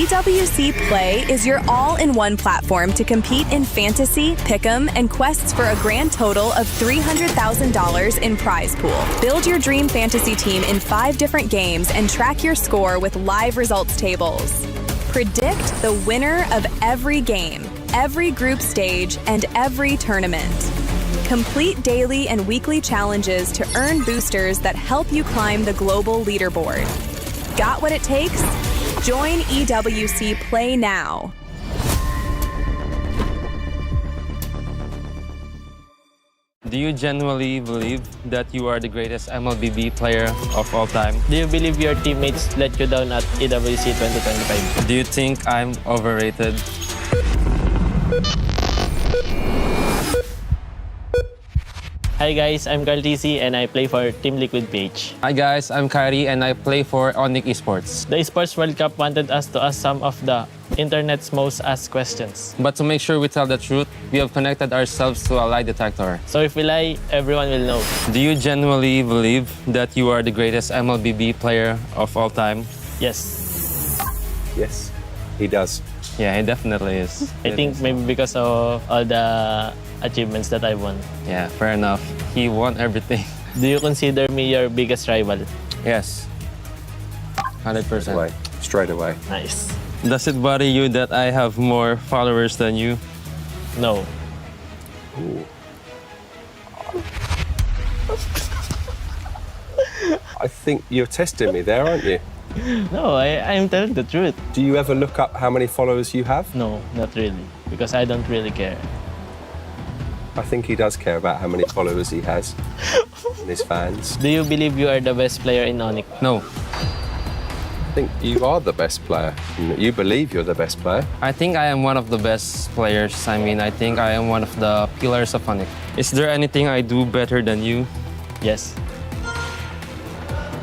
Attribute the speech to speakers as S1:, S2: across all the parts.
S1: EWC Play is your all-in-one platform to compete in fantasy, pick'em, and quests for a grand total of $300,000 in prize pool. Build your dream fantasy team in 5 different games and track your score with live results tables. Predict the winner of every game, every group stage, and every tournament. Complete daily and weekly challenges to earn boosters that help you climb the global leaderboard. Got what it takes? Join EWC Play now.
S2: Do you genuinely believe that you are the greatest MLBB player of all time?
S3: Do you believe your teammates let you down at EWC 2025?
S2: Do you think I'm overrated?
S3: Hi guys, I'm Carl TC and I play for Team Liquid PH.
S2: Hi guys, I'm Kyrie and I play for Onyx Esports.
S3: The Esports World Cup wanted us to ask some of the internet's most asked questions.
S2: But to make sure we tell the truth, we have connected ourselves to a lie detector.
S3: So if we lie, everyone will know.
S2: Do you genuinely believe that you are the greatest MLBB player of all time?
S3: Yes.
S4: Yes, he does.
S2: Yeah, he definitely is.
S3: I think maybe because of all the achievements that I won.
S2: Yeah, fair enough. He won everything.
S3: Do you consider me your biggest rival?
S2: Yes. 100%.
S4: Straight away.
S3: Nice.
S2: Does it bother you that I have more followers than you?
S3: No.
S4: Ooh. I think you're testing me there, aren't you?
S3: No, I'm telling the truth.
S4: Do you ever look up how many followers you have?
S3: No, not really. Because I don't really care.
S4: I think he does care about how many followers he has and his fans.
S3: Do you believe you are the best player in Onyx?
S2: No.
S4: I think you are the best player. You believe you're the best player.
S2: I think I am one of the best players. I mean, I think I am one of the pillars of Onyx. Is there anything I do better than you?
S3: Yes.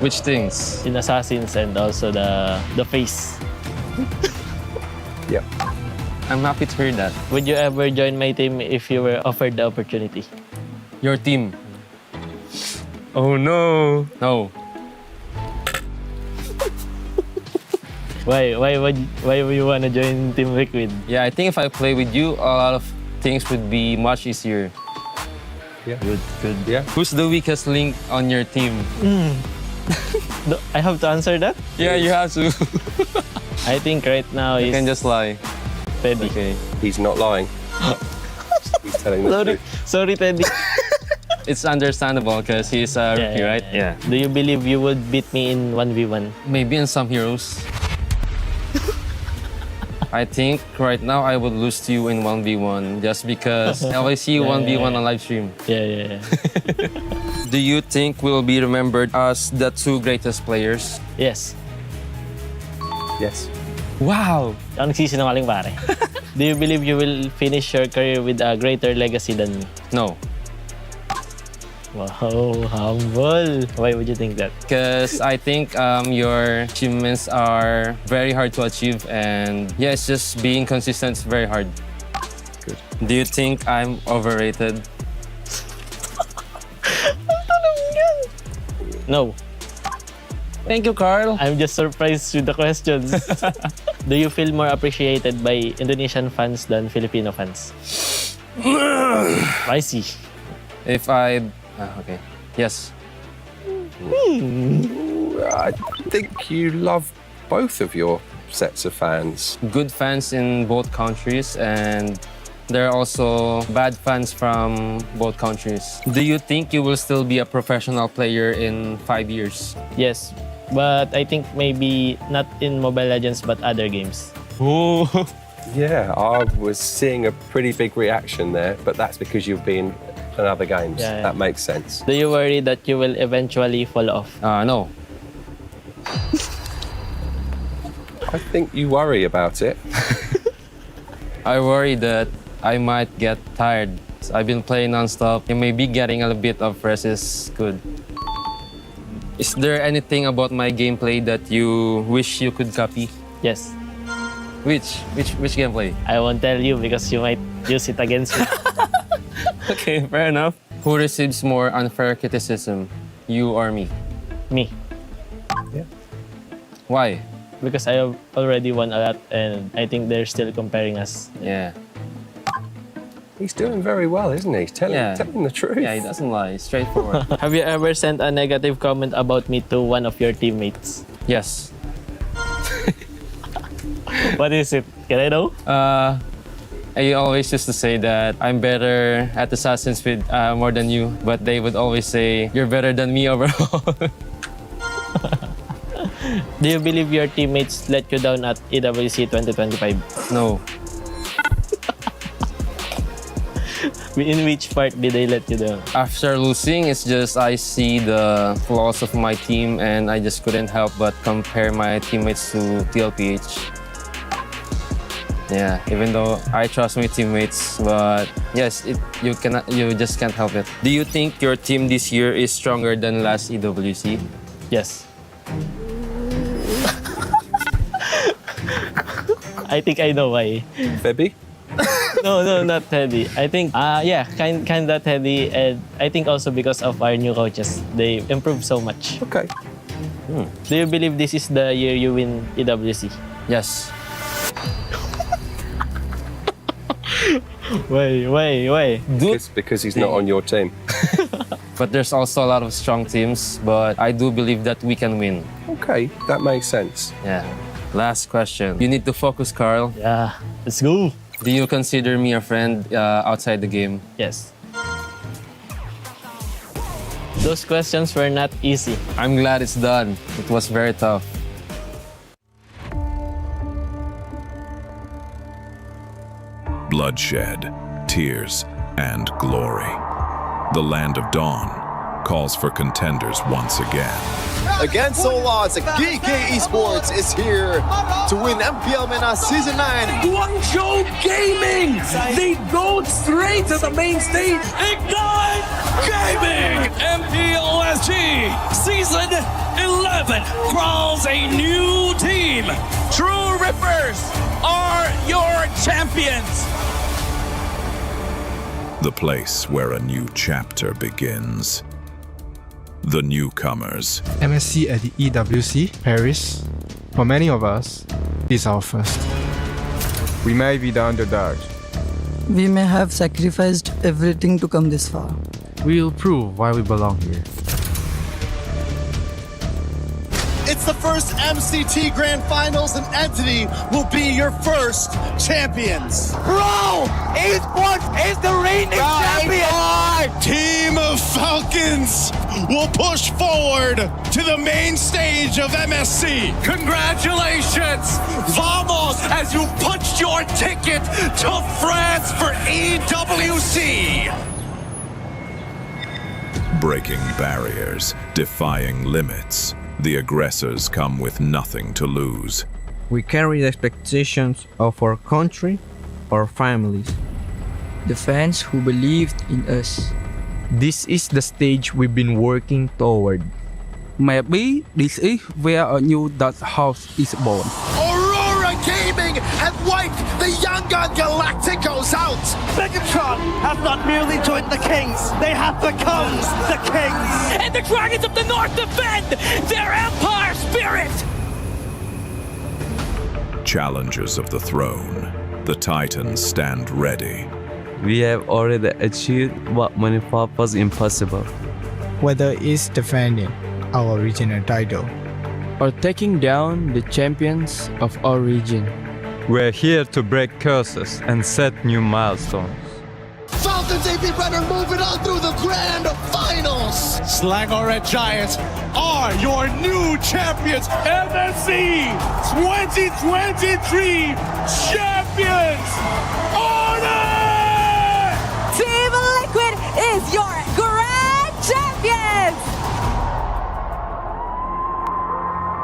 S2: Which things?
S3: In Assassins and also the face.
S4: Yep.
S2: I'm happy to hear that.
S3: Would you ever join my team if you were offered the opportunity?
S2: Your team. Oh no. No.
S3: Why would you wanna join Team Liquid?
S2: Yeah, I think if I play with you, a lot of things would be much easier.
S4: Yeah.
S3: Good.
S4: Yeah.
S2: Who's the weakest link on your team?
S3: I have to answer that?
S2: Yeah, you have to.
S3: I think right now
S2: You
S3: is
S2: can just lie.
S3: Teddy.
S2: Okay.
S4: He's not lying. He's telling the
S3: Sorry,
S4: truth.
S3: sorry, Teddy.
S2: It's understandable because he's a rookie, right? Yeah.
S3: Do you believe you would beat me in 1v1?
S2: Maybe in some heroes. I think right now I would lose to you in 1v1 just because I always see you 1v1 on live stream.
S3: Yeah.
S2: Do you think we'll be remembered as the 2 greatest players?
S3: Yes.
S4: Yes.
S2: Wow!
S3: Ako nagsisinungaling pare. Do you believe you will finish your career with a greater legacy than me?
S2: No.
S3: Wow, humble. Why would you think that?
S2: Because I think your achievements are very hard to achieve and yeah, it's just being consistent is very hard.
S4: Good.
S2: Do you think I'm overrated?
S3: No.
S2: Thank you, Carl.
S3: I'm just surprised with the questions. Do you feel more appreciated by Indonesian fans than Filipino fans? I see.
S2: If I... okay. Yes.
S4: I think you love both of your sets of fans.
S2: Good fans in both countries and there are also bad fans from both countries. Do you think you will still be a professional player in 5 years?
S3: Yes, but I think maybe not in Mobile Legends but other games.
S2: Oh.
S4: Yeah, I was seeing a pretty big reaction there, but that's because you've been in other games.
S3: Yeah.
S4: That makes sense.
S3: Do you worry that you will eventually fall off?
S2: No.
S4: I think you worry about it.
S2: I worry that I might get tired. I've been playing non-stop and maybe getting a bit of rest is good. Is there anything about my gameplay that you wish you could copy?
S3: Yes.
S2: Which gameplay?
S3: I won't tell you because you might use it against me.
S2: Okay, fair enough. Who receives more unfair criticism, you or me?
S3: Me.
S4: Yeah.
S2: Why?
S3: because I have already won a lot and I think they're still comparing us.
S2: Yeah.
S4: He's doing very well, isn't he? Tell him the truth.
S2: Yeah, he doesn't lie. Straightforward.
S3: Have you ever sent a negative comment about me to one of your teammates?
S2: Yes.
S3: What is it? Can I know?
S2: I always used to say that I'm better at Assassin's Creed more than you, but they would always say, you're better than me overall.
S3: Do you believe your teammates let you down at EWC 2025?
S2: No.
S3: In which part did they let you down?
S2: After losing, it's just I see the flaws of my team and I just couldn't help but compare my teammates to TLPH. Yeah, even though I trust my teammates, but yes, you just can't help it. Do you think your team this year is stronger than last EWC?
S3: Yes. I think I know why.
S4: Febby?
S3: No, not Teddy. I think, kind of Teddy, and I think also because of our new coaches. They improved so much.
S4: Okay.
S3: Do you believe this is the year you win EWC?
S2: Yes.
S3: Why?
S4: Because he's not on your team.
S2: But there's also a lot of strong teams, but I do believe that we can win.
S4: Okay, that makes sense.
S2: Yeah. Last question. You need to focus, Carl.
S3: Yeah, let's go.
S2: Do you consider me a friend outside the game?
S3: Yes. Those questions were not easy.
S2: I'm glad it's done. It was very tough.
S5: Bloodshed, tears, and glory. The Land of Dawn calls for contenders once again.
S6: Against all odds, GK Esports is here to win MPL MENA Season 9.
S7: Guangzhou Gaming! They go straight to the main stage. Ignite Gaming! MPLSG Season 11 crowns a new team. True Rippers are your champions.
S5: The place where a new chapter begins. The newcomers.
S8: MSC at the EWC, Paris. For many of us, it's our first.
S9: We may be the underdogs.
S10: We may have sacrificed everything to come this far.
S8: We'll prove why we belong here.
S6: It's the first MCT Grand Finals, and Entity will be your first champions.
S7: Bro! Esports is the reigning champion!
S6: Team of Falcons will push forward to the main stage of MSC.
S7: Congratulations! Vamos as you punched your ticket to France for EWC!
S5: Breaking barriers, defying limits. The aggressors come with nothing to lose.
S11: We carry the expectations of our country, our families.
S10: The fans who believed in us.
S11: This is the stage we've been working toward.
S12: Maybe this is where a new Dutch house is born.
S6: Aurora Gaming have wiped the Young Gun Galacticos out.
S7: Megatron have not merely joined the Kings, they have become the Kings. And the Dragons of the North defend their Empire spirit.
S5: Challengers of the throne, the Titans stand ready.
S13: We have already achieved what many thought was impossible.
S8: Whether it's defending our regional title
S12: Or taking down the champions of our region.
S13: We're here to break curses and set new milestones.
S6: Falcons AP Runner moving on through the Grand Finals.
S7: Slangor Red Giants are your new champions. MSC 2023 champions. Order!
S1: Team Liquid is your grand champions!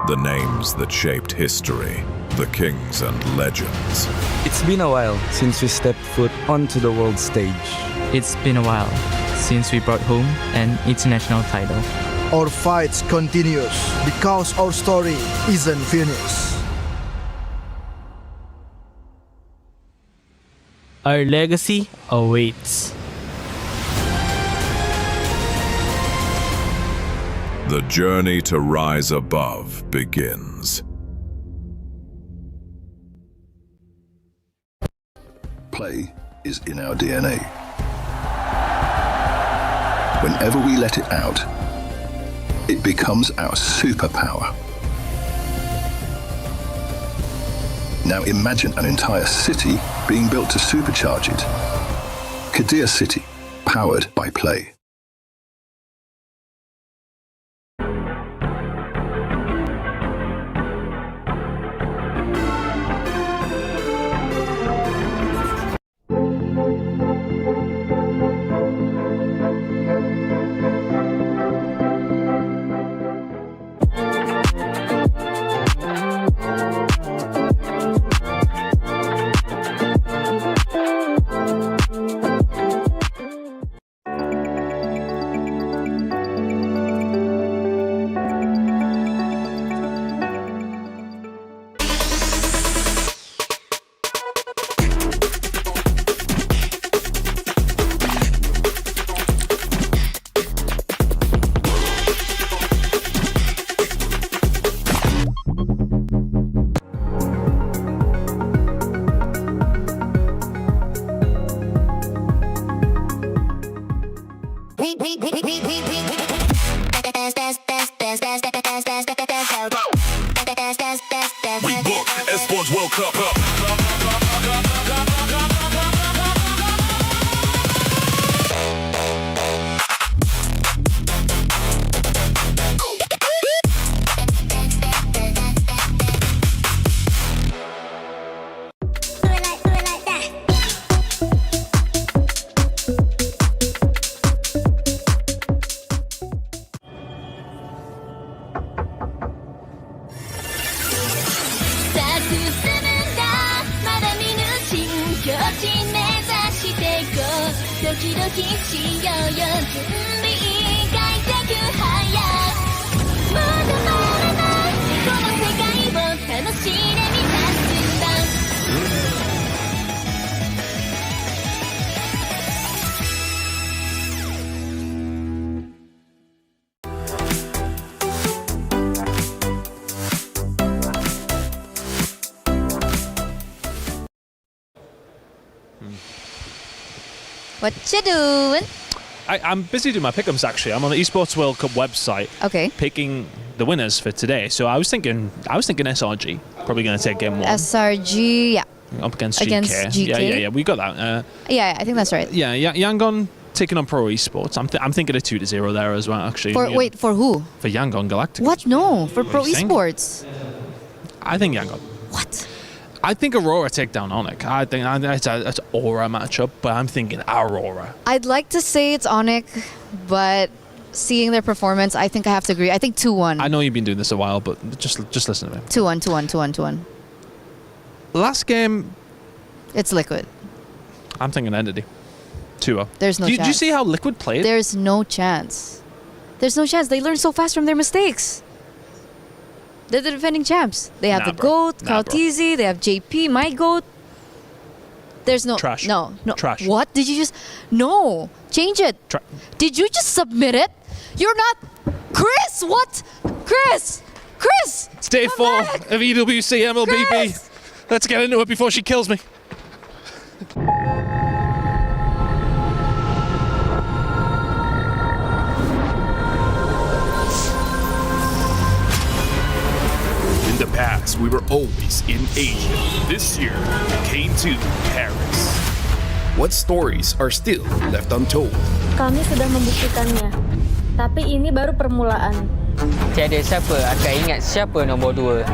S5: The names that shaped history, the kings and legends.
S12: It's been a while since we stepped foot onto the world stage.
S14: It's been a while since we brought home an international title.
S15: Our fight continues because our story isn't finished.
S3: Our legacy awaits.
S5: The journey to rise above begins.
S16: Play is in our DNA. Whenever we let it out, it becomes our superpower. Now imagine an entire city being built to supercharge it. Kadir City, powered by Play.
S17: What you doing?
S18: I'm busy doing my pick'ems actually. I'm on the Esports World Cup website.
S17: Okay.
S18: Picking the winners for today. So I was thinking SRG probably going to take game 1.
S17: SRG, yeah.
S18: Up against
S17: GK.
S18: Yeah. We got that.
S17: Yeah, I think that's right.
S18: Yeah. Yangon taking on Pro Esports. I'm thinking a 2-0 there as well. Actually.
S17: For who?
S18: For Yangon Galactic.
S17: What? No, for Pro Esports.
S18: I think Yangon.
S17: What?
S18: I think Aurora take down Onyx. I think it's an Aura matchup, but I'm thinking Aurora.
S17: I'd like to say it's Onyx, but seeing their performance, I think I have to agree. I think 2-1.
S18: I know you've been doing this a while, but just listen to me.
S17: 2-1.
S18: Last game,
S17: it's Liquid.
S18: I'm thinking Entity. 2-0.
S17: There's no chance.
S18: Did you see how Liquid played?
S17: There's no chance. They learn so fast from their mistakes. They're the defending champs. They have the GOAT, Kaltizi, they have JP, my GOAT. There's no...
S18: Trash.
S17: No.
S18: Trash.
S17: What? Did you just... No. Change it. Did you just submit it? You're not... Chris, what? Chris!
S18: It's day 4 of EWC MLBB.
S17: Chris!
S18: Let's get into it before she kills me.
S19: In the past, we were always in Asia. This year, we came to Paris. What stories are still left untold?
S20: Kami sudah membuktikannya, tapi ini baru permulaan.
S21: Tiada siapa akan ingat siapa nombor 2.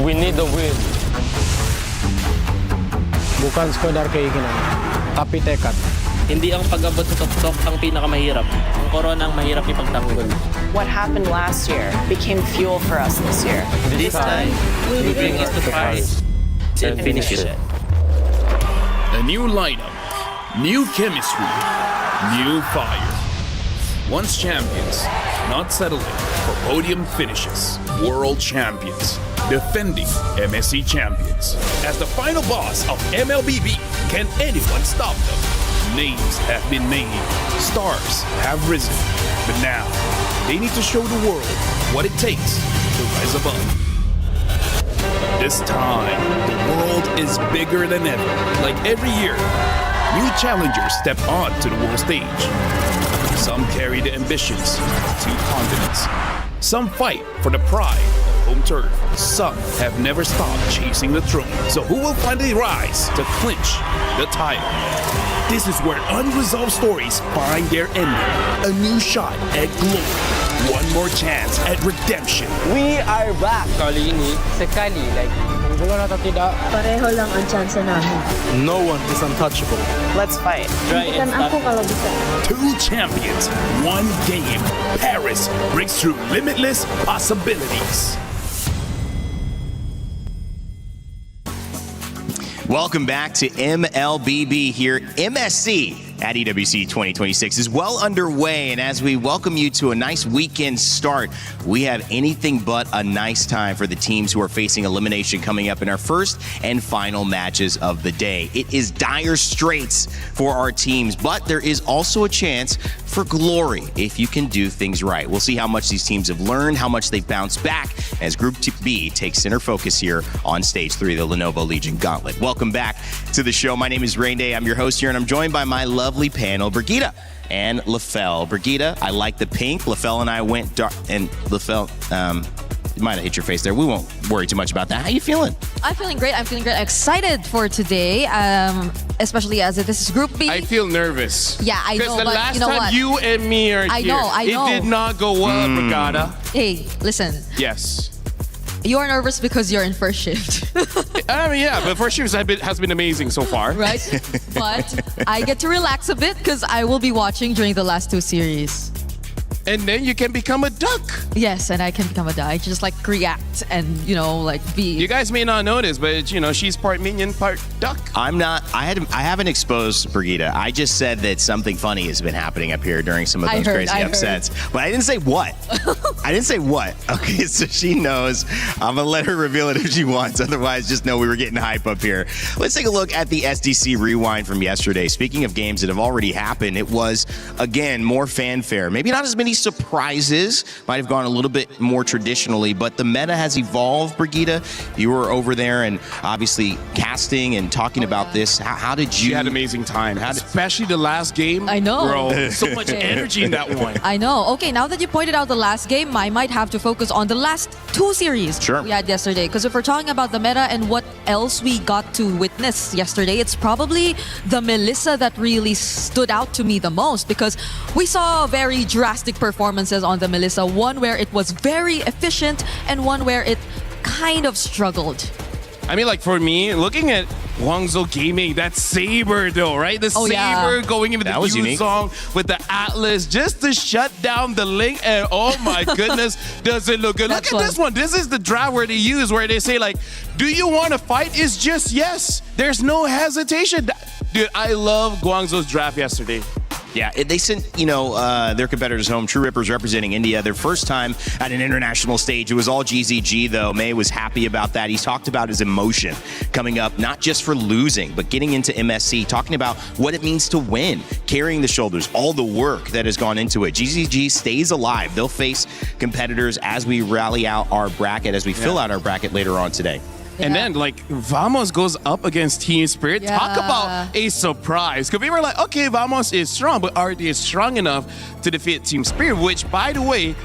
S21: We need the win.
S22: Bukan sekadar keinginan, tapi tekad.
S3: Hindi ang pag-abot sa tuktok ang pinakamahirap. Ang corona ang mahirap ipagtanggol.
S23: What happened last year became fuel for us this year.
S3: This time, we bring it to Paris and finish it.
S19: A new lineup, new chemistry, new fire. Once champions, not settling for podium finishes. World champions, defending MSC champions. As the final boss of MLBB, can anyone stop them? Names have been made, stars have risen, but now they need to show the world what it takes to rise above. This time, the world is bigger than ever. Like every year, new challengers step onto the world stage. Some carry the ambitions of 2 continents. Some fight for the pride of home turf. Some have never stopped chasing the throne. So who will finally rise to clinch the title? This is where unresolved stories find their ending. A new shot at glory. One more chance at redemption.
S21: We are back. Kali ini, sekali lagi.
S22: Bukan atau tidak,
S20: Pareho lang ang chance namin.
S22: no one is untouchable.
S21: Let's fight.
S20: Bukan ako kalau bisa.
S19: 2 champions, 1 game. Paris breaks through limitless possibilities.
S2: Welcome back to MLBB here. MSC at EWC 2026 is well underway, and as we welcome you to a nice weekend start, we have anything but a nice time for the teams who are facing elimination coming up in our first and final matches of the day. It is dire straits for our teams, but there is also a chance for glory if you can do things right. We'll see how much these teams have learned, how much they've bounced back as Group B takes center focus here on Stage 3 of the Lenovo Legion Gauntlet. Welcome back to the show. My name is Rain Day. I'm your host here, and I'm joined by my lovely panel, Brigitte and LaFell. Brigitte, I like the pink. LaFell and I went dark, and LaFell, you might have hit your face there. We won't worry too much about that. How you feeling?
S17: I'm feeling great. I'm excited for today, especially as this is Group B.
S4: I feel nervous.
S17: Yeah, I know.
S4: Because the
S17: but
S4: last
S17: you know
S4: time
S17: what?
S4: you and me are
S17: I
S4: here,
S17: know.
S4: it did not go well, Brigada.
S17: Hey, listen.
S4: Yes.
S17: You're nervous because you're in first shift.
S4: I mean, yeah, but first shift has been amazing so far.
S17: Right? But I get to relax a bit because I will be watching during the last 2 series.
S4: And then you can become a duck.
S17: Yes, and I can become a duck. I just like react and, be.
S4: You guys may not know this, but she's part minion, part duck.
S2: I'm not. I haven't exposed Brigitte. I just said that something funny has been happening up here during some of those crazy upsets. But I didn't say what. I didn't say what. Okay, so she knows. I'm gonna let her reveal it if she wants. Otherwise, just know we were getting hype up here. Let's take a look at the SDC rewind from yesterday. Speaking of games that have already happened, it was again more fanfare. Maybe not as many surprises. Might have gone a little bit more traditionally, but the meta has evolved. Brigitte, you were over there and obviously casting and talking about this. How did you?
S4: She had an amazing time, especially the last game.
S17: I know.
S4: Bro, so much energy in that one.
S17: I know. Okay, now that you pointed out the last game, I might have to focus on the last 2 series we had yesterday. Because if we're talking about the meta and what else we got to witness yesterday, it's probably the Melissa that really stood out to me the most, because we saw very drastic performances on the Melissa. One where it was very efficient and one where it kind of struggled.
S4: I mean, like for me, looking at Guangzhou Gaming, that Saber though, right? The Saber going in with the Yu song with the Atlas just to shut down the Link, and oh my goodness, does it look good. Look at this one. This is the draft where they use, where they say like, do you want to fight? It's just yes. There's no hesitation. Dude, I love Guangzhou's draft yesterday.
S2: Yeah, they sent, their competitors home. True Rippers representing India, their first time at an international stage. It was all GZG, though. May was happy about that. He talked about his emotion coming up, not just for losing, but getting into MSC, talking about what it means to win, carrying the shoulders, all the work that has gone into it. GZG stays alive. They'll face competitors as we rally out our bracket, as we fill out our bracket later on today.
S4: And then, Vamos goes up against Team Spirit.
S17: Yeah.
S4: Talk about a surprise. Because we were like, okay, Vamos is strong, but are they strong enough to defeat Team Spirit? Which, by the way,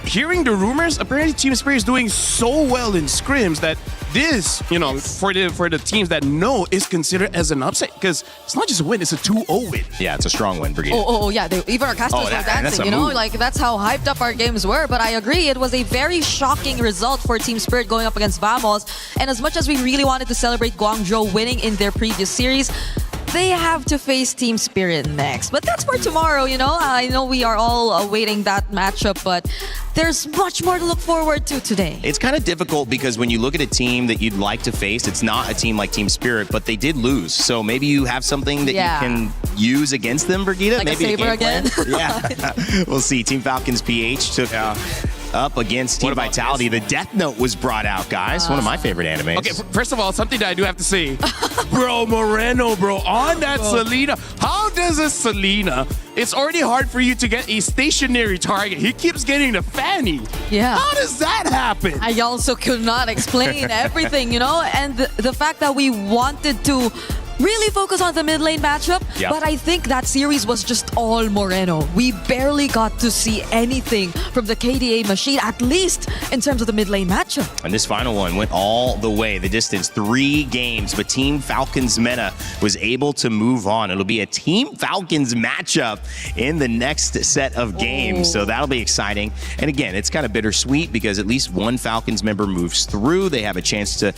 S4: hearing the rumors, apparently Team Spirit is doing so well in scrims that this, for the teams that know, is considered as an upset. Because it's not just a win, it's a 2-0 win.
S2: Yeah, it's a strong win, Brigitte.
S17: Oh, yeah. Even our casters were dancing, that's how hyped up our games were. But I agree, it was a very shocking result for Team Spirit going up against Vamos. And as much as we really wanted to celebrate Guangzhou winning in their previous series, they have to face Team Spirit next. But that's for tomorrow, I know we are all awaiting that matchup, but there's much more to look forward to today.
S2: It's kind of difficult because when you look at a team that you'd like to face, it's not a team like Team Spirit, but they did lose. So maybe you have something that you can use against them, Brigitte.
S17: Like
S2: maybe
S17: a Saber again?
S2: Yeah. We'll see. Team Falcons PH took up against Team Vitality. The Death Note was brought out, guys. One of my favorite animes.
S4: Okay, first of all, something that I do have to say. Bro, Moreno, bro, on that Selena. How does a Selena, it's already hard for you to get a stationary target. He keeps getting the fanny.
S17: Yeah.
S4: How does that happen?
S17: I also could not explain everything, and the fact that we wanted to really focus on the mid lane matchup, but I think that series was just all Moreno. We barely got to see anything from the KDA machine, at least in terms of the mid lane matchup.
S2: And this final one went all the way, the distance, 3 games, but Team Falcons Meta was able to move on. It'll be a Team Falcons matchup in the next set of games, so that'll be exciting. And again, it's kind of bittersweet because at least one Falcons member moves through. They have a chance to,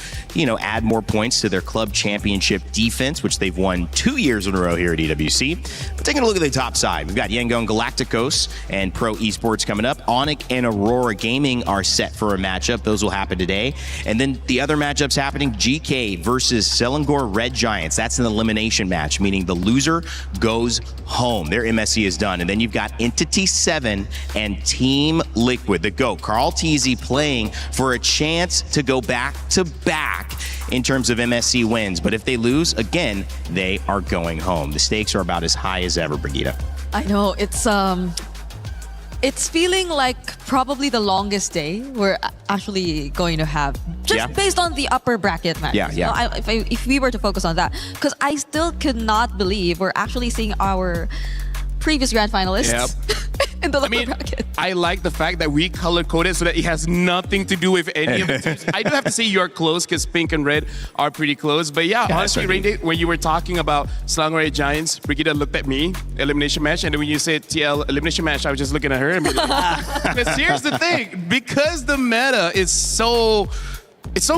S2: add more points to their club championship defense, which they've won 2 years in a row here at EWC. But taking a look at the top side, we've got Yangon Galacticos and Pro Esports coming up. Onyx and Aurora Gaming are set for a matchup. Those will happen today. And then the other matchups happening, GK versus Selangor Red Giants. That's an elimination match, meaning the loser goes home. Their MSC is done. And then you've got Entity 7 and Team Liquid, the GOAT. Carl Teasy playing for a chance to go back-to-back in terms of MSC wins. But if they lose, again, they are going home. The stakes are about as high as ever, Brigitte.
S17: I know, it's feeling like probably the longest day we're actually going to have, just based on the upper bracket matches. If we were to focus on that, because I still could not believe we're actually seeing our previous grand finalists in the lower bracket.
S4: I like the fact that we color-coded so that it has nothing to do with any of the teams. I do have to say you're close because pink and red are pretty close. But honestly, Rainy, when you were talking about Selangor Red Giants, Brigitte looked at me, elimination match, and then when you said TL elimination match, I was just looking at her and be like, because here's the thing, because the meta is so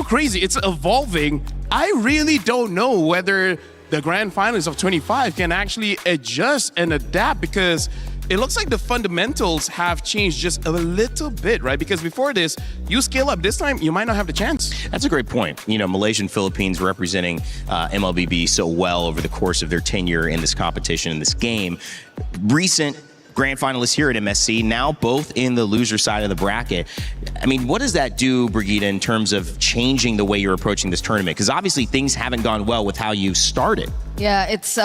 S4: crazy, it's evolving, I really don't know whether the grand finals of 25 can actually adjust and adapt, because it looks like the fundamentals have changed just a little bit, right? Because before this, you scale up. This time, you might not have the chance.
S2: That's a great point. Malaysian Philippines representing MLBB so well over the course of their tenure in this competition, in this game. Recent grand finalists here at MSC, now both in the loser side of the bracket. I mean, what does that do, Brigitte, in terms of changing the way you're approaching this tournament? Because obviously things haven't gone well with how you started.
S17: Yeah, it's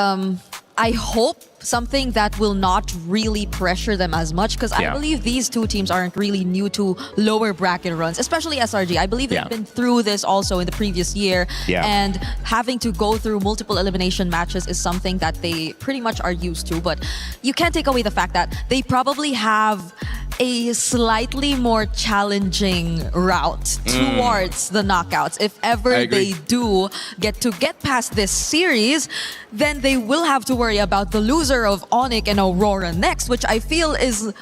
S17: I hope something that will not really pressure them as much, because I believe these two teams aren't really new to lower bracket runs, especially SRG. I believe they've been through this also in the previous year, and having to go through multiple elimination matches is something that they pretty much are used to. But you can't take away the fact that they probably have a slightly more challenging route towards the knockouts. If ever they do get past this series, then they will have to worry about the loser of Onyx and Aurora next, which I feel isn't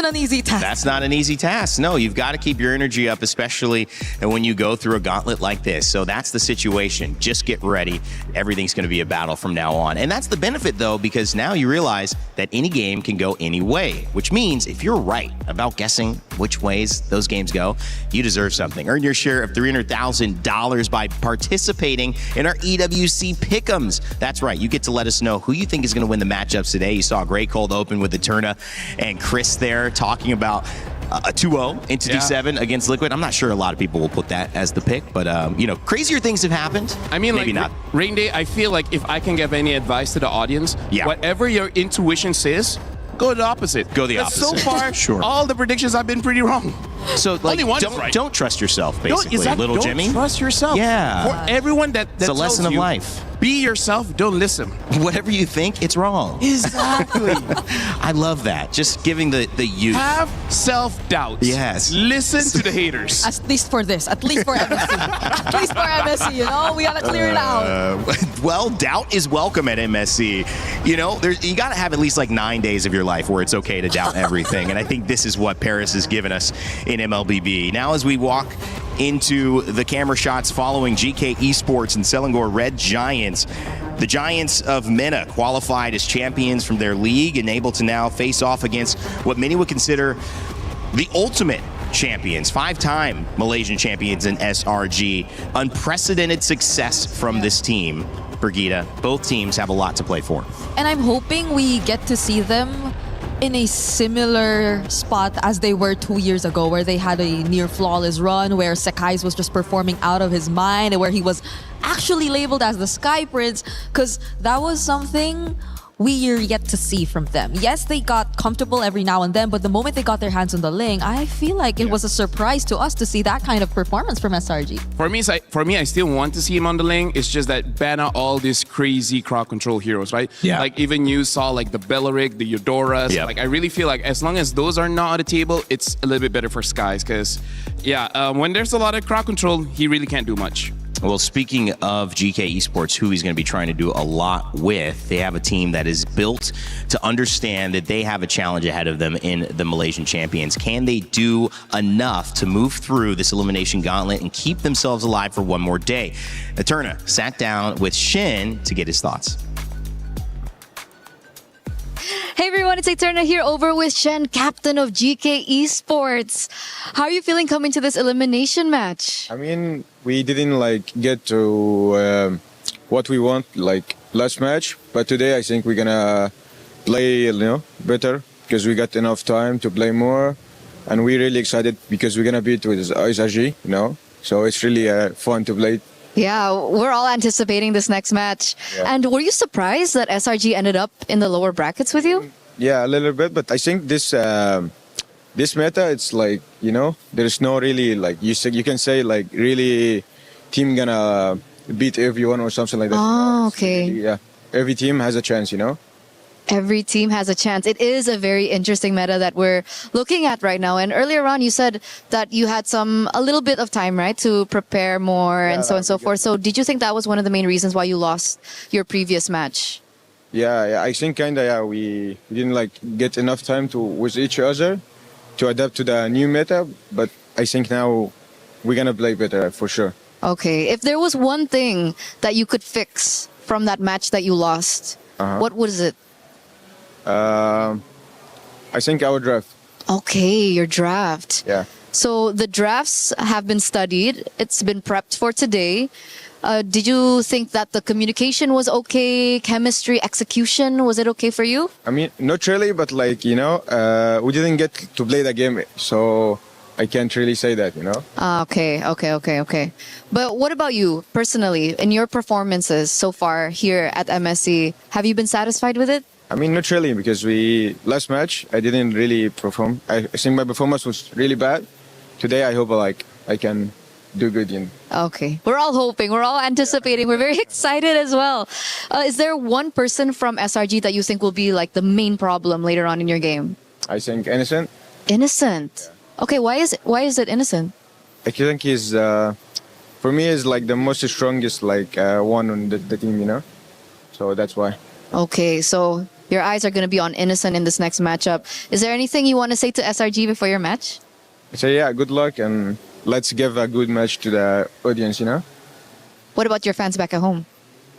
S17: an easy task.
S2: That's not an easy task. No, you've got to keep your energy up, especially when you go through a gauntlet like this. So that's the situation. Just get ready. Everything's going to be a battle from now on. And that's the benefit, though, because now you realize that any game can go any way, which means if you're right about guessing which ways those games go, you deserve something. Earn your share of $300,000 by participating in our EWC Pick'ems. That's right. You get to let us know who you think is going to win the matchups today. You saw a great cold open with Eterna and Chris there talking about a 2-0 Entity 7 against Liquid. I'm not sure a lot of people will put that as the pick, but crazier things have happened.
S4: I mean,
S2: maybe not.
S4: Rain Day, I feel like if I can give any advice to the audience, whatever your intuition says, go the opposite.
S2: Go the opposite.
S4: So far, all the predictions have been pretty wrong.
S2: So, don't trust yourself, basically, little Jimmy.
S4: Don't trust yourself.
S2: Yeah.
S4: For everyone that
S2: it's a lesson of life.
S4: Be yourself. Don't listen.
S2: Whatever you think, it's wrong.
S4: Exactly.
S2: I love that. Just giving the youth.
S4: Have self-doubt.
S2: Yes.
S4: Listen to the haters.
S17: At least for this. At least for MSC. At least for MSC, we gotta clear it out.
S2: Well, doubt is welcome at MSC. You gotta have at least like 9 days of your life where it's okay to doubt everything. And I think this is what Paris has given us in MLBB. Now, as we walk into the camera shots following GK Esports and Selangor Red Giants, the Giants of MENA qualified as champions from their league and able to now face off against what many would consider the ultimate champions, 5-time Malaysian champions in SRG. Unprecedented success from this team. Brigitte, both teams have a lot to play for.
S17: And I'm hoping we get to see them
S9: in a similar spot as they were 2 years ago, where they had a near flawless run, where Sekai's was just performing out of his mind, and where he was actually labeled as the Sky Prince? Because that was something we're yet to see from them. Yes, they got comfortable every now and then, but the moment they got their hands on the Ling, I feel like it was a surprise to us to see that kind of performance from SRG.
S4: For me, I still want to see him on the Ling. It's just that banner all these crazy crowd control heroes, right?
S12: Yeah.
S4: Like even you saw like the Belleric, the Eudoras.
S2: Yep.
S4: Like I really feel like as long as those are not on the table, it's a little bit better for Skies. Because when there's a lot of crowd control, he really can't do much.
S2: Well, speaking of GK Esports, who he's going to be trying to do a lot with, they have a team that is built to understand that they have a challenge ahead of them in the Malaysian Champions. Can they do enough to move through this elimination gauntlet and keep themselves alive for one more day? Eterna sat down with Shin to get his thoughts.
S17: Hey everyone, it's Eterna here over with Shen, captain of GK Esports. How are you feeling coming to this elimination match?
S10: I mean, we didn't get to what we want last match, but today I think we're gonna play better because we got enough time to play more, and we're really excited because we're gonna beat with SRG, so it's really fun to play.
S17: Yeah, we're all anticipating this next match.
S10: Yeah.
S17: And were you surprised that SRG ended up in the lower brackets with you?
S10: Yeah, a little bit, but I think this meta, it's there's no really you can say really team gonna beat everyone or something like that.
S17: Oh, okay.
S10: Yeah, every team has a chance,
S17: Every team has a chance. It is a very interesting meta that we're looking at right now. And earlier on, you said that you had a little bit of time, right, to prepare more and so on and so forth. So did you think that was one of the main reasons why you lost your previous match?
S10: Yeah, I think we didn't get enough time with each other to adapt to the new meta. But I think now we're gonna play better for sure.
S17: Okay, if there was one thing that you could fix from that match that you lost, what was it?
S10: I think our draft.
S17: Okay, your draft.
S10: Yeah.
S17: So the drafts have been studied. It's been prepped for today. Did you think that the communication was okay? Chemistry, execution, was it okay for you?
S10: I mean, not really, but we didn't get to play the game, so I can't really say that,
S17: Okay. But what about you personally? In your performances so far here at MSC, have you been satisfied with it?
S10: I mean, not really, because last match I didn't really perform. I think my performance was really bad. Today I hope I can do good.
S17: Okay, we're all hoping, we're all anticipating, we're very excited as well. Is there one person from SRG that you think will be the main problem later on in your game?
S10: I think Innocent.
S17: Innocent. Okay, why is it Innocent?
S10: I think he's for me is the most strongest one on the team, so that's why.
S17: Okay, so your eyes are going to be on Innocent in this next matchup. Is there anything you want to say to SRG before your match?
S10: So yeah, good luck, and let's give a good match to the audience,
S17: What about your fans back at home?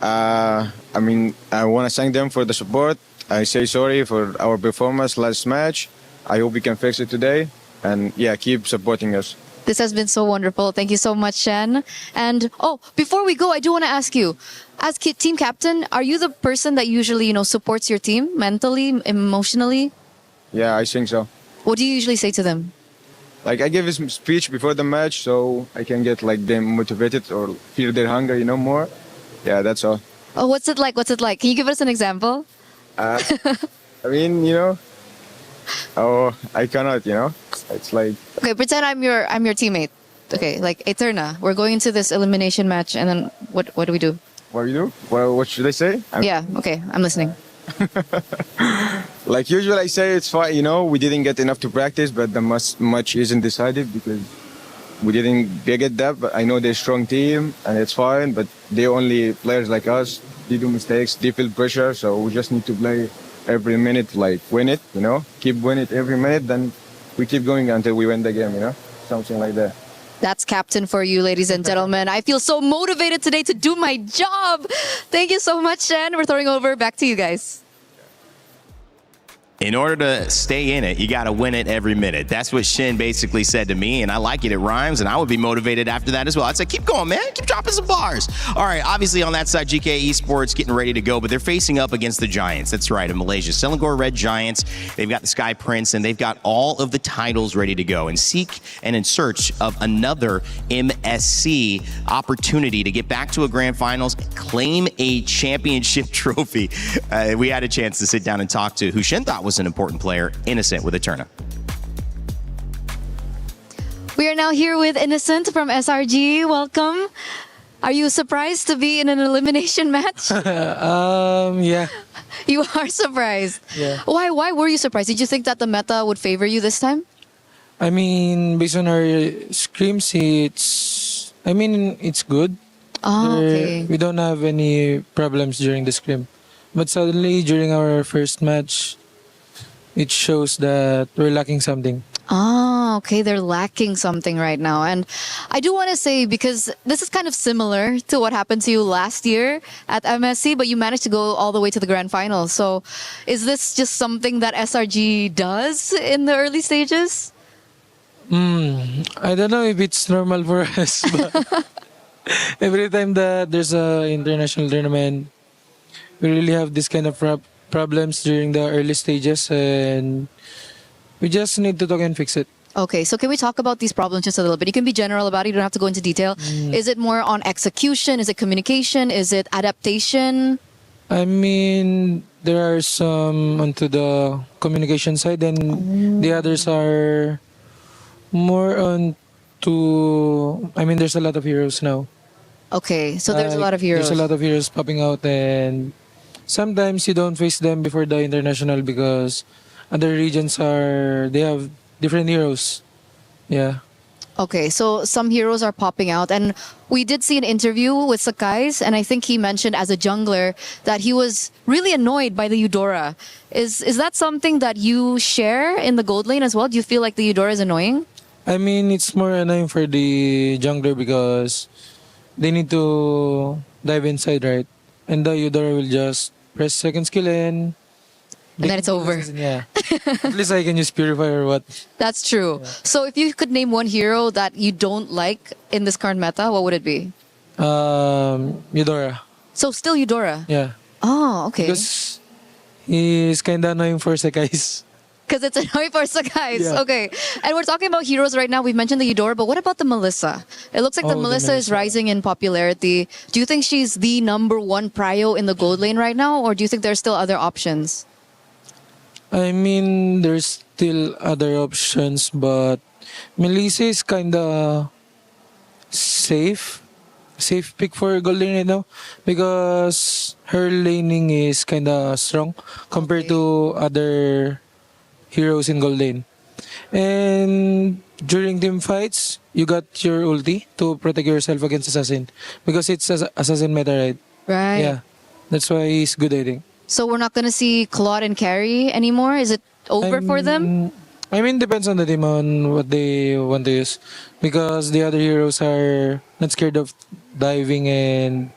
S10: I mean, I want to thank them for the support. I say sorry for our performance last match. I hope we can fix it today, and yeah, keep supporting us.
S17: This has been so wonderful. Thank you so much, Shen. And before we go, I do want to ask you, as team captain, are you the person that usually, supports your team mentally, emotionally?
S10: Yeah, I think so.
S17: What do you usually say to them?
S10: I give a speech before the match so I can get them motivated or feel their hunger, more. Yeah, that's all.
S17: Oh, what's it like? Can you give us an example?
S10: I mean, I cannot, It's
S17: Okay, pretend I'm your teammate. Okay, Eterna, we're going into this elimination match, and then what do we do?
S10: What do you do? What should I say?
S17: Yeah, okay, I'm listening.
S10: Usually I say it's fine, we didn't get enough to practice, but the match isn't decided because we didn't get that, but I know they're a strong team and it's fine, but they're only players like us. They do mistakes, they feel pressure, so we just need to play every minute, win it, keep winning it every minute, then we keep going until we win the game, something like that.
S17: That's captain for you, ladies and gentlemen. I feel so motivated today to do my job. Thank you so much, Shen. We're throwing over back to you guys.
S2: In order to stay in it, you got to win it every minute. That's what Shin basically said to me, and I like it. It rhymes, and I would be motivated after that as well. I'd say, keep going, man. Keep dropping some bars. All right, obviously on that side, GK Esports getting ready to go, but they're facing up against the Giants. That's right, in Malaysia. Selangor Red Giants. They've got the Sky Prince, and they've got all of the titles ready to go and seek and in search of another MSC opportunity to get back to a grand finals, claim a championship trophy. We had a chance to sit down and talk to who Shin thought was an important player, Innocent, with Eterna.
S17: We are now here with Innocent from SRG. Welcome. Are you surprised to be in an elimination match?
S8: Yeah.
S17: You are surprised.
S8: Yeah.
S17: Why were you surprised? Did you think that the meta would favor you this time?
S8: I mean, based on our scrims, it's good.
S17: Oh, okay.
S8: We don't have any problems during the scrim. But suddenly, during our first match, it shows that we're lacking something.
S17: Ah, okay, they're lacking something right now. And I do want to say, because this is kind of similar to what happened to you last year at MSC, but you managed to go all the way to the grand final. So is this just something that SRG does in the early stages?
S8: I don't know if it's normal for us, but every time that there's an international tournament, we really have this kind of problems during the early stages, and we just need to talk and fix it.
S17: Okay, so can we talk about these problems just a little bit? You can be general about it, you don't have to go into detail. Is it more on execution? Is it communication? Is it adaptation?
S8: I mean, there are some onto the communication side, and the others are more on to... I mean, there's a lot of heroes now.
S17: Okay, so there's a lot of heroes.
S8: There's a lot of heroes popping out, and sometimes you don't face them before the international because other regions they have different heroes. Yeah.
S17: Okay, so some heroes are popping out, and we did see an interview with Sakai's, and I think he mentioned as a jungler that he was really annoyed by the Eudora. Is that something that you share in the gold lane as well? Do you feel like the Eudora is annoying?
S8: I mean, it's more annoying for the jungler because they need to dive inside, right? And the Eudora will just press second skill and
S17: then it's over.
S8: Yeah. At least I can use Purify or what.
S17: That's true. Yeah. So if you could name one hero that you don't like in this current meta, what would it be?
S8: Eudora.
S17: So still Eudora?
S8: Yeah.
S17: Oh, okay.
S8: Because he's kind of annoying for Sakai's.
S17: Because it's annoying for Sakai's.
S8: Yeah.
S17: Okay. And we're talking about heroes right now. We've mentioned the Eudora, but what about the Melissa? It looks like the Melissa is rising in popularity. Do you think she's the #1 prio in the gold lane right now, or do you think there's still other options?
S8: I mean, there's still other options, but Melissa is kind of safe pick for gold lane right now because her laning is kind of strong compared to other heroes in gold lane. And during team fights, you got your ulti to protect yourself against assassin because it's assassin meta, right?
S17: Right.
S8: Yeah, that's why he's good, I think.
S17: So we're not gonna see Claude and Carry anymore? Is it over for them?
S8: I mean, depends on the team on what they want to use. Because the other heroes are not scared of diving and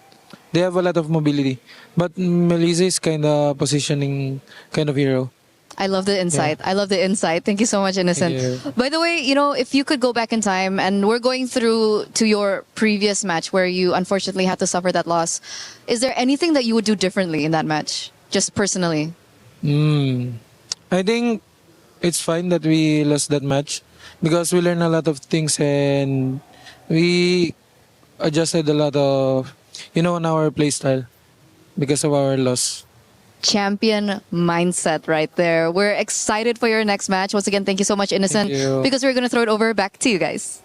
S8: they have a lot of mobility. But Melissa is kind of positioning kind of hero.
S17: I love the insight.
S8: Yeah.
S17: I love the insight. Thank you so much, Innocent. By the way, if you could go back in time, and we're going through to your previous match where you unfortunately had to suffer that loss, is there anything that you would do differently in that match, just personally?
S8: I think it's fine that we lost that match because we learned a lot of things and we adjusted a lot of, on our playstyle because of our loss.
S17: Champion mindset right there. We're excited for your next match. Once again, thank you so much, Innocent, because we're going to throw it over back to you guys.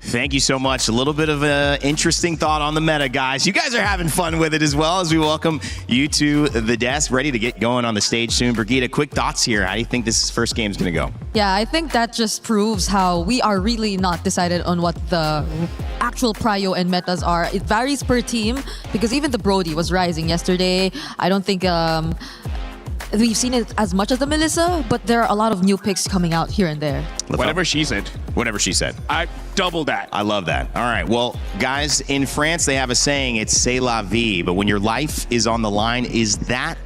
S2: Thank you so much. A little bit of an interesting thought on the meta, guys. You guys are having fun with it as well as we welcome you to the desk, ready to get going on the stage soon. Brigitte, quick thoughts here. How do you think this first game is going to go?
S9: Yeah, I think that just proves how we are really not decided on what the actual prio and metas are. It varies per team because even the Brody was rising yesterday. I don't think we've seen it as much as the Melissa, but there are a lot of new picks coming out here and there.
S4: Whatever she said.
S2: Whatever she said.
S4: I double that.
S2: I love that. All right. Well, guys, in France, they have a saying, it's c'est la vie. But when your life is on the line, is that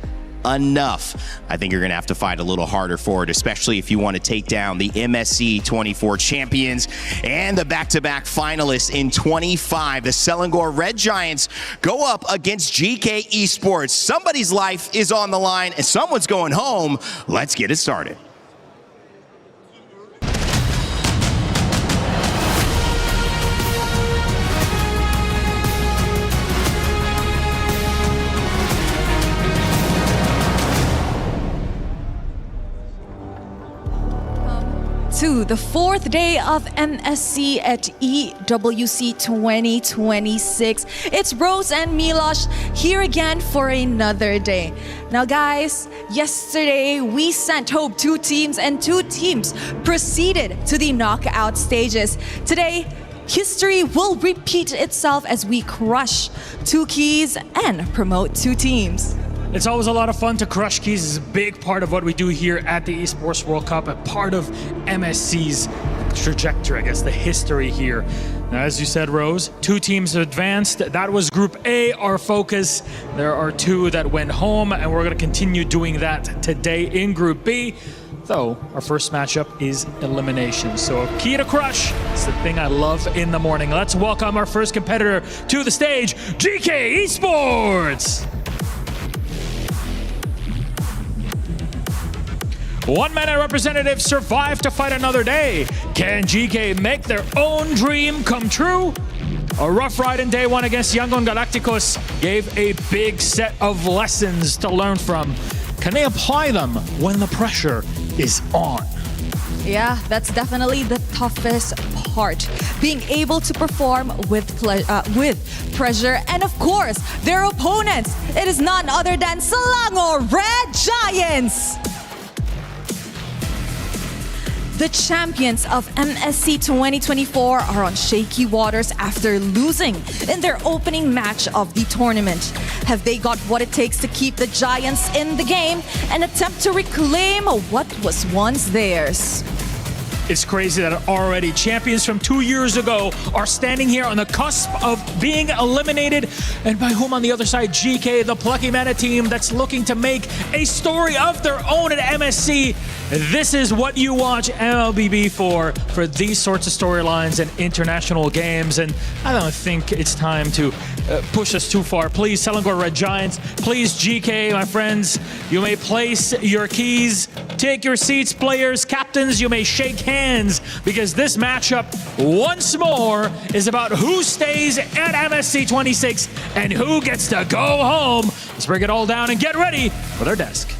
S2: enough. I think you're going to have to fight a little harder for it, especially if you want to take down the MSC 24 champions and the back-to-back finalists in 25. The Selangor Red Giants go up against GK Esports. Somebody's life is on the line and someone's going home. Let's get it started.
S9: To the fourth day of MSC at EWC 2026. It's Rose and Milosh here again for another day. Now guys, yesterday we sent home 2 teams and 2 teams proceeded to the knockout stages. Today, history will repeat itself as we crush 2 keys and promote 2 teams.
S6: It's always a lot of fun to crush keys. It's a big part of what we do here at the Esports World Cup, a part of MSC's trajectory, I guess, the history here. Now, as you said, Rose, 2 teams advanced. That was Group A, our focus. There are 2 that went home, and we're going to continue doing that today in Group B. Though, our first matchup is elimination. So, a key to crush is the thing I love in the morning. Let's welcome our first competitor to the stage, GK Esports! One-minute representatives survive to fight another day. Can GK make their own dream come true? A rough ride in day 1 against Yangon Galacticos gave a big set of lessons to learn from. Can they apply them when the pressure is on?
S9: Yeah, that's definitely the toughest part. Being able to perform with pressure and of course, their opponents. It is none other than Selangor Red Giants. The champions of MSC 2024 are on shaky waters after losing in their opening match of the tournament. Have they got what it takes to keep the Giants in the game and attempt to reclaim what was once theirs?
S6: It's crazy that already champions from 2 years ago are standing here on the cusp of being eliminated. And by whom on the other side? GK, the Plucky Mana team that's looking to make a story of their own at MSC. This is what you watch MLBB for these sorts of storylines and international games. And I don't think it's time to push us too far. Please, Selangor Red Giants. Please, GK, my friends, you may place your keys. Take your seats, players, captains. You may shake hands because this matchup, once more, is about who stays at MSC 26 and who gets to go home. Let's break it all down and get ready for their desk.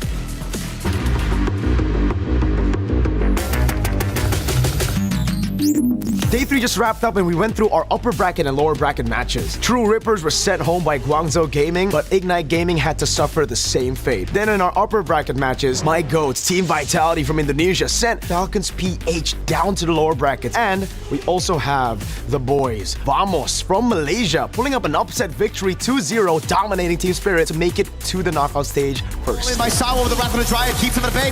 S11: Day 3 just wrapped up and we went through our upper bracket and lower bracket matches. True Rippers were sent home by Guangzhou Gaming, but Ignite Gaming had to suffer the same fate. Then in our upper bracket matches, my GOATs, Team Vitality from Indonesia, sent Falcons PH down to the lower brackets. And we also have the boys, Vamos from Malaysia, pulling up an upset victory 2-0, dominating Team Spirit to make it to the knockout stage first.
S13: By Sawa with the Rapid of Dry, keeps him at bay.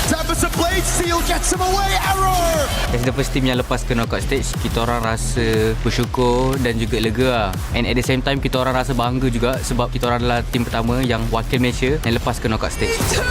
S13: Tempest Blade Seal gets him away, error!
S14: As the first team yang lepas ke knockout stage, kita orang rasa bersyukur dan juga lega. And at the same time, kita orang rasa bangga juga sebab kita orang adalah tim pertama yang wakil Malaysia yang lepas ke knockout stage.
S7: 2-0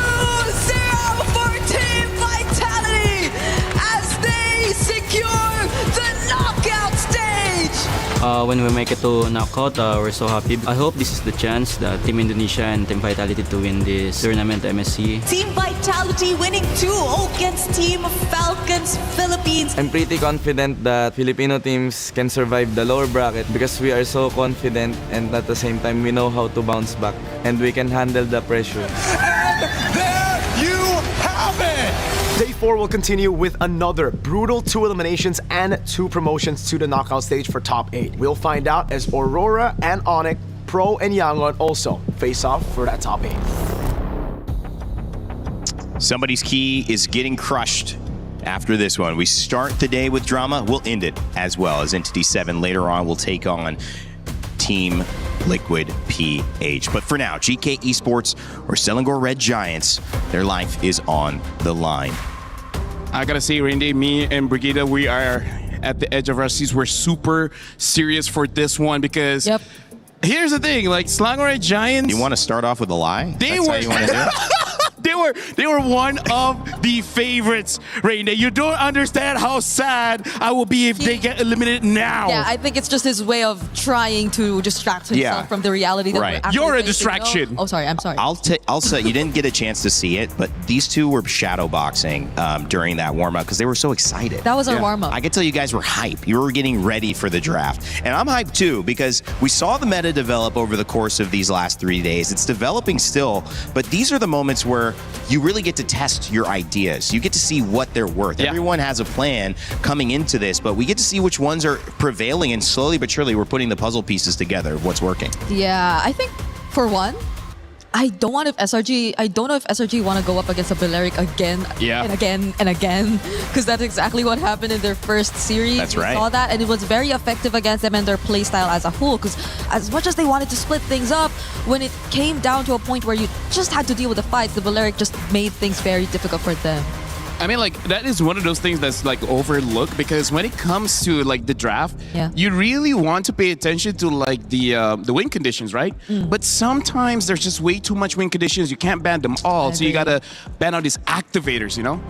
S7: for Team Vitality as they secure the knockout stage.
S14: When we make it to knockout, we're so happy. I hope this is the chance that Team Indonesia and Team Vitality to win this tournament MSC.
S9: Team Vitality winning 2-0 against Team Falcons Philippines.
S24: I'm pretty confident that Filipino teams can survive the lower bracket because we are so confident and at the same time we know how to bounce back and we can handle the pressure.
S13: And there you have it!
S11: Day 4 will continue with another brutal 2 eliminations and 2 promotions to the knockout stage for top 8. We'll find out as Aurora and Onyx, Pro and Yangon also face off for that top 8.
S2: Somebody's key is getting crushed after this one. We start the day with drama. We'll end it as well as Entity 7 later on will take on Team Liquid PH. But for now, GK Esports or Selangor Red Giants, their life is on the line.
S4: I gotta say, Randy, me and Brigida, we are at the edge of our seats. We're super serious for this one because Here's the thing, like Slangway Giants.
S2: You want to start off with a lie?
S4: They
S2: That's
S4: were.
S2: how you want to do it?
S4: They were one of the favorites, Raina. You don't understand how sad I will be if they get eliminated now.
S9: Yeah, I think it's just his way of trying to distract himself from the reality that we're actually
S4: You're a
S9: facing.
S4: distraction.
S9: Oh, sorry. I'm sorry.
S2: I'll say you didn't get a chance to see it, but these two were shadow boxing during that warm up because they were so excited.
S9: That was our warm up.
S2: I could tell you guys were hype. You were getting ready for the draft, and I'm hyped too because we saw the meta develop over the course of these last 3 days. It's developing still, but these are the moments where you really get to test your ideas. You get to see what they're worth.
S4: Yeah.
S2: Everyone has a plan coming into this, but we get to see which ones are prevailing, and slowly but surely we're putting the puzzle pieces together of what's working.
S9: Yeah, I think for one, I don't know if SRG want to go up against a Balearic again and again and again, because that's exactly what happened in their first series.
S2: That's
S9: we
S2: right.
S9: saw that, and it was very effective against them and their playstyle as a whole, because as much as they wanted to split things up, when it came down to a point where you just had to deal with the fights, the Balearic just made things very difficult for them.
S4: I mean, like, that is one of those things that's like overlooked because when it comes to like the draft, you really want to pay attention to like the win conditions, right? But sometimes there's just way too much win conditions. You can't ban them all, so you gotta ban out these activators, you know?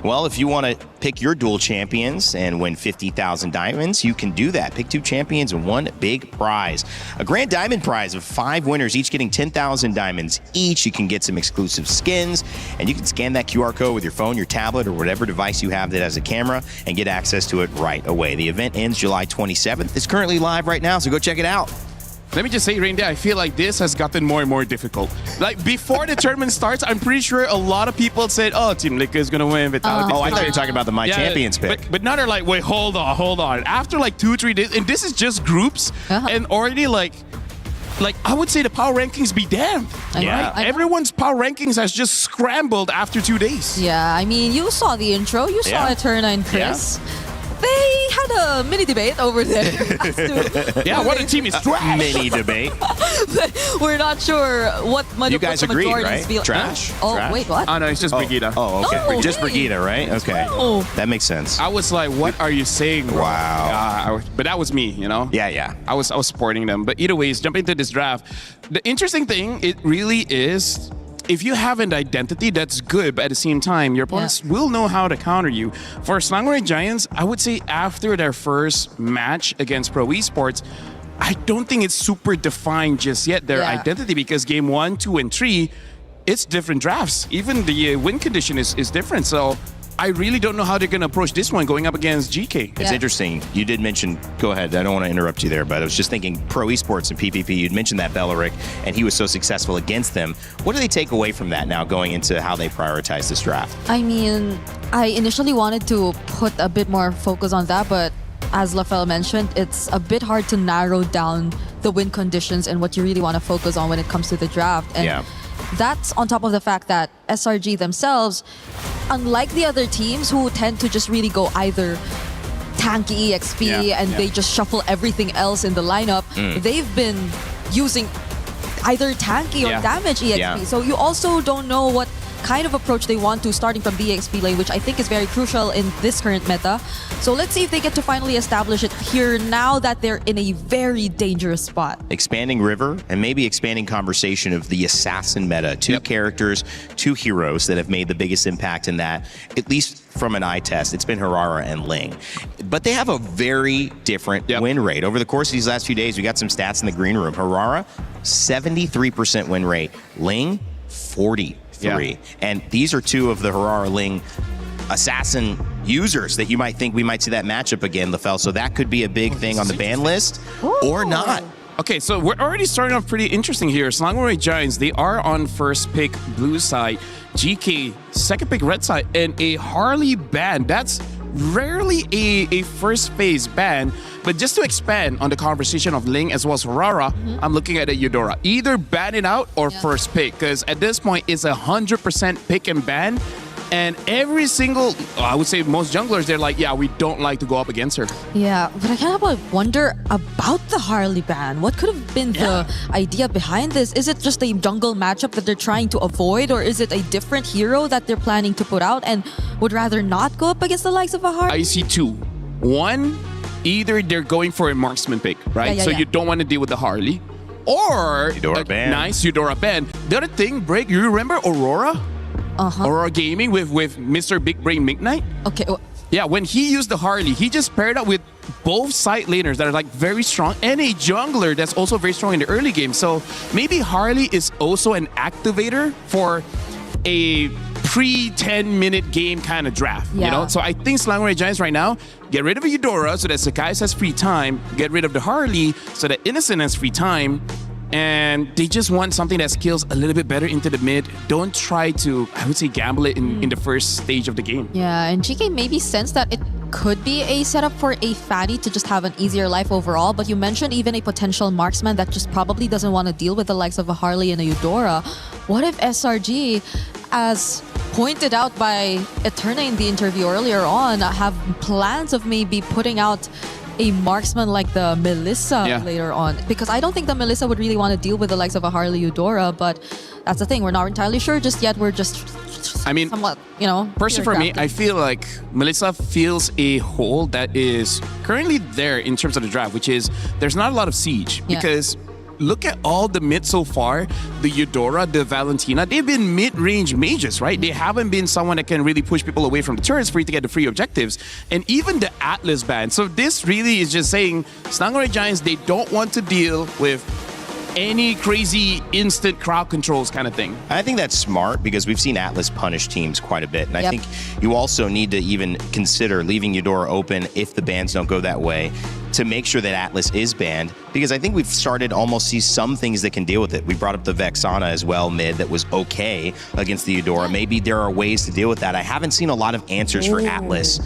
S2: Well, if you want to pick your dual champions and win 50,000 diamonds, you can do that. Pick 2 champions and 1 big prize. A grand diamond prize of 5 winners, each getting 10,000 diamonds each. You can get some exclusive skins, and you can scan that QR code with your phone, your tablet, or whatever device you have that has a camera and get access to it right away. The event ends July 27th. It's currently live right now, so go check it out.
S4: Let me just say, Rainday, I feel like this has gotten more and more difficult. Like, before the tournament starts, I'm pretty sure a lot of people said, oh, Team Liquid is going to win. Vitality.
S2: I thought you were talking about the My Champions pick.
S4: But now they're like, wait, hold on. After like 2-3 days, and this is just groups, and already like I would say the power rankings be damned.
S2: Yeah.
S4: Everyone's power rankings has just scrambled after 2 days.
S9: Yeah, I mean, you saw the intro. You saw Eterna and Chris. They had a mini debate over there.
S4: What a team is trash.
S2: Mini debate.
S9: We're not sure what
S2: You guys agreed, right?
S9: Feel.
S2: Trash?
S9: Oh,
S2: Trash?
S9: wait, what?
S4: Oh, no, it's just Brigitte.
S2: Oh, okay.
S9: No,
S2: Just
S9: hey.
S2: Brigitte, right? Okay.
S9: No.
S2: That makes sense.
S4: I was like, what are you saying, bro?
S2: Wow.
S4: But that was me, you know?
S2: Yeah.
S4: I was supporting them. But either ways, jumping into this draft, the interesting thing, it really is, if you have an identity, that's good, but at the same time, your opponents will know how to counter you. For Slangway Giants, I would say after their first match against Pro Esports, I don't think it's super defined just yet, their identity, because game 1, 2, and 3, it's different drafts. Even the win condition is different. So I really don't know how they're going to approach this one going up against GK.
S2: It's interesting. You did mention, go ahead, I don't want to interrupt you there, but I was just thinking Pro Esports and PPP, you'd mentioned that Belleric, and he was so successful against them. What do they take away from that now going into how they prioritize this draft?
S9: I mean, I initially wanted to put a bit more focus on that, but as Lafel mentioned, it's a bit hard to narrow down the win conditions and what you really want to focus on when it comes to the draft. And that's on top of the fact that SRG themselves, unlike the other teams who tend to just really go either tanky EXP and they just shuffle everything else in the lineup, they've been using either tanky or damage EXP. So you also don't know what kind of approach they want to starting from the EXP lane, which I think is very crucial in this current meta. So let's see if they get to finally establish it here now that they're in a very dangerous spot.
S2: Expanding River and maybe expanding conversation of the assassin meta. 2 characters, 2 heroes that have made the biggest impact in that, at least from an eye test. It's been Harara and Ling. But they have a very different win rate. Over the course of these last few days, we got some stats in the green room. Harara, 73% win rate. Ling, 43. And these are 2 of the Harara Ling assassin users that you might think we might see that matchup again, LaFell. So that could be a big thing on the ban list or not.
S4: Okay, so we're already starting off pretty interesting here. Slangway Giants, they are on first pick blue side, GK second pick red side, and a Harley ban. That's rarely a first phase ban. But just to expand on the conversation of Ling as well as Harara, I'm looking at a Eudora. Either ban it out or first pick, because at this point it's 100% pick and ban. And every single, I would say most junglers, they're like, yeah, we don't like to go up against her.
S9: Yeah, but I kind of wonder about the Harley ban. What could have been the idea behind this? Is it just a jungle matchup that they're trying to avoid, or is it a different hero that they're planning to put out and would rather not go up against the likes of a Harley?
S4: I see 2. One, either they're going for a marksman pick, right? So you don't want to deal with the Harley. or
S2: Eudora ban.
S4: nice Eudora ban. The other thing, Break, you remember Aurora? Aurora Gaming with Mr. Big Brain Midnight?
S9: Okay.
S4: Yeah, when he used the Harley, he just paired up with both side laners that are like very strong and a jungler that's also very strong in the early game. So maybe Harley is also an activator for a pre-10-minute game kind of draft, you know? So I think Slangoray Giants right now, get rid of Eudora so that Sakai has free time, get rid of the Harley so that Innocent has free time, and they just want something that skills a little bit better into the mid. Don't try to, I would say, gamble it in the first stage of the game.
S9: Yeah, and GK maybe sense that it could be a setup for a fatty to just have an easier life overall, but you mentioned even a potential marksman that just probably doesn't want to deal with the likes of a Harley and a Eudora. What if SRG, as pointed out by Eterna in the interview earlier on, have plans of maybe putting out a marksman like the Melissa later on? Because I don't think the Melissa would really want to deal with the likes of a Harley Eudora, but that's the thing. We're not entirely sure just yet. We're just somewhat,
S4: personally for me, I feel like Melissa fills a hole that is currently there in terms of the draft, which is there's not a lot of siege because look at all the mid so far. The Eudora, the Valentina, they've been mid-range mages, right? They haven't been someone that can really push people away from the turrets for you to get the free objectives. And even the Atlas ban. So this really is just saying Slangoray Giants, they don't want to deal with any crazy instant crowd controls kind of thing.
S2: I think that's smart because we've seen Atlas punish teams quite a bit. And I think you also need to even consider leaving Eudora open if the bans don't go that way to make sure that Atlas is banned, because I think we've started almost see some things that can deal with it. We brought up the Vexana as well mid that was okay against the Eudora. Maybe there are ways to deal with that. I haven't seen a lot of answers for Atlas,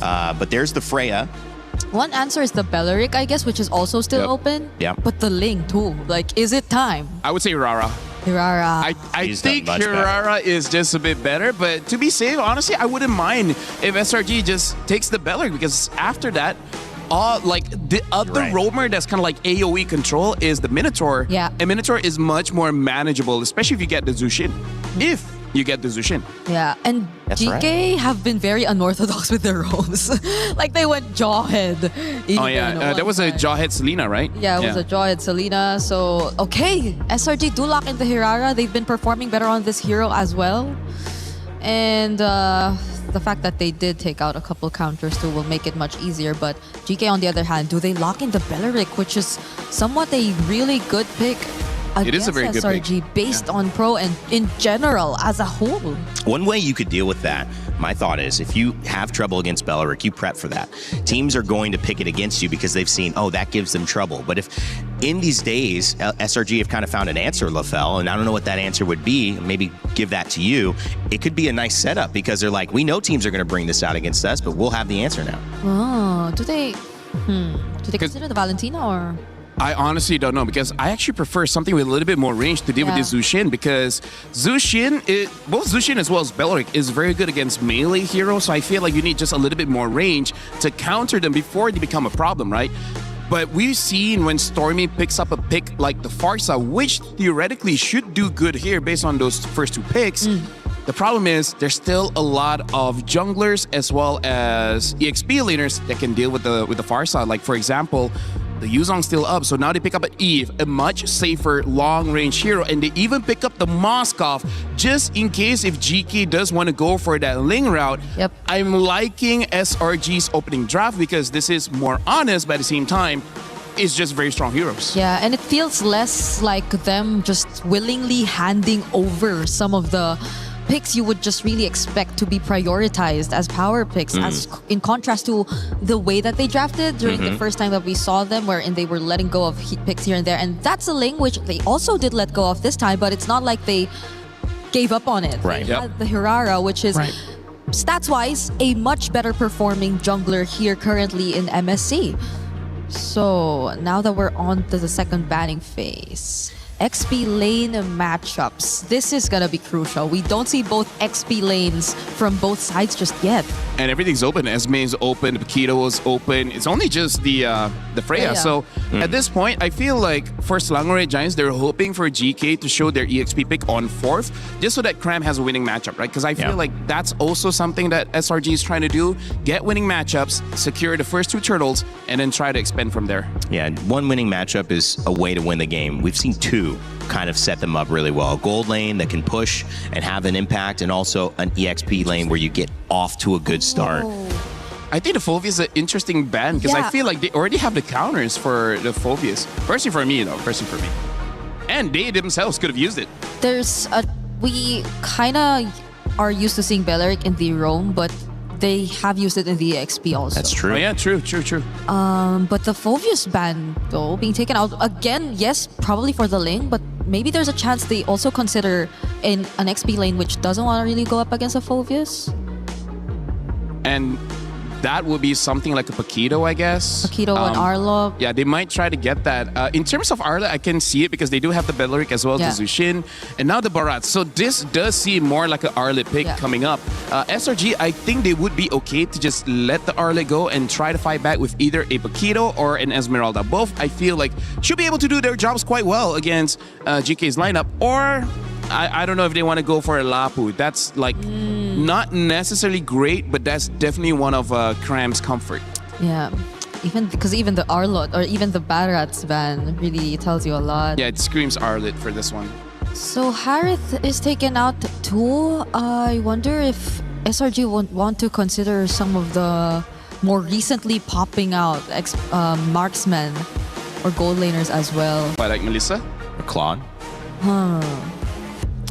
S2: but there's the Freya.
S9: One answer is the Belleric, I guess, which is also still open.
S2: Yeah.
S9: But the Ling too. Like, is it time?
S4: I would say Rara.
S9: Hirara.
S4: I think Hirara is just a bit better, but to be safe, honestly, I wouldn't mind if SRG just takes the Belleric, because after that, the other roamer that's kind of like AoE control is the Minotaur.
S9: Yeah.
S4: And Minotaur is much more manageable, especially if you get the Zushin. If you get the Zushin.
S9: Yeah, and GK have been very unorthodox with their roles. Like they went Jawhead.
S4: That was a Jawhead Selena, right?
S9: Yeah, it was a Jawhead Selena. So, okay, SRG do lock into Hirara. They've been performing better on this hero as well. And the fact that they did take out a couple counters too will make it much easier. But GK, on the other hand, do they lock into Belleric, which is somewhat a really good pick?
S4: It is a very good pick.
S9: SRG based on pro and in general as a whole.
S2: One way you could deal with that, my thought is, if you have trouble against Belleric, you prep for that. Teams are going to pick it against you because they've seen, that gives them trouble. But if in these days, SRG have kind of found an answer, LaFell, and I don't know what that answer would be, maybe give that to you, it could be a nice setup because they're like, we know teams are going to bring this out against us, but we'll have the answer now.
S9: Oh, do they consider the Valentina or...
S4: I honestly don't know, because I actually prefer something with a little bit more range to deal with this Zushin, because Zushin, both Zushin as well as Belleric is very good against melee heroes, so I feel like you need just a little bit more range to counter them before they become a problem, right? But we've seen when Stormy picks up a pick like the Farsa, which theoretically should do good here based on those first two picks. The problem is there's still a lot of junglers as well as EXP laners that can deal with the Farsa. Like, for example, the Yuzong's still up, so now they pick up an Eve, a much safer long-range hero, and they even pick up the Moskov just in case if GK does want to go for that Ling route.
S9: Yep.
S4: I'm liking SRG's opening draft because this is more honest, but at the same time, it's just very strong heroes.
S9: Yeah, and it feels less like them just willingly handing over some of the picks you would just really expect to be prioritized as power picks, as in contrast to the way that they drafted during the first time that we saw them, wherein they were letting go of picks here and there. And that's a Ling which they also did let go of this time, but it's not like they gave up on it.
S2: Right.
S9: They had the Hirara, which is stats-wise a much better performing jungler here currently in MSC. So now that we're on to the second banning phase, XP lane matchups. This is gonna be crucial. We don't see both XP lanes from both sides just yet.
S4: And everything's open. Esme is open. Paquito is open. It's only just the Freya. So at this point, I feel like for Selangor Giants, they're hoping for GK to show their EXP pick on 4th, just so that Cram has a winning matchup, right? Because I feel like that's also something that SRG is trying to do. Get winning matchups, secure the first 2 turtles, and then try to expand from there.
S2: Yeah, one winning matchup is a way to win the game. We've seen 2 kind of set them up really well. A gold lane that can push and have an impact, and also an EXP lane where you get off to a good start.
S4: I think the Phoveus is an interesting ban because I feel like they already have the counters for the Phoveus. Personally for me, though. Personally for me. And they themselves could have used it.
S9: We kind of are used to seeing Belleric in the roam, but they have used it in the EXP also.
S2: That's true.
S4: Oh, yeah, true.
S9: But the Phoveus ban, though, being taken out, again, yes, probably for the lane, but maybe there's a chance they also consider in an XP lane which doesn't want to really go up against a Phoveus.
S4: And that would be something like a Paquito, I guess.
S9: Paquito and Arlo.
S4: Yeah, they might try to get that. In terms of Arlo, I can see it because they do have the Belleric as well as the Zushin. And now the Barat. So this does seem more like an Arlet pick coming up. SRG, I think they would be okay to just let the Arlet go and try to fight back with either a Paquito or an Esmeralda. Both, I feel like, should be able to do their jobs quite well against GK's lineup. Or I don't know if they want to go for a Lapu. That's like not necessarily great, but that's definitely one of Cram's comfort.
S9: Yeah, even the Arlot or even the Barat's ban really tells you a lot.
S4: Yeah, it screams Arlet for this one.
S9: So Harith is taken out too. I wonder if SRG won't want to consider some of the more recently popping out marksmen or gold laners as well.
S4: What, like Melissa?
S2: Or Claude?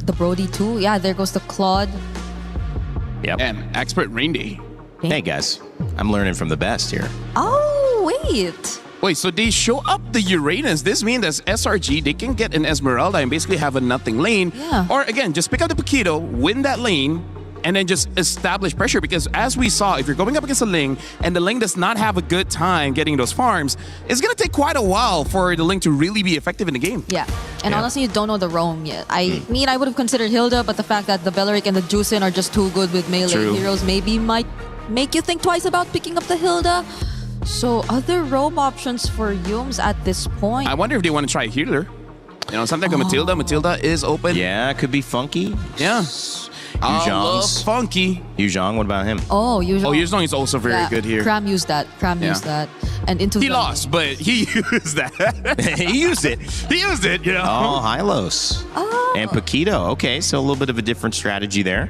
S9: The Brody too. Yeah, there goes the Claude.
S2: Yep.
S4: And expert Rain Day.
S2: Hey guys, I'm learning from the best here.
S9: Oh, wait.
S4: Wait, so they show up the Uranus. This means that SRG, they can get an Esmeralda and basically have a nothing lane.
S9: Yeah.
S4: Or again, just pick up the Paquito, win that lane, and then just establish pressure. Because as we saw, if you're going up against a Ling and the Ling does not have a good time getting those farms, it's going to take quite a while for the Ling to really be effective in the game.
S9: Yeah. And honestly, you don't know the roam yet. I mean, I would have considered Hilda, but the fact that the Belleric and the Juicin are just too good with melee heroes maybe might make you think twice about picking up the Hilda. So other roam options for Yums at this point.
S4: I wonder if they want to try a healer. You know, something like Matilda. Matilda is open.
S2: Yeah, it could be Funky.
S4: Yeah. I love Funky.
S2: Yuzhong, what about him?
S9: Oh, Yuzhong.
S4: Oh, Yuzhong is also very good here.
S9: Cram used that. Used that. And into
S4: he lost, but he used that.
S2: He used it.
S4: He used it, you know.
S2: Oh, Hylos. Oh. And Paquito. Okay, so a little bit of a different strategy there.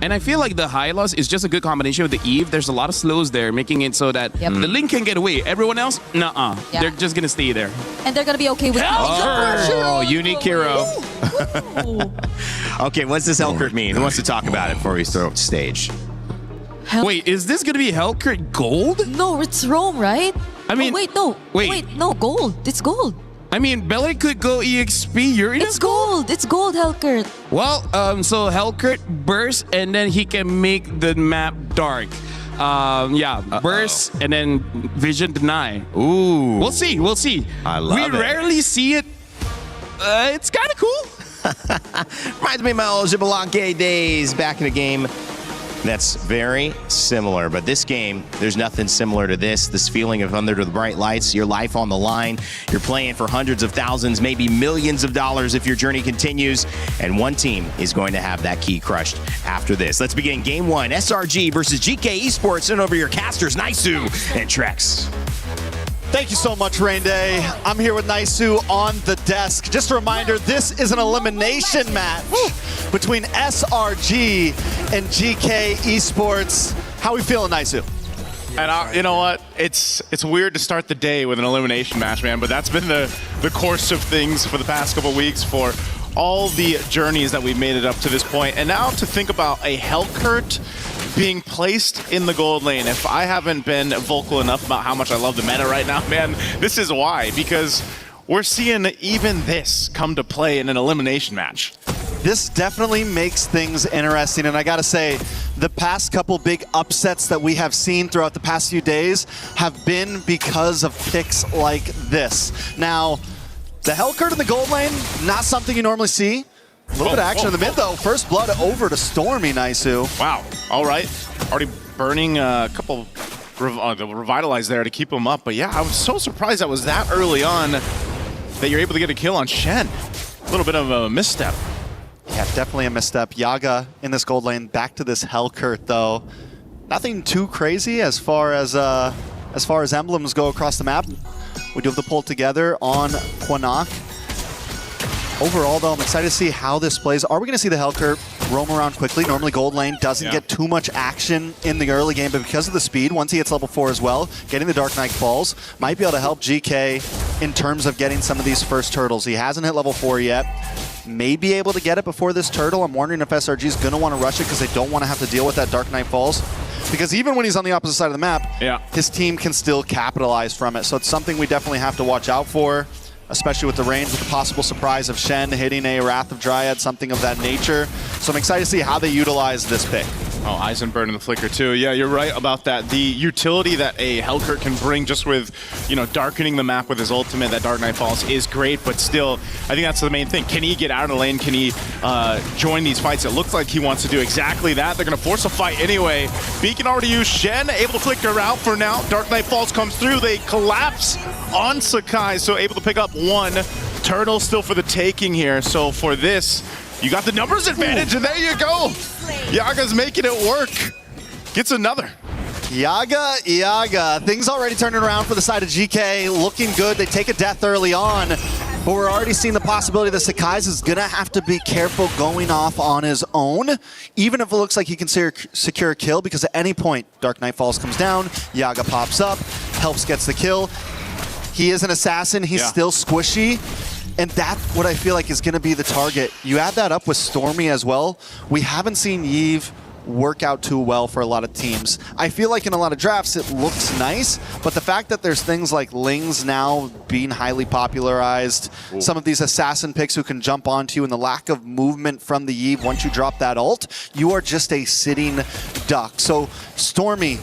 S4: And I feel like the Hylos is just a good combination with the Eve. There's a lot of slows there, making it so that the Ling can get away. Everyone else, nuh-uh.
S9: Yeah.
S4: They're just going to stay there.
S9: And they're going to be okay with
S2: Oh, unique hero. Okay, what's this Hellkurt mean? Who wants to talk about it before we throw it to stage?
S4: Wait, is this going to be Hellkurt gold?
S9: No, it's Rome, right?
S4: I mean,
S9: wait, no, gold. It's gold.
S4: I mean, Belly could go EXP.
S9: It's gold. It's gold, Hellkurt.
S4: Well, so Hellkurt burst, and then he can make the map dark. Burst, and then Vision Deny.
S2: Ooh.
S4: We'll see. We'll see.
S2: I love it.
S4: We rarely see it. It's kind of cool.
S2: Reminds me of my old Jibalanke days back in the game. That's very similar, but this game, there's nothing similar to this feeling of under the bright lights, your life on the line. You're playing for hundreds of thousands, maybe millions of dollars if your journey continues, and one team is going to have that key crushed after this. Let's begin game one, SRG versus GK Esports, and over your casters, Naisu and Trex.
S1: Thank you so much, Rain Day. I'm here with Naisu on the desk. Just a reminder, this is an elimination match between SRG and GK Esports. How are we feeling, Naisu?
S5: And you know what? It's weird to start the day with an elimination match, man, but that's been the course of things for the past couple weeks for all the journeys that we've made it up to this point. And now to think about a Hellkurt being placed in the gold lane. If I haven't been vocal enough about how much I love the meta right now, man, this is why. Because we're seeing even this come to play in an elimination match.
S1: This definitely makes things interesting, and I gotta say, the past couple big upsets that we have seen throughout the past few days have been because of picks like this. Now, The Hellcurt in the gold lane, not something you normally see. A little bit of action in the mid, though. First blood over to Stormy, Naisu.
S5: Wow. All right. Already burning a couple revitalize there to keep him up. But yeah, I was so surprised that was that early on that you're able to get a kill on Shen. A little bit of a misstep.
S1: Yeah, definitely a misstep. Yaga in this gold lane. Back to this Hellcurt, though. Nothing too crazy as far as emblems go across the map. We do have the pull together on Quanok. Overall, though, I'm excited to see how this plays. Are we going to see the Hellcurt roam around quickly? Normally, gold lane doesn't get too much action in the early game, but because of the speed, once he hits level 4 as well, getting the Dark Knight Falls might be able to help GK in terms of getting some of these first turtles. He hasn't hit level 4 yet. May be able to get it before this turtle. I'm wondering if SRG is going to want to rush it because they don't want to have to deal with that Dark Knight Falls. Because even when he's on the opposite side of the map, his team can still capitalize from it. So it's something we definitely have to watch out for, especially with the range, with the possible surprise of Shen hitting a Wrath of Dryad, something of that nature. So I'm excited to see how they utilize this pick.
S5: Oh, Eisenberg in the flicker too. Yeah, you're right about that. The utility that a Hellcurt can bring just with, darkening the map with his ultimate, that Dark Knight Falls, is great, but still, I think that's the main thing. Can he get out of the lane? Can he join these fights? It looks like he wants to do exactly that. They're going to force a fight anyway. Beacon already used Shen, able to flicker out for now. Dark Knight Falls comes through. They collapse on Sakai, so able to pick up one. Turtle still for the taking here. So for this, you got the numbers advantage, and there you go. Yaga's making it work. Gets another.
S1: Yaga. Things already turning around for the side of GK. Looking good. They take a death early on. But we're already seeing the possibility that Sakai's is going to have to be careful going off on his own, even if it looks like he can secure a kill, because at any point, Dark Knight Falls comes down, Yaga pops up, helps gets the kill. He is an assassin. He's still squishy. And that's what I feel like is going to be the target. You add that up with Stormy as well. We haven't seen Yve work out too well for a lot of teams. I feel like in a lot of drafts it looks nice, but the fact that there's things like Lings now being highly popularized, some of these assassin picks who can jump onto you, and the lack of movement from the Yve once you drop that ult, you are just a sitting duck. So Stormy,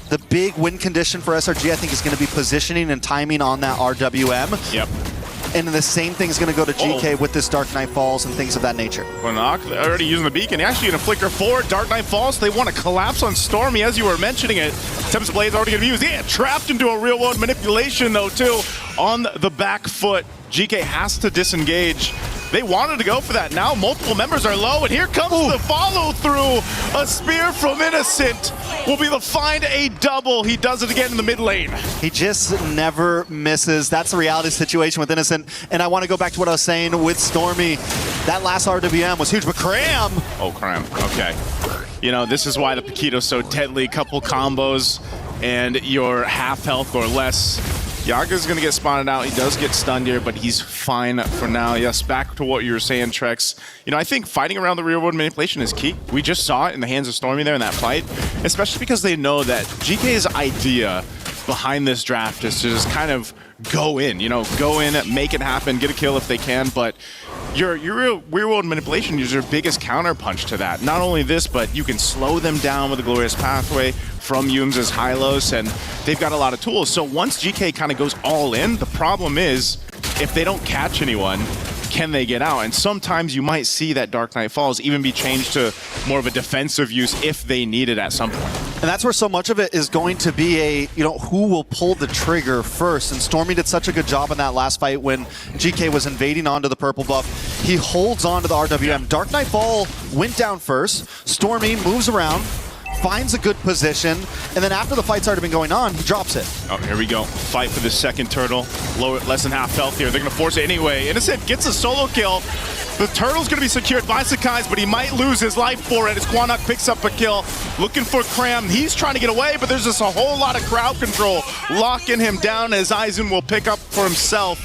S1: the big win condition for SRG, I think, is going to be positioning and timing on that RWM.
S5: Yep.
S1: And the same thing is going to go to GK with this Dark Knight Falls and things of that nature.
S5: Quanok already using the beacon. Actually going to flicker forward. Dark Knight Falls. They want to collapse on Stormy, as you were mentioning it. Tempest Blade's already going to be used. Yeah, trapped into a real-world manipulation, though, too. On the back foot, GK has to disengage. They wanted to go for that. Now multiple members are low, and here comes the follow-through. A spear from Innocent will be the find a double. He does it again in the mid lane.
S1: He just never misses. That's the reality situation with Innocent. And I want to go back to what I was saying with Stormy. That last RWM was huge, but Cram.
S5: Oh, Cram. Okay. This is why the Paquito's so deadly. Couple combos, and you're half health or less. Yaga's going to get spotted out. He does get stunned here, but he's fine for now. Yes, back to what you were saying, Trex. I think fighting around the real-world manipulation is key. We just saw it in the hands of Stormy there in that fight, especially because they know that GK's idea behind this draft is to just kind of go in, make it happen, get a kill if they can, but your real-world manipulation is your biggest counterpunch to that. Not only this, but you can slow them down with a Glorious Pathway from Yum's Hylos, and they've got a lot of tools. So once GK kind of goes all in, the problem is if they don't catch anyone, can they get out? And sometimes you might see that Dark Knight Falls even be changed to more of a defensive use if they need it at some point.
S1: And that's where so much of it is going to be who will pull the trigger first. And Stormy did such a good job in that last fight when GK was invading onto the purple buff. He holds on to the RWM. Dark Knight Fall went down first. Stormy moves around, finds a good position, and then after the fight's already been going on, he drops it.
S5: Oh, here we go. Fight for the second turtle. Less than half health here. They're going to force it anyway. Innocent gets a solo kill. The turtle's going to be secured by Sakai's, but he might lose his life for it as Quanok picks up a kill. Looking for Cram. He's trying to get away, but there's just a whole lot of crowd control locking him down as Aizen will pick up for himself.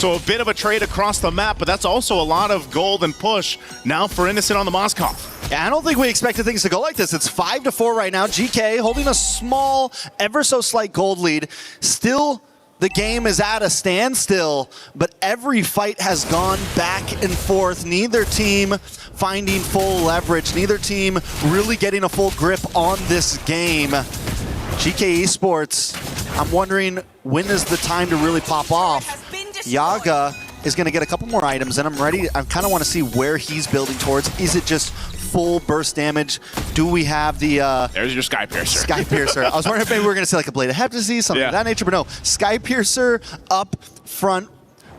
S5: So a bit of a trade across the map, but that's also a lot of gold and push now for Innocent on the Moskov.
S1: Yeah, I don't think we expected things to go like this. It's 5-4 right now. GK holding a small, ever so slight gold lead. Still, the game is at a standstill, but every fight has gone back and forth. Neither team finding full leverage. Neither team really getting a full grip on this game. GK Esports, I'm wondering when is the time to really pop off? Yaga is going to get a couple more items, and I kind of want to see where he's building towards. Is it just full burst damage? Do we have the...
S5: There's your Sky Piercer.
S1: Sky Piercer. I was wondering if maybe we were going to say like a Blade of Hep disease, something of that nature, but no. Sky Piercer up front.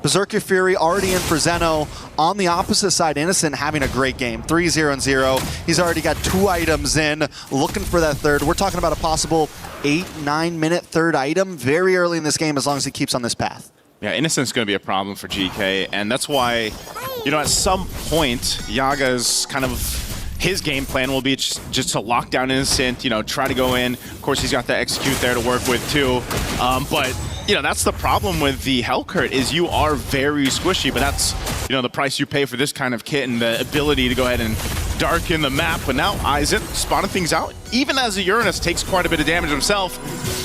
S1: Berserker Fury already in for Zeno. On the opposite side, Innocent having a great game. 3-0-0. He's already got 2 items in, looking for that third. We're talking about a possible 8-9 minute third item very early in this game as long as he keeps on this path.
S5: Yeah, Innocent's going to be a problem for GK, and that's why, you know, at some point, Yaga's kind of... his game plan will be just to lock down Innocent, you know, try to go in. Of course, he's got the execute there to work with too. But, you know, that's the problem with the Hellcurt is you are very squishy, but that's, you know, the price you pay for this kind of kit and the ability to go ahead and darken the map. But now Aizen spotting things out. Even as a Uranus takes quite a bit of damage himself,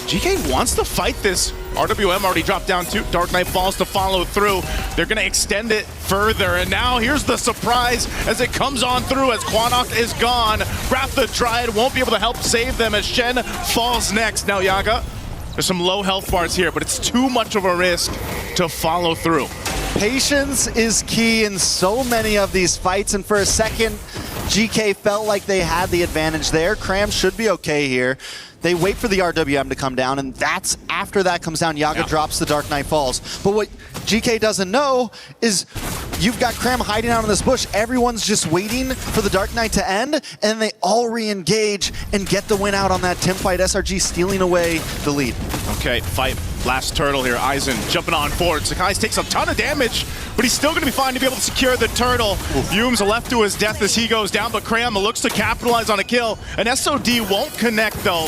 S5: GK wants to fight this. RWM already dropped down too. Dark Knight falls to follow through. They're going to extend it further. And now here's the surprise as it comes on through as Quanok is gone. Wrath the Dryad won't be able to help save them as Shen falls next. Now Yaga, there's some low health bars here, but it's too much of a risk to follow through.
S1: Patience is key in so many of these fights, and for a second, GK felt like they had the advantage there. Cram should be okay here. They wait for the RWM to come down, and that's after that comes down, Yaga drops the Dark Knight Falls. But what GK doesn't know is you've got Cram hiding out in this bush. Everyone's just waiting for the Dark Knight to end, and they all re-engage and get the win out on that teamfight. SRG stealing away the lead.
S5: Okay, fight. Last turtle here. Aizen jumping on forward. Sakai takes a ton of damage, but he's still going to be fine to be able to secure the turtle. Yume's left to his death as he goes down, but Cram looks to capitalize on a kill. An SOD won't connect though,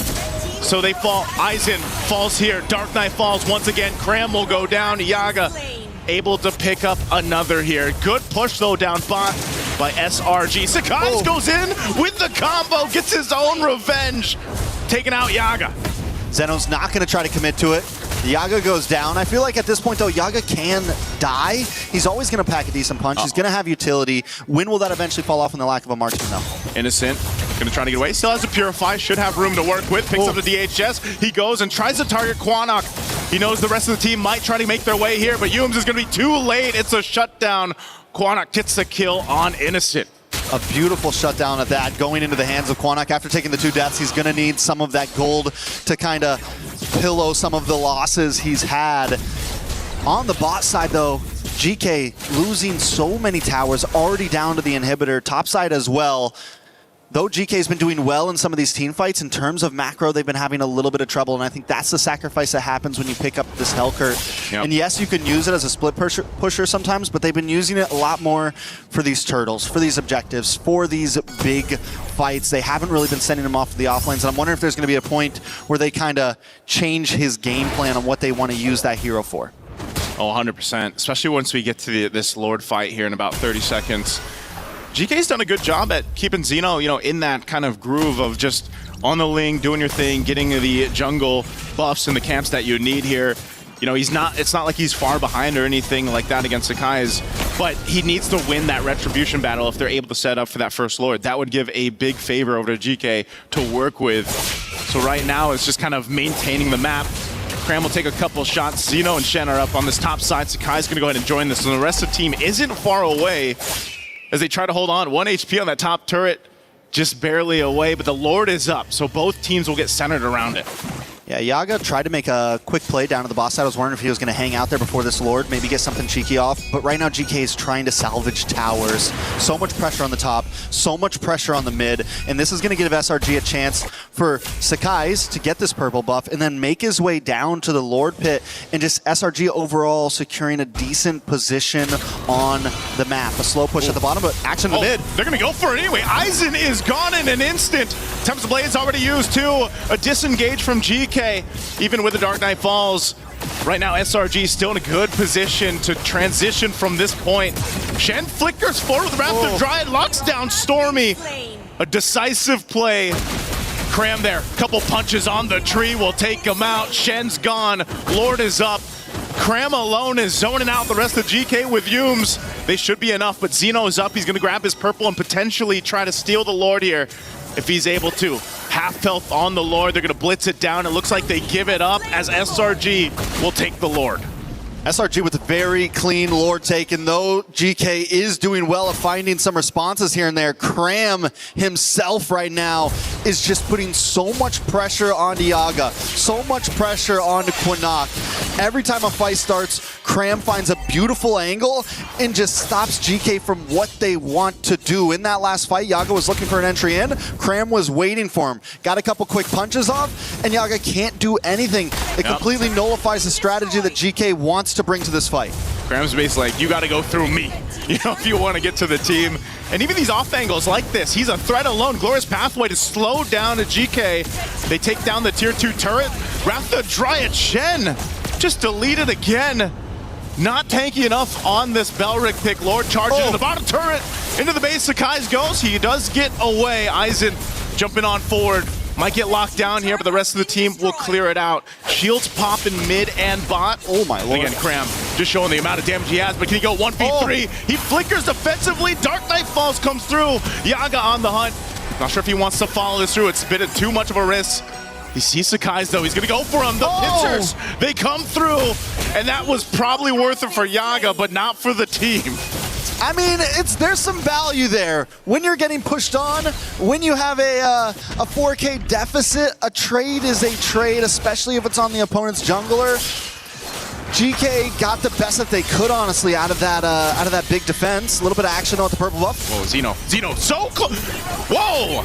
S5: so they fall. Aizen falls here. Dark Knight falls once again. Cram will go down. Yaga able to pick up another here. Good push though down bot by SRG. Sakai goes in with the combo, gets his own revenge, taking out Yaga.
S1: Zeno's not going to try to commit to it. Yaga goes down. I feel like at this point, though, Yaga can die. He's always going to pack a decent punch. He's going to have utility. When will that eventually fall off in the lack of a marksman, though?
S5: Innocent going to try to get away. Still has a Purify. Should have room to work with. Picks up the DHS. He goes and tries to target Quanok. He knows the rest of the team might try to make their way here, but Yumes is going to be too late. It's a shutdown. Quanok gets the kill on Innocent.
S1: A beautiful shutdown at that, going into the hands of Quanok. After taking the 2 deaths, he's going to need some of that gold to kind of pillow some of the losses he's had. On the bot side, though, GK losing so many towers, already down to the inhibitor, top side as well. Though GK's been doing well in some of these team fights, in terms of macro, they've been having a little bit of trouble, and I think that's the sacrifice that happens when you pick up this Hellcurt. And yes, you can use it as a split pusher sometimes, but they've been using it a lot more for these turtles, for these objectives, for these big fights. They haven't really been sending him off to the offlanes, and I'm wondering if there's going to be a point where they kind of change his game plan on what they want to use that hero for.
S5: Oh, 100%, especially once we get to this Lord fight here in about 30 seconds. GK's done a good job at keeping Zeno, you know, in that kind of groove of just on the ling, doing your thing, getting the jungle buffs and the camps that you need here. You know, it's not like he's far behind or anything like that against Sakai's, but he needs to win that retribution battle if they're able to set up for that first Lord. That would give a big favor over to GK to work with. So right now it's just kind of maintaining the map. Cram will take a couple shots. Zeno and Shen are up on this top side. Sakai's going to go ahead and join this, and the rest of the team isn't far away as they try to hold on. 1 HP on that top turret, just barely away, but the Lord is up, so both teams will get centered around it.
S1: Yeah, Yaga tried to make a quick play down to the boss side. I was wondering if he was going to hang out there before this Lord, maybe get something cheeky off. But right now, GK is trying to salvage towers. So much pressure on the top, so much pressure on the mid. And this is going to give SRG a chance for Sakai's to get this purple buff and then make his way down to the Lord pit. And just SRG overall securing a decent position on the map. A slow push at the bottom, but action in the mid.
S5: They're going to go for it anyway. Aizen is gone in an instant. Tempest Blade's already used too. A disengage from GK. Even with the Dark Knight Falls, right now SRG still in a good position to transition from this point. Shen flickers forward with Wrath the Dryad, locks down Stormy. A decisive play. Cram there, couple punches on the tree will take him out. Shen's gone, Lord is up. Cram alone is zoning out the rest of GK with Yumes. They should be enough, but Zeno is up. He's going to grab his purple and potentially try to steal the Lord here if he's able to. Half health on the Lord. They're going to blitz it down. It looks like they give it up as SRG will take the Lord.
S1: SRG with a very clean lore taken, though GK is doing well at finding some responses here and there. Cram himself right now is just putting so much pressure onto Yaga, so much pressure onto Quinnock. Every time a fight starts, Cram finds a beautiful angle and just stops GK from what they want to do. In that last fight, Yaga was looking for an entry in. Cram was waiting for him. Got a couple quick punches off, and Yaga can't do anything. It completely nullifies the strategy that GK wants to bring to this fight.
S5: Cram's basically like, you got to go through me, if you want to get to the team. And even these off angles like this, he's a threat alone. Glorious Pathway to slow down a GK. They take down the tier 2 turret. Ratha Dryad Shen just deleted again. Not tanky enough on this Belric pick. Lord charges into the bottom turret. Into the base, Sakai's goes. He does get away. Aizen jumping on forward. Might get locked down here, but the rest of the team will clear it out. Shields pop in mid and bot.
S1: Oh my lord.
S5: Again, Cram just showing the amount of damage he has, but can he go 1v3? He flickers defensively. Dark Knight Falls comes through. Yaga on the hunt. Not sure if he wants to follow this through. It's a bit too much of a risk. He sees Sakai's though. He's gonna go for him. The pincers, they come through. And that was probably worth it for Yaga, but not for the team.
S1: I mean, there's some value there. When you're getting pushed on, when you have a 4K deficit, a trade is a trade, especially if it's on the opponent's jungler. GK got the best that they could, honestly, out of that big defense. A little bit of action on the purple buff.
S5: Whoa, Zeno so close. Whoa!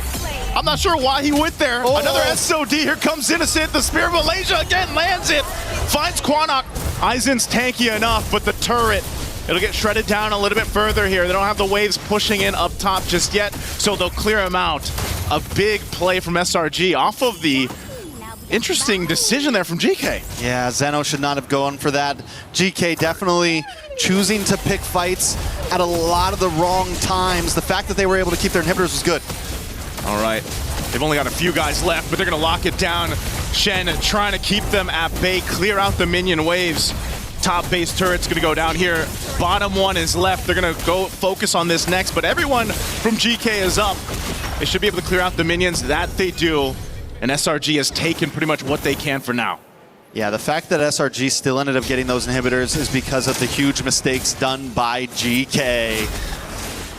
S5: I'm not sure why he went there. Another SOD. Here comes Innocent. The Spear of Malaysia again lands it. Finds Quinnock. Aizen's tanky enough, but the turret, it'll get shredded down a little bit further here. They don't have the waves pushing in up top just yet, so they'll clear him out. A big play from SRG off of the interesting decision there from GK.
S1: Yeah, Zeno should not have gone for that. GK definitely choosing to pick fights at a lot of the wrong times. The fact that they were able to keep their inhibitors was good.
S5: All right, they've only got a few guys left, but they're gonna lock it down. Shen trying to keep them at bay, clear out the minion waves. Top base turret's gonna go down here. Bottom one is left. They're gonna go focus on this next, but everyone from GK is up. They should be able to clear out the minions. That they do, and SRG has taken pretty much what they can for now.
S1: Yeah, the fact that SRG still ended up getting those inhibitors is because of the huge mistakes done by GK.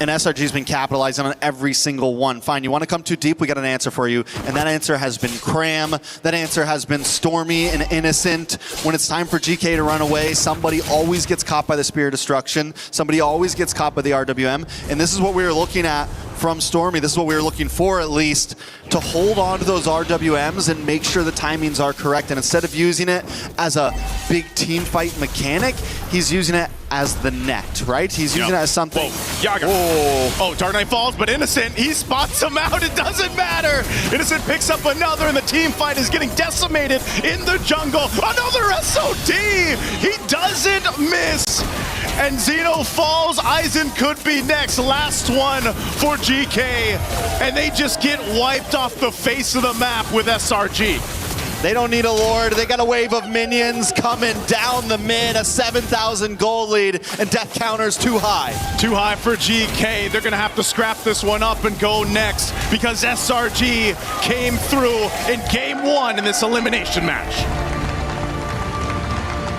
S1: And SRG's been capitalizing on every single one. Fine, you want to come too deep? We got an answer for you. And that answer has been Cram. That answer has been Stormy and Innocent. When it's time for GK to run away, somebody always gets caught by the Spear of Destruction. Somebody always gets caught by the RWM. And this is what we were looking at from Stormy. This is what we were looking for, at least, to hold on to those RWMs and make sure the timings are correct. And instead of using it as a big team fight mechanic, he's using it as the net, right? He's using it as something.
S5: Yaga. Oh, Dark Knight Falls, but Innocent, he spots him out. It doesn't matter. Innocent picks up another, and the team fight is getting decimated in the jungle. Another SOD. He doesn't miss. And Zeno falls. Aizen could be next. Last one for GK. And they just get wiped off the face of the map with SRG.
S1: They don't need a Lord. They got a wave of minions coming down the mid, a 7,000 gold lead, and death counter's too high.
S5: Too high for GK. They're going to have to scrap this one up and go next because SRG came through in game 1 in this elimination match.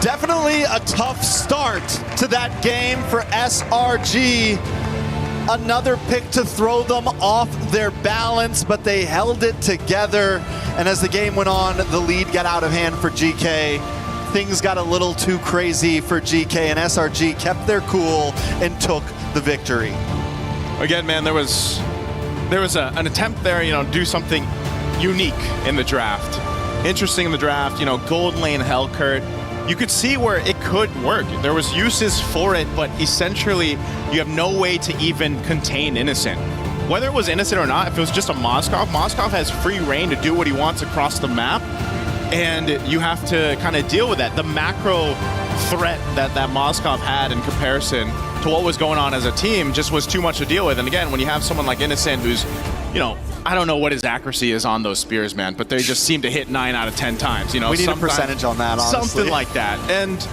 S1: Definitely a tough start to that game for SRG. Another pick to throw them off their balance, but they held it together. And as the game went on, the lead got out of hand for GK. Things got a little too crazy for GK, and SRG kept their cool and took the victory.
S5: Again, man, there was an attempt there, to do something unique in the draft. Interesting in the draft, gold lane Hellcurt. You could see where it could work. There was uses for it, but essentially you have no way to even contain Innocent. Whether it was Innocent or not, if it was just a Moskov has free reign to do what he wants across the map, and you have to kind of deal with that. The macro threat that Moskov had in comparison to what was going on as a team just was too much to deal with. And again, when you have someone like Innocent who's, I don't know what his accuracy is on those spears, man, but they just seem to hit 9 out of 10 times.
S1: We need a percentage on that, honestly.
S5: Something like that. And,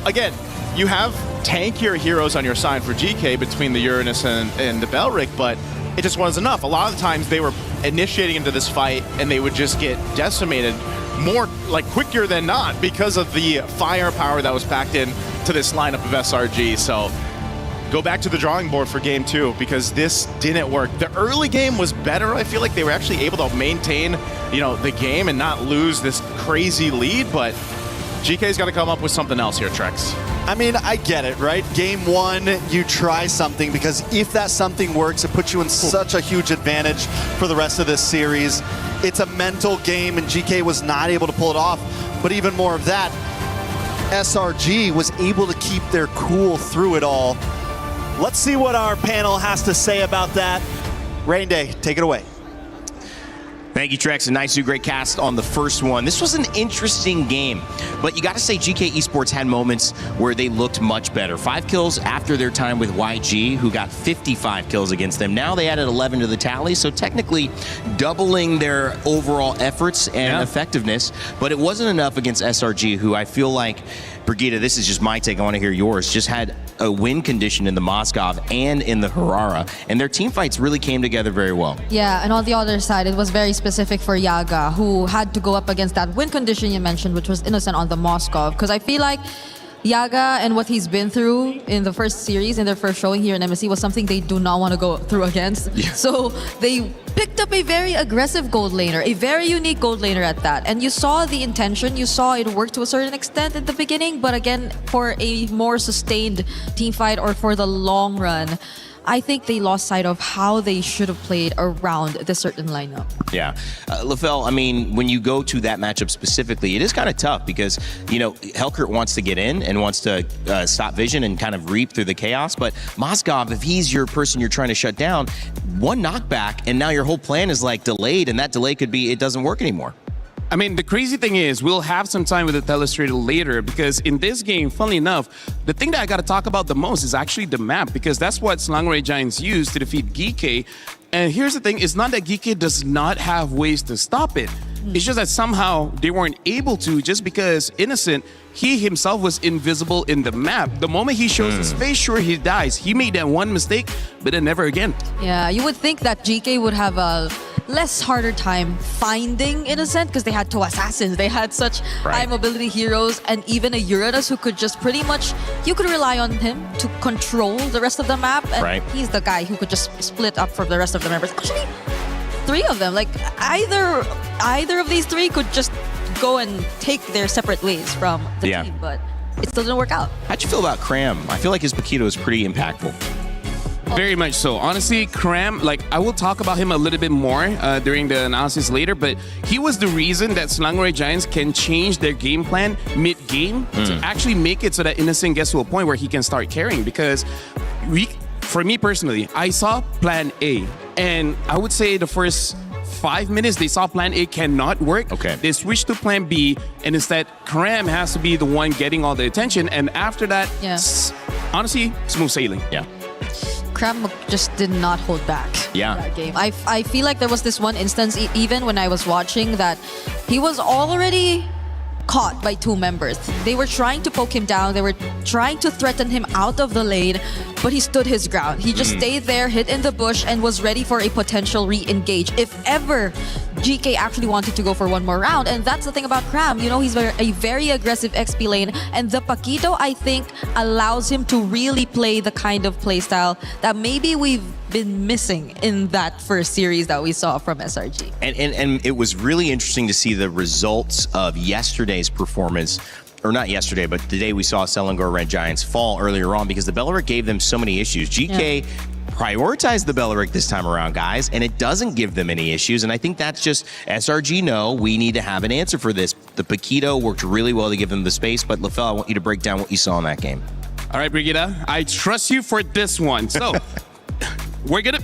S5: again, you have tankier heroes on your side for GK between the Uranus and the Belric, but it just wasn't enough. A lot of the times they were initiating into this fight and they would just get decimated more like quicker than not because of the firepower that was packed in to this lineup of SRG. So go back to the drawing board for game 2 because this didn't work. The early game was better. I feel like they were actually able to maintain, the game and not lose this crazy lead, but GK's got to come up with something else here, Trex.
S1: I mean, I get it, right? Game 1, you try something because if that something works, it puts you in such a huge advantage for the rest of this series. It's a mental game, and GK was not able to pull it off. But even more of that, SRG was able to keep their cool through it all. Let's see what our panel has to say about that. Rain Day, take it away.
S2: Thank you, Trex, and nice, great cast on the first one. This was an interesting game, but you got to say GK Esports had moments where they looked much better. 5 kills after their time with YG, who got 55 kills against them. Now they added 11 to the tally, so technically doubling their overall efforts and effectiveness, but it wasn't enough against SRG, who I feel like, Brigitte, this is just my take, I want to hear yours, just had a win condition in the Moskov and in the Harara, and their team fights really came together very well.
S9: Yeah, and on the other side, it was very specific for Yaga, who had to go up against that win condition you mentioned, which was Innocent on the Moskov, because I feel like Yaga and what he's been through in the first series, in their first showing here in MSC, was something they do not want to go through against. Yeah. So they picked up a very aggressive gold laner, a very unique gold laner at that. And you saw the intention, you saw it work to a certain extent at the beginning, but again, for a more sustained team fight or for the long run, I think they lost sight of how they should have played around this certain lineup.
S2: Yeah. LaFell, I mean, when you go to that matchup specifically, it is kind of tough because, Helkert wants to get in and wants to stop Vision and kind of reap through the chaos. But Moskov, if he's your person you're trying to shut down, one knockback and now your whole plan is like delayed, and that delay could be it doesn't work anymore.
S4: I mean, the crazy thing is we'll have some time with the Telestrator later because in this game, funnily enough, the thing that I got to talk about the most is actually the map because that's what Slangray Giants used to defeat GK. And here's the thing, it's not that GK does not have ways to stop it. It's just that somehow they weren't able to just because Innocent, he himself was invisible in the map. The moment he shows his face, sure, he dies. He made that one mistake, but then never again.
S9: Yeah, you would think that GK would have a less harder time finding Innocent because they had 2 assassins. They had such high mobility heroes and even a Uranus who could just pretty much, you could rely on him to control the rest of the map. And he's the guy who could just split up from the rest of the members. Actually, 3 of them, like either of these 3 could just go and take their separate ways from the team, but it still didn't work out.
S2: How'd you feel about Cram? I feel like his Paquito is pretty impactful.
S4: Very much so. Honestly, Cram, I will talk about him a little bit more during the analysis later, but he was the reason that Slangray Giants can change their game plan mid-game to actually make it so that Innocent gets to a point where he can start carrying because for me personally, I saw plan A, and I would say the first 5 minutes, they saw plan A cannot work. Okay. They switched to plan B, and instead, Cram has to be the one getting all the attention, and after that, honestly, smooth sailing.
S2: Yeah.
S9: Cram just did not hold back that game. I feel like there was this one instance, even when I was watching, that he was already caught by 2 members. They were trying to poke him down. They were trying to threaten him out of the lane, but he stood his ground. He just stayed there, hid in the bush, and was ready for a potential re-engage if ever GK actually wanted to go for one more round. And that's the thing about Cram. He's a very aggressive XP lane, and the Paquito, I think, allows him to really play the kind of playstyle that maybe we've been missing in that first series that we saw from SRG.
S2: And it was really interesting to see the results of yesterday's performance, or not yesterday, but the day we saw Selangor Red Giants fall earlier on because the Belleric gave them so many issues. GK prioritized the Belleric this time around, guys, and it doesn't give them any issues. And I think that's just SRG know we need to have an answer for this. The Paquito worked really well to give them the space, but LaFell, I want you to break down what you saw in that game.
S4: All right, Brigitte, I trust you for this one. So we're gonna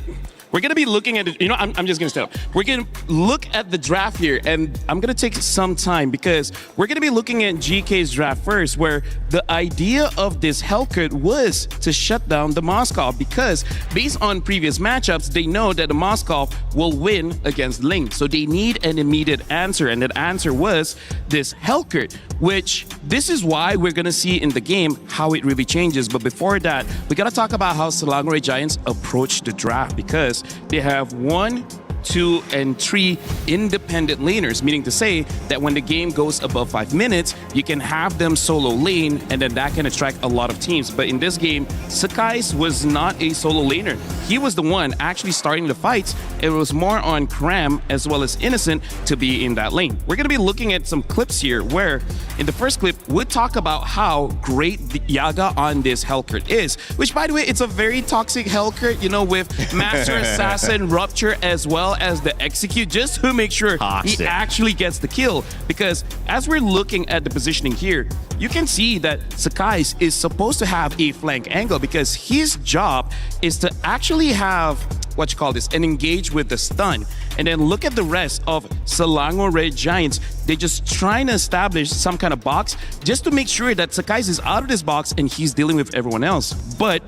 S4: be looking at it. I'm just gonna stop. We're gonna look at the draft here, and I'm gonna take some time because we're gonna be looking at GK's draft first, where the idea of this Helkert was to shut down the Moskov because based on previous matchups, they know that the Moskov will win against Link. So they need an immediate answer, and that answer was this Helkert, which this is why we're gonna see in the game how it really changes. But before that, we gotta talk about how Selangor Giants approach the draft because they have 1, 2, and 3 independent laners, meaning to say that when the game goes above 5 minutes, you can have them solo lane, and then that can attract a lot of teams. But in this game, Sakai's was not a solo laner. He was the one actually starting the fights. It was more on Cram as well as Innocent to be in that lane. We're going to be looking at some clips here where in the first clip, we'll talk about how great the Yaga on this Hellcurt is, which by the way, it's a very toxic Hellcurt, you know, with Master Assassin, Rupture, as well as the Execute, just to make sure he actually gets the kill. Because as we're looking at the positioning here, you can see that Sakai's is supposed to have a flank angle because his job is to actually have and engage with the stun. And then look at the rest of Selangor Red Giants. They're just trying to establish some kind of box just to make sure that Sakai's is out of this box and he's dealing with everyone else. But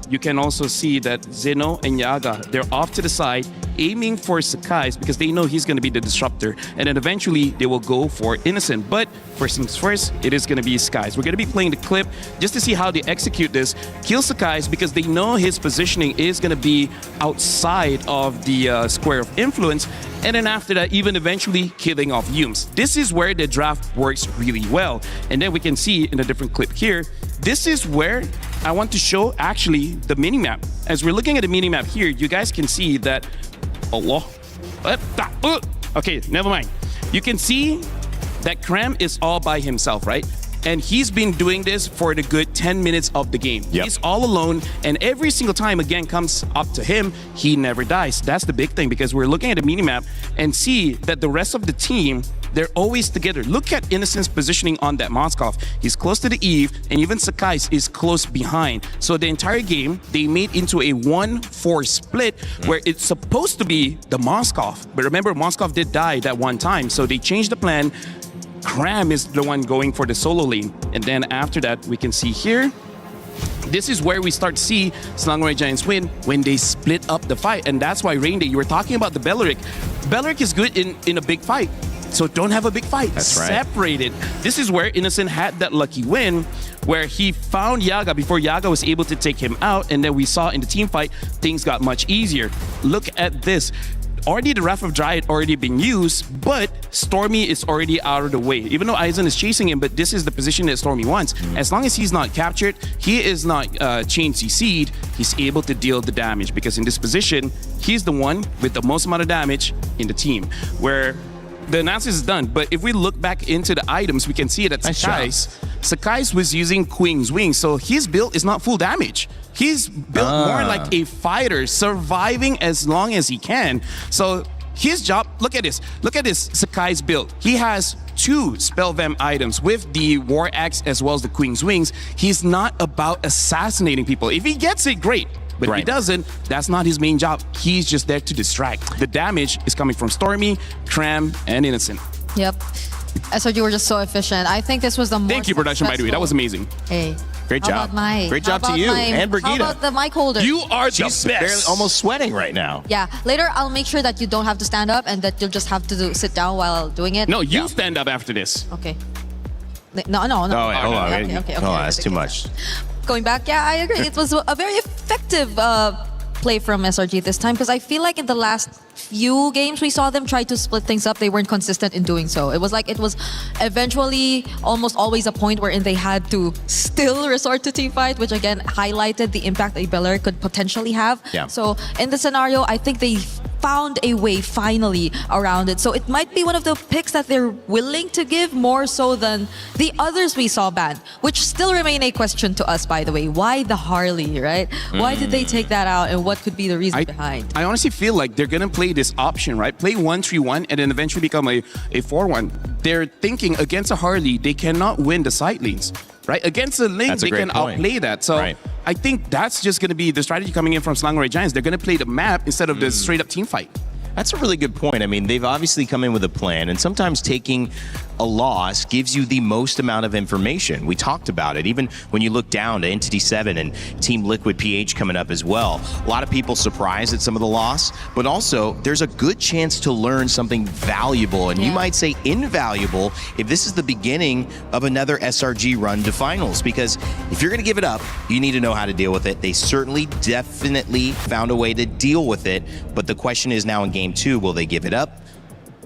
S4: you can also see that Zeno and Yaga, they're off to the side, aiming for Sakai's because they know he's going to be the disruptor. And then eventually, they will go for Innocent. But first things first, it is going to be Skies. We're going to be playing the clip just to see how they execute this. Kill Sakai's because they know his positioning is going to be outside of the square of influence. And then after that, even eventually killing off Yumes. This is where the draft works really well. And then we can see in a different clip here, this is where I want to show actually the minimap. As we're looking at the minimap here, you guys can see that okay, never mind. You can see that Cram is all by himself, right? And he's been doing this for the good 10 minutes of the game. Yep. He's all alone, and every single time again comes up to him, he never dies. That's the big thing because we're looking at the minimap and see that the rest of the team, they're always together. Look at Innocent's positioning on that Moskov. He's close to the Eve, and even Sakai's is close behind. So the entire game, they made into a 1-4 split where it's supposed to be the Moskov. But remember, Moskov did die that one time, so they changed the plan. Cram is the one going for the solo lane. And then after that, we can see here, this is where we start to see Selangor Giants win when they split up the fight. And that's why, Rainday, you were talking about the Belleric. Belleric is good in a big fight. So don't have a big fight.
S2: That's right.
S4: Separate it. This is where Innocent had that lucky win where he found Yaga before Yaga was able to take him out. And then we saw in the team fight, things got much easier. Look at this. Already the Wrath of Dryad already been used, but Stormy is already out of the way. Even though Aizen is chasing him, but this is the position that Stormy wants. As long as he's not captured, he is not chain CC'd, he's able to deal the damage because in this position, he's the one with the most amount of damage in the team. Where the analysis is done, but if we look back into the items, we can see that Sakai's was using Queen's Wings, so his build is not full damage. He's built more like a fighter, surviving as long as he can. So his job, look at this Sakai's build. He has 2 Spell Vamp items with the War Axe as well as the Queen's Wings. He's not about assassinating people. If he gets it, great. But if he doesn't, that's not his main job. He's just there to distract. The damage is coming from Stormy, Cram, and Innocent.
S9: Yep. SRG were just so efficient. I think this was the most
S4: Thank you, production, by the way. That was amazing.
S9: Hey.
S2: Great
S9: How
S2: job.
S9: about Mike?
S2: Great job
S9: How
S2: to you
S9: about
S2: and Brigitte.
S9: How about the mic holder?
S4: You are the
S2: She's
S4: best.
S2: barely almost sweating right now.
S9: Yeah. Later, I'll make sure that you don't have to stand up and that you'll just have to sit down while doing it.
S4: No, you stand up after this.
S9: Okay. No.
S2: Oh, wait, hold on.
S9: Okay.
S2: Oh, that's too much.
S9: Going back, yeah, I agree. It was a very effective play from SRG this time because I feel like in the last few games we saw them try to split things up. They weren't consistent in doing so. It was like it was eventually almost always a point wherein they had to still resort to team fight, which again highlighted the impact that Belleric could potentially have.
S2: Yeah.
S9: So in the scenario, I think they found a way finally around it. So it might be one of the picks that they're willing to give more so than the others we saw banned, which still remain a question to us, by the way. Why the Harley, right? Why did they take that out and what could be the reason behind?
S4: I honestly feel like they're going to play this option, right? Play 1-3-1 and then eventually become a 4-1. They're thinking against a Harley, they cannot win the side lanes. Right? Against the link, they can outplay that. So I think that's just going to be the strategy coming in from Selangor Giants. They're going to play the map instead of the straight up team fight.
S2: That's a really good point. I mean, they've obviously come in with a plan, and sometimes taking a loss gives you the most amount of information. We talked about it. Even when you look down to Entity 7 and Team Liquid PH coming up as well. A lot of people surprised at some of the loss, but also there's a good chance to learn something valuable, and you might say invaluable, if this is the beginning of another SRG run to finals. Because if you're going to give it up, you need to know how to deal with it. They certainly definitely found a way to deal with it, but the question is now in game 2, will they give it up?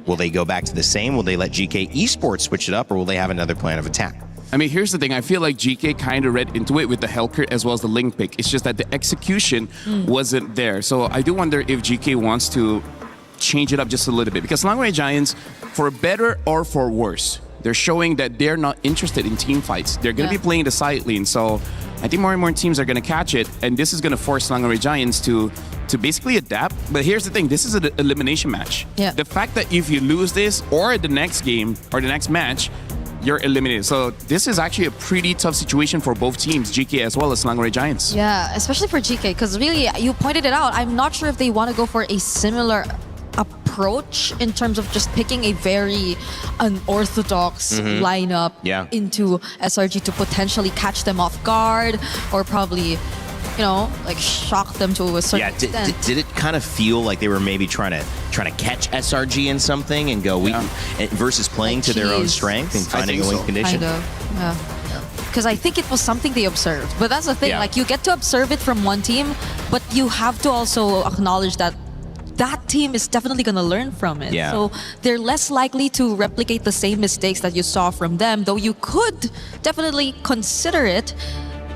S2: Will they go back to the same? Will they let GK Esports switch it up, or will they have another plan of attack?
S4: I mean, here's the thing. I feel like GK kind of read into it with the Hellcurt as well as the Link pick. It's just that the execution wasn't there. So I do wonder if GK wants to change it up just a little bit. Because Langway Giants, for better or for worse, they're showing that they're not interested in team fights. They're going to be playing the side lane. So I think more and more teams are going to catch it. And this is going to force Langway Giants to basically adapt. But here's the thing. This is an elimination match.
S9: Yeah.
S4: The fact that if you lose this or the next game or the next match, you're eliminated. So this is actually a pretty tough situation for both teams, GK as well as Langway Giants.
S9: Yeah, especially for GK, because really, you pointed it out. I'm not sure if they want to go for a similar approach in terms of just picking a very unorthodox lineup into SRG to potentially catch them off guard, or probably, you know, like shock them to a certain extent.
S2: Did it kind of feel like they were maybe trying to catch SRG in something and go versus playing to their own strength and finding a win condition?
S9: Kind of, yeah. Because I think it was something they observed. But that's the thing, like you get to observe it from one team, but you have to also acknowledge that that team is definitely going to learn from it.
S2: Yeah.
S9: So they're less likely to replicate the same mistakes that you saw from them, though you could definitely consider it.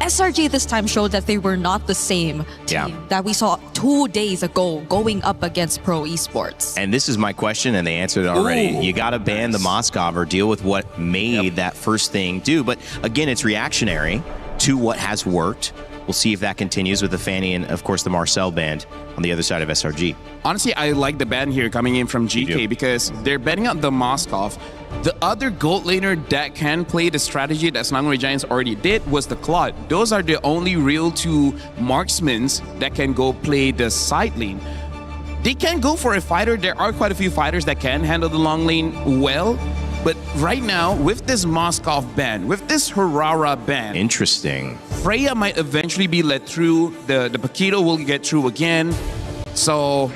S9: SRG this time showed that they were not the same team that we saw 2 days ago going up against Pro Esports.
S2: And this is my question, and they answered it already. You got to ban the Moskov or deal with what made that first thing do. But again, it's reactionary to what has worked. We'll see if that continues with the Fanny and, of course, the Marcel band on the other side of SRG.
S4: Honestly, I like the ban here coming in from GK because they're betting out the Moskov. The other gold laner that can play the strategy that Langway Giants already did was the Claude. Those are the only real two marksmen that can go play the side lane. They can go for a fighter. There are quite a few fighters that can handle the long lane well. But right now, with this Moskov ban, with this Harara ban...
S2: Interesting.
S4: Freya might eventually be let through. The Paquito will get through again. So,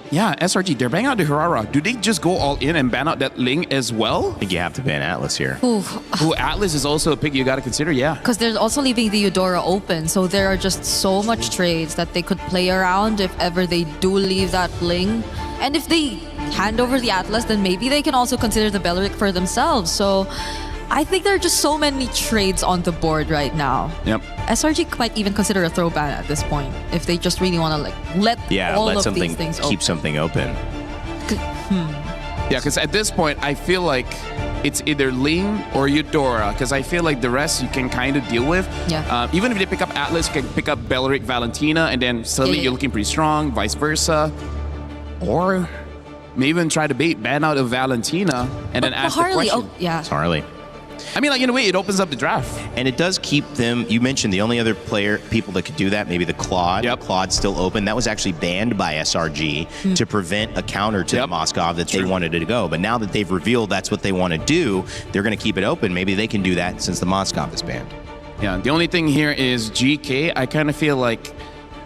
S4: yeah, SRG, they're banning out the Harara. Do they just go all in and ban out that Ling as well?
S2: I think you have to ban Atlas here.
S4: Who Atlas is also a pick you got to consider,
S9: Because they're also leaving the Eudora open, so there are just so much trades that they could play around if ever they do leave that Ling. And if they hand over the Atlas, then maybe they can also consider the Beleric for themselves. So I think there are just so many trades on the board right now.
S4: Yep.
S9: SRG might even consider a throw ban at this point if they just really want to let all of these things open.
S2: Keep something open.
S4: Yeah, because at this point, I feel like it's either Ling or Eudora, because I feel like the rest you can kind of deal with.
S9: Yeah.
S4: Even if they pick up Atlas, you can pick up Beleric, Valentina, and then suddenly you're looking pretty strong, vice versa. Or maybe even try to ban out of Valentina and then ask
S9: Harley,
S4: the question.
S2: It's Harley.
S4: I mean, like, in a way, it opens up the draft.
S2: And it does keep them... You mentioned the only other people that could do that, maybe the Claude. Claude's still open. That was actually banned by SRG to prevent a counter to the Moskov that they wanted it to go. But now that they've revealed that's what they want to do, they're going to keep it open. Maybe they can do that since the Moskov is banned.
S4: Yeah, the only thing here is GK. I kind of feel like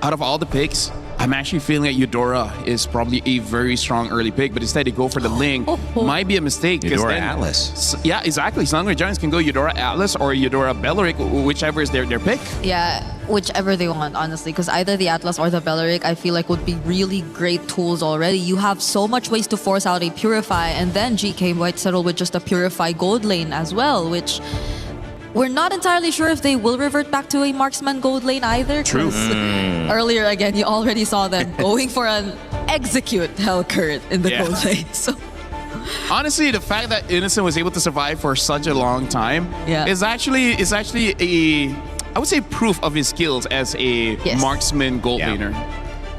S4: out of all the picks, I'm actually feeling that Eudora is probably a very strong early pick, but instead they go for the Ling. Might be a mistake.
S2: Eudora Atlas.
S4: Yeah, exactly. Langway Giants can go Eudora Atlas or Eudora Beleric, whichever is their pick.
S9: Yeah, whichever they want, honestly, because either the Atlas or the Beleric, I feel like would be really great tools already. You have so much ways to force out a Purify, and then GK might settle with just a Purify gold lane as well, which... We're not entirely sure if they will revert back to a marksman gold lane either.
S2: True.
S9: Earlier, again, you already saw them going for an execute Hellcurt in the gold lane. So,
S4: honestly, the fact that Innocent was able to survive for such a long time is actually a, I would say, proof of his skills as a marksman gold laner.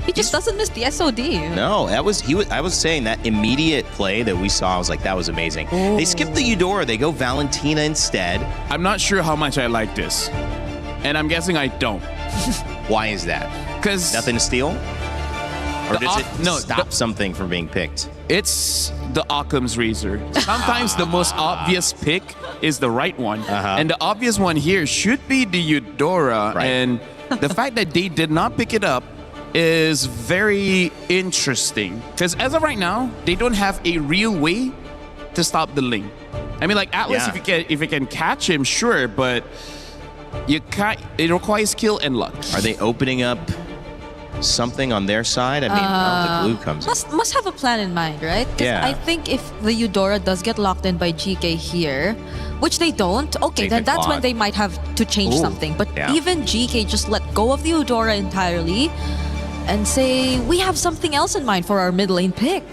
S9: He just doesn't miss the SOD.
S2: No, I was saying that immediate play that we saw, I was like, that was amazing. They skipped the Eudora. They go Valentina instead.
S4: I'm not sure how much I like this. And I'm guessing I don't.
S2: Why is that?
S4: Because
S2: nothing to steal? Or does it stop something from being picked?
S4: It's the Occam's razor. Sometimes the most obvious pick is the right one. And the obvious one here should be the Eudora.
S2: Right.
S4: And the fact that they did not pick it up is very interesting. Because as of right now, they don't have a real way to stop the Ling. I mean, like Atlas, if you can catch him, sure, but you can't. It requires skill and luck.
S2: Are they opening up something on their side? I mean, how the glue comes in.
S9: Must have a plan in mind, right? 'Cause
S2: Yeah.
S9: I think if the Eudora does get locked in by GK here, which they don't, okay,
S2: Take
S9: then
S2: the
S9: that's when
S2: quad.
S9: they might have to change
S2: Ooh.
S9: something. But
S2: Yeah.
S9: even GK just let go of the Eudora entirely and say, we have something else in mind for our mid lane pick.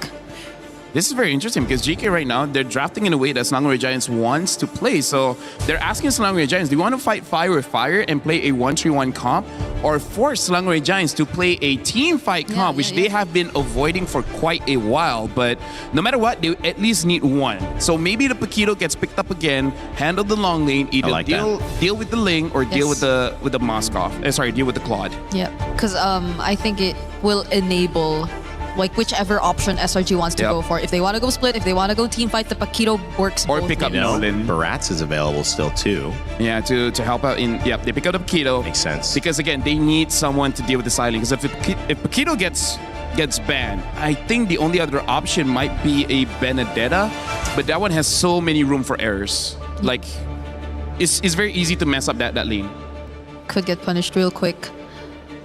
S4: This is very interesting because GK right now, they're drafting in a way that Selangor Giants wants to play. So they're asking Selangor Giants, do you want to fight fire with fire and play a 1-3-1 comp? Or force Selangor Giants to play a team fight comp, which they have been avoiding for quite a while. But no matter what, they at least need one. So maybe the Paquito gets picked up again, handle the long lane, either
S2: like
S4: deal with the Ling or deal with the Moskov. Deal with the Claude.
S9: Yeah, because I think it will enable like whichever option SRG wants to go for. If they want to go split, if they want to go team fight, the Paquito works
S4: Or
S9: both
S4: pick up
S9: ways.
S4: Nolan.
S2: Barats is available still too.
S4: Yeah, to help out in. Yep, they pick up the Paquito.
S2: Makes sense.
S4: Because again, they need someone to deal with the side lane. Because if Paquito gets banned, I think the only other option might be a Benedetta, but that one has so many room for errors. Like, it's very easy to mess up that lane.
S9: Could get punished real quick.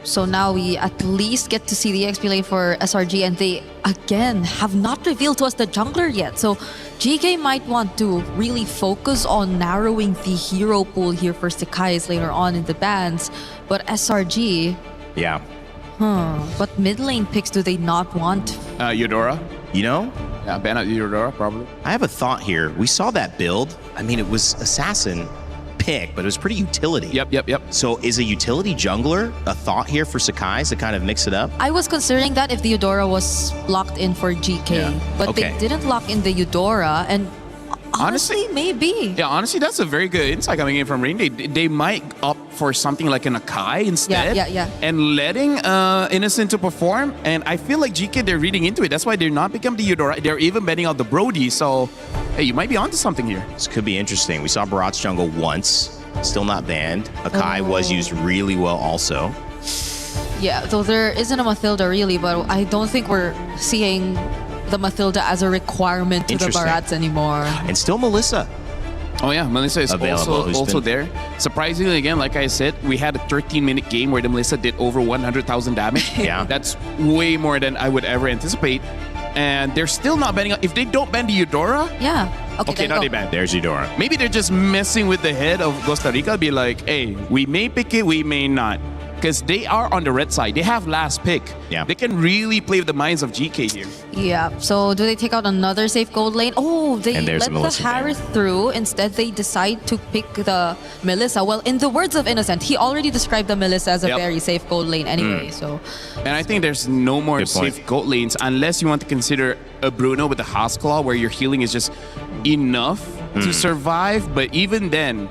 S9: So now we at least get to see the XP lane for SRG, and they again have not revealed to us the jungler yet. So GK might want to really focus on narrowing the hero pool here for Sekais later on in the bans. But SRG,
S2: Yeah.
S9: what mid lane picks do they not want?
S4: Eudora.
S2: You know?
S4: Yeah, ban out Eudora probably.
S2: I have a thought here. We saw that build. I mean, it was assassin pick, but it was pretty utility.
S4: Yep.
S2: So is a utility jungler a thought here for Sekais to kind of mix it up?
S9: I was considering that if the Eudora was locked in for GK, but
S2: Okay.
S9: they didn't lock in the Eudora, and honestly, maybe.
S4: Yeah, honestly, that's a very good insight coming in from Rain. They might opt for something like an Akai instead.
S9: Yeah.
S4: And letting Innocent to perform. And I feel like GK, they're reading into it. That's why they're not becoming the Eudora. They're even betting out the Brody. So, hey, you might be onto something here.
S2: This could be interesting. We saw Barat's jungle once, still not banned. Akai was used really well also.
S9: Yeah, though there isn't a Mathilda really, but I don't think we're seeing the Mathilda as a requirement to the
S2: Interesting.
S9: Barats anymore.
S2: And still Melissa.
S4: Oh yeah, Melissa is
S2: Available, who's
S4: also
S2: been-
S4: there. Surprisingly, again, like I said, we had a 13-minute game where the Melissa did over 100,000 damage.
S2: Yeah.
S4: That's way more than I would ever anticipate. And they're still not banning. If they don't ban the Eudora,
S9: Yeah.
S4: okay, now they ban.
S2: There's Eudora.
S4: Maybe they're just messing with the head of Costa Rica. Be like, hey, we may pick it, we may not. Because they are on the red side. They have last pick.
S2: Yeah.
S4: They can really play with the minds of GK here.
S9: Yeah, so do they take out another safe gold lane? Oh, they
S2: And there's
S9: let the
S2: Melissa
S9: Harith through. Instead, they decide to pick the Melissa. Well, in the words of Innocent, he already described the Melissa as a
S4: Yep.
S9: very safe gold lane anyway. So
S4: And I think there's no more
S2: Good point.
S4: safe gold lanes unless you want to consider a Bruno with a House Claw where your healing is just enough to survive. But even then,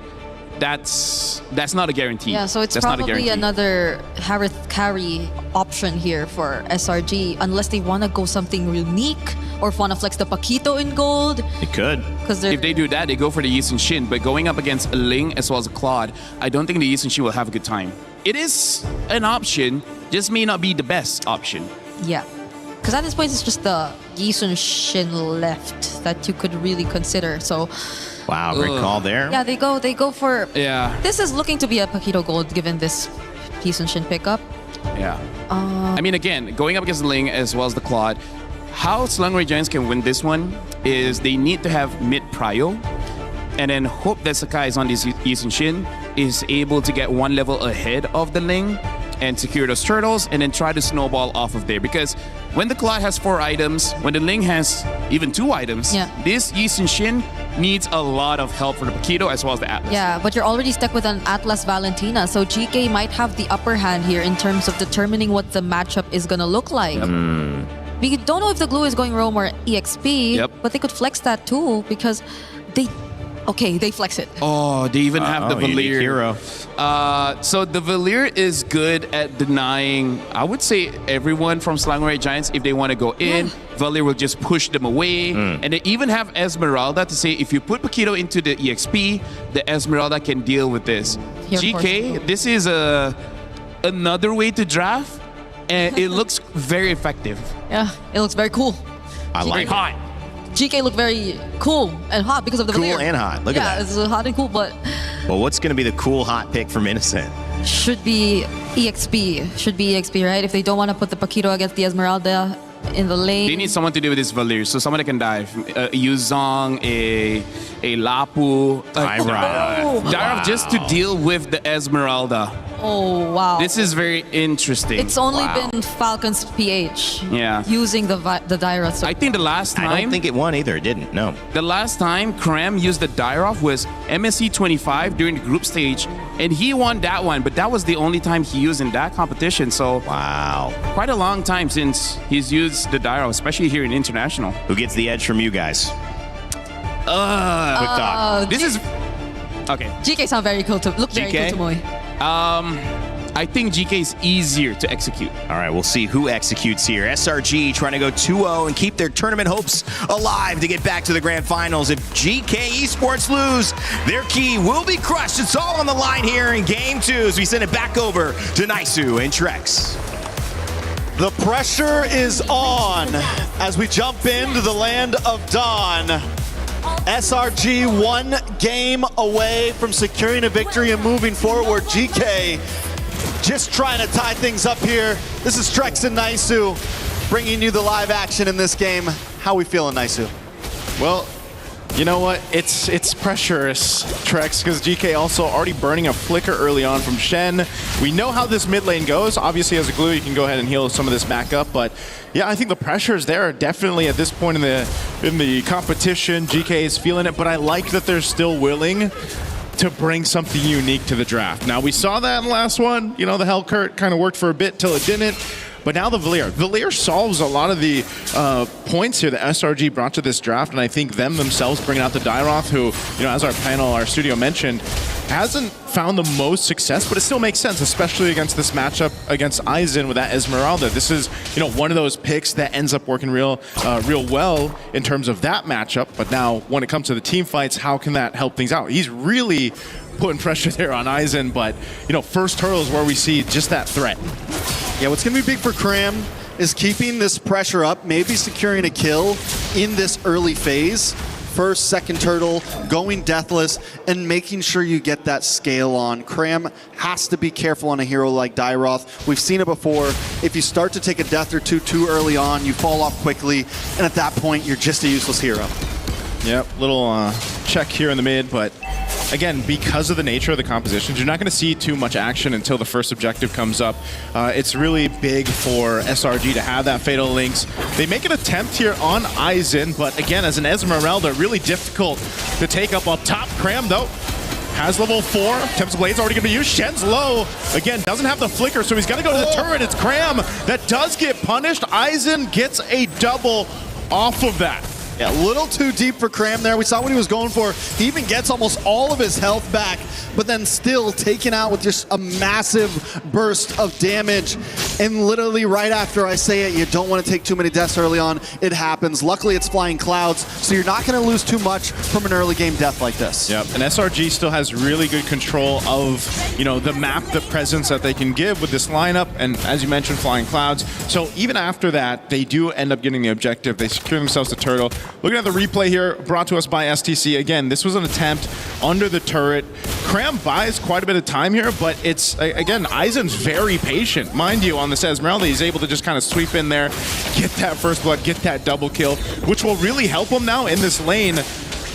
S4: that's not a guarantee.
S9: yeah, so it's
S4: that's not a
S9: probably
S4: guarantee.
S9: another Harith carry option here for SRG, unless they want to go something unique or want to flex the Paquito in gold.
S2: It could.
S9: Because
S4: If they do that, they go for the Yi Sun Shin. But going up against a Ling as well as a Claude, I don't think the Yi Sun Shin will have a good time. It is an option, just may not be the best option.
S9: Yeah. Because at this point, it's just the Yi Sun Shin left that you could really consider. So,
S2: Wow, great call there.
S9: yeah, they go for...
S4: Yeah.
S9: This is looking to be a Paquito Gold given this Yi Sun Shin pickup.
S4: Yeah. I mean, again, going up against the Ling as well as the Claude, how Selangor Giants can win this one is they need to have mid prio and then hope that Sakai is on this Yi Sun Shin is able to get one level ahead of the Ling and secure those turtles and then try to snowball off of there. Because when the Claude has 4 items, when the Ling has even 2 items, this Yi Sun Shin needs a lot of help for the Paquito as well as the Atlas.
S9: Yeah, but you're already stuck with an Atlas Valentina, so GK might have the upper hand here in terms of determining what the matchup is going to look like. We don't know if the glue is going roam or EXP, but they could flex that too because they Okay, they flex it.
S4: Oh, they even have the Valier.
S2: Hero.
S4: So the Valier is good at denying, I would say, everyone from Slangway Giants. If they want to go in, Valier will just push them away. And they even have Esmeralda to say, if you put Paquito into the EXP, the Esmeralda can deal with this.
S9: Here,
S4: GK, this is another way to draft, and it looks very effective.
S9: Yeah, it looks very cool.
S2: I like
S4: hot.
S9: GK looked very cool and hot because of the
S2: Cool
S9: Valier.
S2: and hot. Look at that.
S9: Yeah, it's hot and cool, but
S2: Well, what's going to be the cool hot pick from Innocent?
S9: should be EXP. Should be EXP, right? If they don't want to put the Paquito against the Esmeralda in the lane.
S4: They need someone to deal with this Valier, so someone that can dive. Yuzong, a Lapu, Dairov just to deal with the Esmeralda.
S9: Oh, wow.
S4: This is very interesting.
S9: It's only been Falcon's PH using the Dairov. So
S4: I think the last time...
S2: I don't think it won either. It didn't, no.
S4: The last time Kram used the Dairov was MSC 25 during the group stage, and he won that one, but that was the only time he used in that competition, so...
S2: Wow.
S4: Quite a long time since he's used the Dairov, especially here in International.
S2: Who gets the edge from you guys?
S4: Quick talk. This is... Okay.
S9: GK sound very cool to look very cool to Moy.
S4: I think GK is easier to execute.
S2: All right, we'll see who executes here. SRG trying to go 2-0 and keep their tournament hopes alive to get back to the grand finals. If GK Esports lose, their key will be crushed. It's all on the line here in game 2 as we send it back over to Naisu and Trex.
S1: The pressure is on as we jump into the land of Dawn. SRG 1 game away from securing a victory and moving forward. GK just trying to tie things up here. This is Trex and Naisu bringing you the live action in this game. How we feeling, Naisu?
S5: Well, you know what? It's pressurous, Trex, because GK also already burning a flicker early on from Shen. We know how this mid lane goes. Obviously, as a glue, you can go ahead and heal some of this back up, but yeah, I think the pressure is there definitely at this point in the competition. GK is feeling it, but I like that they're still willing to bring something unique to the draft. Now, we saw that in the last one. You know, the Hellcurt kind of worked for a bit till it didn't. But now the Valier. Valier solves a lot of the points here that SRG brought to this draft, and I think them themselves bringing out the Dairov, who, you know, as our panel, our studio mentioned, hasn't found the most success, but it still makes sense, especially against this matchup against Aizen with that Esmeralda. This is, you know, one of those picks that ends up working real well in terms of that matchup. But now, when it comes to the team fights, how can that help things out? He's really putting pressure there on Aizen, but, you know, first turtle is where we see just that threat.
S1: Yeah, what's going to be big for Kram is keeping this pressure up, maybe securing a kill in this early phase. First, second turtle, going deathless, and making sure you get that scale on. Kram has to be careful on a hero like Dairov. We've seen it before. If you start to take a death or two too early on, you fall off quickly, and at that point, you're just a useless hero.
S5: Yep, little check here in the mid, but again, because of the nature of the compositions, you're not going to see too much action until the first objective comes up. It's really big for SRG to have that Fatal Links. They make an attempt here on Aizen, but again, as an Esmeralda, really difficult to take up top. Kram, though, has level 4. Tempest Blade's already going to be used. Shen's low. Again, doesn't have the flicker, so he's got to go to the turret. It's Kram that does get punished. Aizen gets a double off of that.
S1: Yeah, a little too deep for Kram there. We saw what he was going for. He even gets almost all of his health back, but then still taken out with just a massive burst of damage. And literally right after I say it, you don't want to take too many deaths early on. It happens. Luckily, it's flying clouds, so you're not going to lose too much from an early game death like this.
S5: Yep, and SRG still has really good control of, you know, the map, the presence that they can give with this lineup, and as you mentioned, flying clouds. So even after that, they do end up getting the objective. They secure themselves the turtle. Looking at the replay here, brought to us by STC. Again, this was an attempt under the turret. Kram buys quite a bit of time here, but it's, again, Aizen's very patient. Mind you, on this Esmeralda, he's able to just kind of sweep in there, get that first blood, get that double kill, which will really help him now in this lane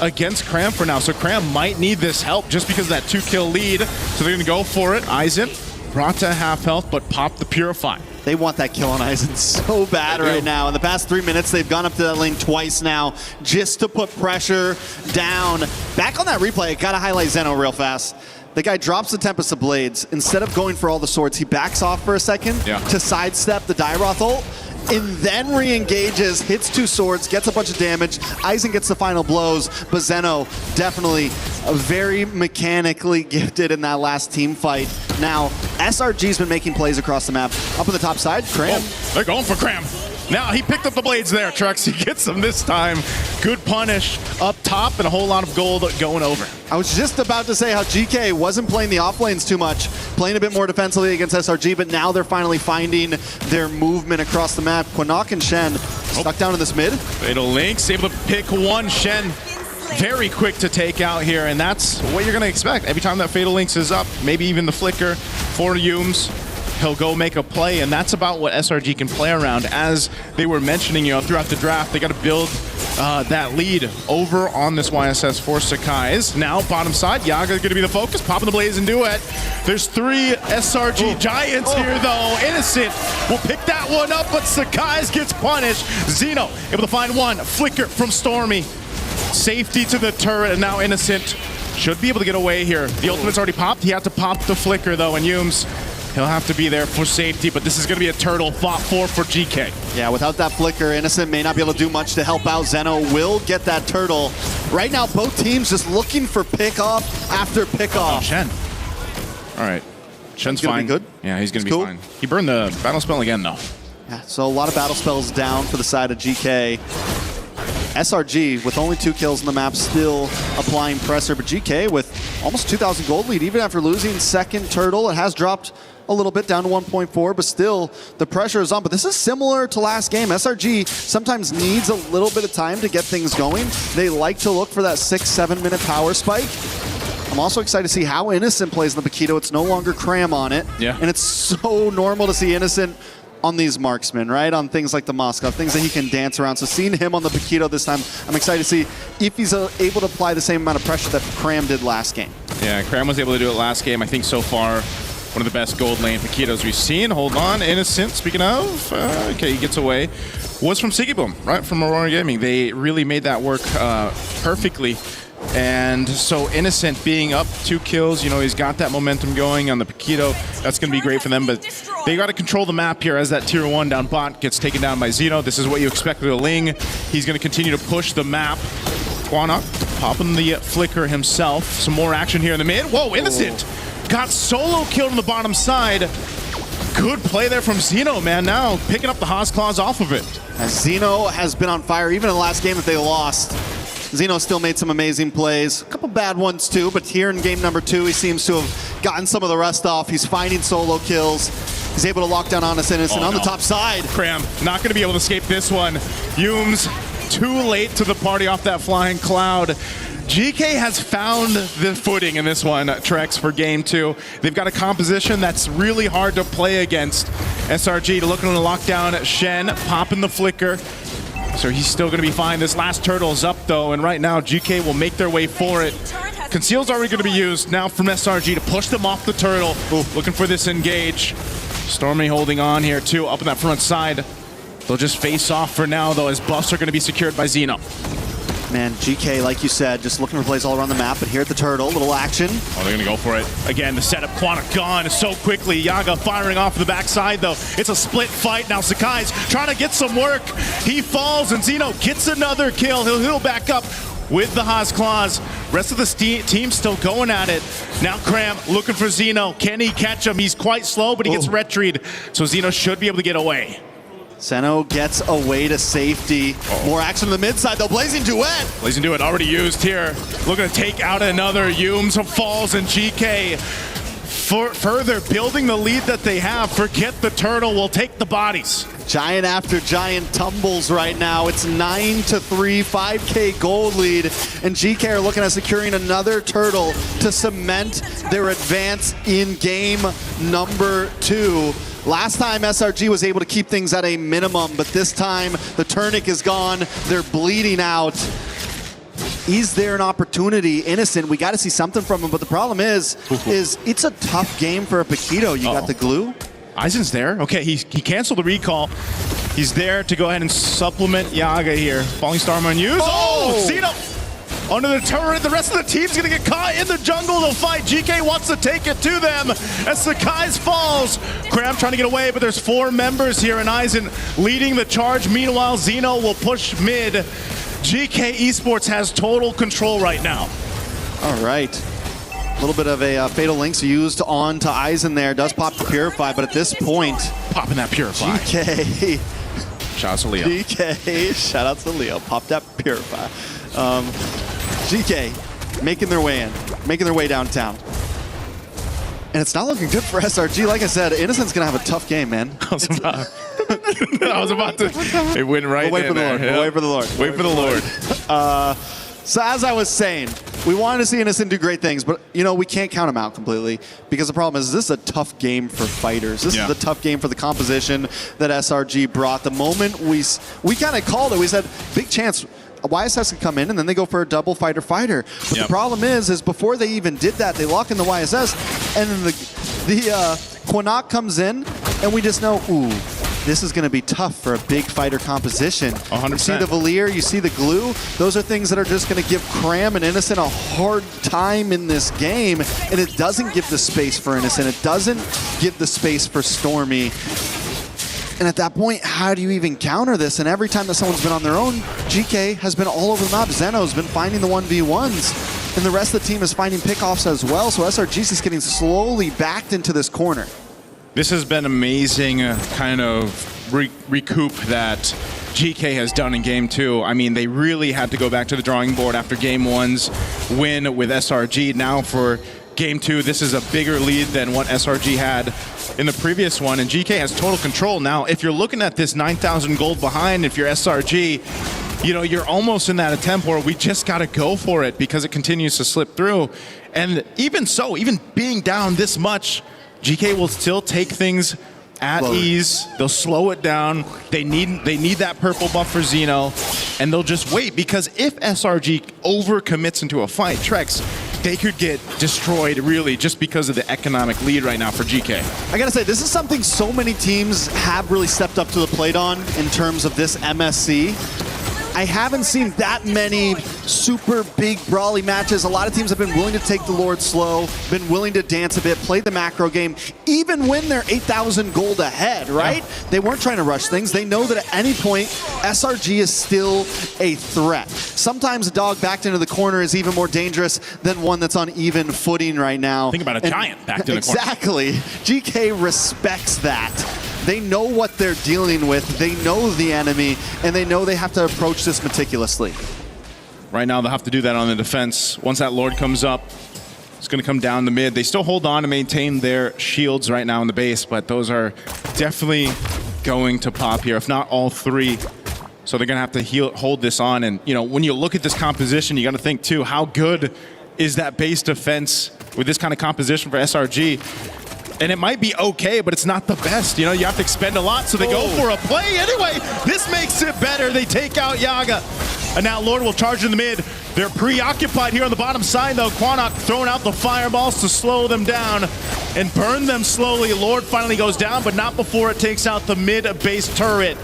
S5: against Kram for now. So Kram might need this help just because of that 2-kill lead. So they're going to go for it. Aizen brought to half health, but popped the Purify.
S1: They want that kill on Aizen so bad right now. In the past 3 minutes, they've gone up to that lane twice now just to put pressure down. Back on that replay, I gotta highlight Zeno real fast. The guy drops the Tempest of Blades. Instead of going for all the swords, he backs off for a second to sidestep the Dairov ult. and then re-engages, hits 2 swords, gets a bunch of damage. Aizen gets the final blows, but Zeno definitely very mechanically gifted in that last team fight. Now, SRG's been making plays across the map. Up on the top side, Cram.
S5: Oh, they're going for Cram. Now he picked up the blades there, Trex. He gets them this time. Good punish up top and a whole lot of gold going over.
S1: I was just about to say how GK wasn't playing the off lanes too much, playing a bit more defensively against SRG, but now they're finally finding their movement across the map. Quinnock and Shen stuck down in this mid.
S5: Fatal Links able to pick one. Shen very quick to take out here, and that's what you're going to expect. Every time that Fatal Links is up, maybe even the flicker for Yumes, he'll go make a play, and that's about what SRG can play around. As they were mentioning, throughout the draft, they got to build that lead over on this YSS for Sakai's. Now, bottom side, Yaga going to be the focus, popping the Blaze and Duet. There's 3 SRG Giants here, though. Innocent will pick that one up, but Sakai's gets punished. Zeno able to find one. Flicker from Stormy. Safety to the turret, and now Innocent should be able to get away here. The ultimate's already popped. He had to pop the Flicker, though, and Yumes, he'll have to be there for safety, but this is going to be a turtle fought for GK.
S1: Yeah, without that Flicker, Innocent may not be able to do much to help out. Zeno will get that turtle. Right now, both teams just looking for pick-off after pick-off.
S5: Oh, Shen. All right. Shen's fine.
S1: Good?
S5: Yeah, he's going to be fine. He burned the battle spell again, though.
S1: Yeah, so a lot of battle spells down for the side of GK. SRG, with only 2 kills on the map, still applying pressure, but GK with almost 2,000 gold lead, even after losing second turtle. It has dropped a little bit down to 1.4, but still the pressure is on. But this is similar to last game. SRG sometimes needs a little bit of time to get things going. They like to look for that 6-7 minute power spike. I'm also excited to see how Innocent plays in the Paquito. It's no longer Cram on it.
S5: Yeah.
S1: And it's so normal to see Innocent on these marksmen, right? On things like the Moskov, things that he can dance around. So seeing him on the Paquito this time, I'm excited to see if he's able to apply the same amount of pressure that Cram did last game.
S5: Yeah, Cram was able to do it last game. I think so far, one of the best gold lane Paquitos we've seen. Hold on, Innocent, speaking of, okay, he gets away. Was from Siggy Boom, right? From Aurora Gaming. They really made that work perfectly. And so Innocent being up 2 kills, he's got that momentum going on the Paquito. That's going to be great for them, but they got to control the map here as that tier 1 down bot gets taken down by Zeno. This is what you expect of the Ling. He's going to continue to push the map. Quinnock popping the Flicker himself. Some more action here in the mid. Whoa, Innocent got solo killed on the bottom side. Good play there from Zeno, man. Now picking up the Haas Claws off of it.
S1: As Zeno has been on fire, even in the last game that they lost. Zeno still made some amazing plays. A couple bad ones too, but here in game number 2, he seems to have gotten some of the rest off. He's finding solo kills. He's able to lock down Honest Innocent on the top side.
S5: Cram, not going to be able to escape this one. Yumes, too late to the party off that flying cloud. GK has found the footing in this one, Trex, for game 2. They've got a composition that's really hard to play against. SRG looking to lock down Shen, popping the Flicker. So he's still going to be fine. This last turtle's up, though, and right now GK will make their way for it. Conceal's already going to be used now from SRG to push them off the turtle. Looking for this engage. Stormy holding on here, too, up on that front side. They'll just face off for now, though, as buffs are going to be secured by Zeno.
S1: Man, GK, like you said, just looking for plays all around the map, but here at the turtle, little action.
S5: Oh, they're gonna go for it. Again, the setup, Quinnock gone so quickly. Yaga firing off the backside, though. It's a split fight. Now Sakai's trying to get some work. He falls, and Zeno gets another kill. He'll heal back up with the Haas Claws. Rest of the team still going at it. Now Cram looking for Zeno. Can he catch him? He's quite slow, but he gets retried. So Zeno should be able to get away.
S1: Zeno gets away to safety. More action on the mid side, though. Blazing Duet.
S5: Blazing Duet already used here. Looking to take out another. Yumes falls, and GK further building the lead that they have. Forget the turtle. We'll take the bodies.
S1: Giant after giant tumbles right now. It's 9-3, 5K gold lead, and GK are looking at securing another turtle to cement their advance in game number 2. Last time SRG was able to keep things at a minimum, but this time the Turnip is gone. They're bleeding out. Is there an opportunity? Innocent, we got to see something from him, but the problem is it's a tough game for a Paquito. You got the glue.
S5: Aizen's there. Okay, he canceled the recall. He's there to go ahead and supplement Yaga here. Falling Star on use. Oh, Zeno! under the turret. The rest of the team's gonna get caught in the jungle. They'll fight. GK wants to take it to them as Sakai's falls. Cram trying to get away, but there's 4 members here, and Aizen leading the charge. Meanwhile, Zeno will push mid. GK Esports has total control right now.
S1: All right. A little bit of a Fatal Links used on to Aizen there. Does pop the Purify, but at this point...
S5: Popping that Purify.
S1: GK...
S5: Shout out to Leo.
S1: GK, shout out to Leo. Pop that Purify. GK making their way in, making their way downtown. And it's not looking good for SRG. Like I said, Innocent's going to have a tough game, man.
S5: I was about to... It went right
S1: Wait for the
S5: there.
S1: Lord. Wait for the Lord.
S5: Wait for the Lord.
S1: So as I was saying, we wanted to see Innocent do great things, but you know, we can't count him out completely because the problem is this is a tough game for fighters. This is a tough game for the composition that SRG brought. The moment we kind of called it, we said, big chance YSS could come in and then they go for a double fighter-fighter. But the problem is before they even did that, they lock in the YSS and then the Quinnock comes in and we just know, ooh, this is going to be tough for a big fighter composition.
S5: 100%.
S1: You see the Valier, you see the glue. Those are things that are just going to give Cram and Innocent a hard time in this game. And it doesn't give the space for Innocent. It doesn't give the space for Stormy. And at that point, how do you even counter this? And every time that someone's been on their own, GK has been all over the map. Zeno's been finding the 1v1s. And the rest of the team is finding pickoffs as well. So SRG's is getting slowly backed into this corner.
S5: This has been amazing kind of recoup that GK has done in Game 2. I mean, they really had to go back to the drawing board after Game 1's win with SRG. Now for Game 2, this is a bigger lead than what SRG had in the previous one, and GK has total control. Now, if you're looking at this 9,000 gold behind, if you're SRG, you know, you're almost in that attempt where we just got to go for it because it continues to slip through. And even so, even being down this much, GK will still take things at ease. They'll slow it down. They need that purple buff for Zeno, and they'll just wait because if SRG overcommits into a fight, Trex, they could get destroyed really just because of the economic lead right now for GK.
S1: I gotta say, this is something so many teams have really stepped up to the plate on in terms of this MSC. I haven't seen that many super big brawly matches. A lot of teams have been willing to take the Lord slow, been willing to dance a bit, play the macro game, even when they're 8,000 gold ahead, right? Yeah. They weren't trying to rush things. They know that at any point, SRG is still a threat. Sometimes a dog backed into the corner is even more dangerous than one that's on even footing right now.
S5: Think about a giant backed in the corner.
S1: Exactly. GK respects that. They know what they're dealing with, they know the enemy, and they know they have to approach this meticulously.
S5: Right now they'll have to do that on the defense. Once that Lord comes up, it's going to come down the mid. They still hold on to maintain their shields right now in the base, but those are definitely going to pop here, if not all 3. So they're going to have to hold this on. And you know, when you look at this composition, you got to think too, how good is that base defense with this kind of composition for SRG? And it might be okay, but it's not the best. You know, you have to expend a lot, so they go for a play. Anyway, this makes it better. They take out Yaga. And now Lord will charge in the mid. They're preoccupied here on the bottom side, though. Quinnock throwing out the fireballs to slow them down and burn them slowly. Lord finally goes down, but not before it takes out the mid base turret.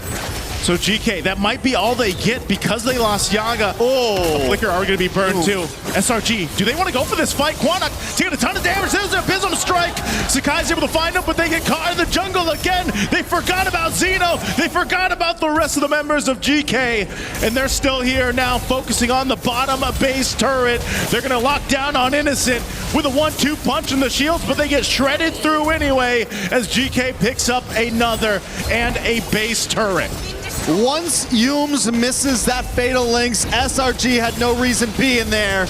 S5: So GK, that might be all they get because they lost Yaga. The Flicker are going to be burned too. SRG, do they want to go for this fight? Quinnock taking a ton of damage. There's an Abysm Strike. Sakai's able to find him, but they get caught in the jungle again. They forgot about Zeno. They forgot about the rest of the members of GK. And they're still here now, focusing on the bottom base turret. They're going to lock down on Innocent with a 1-2 punch in the shields, but they get shredded through anyway as GK picks up another and a base turret.
S1: Once Humes misses that Fatal Links, SRG had no reason being there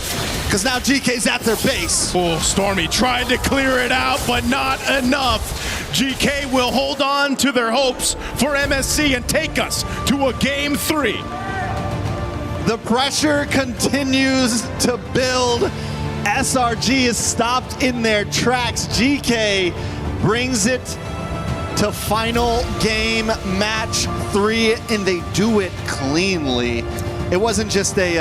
S1: because now GK's at their base.
S5: Stormy tried to clear it out, but not enough. GK will hold on to their hopes for MSC and take us to a Game 3.
S1: The pressure continues to build. SRG is stopped in their tracks. GK brings it to final game match 3, and they do it cleanly. It wasn't just a,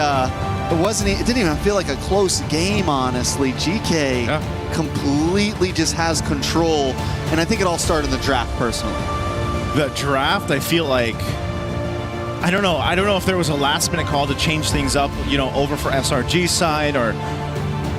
S1: it didn't even feel like a close game, honestly. GK completely just has control, and I think it all started in the draft, personally.
S5: The draft, I feel like I don't know if there was a last-minute call to change things up, over for SRG's side or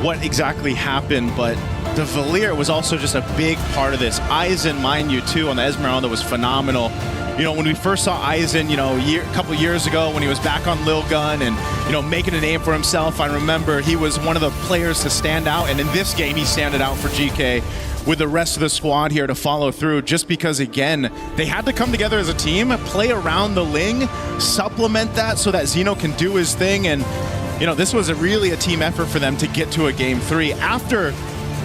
S5: what exactly happened, but the Valier was also just a big part of this. Aizen, mind you, too, on the Esmeralda was phenomenal. When we first saw Aizen, a couple years ago when he was back on Lil Gun and, making a name for himself, I remember he was one of the players to stand out. And in this game, he standed out for GK with the rest of the squad here to follow through just because, again, they had to come together as a team, play around the Ling, supplement that so that Xeno can do his thing. And, this was really a team effort for them to get to a Game 3 after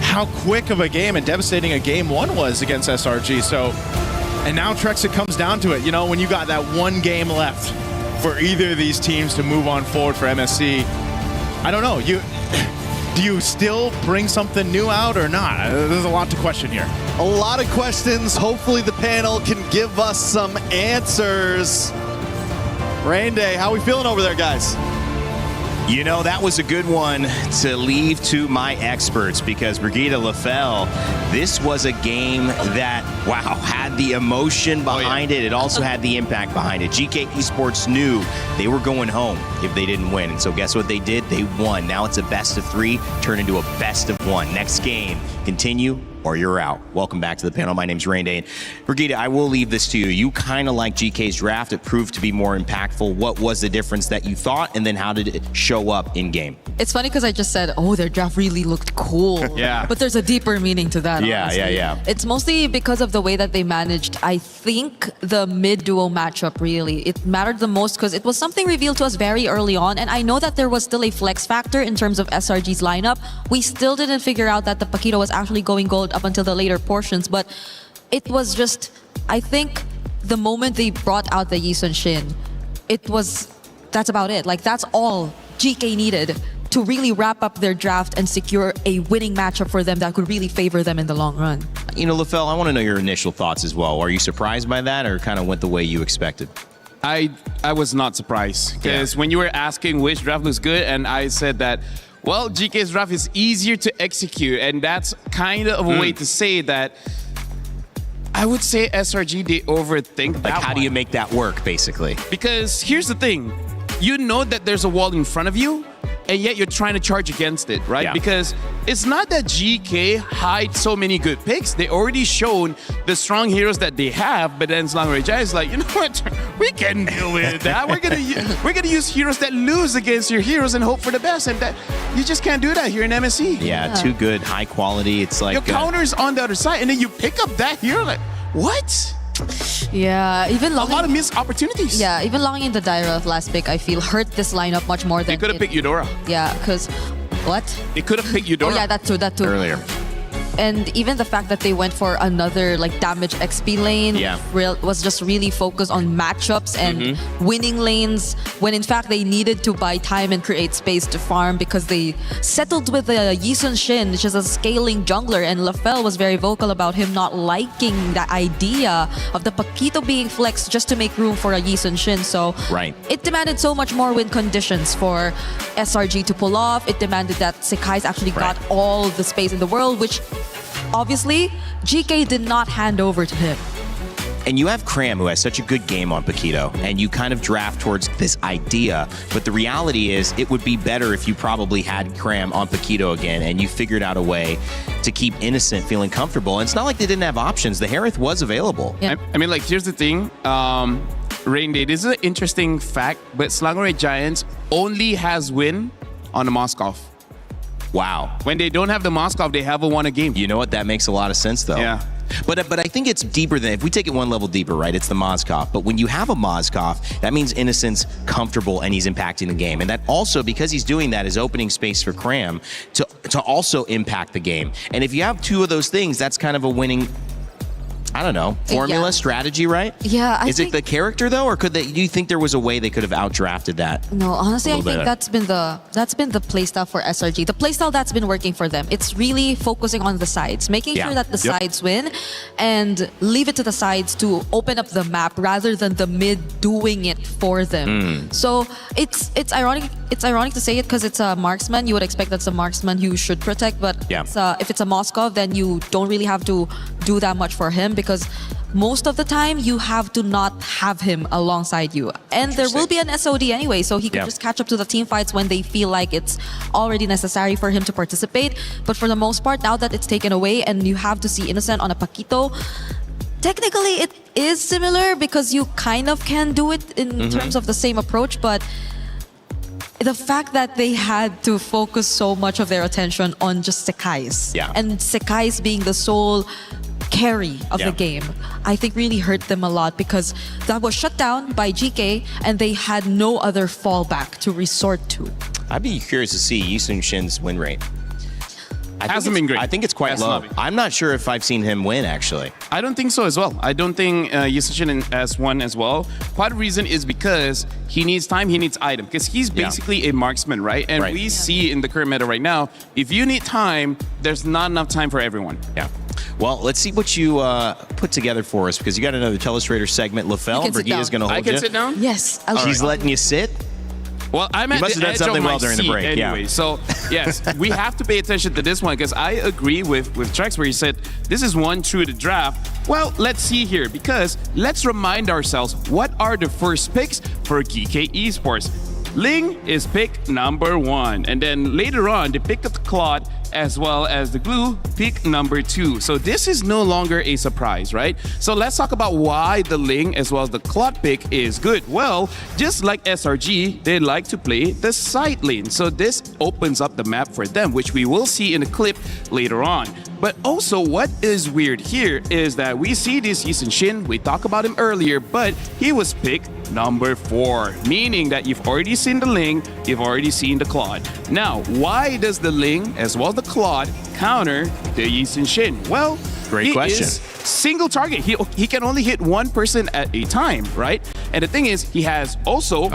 S5: how quick of a game and devastating a Game 1 was against SRG. So, and now Trex, it comes down to it. When you got that one game left for either of these teams to move on forward for MSC, I don't know. Do you still bring something new out or not? There's a lot to question here.
S1: A lot of questions. Hopefully the panel can give us some answers. Rain Day, how we feeling over there, guys?
S2: That was a good one to leave to my experts because Brigitte Lefel, this was a game that, had the emotion behind it. It also had the impact behind it. GK Esports knew they were going home if they didn't win. And so guess what they did? They won. Now it's a best of 3, turned into a best of 1. Next game, continue or you're out. Welcome back to the panel. My name's Rain Day. And Brigitte, I will leave this to you. You kind of like GK's draft. It proved to be more impactful. What was the difference that you thought, and then how did it show up in game?
S9: It's funny because I just said, their draft really looked cool.
S2: Yeah.
S9: But there's a deeper meaning to that.
S2: Yeah.
S9: It's mostly because of the way that they managed. I think the mid-duo matchup really, it mattered the most because it was something revealed to us very early on. And I know that there was still a flex factor in terms of SRG's lineup. We still didn't figure out that the Paquito was actually going gold up until the later portions. But it was just, I think the moment they brought out the Yi Sun Shin, that's about it. Like, that's all GK needed to really wrap up their draft and secure a winning matchup for them that could really favor them in the long run.
S2: Lefel, I want to know your initial thoughts as well. Are you surprised by that or kind of went the way you expected?
S4: I was not surprised because when you were asking which draft looks good, and I said that, well, GK's draft is easier to execute, and that's kind of a way to say that. I would say SRG, they overthink that.
S2: Like, how do you make that work, basically?
S4: Because here's the thing. You know that there's a wall in front of you, and yet you're trying to charge against it, right?
S2: Yeah.
S4: Because it's not that GK hides so many good picks. They already shown the strong heroes that they have, but then Slang Rajai is like, you know what? We can deal with that. We're gonna use heroes that lose against your heroes and hope for the best, and that you just can't do that here in MSC.
S2: Yeah, too good, high quality. It's like
S4: your counter is on the other side, and then you pick up that hero. Like, what?
S9: Yeah, even
S4: a lot of missed opportunities.
S9: Yeah, even locking in the Daira last pick, I feel hurt this lineup much more than
S4: they could have picked Eudora.
S9: Yeah, because what?
S4: They could have picked Eudora.
S9: Oh yeah, that too.
S2: Earlier.
S9: And even the fact that they went for another damage XP lane was just really focused on matchups and winning lanes, when in fact they needed to buy time and create space to farm because they settled with the Yi Sun Shin, which is a scaling jungler, and Lefel was very vocal about him not liking the idea of the Paquito being flexed just to make room for a Yi Sun Shin. So it demanded so much more win conditions for SRG to pull off. It demanded that Sekai's actually got all the space in the world, which obviously GK did not hand over to him.
S2: And you have Cram, who has such a good game on Paquito, and you kind of draft towards this idea, but the reality is it would be better if you probably had Cram on Paquito again and you figured out a way to keep Innocent feeling comfortable. And it's not like they didn't have options. The Harith was available.
S9: Yeah.
S4: I mean, like, here's the thing. Rain Day, this is an interesting fact, but Slangoray Giants only has win on the Moskov.
S2: Wow.
S4: When they don't have the Moskov, they haven't won a game.
S2: You know what? That makes a lot of sense, though.
S4: Yeah.
S2: But I think it's deeper than, if we take it one level deeper, right? It's the Moskov. But when you have a Moskov, that means Innocent's comfortable and he's impacting the game. And that also, because he's doing that, is opening space for Cram to also impact the game. And if you have two of those things, that's kind of a winning, I don't know, formula, strategy, right?
S9: Yeah.
S2: Is it the character though, or do you think there was a way they could have outdrafted that?
S9: No, honestly, I think
S2: better?
S9: that's been the playstyle for SRG. The playstyle that's been working for them. It's really focusing on the sides, making sure that the sides win, and leave it to the sides to open up the map rather than the mid doing it for them. So it's ironic. It's ironic to say it because it's a marksman. You would expect that's a marksman who should protect, but if it's a Moskov, then you don't really have to do that much for him, because most of the time you have to not have him alongside you. And there will be an SOD anyway, so he can just catch up to the team fights when they feel like it's already necessary for him to participate. But for the most part, now that it's taken away and you have to see Innocent on a Paquito, technically it is similar because you kind of can do it in terms of the same approach, but the fact that they had to focus so much of their attention on just Sekais, and Sekais being the sole carry of the game, I think really hurt them a lot because that was shut down by GK and they had no other fallback to resort to.
S2: I'd be curious to see Yi Sun-shin's win rate.
S4: Hasn't been great.
S2: I think it's quite low. I'm not sure if I've seen him win, actually.
S4: I don't think so as well. I don't think Yi Sun-shin has won as well. Part of the reason is because he needs time, he needs item. Because he's basically a marksman, right? And we see in the current meta right now, if you need time, there's not enough time for everyone.
S2: Yeah. Well, let's see what you put together for us, because you got another Telestrator segment. LaFell, Brigida's going to hold you.
S4: I can sit down?
S9: Yes.
S2: She's letting you sit?
S4: Well, I'm at the edge of my seat anyway. So, yes, we have to pay attention to this one because I agree with Trex where he said, this is one through the draft. Well, let's see here because let's remind ourselves, what are the first picks for GK Esports? Ling is pick number 1. And then later on, they picked up the Claude as well as the Glue, pick number 2. So this is no longer a surprise, right? So let's talk about why the Ling as well as the Claude pick is good. Well, just like SRG, they like to play the side lane. So this opens up the map for them, which we will see in a clip later on. But also what is weird here is that we see this Yi Sun-shin, we talked about him earlier, but he was picked number 4, meaning that you've already seen the Ling, you've already seen the Claude. Now, why does the Ling as well as the Claude counter the Yi Sun-shin? Well,
S2: great question.
S4: Is single target. He can only hit one person at a time, right? And the thing is, he has also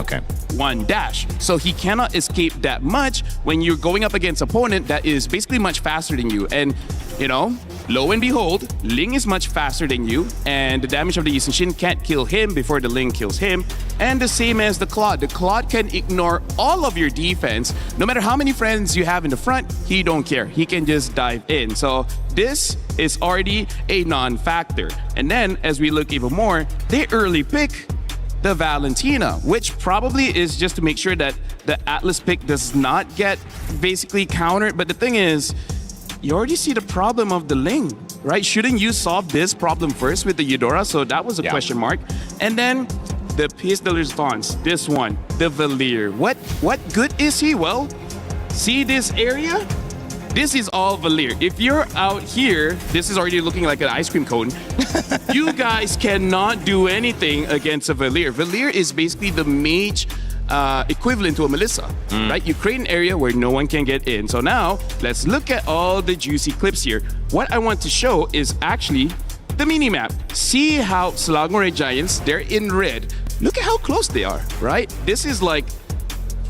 S4: one dash. So he cannot escape that much when you're going up against an opponent that is basically much faster than you. And, you know, lo and behold, Ling is much faster than you, and the damage of the Yi Sun-shin can't kill him before the Ling kills him. And the same as the Claude. The Claude can ignore all of your defense. No matter how many friends you have in the front, he don't care. He can just dive in. So this is already a non-factor. And then, as we look even more, they early pick the Valentina, which probably is just to make sure that the Atlas pick does not get basically countered. But the thing is, you already see the problem of the Ling, right? Shouldn't you solve this problem first with the Eudora? So that was a question mark. And then the piece de resistance, this one, the Valier. What good is he? Well, see this area? This is all Valier. If you're out here, this is already looking like an ice cream cone. You guys cannot do anything against a Valier. Valier is basically the mage equivalent to a Melissa, right? You create an area where no one can get in. So now, let's look at all the juicy clips here. What I want to show is actually the mini-map. See how Selangor Giants, they're in red. Look at how close they are, right? This is like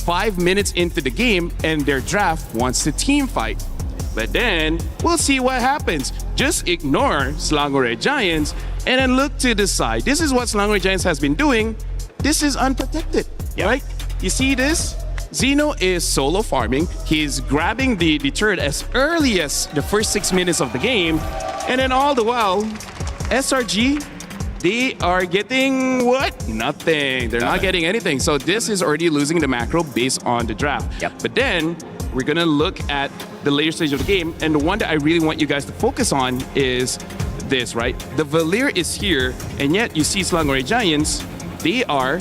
S4: 5 minutes into the game and their draft wants to team fight. But then, we'll see what happens. Just ignore Selangor Giants and then look to the side. This is what Selangor Giants has been doing. This is unprotected, right? You see this? Zeno is solo farming. He's grabbing the turret as early as the first 6 minutes of the game. And then all the while, SRG, they are getting what? Nothing. They're not getting anything. So this is already losing the macro based on the draft. But then we're going to look at the later stage of the game. And the one that I really want you guys to focus on is this, right? The Valier is here. And yet you see Selangor Giants, they are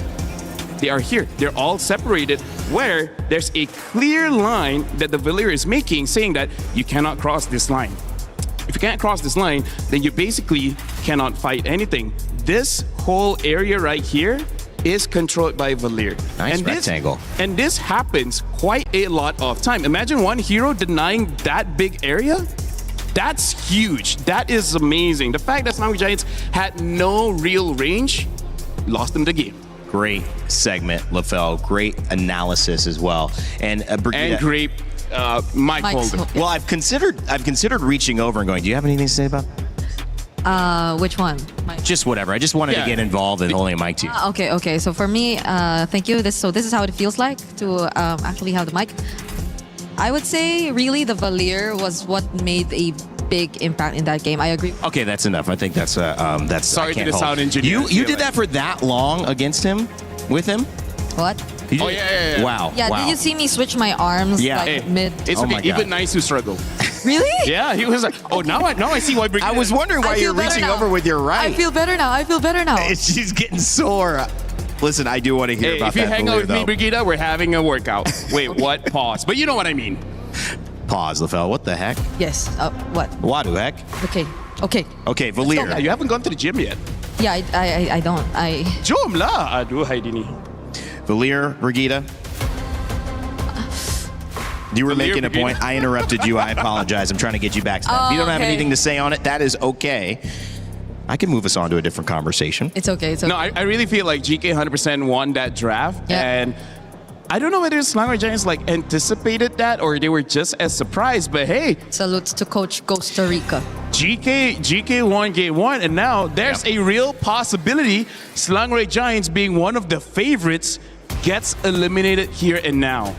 S4: here. They're all separated where there's a clear line that the Valier is making saying that you cannot cross this line. If you can't cross this line, then you basically cannot fight anything. This whole area right here is controlled by Valier.
S2: Nice rectangle.
S4: And this happens quite a lot of time. Imagine one hero denying that big area. That's huge. That is amazing. The fact that Selangor Giants had no real range lost them the game.
S2: Great segment, LaFell. Great analysis as well. And Brigida,
S4: and great mic holder.
S2: Well, I've considered reaching over and going, do you have anything to say about that?
S9: Which one?
S2: Just whatever. I just wanted to get involved in holding a mic to you.
S9: Okay. So for me, thank you. This is how it feels like to actually have the mic. I would say really the Valier was what made a big impact in that game. I agree.
S2: Okay, that's enough. I think that's
S4: Sorry
S2: I can't
S4: to the
S2: hold.
S4: sound engineer.
S2: You did that for that long against him, with him?
S9: What?
S2: You
S4: Oh,
S2: did-
S4: yeah.
S2: Wow.
S9: Yeah,
S2: wow.
S9: did you see me switch my arms
S2: Yeah.
S9: like
S4: Hey,
S9: mid?
S4: It's
S2: Oh
S4: okay.
S2: my
S4: Even
S2: God.
S4: nice to struggle.
S9: Really?
S4: Yeah, he was like, oh, now I see why Brigida.
S2: I was wondering why
S9: I feel
S2: you're
S9: better
S2: reaching
S9: now.
S2: over with your right.
S9: I feel better now.
S2: She's getting sore. Listen, I do want to hear
S4: Hey,
S2: about
S4: if you
S2: that.
S4: hang out
S2: Valir,
S4: with me,
S2: though.
S4: Brigida, we're having a workout. Wait, what? Pause. But you know what I mean.
S2: Pause, LaFell. What the heck?
S9: Yes. What?
S2: What the heck?
S9: Okay.
S2: Okay, Valir.
S4: Yeah, you haven't gone to the gym yet.
S9: Yeah, I don't.
S4: Jom lah. Aduh, hai dini.
S2: Valir, Brigida. You were making a point. I interrupted you. I apologize. I'm trying to get you back to that. If you don't have
S9: okay.
S2: anything to say on it, that is okay. I can move us on to a different conversation.
S9: It's okay.
S4: No, I really feel like GK 100% won that draft.
S9: Yeah.
S4: And I don't know whether Selangor Giants like anticipated that or they were just as surprised. But hey,
S9: Salutes to Coach Costa Rica.
S4: GK won game one, and now there's a real possibility Selangor Giants, being one of the favorites, gets eliminated here and now.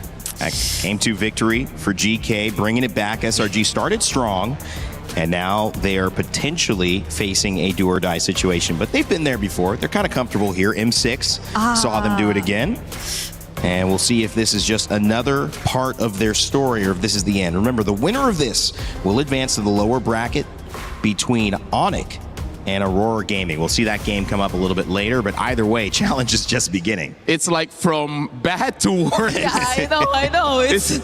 S2: Game 2 victory for GK, bringing it back. SRG started strong, and now they are potentially facing a do-or-die situation. But they've been there before. They're kind of comfortable here. M6 saw them do it again. And we'll see if this is just another part of their story or if this is the end. Remember, the winner of this will advance to the lower bracket between Onyx and Aurora Gaming. We'll see that game come up a little bit later, but either way, challenge is just beginning.
S4: It's like from bad to worse.
S9: Yeah, I know.
S4: It's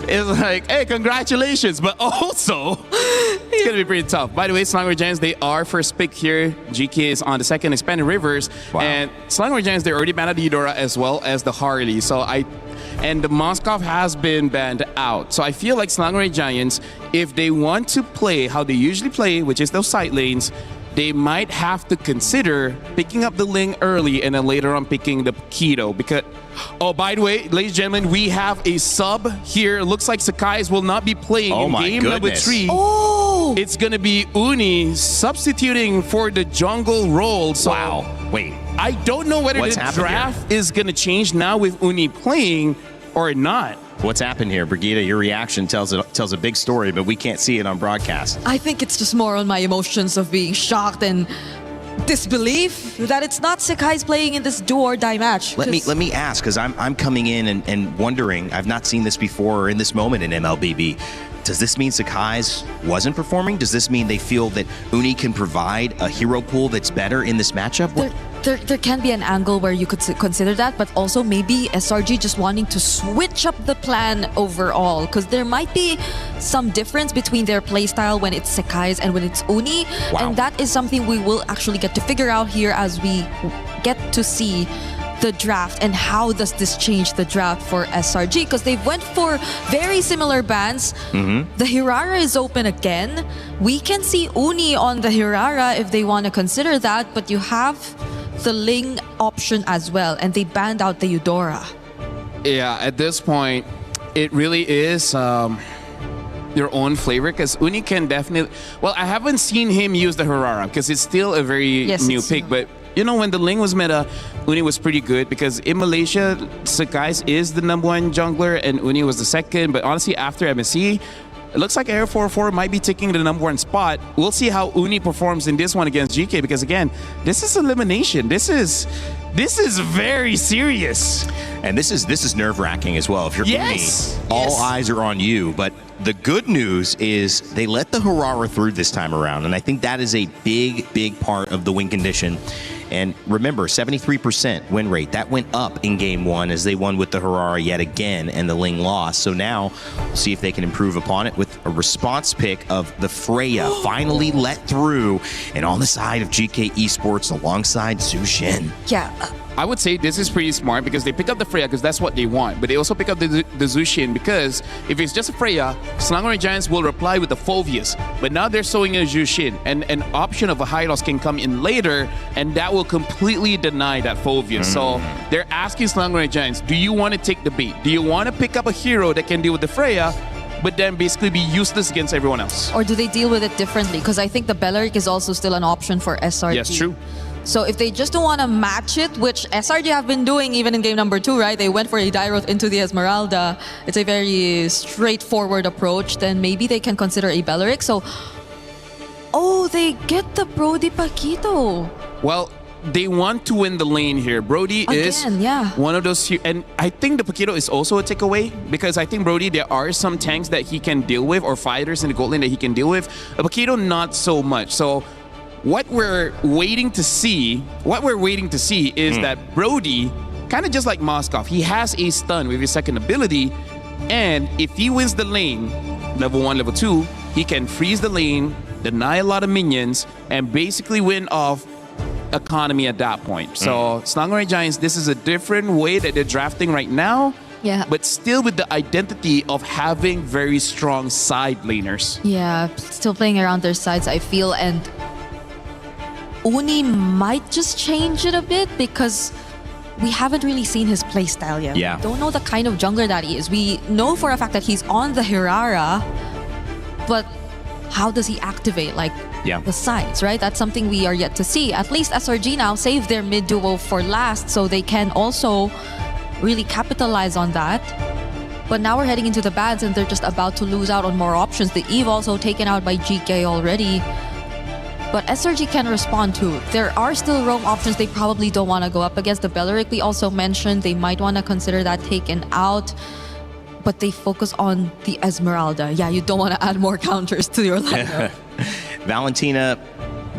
S4: like, hey, congratulations, but also it's gonna be pretty tough. By the way, Selangor Giants, they are first pick here. GK is on the second, Expanded Rivers, and Selangor Giants, they're already banned at the Eudora as well as the Harley. And the Moskov has been banned out. So I feel like Selangor Giants, if they want to play how they usually play, which is those side lanes, they might have to consider picking up the Ling early and then later on picking the Keto. Because, oh, by the way, ladies and gentlemen, we have a sub here. Looks like Sakai's will not be playing in game number 3.
S9: Oh!
S4: It's going to be Uni substituting for the jungle role. So
S2: wow. Wait.
S4: I don't know whether
S2: What's
S4: the
S2: happened
S4: draft is going to change now with Uni playing or not.
S2: What's happened here, Brigida? Your reaction tells a big story, but we can't see it on broadcast.
S9: I think it's just more on my emotions of being shocked and disbelief that it's not Sakai's playing in this do-or-die match.
S2: Let me ask, because I'm coming in and wondering, I've not seen this before or in this moment in MLBB. Does this mean Sakai's wasn't performing? Does this mean they feel that Uni can provide a hero pool that's better in this matchup?
S9: There can be an angle where you could consider that, but also maybe SRG just wanting to switch up the plan overall, because there might be some difference between their playstyle when it's Sakai's and when it's Uni, and that is something we will actually get to figure out here as we get to see the draft and how does this change the draft for SRG, because they went for very similar bans. The Hirara is open again. We can see Uni on the Hirara if they want to consider that, but you have the Ling option as well, and they banned out the Eudora.
S4: Yeah, at this point, it really is your own flavor, because Uni can definitely... Well, I haven't seen him use the Hirara because it's still a very new pick, but you know, when the Ling was meta, Uni was pretty good because in Malaysia, Sakai's is the #1 jungler and Uni was the second. But honestly, after MSC, it looks like Air 44 might be taking the #1 spot. We'll see how Uni performs in this one against GK, because again, this is elimination. This is very serious.
S2: And this is nerve-wracking as well. If you're Uni, all eyes are on you. But the good news is they let the Hirara through this time around, and I think that is a big part of the win condition. And remember, 73% win rate. That went up in game 1 as they won with the Hirara yet again, and the Ling lost. So now, we'll see if they can improve upon it with a response pick of the Freya, finally let through, and on the side of GK Esports alongside Zushin.
S9: Yeah.
S4: I would say this is pretty smart because they pick up the Freya because that's what they want. But they also pick up the Zushin because if it's just a Freya, Selangor Giants will reply with the Phoveus. But now they're sewing in a Zushin, and an option of a Hylos can come in later, and that will completely deny that Phoveus. So they're asking Selangor Giants, do you want to take the bait? Do you want to pick up a hero that can deal with the Freya, but then basically be useless against everyone else?
S9: Or do they deal with it differently? Because I think the Belleric is also still an option for SRG.
S4: Yes, true.
S9: So if they just don't want to match it, which SRG have been doing even in game number 2, right? They went for a Dairoth into the Esmeralda. It's a very straightforward approach. Then maybe they can consider a Belleric. So Oh, they get the Brody Paquito.
S4: Well, they want to win the lane here. Brody is
S9: Again, yeah.
S4: one of those, and I think the Paquito is also a takeaway because I think Brody, there are some tanks that he can deal with or fighters in the gold lane that he can deal with. A Paquito, not so much. So what we're waiting to see is that Brody, kind of just like Moskov, he has a stun with his second ability, and if he wins the lane, level 1, level 2, he can freeze the lane, deny a lot of minions, and basically win off economy at that point. So Slangoray Giants, this is a different way that they're drafting right now.
S9: Yeah.
S4: But still with the identity of having very strong side laners.
S9: Yeah, still playing around their sides, I feel, and Uni might just change it a bit because we haven't really seen his playstyle yet.
S2: Yeah.
S9: We don't know the kind of jungler that he is. We know for a fact that he's on the Hirara, but how does he activate the sides, right? That's something we are yet to see. At least SRG now saved their mid duo for last, so they can also really capitalize on that. But now we're heading into the bans and they're just about to lose out on more options. The Eve also taken out by GK already. But SRG can respond too. There are still roam options they probably don't want to go up against. The Belleric we also mentioned, they might want to consider that taken out. But they focus on the Esmeralda. Yeah, you don't want to add more counters to your lineup.
S2: Valentina,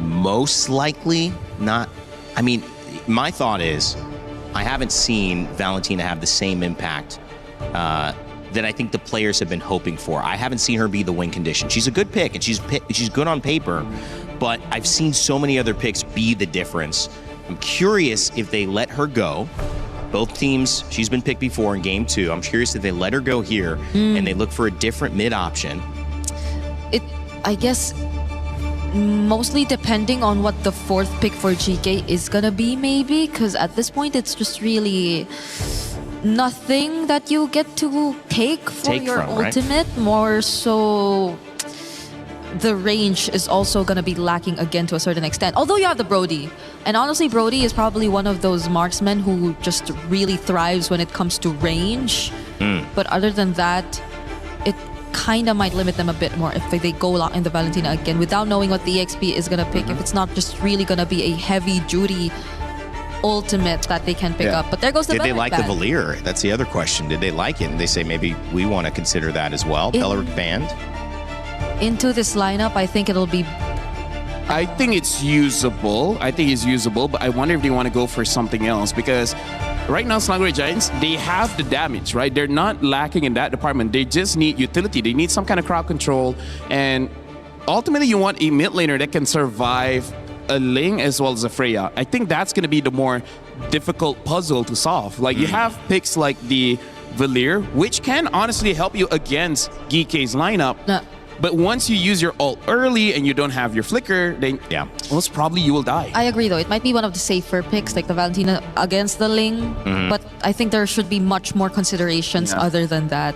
S2: most likely not. I mean, my thought is, I haven't seen Valentina have the same impact that I think the players have been hoping for. I haven't seen her be the win condition. She's a good pick, and she's good on paper, but I've seen so many other picks be the difference. I'm curious if they let her go. Both teams, she's been picked before in game 2. I'm curious if they let her go here and they look for a different mid option.
S9: I guess, mostly depending on what the 4th pick for GK is gonna be, maybe, because at this point it's just really nothing that you get to take your ultimate. Right? More so, the range is also gonna be lacking again to a certain extent. Although you have the Brody, and honestly, Brody is probably one of those marksmen who just really thrives when it comes to range. But other than that, it kind of might limit them a bit more if they go out in the Valentina again without knowing what the EXP is going to pick. If it's not just really going to be a heavy duty ultimate that they can pick up. But there goes the
S2: Did they like
S9: ban.
S2: the Valir? That's the other question. Did they like it? And they say maybe we want to consider that as well. Belleric banned?
S9: Into this lineup, I think it'll be...
S4: I think it's usable. But I wonder if they want to go for something else because right now, Slangoray Giants, they have the damage, right? They're not lacking in that department. They just need utility. They need some kind of crowd control. And ultimately, you want a mid laner that can survive a Ling as well as a Freya. I think that's going to be the more difficult puzzle to solve. Like, you have picks like the Valir, which can honestly help you against GK's lineup. But once you use your ult early and you don't have your flicker, then most probably you will die.
S9: I agree though. It might be one of the safer picks like the Valentina against the Ling. But I think there should be much more considerations other than that.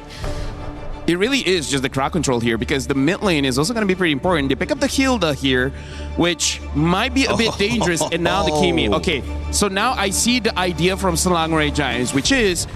S4: It really is just the crowd control here because the mid lane is also going to be pretty important. They pick up the Hilda here, which might be a bit dangerous. And now the Kimi. Okay, so now I see the idea from Slangoray Giants, which is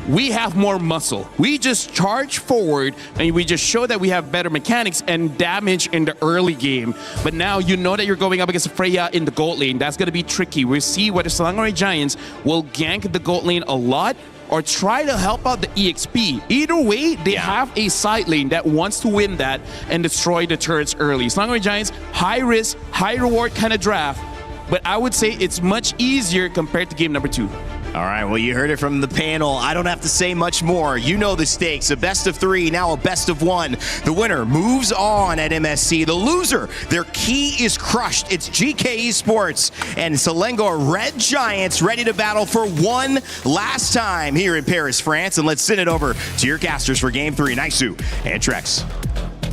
S4: we have more muscle. We just charge forward and we just show that we have better mechanics and damage in the early game. But now you know that you're going up against Freya in the gold lane. That's going to be tricky. We'll see whether Slangoray Giants will gank the gold lane a lot or try to help out the EXP. Either way, they have a side lane that wants to win that and destroy the turrets early. Slangoray Giants, high risk, high reward kind of draft. But I would say it's much easier compared to game number 2.
S2: All right, well, you heard it from the panel. I don't have to say much more. You know the stakes. A best of 3, now a best of 1. The winner moves on at MSC. The loser, their key is crushed. It's GK Esports and Selangor Red Giants ready to battle for one last time here in Paris, France. And let's send it over to your casters for Game 3, Naisu and Trex.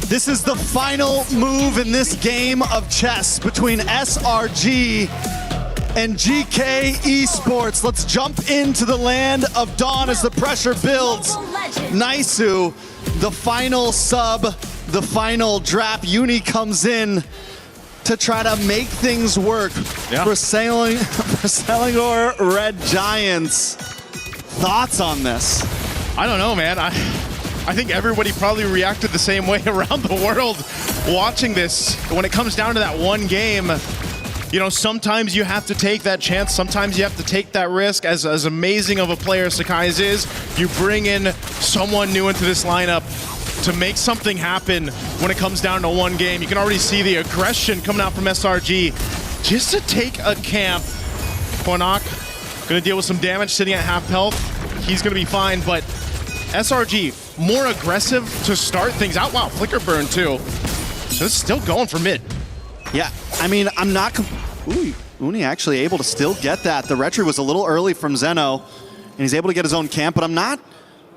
S1: This is the final move in this game of chess between SRG and GK Esports. Let's jump into the land of Dawn as the pressure builds. Naisu, the final sub, the final draft. Uni comes in to try to make things work for Selangor Red Giants. Thoughts on this?
S5: I don't know, man. I think everybody probably reacted the same way around the world watching this. When it comes down to that one game, you know, sometimes you have to take that chance. Sometimes you have to take that risk. As amazing of a player Sakai's is, you bring in someone new into this lineup to make something happen when it comes down to one game. You can already see the aggression coming out from SRG just to take a camp. Quanok gonna deal with some damage sitting at half health. He's gonna be fine, but SRG more aggressive to start things out. Wow, flicker burn too. So it's still going for mid.
S1: Yeah, I mean, I'm not... Ooh, Uni actually able to still get that. The retry was a little early from Zeno, and he's able to get his own camp, but I'm not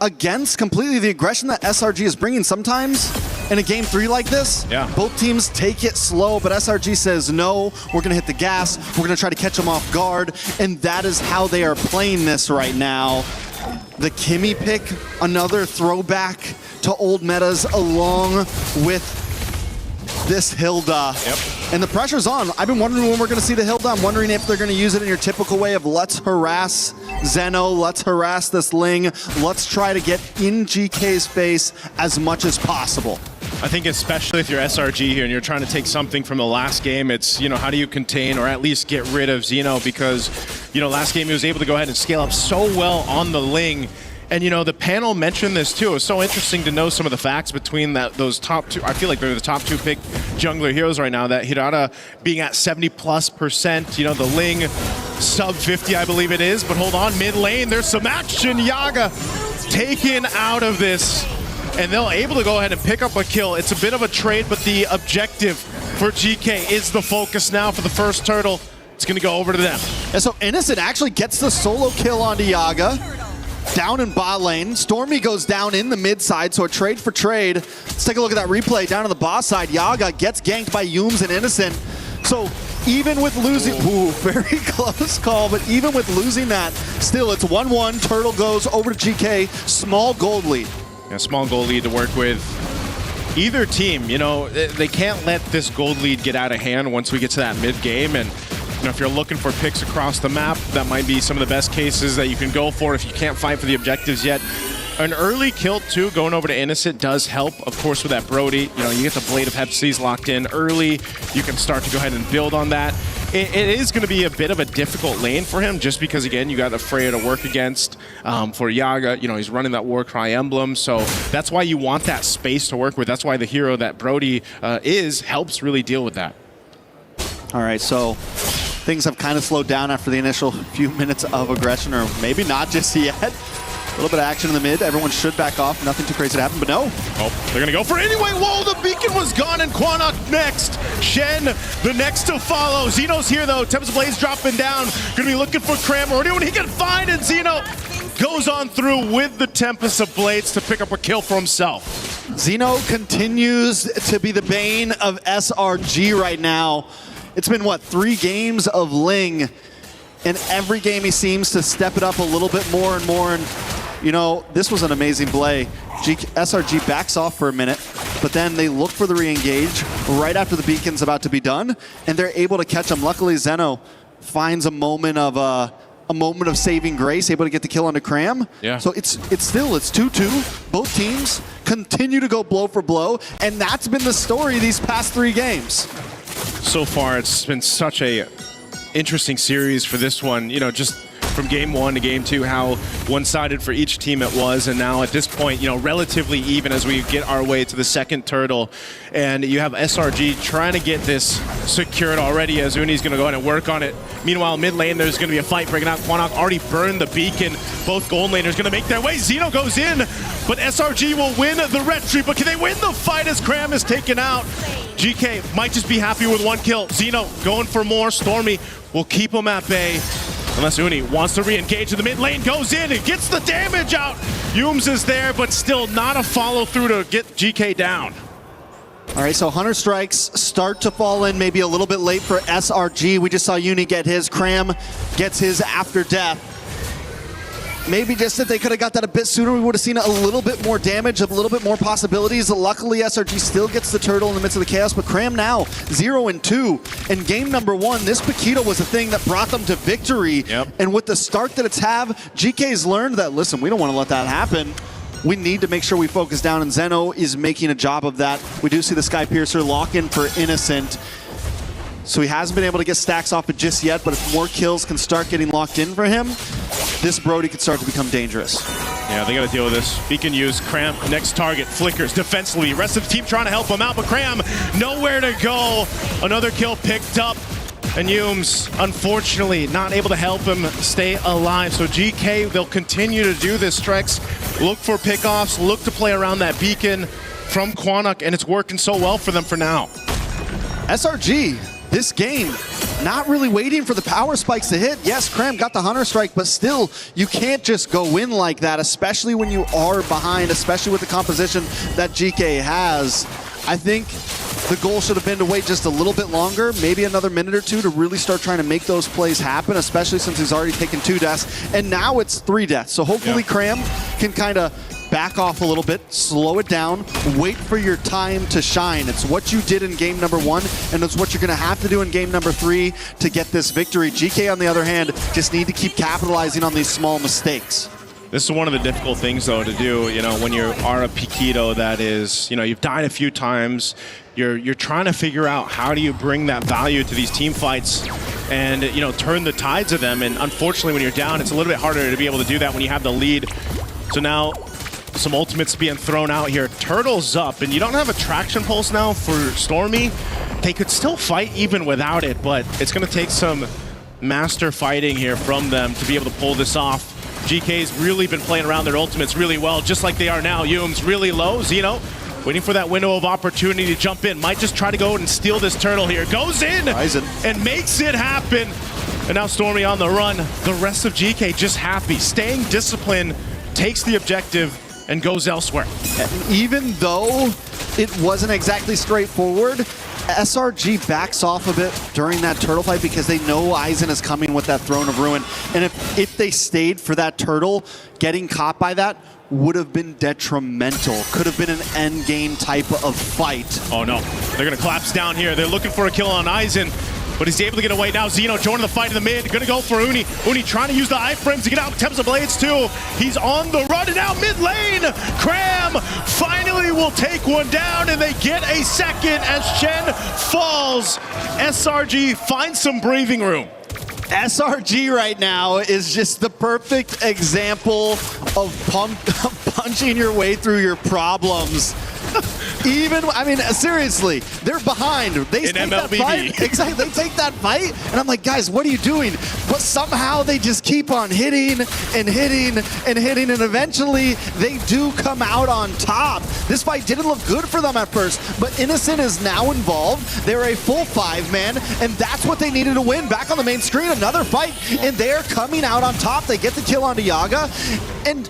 S1: against completely the aggression that SRG is bringing. Sometimes in a game 3 like this, both teams take it slow, but SRG says, no, we're gonna hit the gas, we're gonna try to catch them off guard, and that is how they are playing this right now. The Kimmy pick, another throwback to old metas along with this Hilda. And the pressure's on. I've been wondering when we're going to see the Hilda. I'm wondering if they're going to use it in your typical way of let's harass Zeno, let's harass this Ling, let's try to get in GK's face as much as possible.
S5: I think especially if you're SRG here and you're trying to take something from the last game, it's, you know, how do you contain or at least get rid of Zeno? Because, you know, last game he was able to go ahead and scale up so well on the Ling. And, you know, the panel mentioned this too. It was so interesting to know some of the facts between those top two. I feel like they're the top 2 pick jungler heroes right now. That Hirata being at 70+%. You know, the Ling sub 50, I believe it is. But hold on, mid lane, there's some action. Yaga taken out of this. And they'll able to go ahead and pick up a kill. It's a bit of a trade, but the objective for GK is the focus now for the first turtle. It's going to go over to them.
S1: And so Innocent actually gets the solo kill onto Yaga. Down in bot lane. Stormy goes down in the mid side, so a trade for trade. Let's take a look at that replay down on the boss side. Yaga gets ganked by Yums and Innocent. So even with losing, ooh, very close call, but even with losing that, still it's 1-1. Turtle goes over to GK. Small gold lead.
S5: Yeah, small gold lead to work with. Either team, you know, they can't let this gold lead get out of hand once we get to that mid game. And you know, if you're looking for picks across the map, that might be some of the best cases that you can go for if you can't fight for the objectives yet. An early kill too, going over to Innocent does help, of course, with that Brody. You know, you get the Blade of Hepsies locked in early. You can start to go ahead and build on that. It is going to be a bit of a difficult lane for him, just because, again, you got the Freya to work against. For Yaga, you know, he's running that Warcry emblem, so that's why you want that space to work with. That's why the hero that Brody helps really deal with that.
S1: All right, so things have kind of slowed down after the initial few minutes of aggression, or maybe not just yet. A little bit of action in the mid. Everyone should back off. Nothing too crazy to happen, but no.
S5: Oh, they're going to go for it anyway. Whoa, the beacon was gone, and Quanok next. Shen, the next to follow. Zeno's here, though. Tempest Blaze dropping down. Going to be looking for Cram or anyone he can find, and Zeno goes on through with the Tempest of Blades to pick up a kill for himself.
S1: Zeno continues to be the bane of SRG right now. It's been, what, 3 games of Ling, and every game he seems to step it up a little bit more and more. And you know, this was an amazing play. SRG backs off for a minute, but then they look for the re-engage right after the beacon's about to be done, and they're able to catch him. Luckily, Zeno finds a moment of saving grace, able to get the kill onto Cram.
S5: Yeah.
S1: So it's still 2-2. Both teams continue to go blow for blow, and that's been the story these past 3 games.
S5: So far, it's been such a interesting series for this one. You know, just from game 1 to game 2, how one-sided for each team it was, and now at this point, you know, relatively even as we get our way to the second turtle. And you have SRG trying to get this secured already, as Uni's going to go ahead and work on it. Meanwhile, mid lane, there's going to be a fight breaking out. Quanok already burned the beacon. Both gold laners going to make their way. Zeno goes in, but SRG will win the retry. But can they win the fight as Cram is taken out? GK might just be happy with 1 kill. Zeno going for more. Stormy will keep him at bay. Unless Uni wants to re-engage in the mid lane, goes in and gets the damage out. Yums is there, but still not a follow-through to get GK down.
S1: All right, so Hunter Strikes start to fall in maybe a little bit late for SRG. We just saw Uni get his. Cram gets his after death. Maybe just if they could have got that a bit sooner, we would have seen a little bit more damage, a little bit more possibilities. Luckily, SRG still gets the turtle in the midst of the chaos, but Cram now 0-2. In game number 1, this Paquito was the thing that brought them to victory.
S5: Yep.
S1: And with the start that it's have, GK's learned that, listen, we don't want to let that happen. we need to make sure we focus down, and Zeno is making a job of that. We do see the Sky Piercer lock in for Innocent. So he hasn't been able to get stacks off it just yet, but if more kills can start getting locked in for him, this Brody could start to become dangerous.
S5: Yeah, they got to deal with this. Beacon used, Cram, next target, flickers defensively. Rest of the team trying to help him out, but Cram, nowhere to go. Another kill picked up, and Humes, unfortunately, not able to help him stay alive. So GK, they'll continue to do this, Trex. Look for pickoffs, look to play around that Beacon from Quanok, and it's working so well for them for now.
S1: SRG, this game, not really waiting for the power spikes to hit. Yes, Cram got the Hunter Strike, but still, you can't just go in like that, especially when you are behind, especially with the composition that GK has. I think the goal should have been to wait just a little bit longer, maybe another minute or two to really start trying to make those plays happen, especially since he's already taken 2 deaths, and now it's 3 deaths. So hopefully Cram can kind of back off a little bit, slow it down, wait for your time to shine. It's what you did in game number 1, and it's what you're going to have to do in game number 3 to get this victory. GK, on the other hand, just need to keep capitalizing on these small mistakes.
S5: This is one of the difficult things, though, to do, you know, when you are a Piquito that is, you know, you've died a few times, you're trying to figure out how do you bring that value to these team fights and, you know, turn the tides of them. And unfortunately, when you're down, it's a little bit harder to be able to do that when you have the lead. So now, some ultimates being thrown out here. Turtle's up, and you don't have a traction pulse now for Stormy. They could still fight even without it, but it's going to take some master fighting here from them to be able to pull this off. GK's really been playing around their ultimates really well, just like they are now. Hume's really low. Zeno waiting for that window of opportunity to jump in. Might just try to go and steal this turtle here. Goes in and makes it happen. And now Stormy on the run. The rest of GK just happy, staying disciplined, takes the objective, and goes elsewhere.
S1: Even though it wasn't exactly straightforward, SRG backs off a bit during that turtle fight because they know Aizen is coming with that Throne of Ruin. And if they stayed for that turtle, getting caught by that would have been detrimental. Could have been an end game type of fight.
S5: Oh no, they're gonna collapse down here. They're looking for a kill on Aizen, but he's able to get away. Now Zeno joining the fight in the mid, gonna go for Uni. Uni trying to use the iframes to get out Temps of Blades too. He's on the run, and now mid lane, Cram finally will take one down, and they get a second as Shen falls. SRG finds some breathing room.
S1: SRG right now is just the perfect example of punching your way through your problems. Even, I mean, seriously, they're behind. They take that fight. Exactly, they take that fight, and I'm like, guys, what are you doing? But somehow they just keep on hitting and hitting and hitting, and eventually they do come out on top. This fight didn't look good for them at first, but Innocent is now involved. They're a full 5-man, and that's what they needed to win. Back on the main screen, another fight, and they're coming out on top. They get the kill onto Yaga, and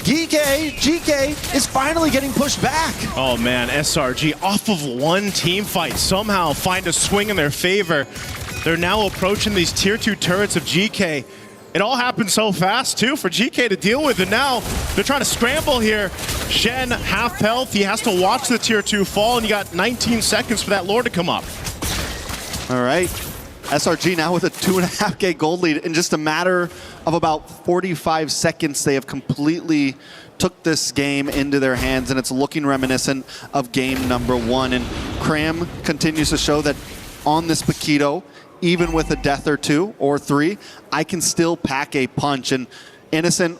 S1: GK is finally getting pushed back.
S5: Oh man, SRG off of one team fight somehow find a swing in their favor. They're now approaching these tier 2 turrets of GK. It all happened so fast too for GK to deal with, and now they're trying to scramble here. Shen, half health, he has to watch the tier 2 fall, and you got 19 seconds for that lord to come up.
S1: All right. SRG now with a 2.5K gold lead. In just a matter of about 45 seconds, they have completely took this game into their hands, and it's looking reminiscent of game number 1. And Cram continues to show that on this Paquito, even with a death or 2 or 3, I can still pack a punch. And Innocent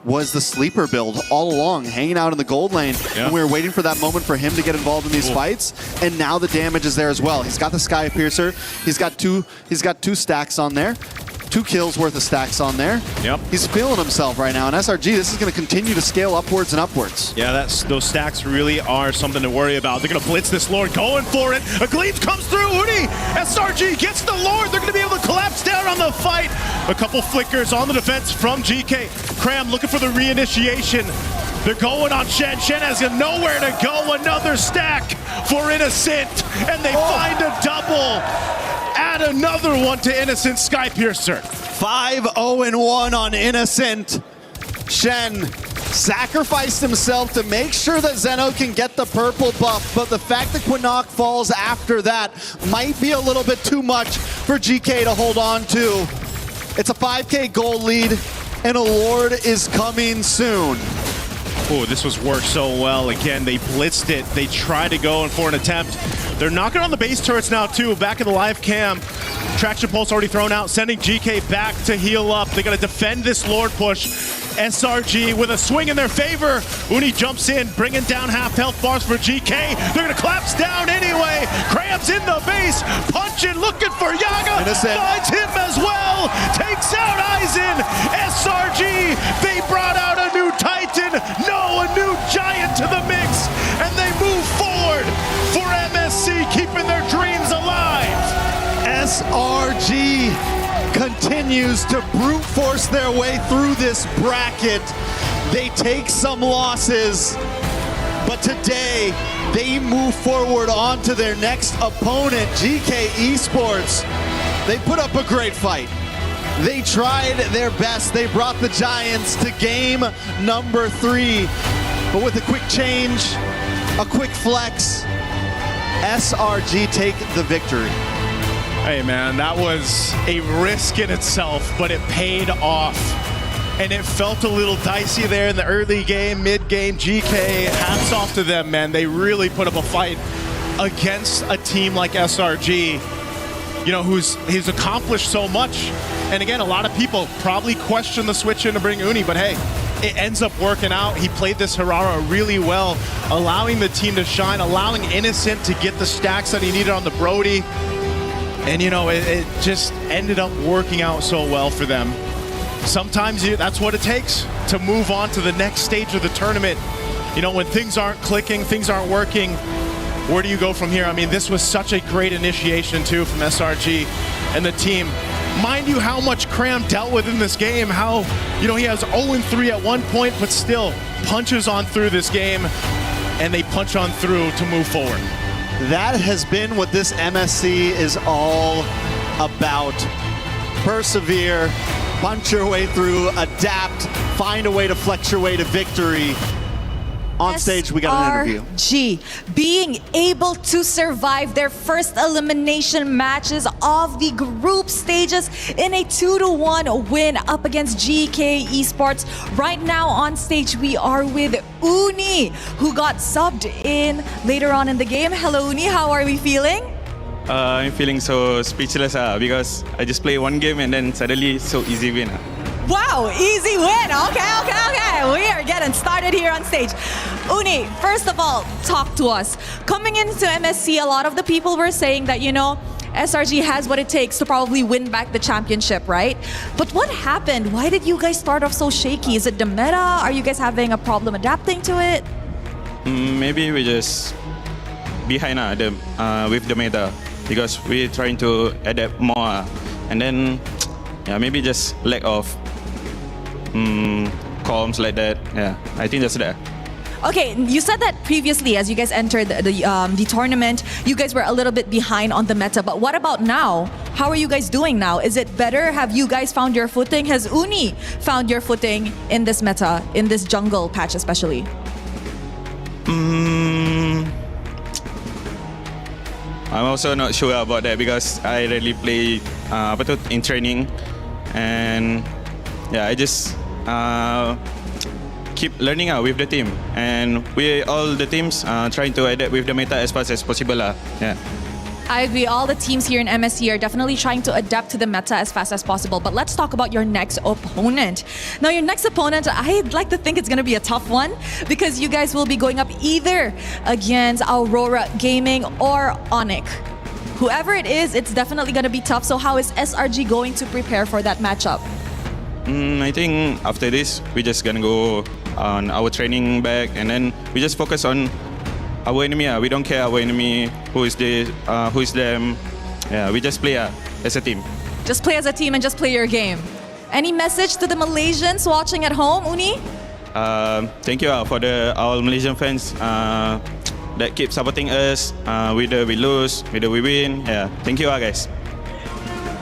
S1: was the sleeper build all along, hanging out in the gold lane. Yeah. And we were waiting for that moment for him to get involved in these fights. And now the damage is there as well. He's got the Sky Piercer. He's got two stacks on there. 2 kills worth of stacks on there.
S5: Yep.
S1: He's feeling himself right now. And SRG, this is going to continue to scale upwards and upwards.
S5: Yeah, those stacks really are something to worry about. They're going to blitz this Lord, going for it. A Gleam comes through. Uni, SRG gets the Lord. They're going to be able to collapse down on the fight. A couple flickers on the defense from GK. Cram looking for the reinitiation. They're going on Shen. Shen has nowhere to go. Another stack for Innocent. And they find a double. Add another one to Innocent. Sky Piercer.
S1: 5-0-1 on Innocent. Shen sacrificed himself to make sure that Zeno can get the purple buff, but the fact that Quinnock falls after that might be a little bit too much for GK to hold on to. It's a 5K gold lead, and a Lord is coming soon.
S5: Oh, this was worked so well. Again, they blitzed it. They tried to go in for an attempt. They're knocking on the base turrets now, too. Back in the live cam. Traction pulse already thrown out, sending GK back to heal up. They got to defend this Lord push. SRG with a swing in their favor. Uni jumps in, bringing down half health bars for GK. They're going to collapse down anyway. Krabs in the base, punching, looking for Yaga. Finds him as well. Takes out Aizen. SRG, they brought out a new Titan. No, a new Giant to the mix. And they move forward for MSC, keeping their dreams alive.
S1: SRG continues to brute force their way through this bracket. They take some losses, but today they move forward on to their next opponent, GK Esports. They put up a great fight. They tried their best. They brought the Giants to game number 3, but with a quick change, a quick flex, SRG take the victory.
S5: Hey man, that was a risk in itself, but it paid off. And it felt a little dicey there in the early game, mid-game. GK, hats off to them, man. They really put up a fight against a team like SRG, you know, who's accomplished so much. And again, a lot of people probably question the switch in to bring Uni, but hey, it ends up working out. He played this Harara really well, allowing the team to shine, allowing Innocent to get the stacks that he needed on the Brody. And you know, it just ended up working out so well for them. Sometimes that's what it takes to move on to the next stage of the tournament. You know, when things aren't clicking, things aren't working, where do you go from here? I mean, this was such a great initiation too from SRG and the team. Mind you, how much Cram dealt with in this game, how, you know, he has 0-3 at one point, but still punches on through this game, and they punch on through to move forward.
S1: That has been what this MSC is all about. Persevere, punch your way through, adapt, find a way to flex your way to victory. On stage, we got an interview.
S9: SRG being able to survive their first elimination matches of the group stages in a 2-1 win up against GK Esports. Right now on stage, we are with Uni, who got subbed in later on in the game. Hello, Uni. How are we feeling?
S15: I'm feeling so speechless because I just play one game and then suddenly so easy win.
S9: Wow, easy win. Okay. We are getting started here on stage. Uni, first of all, talk to us. Coming into MSC, a lot of the people were saying that, you know, SRG has what it takes to probably win back the championship, right? But what happened? Why did you guys start off so shaky? Is it the meta? Are you guys having a problem adapting to it?
S15: Maybe we just behind with the meta because we're trying to adapt more. And then, yeah, maybe just lack of comms like that. Yeah, I think that's that.
S9: Okay, you said that previously as you guys entered the tournament, you guys were a little bit behind on the meta. But what about now? How are you guys doing now? Is it better? Have you guys found your footing? Has Uni found your footing in this meta, in this jungle patch especially?
S15: I'm also not sure about that because I rarely play in training, and yeah, I just keep learning with the team, and we all the teams trying to adapt with the meta as fast as possible. Yeah.
S9: I agree. All the teams here in MSC are definitely trying to adapt to the meta as fast as possible. But let's talk about your next opponent. Now, your next opponent, I'd like to think it's going to be a tough one because you guys will be going up either against Aurora Gaming or Onyx. Whoever it is, it's definitely going to be tough. So how is SRG going to prepare for that matchup?
S15: I think after this, we're just going to go on our training back, and then we just focus on our enemy. We don't care our enemy, who is them. Yeah, we just play as a team.
S9: Just play as a team and just play your game. Any message to the Malaysians watching at home, Uni?
S15: Thank you for our Malaysian fans that keep supporting us. Whether we lose, whether we win. Yeah, thank you guys.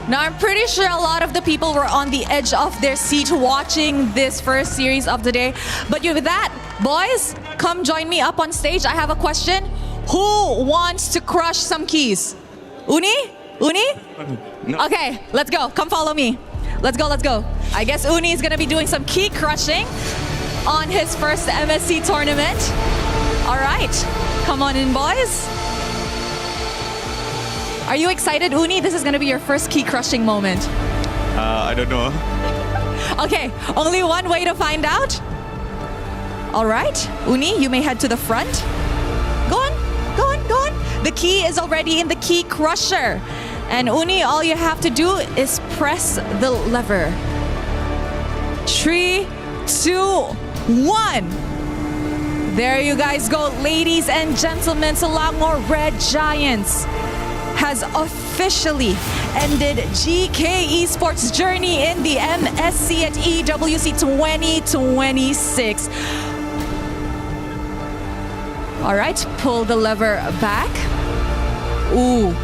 S9: Now, I'm pretty sure a lot of the people were on the edge of their seat watching this first series of the day. But with that, boys, come join me up on stage. I have a question. Who wants to crush some keys? Uni? No. Okay, let's go. Come follow me. Let's go. I guess Uni is going to be doing some key crushing. on his first MSC tournament. All right, come on in, boys. Are you excited, Uni? This is going to be your first key crushing moment.
S15: I don't know.
S9: Okay, only one way to find out. All right, Uni, you may head to the front. Go on, go on, go on. The key is already in the key crusher. And Uni, all you have to do is press the lever. 3, 2, 1. There you guys go, ladies and gentlemen. Selangor Red Giants has officially ended GK Esports' journey in the MSC at EWC 2026. All right, pull the lever back. Ooh,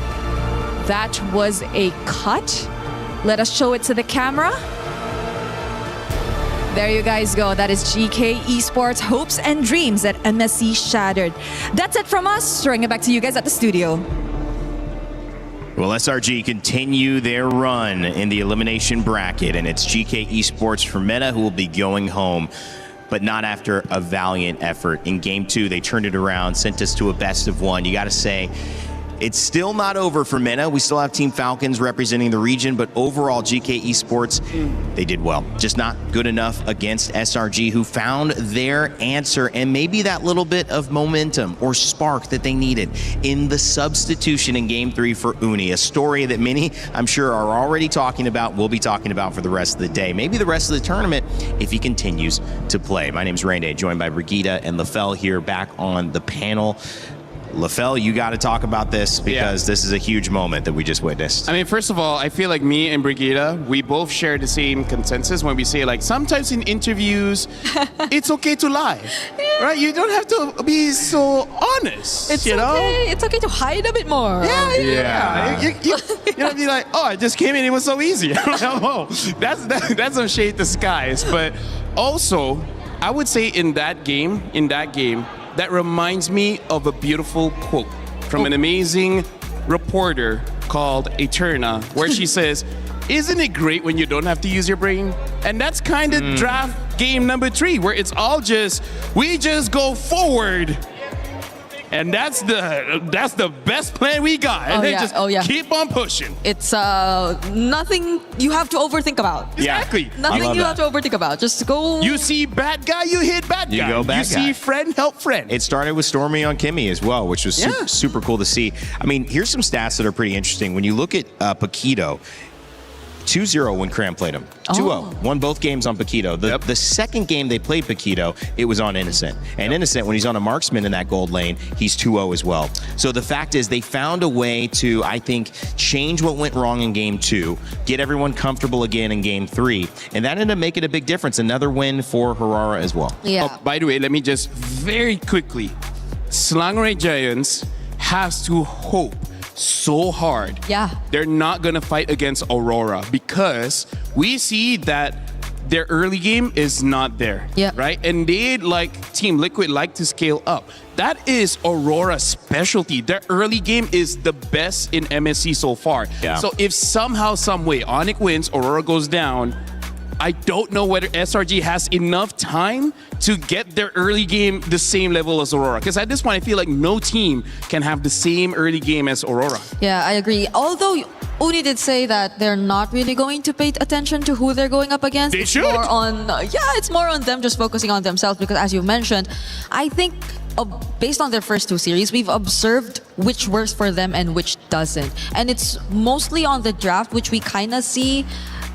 S9: that was a cut. Let us show it to the camera. There you guys go. That is GK Esports hopes and dreams at MSC shattered. That's it from us. Throwing it back to you guys at the studio.
S2: Well, SRG continue their run in the elimination bracket, and it's GK Esports for Meta who will be going home, but not after a valiant effort. In Game 2, they turned it around, sent us to a best of 1. You got to say, it's still not over for Meta. We still have Team Falcons representing the region, but overall, GK Esports, they did well. Just not good enough against SRG, who found their answer and maybe that little bit of momentum or spark that they needed in the substitution in Game 3 for Uni, a story that many, I'm sure, are already talking about, will be talking about for the rest of the day, maybe the rest of the tournament if he continues to play. My name is Rainday, joined by Brigitte and Lefel here back on the panel. Lefel, you got to talk about this because this is a huge moment that we just witnessed.
S4: I mean, first of all, I feel like me and Brigitte, we both share the same consensus when we say, like, sometimes in interviews, it's okay to lie, right? You don't have to be so honest,
S9: It's
S4: you know?
S9: okay. It's okay to hide a bit more.
S4: Yeah. You know, be like, oh, I just came in, it was so easy. Oh, that's some shade disguise. But also, I would say in that game, that reminds me of a beautiful quote from an amazing reporter called Eterna, where she says, isn't it great when you don't have to use your brain? And that's kind of draft game number 3, where it's all just, we just go forward. And that's the best plan we got. And then just keep on pushing.
S9: It's nothing you have to overthink about.
S4: Exactly.
S9: Nothing you have to overthink about. Just go.
S4: You see bad guy, you hit bad guy.
S2: You go bad guy.
S4: You see friend, help friend.
S2: It started with Stormy on Kimmy as well, which was super cool to see. I mean, here's some stats that are pretty interesting. When you look at Paquito, 2-0 when Cram played him. 2-0. Won both games on Paquito. The second game they played Paquito, it was on Innocent. And Innocent, when he's on a marksman in that gold lane, he's 2-0 as well. So the fact is they found a way to, I think, change what went wrong in Game 2, get everyone comfortable again in Game 3, and that ended up making a big difference. Another win for Harara as well.
S9: Yeah.
S4: Oh, by the way, let me just very quickly, Selangor Giants has to hope so hard.
S9: Yeah.
S4: They're not going to fight against Aurora because we see that their early game is not there.
S9: Yeah.
S4: Right? And they, like Team Liquid, like to scale up. That is Aurora's specialty. Their early game is the best in MSC so far.
S2: Yeah.
S4: So if somehow, some way, Onyx wins, Aurora goes down, I don't know whether SRG has enough time to get their early game the same level as Aurora. Because at this point, I feel like no team can have the same early game as Aurora.
S9: Yeah, I agree. Although Uni did say that they're not really going to pay attention to who they're going up against.
S4: They should.
S9: More on, it's more on them just focusing on themselves because, as you mentioned, I think based on their first 2 series, we've observed which works for them and which doesn't. And it's mostly on the draft, which we kind of see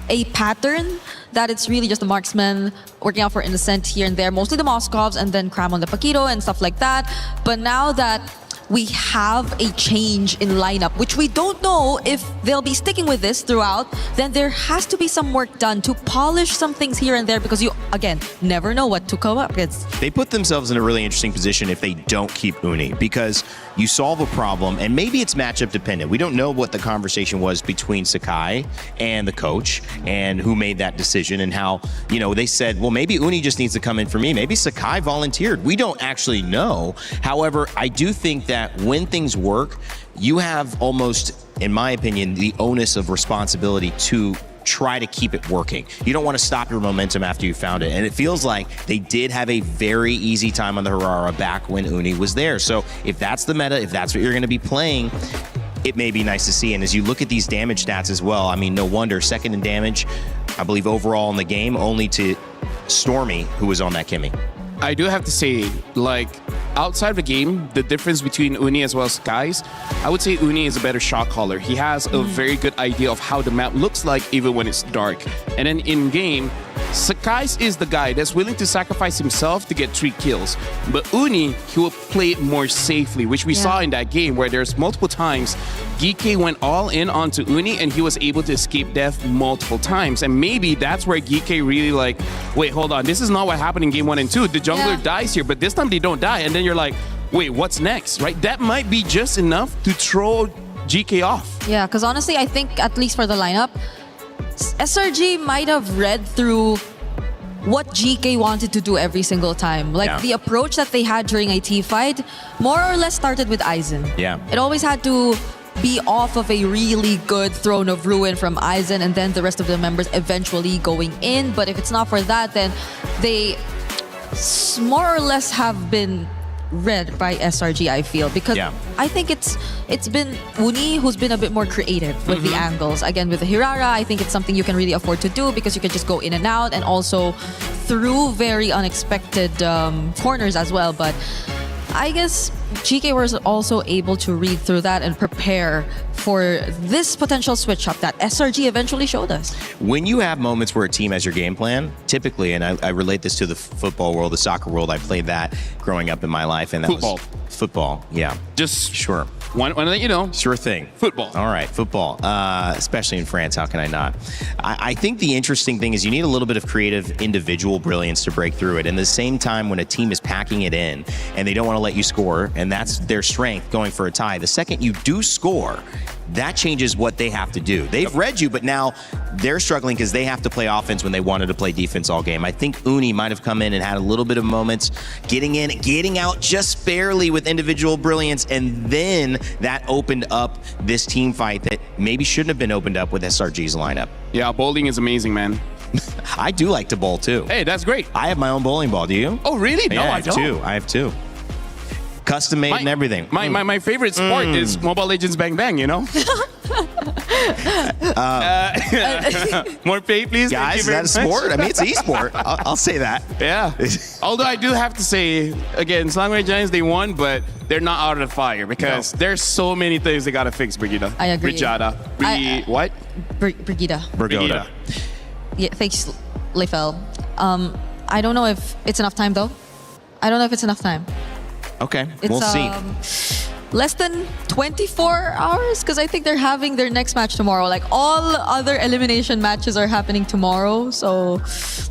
S9: a pattern that it's really just the marksman working out for Innocent here and there, mostly the Moscovs, and then Cram on the Paquito and stuff like that. But now that we have a change in lineup, which we don't know if they'll be sticking with this throughout, then there has to be some work done to polish some things here and there because you, again, never know what to come up against.
S2: They put themselves in a really interesting position if they don't keep Uni because you solve a problem and maybe it's matchup dependent. We don't know what the conversation was between Sakai and the coach and who made that decision and how, you know, they said, well, maybe Uni just needs to come in for me. Maybe Sakai volunteered. We don't actually know. However, I do think that when things work, you have almost, in my opinion, the onus of responsibility to try to keep it working. You don't want to stop your momentum after you found it. And it feels like they did have a very easy time on the Harara back when Uni was there. So if that's the meta, if that's what you're going to be playing, it may be nice to see. And as you look at these damage stats as well, I mean, no wonder, second in damage, I believe overall in the game, only to Stormy, who was on that Kimmy.
S4: I do have to say, like, outside of the game, the difference between Uni as well as Skies, I would say Uni is a better shot caller. He has a very good idea of how the map looks like even when it's dark. And then in game, Skies is the guy that's willing to sacrifice himself to get 3 kills. But Uni, he will play it more safely, which we saw in that game where there's multiple times GK went all in onto Uni and he was able to escape death multiple times. And maybe that's where GK really like, wait, hold on, this is not what happened in game 1 and 2. The jungler dies here, but this time they don't die. And then you're like, wait, what's next, right? That might be just enough to throw GK off.
S9: Yeah, because honestly, I think at least for the lineup, SRG might have read through what GK wanted to do every single time. Like the approach that they had during a T fight more or less started with Aizen.
S2: Yeah.
S9: It always had to be off of a really good Throne of Ruin from Aizen and then the rest of the members eventually going in. But if it's not for that, then they more or less have been read by SRG, I feel, because I think it's been Uni who's been a bit more creative with the angles. Again, with the Hirara, I think it's something you can really afford to do because you can just go in and out and also through very unexpected corners as well. But I guess GK was also able to read through that and prepare for this potential switch up that SRG eventually showed us.
S2: When you have moments where a team has your game plan, typically, and I relate this to the football world, the soccer world, I played that growing up in my life, and that was football. Yeah,
S4: just
S2: sure.
S4: Want to let you know.
S2: Sure thing.
S4: Football.
S2: All right, football. Especially in France, how can I not? I think the interesting thing is you need a little bit of creative individual brilliance to break through it. And at the same time, when a team is packing it in and they don't want to let you score, and that's their strength going for a tie, the second you do score, that changes what they have to do. They've read you, but now they're struggling because they have to play offense when they wanted to play defense all game. I think Uni might have come in and had a little bit of moments getting in, getting out just barely with individual brilliance, and then that opened up this team fight that maybe shouldn't have been opened up with SRG's lineup.
S4: Yeah, bowling is amazing, man.
S2: I do like to bowl too.
S4: Hey, that's great.
S2: I have my own bowling ball. Do you?
S4: Oh, really?
S2: Yeah,
S4: No,
S2: I don't. I have two. Custom made and everything.
S4: My favorite sport is Mobile Legends Bang Bang, you know? More pay, please.
S2: Guys, is that a sport? I mean, it's e-sport. I'll say that.
S4: Yeah. Although I do have to say, again, Slangway Giants, they won, but they're not out of the fire because there's so many things they got to fix, Brigida.
S9: I agree.
S4: Brigida. What?
S9: Brigida.
S2: Brigida.
S9: Yeah, thanks, Leifel. I don't know if it's enough time, though. I don't know if it's enough time.
S2: Okay,
S9: It's,
S2: we'll see.
S9: Less than 24 hours because I think they're having their next match tomorrow. Like all other elimination matches are happening tomorrow. So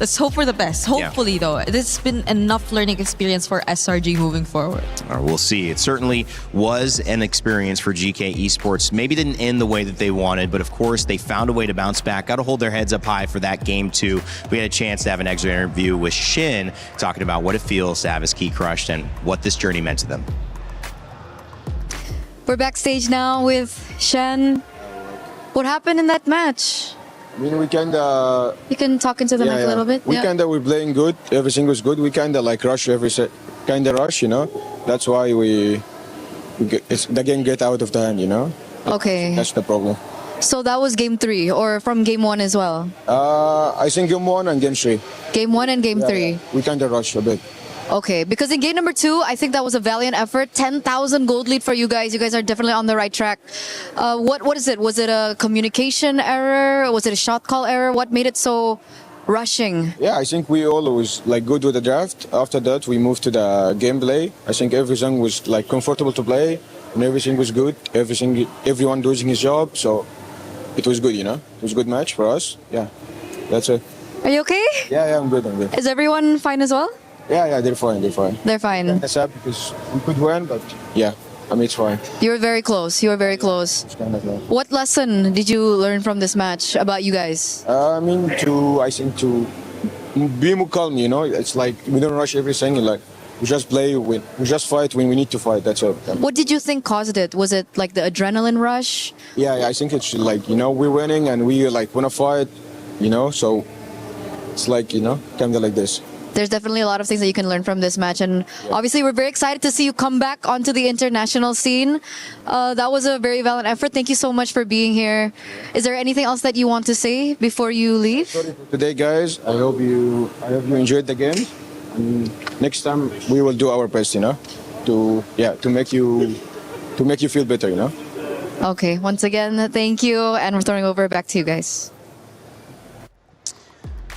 S9: let's hope for the best. Hopefully, though, this has been enough learning experience for SRG moving forward.
S2: We'll see. It certainly was an experience for GK Esports. Maybe didn't end the way that they wanted, but of course they found a way to bounce back. Got to hold their heads up high for that game too. We had a chance to have an extra interview with Shin talking about what it feels to have his key crushed and what this journey meant to them.
S17: We're backstage now with Shen. What happened in that match?
S10: I mean, we kinda...
S17: You can talk into the mic a little bit?
S10: We kinda were playing good. Everything was good. We kinda like rush every set. Kinda rush, you know? That's why the game get out of the hand, you know?
S17: Okay.
S10: That's the problem.
S17: So that was game 3 or from game 1 as well?
S10: I think game 1 and game 3.
S17: Game 1 and game 3.
S10: Yeah. We kinda rushed a bit.
S17: Okay, because in game number 2, I think that was a valiant effort. 10,000 gold lead for you guys. You guys are definitely on the right track. What is it? Was it a communication error? Was it a shot call error? What made it so rushing?
S10: Yeah, I think we always like good with the draft. After that, we moved to the gameplay. I think everything was like comfortable to play, and everything was good. Everyone doing his job, so it was good. You know, it was a good match for us. Yeah, that's it.
S17: Are you okay?
S10: Yeah, I'm good. I'm good.
S17: Is everyone fine as well?
S10: Yeah, they're fine. They're fine.
S17: They're fine.
S10: That's sad because we could win, but yeah, I mean it's fine.
S17: You were very close. You were very close. What lesson did you learn from this match about you guys?
S10: I think to be more calm. You know, it's like we don't rush everything. Like we just play. We just fight when we need to fight. That's it.
S17: What did you think caused it? Was it like the adrenaline rush?
S10: Yeah, I think it's like, you know, we're winning and we like want to fight. you know. So it's like, you know, kind of like this.
S17: There's definitely a lot of things that you can learn from this match, and obviously we're very excited to see you come back onto the international scene. That was a very valiant effort. Thank you so much for being here. Is there anything else that you want to say before you leave?
S10: Sorry for today, guys. I hope you enjoyed the game. And next time we will do our best, you know, to make you feel better, you know.
S17: Okay, once again, thank you, and we're throwing over back to you guys.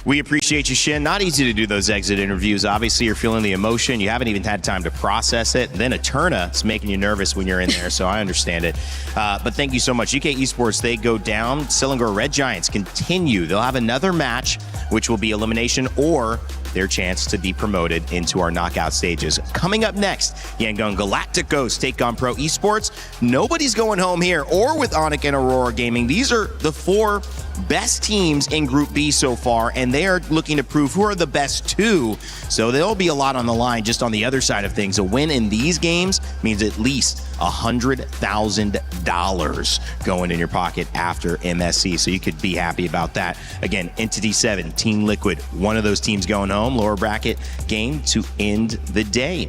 S2: We appreciate you, Shin. Not easy to do those exit interviews. Obviously, you're feeling the emotion. You haven't even had time to process it. Then Eterna is making you nervous when you're in there, so I understand it. But thank you so much. GK Esports, they go down. Sillinger Red Giants continue. They'll have another match, which will be elimination or their chance to be promoted into our knockout stages. Coming up next, Yangon Galacticos take on Pro Esports. Nobody's going home here or with Onic and Aurora Gaming. These are the 4 best teams in Group B so far, and they are looking to prove who are the best 2. So there'll be a lot on the line just on the other side of things. A win in these games means at least $100,000 going in your pocket after MSC. So you could be happy about that. Again, Entity 7, Team Liquid, one of those teams going home. Lower bracket game to end the day.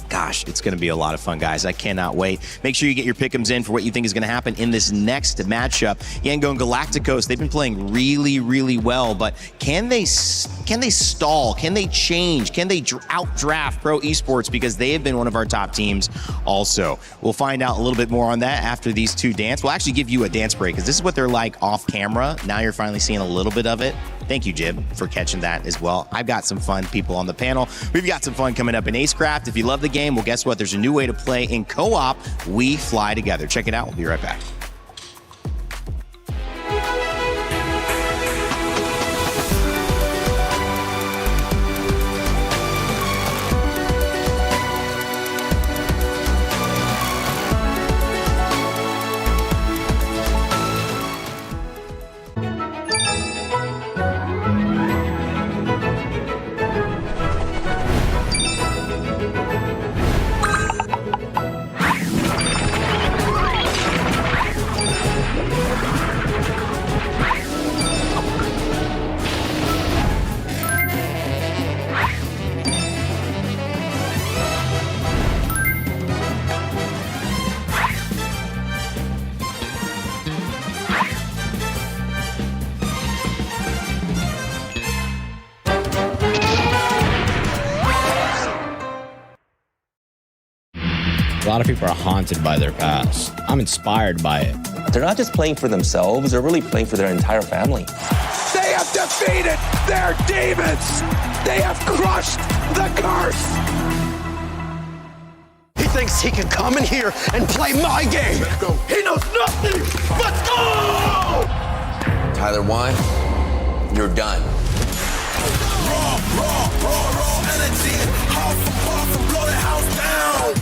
S2: Gosh, it's going to be a lot of fun, guys. I cannot wait. Make sure you get your pick'ems in for what you think is going to happen in this next matchup. Yangon Galacticos, they've been playing really, really well, but can they stall? Can they change? Can they outdraft Pro Esports? Because they have been one of our top teams also. We'll find out a little bit more on that after these 2 dance. We'll actually give you a dance break because this is what they're like off camera. Now you're finally seeing a little bit of it. Thank you, Jib, for catching that as well. I've got some fun people on the panel. We've got some fun coming up in Acecraft. If you love the game, well, guess what? There's a new way to play in co-op. We fly together. Check it out. We'll be right back.
S3: A lot of people are haunted by their past. I'm inspired by it.
S16: They're not just playing for themselves, they're really playing for their entire family.
S18: They have defeated their demons! They have crushed the curse! He thinks he can come in here and play my game! He knows nothing! Let's go!
S16: Tyler 1, you're done.
S18: Raw energy, half a puff and blow the house down!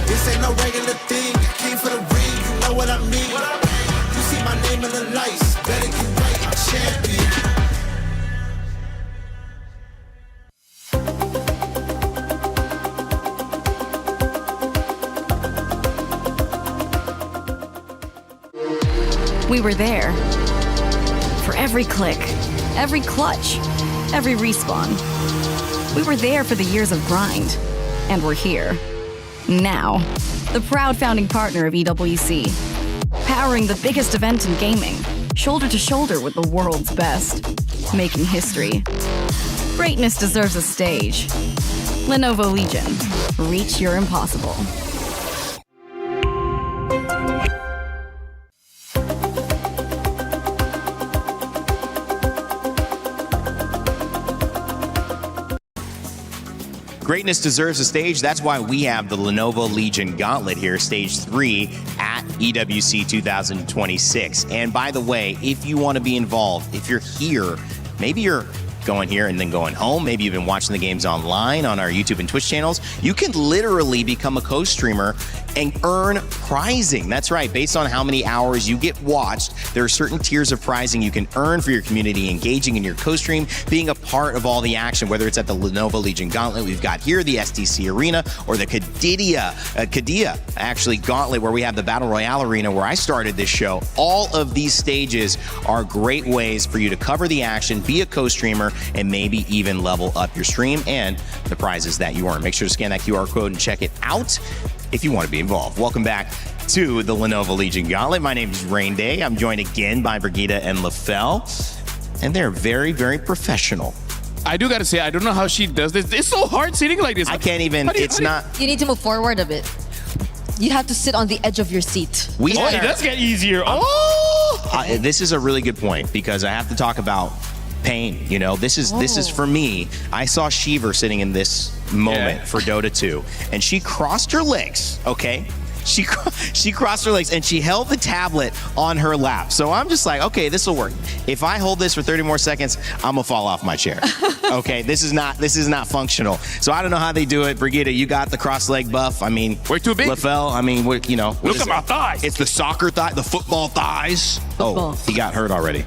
S18: This ain't no regular thing. I came for the ring, you know what I mean. You see my name in the lights, better get right, I'm champion.
S23: We were there. For every click, every clutch, every respawn. We were there for the years of grind. And we're here. Now, the proud founding partner of EWC, powering the biggest event in gaming, shoulder to shoulder with the world's best, making history. Greatness deserves a stage. Lenovo Legion, reach your impossible.
S2: Greatness deserves a stage. That's why we have the Lenovo Legion Gauntlet here, Stage 3 at EWC 2026. And by the way, if you want to be involved, if you're here, maybe you're going here and then going home. Maybe you've been watching the games online on our YouTube and Twitch channels. You can literally become a co-streamer and earn prizing. That's right. Based on how many hours you get watched, there are certain tiers of prizing you can earn for your community, engaging in your co-stream, being a part of all the action, whether it's at the Lenovo Legion Gauntlet we've got here, the STC Arena, or the Kadia actually Gauntlet, where we have the Battle Royale Arena where I started this show. All of these stages are great ways for you to cover the action, be a co-streamer, and maybe even level up your stream and the prizes that you earn. Make sure to scan that QR code and check it out if you want to be involved. Welcome back to the Lenovo Legion Gauntlet. My name is Rain Day. I'm joined again by Brigida and LaFell, and they're very, very professional.
S4: I do got to say, I don't know how she does this. It's so hard sitting like this.
S2: I can't even,
S9: You need to move forward a bit. You have to sit on the edge of your seat.
S4: It does get easier.
S2: This is a really good point because I have to talk about pain. You know, this is for me. I saw Shiver sitting in this moment for Dota 2, and she crossed her legs. Okay, she crossed her legs and she held the tablet on her lap. So I'm just like, okay, this will work. If I hold this for 30 more seconds, I'm gonna fall off my chair. Okay, this is not functional. So I don't know how they do it. Brigida, you got the cross leg buff. I mean,
S4: we're too big.
S2: LaFell, I mean, look
S4: at my thighs.
S2: It's the soccer thigh, the football thighs. Oh, he got hurt already.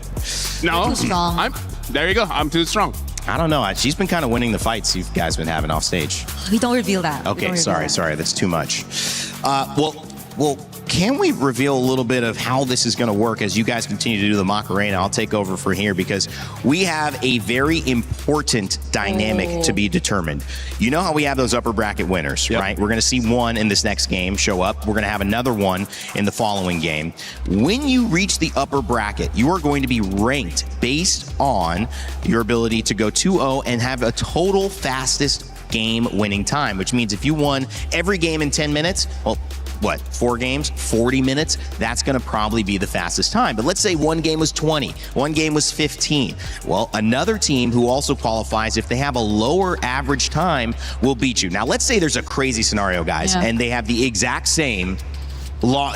S4: No,
S9: too strong.
S4: There you go. I'm too strong.
S2: I don't know. She's been kind of winning the fights you guys been having off stage.
S9: We don't reveal that.
S2: Okay, sorry. That's too much. Well, can we reveal a little bit of how this is going to work as you guys continue to do the Macarena? I'll take over from here because we have a very important dynamic to be determined. You know how we have those upper bracket winners, right? We're going to see one in this next game show up. We're going to have another one in the following game. When you reach the upper bracket, you are going to be ranked based on your ability to go 2-0 and have a total fastest game winning time, which means if you won every game in 10 minutes, well, 4 games, 40 minutes, that's going to probably be the fastest time. But let's say one game was 20, one game was 15. Well, another team who also qualifies, if they have a lower average time, will beat you. Now, let's say there's a crazy scenario, guys, and they have the exact same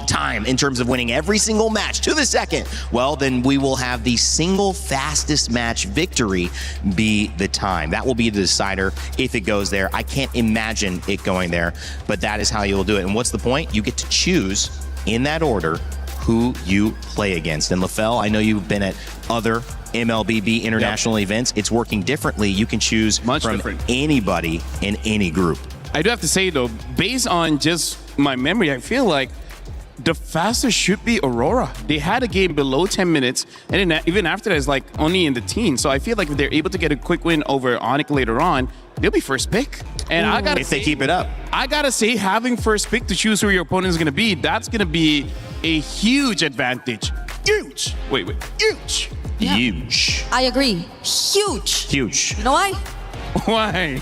S2: time in terms of winning every single match to the second. Well, then we will have the single fastest match victory be the time. That will be the decider if it goes there. I can't imagine it going there, but that is how you'll do it. And what's the point? You get to choose in that order who you play against. And LaFell, I know you've been at other MLBB international events. It's working differently. You can choose from anybody in any group.
S4: I do have to say though, based on just my memory, I feel like the fastest should be Aurora. They had a game below 10 minutes, and then even after that, it's like only in the teens. So I feel like if they're able to get a quick win over Onyx later on, they'll be first pick. And I gotta say,
S2: they keep it up.
S4: I gotta say, having first pick to choose who your opponent is gonna be, that's gonna be a huge advantage. Huge. Wait. Huge.
S9: Yeah.
S2: Huge.
S9: I agree. Huge. You know why?
S4: Why?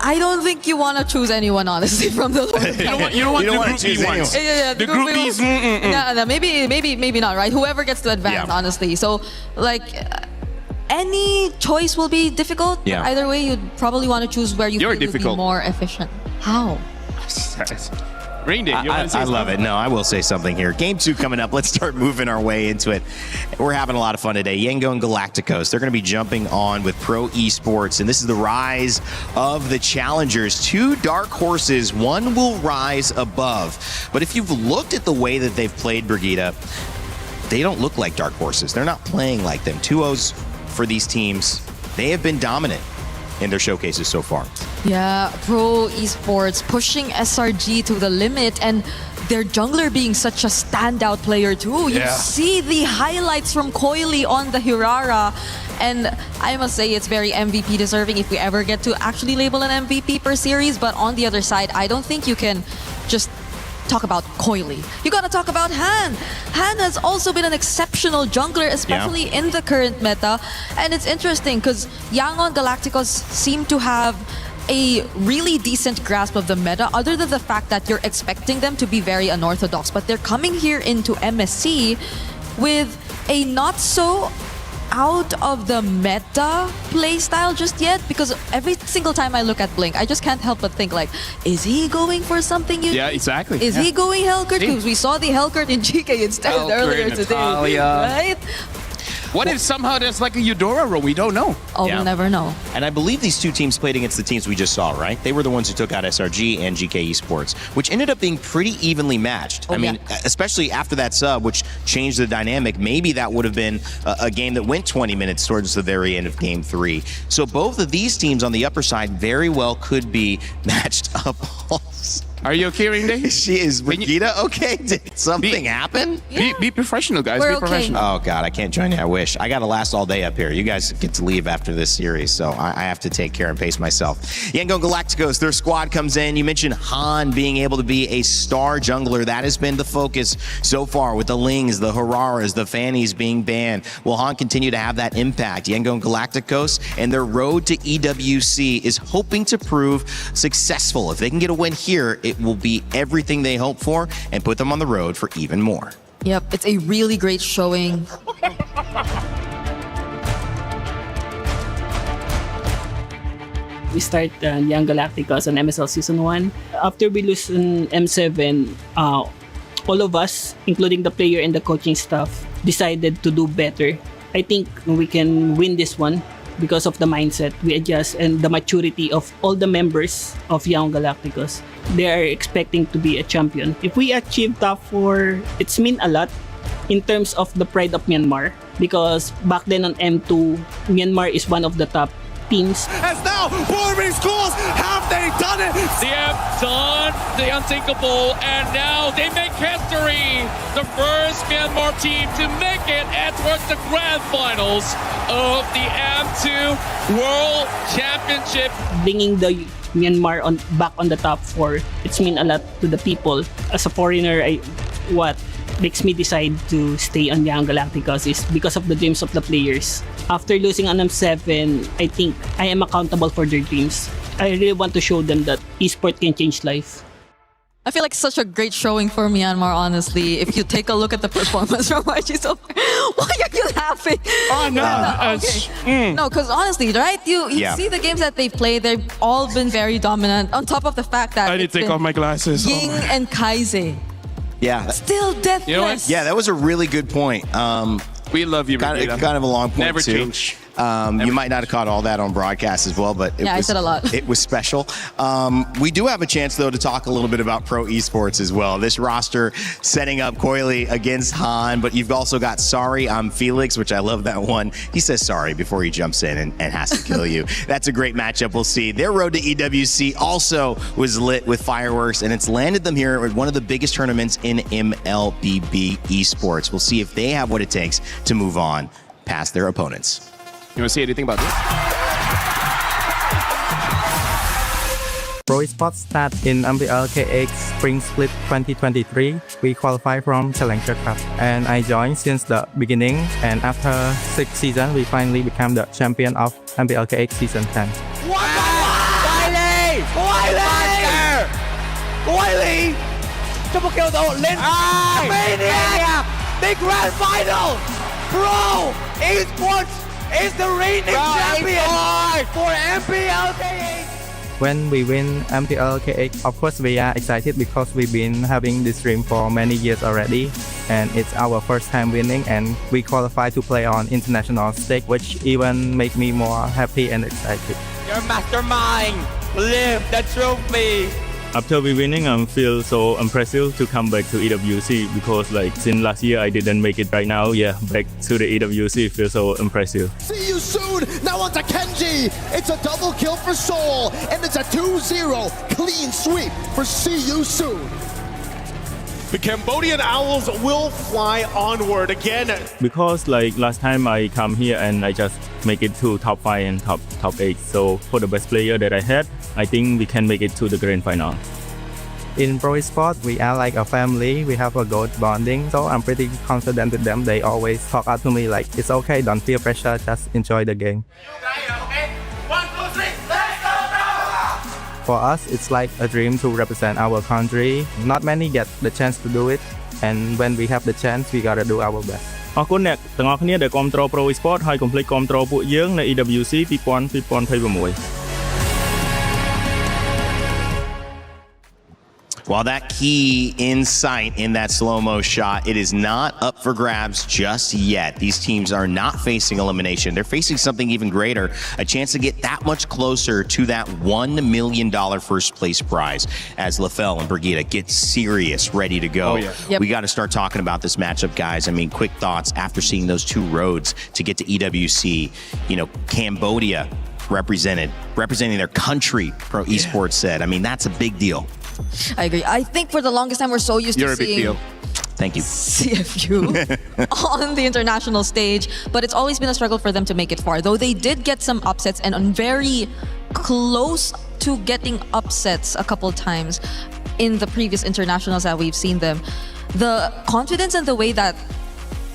S9: I don't think you want to choose anyone, honestly, from the lower bracket.
S4: You don't want the Group B ones.
S9: Yeah,
S4: the Group B's.
S9: No, maybe not, right? Whoever gets to advance, honestly. So, like, any choice will be difficult.
S2: Yeah.
S9: Either way, you'd probably want to choose where you feel you'll be more efficient. How?
S4: Rain Day,
S2: I love it. No, I will say something here. Game 2 coming up. Let's start moving our way into it. We're having a lot of fun today. Yengo and Galacticos, they're going to be jumping on with Pro Esports, and this is the rise of the challengers. 2 dark horses, one will rise above. But if you've looked at the way that they've played, Brigida, they don't look like dark horses. They're not playing like them. 2-0s for these teams. They have been dominant in their showcases so far.
S9: Yeah, Pro Esports pushing SRG to the limit, and their jungler being such a standout player too. You see the highlights from Coily on the Hirara, and I must say it's very MVP deserving if we ever get to actually label an MVP per series. But on the other side, I don't think you can just talk about Coily. You gotta talk about Han. Han has also been an exceptional jungler, especially in the current meta. And it's interesting because Yangon Galacticos seem to have a really decent grasp of the meta, other than the fact that you're expecting them to be very unorthodox. But they're coming here into MSC with a not so out of the meta playstyle just yet, because every single time I look at Blink, I just can't help but think, like, is he going for something unique?
S4: Yeah, exactly.
S9: Is he going Hellcurt? Because we saw the Hellcurt in GK instead earlier today, right?
S4: What if somehow there's like a Eudora row? We don't know.
S9: Oh, we'll never know.
S2: And I believe these two teams played against the teams we just saw, right? They were the ones who took out SRG and GK Esports, which ended up being pretty evenly matched. I mean, especially after that sub, which changed the dynamic, maybe that would have been a game that went 20 minutes towards the very end of game 3. So both of these teams on the upper side very well could be matched up also.
S4: Are you okay, Ring Day?
S2: She is. Regina, okay? Did something happen?
S4: Be professional, guys.
S9: We're
S4: be professional.
S2: Oh, God, I can't join you. I wish. I got to last all day up here. You guys get to leave after this series, so I have to take care and pace myself. Yangon Galacticos, their squad comes in. You mentioned Han being able to be a star jungler. That has been the focus so far with the Lings, the Hararas, the Fannies being banned. Will Han continue to have that impact? Yangon Galacticos and their road to EWC is hoping to prove successful. If they can get a win here, it will be everything they hope for and put them on the road for even more.
S9: Yep, it's a really great showing.
S19: We start Young Galacticos on MSL Season 1. After we lose in M7, all of us, including the player and the coaching staff, decided to do better. I think we can win this one because of the mindset we adjust and the maturity of all the members of Young Galacticos. They are expecting to be a champion. If we achieve top 4, it's mean a lot in terms of the pride of Myanmar, because back then on M2, Myanmar is one of the top teams.
S18: As now, Boring scores, have they done it?
S20: They have done the unthinkable, and now they make history. The first Myanmar team to make it towards the grand finals of the M2 World Championship.
S19: Bringing the Myanmar back on the top 4, it's mean a lot to the people. As a foreigner, what makes me decide to stay on Young Galacticos is because of the dreams of the players. After losing on M7, I think I am accountable for their dreams. I really want to show them that esport can change life.
S9: I feel like such a great showing for Myanmar, honestly. If you take a look at the performance from RG's over, why are you laughing?
S4: Oh, no.
S9: Okay. No, because honestly, right? You see the games that they've played, they've all been very dominant. On top of the fact that
S4: I need to take off my glasses.
S9: Ying and Kaize.
S2: Yeah.
S9: Still deathless.
S4: You know what?
S2: Yeah, that was a really good point.
S4: We love you,
S2: kind of a long point,
S4: Never
S2: too.
S4: change.
S2: You might not have caught all that on broadcast as well, but
S9: I said a lot.
S2: It was special. We do have a chance, though, to talk a little bit about pro esports as well. This roster setting up Coily against Han, but you've also got Sorry, I'm Felix, which I love that one. He says sorry before he jumps in and has to kill you. That's a great matchup. We'll see. Their road to EWC also was lit with fireworks, and it's landed them here at one of the biggest tournaments in MLBB esports. We'll see if they have what it takes to move on past their opponents.
S4: You want to say anything about this?
S12: Pro Esports start in MPLKX Spring Split 2023. We qualify from Challenger Cup, and I joined since the beginning. And after 6 seasons, we finally become the champion of MPLKX Season 10.
S18: Coily! Coily! Triple kill though, Lin! Maniac! The grand final! Pro Esports is the reigning champion for MPLKX!
S12: When we win MPLKX, of course we are excited because we've been having this dream for many years already, and it's our first time winning, and we qualify to play on international stage, which even make me more happy and excited.
S18: Your mastermind, live the trophy!
S21: After we winning, I feel so impressive to come back to EWC because since last year I didn't make it. Right now, back to the EWC feels so impressive.
S13: See you soon. Now on to Kenji. It's a double kill for Seoul, and it's a 2-0 clean sweep for See You Soon.
S22: The Cambodian Owls will fly onward again.
S21: Because last time I come here and I just make it to top 5 and top 8. So for the best player that I had, I think we can make it to the grand final.
S12: In Pro Esports, we are like a family. We have a good bonding, so I'm pretty confident with them. They always talk out to me like, it's okay, don't feel pressure, just enjoy the game. For us, it's like a dream to represent our country. Not many get the chance to do it, and when we have the chance, we gotta do our best.
S21: អរគុណអ្នកទាំងអស់គ្នាដែលគាំទ្រ Pro Esports ហើយកុំភ្លេចគាំទ្រពួកយើងនៅ EWC 2026
S2: Well, that key in sight in that slow-mo shot, it is not up for grabs just yet. These teams are not facing elimination. They're facing something even greater, a chance to get that much closer to that $1 million first place prize as LaFell and Brigitte get serious, ready to go.
S5: Oh, yeah.
S9: Yep.
S2: We got to start talking about this matchup, guys. I mean, quick thoughts after seeing those two roads to get to EWC. You know, Cambodia representing their country, Pro Esports said. I mean, that's a big deal.
S9: I agree. I think for the longest time we're so used
S5: You're
S9: to
S5: a big
S9: seeing
S5: deal.
S2: Thank you.
S9: CFU on the international stage, but it's always been a struggle for them to make it far. Though they did get some upsets and on very close to getting upsets a couple times in the previous internationals that we've seen them. The confidence and the way that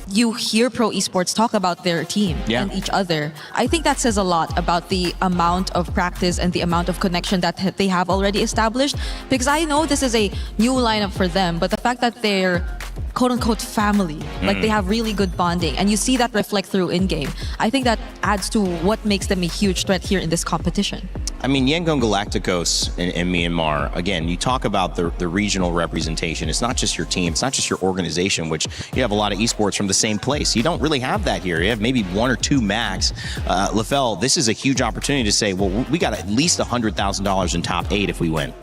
S9: you hear Pro Esports talk about their team and each other, I think that says a lot about the amount of practice and the amount of connection that they have already established. Because I know this is a new lineup for them, but the fact that they're quote-unquote family, like they have really good bonding, and you see that reflect through in-game, I think that adds to what makes them a huge threat here in this competition.
S2: I mean, Yangon Galacticos in Myanmar, again, you talk about the regional representation. It's not just your team, it's not just your organization, which you have a lot of esports from the same place. You don't really have that here. You have maybe one or two max. LaFell, this is a huge opportunity to say, well, we got at least $100,000 in top 8 if we win.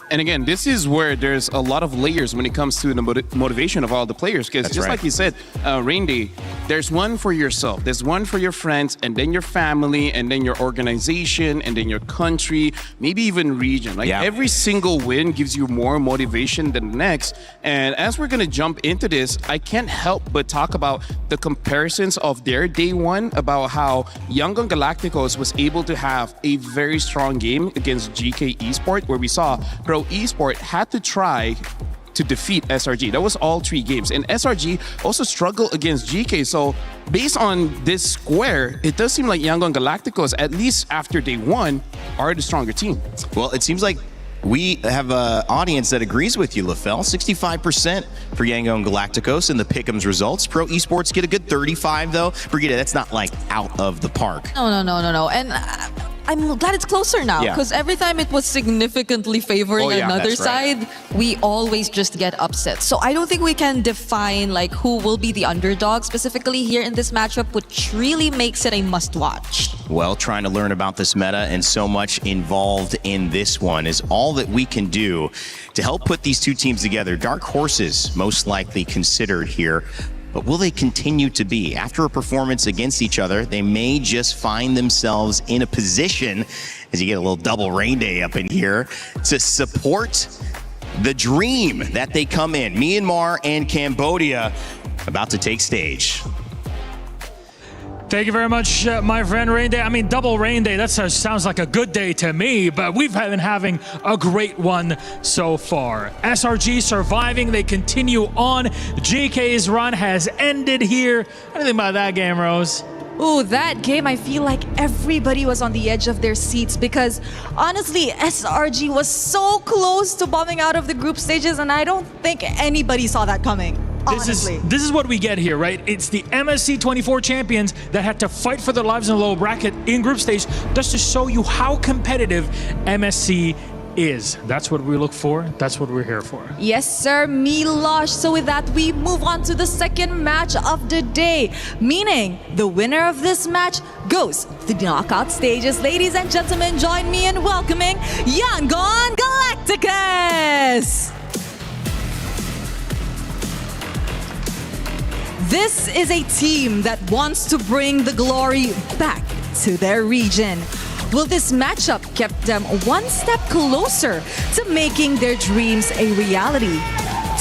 S4: And again, this is where there's a lot of layers when it comes to the motivation of all the players. Because just like you said, Rain Day, there's one for yourself, there's one for your friends, and then your family, and then your organization, and then your country, maybe even region. Like every single win gives you more motivation than the next. And as we're gonna jump into this, I can't help but talk about the comparisons of their day one, about how Yangon Galacticos was able to have a very strong game against GK Esport, where we saw Pro Esport had to try to defeat SRG. That was all 3 games. And SRG also struggled against GK. So based on this square, it does seem like Yangon Galacticos, at least after day 1, are the stronger team.
S2: Well, it seems like we have an audience that agrees with you, LaFell. 65% for Yangon Galacticos in the Pick'ems results. Pro Esports get a good 35, though. Brigitte, that's not like out of the park.
S9: No. And I'm glad it's closer now, because every time it was significantly favoring another side, we always just get upset. So I don't think we can define like who will be the underdog specifically here in this matchup, which really makes it a must-watch.
S2: Well, trying to learn about this meta and so much involved in this one is all that we can do to help put these two teams together. Dark horses most likely considered here. But will they continue to be? After a performance against each other, they may just find themselves in a position, as you get a little double Rain Day up in here, to support the dream that they come in. Myanmar and Cambodia about to take stage.
S6: Thank you very much, my friend Rain Day. I mean, double Rain Day, that sounds like a good day to me, but we've been having a great one so far. SRG surviving, they continue on. GK's run has ended here. What do you think about that game, Rose?
S7: Ooh, that game, I feel like everybody was on the edge of their seats because honestly, SRG was so close to bombing out of the group stages, and I don't think anybody saw that coming.
S6: This is what we get here, right? It's the MSC 24 champions that had to fight for their lives in the low bracket in group stage just to show you how competitive MSC is. That's what we look for. That's what we're here for.
S7: Yes, sir, Milosh. So with that, we move on to the second match of the day, meaning the winner of this match goes to the knockout stages. Ladies and gentlemen, join me in welcoming Yangon Galacticos. This is a team that wants to bring the glory back to their region. Well, this matchup kept them one step closer to making their dreams a reality.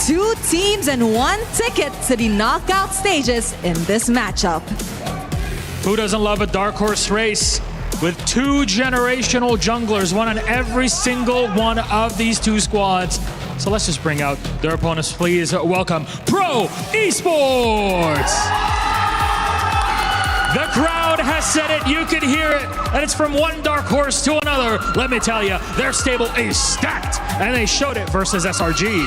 S7: 2 teams and 1 ticket to the knockout stages in this matchup.
S6: Who doesn't love a dark horse race? With 2 generational junglers, one on every single one of these 2 squads. So let's just bring out their opponents. Please welcome Pro Esports. The crowd has said it, you can hear it, and it's from one dark horse to another. Let me tell you, their stable is stacked, and they showed it versus SRG.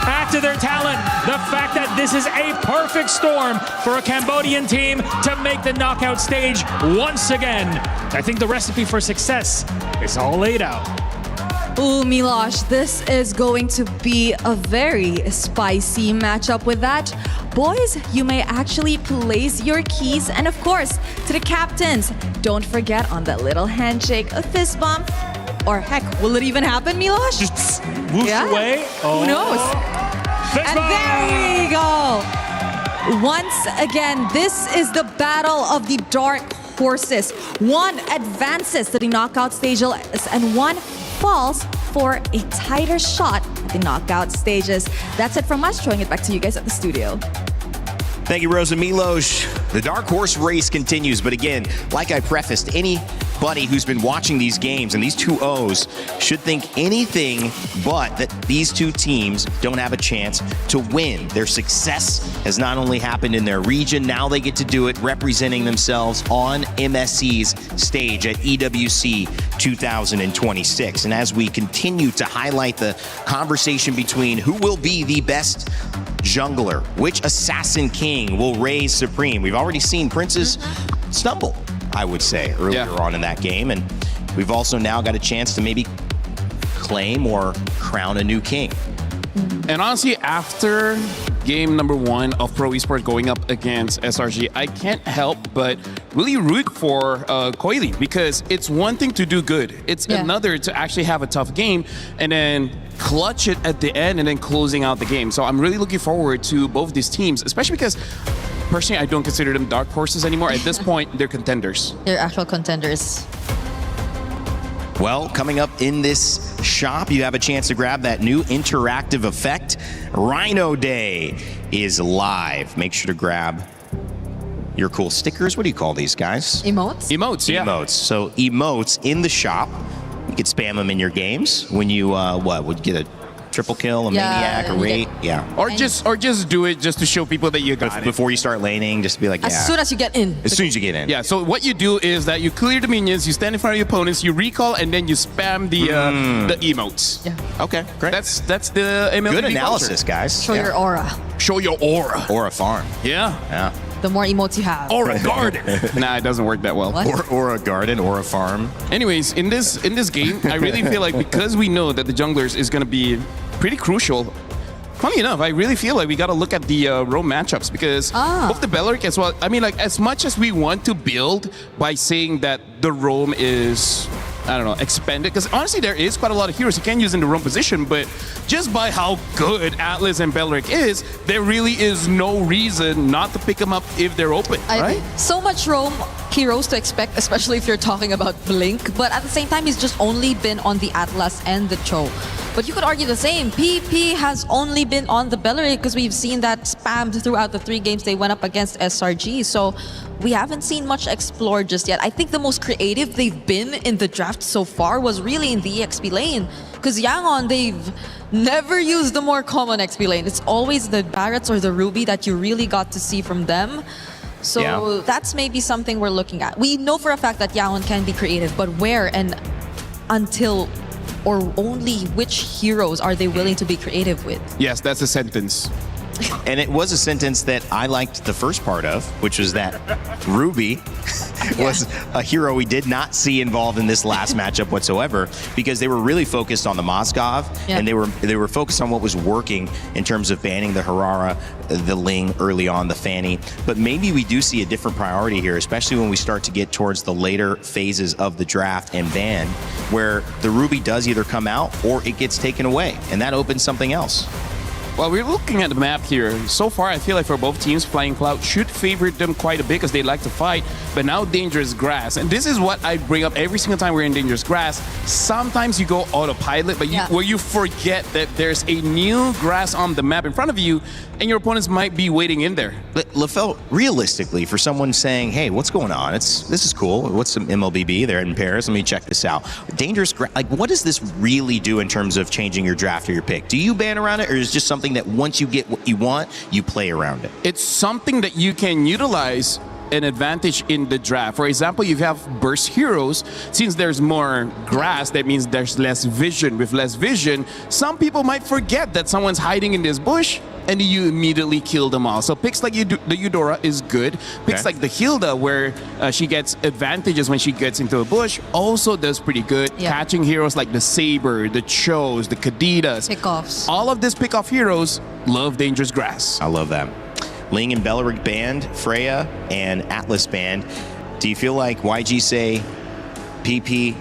S6: Add to their talent the fact that this is a perfect storm for a Cambodian team to make the knockout stage once again. I think the recipe for success is all laid out.
S7: Ooh, Milosh, this is going to be a very spicy matchup with that. Boys, you may actually place your keys. And of course, to the captains, don't forget on that little handshake, a fist bump. Or heck, will it even happen, Milosh?
S6: Just whoosh away.
S7: Who knows?
S6: Fist
S7: And
S6: bump.
S7: there we go. Once again, this is the battle of the dark horses. One advances to the knockout stages and one falls for a tighter shot at the knockout stages. That's it from us. Throwing it back to you guys at the studio.
S2: Thank you, Rosa Milosh. The dark horse race continues, but again, like I prefaced, anybody who's been watching these games and these 2-0s should think anything but that these two teams don't have a chance to win. Their success has not only happened in their region, now they get to do it representing themselves on MSC's stage at EWC 2026. And as we continue to highlight the conversation between who will be the best jungler, which assassin king will reign supreme. We've already seen Prince's stumble, I would say, earlier on in that game. And we've also now got a chance to maybe claim or crown a new king.
S4: And honestly, after game number 1 of Pro Esports going up against SRG, I can't help but really root for Coily, because it's one thing to do good. It's another to actually have a tough game and then clutch it at the end and then closing out the game. So I'm really looking forward to both these teams, especially because personally, I don't consider them dark horses anymore. At this point, they're contenders.
S9: They're actual contenders.
S2: Well, coming up in this shop, you have a chance to grab that new interactive effect. Rhino Day is live. Make sure to grab your cool stickers. What do you call these guys?
S9: Emotes?
S4: Emotes, yeah.
S2: Emotes. So emotes in the shop. You could spam them in your games when you, would get a triple kill, a maniac, a raid.
S4: Or just do it just to show people that you got it.
S2: Before you start laning, just be like,
S9: As soon as you get in.
S2: As soon as you get in.
S4: Yeah, so what you do is that you clear the minions, you stand in front of your opponents, you recall, and then you spam the emotes.
S9: Yeah.
S2: Okay, great.
S4: That's the MLB
S2: Good analysis,
S4: culture.
S2: guys.
S9: Show your aura.
S4: Show your aura.
S2: Aura farm.
S4: Yeah.
S9: The more emotes you have.
S4: Aura garden. Nah, it doesn't work that well.
S9: What?
S2: Or a garden, or a farm.
S4: Anyways, in this game, I really feel like because we know that the junglers is going to be pretty crucial. Funny enough, I really feel like we got to look at the roam matchups, because both the Belleric as well. I mean, like, as much as we want to build by saying that the roam is, I don't know, expanded, because honestly, there is quite a lot of heroes you can use in the roam position, but just by how good Atlas and Belleric is, there really is no reason not to pick them up if they're open, right?
S9: So much roam heroes to expect, especially if you're talking about Blink, but at the same time, he's just only been on the Atlas and the Cho. But you could argue the same. PP has only been on the Belleric because we've seen that spammed throughout the 3 games they went up against SRG. So we haven't seen much explored just yet. I think the most creative they've been in the draft so far was really in the EXP lane. Because Yangon, they've never used the more common XP lane. It's always the Barretts or the Ruby that you really got to see from them. So that's maybe something we're looking at. We know for a fact that Yangon can be creative, but where and until or only which heroes are they willing to be creative with?
S4: Yes, that's a sentence.
S2: And it was a sentence that I liked the first part of, which was that Ruby was a hero we did not see involved in this last matchup whatsoever, because they were really focused on the Moskov, and they were focused on what was working in terms of banning the Harara, the Ling early on, the Fanny. But maybe we do see a different priority here, especially when we start to get towards the later phases of the draft and ban, where the Ruby does either come out or it gets taken away, and that opens something else.
S4: Well, we're looking at the map here. So far, I feel like for both teams, Flying Cloud should favor them quite a bit because they like to fight, but now Dangerous Grass. And this is what I bring up every single time we're in Dangerous Grass. Sometimes you go autopilot, but where you forget that there's a new grass on the map in front of you, and your opponents might be waiting in there.
S2: LaFell, realistically, for someone saying, hey, what's going on? This is cool. What's some MLBB? They're in Paris. Let me check this out. Dangerous Grass, like, what does this really do in terms of changing your draft or your pick? Do you ban around it, or is it just something that once you get what you want, you play around it?
S4: It's something that you can utilize an advantage in the draft. For example, you have burst heroes. Since there's more grass, that means there's less vision. With less vision, some people might forget that someone's hiding in this bush, and you immediately kill them all. So picks like the Eudora is good. Picks like the Hilda, where she gets advantages when she gets into a bush, also does pretty good. Catching heroes like the Saber, the Chos, the Kadidas.
S9: Pickoffs.
S4: All of these pickoff heroes love dangerous grass.
S2: I love that. Ling and Belleric banned, Freya and Atlas banned. Do you feel like YG say, PP,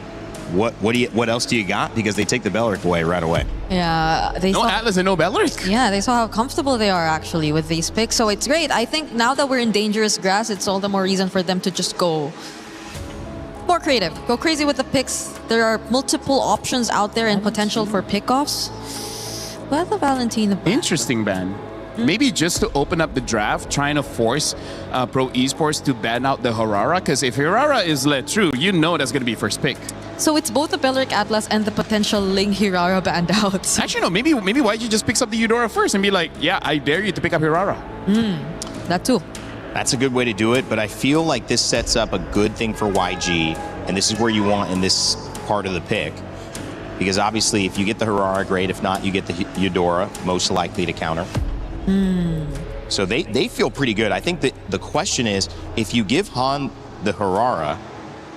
S2: what else do you got? Because they take the Belleric away right away.
S9: Yeah, they
S4: no
S9: saw,
S4: Atlas and no Belleric.
S9: Yeah, they saw how comfortable they are actually with these picks. So it's great. I think now that we're in dangerous grass, it's all the more reason for them to just go more creative. Go crazy with the picks. There are multiple options out there and potential for pickoffs. But the Valentina ban.
S4: Interesting ban. Maybe just to open up the draft, trying to force Pro Esports to ban out the Harara. Because if Harara is let through, you know that's going to be first pick.
S9: So it's both the Belleric Atlas and the potential Ling Hirara banned out.
S4: Actually, no. Maybe YG just picks up the Eudora first and be like, yeah, I dare you to pick up Hirara.
S9: That too.
S2: That's a good way to do it, but I feel like this sets up a good thing for YG, and this is where you want in this part of the pick. Because obviously, if you get the Harara, great. If not, you get the Eudora, most likely to counter. So they feel pretty good. I think that the question is, if you give Han the Harara,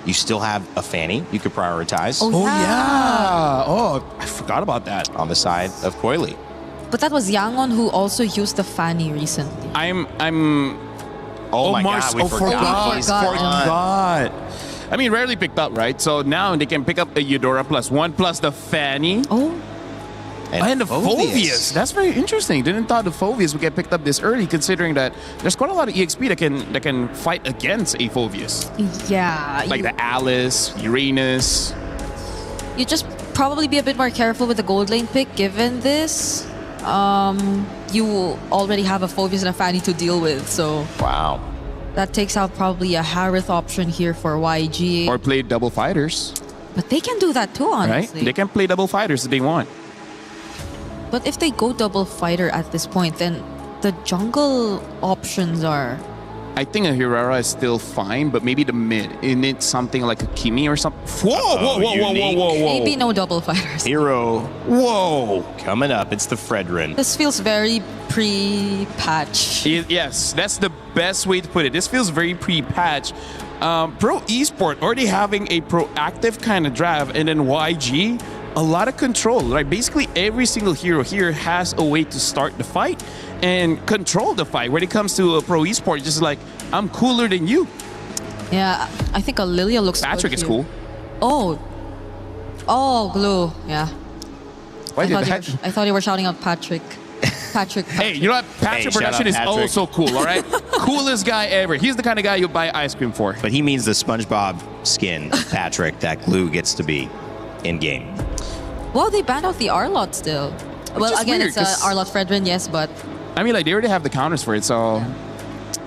S2: you still have a Fanny you could prioritize.
S4: Oh, yeah. Oh, I forgot about that.
S2: On the side of Coily.
S9: But that was Yangon who also used the Fanny recently.
S2: Oh my
S4: Mars.
S2: God, we forgot.
S4: Forgot. I mean, rarely picked up, right? So now they can pick up a Eudora +1 plus the Fanny.
S9: Oh.
S4: And the Phoveus. That's very interesting. Didn't thought the Phoveus would get picked up this early, considering that there's quite a lot of EXP that can fight against a Phoveus.
S9: Yeah.
S4: Like the Alice, Uranus.
S9: You just probably be a bit more careful with the gold lane pick, given this. You already have a Phoveus and a Fanny to deal with, so...
S2: Wow.
S9: That takes out probably a Harith option here for YG.
S4: Or play double fighters.
S9: But they can do that too, honestly.
S4: Right? They can play double fighters if they want.
S9: But if they go double fighter at this point, then the jungle options are...
S4: I think a Hirara is still fine, but maybe the mid. It needs something like a Kimi or something. Whoa.
S9: Maybe no double fighters.
S2: Hero.
S4: Whoa.
S2: Coming up, it's the Fredrin.
S9: This feels very pre-patch.
S4: Yes, that's the best way to put it. This feels very pre-patch. Pro Esport already having a proactive kind of draft, and then YG, a lot of control. Like basically every single hero here has a way to start the fight and control the fight. When it comes to a Pro Esport, just like, I'm cooler than you.
S9: Yeah, I think a Lilia looks
S4: Patrick
S9: good
S4: is
S9: here.
S4: cool.
S9: Oh, Glue. Yeah.
S4: Why did that?
S9: I thought you were shouting out Patrick. Patrick.
S4: Hey, you know what? Patrick Production is also cool, all right? Coolest guy ever. He's the kind of guy you buy ice cream for.
S2: But he means the SpongeBob skin, Patrick, that Glue gets to be in game.
S9: Well, they banned out the Arlot still. Well, again,
S4: weird,
S9: it's Arlot Fredrin, yes, but...
S4: I mean, like, they already have the counters for it, so...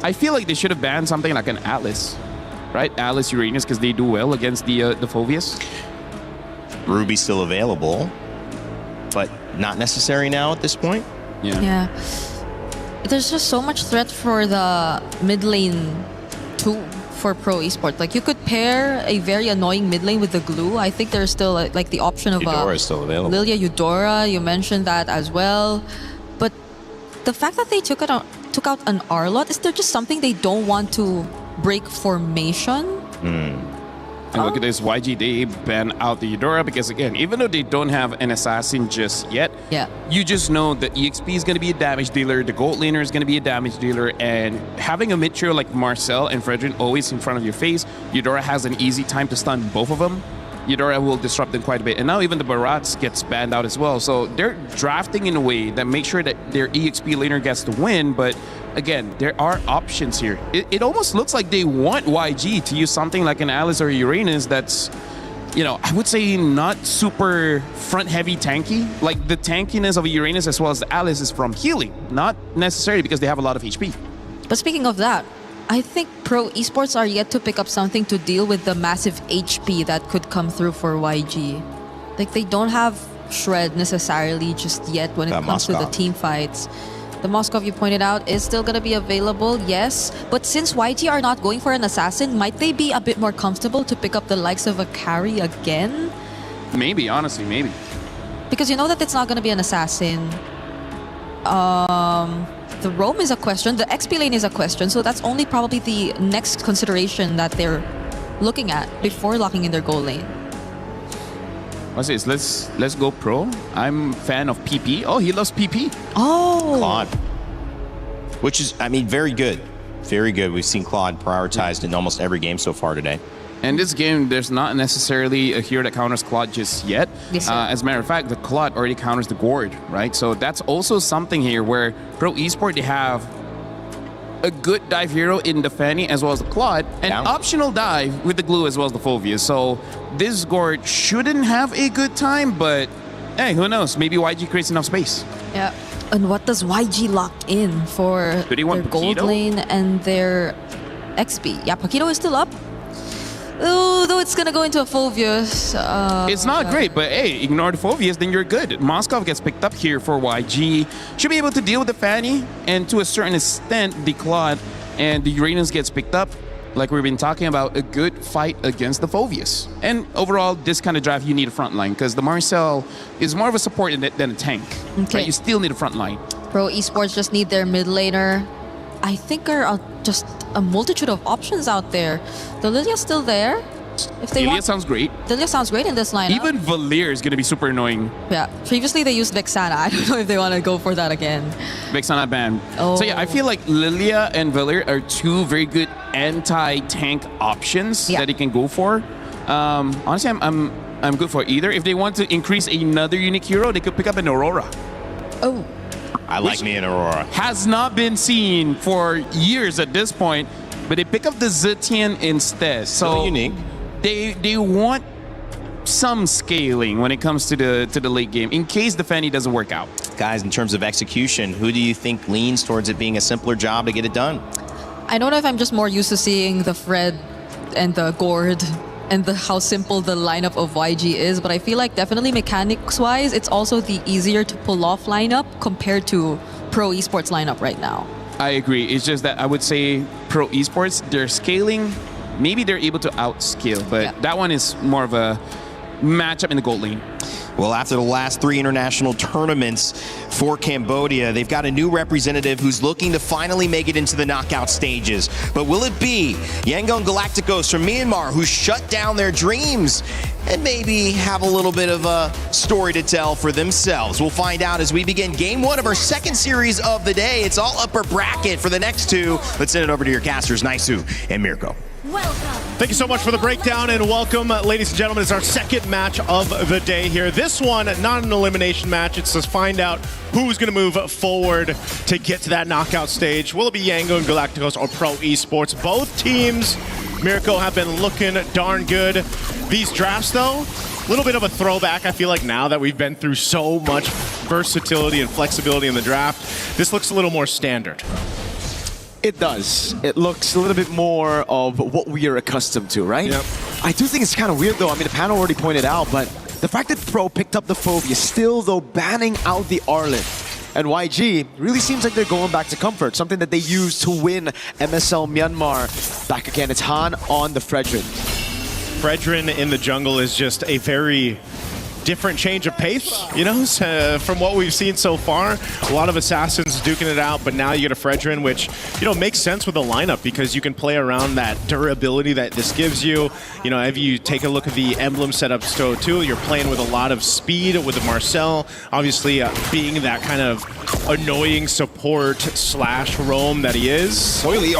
S4: I feel like they should have banned something like an Atlas, right? Atlas, Uranus, because they do well against the Phoveus.
S2: Ruby's still available, but not necessary now at this point.
S9: Yeah. There's just so much threat for the mid lane too for Pro Esports. Like you could pair a very annoying mid lane with the Glue. I think there's still like the option of
S2: Eudora is still available.
S9: Lilia Eudora. You mentioned that as well. But the fact that they took out an Arlot, is there just something they don't want to break formation?
S4: And look at this, YG, they ban out the Eudora because, again, even though they don't have an assassin just yet, you just know the EXP is going to be a damage dealer, the gold laner is going to be a damage dealer, and having a mid-trio like Marcel and Fredrin always in front of your face, Eudora has an easy time to stun both of them. Eudora will disrupt them quite a bit. And now even the Barats gets banned out as well. So they're drafting in a way that makes sure that their EXP laner gets to win, but again, there are options here. It almost looks like they want YG to use something like an Alice or Uranus that's, you know, I would say not super front-heavy tanky. Like the tankiness of a Uranus as well as the Alice is from healing, not necessarily because they have a lot of HP.
S9: But speaking of that, I think Pro Esports are yet to pick up something to deal with the massive HP that could come through for YG. Like they don't have Shred necessarily just yet when it comes to the team fights. The Moskov you pointed out is still going to be available, yes. But since YG are not going for an assassin, might they be a bit more comfortable to pick up the likes of a carry again?
S4: Maybe, honestly, maybe.
S9: Because you know that it's not going to be an assassin. The roam is a question. The XP lane is a question. So that's only probably the next consideration that they're looking at before locking in their goal lane.
S4: What's this? Let's go pro. I'm fan of PP. Oh, he loves PP.
S9: Oh.
S2: Claude. Which is, I mean, very good. Very good. We've seen Claude prioritized in almost every game so far today.
S4: And this game, there's not necessarily a hero that counters Claude just yet.
S9: Yes, sir.
S4: As a matter of fact, the Claude already counters the Gourd, right? So that's also something here where Pro Esports, they have a good dive hero in the Fanny as well as the Claude, and optional dive with the Glue as well as the Fulvius. So this Gourd shouldn't have a good time, but hey, who knows? Maybe YG creates enough space.
S9: Yeah. And what does YG lock in for
S4: Do they want
S9: their gold
S4: Paquito?
S9: lane and their XP? Yeah, Paquito is still up. Oh, though it's gonna go into a Fulvius.
S4: It's not great, but hey, ignore the Fulvius, then you're good. Moskov gets picked up here for YG. Should be able to deal with the Fanny, and to a certain extent, the Claude and the Uranus gets picked up. Like we've been talking about, a good fight against the Fulvius. And overall, this kind of draft, you need a front line, because the Marcel is more of a support than a tank.
S9: Okay.
S4: Right? You still need a front line.
S9: Pro Esports just need their mid laner. I think there are just a multitude of options out there. The Lilia's still there. If they
S4: Lilia
S9: want,
S4: sounds great.
S9: Lilia sounds great in this lineup.
S4: Even Valir is going to be super annoying.
S9: Yeah. Previously they used Vexana. I don't know if they want to go for that again.
S4: Vexana ban.
S9: Oh.
S4: So yeah, I feel like Lilia and Valir are two very good anti-tank options that they can go for. Honestly, I'm good for either. If they want to increase another unique hero, they could pick up an Aurora.
S9: Oh.
S2: I like me an Aurora.
S4: Has not been seen for years at this point, but they pick up the Zetian instead. So
S2: unique.
S4: They want some scaling when it comes to the late game in case the Fanny doesn't work out.
S2: Guys, in terms of execution, who do you think leans towards it being a simpler job to get it done?
S9: I don't know if I'm just more used to seeing the Fred and the Gourd and how simple the lineup of YG is, but I feel like definitely mechanics-wise, it's also the easier to pull off lineup compared to Pro Esports lineup right now.
S4: I agree. It's just that I would say Pro Esports, they're scaling. Maybe they're able to outscale, but that one is more of a matchup in the gold lane.
S2: Well, after the last 3 international tournaments for Cambodia, they've got a new representative who's looking to finally make it into the knockout stages. But will it be Yangon Galacticos from Myanmar, who shut down their dreams and maybe have a little bit of a story to tell for themselves? We'll find out as we begin game 1 of our second series of the day. It's all upper bracket for the next 2. Let's send it over to your casters, Naisu and Mirko.
S22: Thank you so much for the breakdown and welcome, ladies and gentlemen. It's our second match of the day here. This one, not an elimination match. It's to find out who's going to move forward to get to that knockout stage. Will it be Yangon Galacticos or Pro Esports? Both teams, Mirko, have been looking darn good. These drafts, though, a little bit of a throwback, I feel like, now that we've been through so much versatility and flexibility in the draft. This looks a little more standard.
S8: It does. It looks a little bit more of what we are accustomed to, right?
S22: Yep.
S8: I do think it's kind of weird, though. I mean, the panel already pointed out, but the fact that Pro picked up the Phobia, still, though, banning out the Arlen. And YG really seems like they're going back to comfort, something that they used to win MSL Myanmar. Back again, it's Han on the Fredrin.
S22: Fredrin in the jungle is just a very different change of pace, you know, from what we've seen so far. A lot of assassins duking it out, but now you get a Fredrin, which, you know, makes sense with the lineup because you can play around that durability that this gives you. You know, if you take a look at the emblem setups too, you're playing with a lot of speed with the Marcel, obviously being that kind of annoying support slash roam that he is.
S8: Coily,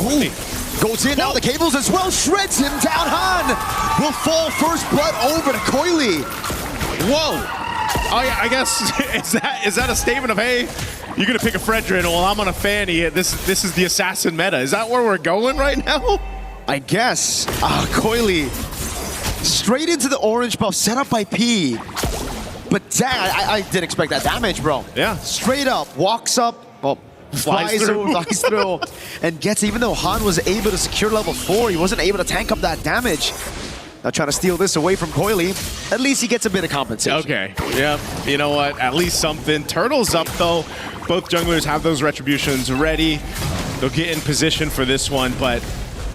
S8: goes in now, the cables as well, shreds him down. Han will fall first blood over to Coily.
S22: Whoa! Oh yeah, I guess is that a statement of, hey, you're gonna pick a Fredrin, well I'm on a Fanny. This is the assassin meta. Is that where we're going right now?
S8: I guess. Coily straight into the orange buff set up by P. But dang, I didn't expect that damage, bro.
S22: Yeah.
S8: Straight up, walks up, well, flies through, and gets, even though Han was able to secure level 4, he wasn't able to tank up that damage. Now trying to steal this away from Coily. At least he gets a bit of compensation.
S22: Okay, yeah, you know what, at least something. Turtle's up though. Both junglers have those retributions ready. They'll get in position for this one, but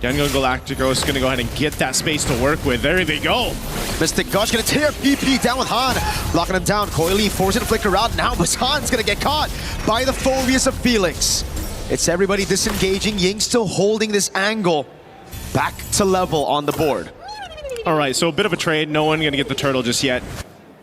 S22: Young Galacticos is going to go ahead and get that space to work with. There they go.
S8: Mystic Gush going to tear PP down with Han. Locking him down. Coily forcing to flicker out. Now Han's going to get caught by the Phobius of Felix. It's everybody disengaging. Ying still holding this angle. Back to level on the board.
S22: All right, so a bit of a trade. No one going to get the turtle just yet.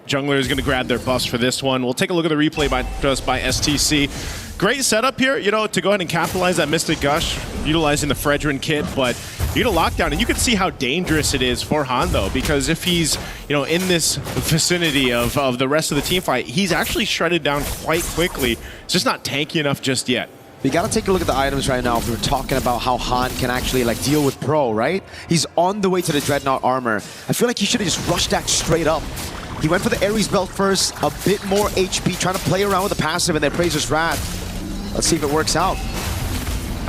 S22: Jungler is going to grab their buffs for this one. We'll take a look at the replay by STC. Great setup here, you know, to go ahead and capitalize that Mystic Gush, utilizing the Fredrin kit, but you get a lockdown, and you can see how dangerous it is for Han, though, because if he's, you know, in this vicinity of the rest of the team fight, he's actually shredded down quite quickly. It's just not tanky enough just yet.
S8: We gotta take a look at the items right now if we're talking about how Han can actually like deal with Pro, right? He's on the way to the Dreadnought armor. I feel like he should have just rushed that straight up. He went for the Ares belt first, a bit more HP, trying to play around with the passive and then Praetor's Wrath. Let's see if it works out.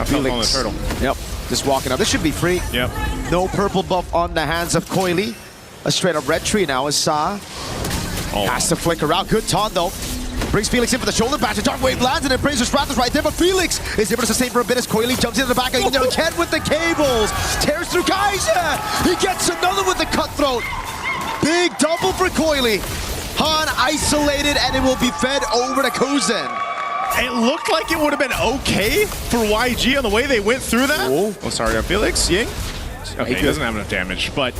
S22: Felix on the turtle.
S8: Yep, just walking up. This should be free.
S22: Yep.
S8: No purple buff on the hands of Coily. A straight up red tree now is Sa. Has to flicker out. Good taunt though. Brings Felix in for the shoulder bash. A dark wave lands and then Praetor's Wrath is right there, but Felix is able to sustain for a bit as Coily jumps into the back again with the cables. Tears through Kaiser. He gets another with the cutthroat. Big double for Coily. Han isolated and it will be fed over to Kuzin.
S22: It looked like it would have been okay for YG on the way they went through that. Oh, sorry, Felix. Ying. Okay, he doesn't have enough damage, but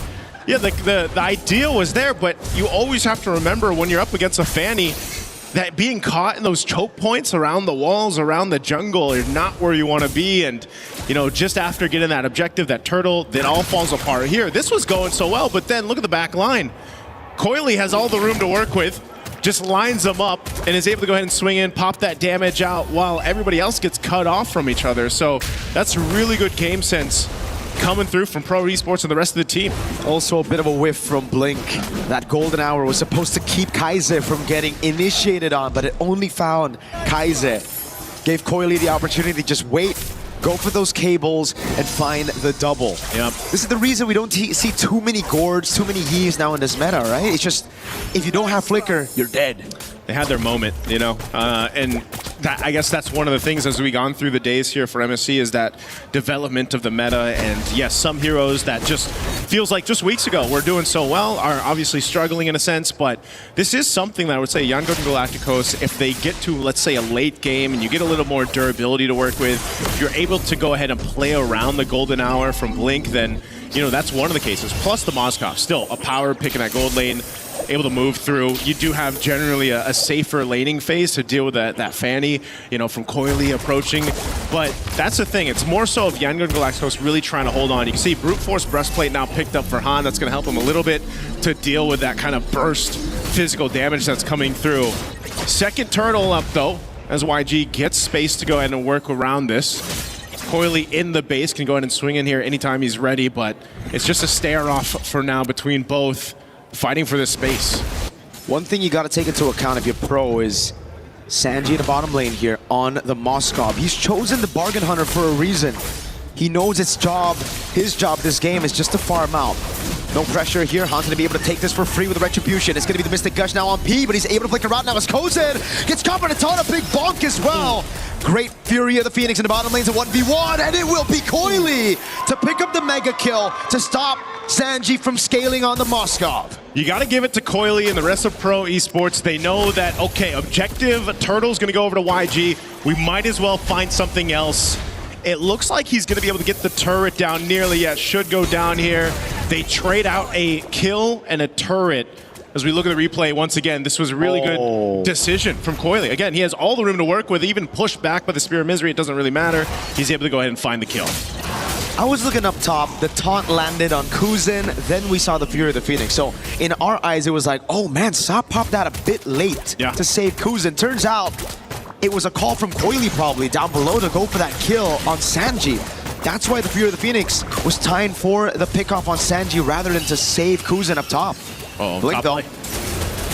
S22: yeah, the idea was there, but you always have to remember when you're up against a Fanny that being caught in those choke points around the walls, around the jungle, is not where you want to be. And, you know, just after getting that objective, that turtle, then all falls apart here. This was going so well, but then look at the back line. Coily has all the room to work with, just lines them up, and is able to go ahead and swing in, pop that damage out while everybody else gets cut off from each other. So that's really good game sense coming through from Pro Esports and the rest of the team.
S8: Also a bit of a whiff from Blink. That golden hour was supposed to keep Kaiser from getting initiated on, but it only found Kaiser. Gave Coily the opportunity to just wait, go for those cables, and find the double.
S22: Yep.
S8: This is the reason we don't see too many Gords, too many Yeeves now in this meta, right? It's just, if you don't have Flicker, you're dead.
S22: They had their moment, you know, and that, I guess that's one of the things as we gone through the days here for MSC is that development of the meta. And yes, some heroes that just feels like just weeks ago were doing so well are obviously struggling in a sense, but this is something that I would say Young Galacticos, if they get to, let's say, a late game and you get a little more durability to work with, if you're able to go ahead and play around the golden hour from Blink, then, you know, that's one of the cases. Plus the Moskov, still a power pick in that gold lane, able to move through. You do have generally a safer laning phase to deal with that Fanny, you know, from Coily approaching. But that's the thing. It's more so of Young Galacticos really trying to hold on. You can see Brute Force Breastplate now picked up for Han. That's going to help him a little bit to deal with that kind of burst physical damage that's coming through. Second turtle up, though, as YG gets space to go ahead and work around this. Coily in the base can go ahead and swing in here anytime he's ready, but it's just a stare-off for now between both, fighting for this space.
S8: One thing you got to take into account if you're Pro is Sanji in the bottom lane here on the Moskov. He's chosen the Bargain Hunter for a reason. He knows his job this game is just to farm out. No pressure here. Han's going to be able to take this for free with Retribution. It's going to be the Mystic Gush now on P, but he's able to flicker out now as Kozin gets caught by a ton of big bonk as well. Great Fury of the Phoenix in the bottom lane's a 1v1, and it will be Coily to pick up the mega kill to stop Sanji from scaling on the Moskov.
S22: You got to give it to Coily and the rest of Pro Esports. They know that, okay, objective, Turtle's going to go over to YG. We might as well find something else. It looks like he's going to be able to get the turret down nearly. Yeah, should go down here. They trade out a kill and a turret. As we look at the replay, once again, this was a really good decision from Coily. Again, he has all the room to work with, even pushed back by the Spear of Misery. It doesn't really matter. He's able to go ahead and find the kill.
S8: I was looking up top, the taunt landed on Kuzin, then we saw the Fury of the Phoenix. So in our eyes, it was like, oh man, Sa popped that a bit late to save Kuzin. Turns out it was a call from Coily probably down below to go for that kill on Sanji. That's why the Fury of the Phoenix was tying for the pickoff on Sanji rather than to save Kuzin up top. Blink though.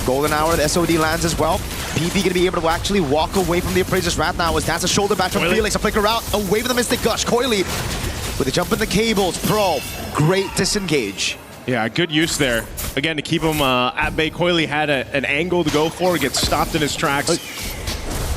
S8: Golden Hour, the SOD lands as well. PP gonna be able to actually walk away from the Appraiser's Wrath now as that's a shoulder back from Felix. A flicker out, away from the Mystic Gush. Coily with a jump in the cables. Pro, great disengage.
S22: Yeah, good use there. Again, to keep him at bay. Coily had an angle to go for, gets stopped in his tracks.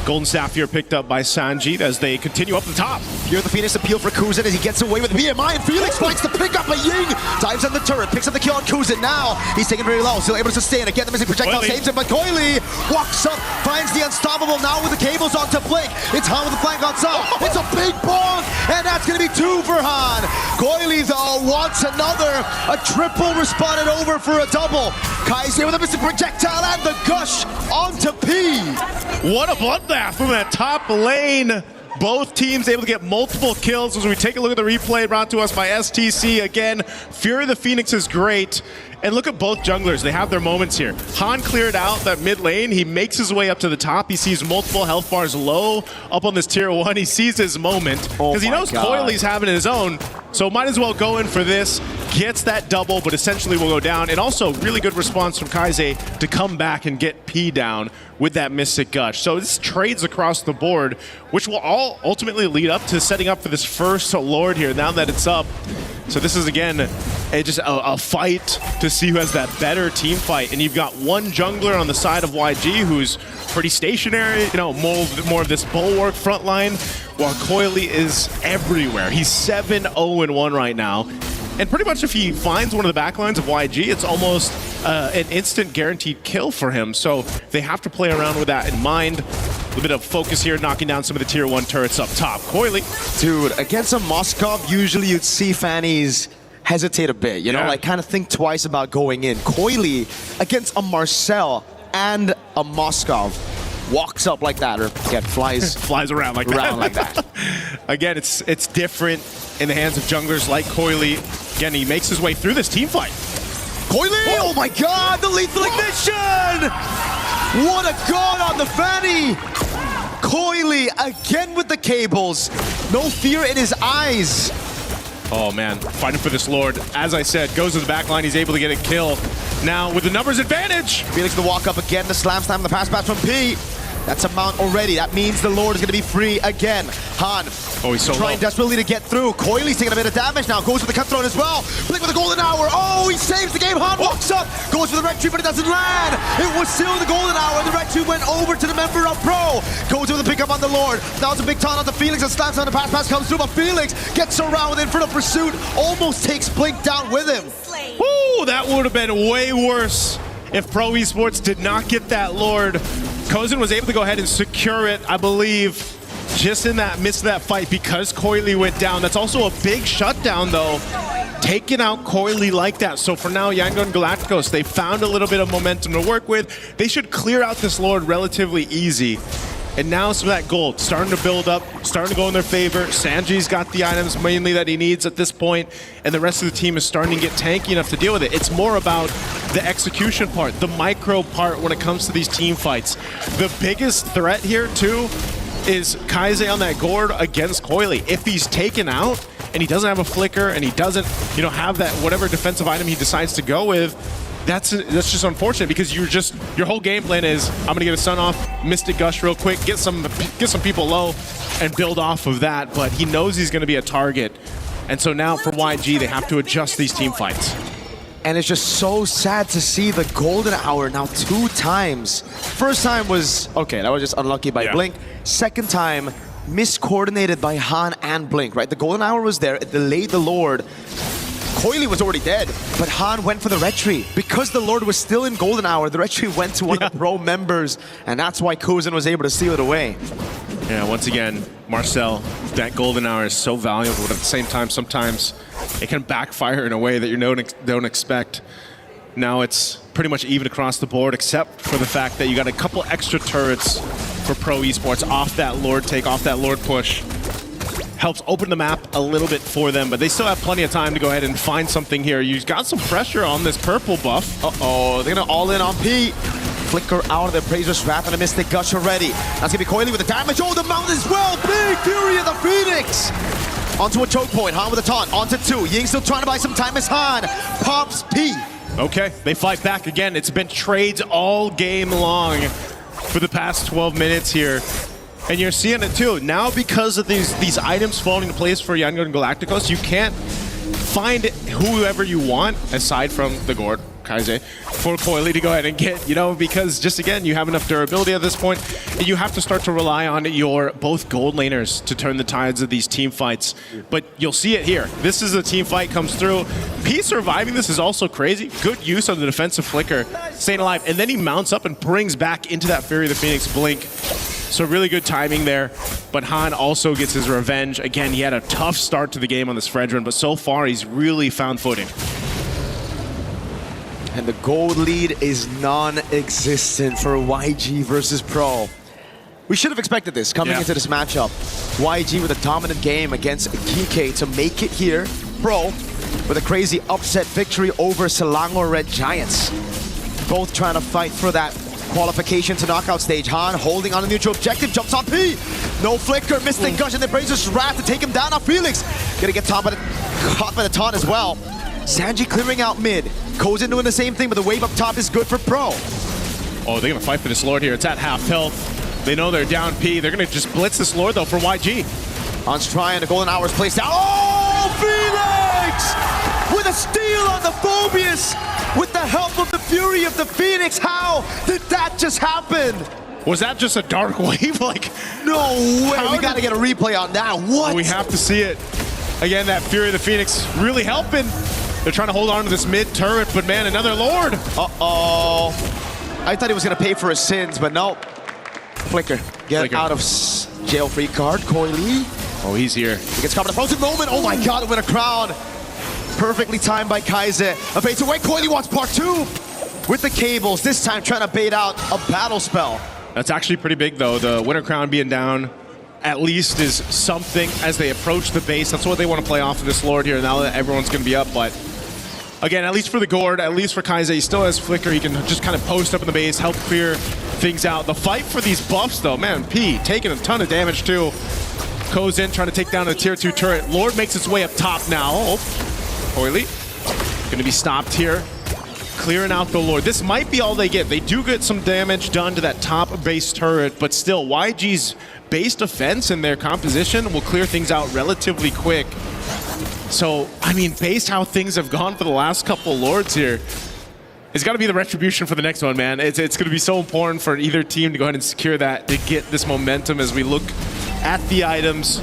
S22: Golden Staff here picked up by Sanjit as they continue up the top.
S8: Here the Phoenix appeal for Kuzin as he gets away with BMI, and Felix fights to pick up a Ying. Dives on the turret, picks up the kill on Kuzin. Now he's taken very low, still able to sustain. Again, the missing projectile saves him, but Coily walks up, finds the unstoppable now with the cables onto Blink. It's Han with the flank on top. It's a big bonk, and that's going to be 2 for Han. Coily, though, wants another. A triple responded over for a double. Kai's with a missing projectile and the gush onto P.
S22: What a bloodbath from that top lane. Both teams able to get multiple kills as we take a look at the replay brought to us by STC. Again, Fury of the Phoenix is great. And look at both junglers. They have their moments here. Han cleared out that mid lane. He makes his way up to the top. He sees multiple health bars low up on this tier 1. He sees his moment because he knows Coily's having his own. So might as well go in for this. Gets that double, but essentially will go down. And also really good response from Kaize to come back and get P down with that Mystic Gush. So this trades across the board, which will all ultimately lead up to setting up for this first Lord here now that it's up. So this is, again, just a fight to see who has that better team fight. And you've got one jungler on the side of YG who's pretty stationary, you know, more of this bulwark front line, while Coily is everywhere. He's 7-0-1 right now. And pretty much if he finds one of the backlines of YG, it's almost an instant guaranteed kill for him. So they have to play around with that in mind. A bit of focus here, knocking down some of the tier 1 turrets up top. Coily.
S8: Dude, against a Moskov, usually you'd see Fannies hesitate a bit, you know, like kind of think twice about going in. Coily against a Marcel and a Moskov walks up like that, or again,
S22: flies around like that. Again, it's different in the hands of junglers like Coily. Again, he makes his way through this team fight.
S8: Coily! Oh my god, the lethal ignition! What a god on the Fanny! Coily again with the cables. No fear in his eyes.
S22: Oh man, fighting for this Lord. As I said, goes to the back line, he's able to get a kill. Now with the numbers advantage.
S8: Felix the walk up again, the slam slam, the pass from P. That's a mount already. That means the Lord is going to be free again. Han
S22: he's so
S8: trying desperately to get through. Coily's taking a bit of damage now. Goes for the cut thrown as well. Blink with the golden hour. Oh, he saves the game. Han walks up. Goes for the red tree, but it doesn't land. It was still the golden hour. The red tree went over to the member of Pro. Goes with the pickup on the Lord. Now it's a big taunt on the Felix and slams on the pass comes through, but Felix gets around in front of pursuit. Almost takes Blink down with him.
S22: Woo, that would have been way worse if Pro Esports did not get that Lord. Kozin was able to go ahead and secure it, I believe, just in that midst of that fight because Coily went down. That's also a big shutdown, though, taking out Coily like that. So for now, Yangon Galacticos, they found a little bit of momentum to work with. They should clear out this Lord relatively easy. And now some of that gold starting to build up, starting to go in their favor. Sanji's got the items mainly that he needs at this point, and the rest of the team is starting to get tanky enough to deal with it. It's more about the execution part, the micro part when it comes to these team fights. The biggest threat here, too, is Kaize on that gourd against Coily. If he's taken out and he doesn't have a flicker and he doesn't, have that whatever defensive item he decides to go with, that's just unfortunate because your whole game plan is I'm gonna get a stun off, Mystic Gush real quick, get some people low, and build off of that. But he knows he's gonna be a target, and so now for YG they have to adjust these team fights.
S8: And it's just so sad to see the golden hour now 2 times. First time was okay, that was just unlucky by Blink. Second time, miscoordinated by Han and Blink. Right, the golden hour was there, it delayed the Lord. Coily was already dead, but Han went for the red tree. Because the Lord was still in golden hour, the red tree went to one of the Pro members, and that's why Kozin was able to steal it away.
S22: Yeah, once again, Marcel, that golden hour is so valuable, but at the same time, sometimes it can backfire in a way that you don't expect. Now it's pretty much even across the board, except for the fact that you got a couple extra turrets for Pro Esports off that Lord take, off that Lord push. Helps open the map a little bit for them, but they still have plenty of time to go ahead and find something here. You've got some pressure on this purple buff.
S8: Uh-oh, they're gonna all in on P. Flicker out of the Appraiser's Wrath and a Mystic Gush already. That's gonna be Coily with the damage. Oh, the mount as well. Big Fury of the Phoenix. Onto a choke point. Han with a taunt. Onto 2. Ying still trying to buy some time as Han pops P.
S22: Okay, they fight back again. It's been trades all game long for the past 12 minutes here. And you're seeing it too. Now because of these items falling into place for Yangon Galacticos, you can't find whoever you want aside from the Gord. Kaize, for Coily to go ahead and get, you know, because just again, you have enough durability at this point, and you have to start to rely on your both gold laners to turn the tides of these team fights. But you'll see it here. This is a team fight comes through. P surviving this is also crazy. Good use of the defensive flicker, staying alive, and then he mounts up and brings back into that Fury of the Phoenix blink. So really good timing there, but Han also gets his revenge. Again, he had a tough start to the game on this Fredrin, but so far he's really found footing.
S8: And the gold lead is non-existent for YG versus Pro. We should have expected this coming into this matchup. YG with a dominant game against Kike to make it here. Pro with a crazy upset victory over Selangor Red Giants. Both trying to fight for that qualification to knockout stage. Han holding on a neutral objective, jumps on P. No flicker, Mystic Gush, and then Brazer's Wrath to take him down. Now Felix gonna get caught by the taunt as well. Sanji clearing out mid. Kozin doing the same thing, but the wave up top is good for Pro.
S22: Oh, they're gonna fight for this Lord here. It's at half health. They know they're down P. They're gonna just blitz this Lord though for YG.
S8: Han's trying, the Golden Hour's placed down. Oh, Felix! With a steal on the Phobius! With the help of the Fury of the Phoenix, how did that just happen?
S22: Was that just a dark wave? Like,
S8: no way, we gotta get a replay on that. What?
S22: We have to see it. Again, that Fury of the Phoenix really helping. They're trying to hold on to this mid turret, but man, another Lord.
S8: Uh-oh. I thought he was gonna pay for his sins, but no. Flicker, get out of jail-free card, Coily.
S22: Oh, he's here.
S8: He gets caught in a frozen moment. Oh my God, it went a crown. Perfectly timed by Kaize. A bait away. Coily wants part 2 with the cables. This time trying to bait out a battle spell.
S22: That's actually pretty big though. The Winter Crown being down at least is something as they approach the base. That's what they want to play off of this Lord here now that everyone's going to be up. But again, at least for the Gord, at least for Kaize, he still has Flicker. He can just kind of post up in the base, help clear things out. The fight for these buffs though, man, P taking a ton of damage too. Kozin trying to take down a tier 2 turret. Lord makes its way up top now. Oh. Coily gonna be stopped here, clearing out the Lord. This might be all they get. They do get some damage done to that top base turret, but still, YG's base defense and their composition will clear things out relatively quick. So, I mean, based how things have gone for the last couple Lords here, it's got to be the retribution for the next one, man. It's going to be so important for either team to go ahead and secure that, to get this momentum as we look at the items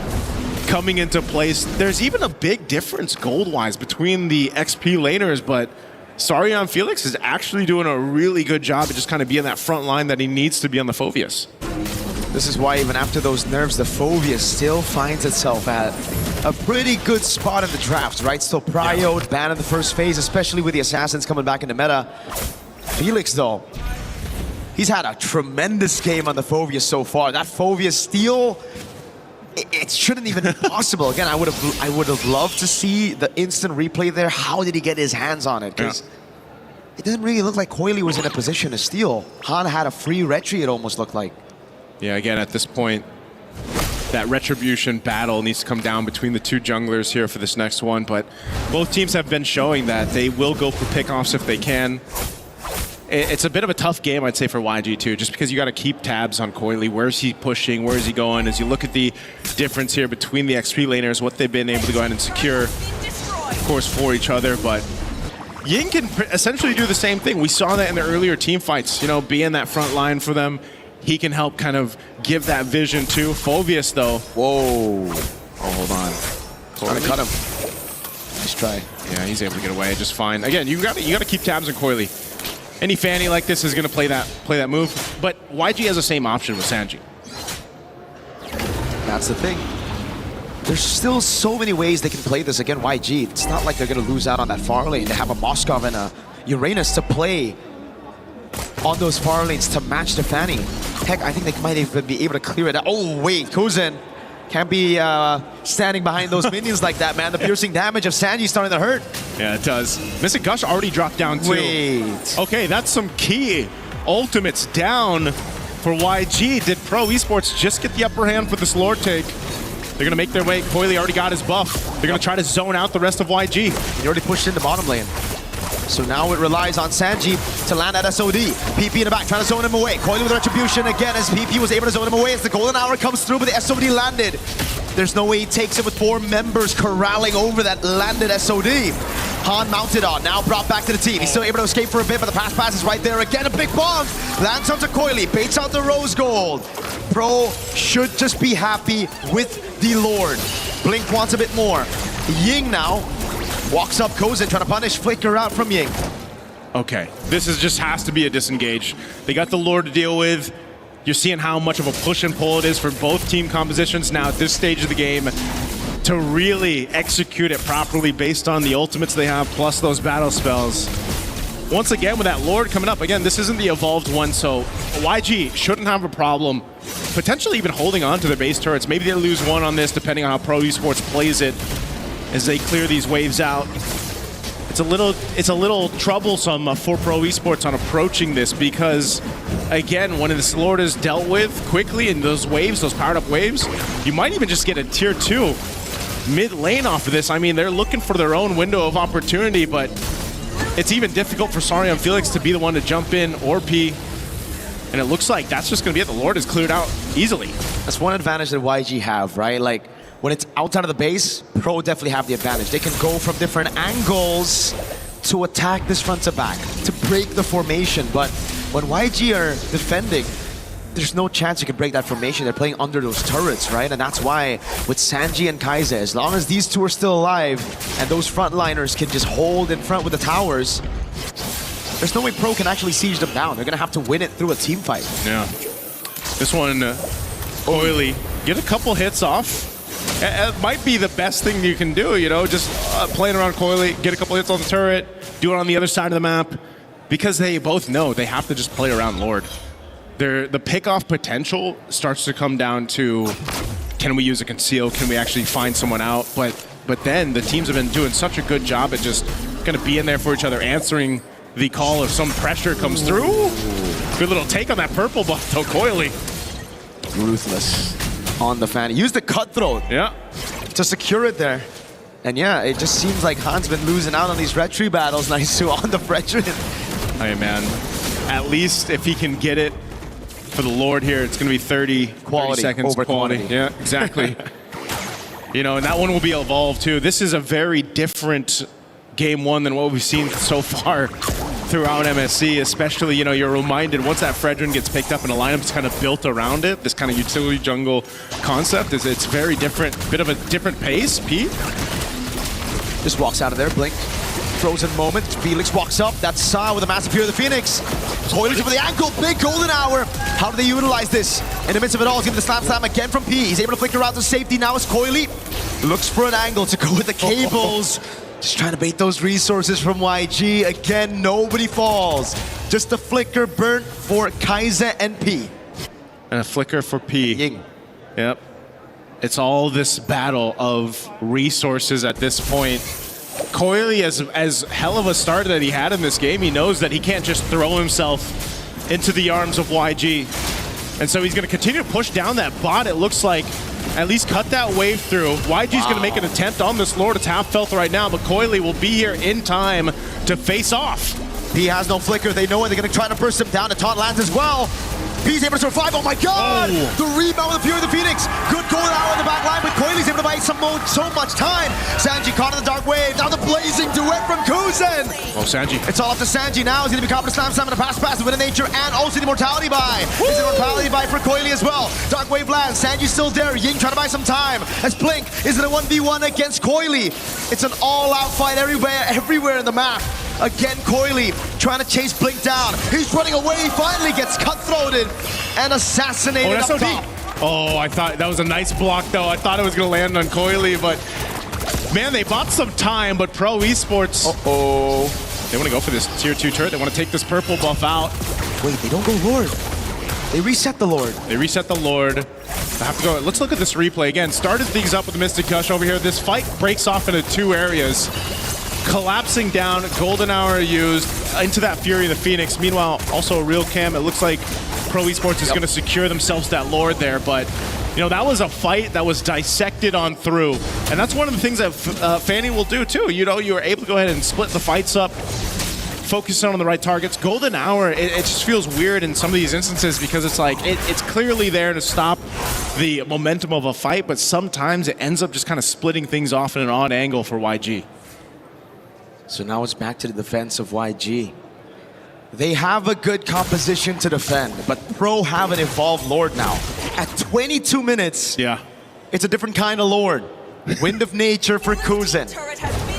S22: coming into place. There's even a big difference gold-wise between the XP laners, but Sarion Felix is actually doing a really good job of just kind of being that front line that he needs to be on the Phobius.
S8: This is why even after those nerfs, the Phobius still finds itself at a pretty good spot in the draft, right? Still prioed, banned in the first phase, especially with the Assassins coming back into meta. Felix, though, he's had a tremendous game on the Phobius so far. That Phobius steal, it shouldn't even be possible. Again, I would have loved to see the instant replay there. How did he get his hands on it? Because it didn't really look like Coily was in a position to steal. Han had a free retry, it almost looked like.
S22: Yeah, again, at this point, that retribution battle needs to come down between the two junglers here for this next one. But both teams have been showing that they will go for pickoffs if they can. It's a bit of a tough game, I'd say, for YG too, just because you got to keep tabs on Coily. Where's he pushing? Where is he going? As you look at the difference here between the XP laners, what they've been able to go ahead and secure, of course, for each other. But Ying can essentially do the same thing. We saw that in the earlier team fights, you know, being that front line for them. He can help kind of give that vision too. Phobius, though.
S8: Whoa.
S22: Oh, hold on.
S8: Trying to cut him. Nice try.
S22: Yeah, he's able to get away just fine. Again, you got to keep tabs on Coily. Any Fanny like this is going to play that move, but YG has the same option with Sanji.
S8: That's the thing. There's still so many ways they can play this again. YG, it's not like they're going to lose out on that far lane. They have a Moskov and a Uranus to play on those far lanes to match the Fanny. Heck, I think they might even be able to clear it out. Oh, wait, Kozin can't be standing behind those minions like that, man. The piercing damage of Sanji starting to hurt.
S22: Yeah, it does. Mystic Gush already dropped down too.
S8: Wait.
S22: Okay, that's some key ultimates down for YG. Did Pro Esports just get the upper hand for this Lord take? They're going to make their way. Coily already got his buff. They're going to try to zone out the rest of YG.
S8: He already pushed into bottom lane. So now it relies on Sanji to land at SOD. PP in the back, trying to zone him away. Coily with retribution again as PP was able to zone him away as the golden hour comes through, but the SOD landed. There's no way he takes it with 4 members corralling over that landed SOD.
S13: Han mounted on, now brought back to the team. He's still able to escape for a bit, but the pass is right there again. A big bomb lands onto Coily, baits out the rose gold. Pro should just be happy with the Lord. Blink wants a bit more. Ying now walks up Kozen, trying to punish Flicker out from Ying.
S22: Okay, this just has to be a disengage. They got the Lord to deal with. You're seeing how much of a push and pull it is for both team compositions now at this stage of the game to really execute it properly based on the ultimates they have, plus those battle spells. Once again, with that Lord coming up, again, this isn't the evolved one, so YG shouldn't have a problem potentially even holding on to their base turrets. Maybe they lose one on this, depending on how Pro Esports plays it as they clear these waves out. It's a little troublesome for Pro Esports on approaching this because, again, when this Lord is dealt with quickly in those waves, those powered up waves, you might even just get a tier 2 mid lane off of this. I mean, they're looking for their own window of opportunity, but it's even difficult for Sarion Felix to be the one to jump in or P. And it looks like that's just going to be it. The Lord is cleared out easily.
S8: That's one advantage that YG have, right? Like, when it's outside of the base, Pro definitely have the advantage. They can go from different angles to attack this front to back, to break the formation. But when YG are defending, there's no chance you can break that formation. They're playing under those turrets, right? And that's why with Sanji and Kaize, as long as these two are still alive and those frontliners can just hold in front with the towers, there's no way Pro can actually siege them down. They're gonna have to win it through a team fight.
S22: Yeah. This one, Coily, get a couple hits off. It might be the best thing you can do, you know, just playing around Coily, get a couple hits on the turret, do it on the other side of the map, because they both know they have to just play around Lord. The pick-off potential starts to come down to, can we use a conceal, can we actually find someone out, but then the teams have been doing such a good job at just gonna be in there for each other, answering the call if some pressure comes through. Good little take on that purple buff though, Coily.
S8: Ruthless on the fan. Use the cutthroat to secure it there. And yeah, it just seems like Han's been losing out on these red tree battles. Nice to on the Fredrin.
S22: Hey man, at least if he can get it for the Lord here, it's going to be 30 seconds
S8: over
S22: quality.
S8: quantity.
S22: Yeah, exactly. You know, and that one will be evolved too. This is a very different game one than what we've seen so far throughout MSC, especially, you know, you're reminded once that Fredrin gets picked up and a lineup is kind of built around it, this kind of utility jungle concept, it's very different, bit of a different pace. Pete
S8: just walks out of there, blink. Frozen moment, Felix walks up, that's Sa with a massive Fear of the Phoenix. Coily for the ankle, big golden hour. How do they utilize this? In the midst of it all, he's getting the slam again from P. He's able to flicker out to safety, now is Coily. Looks for an angle to go with the cables. Just trying to bait those resources from YG. Again, nobody falls. Just a flicker burnt for Kaize and P.
S22: And a flicker for P.
S8: Ying.
S22: Yep. It's all this battle of resources at this point. Coily, as hell of a start that he had in this game, he knows that he can't just throw himself into the arms of YG. And so he's going to continue to push down that bot, it looks like. At least cut that wave through. YG's going to make an attempt on this Lord. It's half felt right now, but Coily will be here in time to face off.
S8: He has no flicker. They know it. They're going to try to burst him down. The taunt lands as well. P's able to survive. Oh my god! The rebound with the Fury of the Phoenix. Good golden hour on the back line, but Coily's able to buy so much time. Sanji caught in the dark wave. Now the blazing duet from Kuzen.
S22: Oh, Sanji.
S8: It's all up to Sanji now. He's going to be caught with a slam and a pass, the win of nature, and also the immortality buy. It's an immortality buy for Coily as well. Dark wave lands. Sanji's still there. Ying trying to buy some time. As Blink is in a 1v1 against Coily. It's an all-out fight everywhere in the map. Again, Coily trying to chase Blink down. He's running away. He finally gets cutthroated and assassinated up top.
S22: Oh, I thought that was a nice block, though. I thought it was going to land on Coily, but man, they bought some time, but Pro Esports, they want to go for this tier 2 turret. They want to take this purple buff out.
S8: Wait, they don't go Lord. They reset the Lord.
S22: They reset the Lord. I have to go. Let's look at this replay again. Started things up with the Mystic Gush over here. This fight breaks off into 2 areas. Collapsing down, golden hour used into that Fury of the Phoenix. Meanwhile, also a real cam. It looks like Pro Esports is going to secure themselves that Lord there, but you know, that was a fight that was dissected on through. And that's one of the things that Fanny will do too. You know, you were able to go ahead and split the fights up, focus on the right targets. Golden hour, it just feels weird in some of these instances because it's like, it's clearly there to stop the momentum of a fight, but sometimes it ends up just kind of splitting things off in an odd angle for YG.
S13: So now it's back to the defense of YG. They have a good composition to defend, but Pro have an evolved Lord now. At 22 minutes, it's a different kind of Lord. Wind of Nature for Kuzen.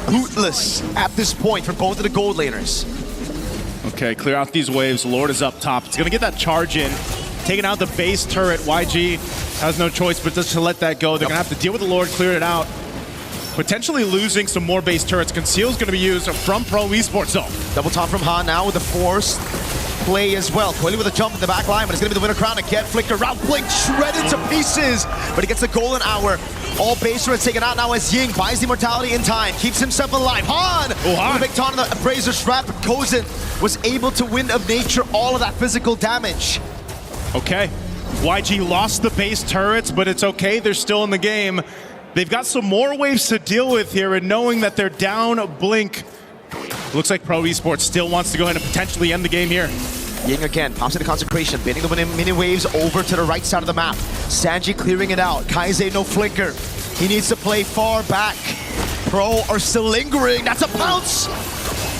S13: Bootless at this point for both of the gold laners.
S22: Okay, clear out these waves. Lord is up top. It's going to get that charge in. Taking out the base turret. YG has no choice but just to let that go. They're going to have to deal with the Lord, clear it out. Potentially losing some more base turrets. Conceal's going to be used from Pro Esports though.
S13: Double top from Han now with the force play as well. Coily with a jump in the back line, but it's going to be the winner crown again. Flicker round blink shredded to pieces, but he gets the golden hour. All base turrets taken out now as Ying buys the immortality in time, keeps himself alive. Han! With a big taunt on the Brazier Strap, but Kozen was able to Wind of Nature all of that physical damage.
S22: Okay, YG lost the base turrets, but it's okay, they're still in the game. They've got some more waves to deal with here, and knowing that they're down Blink, looks like Pro Esports still wants to go ahead and potentially end the game here.
S13: Ying again, pops into Consecration, baiting the mini waves over to the right side of the map. Sanji clearing it out. Kaise no flicker. He needs to play far back. Pro are still lingering. That's a pounce!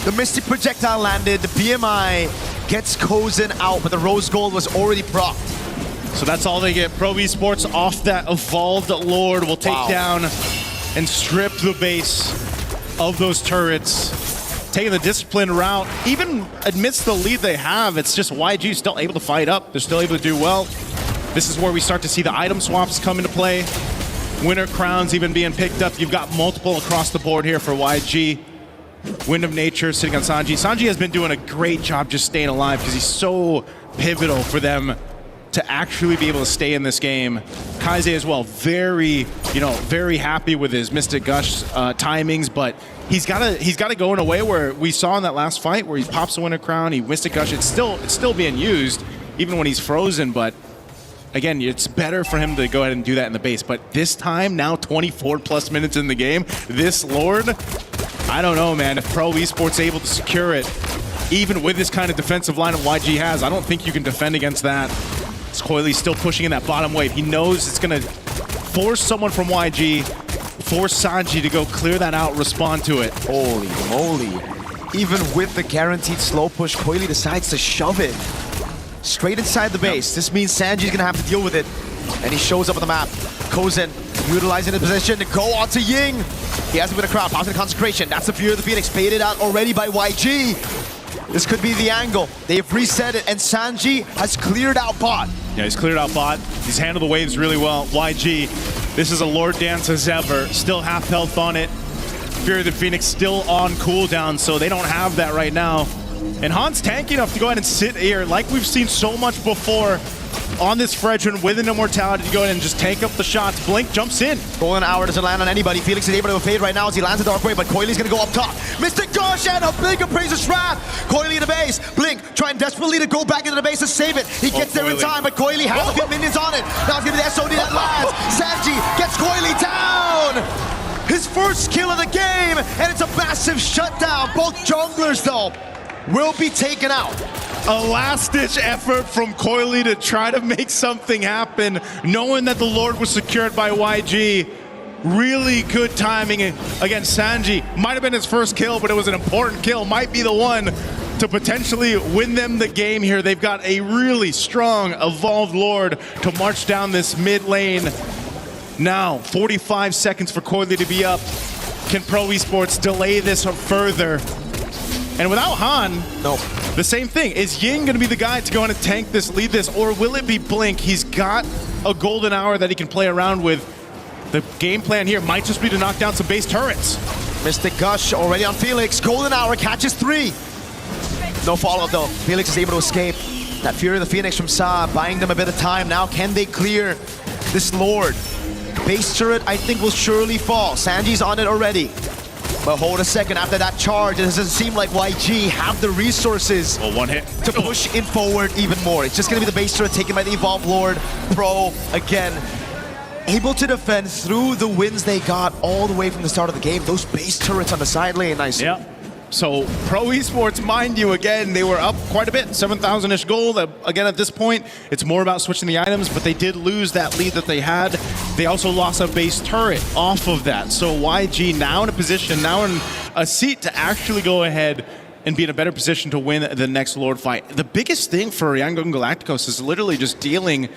S13: The Mystic Projectile landed. The BMI gets Kozen out, but the Rose Gold was already procced.
S22: So that's all they get. Pro Esports off that evolved Lord will take down and strip the base of those turrets. Taking the disciplined route, even amidst the lead they have, it's just YG still able to fight up. They're still able to do well. This is where we start to see the item swaps come into play. Winner crowns even being picked up. You've got multiple across the board here for YG. Wind of Nature sitting on Sanji. Sanji has been doing a great job just staying alive because he's so pivotal for them to actually be able to stay in this game. Kaise as well, very happy with his Mystic Gush timings, but he's got to go in a way where we saw in that last fight where he pops the Winter Crown, he Mystic Gush. It's still being used even when he's frozen, but again, it's better for him to go ahead and do that in the base. But this time, now 24 plus minutes in the game, this Lord, I don't know, man. If Pro Esports able to secure it, even with this kind of defensive lineup YG has, I don't think you can defend against that. Coily still pushing in that bottom wave. He knows it's going to force someone from YG, force Sanji to go clear that out, respond to it.
S13: Holy moly. Even with the guaranteed slow push, Coily decides to shove it straight inside the base. This means Sanji's going to have to deal with it. And he shows up on the map. Kozen utilizing the position to go on to Ying. He has a bit of crowd, pops in Consecration. That's the Fury of the Phoenix, baited out already by YG. This could be the angle. They've reset it, and Sanji has cleared out bot.
S22: Yeah, he's cleared out bot. He's handled the waves really well. YG, this is a Lord dance as ever. Still half health on it. Fury of the Phoenix still on cooldown, so they don't have that right now. And Han's tanky enough to go ahead and sit here, like we've seen so much before on this Fredrin with an immortality to go ahead and just tank up the shots. Blink jumps in.
S13: Golden hour doesn't land on anybody. Felix is able to evade right now as he lands a dark wave, but Coily's gonna go up top. Mystic Gush and a big appraiser trap. Coily in the base. Blink trying desperately to go back into the base to save it. He gets there in time, but Coily has a few minions on it. Now it's gonna be the SOD that lands. Sanji gets Coily down. His first kill of the game, and it's a massive shutdown. Both junglers though will be taken out.
S22: A last-ditch effort from Coily to try to make something happen, knowing that the Lord was secured by YG. Really good timing against Sanji. Might have been his first kill, but it was an important kill. Might be the one to potentially win them the game here. They've got a really strong, evolved Lord to march down this mid lane. Now, 45 seconds for Coily to be up. Can Pro Esports delay this further? And without Han, the same thing. Is Ying going to be the guy to go in and tank this, lead this, or will it be Blink? He's got a golden hour that he can play around with. The game plan here might just be to knock down some base turrets.
S13: Mystic Gush already on Felix. Golden hour catches 3. No follow-up though. Felix is able to escape. That Fury of the Phoenix from Sa buying them a bit of time. Now can they clear this Lord? Base turret I think will surely fall. Sanji's on it already. But hold a second, after that charge, it doesn't seem like YG have the resources
S22: one hit
S13: to push in forward even more. It's just going to be the base turret taken by the Evolved Lord. Pro, again, able to defend through the wins they got all the way from the start of the game. Those base turrets on the side lane, nice.
S22: Yeah.
S5: So Pro Esports, mind you, again, they were up quite a bit, 7,000-ish gold. Again, at this point, it's more about switching the items, but they did lose that lead that they had. They also lost a base turret off of that. So YG now in a position, now in a seat to actually go ahead and be in a better position to win the next Lord fight. The biggest thing for Yangon Galacticos is literally just dealing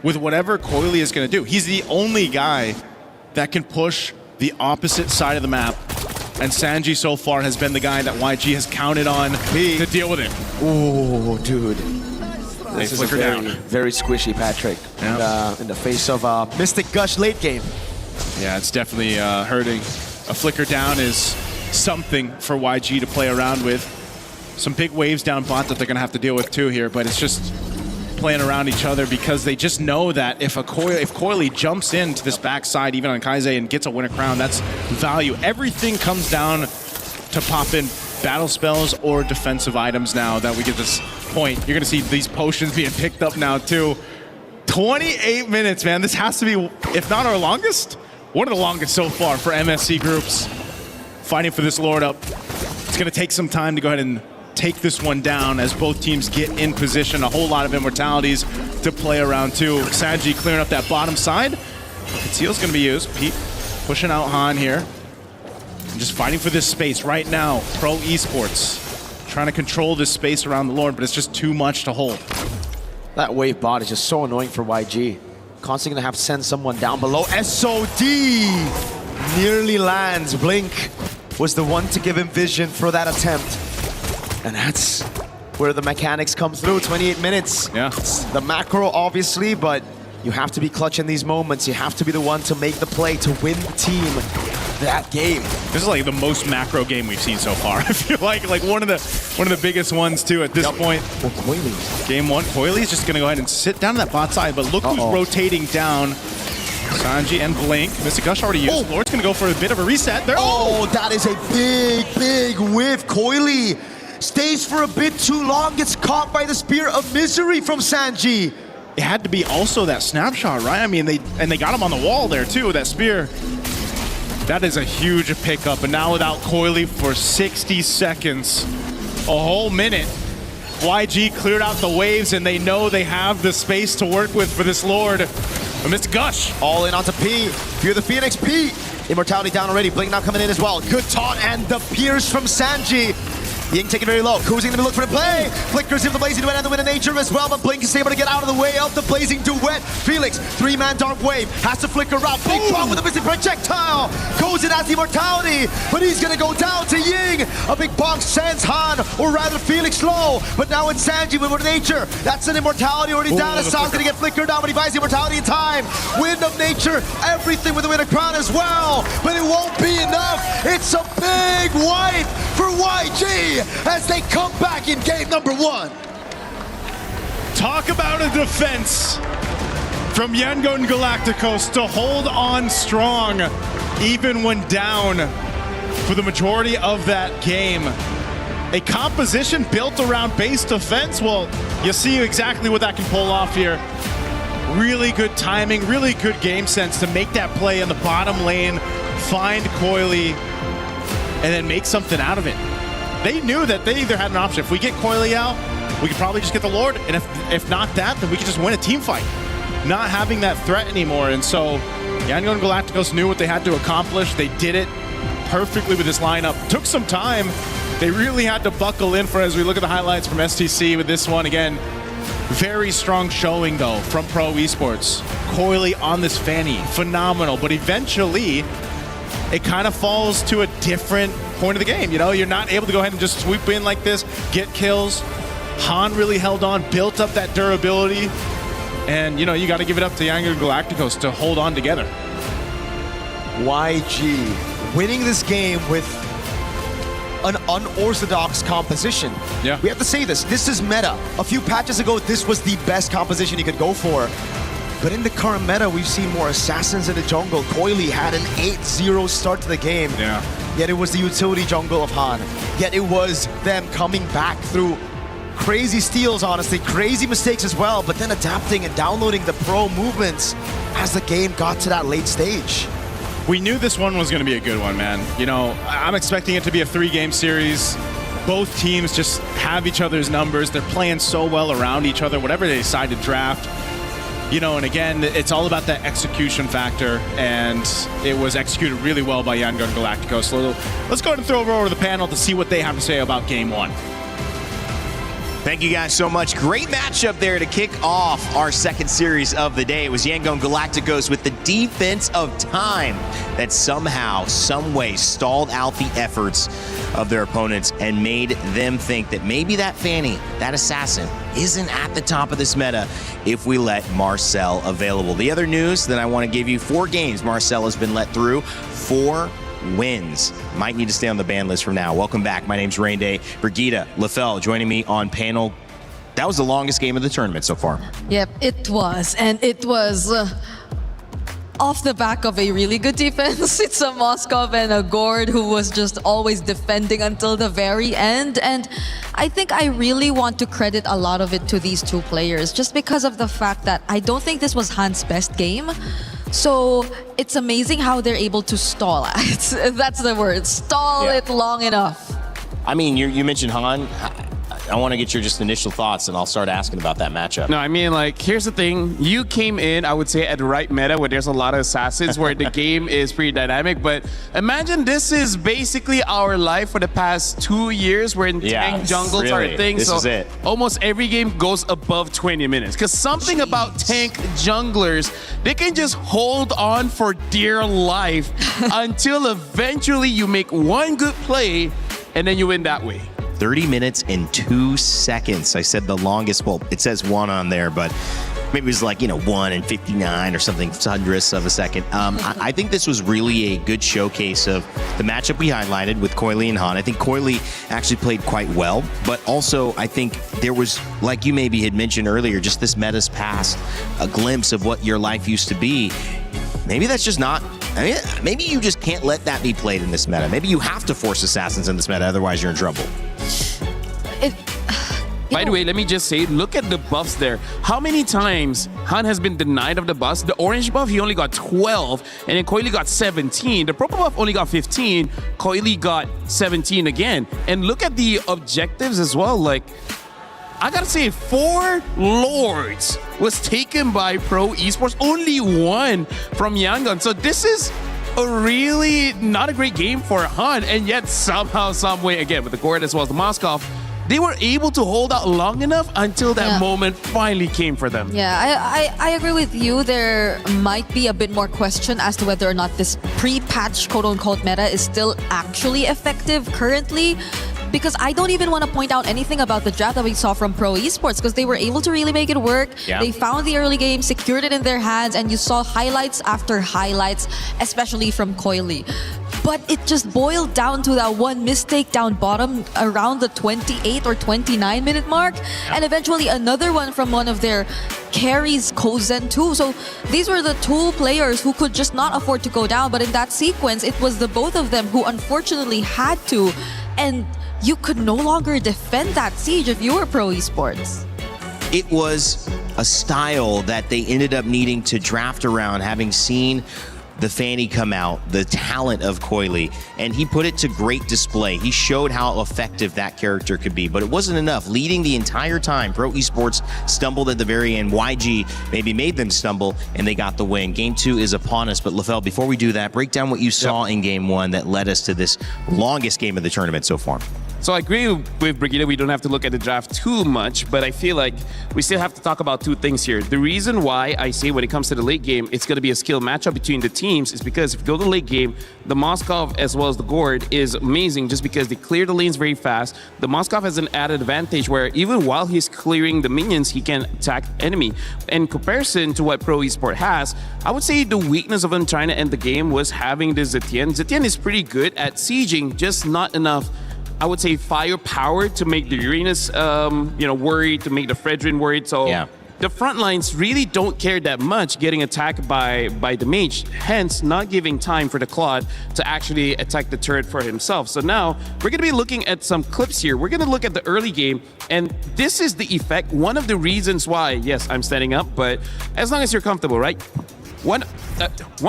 S5: with whatever Coily is going to do. He's the only guy that can push the opposite side of the map. And Sanji so far has been the guy that YG has counted on to deal with it.
S8: Ooh, dude. This is a very squishy Patrick in the face of Mystic Gush late game.
S5: Yeah, it's definitely hurting. A flicker down is something for YG to play around with. Some big waves down bot that they're going to have to deal with too here, but it's just playing around each other because they just know that if Coily jumps into this backside, even on Kaise, and gets a winner crown, that's value. Everything comes down to pop in battle spells or defensive items now that we get this point. You're going to see these potions being picked up now too. 28 minutes, man. This has to be, if not our longest, one of the longest so far for MSC groups. Fighting for this Lord up. It's going to take some time to go ahead and take this one down as both teams get in position. A whole lot of immortalities to play around too. Sanji clearing up that bottom side. Conceal's going to be used. Pete pushing out Han here. And just fighting for this space right now. Pro Esports trying to control this space around the Lord, but it's just too much to hold.
S8: That wave bot is just so annoying for YG. Constantly going to have to send someone down below. SOD nearly lands. Blink was the one to give him vision for that attempt. And that's where the mechanics come through. 28 minutes.
S5: Yeah.
S8: It's the macro, obviously, but you have to be clutch in these moments. You have to be the one to make the play to win the team that game.
S5: This is like the most macro game we've seen so far. I feel like one of the biggest ones too at this point.
S8: Well, Coily.
S5: Game one, Coily's just gonna go ahead and sit down to that bot side, but look who's rotating down. Sanji and Blink. Mystic Gush already used. Lord's gonna go for a bit of a reset there.
S13: Oh, that is a big whiff. Coily stays for a bit too long, gets caught by the Spear of Misery from Sanji.
S5: It had to be also that snapshot, right? I mean, they got him on the wall there too, that spear. That is a huge pickup, and now without Coily for 60 seconds, a whole minute, YG cleared out the waves, and they know they have the space to work with for this Lord. Mr. Gush.
S13: All in onto P. Fear the Phoenix, P. Immortality down already, Blink now coming in as well. Good taunt, and the pierce from Sanji. ENG taking very low. Cruising to look for the play. Flickers in the Blazing Duet and the Wind of Nature as well, but Blink is able to get out of the way of the Blazing Duet. Felix, 3-man Dark Wave, has to flicker out. Big bomb with a missing projectile. Goes in as the Immortality, but he's going to go down to Ying. A big bonk sends Han, or rather Felix low, but now it's Sanji with Wind of Nature. That's an Immortality already down. Assault's going to get flickered down, but he buys the Immortality in time. Wind of Nature, everything with the Wind of Crown as well, but it won't be enough. It's a big wipe for YG as they come back in game number one.
S5: Talk about a defense from Yangon Galacticos to hold on strong even when down for the majority of that game. A composition built around base defense. Well, you see exactly what that can pull off here. Really good timing, really good game sense to make that play in the bottom lane, find Coily, and then make something out of it. They knew that they either had an option. If we get Coily out, we could probably just get the Lord, and if not that, then we could just win a team fight. Not having that threat anymore, and so Yangon Galacticos knew what they had to accomplish. They did it perfectly with this lineup. Took some time. They really had to buckle in for as we look at the highlights from STC with this one. Again, very strong showing though from Pro Esports. Coily on this Fanny, phenomenal, but eventually it kind of falls to a different point of the game. You know, you're not able to go ahead and just swoop in like this, get kills. Han really held on, built up that durability, and you know, you got to give it up to Yangon Galacticos to hold on together.
S8: YG winning this game with an unorthodox composition.
S5: Yeah.
S8: We have to say this. This is meta. A few patches ago, this was the best composition you could go for. But in the current meta, we've seen more assassins in the jungle. Coily had an 8-0 start to the game.
S5: Yeah.
S8: Yet it was the utility jungle of Han. Yet it was them coming back through crazy steals, honestly, crazy mistakes as well, but then adapting and downloading the pro movements as the game got to that late stage.
S5: We knew this one was going to be a good one, man. You know, I'm expecting it to be a 3-game series. Both teams just have each other's numbers. They're playing so well around each other, whatever they decide to draft. You know, and again, it's all about that execution factor, and it was executed really well by Yangon Galacticos. So let's go ahead and throw it over to the panel to see what they have to say about Game 1.
S2: Thank you guys so much. Great matchup there to kick off our second series of the day. It was Yangon Galacticos with the defense of time that somehow, someway stalled out the efforts of their opponents and made them think that maybe that Fanny, that assassin, isn't at the top of this meta if we let Marcel available. The other news that I want to give you, 4 games Marcel has been let through, 4 wins. Might need to stay on the ban list from now. Welcome back. My name's Rain Day. Brigitte Lefel joining me on panel. That was the longest game of the tournament so far.
S9: Yep, it was. And it was off the back of a really good defense. It's a Moskov and a Gord who was just always defending until the very end. And I think I really want to credit a lot of it to these 2 players just because of the fact that I don't think this was Han's best game. So it's amazing how they're able to stall it. That's the word. Stall it long enough.
S2: I mean, you mentioned Han. I want to get your just initial thoughts, and I'll start asking about that matchup.
S4: No, I mean, like, here's the thing. You came in, I would say, at the right meta where there's a lot of assassins, where the game is pretty dynamic. But imagine this is basically our life for the past 2 years, where tank jungles are a thing.
S2: This is it.
S4: Almost every game goes above 20 minutes. Because something about tank junglers, they can just hold on for dear life until eventually you make one good play, and then you win that way.
S2: 30 minutes and 2 seconds. I said the longest. Well, it says 1 on there, but maybe it was like, 1 and 59 or something, hundredths of a second. I think this was really a good showcase of the matchup we highlighted with Coily and Han. I think Coily actually played quite well, but also I think there was, like you maybe had mentioned earlier, just this meta's past, a glimpse of what your life used to be. Maybe that's just not, maybe you just can't let that be played in this meta. Maybe you have to force assassins in this meta, otherwise you're in trouble.
S4: By the way, let me just say, look at the buffs there. How many times Han has been denied of the buffs? The orange buff, he only got 12, and then Coily got 17. The purple buff only got 15. Coily got 17 again. And look at the objectives as well. Like, I gotta say, 4 Lords was taken by Pro Esports. Only 1 from Yangon. So this is a really not a great game for Han, and yet somehow, some way, again, with the Gord as well as the Moskov, they were able to hold out long enough until that moment finally came for them.
S9: Yeah, I agree with you. There might be a bit more question as to whether or not this pre-patch quote-unquote meta is still actually effective currently. Because I don't even want to point out anything about the draft that we saw from Pro Esports, because they were able to really make it work.
S2: Yeah.
S9: They found the early game, secured it in their hands, and you saw highlights after highlights, especially from Coily. But it just boiled down to that one mistake down bottom around the 28 or 29 minute mark, and eventually another one from one of their carries, Kozen too. So these were the 2 players who could just not afford to go down, but in that sequence, it was the both of them who unfortunately had to. And you could no longer defend that siege if you were Pro Esports.
S2: It was a style that they ended up needing to draft around, having seen the Fanny come out, the talent of Coily, and he put it to great display. He showed how effective that character could be, but it wasn't enough. Leading the entire time, Pro Esports stumbled at the very end. YG maybe made them stumble, and they got the win. Game 2 is upon us, but Lefel, before we do that, break down what you saw in Game 1 that led us to this longest game of the tournament so far.
S4: So I agree with Brigitte, we don't have to look at the draft too much, but I feel like we still have to talk about 2 things here. The reason why I say when it comes to the late game, it's going to be a skill matchup between the teams is because if you go to the late game, the Moskov as well as the Gord is amazing just because they clear the lanes very fast. The Moskov has an added advantage where even while he's clearing the minions, he can attack the enemy. In comparison to what Pro Esport has, I would say the weakness of him trying to end the game was having the Zetienne. Zetienne is pretty good at sieging, just not enough, I would say, firepower to make the Uranus, worried, to make the Fredrin worried. So the front lines really don't care that much getting attacked by the mage, hence not giving time for the Claude to actually attack the turret for himself. So now we're going to be looking at some clips here. We're going to look at the early game, and this is the effect. One of the reasons why, yes, I'm standing up, but as long as you're comfortable, right? one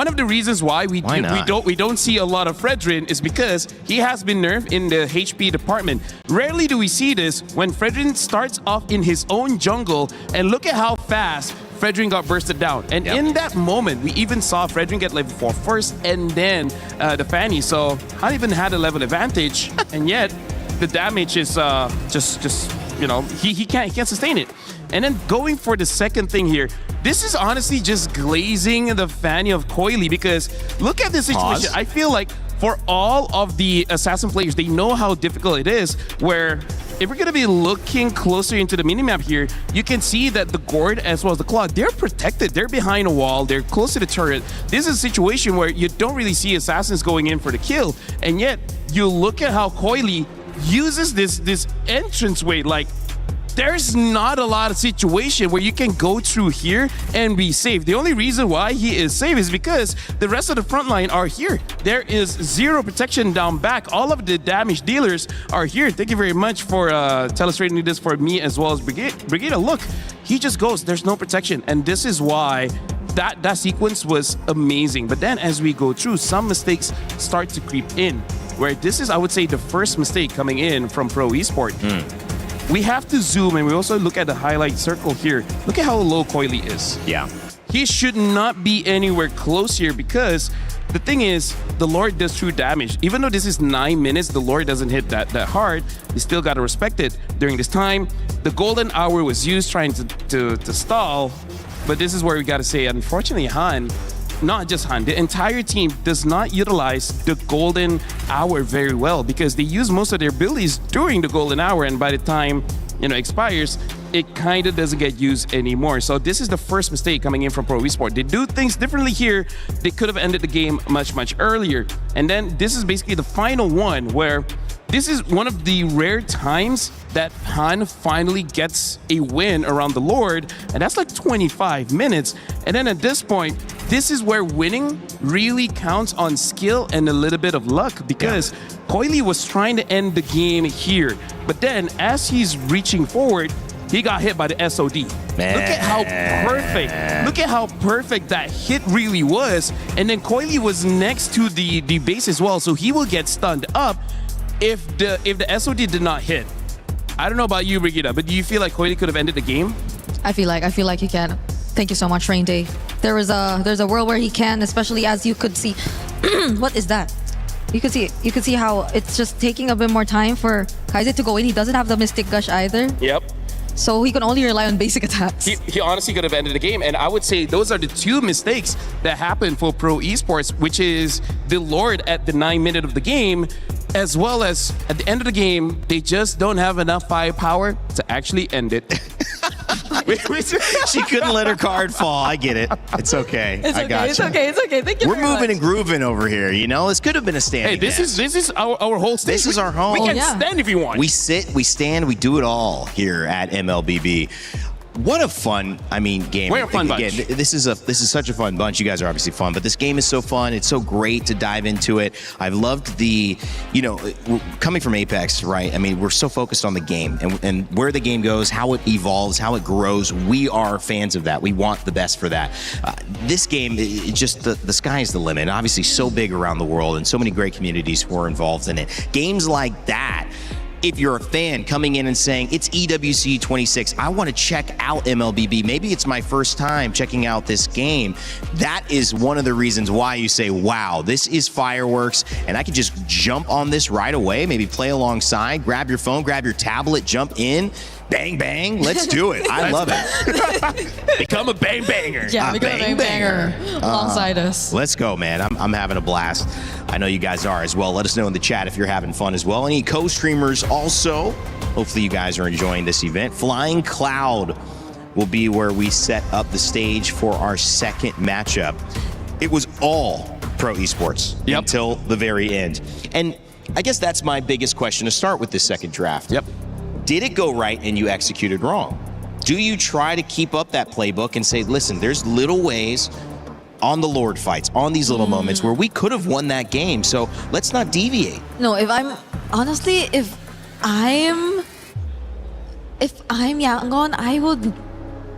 S4: of the reasons why we don't see a lot of Fredrin is because he has been nerfed in the HP department. Rarely do we see this when Fredrin starts off in his own jungle, and look at how fast Fredrin got bursted down. And in that moment, we even saw Fredrin get level 4 first and then the Fanny. So I even had a level advantage, and yet the damage is just you know, he can't sustain it. And then going for the second thing here, this is honestly just glazing the Fanny of Coily, because look at this situation. I feel like for all of the Assassin players, they know how difficult it is, where if we're going to be looking closer into the minimap here, you can see that the Gourd as well as the Claw, they're protected. They're behind a wall. They're close to the turret. This is a situation where you don't really see Assassins going in for the kill. And yet, you look at how Coily uses this entranceway. Like, there's not a lot of situation where you can go through here and be safe. The only reason why he is safe is because the rest of the front line are here. There is zero protection down back. All of the damage dealers are here. Thank you very much for telestrating this for me as well as Brigida. Look, he just goes. There's no protection. And this is why that sequence was amazing. But then as we go through, some mistakes start to creep in, where this is, I would say, the first mistake coming in from Pro Esport. We have to zoom, and we also look at the highlight circle here. Look at how low Coily is.
S2: Yeah.
S4: He should not be anywhere close here, because the thing is, the Lord does true damage. Even though this is 9 minutes, the Lord doesn't hit that hard. You still got to respect it. During this time, the golden hour was used trying to stall, but this is where we got to say, unfortunately, Han, not just Han, the entire team does not utilize the golden hour very well, because they use most of their abilities during the golden hour, and by the time, you know, expires, it kind of doesn't get used anymore. So this is the first mistake coming in from Pro Esport. They do things differently here. They could have ended the game much earlier. And then this is basically the final one, where this is one of the rare times that Han finally gets a win around the Lord, and that's like 25 minutes. And then at this point, this is where winning really counts on skill and a little bit of luck, because Coily was trying to end the game here. But then as he's reaching forward, he got hit by the SOD. Man. Look at how perfect that hit really was. And then Coily was next to the base as well, so he will get stunned up if the SOD did not hit. I don't know about you, Brigida, but do you feel like Coily could have ended the game?
S9: I feel like he can. Thank you so much, Rain Day. There's a world where he can, especially as you could see. What is that? You could see how it's just taking a bit more time for Kaiser to go in. He doesn't have the Mystic Gush either.
S4: Yep.
S9: So he can only rely on basic attacks.
S4: He honestly could have ended the game, and I would say those are the two mistakes that happened for Pro Esports, which is the Lord at the 9 minute of the game, as well as at the end of the game, they just don't have enough firepower to actually end it.
S2: She couldn't let her card fall. I get it. It's okay.
S9: It's
S2: I got
S9: okay. It's okay. Thank you.
S2: We're moving and grooving over here. You know, this could have been a standing.
S4: Hey, this is our whole stage.
S2: This is our home.
S4: We can stand if you want.
S2: We sit, we stand, we do it all here at MLBB. What a fun, game.
S4: We're a fun bunch.
S2: Again, this is such a fun bunch. You guys are obviously fun, but this game is so fun. It's so great to dive into it. I've loved coming from Apex, right? I mean, we're so focused on the game and where the game goes, how it evolves, how it grows. We are fans of that. We want the best for that. This game, just the sky is the limit. Obviously, so big around the world and so many great communities who are involved in it. Games like that. If you're a fan coming in and saying, it's EWC 26, I want to check out MLBB. Maybe it's my first time checking out this game. That is one of the reasons why you say, wow, this is fireworks, and I can just jump on this right away, maybe play alongside, grab your phone, grab your tablet, jump in, bang, bang, let's do it. I love it.
S4: Become a bang banger.
S9: Yeah, become a bang banger alongside us.
S2: Let's go, man. I'm having a blast. I know you guys are as well. Let us know in the chat if you're having fun as well. Any co-streamers also. Hopefully you guys are enjoying this event. Flying Cloud will be where we set up the stage for our second matchup. It was all Pro Esports until the very end. And I guess that's my biggest question to start with this second draft.
S4: Yep.
S2: Did it go right and you executed wrong? Do you try to keep up that playbook and say, listen, there's little ways on the Lord fights, on these little moments where we could have won that game, so let's not deviate.
S9: No, if I'm Yangon, I would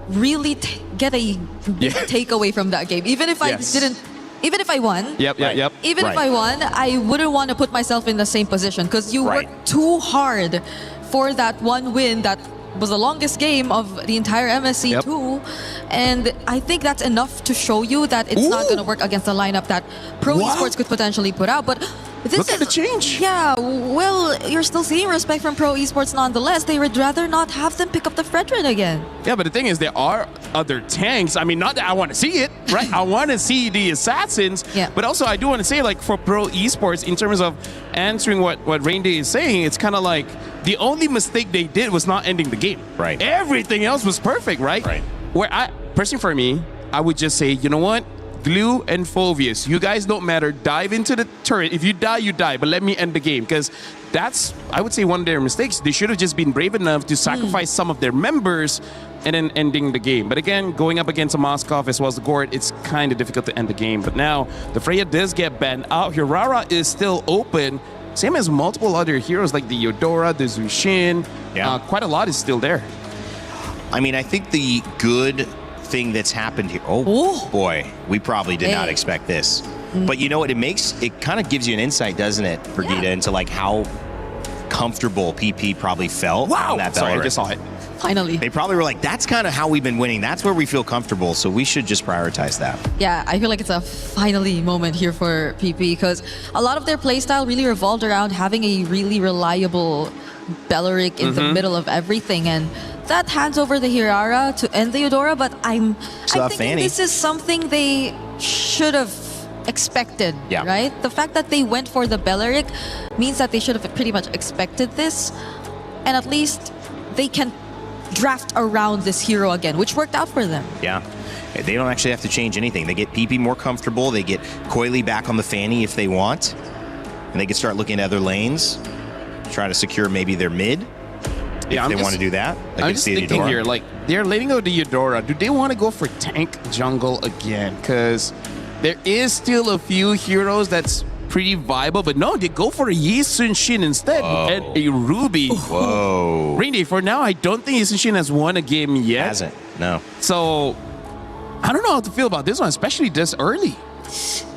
S9: really get a big takeaway from that game. Even if I didn't, even if I won.
S4: Yep.
S9: Even if I won, I wouldn't want to put myself in the same position because you worked too hard for that one win that was the longest game of the entire MSC too. And I think that's enough to show you that it's not going to work against the lineup that Pro Esports could potentially put out. But this
S4: Look at the change.
S9: Yeah, well, you're still seeing respect from Pro Esports nonetheless. They would rather not have them pick up the Fredrin again.
S4: Yeah, but the thing is, there are other tanks. I mean, not that I want to see it, right? I want to see the assassins.
S9: Yeah.
S4: But also, I do want to say, like, for Pro Esports, in terms of answering what Rainday is saying, it's kind of like the only mistake they did was not ending the game.
S2: Right.
S4: Everything else was perfect, right?
S2: Right.
S4: Where personally for me, I would just say, you know what? Glue and Phoveus, you guys don't matter. Dive into the turret. If you die, you die. But let me end the game, because that's, I would say, one of their mistakes. They should have just been brave enough to sacrifice some of their members and then ending the game. But again, going up against a Moskov as well as the Gord, it's kind of difficult to end the game. But now, the Freya does get banned out. Hirara is still open. Same as multiple other heroes like the Eudora, the Zushin. Quite a lot is still there.
S2: I mean, I think the good thing that's happened here. Oh boy, we probably did not expect this. But you know what? It kind of gives you an insight, doesn't it, Brigitte, into like how comfortable PP probably felt on that
S4: Sorry, I
S2: Valorant.
S4: just saw it.
S9: Finally.
S2: They probably were like, that's kind of how we've been winning. That's where we feel comfortable. So we should just prioritize that.
S9: Yeah, I feel like it's a finally moment here for PP because a lot of their playstyle really revolved around having a really reliable Belleric in the middle of everything, and that hands over the Hirara to end the Eudora. But I'm thinking this is something they should have expected, right? The fact that they went for the Belleric means that they should have pretty much expected this, and at least they can draft around this hero again, which worked out for them.
S2: Yeah. They don't actually have to change anything. They get PP more comfortable. They get Coily back on the Fanny if they want. And they can start looking at other lanes, try to secure maybe their mid if they want to do that.
S4: I'm just thinking here, like, they're letting go the Eudora. Do they want to go for tank jungle again? Because there is still a few heroes that's pretty viable, but no, they go for a Yi Sun-Shin instead and a Ruby.
S2: Whoa.
S4: Randy, for now, I don't think Yi Sun-Shin has won a game yet.
S2: Hasn't, no.
S4: So, I don't know how to feel about this one, especially this early.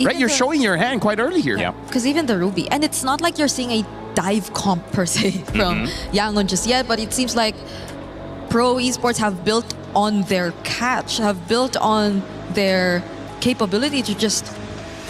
S4: Right, you're showing your hand quite early here.
S2: Yeah.
S9: Because even the Ruby, and it's not like you're seeing a dive comp per se from Yangon just yet, but it seems like Pro Esports have built on their catch, have built on their capability to just...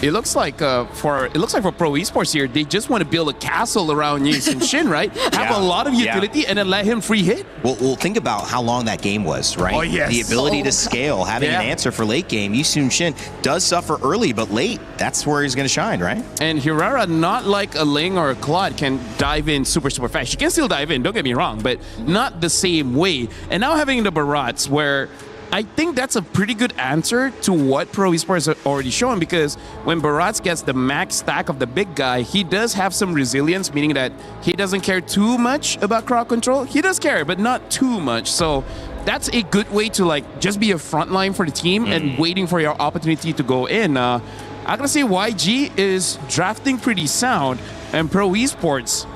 S4: It looks like for Pro Esports here, they just want to build a castle around Yi Sun-Shin, right? Have a lot of utility and then let him free hit.
S2: Well, think about how long that game was, right?
S4: Oh, yes.
S2: The ability to scale, having an answer for late game. Yi Sun-Shin does suffer early, but late, that's where he's going to shine, right?
S4: And Hirara, not like a Ling or a Claude, can dive in super fast. She can still dive in, don't get me wrong, but not the same way. And now having the Barats, where I think that's a pretty good answer to what Pro Esports has already shown, because when Barats gets the max stack of the big guy, he does have some resilience, meaning that he doesn't care too much about crowd control. He does care, but not too much. So that's a good way to like just be a front line for the team and waiting for your opportunity to go in. I gotta say YG is drafting pretty sound, and Pro Esports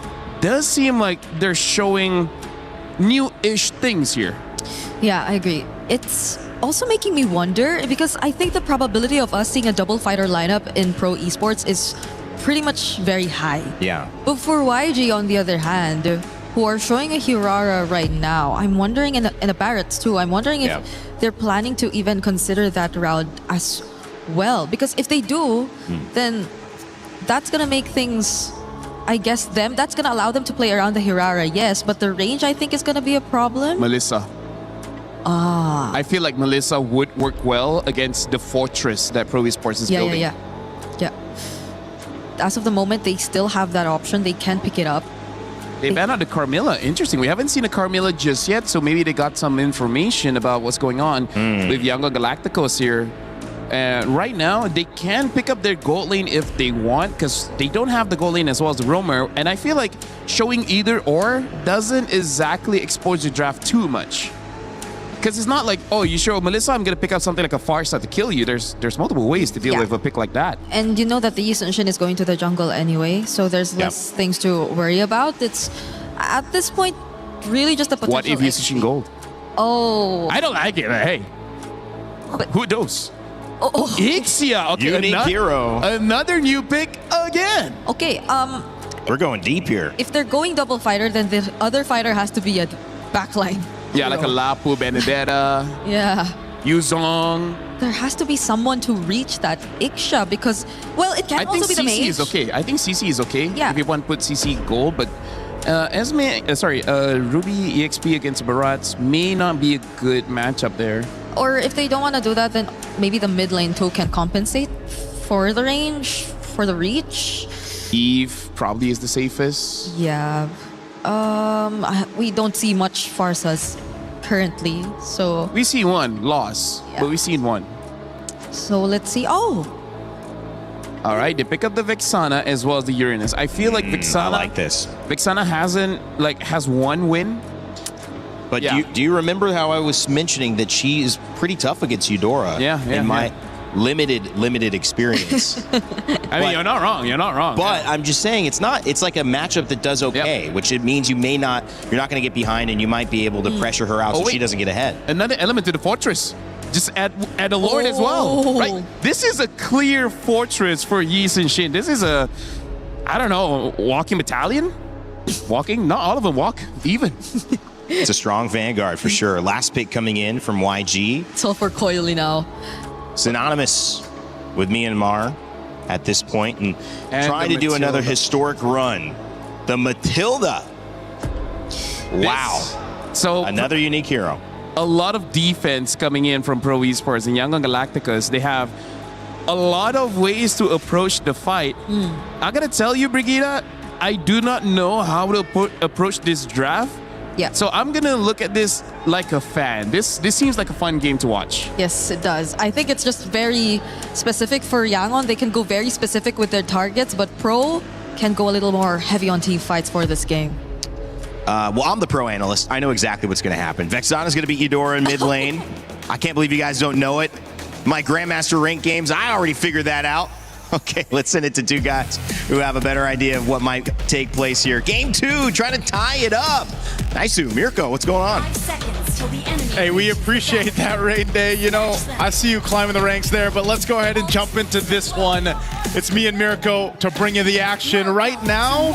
S4: does seem like they're showing new-ish things here.
S9: Yeah, I agree. It's also making me wonder, because I think the probability of us seeing a double fighter lineup in Pro Esports is pretty much very high.
S2: Yeah.
S9: But for YG, on the other hand, who are showing a Hirara right now, I'm wondering, and a Barretts too, I'm wondering if they're planning to even consider that route as well. Because if they do, then that's going to make things... I guess that's going to allow them to play around the Hirara, yes, but the range, I think, is going to be a problem.
S4: Melissa. I feel like Melissa would work well against the fortress that Pro Esports is building.
S9: Yeah. As of the moment, they still have that option. They can pick it up.
S4: They banned out the Carmilla. Interesting. We haven't seen a Carmilla just yet, so maybe they got some information about what's going on with Yangon Galacticos here. And right now, they can pick up their gold lane if they want, because they don't have the gold lane as well as the roamer. And I feel like showing either or doesn't exactly expose the draft too much. Because it's not like, oh, you show Melissa, I'm going to pick up something like a Farsight to kill you. There's multiple ways to deal with a pick like that.
S9: And you know that the Yi Sun-Shin is going to the jungle anyway, so there's less things to worry about. It's, at this point, really just a potential...
S4: What if Yi Sun-Shin gold?
S9: Oh.
S4: I don't like it, but hey. Who knows?
S9: Oh.
S4: Ixia. Okay,
S2: Unique hero.
S4: Another new pick again.
S9: Okay,
S2: We're going deep here.
S9: if they're going double fighter, then the other fighter has to be a backline.
S4: Yeah, like a Lapu, Benedetta,
S9: Yeah.
S4: Yuzong.
S9: There has to be someone to reach that Ixia because, well, it can
S4: I think
S9: also be the
S4: CC
S9: mage.
S4: is okay. I think CC is okay.
S9: Yeah.
S4: If you want to put CC gold, but Ruby EXP against Barats may not be a good matchup there.
S9: Or if they don't want to do that, then maybe the mid lane too can compensate for the range, for the reach.
S4: Eve probably is the safest.
S9: Yeah. We don't see much Farsas currently, so
S4: We see one loss, but we've seen one.
S9: let's see. Oh,
S4: All right, they pick up the Vexana as well as the Uranus. I feel like Vexana.
S2: I like this.
S4: Vexana has one win.
S2: But do you remember how I was mentioning that she is pretty tough against Eudora? In my limited experience.
S4: I mean, you're not wrong.
S2: But I'm just saying it's like a matchup that does okay, which it means you're not going to get behind and you might be able to pressure her out so she doesn't get ahead.
S4: Another element to the fortress. Just add a Lord as well, right? This is a clear fortress for Yi Sun-shin. This is a, I don't know, walking battalion? Walking? Not all of them walk even.
S2: It's a strong vanguard for sure. Last pick coming in from YG.
S9: it's all for Coily now.
S2: Synonymous with Myanmar at this point and trying
S4: the
S2: to do another
S4: Matilda.
S2: historic run. The Matilda. Wow.
S4: So
S2: another unique hero.
S4: A lot of defense coming in from Pro Esports and Yangon Galacticos. They have a lot of ways to approach the fight. I gotta tell you, Brigida, I do not know how to approach this draft.
S9: Yeah.
S4: So I'm gonna look at this like a fan. This seems like a fun game to watch.
S9: Yes, it does. I think it's just very specific for Yangon. They can go very specific with their targets, but Pro can go a little more heavy on team fights for this game.
S2: Well, I'm the pro analyst. I know exactly what's going to happen. Vexana's going to beat Eudora in mid lane. I can't believe you guys don't know it. My Grandmaster rank games, I already figured that out. Okay, let's send it to two guys who have a better idea of what might take place here. Game 2, trying to tie it up. Nice, Mirko, what's going on?
S5: Hey, we appreciate that, Rain Day. You know, I see you climbing the ranks there, but let's go ahead and jump into this one. It's me and Mirko to bring you the action right now.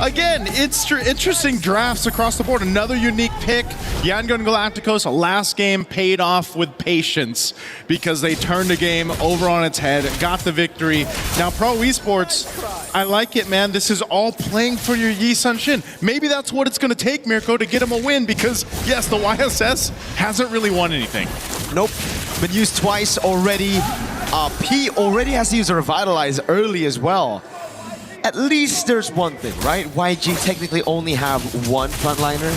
S5: Again, it's interesting drafts across the board. Another unique pick. Yangon Galacticos, last game paid off with patience because they turned the game over on its head, got the victory. Now, Pro Esports, I like it, man. This is all playing for your Yi Sun-shin. Maybe that's what it's going to take, Mirko, to get him a win because, yes, the YSS hasn't really won anything.
S13: Nope. Been used twice already. P already has to use a Revitalize early as well. At least there's one thing, right? YG technically only have one frontliner.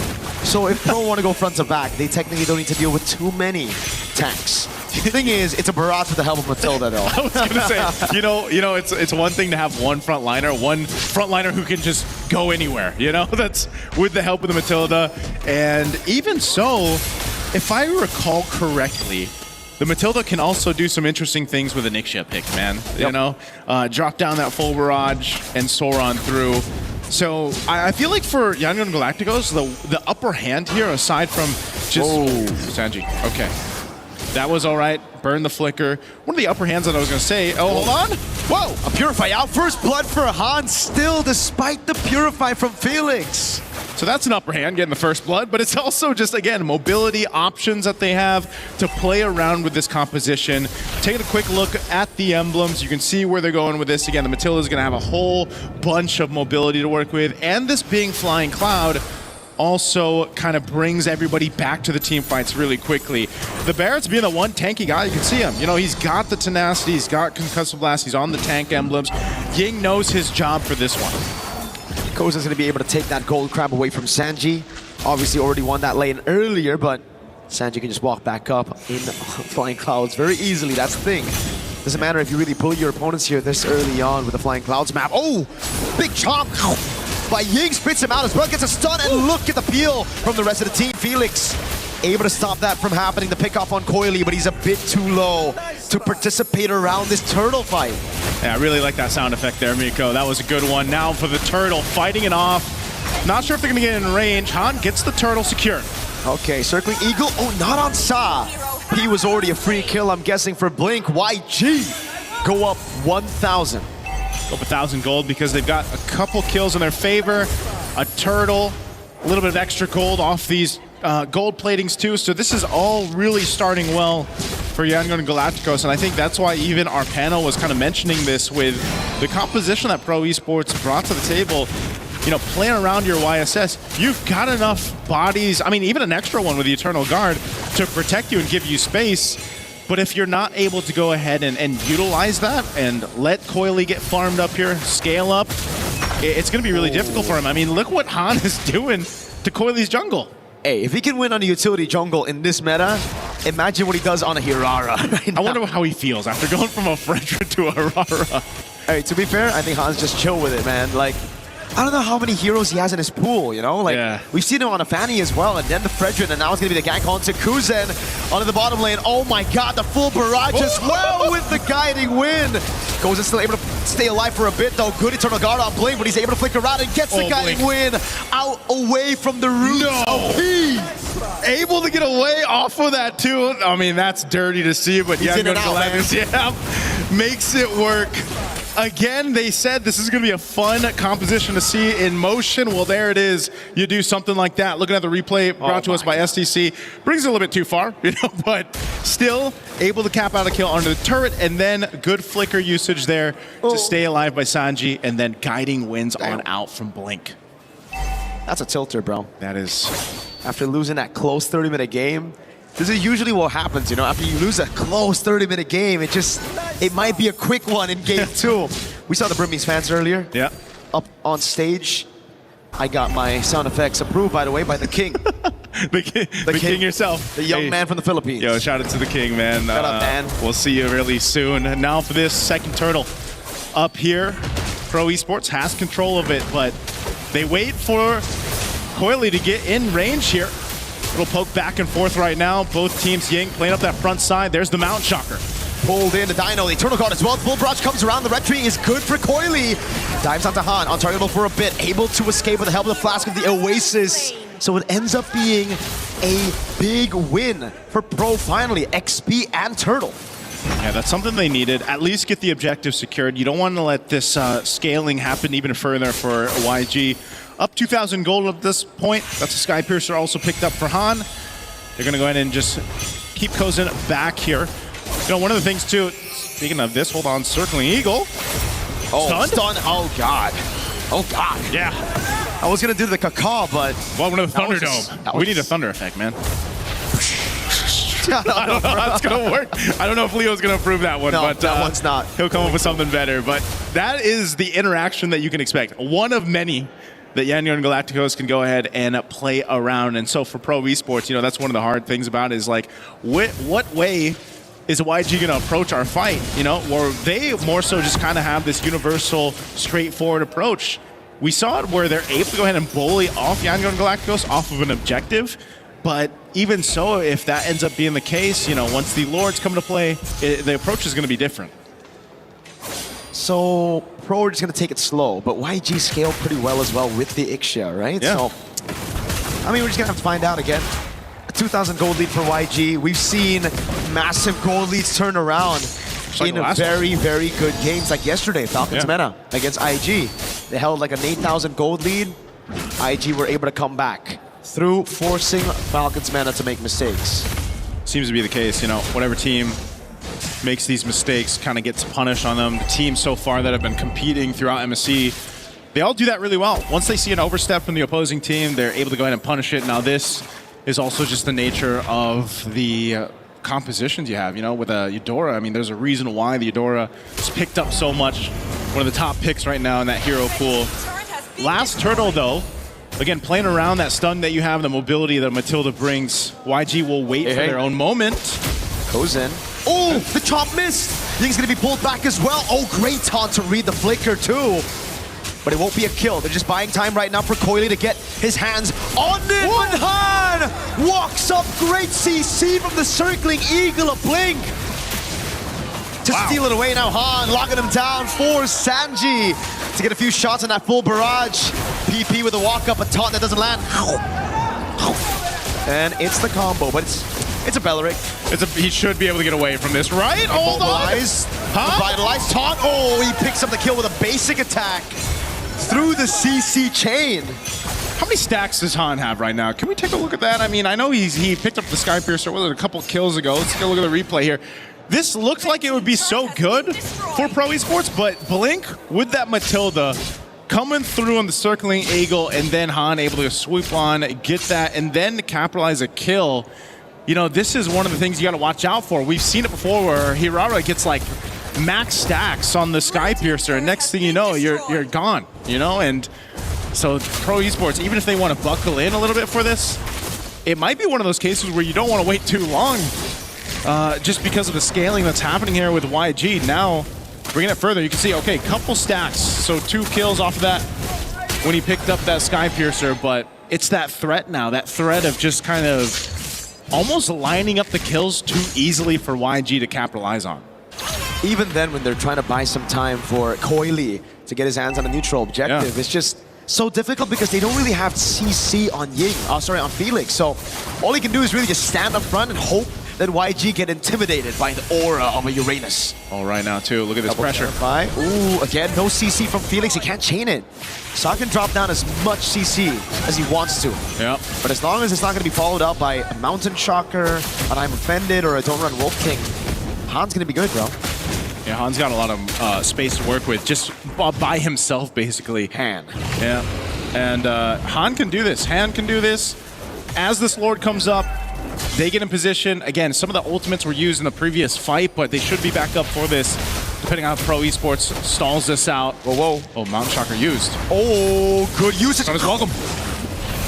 S13: So if Pro want to go front to back, they technically don't need to deal with too many tanks. The thing is, it's a barrage with the help of Matilda, though.
S5: I was going to say, you know, it's one thing to have one frontliner who can just go anywhere, you know? That's with the help of the Matilda. And even so, if I recall correctly, the Matilda can also do some interesting things with a Nixia pick, man. Yep. You know, drop down that full barrage and soar on through. So I feel like for Yangon Galacticos, the upper hand here, aside from just Sanji. Okay, that was all right. Burn the flicker. One of the upper hands that I was going to say. Oh, hold on.
S13: Whoa! A Purify out. First blood for Hans still, despite the Purify from Felix.
S5: So that's an upper hand, getting the first blood, but it's also just, again, mobility options that they have to play around with this composition. Taking a quick look at the emblems, you can see where they're going with this. Again, the Matilda is going to have a whole bunch of mobility to work with, and this being Flying Cloud also kind of brings everybody back to the team fights really quickly. The Barrett's being the one tanky guy, you can see him. You know, he's got the tenacity, he's got concussive blast, he's on the tank emblems. Ying knows his job for this one.
S13: Koza's going to be able to take that gold crab away from Sanji. Obviously already won that lane earlier, but Sanji can just walk back up in Flying Clouds very easily. That's the thing. Doesn't matter if you really pull your opponents here this early on with the Flying Clouds map. Oh, big chomp by Ying, spits him out as well, gets a stun, and look at the peel from the rest of the team. Felix able to stop that from happening, the pick off on Coily, but he's a bit too low to participate around this turtle fight.
S5: Yeah, I really like that sound effect there, Miko. That was a good one. Now for the turtle, fighting it off. Not sure if they're going to get in range. Han gets the turtle secure.
S13: Okay, circling Eagle. Oh, not on Sa. XP was already a free kill, I'm guessing, for Blink. YG go up 1,000.
S22: Go up 1,000 gold because they've got a couple kills in their favor. A turtle, a little bit of extra gold off these gold platings too. So this is all really starting well for Yangon and Galacticos, and I think that's why even our panel was kind of mentioning this with the composition that Pro Esports brought to the table. You know, playing around your YSS, you've got enough bodies, I mean, even an extra one with the Eternal Guard to protect you and give you space. But if you're not able to go ahead and utilize that and let Coily get farmed up here, scale up, it's going to be really difficult for him. I mean, look what Han is doing to Coily's jungle.
S13: Hey, if he can win on a utility jungle in this meta, imagine what he does on a Hirara right now.
S22: I wonder how he feels after going from a Fredra to a Hirara.
S13: Hey, to be fair, I think Han's just chill with it, man. Like, I don't know how many heroes he has in his pool, you know? Like, we've seen him on a Fanny as well, and then the Fredrin, and now it's going to be the gank onto Kuzen onto the bottom lane. Oh my god, the full barrage as well with the guiding wind. Kuzen still able to stay alive for a bit, though. Good Eternal Guard on Blink, but he's able to flick around and gets the guiding wind out away from the roots of P.
S22: Able to get away off of that, too. I mean, that's dirty to see, but yeah, makes it work. Again, they said this is going to be a fun composition to see in motion. Well, there it is. You do something like that. Looking at the replay brought to us by STC. Brings it a little bit too far, you know, but still able to cap out a kill under the turret, and then good flicker usage there to stay alive by Sanji, and then guiding wins on out from Blink.
S13: That's a tilter, bro.
S22: That is.
S13: After losing that close 30-minute game, this is usually what happens, you know, after you lose a close 30-minute game, it might be a quick one in game 2. We saw the Brimmies fans earlier.
S22: Yeah.
S13: Up on stage. I got my sound effects approved, by the way, by the king.
S22: the king yourself.
S13: The young man from the Philippines.
S22: Yo, shout out to the king, man.
S13: Shout out, man.
S22: We'll see you really soon. And now for this second turtle. Up here, Pro Esports has control of it, but they wait for Coily to get in range here. Little poke back and forth right now. Both teams, Ying playing up that front side. There's the Mount Shocker.
S13: Pulled in the Dino, the Eternal Guard as well. Full barrage comes around. The red tree is good for Coily. Dives onto Han, untargetable for a bit. Able to escape with the help of the Flask of the Oasis. So it ends up being a big win for Pro finally. XP and Turtle.
S22: Yeah, that's something they needed. At least get the objective secured. You don't want to let this scaling happen even further for YG. Up 2,000 gold at this point. That's a Sky Piercer also picked up for Han. They're going to go ahead and just keep Kozen back here. You know, one of the things too, speaking of this, hold on, Circling Eagle.
S13: Oh, stun. Oh, God. Oh, God.
S22: Yeah.
S13: I was going to do the caca, but...
S22: Welcome to the Thunderdome. We need a thunder effect, man. I don't know how it's going to work. I don't know if Leo's going to approve that one, but
S13: that one's not.
S22: He'll come up with something better. But that is the interaction that you can expect. One of many that Yangon and Galacticos can go ahead and play around. And so for Pro Esports, you know, that's one of the hard things about it is like, what way is YG going to approach our fight? You know, or they more so just kind of have this universal, straightforward approach. We saw it where they're able to go ahead and bully off Yangon and Galacticos off of an objective. But even so, if that ends up being the case, you know, once the Lords come to play, the approach is going to be different.
S13: So Pro are just going to take it slow, but YG scaled pretty well as well with the Ixia, right?
S22: Yeah.
S13: So, I mean, we're just going to have to find out again. A 2,000 gold lead for YG. We've seen massive gold leads turn around in very, very good games like yesterday, Falcons Meta against IG. They held like an 8,000 gold lead. IG were able to come back through forcing Falcons Meta to make mistakes.
S22: Seems to be the case, you know, whatever team makes these mistakes kind of gets punished on them. The teams so far that have been competing throughout MSC, they all do that really well. Once they see an overstep from the opposing team, they're able to go ahead and punish it. Now this is also just the nature of the compositions you have, you know, with Eudora. I mean, there's a reason why the Eudora is picked up so much. One of the top picks right now in that hero pool. Last turtle, though, again, playing around that stun that you have, the mobility that Matilda brings, YG will wait for their own moment.
S13: Goes in. Oh, the chop missed. Ying's going to be pulled back as well. Oh, great taunt to read the flicker too. But it won't be a kill. They're just buying time right now for Coily to get his hands on it. But Han walks up. Great CC from the Circling Eagle of Blink. To steal it away now, Han locking him down for Sanji to get a few shots on that full barrage. PP with a walk up, a taunt that doesn't land. And it's the combo, but it's It's a Beleric.
S22: He should be able to get away from this, right? Hold on.
S13: Revitalize, taunt. Oh, he picks up the kill with a basic attack through the CC chain.
S22: How many stacks does Han have right now? Can we take a look at that? I mean, I know he picked up the Skypiercer, was it a couple kills ago? Let's take a look at the replay here. This looked like it would be so good for Pro Esports, but Blink with that Matilda coming through on the circling eagle, and then Han able to swoop on, get that, and then capitalize a kill. You know, this is one of the things you got to watch out for. We've seen it before where Hirara gets like max stacks on the Skypiercer, and next thing you know, you're gone, you know? And so Pro Esports, even if they want to buckle in a little bit for this, it might be one of those cases where you don't want to wait too long just because of the scaling that's happening here with YG. Now, bringing it further, you can see, okay, couple stacks. So 2 kills off of that when he picked up that Skypiercer, but it's that threat now, that threat of just kind of almost lining up the kills too easily for YG to capitalize on.
S8: Even then, when they're trying to buy some time for Coily to get his hands on a neutral objective, it's just so difficult because they don't really have CC on on Felix. So all he can do is really just stand up front and hope that YG get intimidated by the aura of a Uranus.
S22: All right now too, look at this pressure.
S8: Ooh, again, no CC from Felix, he can't chain it. So I can drop down as much CC as he wants to.
S22: Yep.
S8: But as long as it's not going to be followed up by a Mountain Shocker, an I'm Offended, or a Don't Run Wolf King, Han's going to be good, bro.
S22: Yeah, Han's got a lot of space to work with, just by himself, basically.
S8: Han.
S22: Yeah. And Han can do this. Han can do this. As this Lord comes up, they get in position. Again, some of the ultimates were used in the previous fight, but they should be back up for this, depending on how Pro Esports stalls this out.
S8: Whoa.
S22: Oh, Mountain Shocker used.
S8: Oh, good usage.
S22: Welcome.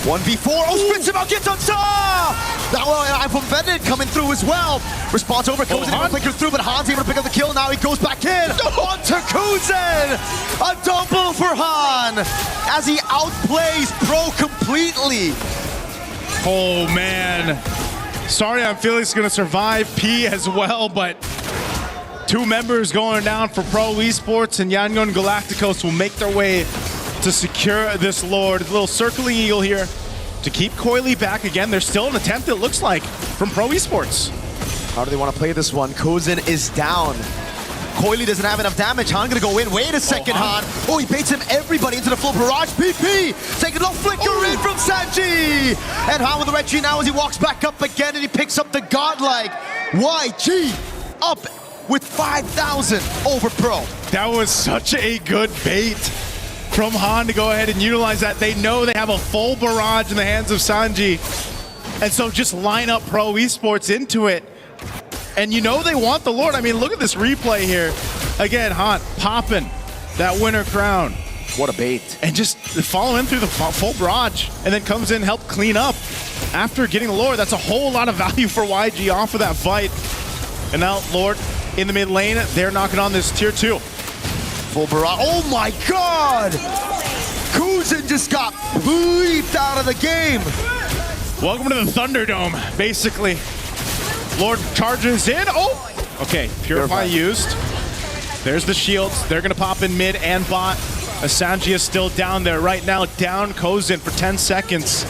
S13: 1v4. Oh, spits him out, gets on top! Now, I'm from Vended coming through as well. Response over, goes in, flicker through, but Han's able to pick up the kill. Now he goes back in. Onto Kuzen! A double for Han as he outplays Pro completely.
S22: Oh, man. Sorry, I'm feeling it's going to survive P as well, but 2 members going down for Pro Esports, and Yangon Galacticos will make their way to secure this Lord. A little circling eagle here to keep Coily back again. There's still an attempt, it looks like, from Pro Esports.
S8: How do they want to play this one? Kuzen is down.
S13: Coily doesn't have enough damage. Han gonna go in. Wait a second, Han. Oh, he baits him everybody into the full barrage. PP taking a little flicker in from Sanji. And Han with the red tree now as he walks back up again and he picks up the godlike. YG up with 5,000 over Pro.
S22: That was such a good bait from Han to go ahead and utilize that. They know they have a full barrage in the hands of Sanji. And so just line up Pro Esports into it. And you know they want the Lord. I mean, look at this replay here. Again, Han popping that winner crown.
S8: What a bait.
S22: And just follow him through the full barrage and then comes in, help clean up after getting the Lord. That's a whole lot of value for YG off of that fight. And now Lord in the mid lane, they're knocking on this tier 2.
S13: Full barrage. Oh my God! Kuzen just got bleeped out of the game.
S22: Welcome to the Thunderdome, basically. Lord charges in. Oh! Okay, Purify used. There's the shields. They're going to pop in mid and bot. Asanji is still down there right now. Down Kozin for 10 seconds.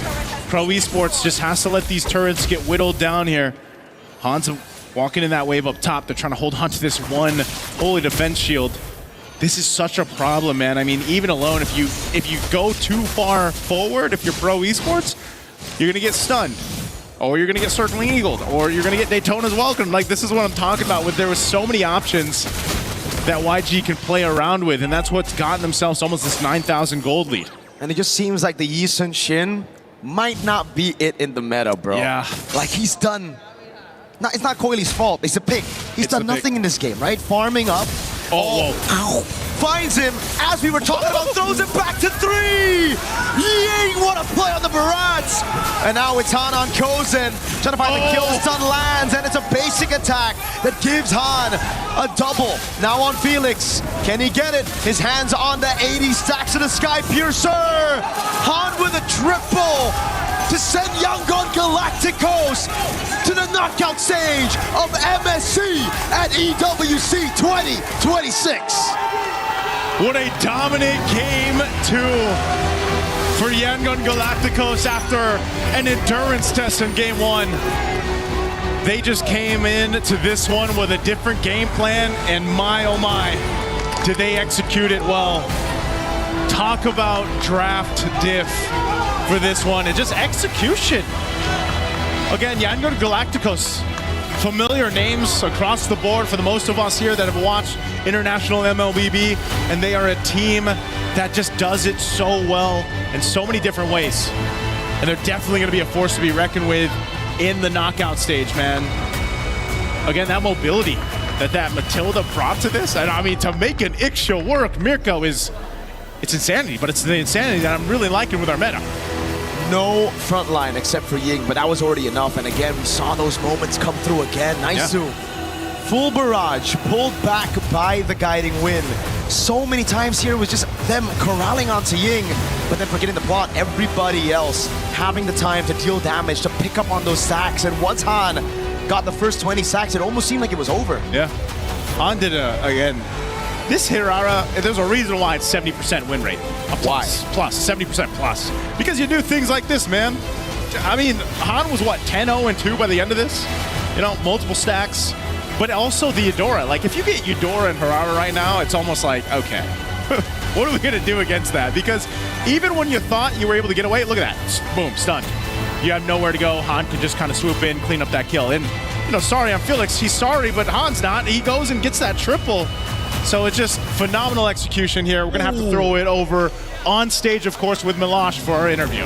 S22: Pro Esports just has to let these turrets get whittled down here. Han's walking in that wave up top. They're trying to hold on to this one holy defense shield. This is such a problem, man. I mean, even alone, if you go too far forward, if you're Pro Esports, you're going to get stunned. Or you're going to get Circling Eagled, or you're going to get Daytona's Welcome. Like, this is what I'm talking about. There was so many options that YG can play around with, and that's what's gotten themselves almost this 9,000 gold lead.
S8: And it just seems like the Yi Sun Shin might not be it in the meta, bro.
S22: Yeah.
S8: Like, he's done... it's not Coily's fault. It's a pick. He's done nothing in this game, right? Farming up.
S22: Oh,
S13: whoa. Finds him, as we were talking about, throws him back to 3! Ying, what a play on the barrage! And now it's Han on Kozin, trying to find the kill, the stun lands, and it's a basic attack that gives Han a double. Now on Felix, can he get it? His hands on the 80 stacks of the Skypiercer! Han with a triple to send Yangon Galacticos to the knockout stage of MSC at EWC 2026.
S22: What a dominant game 2 for Yangon Galacticos after an endurance test in game 1. They just came in to this one with a different game plan, and my oh my, did they execute it well. Talk about draft diff for this one, and just execution. Again, Yangon Galacticos, familiar names across the board for the most of us here that have watched international MLBB, and they are a team that just does it so well in so many different ways. And they're definitely going to be a force to be reckoned with in the knockout stage, man. Again, that mobility that Matilda brought to this, and I mean, to make an Ixia work, Mirko it's insanity, but it's the insanity that I'm really liking with our meta.
S13: No front line except for Ying, but that was already enough. And again, we saw those moments come through again. Nice zoom. Full barrage, pulled back by the guiding wind. So many times here was just them corralling onto Ying, but then forgetting the plot, everybody else having the time to deal damage, to pick up on those sacks. And once Han got the first 20 sacks, it almost seemed like it was over.
S22: Yeah. Han did, again, this Hirara, there's a reason why it's 70% win rate. Plus, 70% plus. Because you do things like this, man. I mean, Han was what, 10-0-2 by the end of this? You know, multiple stacks. But also the Eudora. Like, if you get Eudora and Hirara right now, it's almost like, okay, what are we going to do against that? Because even when you thought you were able to get away, look at that. Boom, stunned. You have nowhere to go. Han can just kind of swoop in, clean up that kill. And, you know, sorry, I'm Felix. He's sorry, but Han's not. He goes and gets that triple. So it's just phenomenal execution here. We're going to have to throw it over on stage, of course, with Milosh for our interview.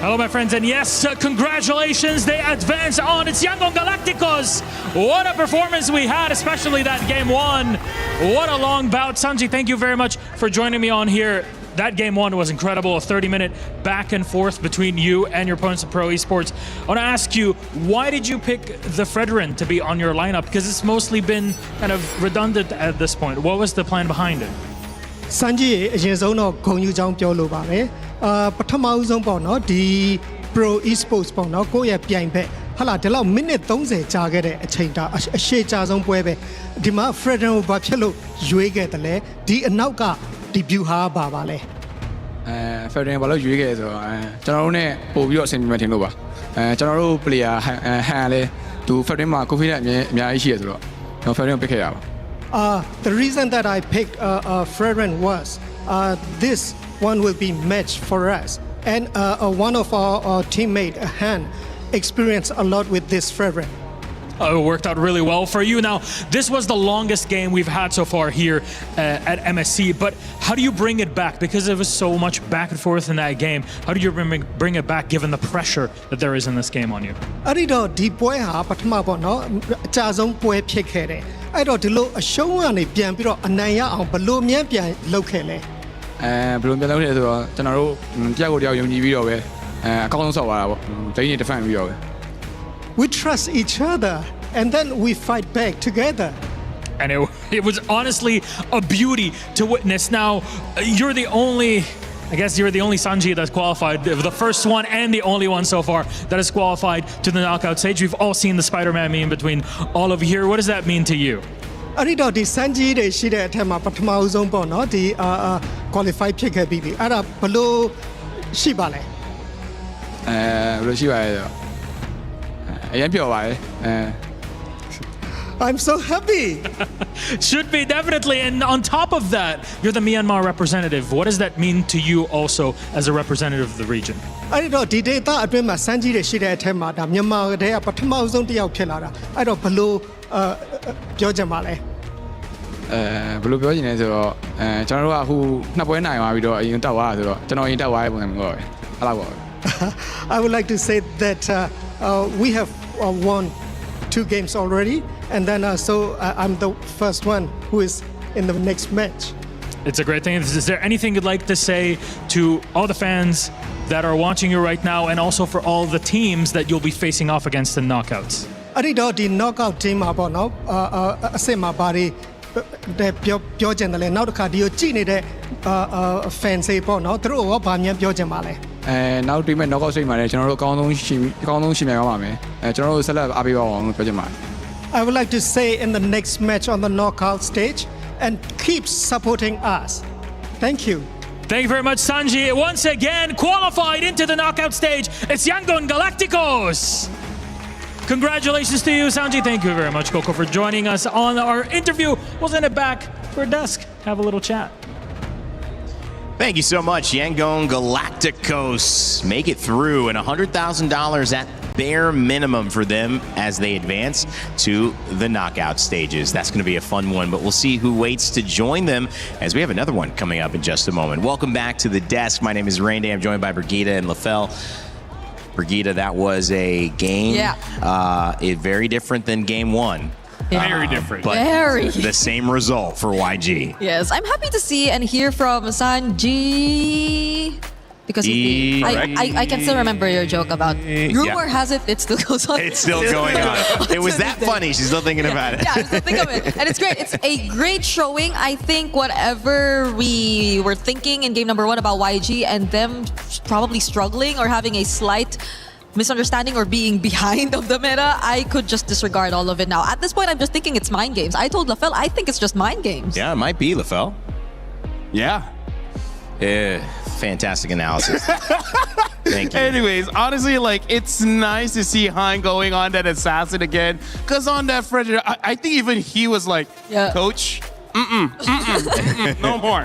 S6: Hello, my friends, and yes, congratulations, they advance on. It's Yangon Galacticos. What a performance we had, especially that game one. What a long bout. Sanji, thank you very much for joining me on here. That game one was incredible, a 30-minute back and forth between you and your opponents at Pro Esports. I want to ask you, why did you pick the Fredrin to be on your lineup? Because it's mostly been kind of redundant at this point. What was the plan behind it?
S1: Sanji အရင်ဆုံးတော့ဂုဏ်ယူကြောင်းပြောလိုပါတယ်ပထမဆုံးပေါ့နော်ဒီ Pro Esports ပေါ့နော်ကိုယ့်ရဲ့ပြိုင်ဖက်ဟာလာဒီလောက်မိနစ်30ကြာခဲ့တဲ့အချိန်တာအရှိကြာဆုံးပွဲပဲဒီမှာ Fredrin ကိုဘာဖြစ်လို့ရွေးခဲ့တယ်လဲဒီအနောက်ကဒီ view ဟာပါလဲ
S11: Fredrin ဘာလို့ရွေးခဲ့ဆိုတော့ကျွန်တော်တို့ ਨੇ ပို့ပြီးတော့အဆင်ပြေမှထင်လို့ပါကျွန်တော်တို့ player ဟန်လဲသူ Fredrin မှာ confidence အများကြီးရှိရဆိုတော့ကျွန်တော် Fredrin ကို pick ခဲ့ရပါ
S1: The reason that I picked Fredrin was this one will be match for us, and one of our teammate Han experienced a lot with this Fredrin.
S6: It worked out really well for you. Now, this was the longest game we've had so far here at MSC, but how do you bring it back? Because there was so much back and forth in that game. How do you bring it back given the pressure that there is in this game on you?
S1: အဲ့ဒီတော့ဒီပွဲဟာပထမပေါ့နော်အကြဆုံးပွဲဖြစ်ခဲ့တယ်အဲ့တော့ဒီလိုအရှုံးကနေပြန်ပြီးတော့အနိုင်ရအောင်ဘလို့မြန်ပြန်လုပ်ခဲ့လဲ
S11: ဘယ်လိုပြန်လုပ်လဲဆိုတော့ကျွန်တော်တို့တယောက်ကိုတယောက်ယုံကြည်ပြီးတော့ပဲအကောင်းဆုံးဆော့သွားတာပေါ့ဒိန်းနေ defend ပြီးတော့ပဲ
S1: We trust each other and then we fight back together.
S6: And it was honestly a beauty to witness. Now, you're the only Sanji that's qualified, the first one and the only one so far that has qualified to the knockout stage. We've all seen the Spider-Man meme between all of you here. What does that mean to you?
S1: အဲ့ဒီတော့ဒီ Sanji တွေရှိတဲ့အထက်မှာပထမဆုံးပေါ့နော်ဒီ qualify ဖြစ်ခဲ့ပြီးပြီအဲ့ဒါဘလို့ရှိပါလဲ
S11: ဘလို့ရှိပါလဲအရင်ပြောပါလေ
S1: I'm so happy.
S6: Should be, definitely. And on top of that, you're the Myanmar representative. What does that mean to you also as a representative of the region?
S1: အဲ့ဒီတော့ဒီ data အတွင်းမှာ Sanji တွေရှိတဲ့အထက်မှာဒါမြန်မာတဲ့ပထမဆုံးတစ်ယောက်ဖြစ်လာတာအဲ့တော့ဘလို့ပြောချင်ပါလဲ
S11: ဘယ်လိုပြောချင်လဲဆိုတော့ကျွန်တော်တို့ကအခုနှစ်ပွဲနိုင်သွားပြီးတော့အရင်တက်သွားတာဆိုတော့ကျွန်တော်အရင်တက်သွားတဲ့ပုံစံမျိုးပါပဲအဲ့လောက်ပါပဲ
S1: I would like to say that we have won 2 games already and then so I'm the first one who is in the next match.
S6: It's a great thing. Is there anything you'd like to say to all the fans that are watching you right now and also for all the teams that you'll be facing off against in knockouts?
S1: အဲ့ဒီတော့ဒီ knockout team မှာပေါ့နော်အစစ်မှာဘာတွေပြောချင်တယ်လဲနောက်တစ်ခါဒီကိုကြည့်နေတဲ့ fans တွေပေါ့နော်သူတို့ရောဗာမြန်ပြောချင်ပါလဲ
S11: နောက်ဒီမဲ့ knockout stage မှာလည်းကျွန်တော်တို့အကောင်းဆုံးရှိမြင်ပါမယ်ကျွန်တော်တို့ဆက်လက်အားပေးပါအောင်လို့ပြောချင်ပါတယ်
S1: I would like to say in the next match on the knockout stage and keep supporting us. Thank you.
S6: Thank you very much, Sanji. Once again, qualified into the knockout stage, it's Yangon Galacticos. Congratulations to you, Sanji. Thank you very much, Coco, for joining us on our interview. We'll send it back for desk. Have a little chat.
S2: Thank you so much, Yangon Galacticos. Make it through, and $100,000 at bare minimum for them as they advance to the knockout stages. That's going to be a fun one, but we'll see who waits to join them as we have another one coming up in just a moment. Welcome back to the desk. My name is Rainday. I'm joined by Brigitte and Lafell. Brigitte, that was a game very different than game one.
S4: Very different.
S2: But
S9: Very.
S2: the same result for YG.
S9: Yes, I'm happy to see and hear from Sanji. Because I can still remember your joke about rumor has it still goes on.
S2: It's still going on. It was that funny. She's still thinking about it.
S9: Yeah, I still think of it. And it's great. It's a great showing. I think whatever we were thinking in game number 1 about YG and them probably struggling or having a slight misunderstanding or being behind of the meta, I could just disregard all of it now. At this point, I'm just thinking it's mind games. I told Lafell, I think it's just mind games.
S2: Yeah, it might be, Lafell.
S4: Yeah.
S2: Fantastic analysis. Thank you.
S4: Anyways, honestly, like, it's nice to see Hein going on that assassin again. Because on that Frederick, I think even he was like, Coach, no more.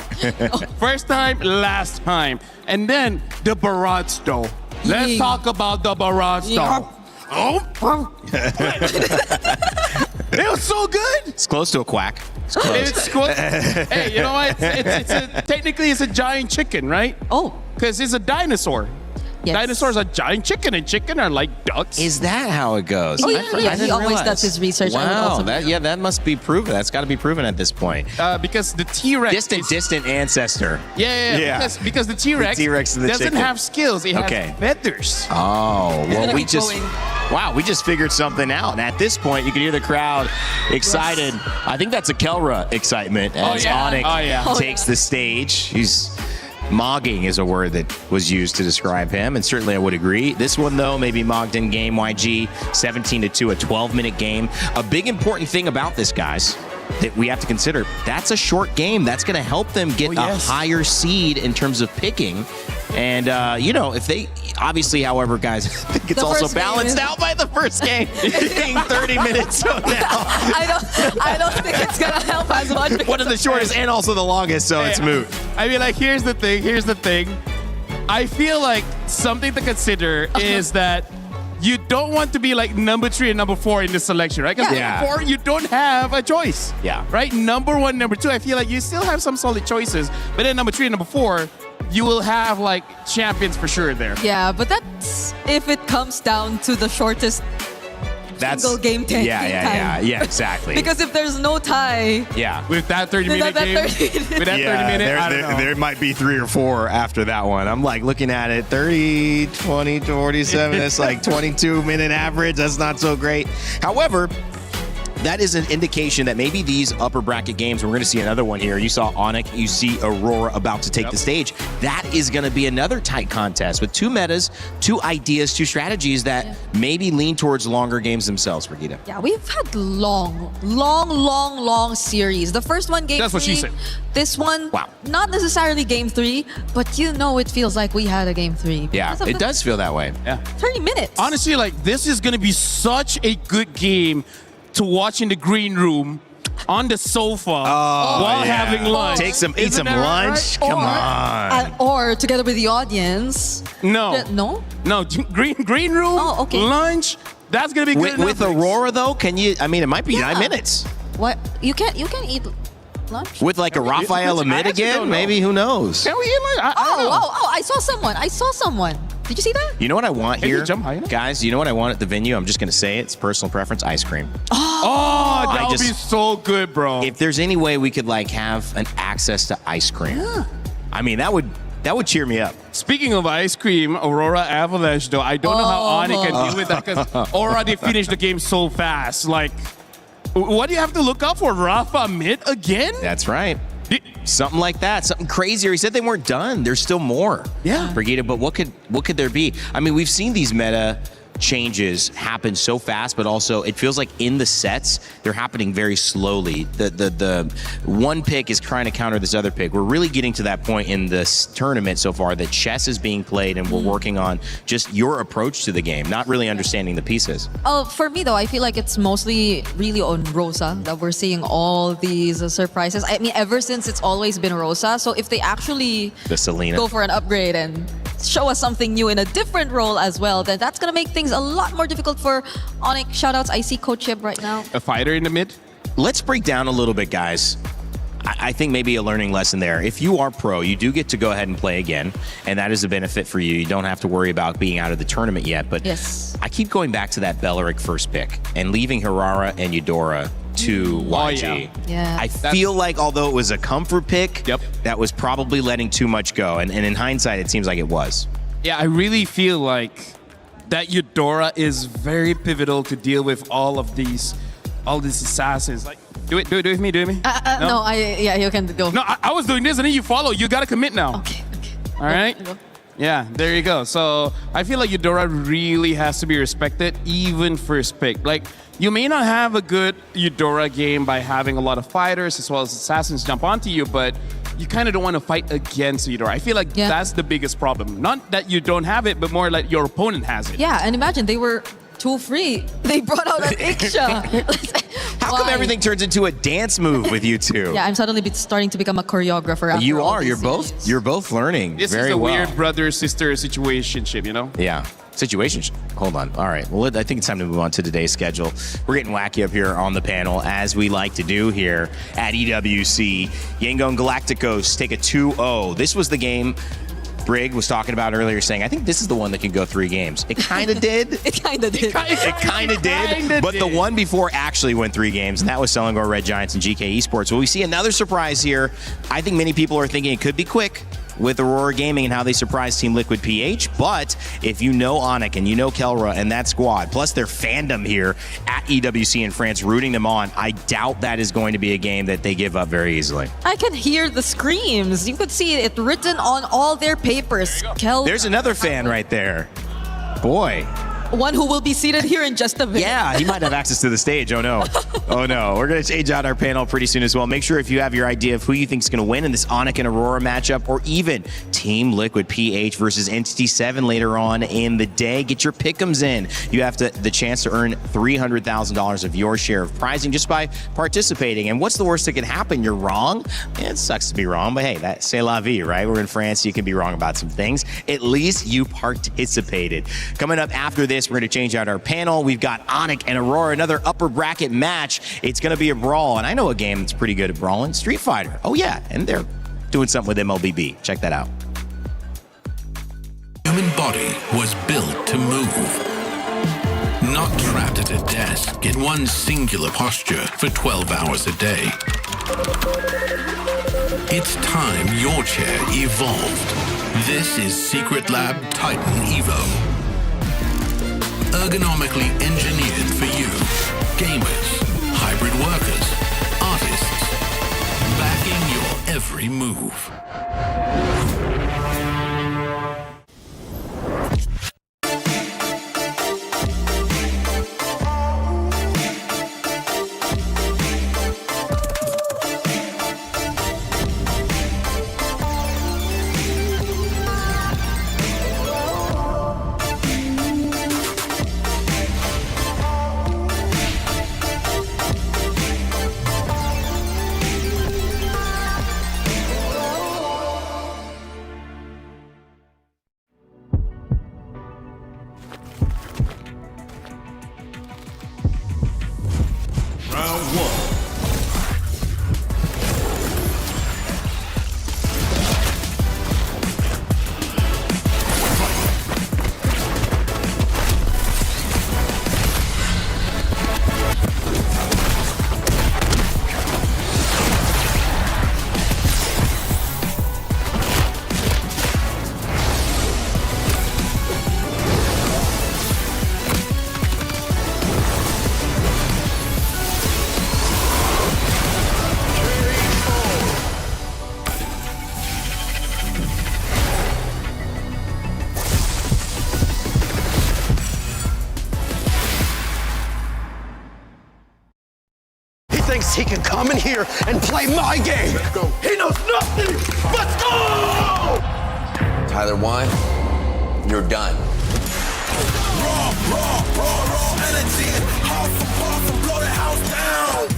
S4: First time, last time. And then the barrage though. Let's talk about the barrage though. It was so good.
S2: It's close to a quack. It's
S4: close. Hey, you know what? Technically, it's a giant chicken, right?
S9: Oh.
S4: Because it's a dinosaur. Yes. Dinosaurs are giant chicken, and chicken are like ducks.
S2: Is that how it goes?
S9: He always does his research.
S2: Wow, that must be proven. That's got to be proven at this point.
S4: Because the T-Rex
S2: distant ancestor.
S4: Yeah. Because the T-Rex doesn't have skills. It has feathers.
S2: Oh, well, we just figured something out. And at this point, you can hear the crowd excited. Yes. I think that's a Kelra excitement as Onyx takes the stage. He's mogging is a word that was used to describe him, and certainly I would agree. This one, though, maybe mogged in game. YG 17-2, a 12-minute game. A big important thing about this, guys, that we have to consider, that's a short game. That's going to help them get a higher seed in terms of picking. And, if they, obviously, however, guys, I think it's also balanced out by the first game being 30 minutes from now.
S9: I don't think it's going to help as much.
S2: One of the shortest and also the longest, so it's moot.
S4: I mean, like, here's the thing. I feel like something to consider is that you don't want to be like number 3 and number 4 in this selection, right? Because number 4, you don't have a choice.
S2: Yeah.
S4: Right? Number 1, number 2, I feel like you still have some solid choices. But then number 3 and number 4, you will have like champions for sure there.
S9: Yeah, but that's if it comes down to the shortest single game time.
S2: Yeah, exactly.
S9: Because if there's no tie.
S2: Yeah.
S4: With that 30-minute game. With that 30-minute, I don't know.
S2: There might be 3 or 4 after that one. I'm like looking at it, 30, 20, 47. That's like 22-minute average. That's not so great. However, that is an indication that maybe these upper bracket games, we're going to see another one here. You saw Onyx, you see Aurora about to take the stage. That is going to be another tight contest with 2 metas, 2 ideas, 2 strategies that maybe lean towards longer games themselves, Brigitte.
S9: Yeah, we've had long series. The first one, game 3.
S4: That's what she said.
S9: This one, not necessarily game 3, but it feels like we had a game 3.
S2: Yeah, it does feel that way.
S4: Yeah.
S9: 30 minutes.
S4: Honestly, like, this is going to be such a good game to watch in the green room on the sofa while having lunch.
S2: Eat some lunch.
S9: Right?
S2: Come on.
S9: Or together with the audience.
S4: No. No, green room, lunch. That's going to be good
S2: with Aurora, though, can you, I mean, it might be 9 minutes.
S9: What? You can eat lunch?
S2: With like a Raphael Amid again? Maybe, who knows?
S4: Can we eat lunch? I don't know.
S9: I saw someone. Did you see that?
S2: You know what I want here? Guys, you know what I want at the venue? I'm just going to say it. It's personal preference, ice cream.
S4: Oh, that would be so good, bro.
S2: If there's any way we could like have an access to ice cream. Yeah. I mean, that would cheer me up.
S4: Speaking of ice cream, Aurora Avalanche, though, I don't know how Onyx can deal with that because Aurora, they finished the game so fast. Like, what do you have to look out for? Rafa mid again?
S2: That's right. Something like that, something crazier. He said they weren't done. There's still more.
S4: Yeah.
S2: Brigitte, but what could there be? I mean, we've seen these meta changes happen so fast, but also it feels like in the sets they're happening very slowly. The one pick is trying to counter this other pick. We're really getting to that point in this tournament so far that chess is being played and we're working on just your approach to the game, not really understanding the pieces.
S9: For me though, I feel like it's mostly really on Rosa that we're seeing all these surprises. I mean, ever since it's always been Rosa. So if they actually
S2: the Selena
S9: go for an upgrade and show us something new in a different role as well, then that's gonna make things a lot more difficult for Onyx. Shoutouts, I see Coach Chip right now.
S4: A fighter in the mid.
S2: Let's break down a little bit, guys. I think maybe a learning lesson there. If you are pro, you do get to go ahead and play again, and that is a benefit for you. You don't have to worry about being out of the tournament yet. But
S9: yes,
S2: I keep going back to that Belleric first pick and leaving Hirara and Eudora to YG.
S9: Yeah.
S2: I feel like although it was a comfort pick, that was probably letting too much go. And in hindsight, it seems like it was.
S4: Yeah, I really feel like that Eudora is very pivotal to deal with all these assassins. Like, do it with me,
S9: No, you can go.
S4: No, I was doing this and then you follow. You gotta commit now.
S9: Okay.
S4: All right?
S9: Go.
S4: Yeah, there you go. So I feel like Eudora really has to be respected, even first pick. Like, you may not have a good Eudora game by having a lot of fighters as well as assassins jump onto you, but you kind of don't want to fight against Eudora. I feel like that's the biggest problem. Not that you don't have it, but more like your opponent has it.
S9: Yeah, and imagine they were too free. They brought out an Iksha.
S2: How come everything turns into a dance move with you two?
S9: Yeah, I'm suddenly starting to become a choreographer. After
S2: You
S9: all
S2: are.
S9: these
S2: You're both learning
S4: This
S2: very
S4: is a
S2: well.
S4: weird brother-sister situationship, you know?
S2: Yeah. Situation. Hold on. All right. Well, I think it's time to move on to today's schedule. We're getting wacky up here on the panel, as we like to do here at EWC. Yangon Galacticos take a 2-0. This was the game Brig was talking about earlier, saying, I think this is the one that can go 3 games. It kind of did.
S9: It kind of did.
S2: It kind of did. But the one before actually went 3 games, and that was Selangor Red Giants and GK Esports. Well, we see another surprise here. I think many people are thinking it could be quick with Aurora Gaming and how they surprised Team Liquid PH. But if you know Onik and you know Kelra and that squad, plus their fandom here at EWC in France, rooting them on, I doubt that is going to be a game that they give up very easily.
S9: I can hear the screams. You could see it written on all their papers.
S2: There's another fan right there. Boy.
S9: One who will be seated here in just a bit.
S2: Yeah, he might have access to the stage. Oh, no. Oh, no. We're going to change out our panel pretty soon as well. Make sure if you have your idea of who you think is going to win in this Onyx and Aurora matchup, or even Team Liquid PH versus Entity 7 later on in the day, get your pick'ems in. You have the chance to earn $300,000 of your share of prizing just by participating. And what's the worst that can happen? You're wrong. It sucks to be wrong, but hey, that's c'est la vie, right? We're in France. You can be wrong about some things. At least you participated. Coming up after this, we're going to change out our panel. We've got Onyx and Aurora, another upper bracket match. It's going to be a brawl, and I know a game that's pretty good at brawling, Street Fighter. Oh yeah, and they're doing something with MLBB. Check that out.
S10: Human body was built to move. Not trapped at a desk in one singular posture for 12 hours a day. It's time your chair evolved. This is Secret Lab Titan Evo. Ergonomically engineered for you, gamers, hybrid workers, artists, backing your every move.
S14: thinks he can come in here and play my game. He knows nothing. Let's go!
S15: Tyler 1, you're done.
S18: Raw energy. Half for half and blow the house down.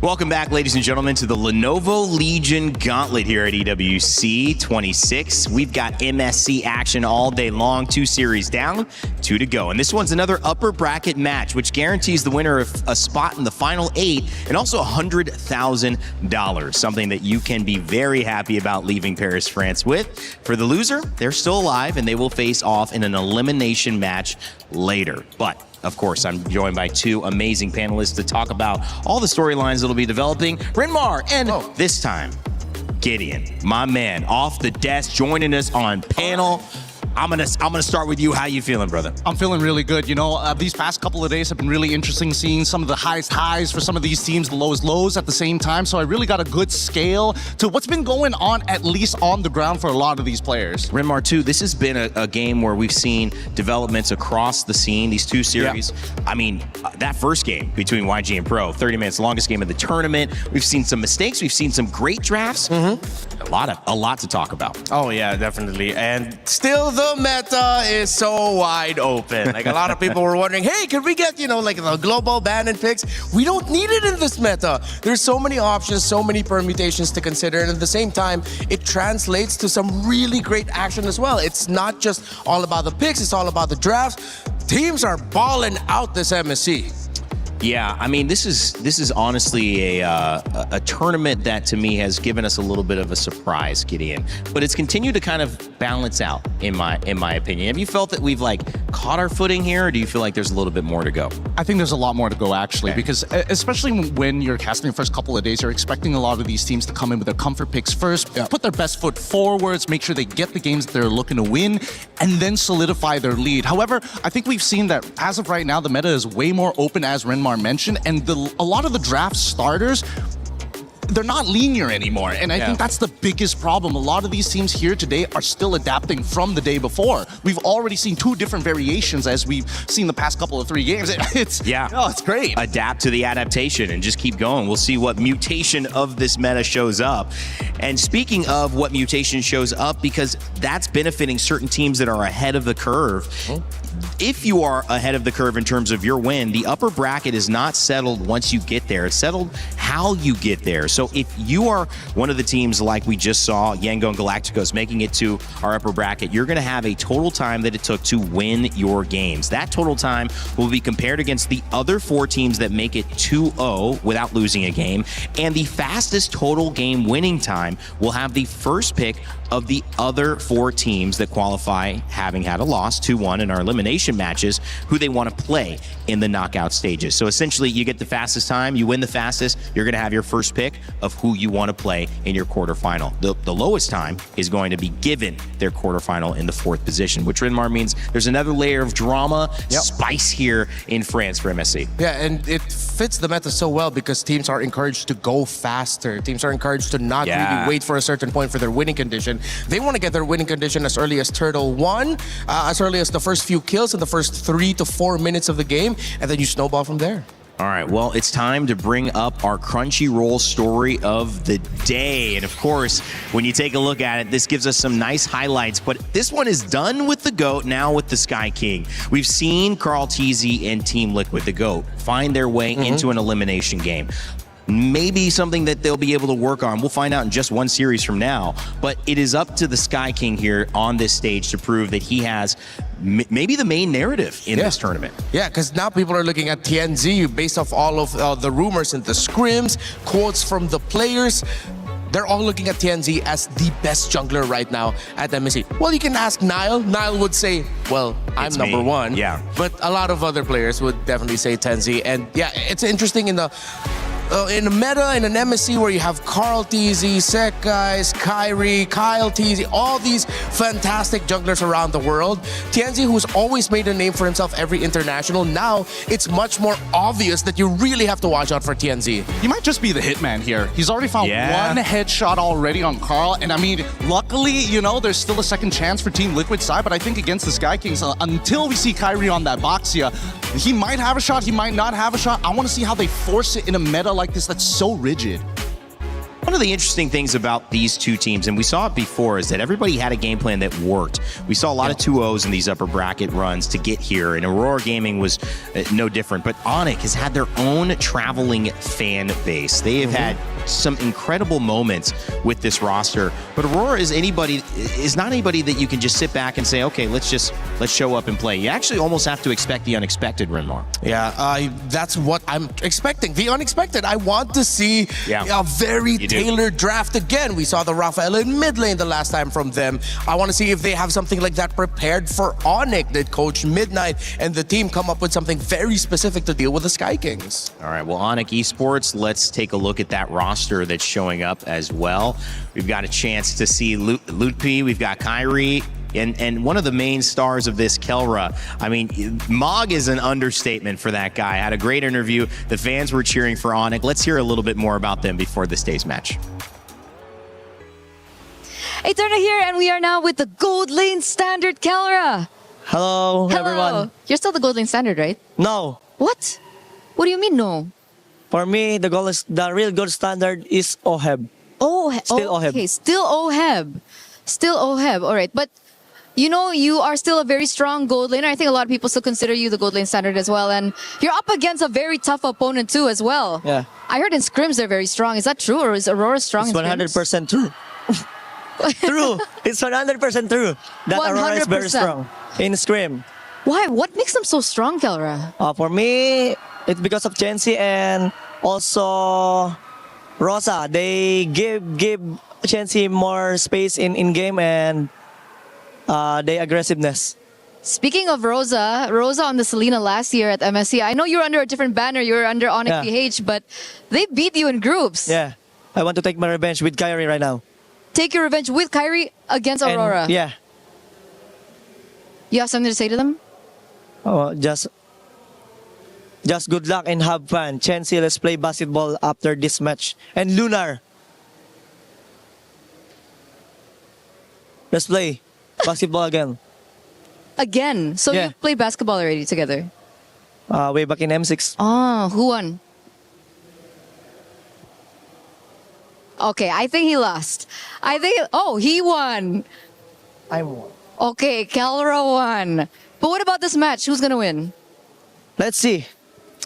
S2: Welcome back, ladies and gentlemen, to the Lenovo Legion Gauntlet here at EWC 26. We've got MSC action all day long. 2 series down, 2 to go. And this one's another upper bracket match, which guarantees the winner of a spot in the final 8 and also $100,000. Something that you can be very happy about leaving Paris, France with. For the loser, they're still alive and they will face off in an elimination match later. But of course, I'm joined by 2 amazing panelists to talk about all the storylines that'll be developing. Renmar and this time, Gideon, my man, off the desk, joining us on panel. I'm gonna start with you. How you feeling, brother?
S17: I'm feeling really good. You know, these past couple of days have been really interesting, seeing some of the highest highs for some of these teams, the lowest lows at the same time. So I really got a good scale to what's been going on, at least on the ground, for a lot of these players.
S2: Renmar, too, this has been a game where we've seen developments across the scene, these 2 series. Yeah. I mean, that first game between YG and Pro, 30 minutes, longest game of the tournament. We've seen some mistakes. We've seen some great drafts. A lot to talk about.
S24: Oh, yeah, definitely. And still the meta is so wide open. Like, a lot of people were wondering, hey, can we get, like the global ban and picks? We don't need it in this meta. There's so many options, so many permutations to consider. And at the same time, it translates to some really great action as well. It's not just all about the picks, it's all about the drafts. Teams are balling out this MSC.
S2: Yeah, I mean, this is honestly a tournament that to me has given us a little bit of a surprise, Gideon. But it's continued to kind of balance out, in my opinion. Have you felt that we've caught our footing here, or do you feel like there's a little bit more to go?
S17: I think there's a lot more to go, actually, because especially when you're casting the first couple of days, you're expecting a lot of these teams to come in with their comfort picks first, put their best foot forwards, make sure they get the games that they're looking to win, and then solidify their lead. However, I think we've seen that as of right now, the meta is way more open, as Renmar mentioned, and a lot of the draft starters, they're not linear anymore. And I think that's the biggest problem. A lot of these teams here today are still adapting from the day before. We've already seen 2 different variations as we've seen the past couple of 3 games. It's great.
S2: Adapt to the adaptation and just keep going. We'll see what mutation of this meta shows up. And speaking of what mutation shows up, because that's benefiting certain teams that are ahead of the curve. If you are ahead of the curve in terms of your win, the upper bracket is not settled once you get there. It's settled how you get there. So if you are one of the teams like we just saw, Yango and Galacticos making it to our upper bracket, you're going to have a total time that it took to win your games. That total time will be compared against the other 4 teams that make it 2-0 without losing a game. And the fastest total game winning time will have the first pick of the other 4 teams that qualify, having had a loss, 2-1 in our elimination matches, who they want to play in the knockout stages. So essentially, you get the fastest time, you win the fastest, you're going to have your first pick of who you want to play in your quarterfinal. The lowest time is going to be given their quarterfinal in the 4th position, which Renmar means there's another layer of drama, spice here in France for MSC.
S24: Yeah, and it fits the meta so well because teams are encouraged to go faster. Teams are encouraged to not really wait for a certain point for their winning condition. They want to get their winning condition as early as Turtle 1, as early as the first few kills in the first 3 to 4 minutes of the game, and then you snowball from there.
S2: All right, well, it's time to bring up our Crunchyroll story of the day. And of course, when you take a look at it, this gives us some nice highlights, but this one is done with the GOAT, now with the Sky King. We've seen Carl TZ and Team Liquid, the GOAT, find their way into an elimination game. Maybe something that they'll be able to work on. We'll find out in just 1 series from now. But it is up to the Sky King here on this stage to prove that he has maybe the main narrative in this tournament.
S24: Yeah, because now people are looking at TNZ based off all of the rumors and the scrims, quotes from the players. They're all looking at TNZ as the best jungler right now at MSC. Well, you can ask Niall. Niall would say, well, I'm
S2: It's
S24: number
S2: me.
S24: 1.
S2: Yeah.
S24: But a lot of other players would definitely say TNZ. And yeah, it's interesting in the in a meta in an MSC where you have Carl TZ, Sekais, Kyrie, Kyle TZ, all these fantastic jungglers around the world, TNZ, who's always made a name for himself every international, now it's much more obvious that you really have to watch out for TNZ.
S17: He might just be the hitman here. He's already found one headshot already on Carl, and I mean, luckily, you know, there's still a second chance for Team Liquid side, but I think against the Sky Kings, until we see Kyrie on that Boxia, he might have a shot, he might not have a shot. I want to see how they force it in a meta like this that's so rigid.
S2: One of the interesting things about these two teams, and we saw it before, is that everybody had a game plan that worked. We saw a lot of 2-0s in these upper bracket runs to get here, and Aurora Gaming was no different. But Onyx has had their own traveling fan base. They have had some incredible moments with this roster. But Aurora is not anybody that you can just sit back and say, okay, let's show up and play. You actually almost have to expect the unexpected, Renmar.
S24: Yeah, that's what I'm expecting. The unexpected. I want to see a very tailored draft again. We saw the Rafael in mid lane the last time from them. I want to see if they have something like that prepared for Onyx. That Coach Midnight and the team come up with something very specific to deal with the Sky Kings.
S2: All right, well, Onyx Esports, let's take a look at that roster that's showing up as well. We've got a chance to see Lutpi, we've got Kyrie, and one of the main stars of this, Kelra. I mean, Mog is an understatement for that guy. Had a great interview. The fans were cheering for Onyx. Let's hear a little bit more about them before this day's match.
S3: Eterna here, and we are now with the Gold Lane Standard, Kelra.
S16: Hello, everyone.
S3: You're still the Gold Lane Standard, right?
S16: No.
S3: What? What do you mean, no?
S16: For me, the real gold standard is OHEB. Still OHEB.
S3: Okay, still OHEB. Still OHEB, all right. But you know, you are still a very strong gold laner. I think a lot of people still consider you the gold lane standard as well. And you're up against a very tough opponent too as well.
S16: Yeah.
S3: I heard in scrims they're very strong. Is that true, or is Aurora strong
S16: it's
S3: in scrims?
S16: 100% true. True. It's 100% true that 100%. Aurora is very strong in scrim.
S3: Why? What makes them so strong, Kelra?
S16: For me, it's because of Chenzi and also Rosa. They give Chenzi more space in game and their aggressiveness.
S3: Speaking of Rosa on the Selena last year at MSC, I know you're under a different banner, you're under Onyx PH, but they beat you in groups.
S16: Yeah, I want to take my revenge with Kyrie right now.
S3: Take your revenge with Kyrie against Aurora?
S16: And, yeah.
S3: You have something to say to them?
S16: Oh, just good luck and have fun. Chenzi, let's play basketball after this match. And Lunar, let's play basketball again.
S3: Again? So you played basketball already together?
S16: Way back in M6.
S3: Oh, who won? Okay, I think he lost. He won.
S16: I won.
S3: Okay, Kelra won. But what about this match? Who's gonna win?
S16: Let's see.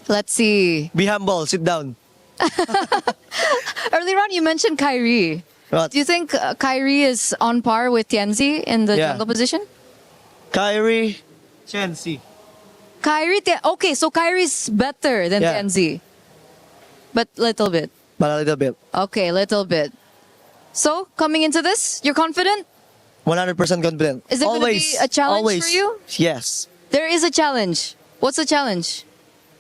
S3: Let's see.
S16: Be humble, sit down.
S3: Earlier on, you mentioned Kyrie.
S16: What?
S3: Do you think Kyrie is on par with Tianzi in the jungle position?
S16: Kyrie, Chenzi.
S3: Okay, so Kyrie's better than Tianzi. But little bit.
S16: But a little bit.
S3: Okay, little bit. So, coming into this, you're confident?
S16: 100% confident.
S3: Is there going to be a challenge for you?
S16: Yes.
S3: There is a challenge. What's the challenge?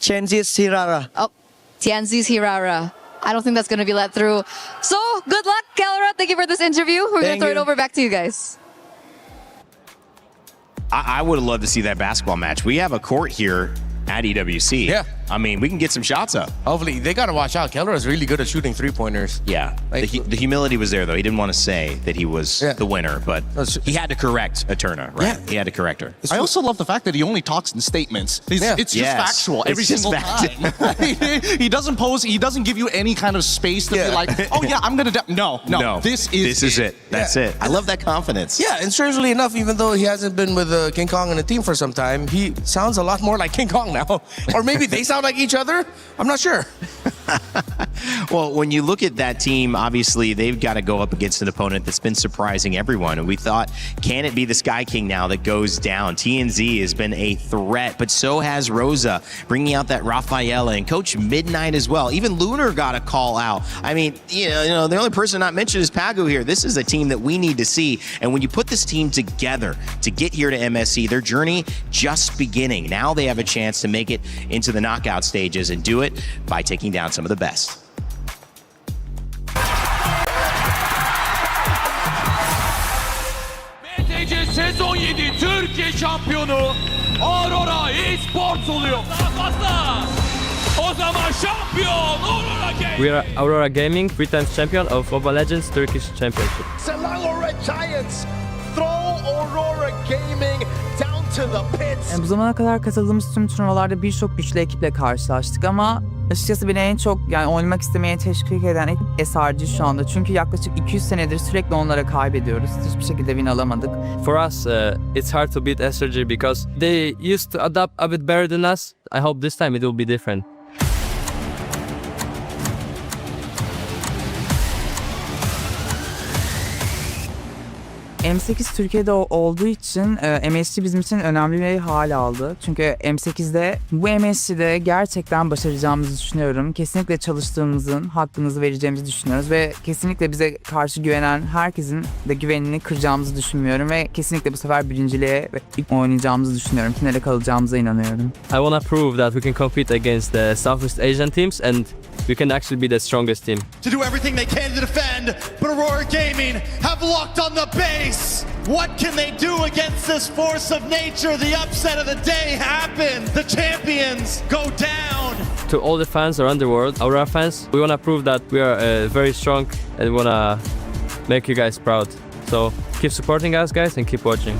S16: Chenzi's Hirara.
S3: Oh, Tianzi's Hirara. I don't think that's going to be let through. So, good luck, Kelra. Thank you for this interview. We're going to throw it over back to you guys.
S2: I would have loved to see that basketball match. We have a court here at EWC.
S24: Yeah.
S2: I mean, we can get some shots up.
S24: Hopefully, they got to watch out. Kelra is really good at shooting three-pointers.
S2: Yeah.
S24: Like,
S2: the humility was there, though. He didn't want to say that he was the winner, but he had to correct Eterna, right? Yeah. He had to correct her.
S17: I also love the fact that he only talks in statements. It's just factual every single time. He doesn't pose, he doesn't give you any kind of space to be like, oh yeah, I'm going to... No. This is
S2: it. That's it. I love that confidence.
S24: Yeah, and strangely enough, even though he hasn't been with King Kong and a team for some time, he sounds a lot more like King Kong now. Or maybe they sound like each other. I'm not sure.
S2: Well, when you look at that team, obviously they've got to go up against an opponent that's been surprising everyone. And we thought, can it be the Sky King now that goes down? TNZ has been a threat, but so has Rosa, bringing out that Rafaela and Coach Midnight as well. Even Lunar got a call out. I mean, you know, the only person not mentioned is Pagu here. This is a team that we need to see. And when you put this team together to get here to MSC, their journey just beginning. Now they have a chance to make it into the knockout stages and do it by taking down some of the best.
S12: Böylece sezon 7 Türkiye şampiyonu Aurora Esports oluyor. Daha fazla. O zaman şampiyon Aurora Gaming.
S19: We are Aurora Gaming, 3 times champion of Mobile Legends Turkish Championship.
S14: Selangor Red Giants throw Aurora Gaming down to the pits.
S20: Bu zamana kadar katıldığımız tüm turnuvalarda birçok güçlü ekiple karşılaştık ama açıkçası beni en çok oynamak istemeye teşvik eden ekip SRG şu anda. Çünkü yaklaşık 200 senedir sürekli onlara kaybediyoruz. Hiçbir şekilde win alamadık.
S19: For us, it's hard to beat SRG because they used to adapt a bit better than us. I hope this time it will be different.
S20: M8 Türkiye'de olduğu için MSC bizim için önemli bir hal aldı. Çünkü M8'de bu MSC'de gerçekten başaracağımızı düşünüyorum. Kesinlikle çalıştığımızın hakkımızı vereceğimizi düşünüyoruz ve kesinlikle bize karşı güvenen herkesin de güvenini kıracağımızı düşünmüyorum ve kesinlikle bu sefer birinciliğe oynayacağımızı düşünüyorum. Finale kalacağımıza inanıyorum.
S19: I want to prove that we can compete against the Southeast Asian teams and we can actually be the strongest team.
S23: To do everything they can to defend, but Aurora Gaming have locked on the base. What can they do against this force of nature? The upset of the day happened. The champions go down.
S19: To all the fans around the world, Aurora fans, we want to prove that we are very strong and we want to make you guys proud. So keep supporting us, guys, and keep watching.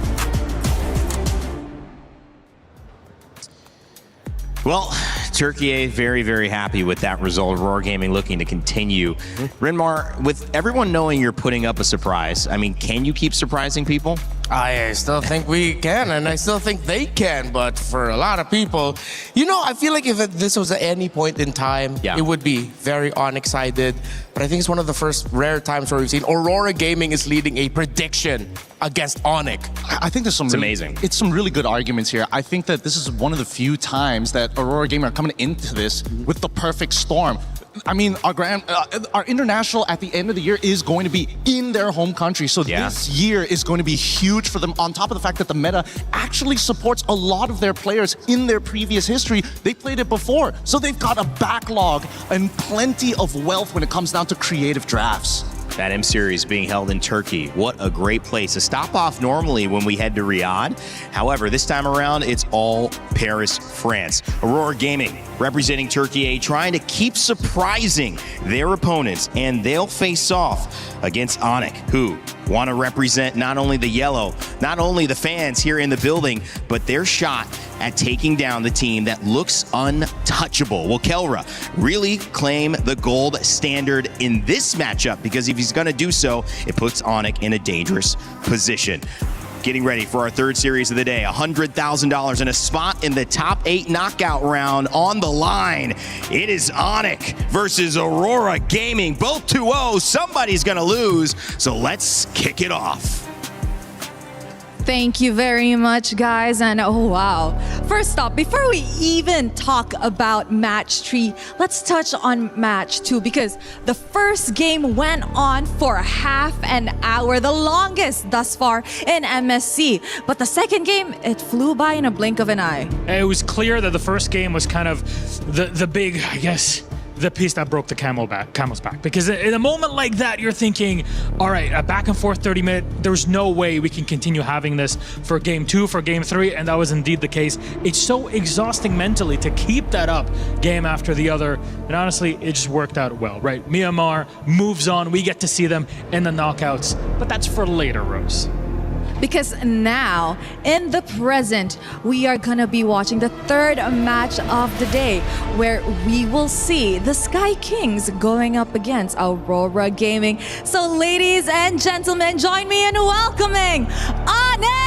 S2: Well, Turkey very, very happy with that result. Aurora Gaming looking to continue. Rinmar, with everyone knowing you're putting up a surprise, I mean, can you keep surprising people?
S24: I still think we can, and I still think they can, but for a lot of people, I feel like if this was at any point in time, it would be very unexcited. But I think it's one of the first rare times where we've seen Aurora Gaming is leading a prediction against Onic.
S17: I think there's some
S2: amazing.
S17: It's some really good arguments here. I think that this is one of the few times that Aurora Gaming are coming into this with the perfect storm. I mean, our international at the end of the year is going to be in their home country. So this year is going to be huge for them. On top of the fact that the meta actually supports a lot of their players in their previous history. They played it before. So they've got a backlog and plenty of wealth when it comes down to creative drafts.
S2: That M Series being held in Turkey. What a great place. A stop off normally when we head to Riyadh. However, this time around, it's all Paris, France. Aurora Gaming representing Turkey A, trying to keep surprising their opponents, and they'll face off against Onic, who want to represent not only the yellow, not only the fans here in the building, but their shot at taking down the team that looks untouchable. Will Kelra really claim the gold standard in this matchup? Because if he's going to do so, it puts Onic in a dangerous position. Getting ready for our third series of the day, $100,000 and a spot in the top 8 knockout round on the line. It is Onic versus Aurora Gaming, both 2-0. Somebody's gonna lose, so let's kick it off.
S7: Thank you very much, guys. And oh, wow. First up, before we even talk about match 3, let's touch on match 2 because the first game went on for half an hour, the longest thus far in MSC. But the second game, it flew by in a blink of an eye.
S6: It was clear that the first game was kind of the big, I guess, the piece that broke the camel's back. Because in a moment like that, you're thinking, all right, a back and forth 30-minute, there's no way we can continue having this for game 2, for game 3, and that was indeed the case. It's so exhausting mentally to keep that up game after the other, and honestly, it just worked out well, right? Myanmar moves on, we get to see them in the knockouts, but that's for later, Rose.
S7: Because now, in the present, we are gonna be watching the third match of the day, where we will see the Sky Kings going up against Aurora Gaming. So ladies and gentlemen, join me in welcoming Onic!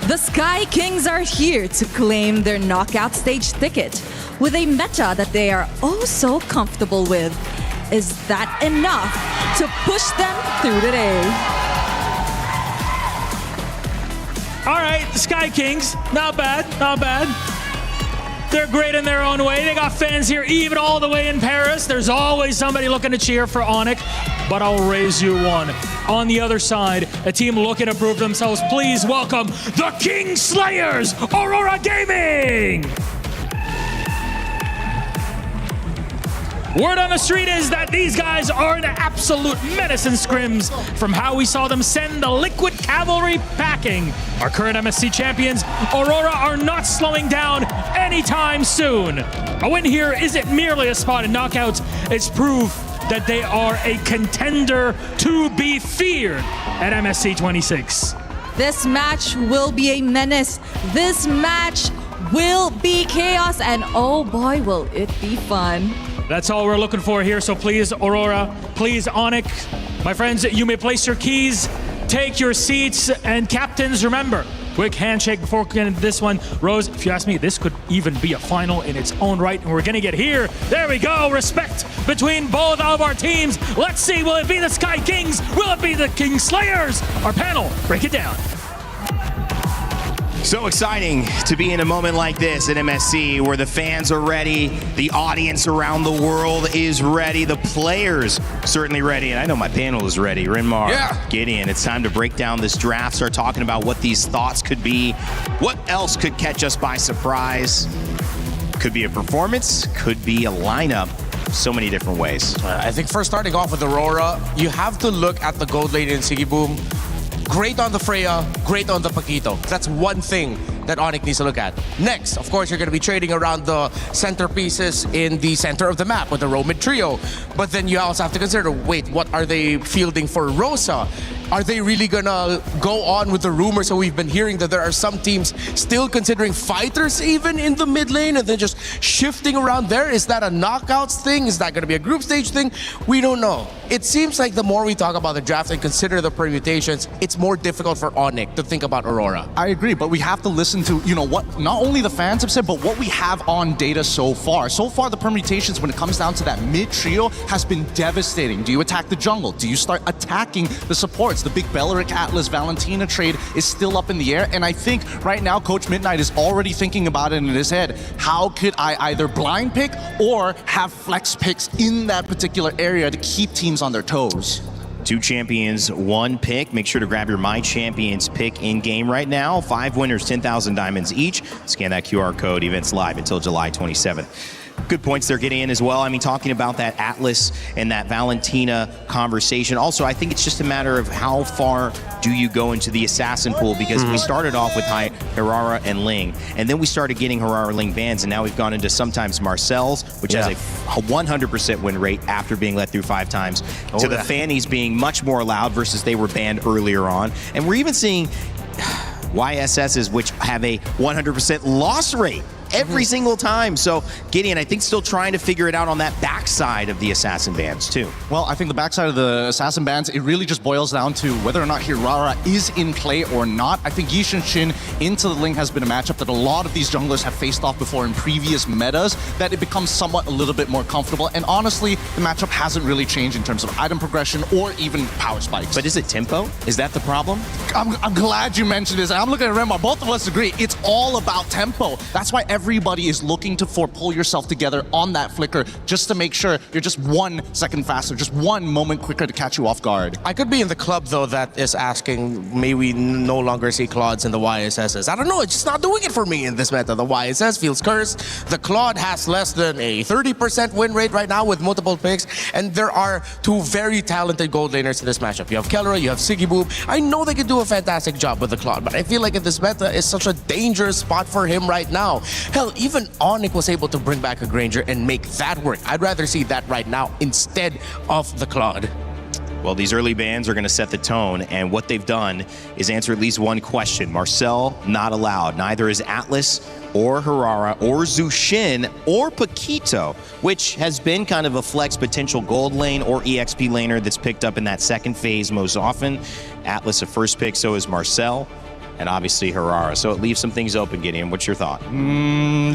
S7: The Sky Kings are here to claim their knockout stage ticket with a meta that they are oh so comfortable with. Is that enough to push them through the day?
S6: All right, the Sky Kings, not bad, not bad. They're great in their own way. They got fans here even all the way in Paris. There's always somebody looking to cheer for Onic, but I'll raise you one. On the other side, a team looking to prove themselves. Please welcome the King Slayers, Aurora Gaming! Word on the street is that these guys are an absolute menace in scrims from how we saw them send the Liquid Cavalry packing. Our current MSC champions, Aurora, are not slowing down anytime soon. A win here isn't merely a spot in knockouts, it's proof that they are a contender to be feared at MSC 26.
S7: This match will be a menace. This match will be chaos, and oh boy, will it be fun.
S6: That's all we're looking for here, so please, Aurora, please, Onyx, my friends, you may place your keys, take your seats, and captains, remember, quick handshake before getting this one. Rose, if you ask me, this could even be a final in its own right, and we're gonna get here. There we go, respect between both of our teams. Let's see, will it be the Sky Kings? Will it be the King Slayers? Our panel, break it down.
S2: So exciting to be in a moment like this at MSC where the fans are ready, the audience around the world is ready, the players certainly ready, and I know my panel is ready. Rinmar, Gideon, it's time to break down this draft, start talking about what these thoughts could be, what else could catch us by surprise. Could be a performance, could be a lineup. So many different ways.
S24: I think first starting off with Aurora, you have to look at the gold lane in Sigiboom. Great on the Freya, great on the Paquito. That's one thing that Onyx needs to look at. Next, of course, you're going to be trading around the centerpieces in the center of the map with the Romid trio. But then you also have to consider, wait, what are they fielding for Rosa? Are they really gonna go on with the rumors that we've been hearing that there are some teams still considering fighters even in the mid lane and then just shifting around there? Is that a knockouts thing? Is that gonna be a group stage thing? We don't know. It seems like the more we talk about the draft and consider the permutations, it's more difficult for Onyx to think about Aurora.
S17: I agree, but we have to listen to, what not only the fans have said, but what we have on data so far. So far, the permutations when it comes down to that mid trio has been devastating. Do you attack the jungle? Do you start attacking the supports? The big Belleric Atlas Valentina trade is still up in the air, and I think right now Coach Midnight is already thinking about it in his head. How could I either blind pick or have flex picks in that particular area to keep teams on their toes?
S2: 2 champions, 1 pick. Make sure to grab your My Champions pick in-game right now. 5 winners, 10,000 diamonds each. Scan that QR code. Events live until July 27th. Good points they're getting in as well. I mean, talking about that Atlas and that Valentina conversation. Also, I think it's just a matter of how far do you go into the assassin pool, because we started off with Hirara and Ling, and then we started getting Hirara Ling bans, and now we've gone into sometimes Marcel's, which has a 100% win rate after being let through 5 times, to the Fannies being much more allowed versus they were banned earlier on. And we're even seeing YSSs which have a 100% loss rate every single time. So Gideon, I think, still trying to figure it out on that backside of the assassin bans too.
S17: Well, I think the backside of the assassin bans, it really just boils down to whether or not Hirara is in play or not. I think Yishin Shin into the Ling has been a matchup that a lot of these junglers have faced off before in previous metas, that it becomes somewhat a little bit more comfortable. And honestly, the matchup hasn't really changed in terms of item progression or even power spikes.
S2: But is it tempo? Is that the problem?
S17: I'm glad you mentioned this. I'm looking at Remar. Both of us agree. It's all about tempo. That's why everybody is looking to pull yourself together on that flicker just to make sure you're just 1 second faster, just 1 moment quicker to catch you off guard.
S24: I could be in the club, though, that is asking, may we no longer see Claudes in the YSSs? I don't know, it's just not doing it for me in this meta. The YSS feels cursed. The Claude has less than a 30% win rate right now with multiple picks, and there are 2 very talented gold laners in this matchup. You have Kellera, you have Sigiboom. I know they could do a fantastic job with the Claude, but I feel like in this meta is such a dangerous spot for him right now. Hell, even Onyx was able to bring back a Granger and make that work. I'd rather see that right now instead of the Claude.
S2: Well, these early bans are going to set the tone, and what they've done is answer at least one question. Marcel, not allowed. Neither is Atlas or Hirara or Zushin or Paquito, which has been kind of a flex potential gold lane or EXP laner that's picked up in that second phase most often. Atlas a first pick, so is Marcel, and obviously Hirara. So it leaves some things open, Gideon. What's your thought?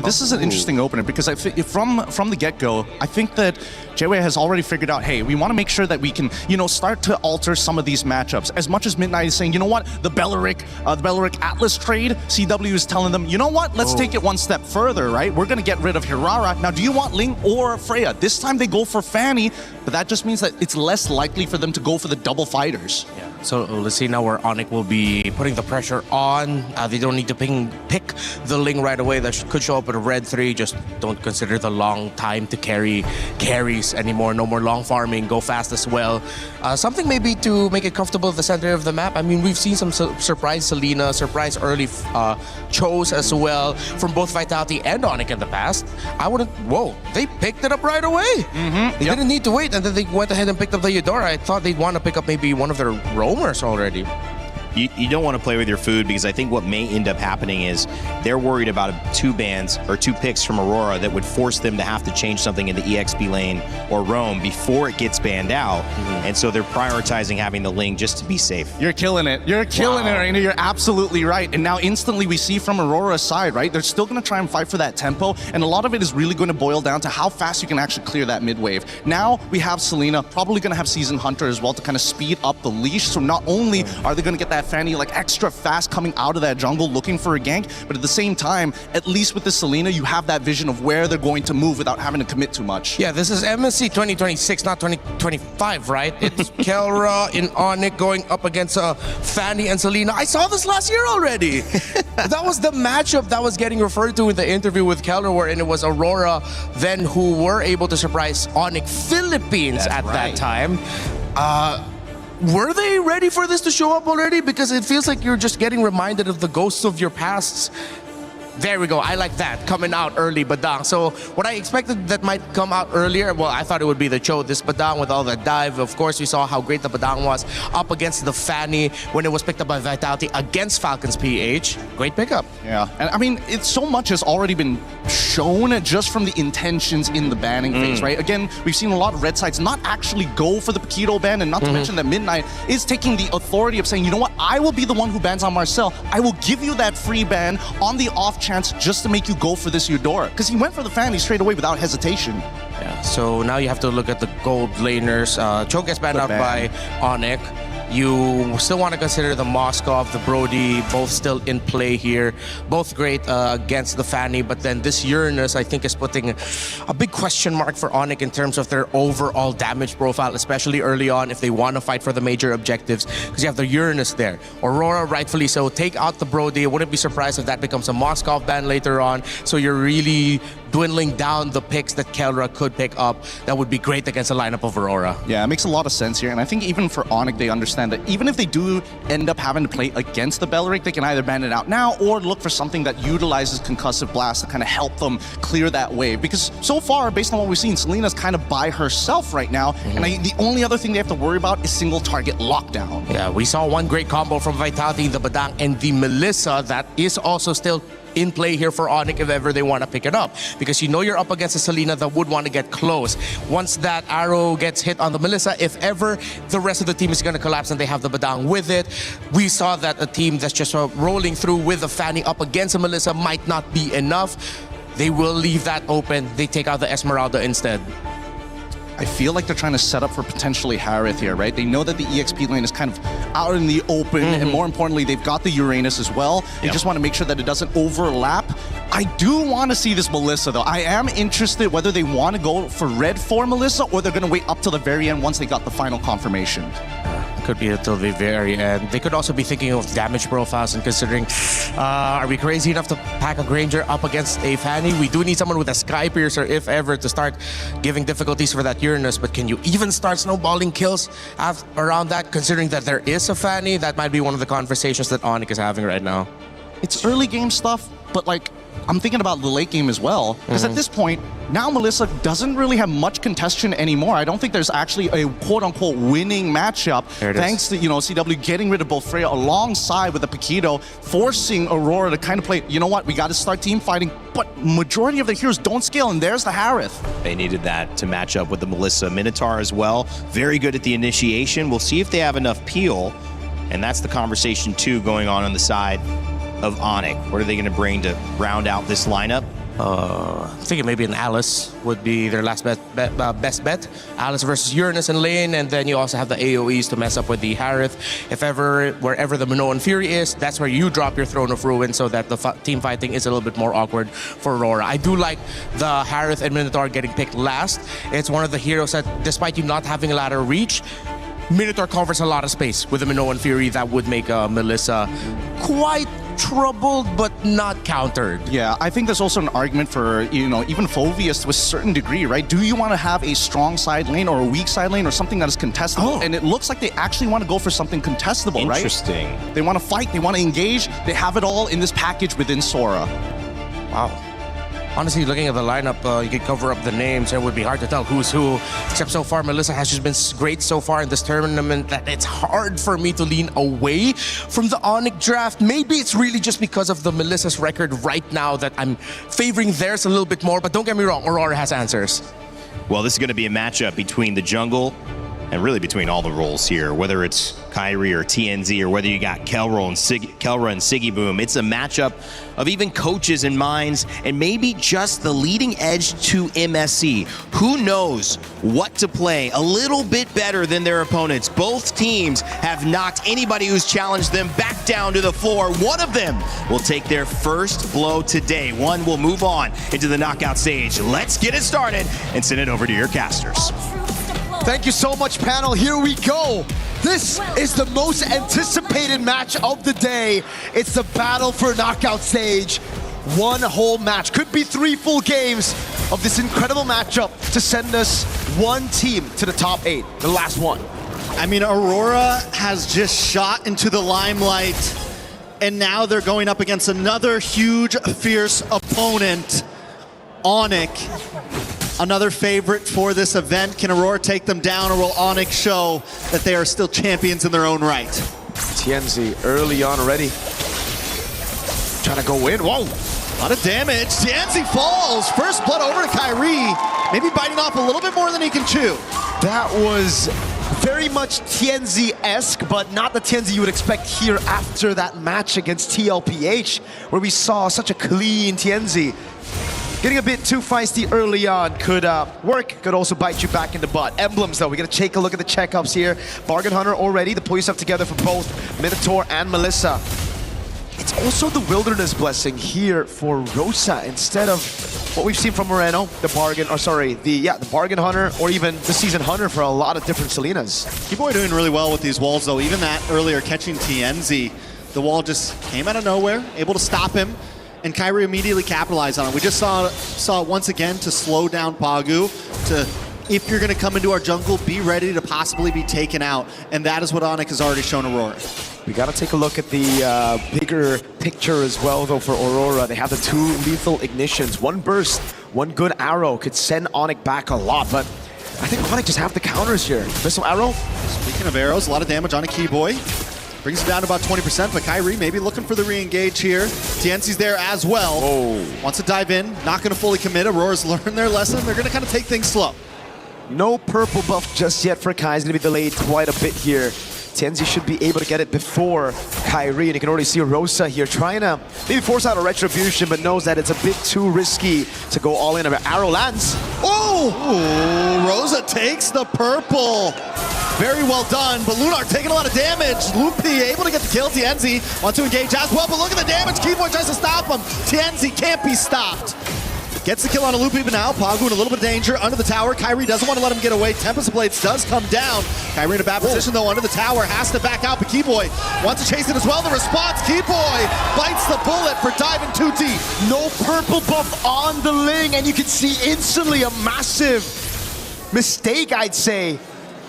S17: This is an interesting opener, because I think from the get-go, I think that J-Way has already figured out, hey, we want to make sure that we can, start to alter some of these matchups. As much as Midnight is saying, you know what, the Belleric Atlas trade, CW is telling them, you know what, let's take it 1 step further, right? We're going to get rid of Hirara. Now, do you want Ling or Freya? This time they go for Fanny, but that just means that it's less likely for them to go for the double fighters.
S24: Yeah. So let's see now where Onyx will be putting the pressure on. They don't need to pick the Ling right away. That could show up at a red 3. Just don't consider the long time to carry carries anymore. No more long farming. Go fast as well. Something maybe to make it comfortable at the center of the map. I mean, we've seen some surprise Selena, surprise early Chose as well from both Vitality and Onyx in the past. I wouldn't... Whoa, they picked it up right away. They didn't need to wait, and then they went ahead and picked up the Eudora. I thought they'd want to pick up maybe one of their roamers already.
S2: You don't want to play with your food, because I think what may end up happening is they're worried about 2 bans or 2 picks from Aurora that would force them to have to change something in the EXP lane or roam before it gets banned out. And so they're prioritizing having the Ling just to be safe.
S17: You're killing it. You're killing it, Raina. You're absolutely right. And now instantly we see from Aurora's side, right? They're still going to try and fight for that tempo. And a lot of it is really going to boil down to how fast you can actually clear that mid wave. Now we have Selena, probably going to have Season Hunter as well to kind of speed up the leash. So not only are they going to get that Fanny like extra fast coming out of that jungle looking for a gank, but at the same time, at least with the Selena, you have that vision of where they're going to move without having to commit too much.
S24: Yeah, this is MSC 2026, not 2025, right? It's Kelra in Onyx going up against Fanny and Selena. I saw this last year already. That was the matchup that was getting referred to in the interview with Kelra, wherein it was Aurora then who were able to surprise Onyx Philippines that time. Were they ready for this to show up already? Because it feels like you're just getting reminded of the ghosts of your pasts. There we go. I like that. Coming out early, Badang. So what I expected that might come out earlier, well, I thought it would be the Cho, this Badang with all the dive. Of course, we saw how great the Badang was up against the Fanny when it was picked up by Vitality against Falcons PH. Great pickup.
S17: Yeah. And I mean, it's so much has already been shown just from the intentions in the banning phase, right? Again, we've seen a lot of red sides not actually go for the Paquito ban, and not to mention that Midnight is taking the authority of saying, you know what, I will be the one who bans on Marcel. I will give you that free ban on the off chance just to make you go for this Eudora. Because he went for the Fanny straight away without hesitation.
S24: Yeah, so now you have to look at the gold laners. Cho gets banned out by Onyx. You still want to consider the Moskov, the Brody, both still in play here. Both great against the Fanny, but then this Uranus, I think, is putting a big question mark for Onyx in terms of their overall damage profile, especially early on if they want to fight for the major objectives, because you have the Uranus there. Aurora, rightfully so, take out the Brody. I wouldn't be surprised if that becomes a Moskov ban later on, so you're really dwindling down the picks that Kelra could pick up. That would be great against a lineup of Aurora.
S17: Yeah, it makes a lot of sense here, and I think even for Onyx, they understand that even if they do end up having to play against the Belleric, they can either ban it out now or look for something that utilizes Concussive Blast to kind of help them clear that wave. Because so far, based on what we've seen, Selena's kind of by herself right now, and the only other thing they have to worry about is single target lockdown.
S24: Yeah, we saw one great combo from Vitality, the Badang, and the Melissa that is also still in play here for Onyx if ever they want to pick it up, because you know you're up against a Selena that would want to get close. Once that arrow gets hit on the Melissa, if ever the rest of the team is going to collapse and they have the Badang with it, we saw that a team that's just rolling through with the Fanny up against a Melissa might not be enough. They will leave that open. They take out the Esmeralda instead.
S17: I feel like they're trying to set up for potentially Harith here, right? They know that the EXP lane is kind of out in the open, and more importantly, they've got the Uranus as well. They just want to make sure that it doesn't overlap. I do want to see this Melissa, though. I am interested whether they want to go for red for Melissa or they're going to wait up till the very end once they got the final confirmation.
S24: Could be until the very end. They could also be thinking of damage profiles and considering, are we crazy enough to pack a Granger up against a Fanny? We do need someone with a Sky Piercer, if ever, to start giving difficulties for that Uranus. But can you even start snowballing kills around that, considering that there is a Fanny? That might be one of the conversations that Onyx is having right now.
S17: It's early game stuff, but like, I'm thinking about the late game as well, because at this point, now Melissa doesn't really have much contention anymore. I don't think there's actually a quote-unquote winning matchup, thanks to, CW getting rid of both Freya alongside with the Paquito, forcing Aurora to kind of play, you know what, we got to start team fighting, but majority of the heroes don't scale, and there's the Harith.
S2: They needed that to match up with the Melissa. Minotaur as well, very good at the initiation. We'll see if they have enough peel, and that's the conversation too going on the side of Onyx. What are they going to bring to round out this lineup?
S24: I'm thinking maybe an Alice would be their last best bet. Alice versus Uranus in lane, and then you also have the AoEs to mess up with the Harith. If ever, wherever the Minoan Fury is, that's where you drop your Throne of Ruin so that the team fighting is a little bit more awkward for Aurora. I do like the Harith and Minotaur getting picked last. It's one of the heroes that, despite you not having a ladder reach, Minotaur covers a lot of space with the Minoan Fury that would make Melissa quite troubled but not countered.
S17: Yeah, I think there's also an argument for, even Phoveus to a certain degree, right? Do you want to have a strong side lane or a weak side lane or something that is contestable? And it looks like they actually want to go for something contestable, right?
S2: Interesting.
S17: They want to fight, they want to engage, they have it all in this package within Sora.
S24: Wow. Honestly, looking at the lineup, you could cover up the names and it would be hard to tell who's who. Except so far, Melissa has just been great so far in this tournament that it's hard for me to lean away from the Onyx draft. Maybe it's really just because of the Melissa's record right now that I'm favoring theirs a little bit more. But don't get me wrong, Aurora has answers.
S2: Well, this is going to be a matchup between the jungle and really between all the roles here, whether it's Kyrie or TNZ or whether you got Kelra and Siggy Boom. It's a matchup of even coaches and minds and maybe just the leading edge to MSC. Who knows what to play a little bit better than their opponents. Both teams have knocked anybody who's challenged them back down to the floor. One of them will take their first blow today. One will move on into the knockout stage. Let's get it started and send it over to your casters.
S5: Thank you so much, panel. Here we go. This is the most anticipated match of the day. It's the battle for knockout stage. One whole match. Could be 3 full games of this incredible matchup to send us one team to the top 8, the last one.
S23: I mean, Aurora has just shot into the limelight, and now they're going up against another huge, fierce opponent, Onyx. Another favorite for this event. Can Aurora take them down, or will Onyx show that they are still champions in their own right?
S5: TNZ early on already. Trying to go in. Whoa!
S23: A lot of damage. TNZ falls. First blood over to Kyrie. Maybe biting off a little bit more than he can chew.
S5: That was very much TNZ-esque, but not the TNZ you would expect here after that match against TLPH, where we saw such a clean TNZ. Getting a bit too feisty early on could work, could also bite you back in the butt. Emblems though, we gotta take a look at the checkups here. Bargain Hunter already to pull yourself together for both Minotaur and Melissa. It's also the Wilderness Blessing here for Rosa instead of what we've seen from Moreno, the Bargain Hunter, or even the Season Hunter for a lot of different Selenas.
S23: Keyboy doing really well with these walls though. Even that earlier catching TNZ, the wall just came out of nowhere, able to stop him. And Kyrie immediately capitalized on it. We just saw it once again to slow down Pagu, to, if you're going to come into our jungle, be ready to possibly be taken out. And that is what Onyx has already shown Aurora.
S5: We got to take a look at the bigger picture as well, though, for Aurora. They have the 2 lethal ignitions. One burst, one good arrow could send Onyx back a lot, but I think Onyx just have the counters here. Missile arrow.
S23: Speaking of arrows, a lot of damage on a Keyboy. Brings it down to about 20%, but Kyrie maybe looking for the re-engage here. TNC's there as well.
S5: Oh.
S23: Wants to dive in, not going to fully commit. Aurora's learned their lesson. They're going to kind of take things slow.
S5: No purple buff just yet for Kai. He's going to be delayed quite a bit here. TNZ should be able to get it before Kyrie, and you can already see Rosa here trying to maybe force out a retribution, but knows that it's a bit too risky to go all in. Arrow lands.
S23: Oh! Rosa takes the purple. Very well done, but Lunar taking a lot of damage. Loopy able to get the kill. TNZ wants to engage as well, but look at the damage. Keyboy tries to stop him. TNZ can't be stopped. Gets the kill on a Loopy, but now Pagu in a little bit of danger under the tower. Kyrie doesn't want to let him get away. Tempest of Blades does come down. Kyrie in a bad position though under the tower. Has to back out, but Keyboy wants to chase it as well. The response, Keyboy bites the bullet for diving too deep.
S5: No purple buff on the Ling, and you can see instantly a massive mistake, I'd say.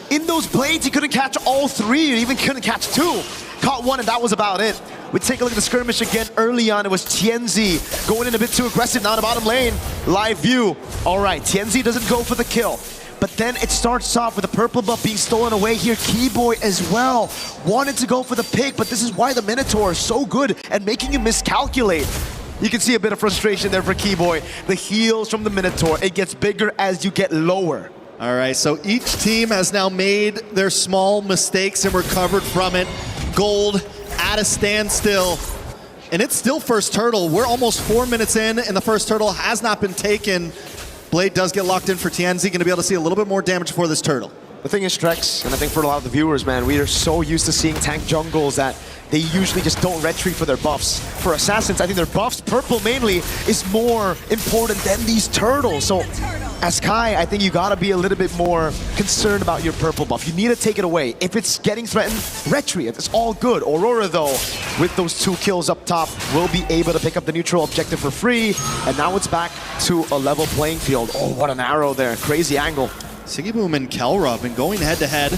S5: In those blades, he couldn't catch all 3, or even couldn't catch 2. Caught 1, and that was about it. We take a look at the skirmish again early on. It was TNZ going in a bit too aggressive down the bottom lane. Live view. All right, TNZ doesn't go for the kill. But then it starts off with the purple buff being stolen away here. Keyboy as well wanted to go for the pick, but this is why the Minotaur is so good at making you miscalculate. You can see a bit of frustration there for Keyboy. The heals from the Minotaur, it gets bigger as you get lower.
S23: All right, so each team has now made their small mistakes and recovered from it. Gold at a standstill, and it's still first turtle. We're almost 4 minutes in, and the first turtle has not been taken. Blade does get locked in for TNZ, gonna be able to see a little bit more damage before this turtle.
S5: The thing is, Strex, and I think for a lot of the viewers, man, we are so used to seeing tank jungles that they usually just don't retreat for their buffs. For Assassins, I think their buffs, purple mainly, is more important than these turtles. So as Kai, I think you gotta be a little bit more concerned about your purple buff. You need to take it away. If it's getting threatened, retreat. It's all good. Aurora, though, with those 2 kills up top, will be able to pick up the neutral objective for free. And now it's back to a level playing field. Oh, what an arrow there. Crazy angle.
S23: Sigiboom and Kelra have been going head-to-head.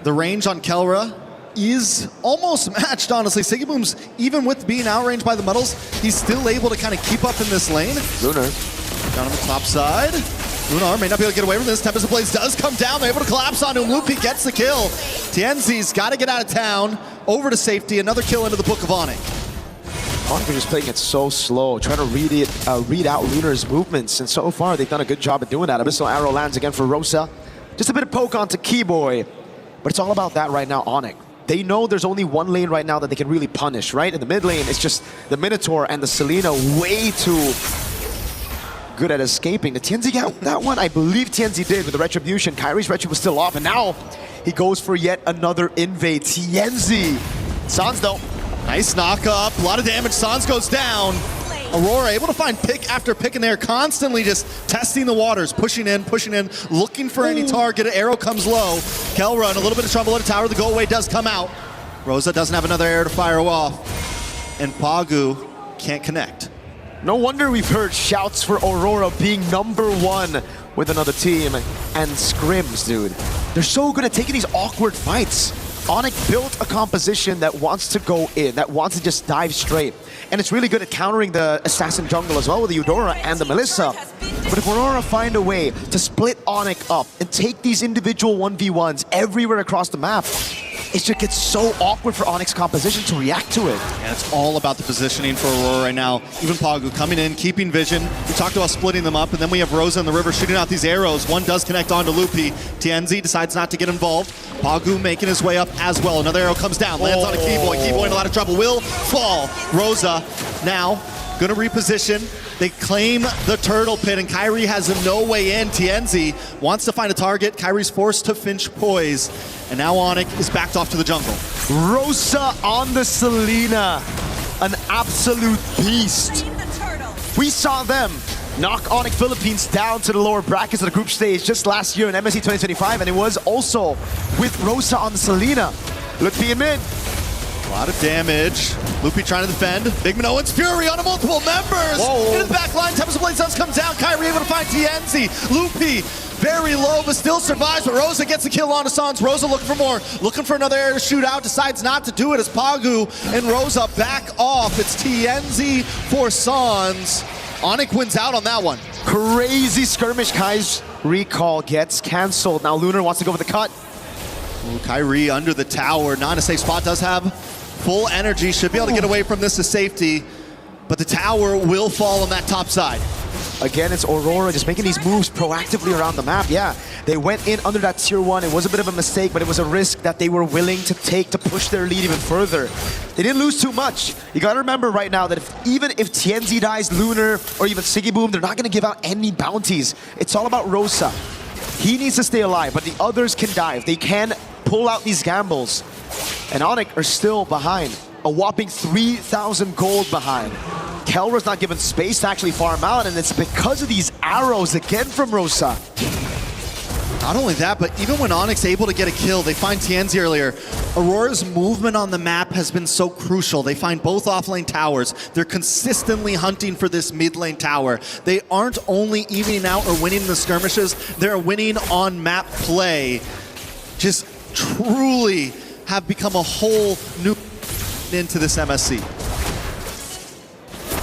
S23: The range on Kelra is almost matched, honestly. Sigiboom's, even with being outranged by the metals, he's still able to kind of keep up in this lane.
S5: Lunar.
S23: Down on the top side. Lunar may not be able to get away from this. Tempest of Blaze does come down. They're able to collapse on him. Loopy gets the kill. Tienzi's got to get out of town. Over to safety. Another kill into the Book of Onyx.
S5: Onyx is just playing it so slow, trying to read out Lunar's movements, and so far they've done a good job at doing that. Abyssal Arrow lands again for Rosa. Just a bit of poke onto Keyboy, but it's all about that right now, Onyx. They know there's only one lane right now that they can really punish, right? In the mid lane, it's just the Minotaur and the Selena way too good at escaping. Did Tienzi get that one? I believe Tienzi did with the Retribution. Kyrie's Retri was still off, and now he goes for yet another invade. Tienzi. Sans though.
S23: Nice knock up, a lot of damage. Sans goes down. Aurora able to find pick after pick in there, constantly just testing the waters, pushing in, looking for any target. Arrow comes low. Kelra in a little bit of trouble at a tower. The go away does come out. Rosa doesn't have another arrow to fire off, and Pagu can't connect.
S5: No wonder we've heard shouts for Aurora being #1 with another team. And scrims, dude. They're so good at taking these awkward fights. Onyx built a composition that wants to go in, that wants to just dive straight. And it's really good at countering the Assassin jungle as well with the Eudora and the Melissa. But if Aurora find a way to split Onyx up and take these individual 1v1s everywhere across the map, it just gets so awkward for Onyx composition to react to it.
S23: And it's all about the positioning for Aurora right now. Even Pagu coming in, keeping vision. We talked about splitting them up, and then we have Rosa in the river shooting out these arrows. One does connect onto Loopy. Tienzi decides not to get involved. Pagu making his way up as well. Another arrow comes down, lands on a Keyboy. Keyboy in a lot of trouble, will fall. Rosa now gonna reposition. They claim the turtle pit, and Kyrie has no way in. Tienzi wants to find a target. Kyrie's forced to Finch Poise, and now Onyx is backed off to the jungle.
S5: Rosa on the Selena, an absolute beast. We saw them knock Onyx Philippines down to the lower brackets of the group stage just last year in MSC 2025, and it was also with Rosa on the Selena. Loopy in mid.
S23: A lot of damage. Loopy trying to defend. Big Minoan's Fury on multiple members.
S5: Whoa.
S23: Into the back line. Tempest of Blaze does come down. Kyrie able to find Tienzi. Loopy very low, but still survives. But Rosa gets a kill on Sans. Rosa looking for more. Looking for another air to shoot out. Decides not to do it as Pagu and Rosa back off. It's Tienzi for Sans. Onyx wins out on that one.
S5: Crazy skirmish. Kai's recall gets canceled. Now Lunar wants to go for the cut.
S23: Ooh, Kyrie under the tower. Not in a safe spot. Does have full energy. Should be able to get away from this to safety. But the tower will fall on that top side.
S5: Again, it's Aurora just making these moves proactively around the map. Yeah, they went in under that tier 1. It was a bit of a mistake, but it was a risk that they were willing to take to push their lead even further. They didn't lose too much. You gotta remember right now that even if Tienzi dies, Lunar, or even Sigiboom, they're not gonna give out any bounties. It's all about Rosa. He needs to stay alive, but the others can dive. They can pull out these gambles. And Onyx are still behind. A whopping 3,000 gold behind. Kelra's not given space to actually farm out, and it's because of these arrows again from Rosa.
S23: Not only that, but even when Onyx able to get a kill, they find Tienzi earlier. Aurora's movement on the map has been so crucial. They find both offlane towers. They're consistently hunting for this mid lane tower. They aren't only evening out or winning the skirmishes, they're winning on map play. Just truly have become a whole new into this MSC.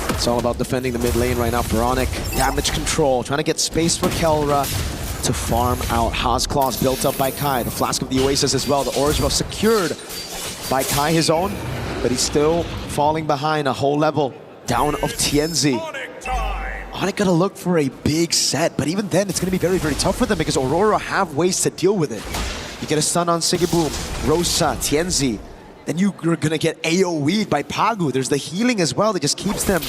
S5: It's all about defending the mid lane right now for Onyx. Damage control, trying to get space for Kelra to farm out. Haas Claws built up by Kai. The Flask of the Oasis as well. The Orange Buff secured by Kai, his own, but he's still falling behind a whole level down of Tienzi. Onyx gotta look for a big set, but even then it's gonna be very, very tough for them because Aurora have ways to deal with it. You get a stun on Sigiboom, Rosa, Tienzi, then you're gonna get AoE'd by Pagu. There's the healing as well that just keeps them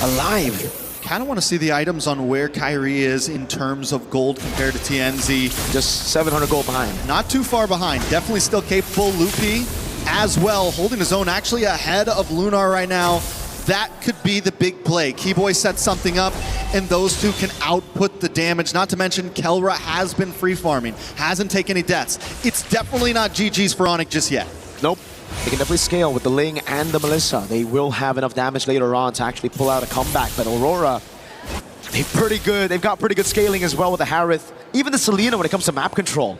S5: alive.
S23: kind of want to see the items on where Kyrie is in terms of gold compared to TNZ.
S5: Just 700 gold behind.
S23: Not too far behind. Definitely still capable. Loopy as well, holding his own, actually ahead of Lunar right now. That could be the big play. Keyboy sets something up, and those two can output the damage. Not to mention, Kelra has been free farming, hasn't taken any deaths. It's definitely not GG's for Onyx just yet.
S5: Nope. They can definitely scale with the Ling and the Melissa. They will have enough damage later on to actually pull out a comeback. But Aurora, they're pretty good. They've got pretty good scaling as well with the Harith. Even the Selena when it comes to map control.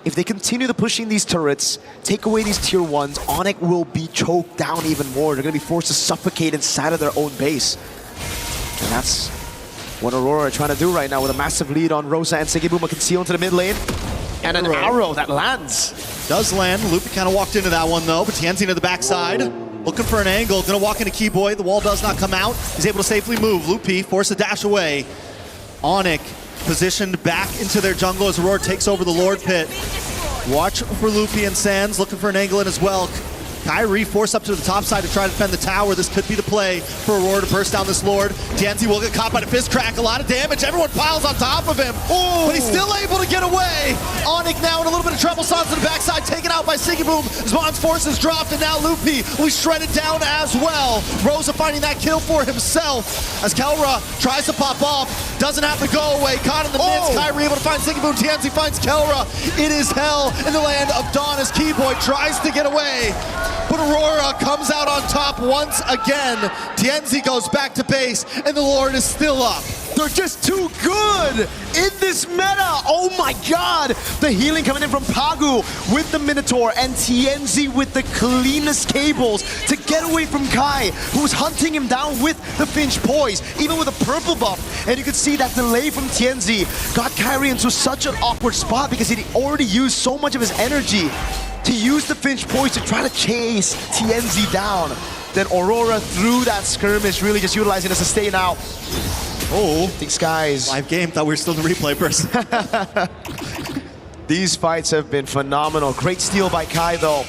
S5: If they continue to pushing these turrets, take away these tier 1s, Onyx will be choked down even more. They're going to be forced to suffocate inside of their own base. And that's what Aurora are trying to do right now with a massive lead on Rosa and Sigibuma concealed into the mid lane. And an arrow that lands.
S23: Does land. Loopy kind of walked into that one though, but Tianzi to the backside. Looking for an angle, gonna walk into Keyboy. The wall does not come out. He's able to safely move. Loopy force a dash away. Onyx positioned back into their jungle as Aurora takes over the Lord Pit. Watch for Loopy and Sands, looking for an angle in as well. Kyrie forced up to the top side to try to defend the tower. This could be the play for Aurora to burst down this Lord. Tianzi will get caught by the fist crack. A lot of damage. Everyone piles on top of him. Ooh. But he's still able to get away. Onyx now in a little bit of trouble. Sans to the backside, taken out by Sigiboom. Zmon's forces dropped, and now Loopy will be shredded down as well. Rosa finding that kill for himself as Kelra tries to pop off. Doesn't have to go away. Caught in the midst. Kyrie able to find Sigiboom. Tianzi finds Kelra. It is hell in the land of Dawn as Keyboy tries to get away. But Aurora comes out on top once again. Tianzi goes back to base, and the Lord is still up.
S5: They're just too good in this meta. Oh my god. The healing coming in from Pagu with the Minotaur and Tianzi with the cleanest cables to get away from Kai, who was hunting him down with the Finch Poise, even with a purple buff. And you can see that delay from Tianzi got Kyrie into such an awkward spot because he already used so much of his energy to use the Finch Poise to try to chase Tianzi down. Then Aurora through that skirmish, really just utilizing a sustain out. Oh, these guys.
S23: Live game, thought we were still in the replay person.
S5: These fights have been phenomenal. Great steal by Kai though.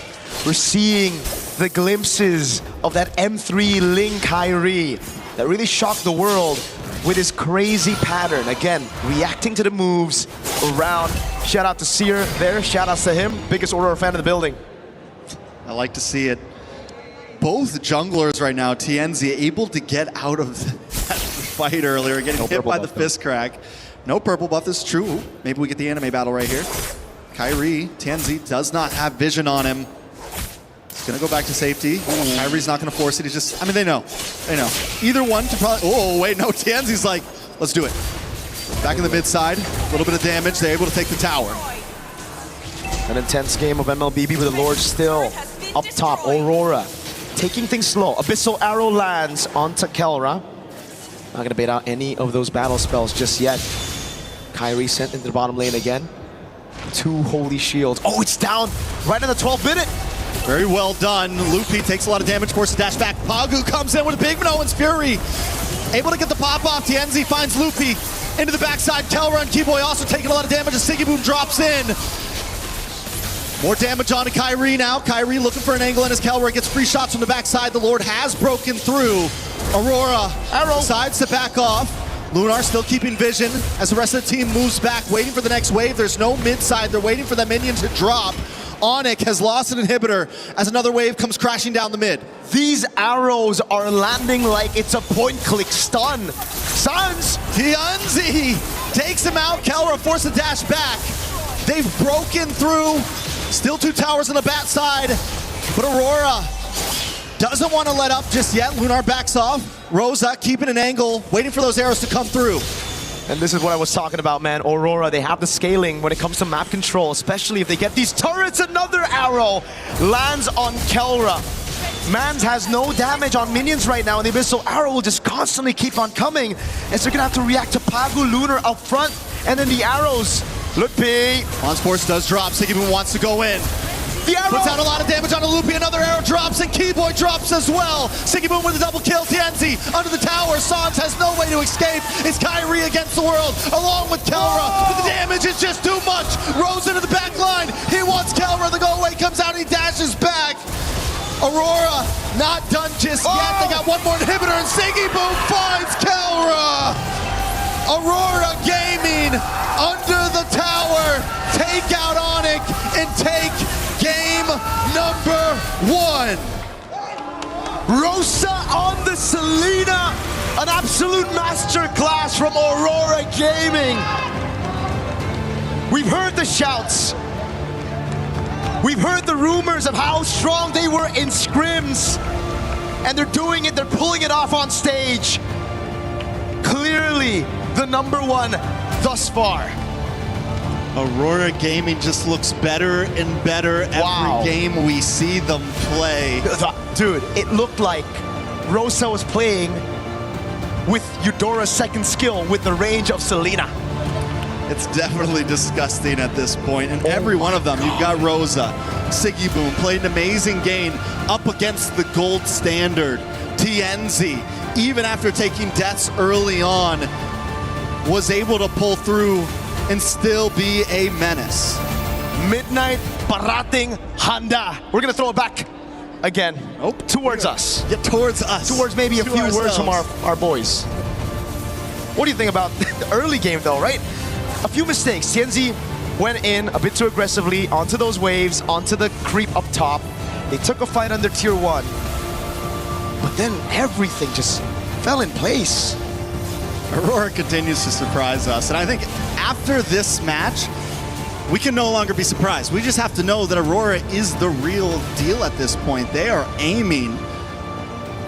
S5: We're seeing the glimpses of that M3 Ling Kyrie that really shocked the world with his crazy pattern. Again, reacting to the moves around. Shout out to Seer there, shout outs to him. Biggest Aurora fan in the building.
S23: I like to see it. Both junglers right now, Tianzi able to get out of that fight earlier, getting hit by the fist crack. No purple buff, this is true. Maybe we get the anime battle right here. Kyrie, Tianzi does not have vision on him. He's gonna go back to safety. Kyrie's not gonna force it, he's just, I mean, they know. They know. Either one to probably, oh wait, no, Tianzi's like, let's do it. Back in the mid side, a little bit of damage, they're able to take the tower.
S5: An intense game of MLBB with the Lord still up top. Aurora taking things slow. Abyssal Arrow lands onto Kelra. Not gonna bait out any of those battle spells just yet. Kyrie sent into the bottom lane again. 2 holy shields. Oh, it's down right in the 12th minute.
S23: Very well done. Loopy takes a lot of damage, forces dash back. Pagu comes in with a big Minoan's Fury. Able to get the pop off. Tianzi finds Loopy into the backside. Kelra and Keyboy also taking a lot of damage as Sigiboom drops in. More damage on to Kyrie now. Kyrie looking for an angle in as Kelra gets free shots from the backside. The Lord has broken through. Aurora decides to back off. Lunar still keeping vision as the rest of the team moves back, waiting for the next wave. There's no mid side. They're waiting for the minion to drop. Onyx has lost an inhibitor as another wave comes crashing down the mid.
S5: These arrows are landing like it's a point-click stun. Sans!
S23: Tianzi takes him out. Kelra forced the dash back. They've broken through. Still 2 towers on the bat side, but Aurora doesn't want to let up just yet. Lunar backs off. Rosa keeping an angle, waiting for those arrows to come through.
S5: And this is what I was talking about, man. Aurora, they have the scaling when it comes to map control, especially if they get these turrets. Another arrow lands on Kelra. Mans has no damage on minions right now, and the Abyssal Arrow will just constantly keep on coming, as they're gonna have to react to Pagu Lunar up front, and then the arrows. Look, P.
S23: On's force does drop. Sigiboom wants to go in.
S5: The arrow
S23: puts out a lot of damage on a Loopy. Another arrow drops, and Keyboy drops as well. Sigiboom with a double kill. Tianzi under the tower. Sans has no way to escape. It's Kyrie against the world, along with Kelra. But the damage is just too much. Rose into the back line. He wants Kelra. The go away comes out. He dashes back. Aurora not done just yet. They got one more inhibitor, and Siggy Boom finds Kelra. Aurora Gaming under the tower. Take out Onyx and take game number 1.
S5: Rosa on the Selena. An absolute masterclass from Aurora Gaming. We've heard the shouts. We've heard the rumors of how strong they were in scrims. And they're doing it, they're pulling it off on stage. Clearly the number 1 thus far.
S23: Aurora Gaming just looks better and better every game we see them play.
S5: Dude, it looked like Rosa was playing with Eudora's second skill with the range of Selena.
S23: It's definitely disgusting at this point. And every one of them, you've got Rosa, Siggy Boom, played an amazing game up against the gold standard. TNZ, even after taking deaths early on, was able to pull through and still be a menace.
S5: Midnight Parating Handa. We're gonna throw it back again. Towards us.
S23: Yeah, towards us.
S5: Towards maybe a few words from our boys. What do you think about the early game though, right? A few mistakes. TNZ went in a bit too aggressively onto those waves, onto the creep up top. They took a fight under tier 1. But then everything just fell in place.
S23: Aurora continues to surprise us. And I think after this match, we can no longer be surprised. We just have to know that Aurora is the real deal at this point. They are aiming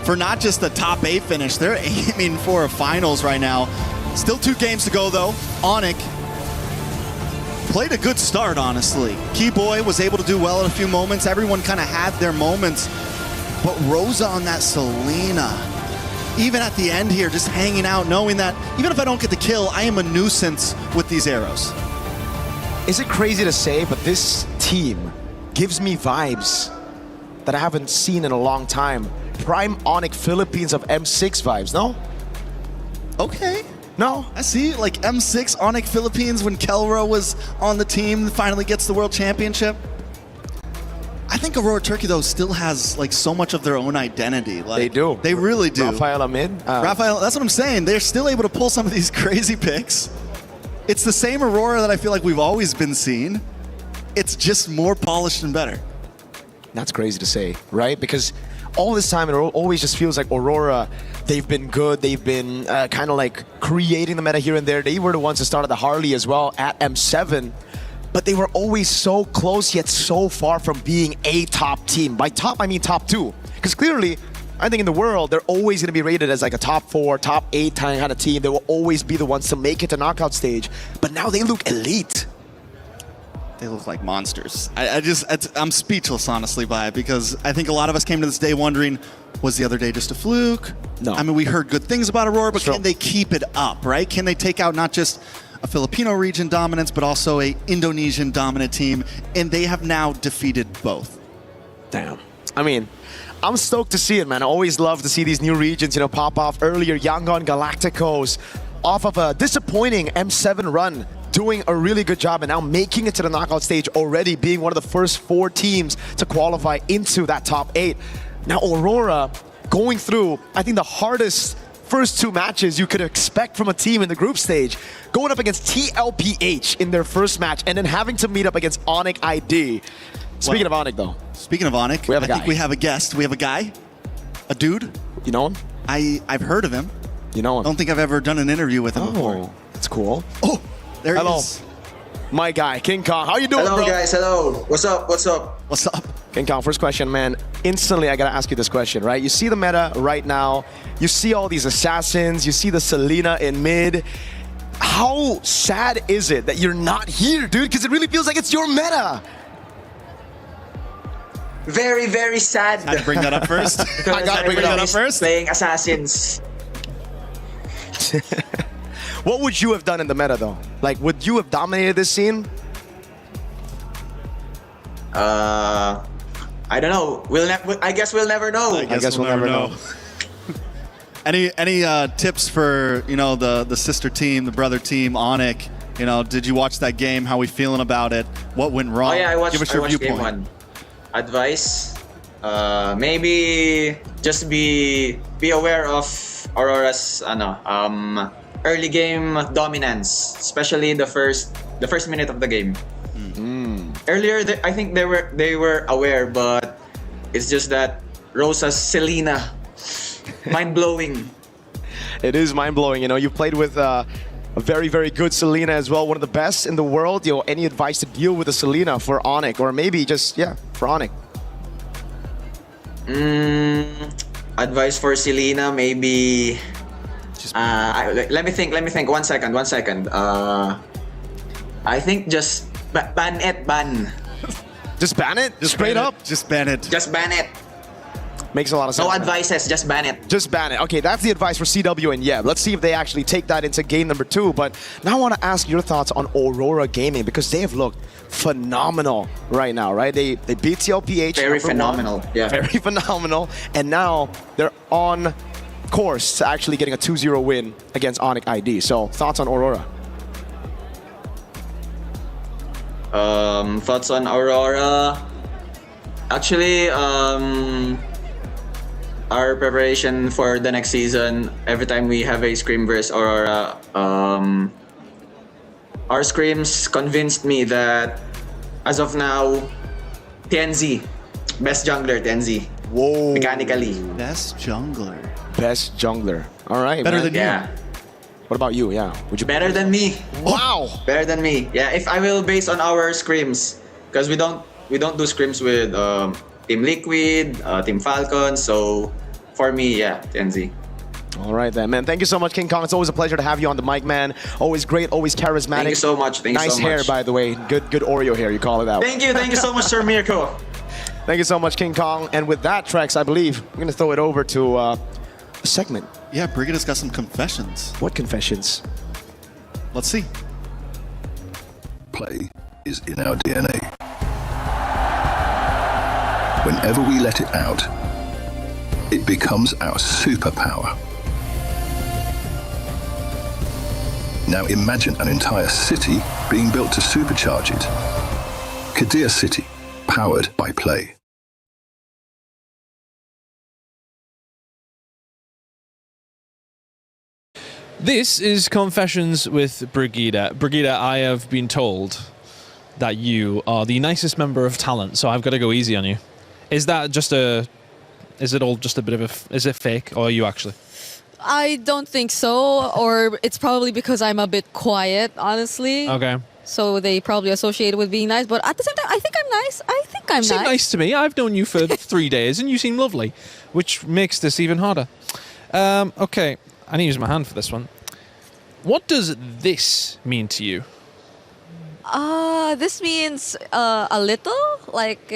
S23: for not just the top 8 finish, they're aiming for a finals right now. Still 2 games to go though. Onyx played a good start, honestly. Keyboy was able to do well at a few moments. Everyone kind of had their moments. But Rosa on that Selena, even at the end here, just hanging out, knowing that even if I don't get the kill, I am a nuisance with these arrows.
S5: Is it crazy to say, but this team gives me vibes that I haven't seen in a long time. Prime Onyx Philippines of M6 vibes, no?
S23: Okay.
S5: No?
S23: I see, like M6 Onyx Philippines when Kelra was on the team, finally gets the world championship. I think Aurora Turkey, though, still has like so much of their own identity. Like,
S5: they do.
S23: They really do.
S5: Rafael Amid.
S23: Rafael, that's what I'm saying. They're still able to pull some of these crazy picks. It's the same Aurora that I feel like we've always been seeing. It's just more polished and better.
S5: That's crazy to say, right? Because all this time, it always just feels like Aurora, they've been good. They've been kind of like creating the meta here and there. They were the ones that started the Harley as well at M7. But they were always so close, yet so far from being a top team. By top, I mean top 2. Because clearly, I think in the world, they're always going to be rated as like a top 4, top 8 kind of team. They will always be the ones to make it to knockout stage. But now they look elite.
S23: They look like monsters. I'm speechless, honestly, by it, because I think a lot of us came to this day wondering, was the other day just a fluke?
S5: No.
S23: I mean, we heard good things about Aurora, but can they keep it up, right? Can they take out not just a Filipino region dominance, but also a Indonesian dominant team? And they have now defeated both.
S5: Damn. I mean, I'm stoked to see it, man. I always love to see these new regions, pop off. Earlier, Yangon Galacticos, off of a disappointing M7 run, doing a really good job and now making it to the knockout stage already, being one of the first 4 teams to qualify into that top 8. Now Aurora going through, I think, the hardest first 2 matches you could expect from a team in the group stage, going up against TLPH in their first match and then having to meet up against Onyx ID. Speaking of Onyx, though.
S23: Speaking of Onyx, I think we have a guest. We have a guy, a dude.
S5: You know him?
S23: I've heard of him.
S5: You know him?
S23: I don't think I've ever done an interview with him before.
S5: That's cool.
S23: Oh, there he is.
S5: My guy, King Kong. How you doing,
S8: hello,
S5: bro?
S8: Guys. Hello. What's up? What's up?
S23: What's up?
S5: King Kong, first question, man. Instantly, I gotta ask you this question, right? You see the meta right now. You see all these assassins. You see the Selena in mid. How sad is it that you're not here, dude? Because it really feels like it's your meta.
S8: Very, very sad.
S23: I bring that up first.
S8: I gotta bring that up first. Playing assassins.
S5: What would you have done in the meta, though? Like, would you have dominated this scene?
S8: I don't know. I guess we'll never know.
S23: I guess we'll never know. Any tips for the sister team, the brother team, Onyx? Did you watch that game? How we feeling about it? What went wrong?
S8: Oh yeah, I watched.
S23: Give us your viewpoint.
S8: Game 1. Advice: Maybe just be aware of Aurora's early game dominance, especially the first minute of the game. Earlier, I think they were aware, but it's just that Rosa's Selena, mind blowing.
S5: It is mind blowing. You know, you've played with a very, very good Selena as well, one of the best in the world. You know, any advice to deal with a Selena for Onyx, or maybe just for Onyx?
S8: Advice for Selena, maybe. Let me think. 1 second. I think just ban it.
S5: Just ban it?
S8: Just
S5: Straight up?
S8: Just ban it. Just ban it.
S5: Makes a lot of sense.
S8: No advices, just ban it.
S5: Just ban it. Okay, that's the advice for CW and Yeb. Let's see if they actually take that into game number 2. But now I want to ask your thoughts on Aurora Gaming, because they have looked phenomenal right now, right? They beat TLPH.
S8: Very phenomenal.
S5: 1.
S8: Yeah.
S5: Very phenomenal. And now they're on course to actually getting a 2-0 win against Onyx ID. So thoughts on Aurora?
S8: Thoughts on Aurora? Actually, our preparation for the next season, every time we have a scrim versus Aurora, our scrims convinced me that as of now, TNZ, best jungler, TNZ.
S5: Whoa.
S8: Mechanically.
S11: Best jungler.
S5: Best jungler. All right.
S11: Better than you.
S5: What about you? Yeah. Would you
S8: better than me?
S5: Wow.
S8: Better than me. Yeah. If I will base on our scrims, because we don't do scrims with Team Liquid, Team Falcon. So for me, TNZ.
S5: All right then, man. Thank you so much, King Kong. It's always a pleasure to have you on the mic, man. Always great, always charismatic.
S8: Thank you so much.
S5: Nice hair, by the way. Good Oreo hair. You call it that.
S8: Thank you so much, Sir Mirko.
S5: Thank you so much, King Kong. And with that, Trex, I believe we're gonna throw it over to a segment.
S11: Yeah, Brigida's got some confessions.
S5: What confessions?
S11: Let's see.
S13: Play is in our DNA. Whenever we let it out, it becomes our superpower. Now imagine an entire city being built to supercharge it. Kadir City, powered by Play.
S21: This is Confessions with Brigida. Brigida, I have been told that you are the nicest member of talent, so I've got to go easy on you. Is that just is it all just a bit of is it fake, or are you actually?
S9: I don't think so, or it's probably because I'm a bit quiet, honestly.
S21: Okay.
S9: So they probably associate it with being nice, but at the same time, I think I'm nice.
S21: You seem nice to me. I've known you for 3 days, and you seem lovely, which makes this even harder. Okay. I need to use my hand for this one. What does this mean to you?
S9: This means a little. Like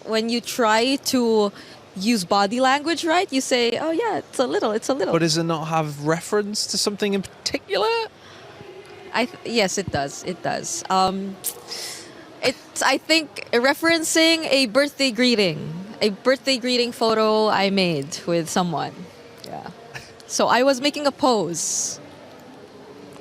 S9: when you try to use body language, right? You say, oh yeah, it's a little.
S21: But does it not have reference to something in particular?
S9: Yes, it does. It does. It's, I think, referencing a birthday greeting photo I made with someone. Yeah. So I was making a pose.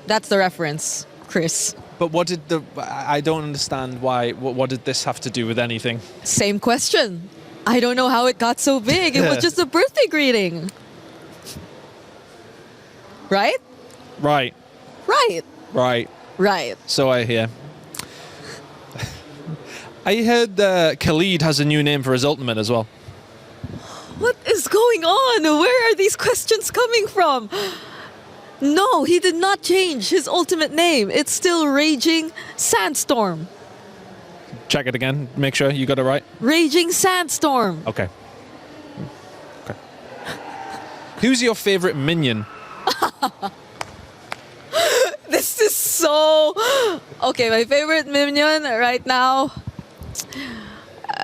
S9: That's the reference, Chris.
S21: But what did I don't understand why. What did this have to do with anything?
S9: Same question. I don't know how it got so big. It was just a birthday greeting. Right?
S21: Right.
S9: Right.
S21: Right.
S9: Right.
S21: So I hear. I heard Khalid has a new name for his ultimate as well.
S9: What is going on? Where are these questions coming from? No, he did not change his ultimate name. It's still Raging Sandstorm.
S21: Check it again. Make sure you got it right.
S9: Raging Sandstorm.
S21: Okay. Who's your favorite minion?
S9: This is so... Okay, my favorite minion right now...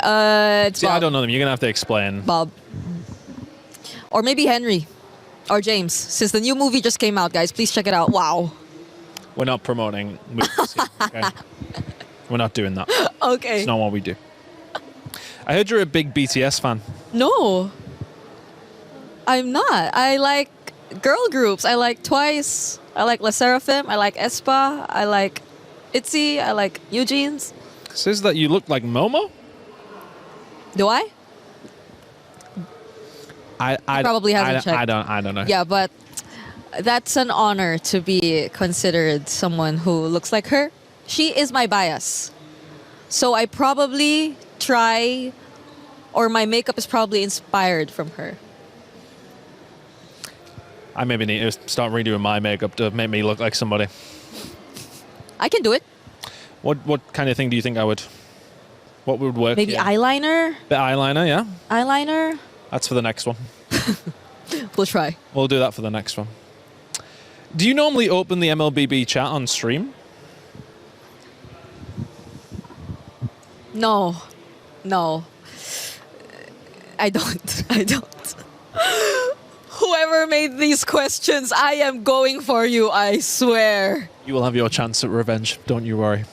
S9: it's
S21: See,
S9: Bob.
S21: I don't know them. You're going to have to explain.
S9: Bob. Or maybe Henry. Or James. Since the new movie just came out, guys. Please check it out. Wow.
S21: We're not promoting movies here, okay? We're not doing that.
S9: Okay.
S21: It's not what we do. I heard you're a big BTS fan.
S9: No. I'm not. I like girl groups. I like Twice. I like La Seraphim. I like aespa. I like ITZY. I like Eugene's.
S21: Says that you look like Momo?
S9: Do I?
S21: I
S9: probably hasn't checked.
S21: I don't know.
S9: Yeah, but that's an honor to be considered someone who looks like her. She is my bias. So I probably try, or my makeup is probably inspired from her.
S21: I maybe need to start redoing my makeup to make me look like somebody.
S9: I can do it.
S21: What kind of thing do you think what would work?
S9: Maybe eyeliner?
S21: Bit eyeliner, yeah.
S9: Eyeliner?
S21: That's for the next one.
S9: We'll try.
S21: We'll do that for the next one. Do you normally open the MLBB chat on stream?
S9: No. I don't. Whoever made these questions, I am going for you, I swear.
S21: You will have your chance at revenge, don't you worry.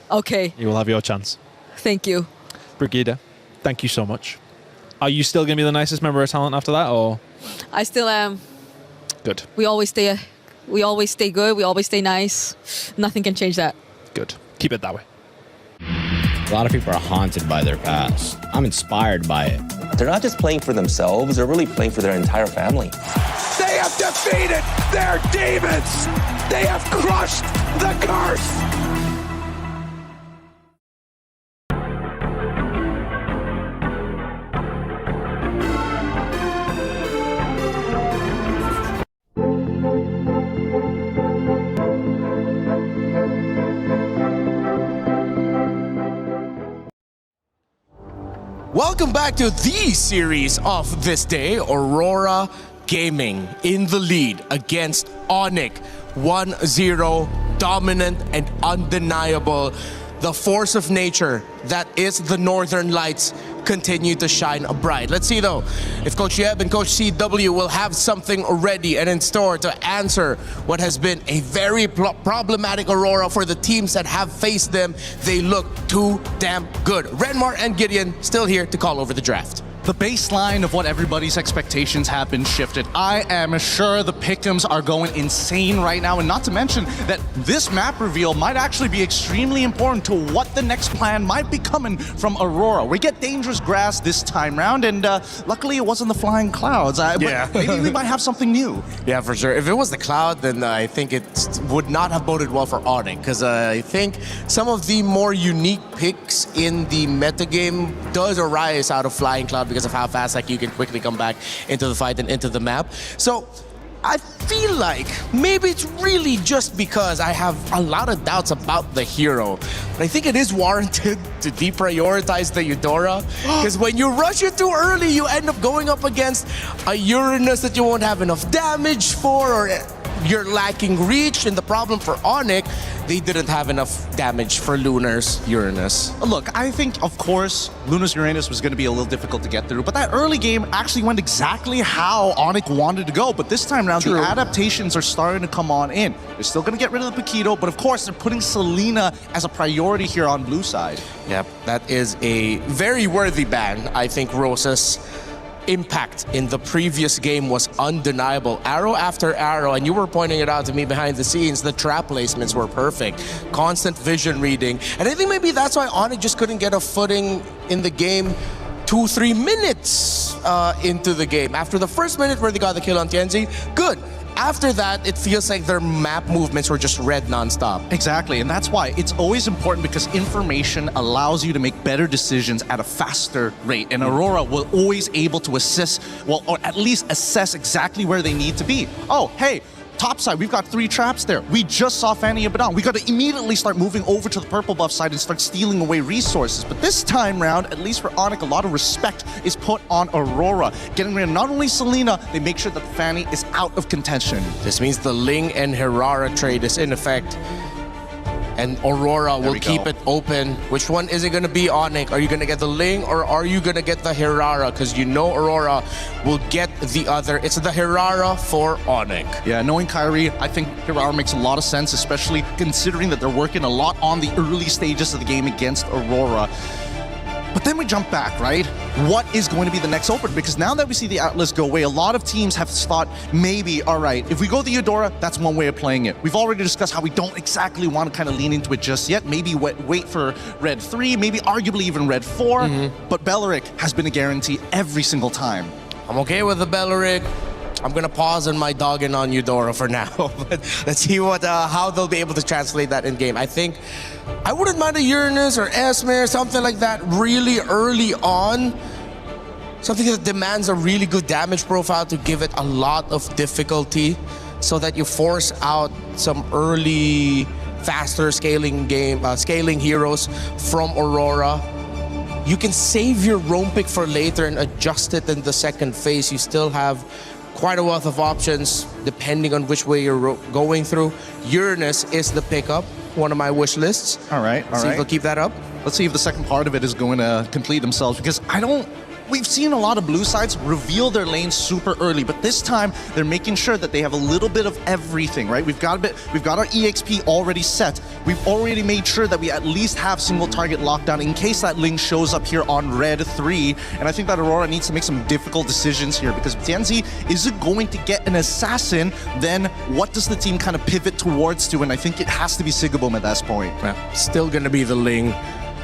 S9: Okay.
S21: You will have your chance.
S9: Thank you.
S21: Brigida, thank you so much. Are you still going to be the nicest member of talent after that, or?
S9: I still am.
S21: Good.
S9: We always stay good, we always stay nice. Nothing can change that.
S21: Good. Keep it that way.
S1: A lot of people are haunted by their past. I'm inspired by it.
S15: They're not just playing for themselves, they're really playing for their entire family.
S14: They have defeated their demons. They have crushed the curse.
S24: Welcome back to the series of this day. Aurora Gaming in the lead against Onyx. 1-0, dominant and undeniable. The force of nature that is the Northern Lights continue to shine bright. Let's see though if Coach Yeb and Coach CW will have something ready and in store to answer what has been a very problematic Aurora for the teams that have faced them. They look too damn good. Renmar and Gideon still here to call over the draft.
S17: The baseline of what everybody's expectations have been shifted. I am sure the pick'ems are going insane right now, and not to mention that this map reveal might actually be extremely important to what the next plan might be coming from Aurora. We get dangerous grass this time round, and luckily it wasn't the flying clouds.
S24: Yeah.
S17: But maybe we might have something new.
S24: Yeah, for sure. If it was the cloud, then I think it would not have boded well for Onyx, because I think some of the more unique picks in the metagame does arise out of flying cloud because of how fast you can quickly come back into the fight and into the map. So I feel like maybe it's really just because I have a lot of doubts about the hero. But I think it is warranted to deprioritize the Eudora. Because when you rush it too early, you end up going up against a Uranus that you won't have enough damage for, or you're lacking reach. And the problem for Onyx, they didn't have enough damage for Lunar's Uranus.
S17: Look, I think, of course, Lunar's Uranus was going to be a little difficult to get through, but that early game actually went exactly how Onyx wanted to go. But this time around, the adaptations are starting to come on in. They're still going to get rid of the Paquito, but of course, they're putting Selena as a priority here on blue side.
S24: Yep, that is a very worthy ban. I think Rosa's impact in the previous game was undeniable. Arrow after arrow, and you were pointing it out to me behind the scenes, the trap placements were perfect. Constant vision reading. And I think maybe that's why Onyx just couldn't get a footing in the game 2-3 minutes into the game. After the first minute where they got the kill on Tianzi, good. After that, it feels like their map movements were just red nonstop.
S17: Exactly, and that's why it's always important, because information allows you to make better decisions at a faster rate. And Aurora will always able to assess, well, or at least assess exactly where they need to be. Oh, hey, top side, we've got 3 traps there. We just saw Fanny Abaddon. We got to immediately start moving over to the purple buff side and start stealing away resources. But this time round, at least for Onyx, a lot of respect is put on Aurora. Getting rid of not only Selena, they make sure that Fanny is out of contention.
S24: This means the Ling and Herrera trade is in effect. And Aurora will keep it open. Which one is it going to be, Onyx? Are you going to get the Ling or are you going to get the Herrera? Because you know Aurora will get the other. It's the Herrera for Onyx.
S17: Yeah, knowing Kyrie, I think Herrera makes a lot of sense, especially considering that they're working a lot on the early stages of the game against Aurora. But then we jump back, right? What is going to be the next opener? Because now that we see the Atlas go away, a lot of teams have thought, maybe, all right, if we go the Eudora, that's one way of playing it. We've already discussed how we don't exactly want to kind of lean into it just yet. Maybe wait for Red 3, maybe arguably even Red 4. But Belleric has been a guarantee every single time.
S24: I'm okay with the Belleric. I'm gonna pause on my dogging on Eudora for now, but let's see how they'll be able to translate that in game. I think I wouldn't mind a Uranus or Esme or something like that really early on. Something that demands a really good damage profile to give it a lot of difficulty, so that you force out some early, faster scaling heroes from Aurora. You can save your roam pick for later and adjust it in the second phase. You still have quite a wealth of options depending on which way you're going through. Uranus is the pickup, one of my wish lists.
S17: All right.
S24: See if they'll keep that up.
S17: Let's see if the second part of it is going to complete themselves, because we've seen a lot of blue sides reveal their lanes super early, but this time they're making sure that they have a little bit of everything, right? We've got our EXP already set. We've already made sure that we at least have single target lockdown in case that Ling shows up here on red 3. And I think that Aurora needs to make some difficult decisions here, because Tianzi isn't going to get an assassin. Then what does the team kind of pivot towards to? And I think it has to be Sigabum at this point.
S24: Yeah, still gonna be the Ling.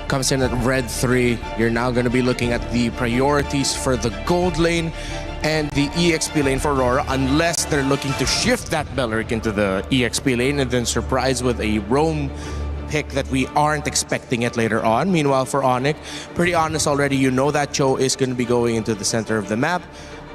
S24: Comes in at red 3. You're now going to be looking at the priorities for the gold lane and the EXP lane for Aurora, unless they're looking to shift that Belleric into the EXP lane and then surprise with a roam pick that we aren't expecting it later on. Meanwhile, for Onyx, pretty honest already, you know that Cho is going to be going into the center of the map.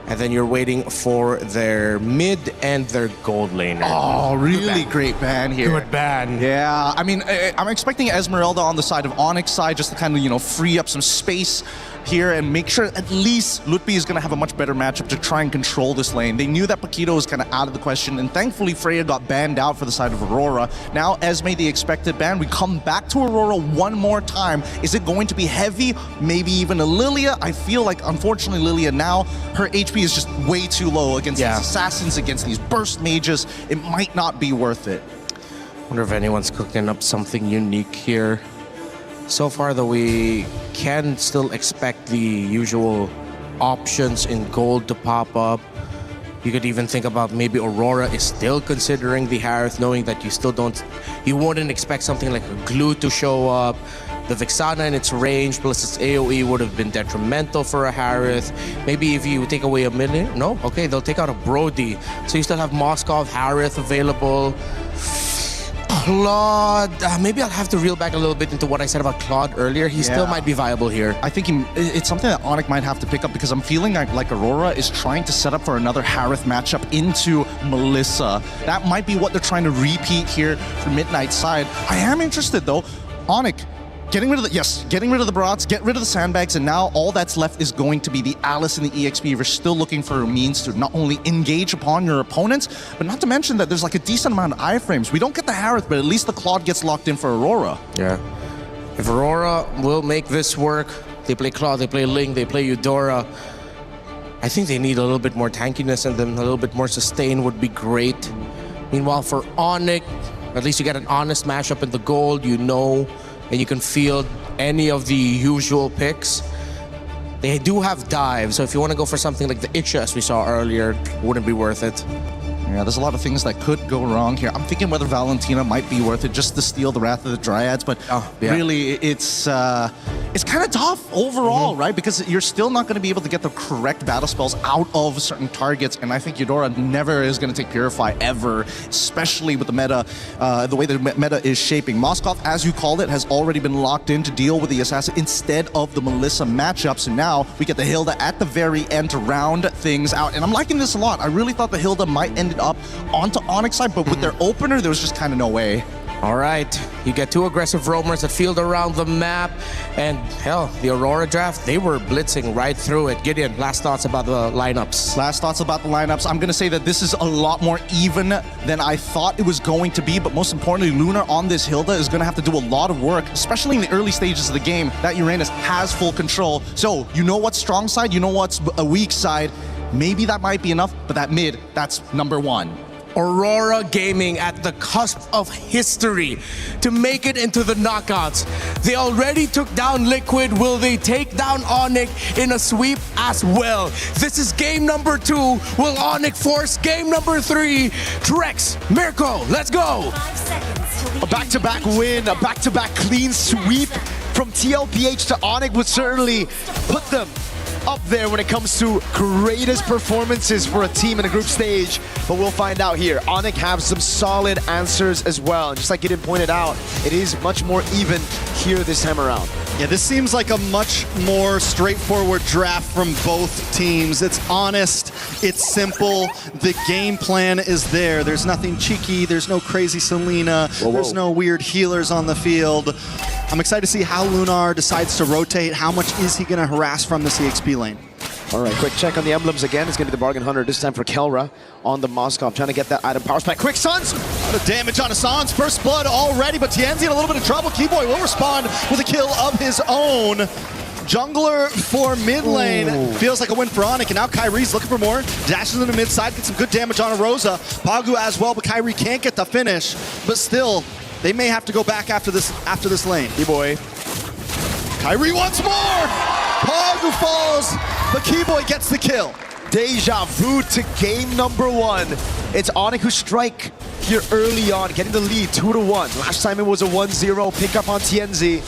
S24: And then you're waiting for their mid and their gold laner.
S17: Oh, really great ban here.
S24: Good ban.
S17: Yeah, I mean, I'm expecting Esmeralda on the side of Onyx side just to kind of, free up some space here and make sure at least Lutpi is going to have a much better matchup to try and control this lane. They knew that Paquito was kind of out of the question, and thankfully Freya got banned out for the side of Aurora. Now Esme, the expected ban. We come back to Aurora one more time. Is it going to be heavy? Maybe even a Lilia? I feel like, unfortunately, Lilia now, her HP is just way too low against these assassins, against these burst mages. It might not be worth it.
S24: Wonder if anyone's cooking up something unique here. So far, though, we can still expect the usual options in gold to pop up. You could even think about maybe Aurora is still considering the Harith, knowing that you wouldn't expect something like a Glue to show up. The Vixana in its range plus its AoE would have been detrimental for a Harith. Maybe if you take away a million, no? Okay, they'll take out a Brody. So you still have Moskov, Harith available. Claude, maybe I'll have to reel back a little bit into what I said about Claude earlier. He still might be viable here.
S17: I think it's something that Onyx might have to pick up, because I'm feeling like Aurora is trying to set up for another Harith matchup into Melissa. That might be what they're trying to repeat here for Midnight side. I am interested though. Onyx, getting rid of the Barats, get rid of the sandbags, and now all that's left is going to be the Alice and the EXP. If you're still looking for a means to not only engage upon your opponents, but not to mention that there's like a decent amount of iframes. We don't get the Harith, but at least the Claude gets locked in for Aurora.
S24: Yeah. If Aurora will make this work, they play Claude, they play Ling, they play Eudora. I think they need a little bit more tankiness in them, a little bit more sustain would be great. Meanwhile, for Onyx, at least you get an honest matchup in the gold, and you can field any of the usual picks. They do have dive, so if you want to go for something like the Itcha as we saw earlier, wouldn't be worth it.
S17: Yeah, there's a lot of things that could go wrong here. I'm thinking whether Valentina might be worth it just to steal the Wrath of the Dryads, but really it's kind of tough overall, right? Because you're still not going to be able to get the correct battle spells out of certain targets, and I think Eudora never is going to take Purify ever, especially with the meta, the way the meta is shaping. Moskov, as you called it, has already been locked in to deal with the Assassin instead of the Melissa matchups, and now we get the Hilda at the very end to round things out, and I'm liking this a lot. I really thought the Hilda might end it up onto Onyx side, but with their opener, there was just kind of no way.
S24: All right, you get two aggressive roamers that field around the map, and hell, the Aurora draft, they were blitzing right through it. Gideon, last thoughts about the lineups?
S17: Last thoughts about the lineups. I'm going to say that this is a lot more even than I thought it was going to be, but most importantly, Lunar on this Hilda is going to have to do a lot of work, especially in the early stages of the game. That Uranus has full control. So, you know what's strong side, you know what's a weak side. Maybe that might be enough, but that mid, that's number one.
S24: Aurora Gaming at the cusp of history to make it into the knockouts. They already took down Liquid. Will they take down Onyx in a sweep as well? This is game number 2. Will Onyx force game number 3? Drex, Mirko, let's go!
S5: A back-to-back win, a back-to-back clean sweep from TLPH to Onyx would certainly put them up there when it comes to greatest performances for a team in a group stage, but we'll find out here. Onyx have some solid answers as well, and just like Gideon pointed out, it is much more even here this time around.
S4: Yeah, this seems like a much more straightforward draft from both teams. It's honest, it's simple, the game plan is there. There's nothing cheeky, there's no crazy Selena, there's no weird healers on the field. I'm excited to see how Lunar decides to rotate. How much is he going to harass from the CXP lane?
S5: All right, quick check on the emblems again. It's going to be the Bargain Hunter this time for Kelra on the Moskov, trying to get that item power spike. Quick Suns!
S23: The damage on Hassan's first blood already, but Tienzi in a little bit of trouble. Keyboy will respond with a kill of his own. Jungler for mid lane. Feels like a win for Onyx, and now Kyrie's looking for more. Dashes in the mid side, gets some good damage on Rosa. Pagu as well, but Kyrie can't get the finish. But still, they may have to go back after this lane.
S5: Keyboy.
S23: Kyrie once more! Pagu falls, but Keyboy gets the kill.
S5: Deja vu to game number 1. It's Onyx who strike here early on, getting the lead 2-1. Last time it was a 1-0 pick up on Tienzi.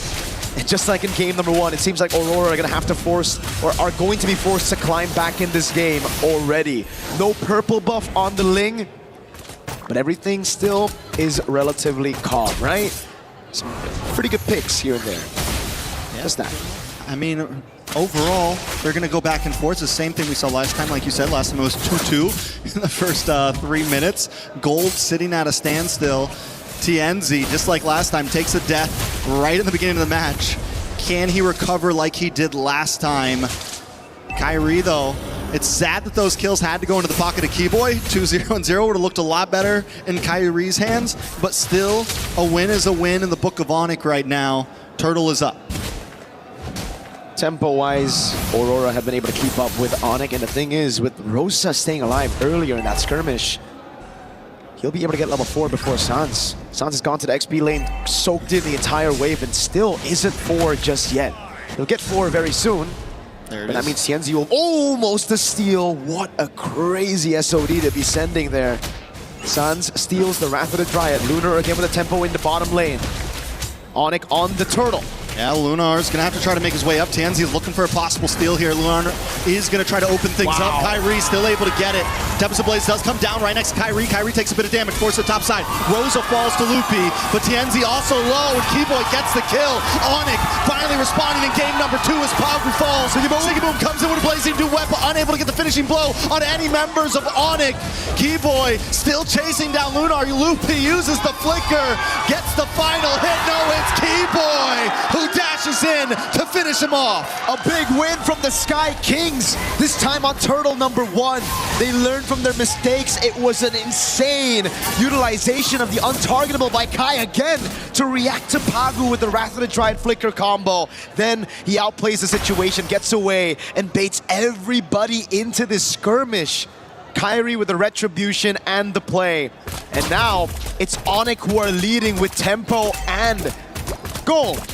S5: And just like in game number 1, it seems like Aurora are going to have to force, or are going to be forced to climb back in this game already. No purple buff on the Ling, but everything still is relatively calm, right? Some pretty good picks here and there.
S4: Yeah.
S5: Just that.
S4: I mean, overall, they're going to go back and forth. It's the same thing we saw last time. Like you said, last time it was 2-2 in the first 3 minutes. Gold sitting at a standstill. Tienzi, just like last time, takes a death right in the beginning of the match. Can he recover like he did last time? Kyrie, though, it's sad that those kills had to go into the pocket of Keyboy. 2-0 and 0 would have looked a lot better in Kyrie's hands, but still, a win is a win in the Book of Onyx right now. Turtle is up.
S5: Tempo-wise, Aurora have been able to keep up with Onyx, and the thing is, with Rosa staying alive earlier in that skirmish, he'll be able to get level 4 before Sans. Sans has gone to the XP lane, soaked in the entire wave, and still isn't 4 just yet. He'll get 4 very soon. But that means Tienzi will almost a steal. What a crazy SOD to be sending there. Sans steals the Wrath of the Dryad. Lunar again with a tempo in the bottom lane. Onyx on the turtle.
S4: Yeah, Lunar's going to have to try to make his way up. Tienzi's looking for a possible steal here. Lunar is going to try to open things up. Kyrie still able to get it. Tempest of Blaze does come down right next to Kyrie. Kyrie takes a bit of damage, forces the top side. Rosa falls to Loopy, but Tienzi also low, and Keyboy gets the kill. Onyx finally responding in game number 2 as Pagu falls. Sigiboom comes in with a blazing duet, but unable to get the finishing blow on any members of Onyx. Keyboy still chasing down Lunar. Loopy uses the flicker, gets the final hit. No, it's Keyboy who dashes in to finish him off.
S5: A big win from the Sky Kings, this time on Turtle number 1. They learned from their mistakes. It was an insane utilization of the untargetable by Kai again to react to Pagu with the Wrath of the Dryad flicker combo. Then he outplays the situation, gets away, and baits everybody into this skirmish. Kyrie with the retribution and the play. And now it's Onyx who are leading with tempo and gold.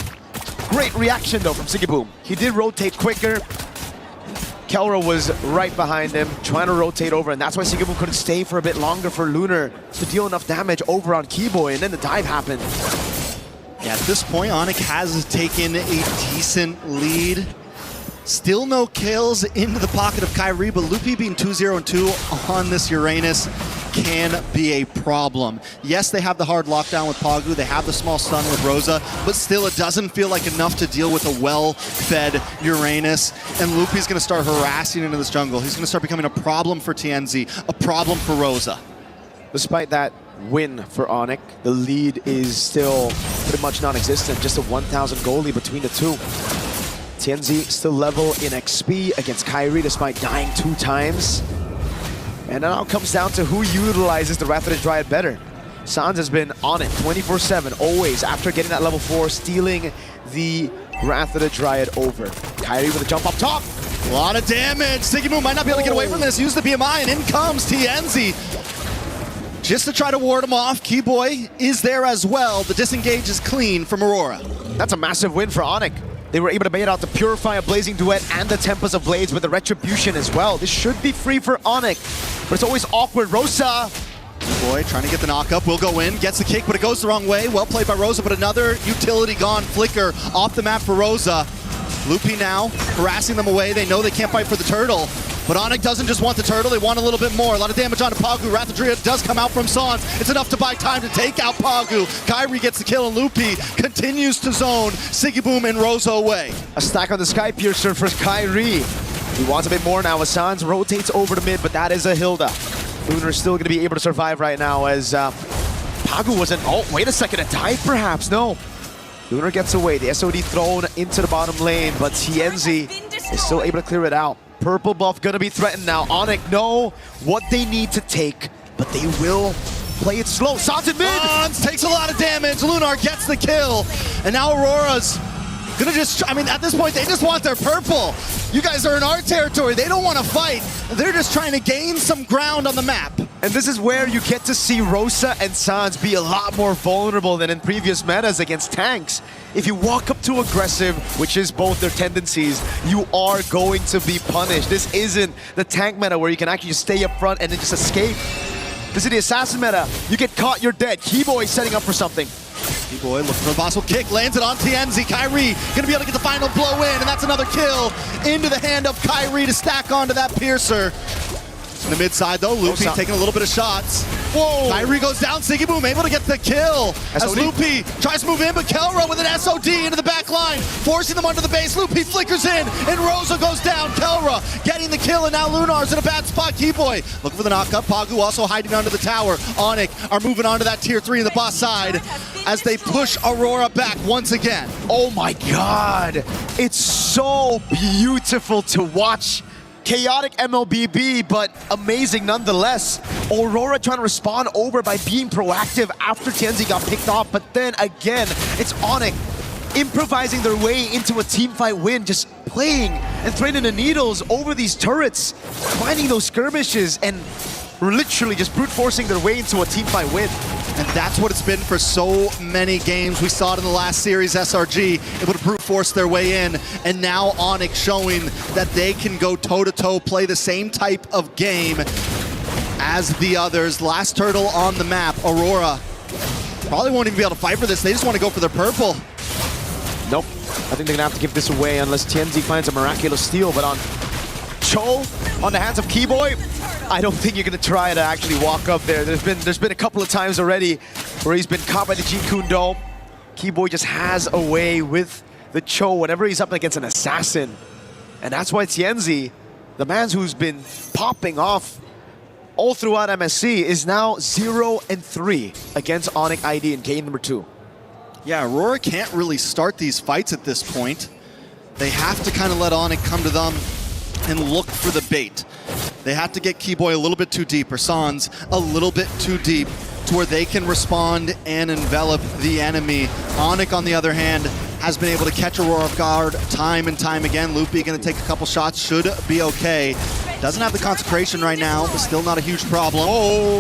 S5: Great reaction though from Sigiboom. He did rotate quicker. Kelra was right behind him, trying to rotate over, and that's why Sigiboom couldn't stay for a bit longer for Lunar to deal enough damage over on Keyboy, and then the dive happened.
S4: Yeah, at this point, Onyx has taken a decent lead. Still no kills into the pocket of Kyrie, but Loopy being 2-0 and 2 on this Uranus can be a problem. Yes, they have the hard lockdown with Pagu, they have the small stun with Rosa, but still it doesn't feel like enough to deal with a well-fed Uranus, and Loopy's going to start harassing into this jungle. He's going to start becoming a problem for Tienzi, a problem for Rosa.
S5: Despite that win for Onyx, the lead is still pretty much non-existent, just a 1,000 goal lead between the two. Tienzi still level in XP against Kyrie despite dying 2 times. And it now comes down to who utilizes the Wrath of the Dryad better. Sans has been on it 24/7, always, after getting that level 4, stealing the Wrath of the Dryad over. Kyrie with a jump up top.
S4: A lot of damage. Sigiboom might not be able to get away from this. Use the BMI, and in comes Tienzi. Just to try to ward him off. Keyboy is there as well. The disengage is clean from Aurora.
S5: That's a massive win for Onyx. They were able to bait out the Purify, a Blazing Duet, and the Tempest of Blades with the Retribution as well. This should be free for Onyx, but it's always awkward. Rosa.
S4: Boy, trying to get the knock up, will go in, gets the kick, but it goes the wrong way. Well played by Rosa, but another utility gone. Flicker off the map for Rosa. Loopy now harassing them away. They know they can't fight for the turtle. But Onyx doesn't just want the turtle, they want a little bit more. A lot of damage onto Pagu. Wrath of Druid does come out from Sans. It's enough to buy time to take out Pagu. Kyrie gets the kill and Loopy continues to zone Sigiboom and Rosa away.
S5: A stack on the Sky Piercer for Kyrie. He wants a bit more now as Sans rotates over to mid, but that is a Hilda. Lunar still going to be able to survive right now as Pagu wasn't... Oh, wait a second, a dive perhaps? No. Lunar gets away. The SOD thrown into the bottom lane, but TNZ is still able to clear it out. Purple buff gonna be threatened now. Onyx know what they need to take, but they will play it slow. Sans in mid!
S4: Sans takes a lot of damage. Lunar gets the kill. And now Aurora's gonna just, I mean, at this point, they just want their purple. You guys are in our territory. They don't want to fight. They're just trying to gain some ground on the map.
S5: And this is where you get to see Rosa and Sans be a lot more vulnerable than in previous metas against tanks. If you walk up too aggressive, which is both their tendencies, you are going to be punished. This isn't the tank meta where you can actually just stay up front and then just escape. This is the assassin meta. You get caught, you're dead. Keyboy setting up for something.
S4: Keyboy looking for a possible kick, lands it on TNZ. Kyrie gonna be able to get the final blow in, and that's another kill into the hand of Kyrie to stack onto that Piercer. In the mid side though, Loopy taking a little bit of shots. Whoa! Kyrie goes down, Sigiboom able to get the kill. As Loopy tries to move in, but Kelra with an SOD into the back line, forcing them under the base. Loopy flickers in, and Rosa goes down. Kelra getting the kill, and now Lunar's in a bad spot. Keyboy looking for the knockup. Pagu also hiding under the tower. Onyx are moving on to that tier 3 in the boss side as they push Aurora back once again.
S5: Oh my god! It's so beautiful to watch. Chaotic MLBB, but amazing nonetheless. Aurora trying to respond over by being proactive after TNZ got picked off, but then again, it's Onyx improvising their way into a teamfight win, just playing and threading the needles over these turrets, finding those skirmishes, and literally just brute forcing their way into a teamfight win.
S4: And that's what it's been for so many games. We saw it in the last series, SRG, able to brute force their way in. And now Onyx showing that they can go toe-to-toe, play the same type of game as the others. Last turtle on the map, Aurora. Probably won't even be able to fight for this. They just want to go for their purple.
S5: Nope. I think they're going to have to give this away unless TNZ finds a miraculous steal. But on Cho, on the hands of Keyboy, I don't think you're going to try to actually walk up there. There's been a couple of times already where he's been caught by the Jeet Kune Do. Keyboy just has a way with the Cho whenever he's up against an assassin. And that's why TNZ, the man who's been popping off all throughout MSC, is now 0-3 against Onyx ID in game number 2.
S4: Yeah, Aurora can't really start these fights at this point. They have to kind of let Onyx come to them and look for the bait. They have to get Keyboy a little bit too deep, or Sans a little bit too deep, to where they can respond and envelop the enemy. Onyx, on the other hand, has been able to catch Aurora off guard time and time again. Loopy gonna take a couple shots, should be okay. Doesn't have the consecration right now, but still not a huge problem. Oh!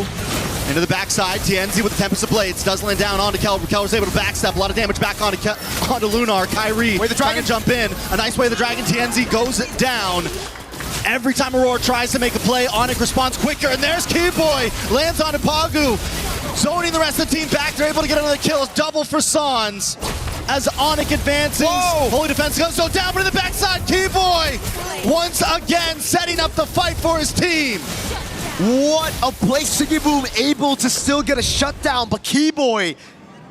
S4: Into the backside, TNZ with the Tempest of Blades, does land down onto Kelra. Kelra's able to backstep, a lot of damage back onto Lunar. Kyrie trying to jump in, a nice way the Dragon. TNZ goes down. Every time Aurora tries to make a play, Onyx responds quicker, and there's Keyboy, lands onto Pagu, zoning the rest of the team back. They're able to get another kill, double for Sans. As Onyx advances, Holy Defense goes so down, but in the backside, Keyboy once again setting up the fight for his team.
S5: What a play, Sigiboom able to still get a shutdown, but Keyboy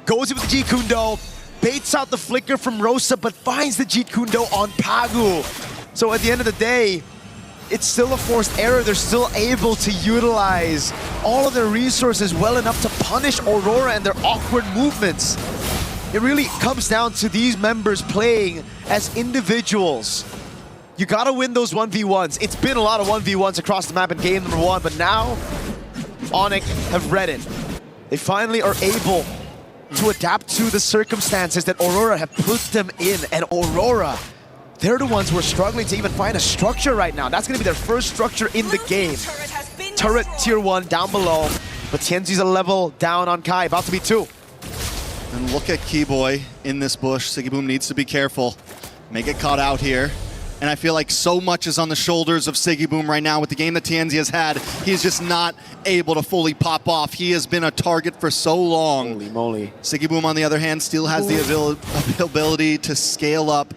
S5: goes in with the Jeet Kune Do, baits out the flicker from Rosa, but finds the Jeet Kune Do on Pagu. So at the end of the day, it's still a forced error. They're still able to utilize all of their resources well enough to punish Aurora and their awkward movements. It really comes down to these members playing as individuals. You gotta win those 1v1s. It's been a lot of 1v1s across the map in game number 1, but now Onyx have read it. They finally are able to adapt to the circumstances that Aurora have put them in, and Aurora, they're the ones who are struggling to even find a structure right now. That's going to be their first structure in the game. Turret tier 1 down below, but TNZ's a level down on Kai, about to be 2.
S4: And look at Keyboy in this bush. Sigiboom needs to be careful. May get caught out here. And I feel like so much is on the shoulders of Sigiboom right now with the game that TNZ has had. He's just not able to fully pop off. He has been a target for so long.
S5: Holy moly.
S4: Sigiboom, on the other hand, still has the ability to scale up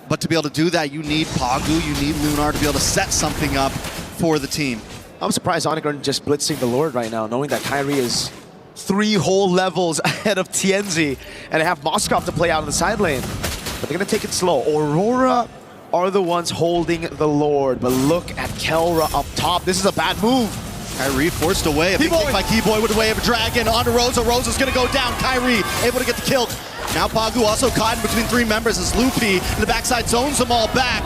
S4: But to be able to do that, you need Pagu, you need Lunar to be able to set something up for the team.
S5: I'm surprised Onyx aren't just blitzing the Lord right now, knowing that Kyrie is 3 whole levels ahead of TNZ and have Moskov to play out in the side lane. But they're gonna take it slow. Aurora are the ones holding the Lord, but look at Kelra up top. This is a bad move.
S4: Kyrie forced away. A big kick by Keyboy with a wave of dragon onto Rosa. Rosa's gonna go down. Kyrie able to get the kill. Now Pagu also caught in between 3 members as Loopy in the backside zones them all back.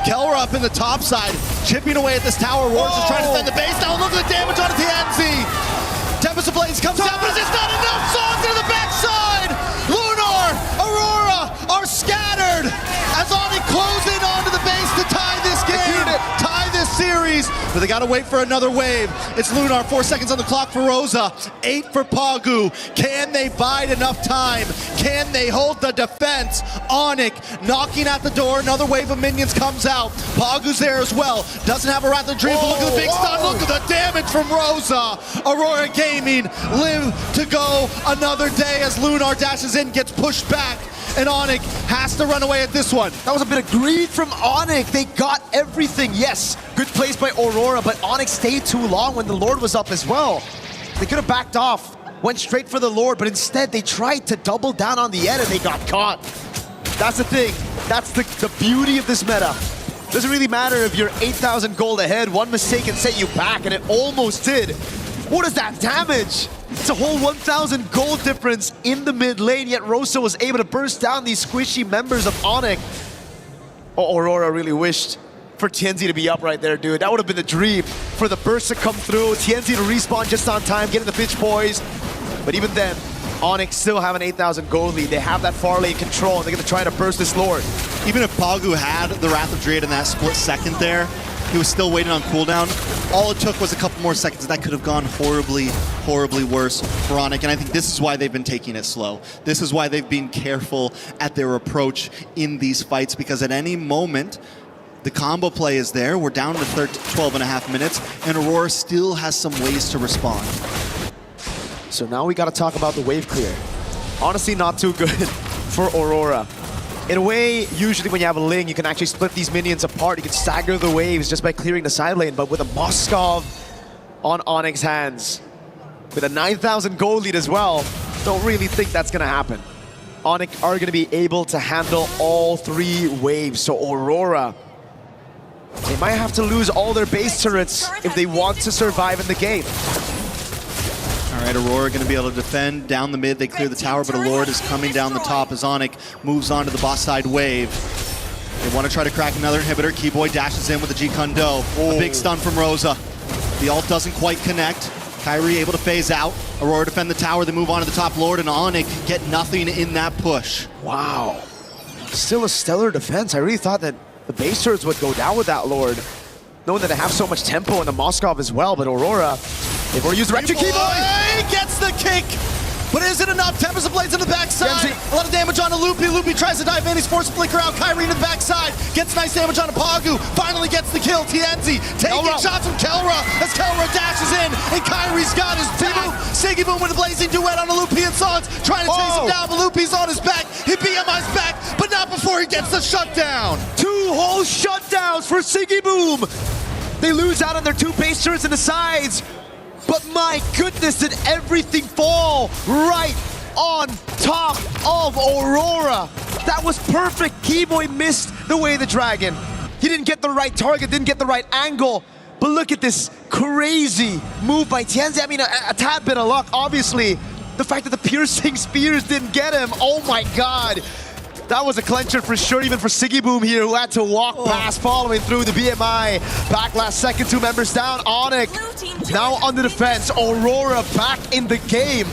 S4: Kelra up in the top side, chipping away at this tower. Roars is trying to defend the base. Now look at the damage on TNZ. Tempest of Blaze comes down, but it's just not enough. Songs into the backside. Lunar, Aurora are scattered as Oni close in onto the base to tie this game, tie this series. But they gotta wait for another wave. It's Lunar, 4 seconds on the clock for Rosa, 8 for Pagu. Can they bide enough time? Can they hold the defense? Onyx knocking at the door, another wave of minions comes out. Pagu's there as well, doesn't have a Wrath of Dream, but look at the big stun, look at the damage from Rosa. Aurora Gaming live to go another day as Lunar dashes in, gets pushed back, and Onyx has to run away at this one.
S5: That was a bit of greed from Onyx. They got everything. Yes, good plays by Aurora, but Onyx stayed too long when the Lord was up as well. They could have backed off, went straight for the Lord, but instead they tried to double down on the end and they got caught. That's the thing. That's the beauty of this meta. Doesn't really matter if you're 8,000 gold ahead. One mistake can set you back, and it almost did. What is that damage? It's a whole 1,000 gold difference in the mid lane, yet Rosa was able to burst down these squishy members of Onyx. Oh, Aurora really wished for TNZ to be up right there, dude. That would have been the dream for the burst to come through, TNZ to respawn just on time, getting the pitch poised. But even then, Onyx still have an 8,000 gold lead. They have that far lane control, and they're going to try to burst this Lord.
S4: Even if Pagu had the Wrath of Dread in that split second there, he was still waiting on cooldown. All it took was a couple more seconds. That could have gone horribly, horribly worse for Onyx. And I think this is why they've been taking it slow. This is why they've been careful at their approach in these fights, because at any moment, the combo play is there. We're down to 12.5 minutes, and Aurora still has some ways to respond.
S5: So now we got to talk about the wave clear. Honestly, not too good for Aurora. In a way, usually when you have a Ling, you can actually split these minions apart. You can stagger the waves just by clearing the side lane. But with a Moskov on Onyx's hands, with a 9,000 gold lead as well, don't really think that's going to happen. Onyx are going to be able to handle all 3 waves. So Aurora, they might have to lose all their base turrets if they want to survive in the game.
S4: All right, Aurora going to be able to defend down the mid. They clear the tower, but a Lord is coming down the top as Onyx moves on to the boss side wave. They want to try to crack another inhibitor. Keyboy dashes in with the G-Kundo. A big stun from Rosa. The ult doesn't quite connect. Kyrie able to phase out. Aurora defend the tower. They move on to the top Lord, and Onyx get nothing in that push.
S5: Wow. Still a stellar defense. I really thought that the base turrets would go down with that Lord, knowing that they have so much tempo in the Moskov as well, but Aurora, they've already used Rector
S4: Keyboy gets the kick, but is it enough? Tempest of Blades in the backside. A lot of damage on Loopy. Loopy tries to dive in. He's forced to flicker out. Kyrie in the backside. Gets nice damage on Pagu. Finally gets the kill. TNZ taking shots from Kelra as Kelra dashes in, and Kyrie's got his back. Siggy Boom with a blazing duet on Loopy and Sans, trying to chase him down, but Loopy's on his back. He BMI's back, but not before he gets the shutdown.
S5: 2 whole shutdowns for Siggy Boom. They lose out on their 2 base turrets in the sides. But my goodness, did everything fall right on top of Aurora. That was perfect. Keyboy missed the way the dragon. He didn't get the right target, didn't get the right angle. But look at this crazy move by TNZ. I mean, a tad bit of luck, obviously. The fact that the piercing spears didn't get him. Oh my God. That was a clencher for sure, even for Siggy Boom here, who had to walk past following through the BMI. Back last second, 2 members down. Onyx now on the defense. Aurora back in the game.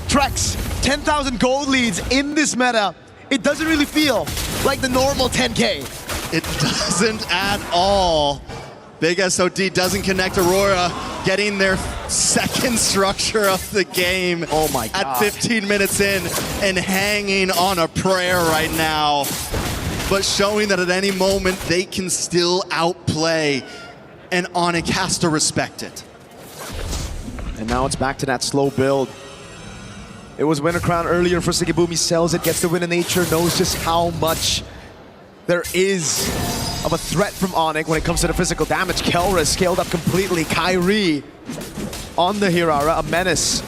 S5: Trex, 10,000 gold leads in this meta. It doesn't really feel like the normal 10K.
S4: It doesn't at all. Big SOD doesn't connect. Aurora getting their second structure of the game.
S5: Oh my God.
S4: At 15 minutes in and hanging on a prayer right now. But showing that at any moment they can still outplay, and Onyx has to respect it.
S5: And now it's back to that slow build. It was Winter Crown earlier for Siggy Boom. He sells it, gets the win in nature, knows just how much there is of a threat from Onyx when it comes to the physical damage. Kelra scaled up completely. Kyrie on the Hirara, a menace.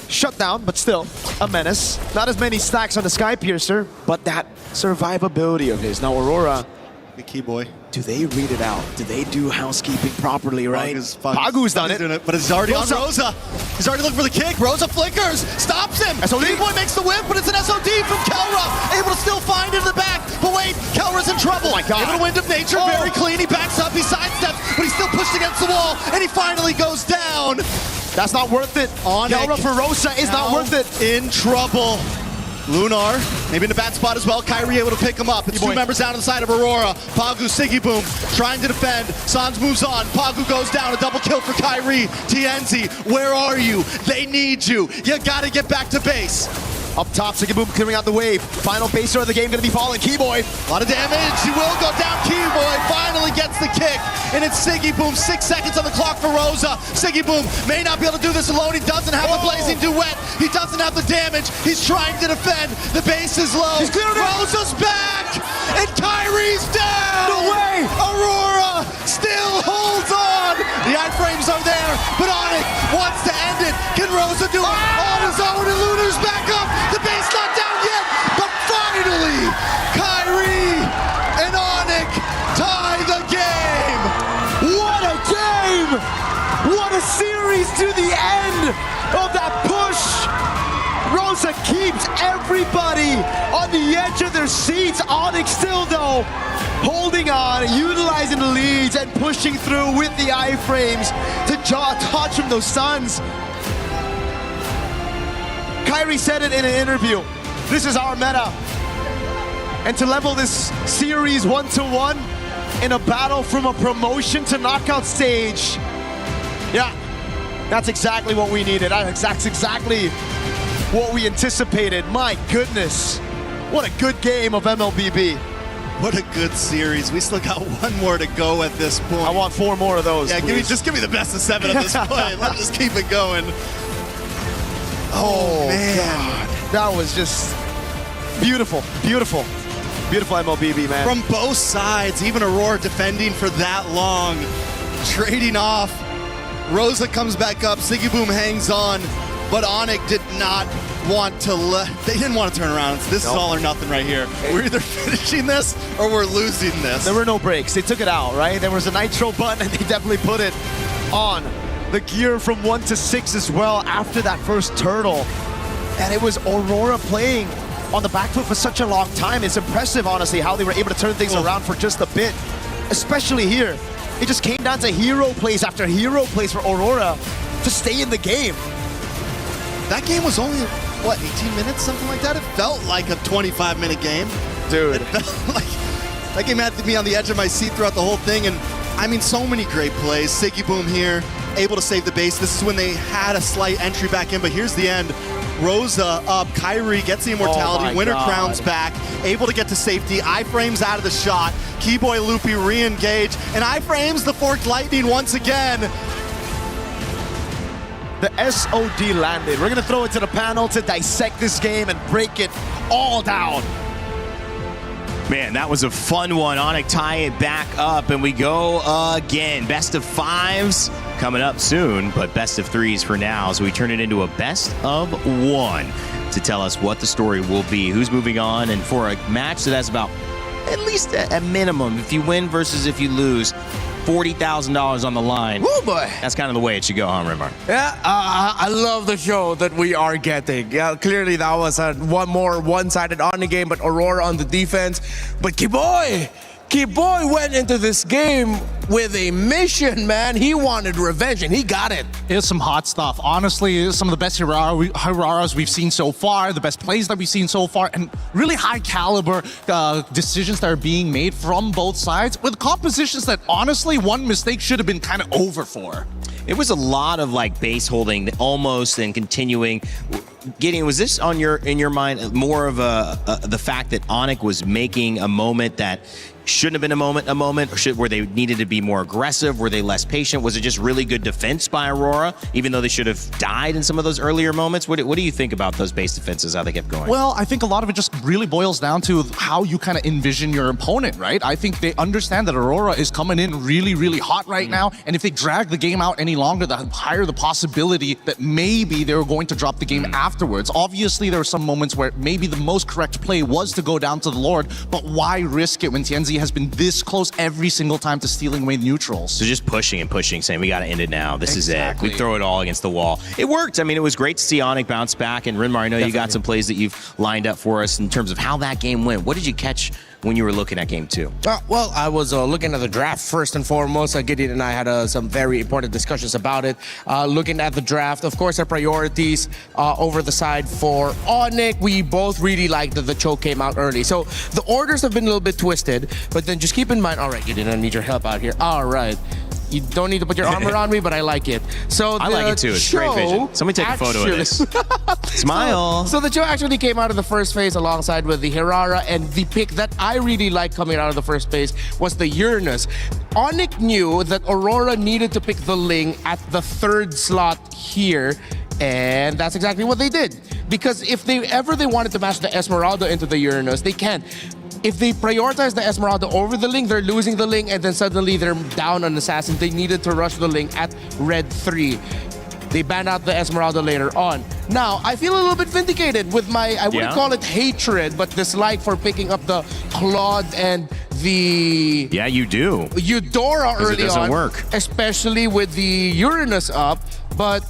S5: Shut down, but still a menace. Not as many stacks on the Sky Piercer, but that survivability of his. Now Aurora,
S11: the key boy.
S5: Do they read it out? Do they do housekeeping properly, right?
S11: Pagu's
S5: done it.
S11: doing it, but it's already on Rosa. He's already looking for the kick. Rosa flickers, stops him. Key-boy makes the whip, but it's an SOD from Kelra. Able to still find it in the back, but wait, Kelra's in trouble.
S5: Oh my God.
S11: Able to wind of nature, very clean. He backs up, he sidesteps, but he's still pushed against the wall, and he finally goes down.
S5: That's not worth it. Kelra for Rosa is not worth it.
S11: In trouble. Lunar, maybe in a bad spot as well. Kyrie able to pick him up. It's two members down on the side of Aurora. Pagu, Siggy Boom, trying to defend. Sans moves on. Pagu goes down. A double kill for Kyrie. TNZ, where are you? They need you. You gotta get back to base.
S5: Up top, Siggy Boom clearing out the wave. Final baser of the game gonna be falling. Keyboy.
S11: A lot of damage. He will go down. Keyboy finally gets the kick. And it's Siggy Boom. 6 seconds on the clock for Rosa. Siggy Boom may not be able to do this alone. He doesn't have the blazing duet. He doesn't have the damage. He's trying to defend. The base is low.
S5: He's cleared it.
S11: Rosa's back. And Kyrie's down.
S5: No way.
S11: Aurora still holds on. The iframes are there, but Onyx wants to end it. Can Rosa do it on his own? And Lunar's back up. The base not down yet, but finally, Kyrie and Onyx tie the game.
S5: What a game! What a series to the end of that push. Rosa keeps everybody on the edge of their seats. Onyx still though, holding on, utilizing the leads and pushing through with the iframes to touch from those Suns. Kyrie said it in an interview. This is our meta. And to level this series 1-1 in a battle from a promotion to knockout stage, yeah, that's exactly what we needed. That's exactly what we anticipated. My goodness, what a good game of MLBB.
S11: What a good series. We still got one more to go at this point.
S5: I want 4 more of those.
S11: Yeah, just give me the best of 7 at this point. Let's just keep it going.
S5: Oh man, God. That was just beautiful, beautiful, beautiful MLBB, man.
S11: From both sides, even Aurora defending for that long, trading off. Rosa comes back up, Siggy Boom hangs on, but Onyx did not want to they didn't want to turn around. This is all or nothing right here. We're either finishing this or we're losing this.
S5: There were no breaks. They took it out, right? There was a nitro button and they definitely put it on. The gear from 1 to 6 as well after that first turtle. And it was Aurora playing on the back foot for such a long time. It's impressive, honestly, how they were able to turn things around for just a bit. Especially here. It just came down to hero plays after hero plays for Aurora to stay in the game.
S11: That game was only, what, 18 minutes, something like that? It felt like a 25-minute game.
S5: Dude.
S11: It felt like that game had me on the edge of my seat throughout the whole thing. And I mean, so many great plays. Siggy Boom here, able to save the base. This is when they had a slight entry back in, but here's the end. Rosa up, Kyrie gets the immortality, Winter Crown's back, able to get to safety, iframes out of the shot, Keyboy Loopy re-engage, and iframes the Forked Lightning once again.
S5: The SOD landed. We're gonna throw it to the panel to dissect this game and break it all down.
S2: Man, that was a fun one. Onyx tie it back up, and we go again. Best of 5s coming up soon, but best of 3s for now. So we turn it into a best of 1 to tell us what the story will be, who's moving on, and for a match that has about at least a minimum, if you win versus if you lose, $40,000 on the line.
S24: Oh boy.
S2: That's kind of the way it should go, huh, Rimar?
S24: Yeah, I love the show that we are getting. Yeah, clearly that was a one-sided on the game, but Aurora on the defense. But Keyboy went into this game with a mission, man. He wanted revenge, and he got it.
S17: It's some hot stuff. Honestly, some of the best Hiraras we've seen so far, the best plays that we've seen so far, and really high caliber decisions that are being made from both sides with compositions that honestly, one mistake should have been kind of over for.
S2: It was a lot of like base holding almost and continuing. Gideon, was this on in your mind more of the fact that Onyx was making a moment that shouldn't have been a moment, or were they needed to be more aggressive? Were they less patient? Was it just really good defense by Aurora, even though they should have died in some of those earlier moments? What do you think about those base defenses, how they kept going?
S17: Well, I think a lot of it just really boils down to how you kind of envision your opponent, right? I think they understand that Aurora is coming in really, really hot right now, and if they drag the game out any longer, the higher the possibility that maybe they were going to drop the game afterwards. Obviously, there were some moments where maybe the most correct play was to go down to the Lord, but why risk it when TNZ has been this close every single time to stealing away neutrals?
S2: So just pushing and pushing, saying we got to end it now. This is it. We throw it all against the wall. It worked. I mean, it was great to see Onyx bounce back. And Rinmar, I know you got some plays that you've lined up for us in terms of how that game went. What did you catch when you were looking at game 2?
S24: Well, I was looking at the draft first and foremost. Gideon and I had some very important discussions about it. Looking at the draft, of course, our priorities over the side for Onyx. We both really liked that the choke came out early. So the orders have been a little bit twisted, but then just keep in mind, all right, Gideon, I need your help out here. All right. You don't need to put your armor on me, but I like it. So
S2: I like it too. It's great vision. Somebody take a photo of this. Smile.
S24: So the Joe actually came out of the first phase alongside with the Hirara, and the pick that I really liked coming out of the first phase was the Uranus. Onyx knew that Aurora needed to pick the Ling at the 3rd slot here, and that's exactly what they did. Because if they wanted to match the Esmeralda into the Uranus, they can't. If they prioritize the Esmeralda over the Ling, they're losing the Ling, and then suddenly they're down on Assassin. They needed to rush the Ling at red 3. They banned out the Esmeralda later on. Now, I feel a little bit vindicated with my, I wouldn't call it hatred, but dislike for picking up the Claude and the...
S2: Yeah, you do.
S24: Eudora early on.
S2: It doesn't work.
S24: Especially with the Uranus up, but...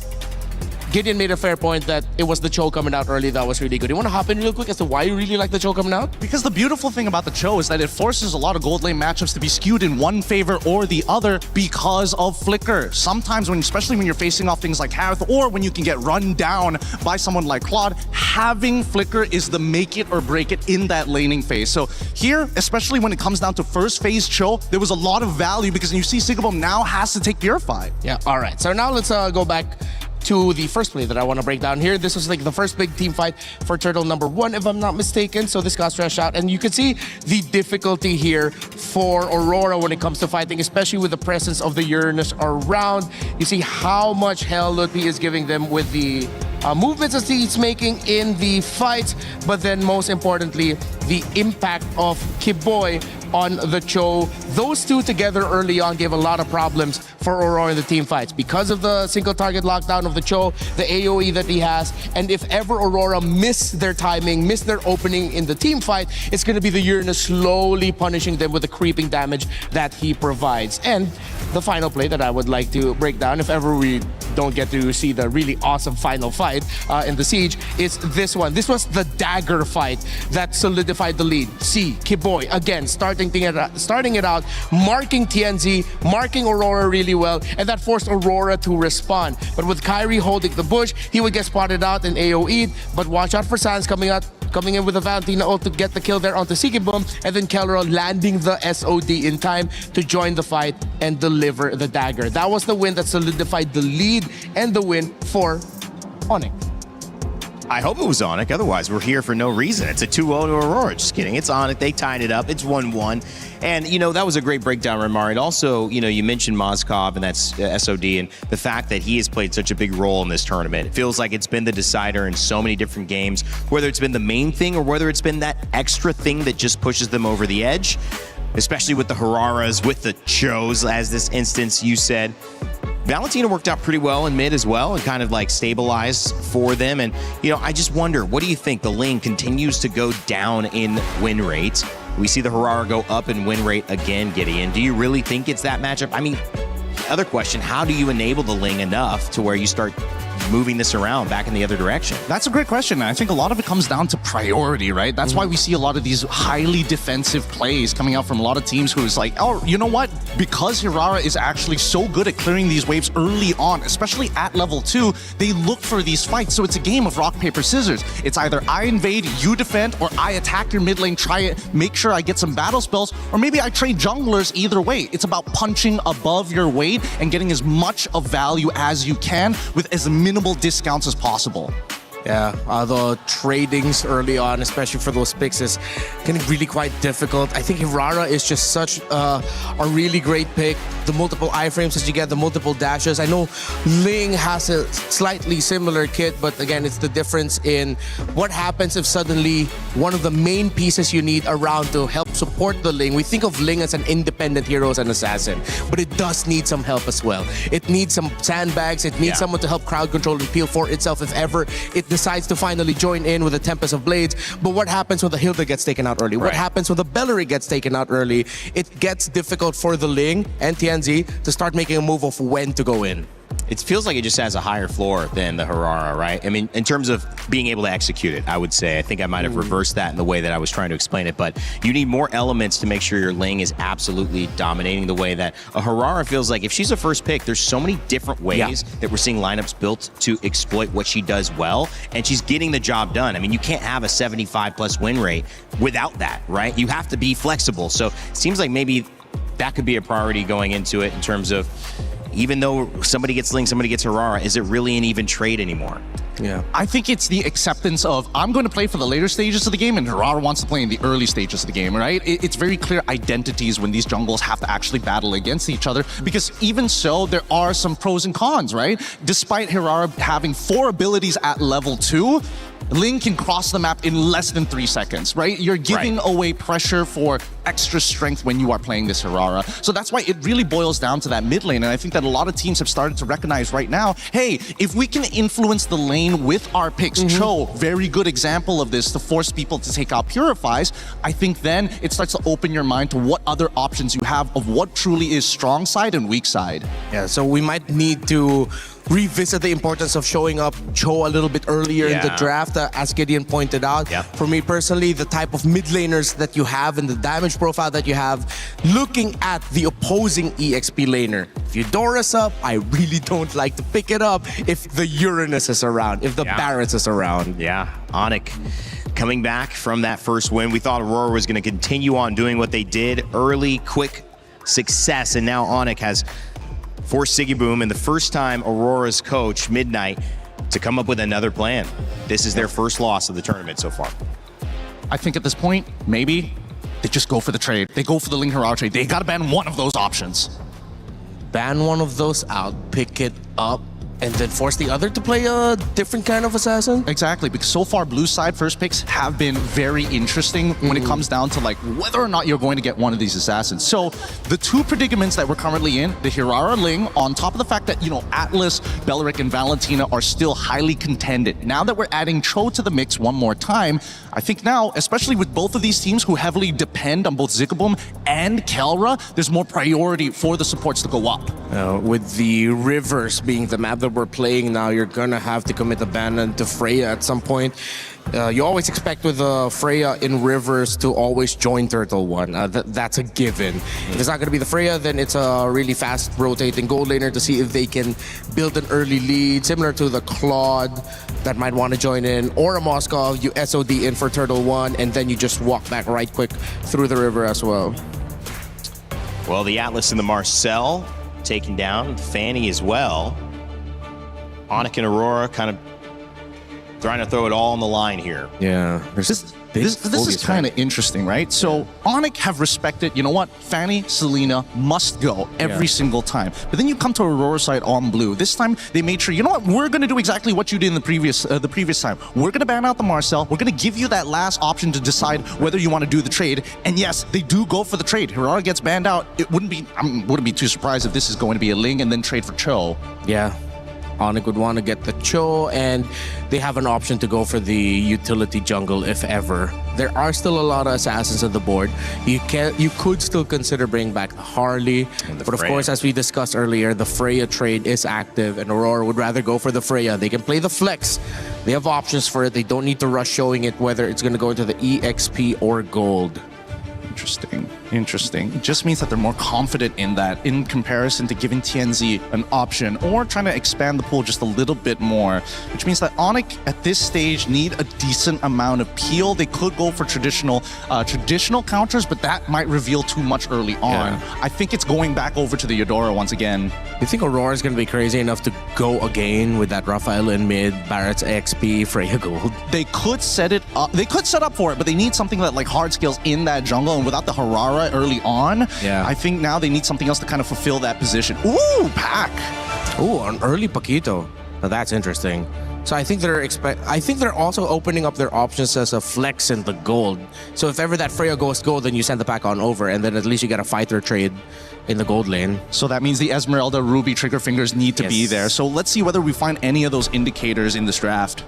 S24: Gideon made a fair point that it was the Cho coming out early that was really good. You want to hop in real quick as to why you really like the Cho coming out?
S17: Because the beautiful thing about the Cho is that it forces a lot of gold lane matchups to be skewed in one favor or the other because of Flicker. Sometimes, especially when you're facing off things like Harith, or when you can get run down by someone like Claude, having Flicker is the make it or break it in that laning phase. So here, especially when it comes down to first phase Cho, there was a lot of value because you see Sigabum now has to take Purify.
S24: Yeah, all right. So now let's go back to the first play that I want to break down here. This was like the first big team fight for Turtle number 1, if I'm not mistaken. So this got stretched out, and you can see the difficulty here for Aurora when it comes to fighting, especially with the presence of the Uranus around. You see how much hell Lutfi is giving them with the movements that he's making in the fights, but then most importantly, the impact of Kiboy on the Cho. Those two together early on gave a lot of problems for Aurora in the team fights because of the single target lockdown of the Cho, the AoE that he has, and if ever Aurora miss their timing, miss their opening in the team fight, it's going to be the Uranus slowly punishing them with the creeping damage that he provides. And the final play that I would like to break down, if ever we don't get to see the really awesome final fight in the Siege, is this one. This was the dagger fight that solidified the lead. See, Kiboy, again, starting it out, marking TNZ, marking Aurora really well, and that forced Aurora to respond. But with Kyrie holding the bush, he would get spotted out in AoE, but watch out for Sans coming in with a Valentina ult to get the kill there onto Sigibum, and then Kelro landing the SOD in time to join the fight and deliver the dagger. That was the win that solidified the lead and the win for Onyx.
S2: I hope it was Onyx, otherwise we're here for no reason. It's a 2-0 to Aurora. Just kidding. It's Onyx. They tied it up. It's 1-1. And, that was a great breakdown, Rinmar. And also, you mentioned Mozkov, and that's SOD, and the fact that he has played such a big role in this tournament. It feels like it's been the decider in so many different games, whether it's been the main thing or whether it's been that extra thing that just pushes them over the edge, especially with the Hararas, with the Chos, as this instance you said. Valentina worked out pretty well in mid as well and kind of like stabilized for them. And, I just wonder, what do you think? The lane continues to go down in win rate. We see the Harara go up in win rate again, Gideon. Do you really think it's that matchup? I mean, other question, how do you enable the Ling enough to where you start moving this around back in the other direction?
S17: That's a great question. I think a lot of it comes down to priority, right? That's why we see a lot of these highly defensive plays coming out from a lot of teams who is like, oh, you know what? Because Hirara is actually so good at clearing these waves early on, especially at level 2, they look for these fights. So it's a game of rock, paper, scissors. It's either I invade, you defend, or I attack your mid lane, try it, make sure I get some battle spells, or maybe I trade junglers. Either way, it's about punching above your weight and getting as much of value as you can with as minimal discounts as possible.
S24: Yeah, the tradings early on, especially for those picks, is getting really quite difficult. I think Hirara is just such a really great pick. The multiple iframes that you get, the multiple dashes. I know Ling has a slightly similar kit, but again, it's the difference in what happens if suddenly one of the main pieces you need around to help support the Ling. We think of Ling as an independent hero, as an assassin, but it does need some help as well. It needs some sandbags. It needs someone to help crowd control and peel for itself if ever it decides to finally join in with the Tempest of Blades. But what happens when the Hilda gets taken out early? What happens when the Bellary gets taken out early? It gets difficult for the Ling and TNZ to start making a move of when to go in.
S2: It feels like it just has a higher floor than the Hirara, right? I mean, in terms of being able to execute it, I would say. I think I might have reversed that in the way that I was trying to explain it, but you need more elements to make sure your Ling is absolutely dominating the way that a Hirara feels like. If she's a first pick, there's so many different ways that we're seeing lineups built to exploit what she does well, and she's getting the job done. I mean, you can't have a 75+ win rate without that, right? You have to be flexible. So it seems like maybe that could be a priority going into it in terms of, even though somebody gets Ling, somebody gets Hirara, is it really an even trade anymore?
S17: Yeah. I think it's the acceptance of, I'm going to play for the later stages of the game and Hirara wants to play in the early stages of the game, right? It's very clear identities when these jungles have to actually battle against each other, because even so, there are some pros and cons, right? Despite Hirara having 4 abilities at level 2, Ling can cross the map in less than 3 seconds, right? You're giving away pressure for extra strength when you are playing this Hirara. So that's why it really boils down to that mid lane. And I think that a lot of teams have started to recognize right now, hey, if we can influence the lane with our picks, Cho, very good example of this, to force people to take out Purifies, I think then it starts to open your mind to what other options you have of what truly is strong side and weak side.
S24: Yeah, so we might need to revisit the importance of showing up Cho a little bit earlier in the draft, as Gideon pointed out. For me personally, the type of mid laners that you have and the damage profile that you have, looking at the opposing EXP laner. If Eudora's up, I really don't like to pick it up if the Uranus is around, if the Barretts is around.
S2: Yeah, Onyx coming back from that first win. We thought Aurora was going to continue on doing what they did, early, quick success, and now Onyx has forced Siggy Boom, and the first time Aurora's coach, Midnight, to come up with another plan. This is their first loss of the tournament so far.
S17: I think at this point, maybe they just go for the trade. They go for the Ling Hirara trade. They gotta ban one of those options.
S24: Ban one of those out, pick it up, and then force the other to play a different kind of assassin?
S17: Exactly, because so far blue side first picks have been very interesting when it comes down to like whether or not you're going to get one of these assassins. So the 2 predicaments that we're currently in, the Hirara Ling, on top of the fact that, you know, Atlas, Beleric, and Valentina are still highly contended. Now that we're adding Cho to the mix one more time, I think now, especially with both of these teams who heavily depend on both Ziggaboom and Kelra, there's more priority for the supports to go up.
S24: With the rivers being the map that we're playing now, you're gonna have to commit abandon to Freya at some point. You always expect with Freya in rivers to always join Turtle One. That's a given. If it's not gonna be the Freya, then it's a really fast rotating gold laner to see if they can build an early lead, similar to the Claude that might want to join in, or a Moskov, you SOD in for Turtle One, and then you just walk back right quick through the river as well.
S2: Well, the Atlas and the Marcel taken down, Fanny as well. Onyx and Aurora kind of trying to throw it all on the line here.
S24: Yeah.
S17: This is kind of interesting, right? So Onyx have respected, you know what, Fanny, Selena must go every single time. But then you come to Aurora side on blue. This time they made sure, you know what, we're going to do exactly what you did in the previous time. We're going to ban out the Marcel. We're going to give you that last option to decide whether you want to do the trade. And yes, they do go for the trade. Hirara gets banned out. It wouldn't be too surprised if this is going to be a Ling and then trade for Cho.
S24: Yeah. Onyx would want to get the Cho, and they have an option to go for the utility jungle if ever. There are still a lot of assassins on the board. You could still consider bringing back the Harley, but of course, as we discussed earlier, the Freya trade is active, and Aurora would rather go for the Freya. They can play the flex. They have options for it. They don't need to rush showing it whether it's going to go into the EXP or gold.
S17: Interesting. Interesting. It just means that they're more confident in that in comparison to giving TNZ an option or trying to expand the pool just a little bit more, which means that Onyx at this stage need a decent amount of peel. They could go for traditional counters, but that might reveal too much early on. I think it's going back over to the Eudora once again.
S24: You think Aurora's going to be crazy enough to go again with that Raphael in mid, Barrett's XP, Freya Gold?
S17: They could set it up. They could set up for it, but they need something that like hard scales in that jungle, and without the Harara early on, I think now they need something else to kind of fulfill that position. Ooh, Pack.
S24: Ooh, an early Paquito. Now that's interesting. So I think they're also opening up their options as a flex in the gold. So if ever that Freya goes gold, then you send the Pack on over, and then at least you get a fighter trade in the gold lane.
S17: So that means the Esmeralda, Ruby, Trigger Fingers need to be there. So let's see whether we find any of those indicators in this draft.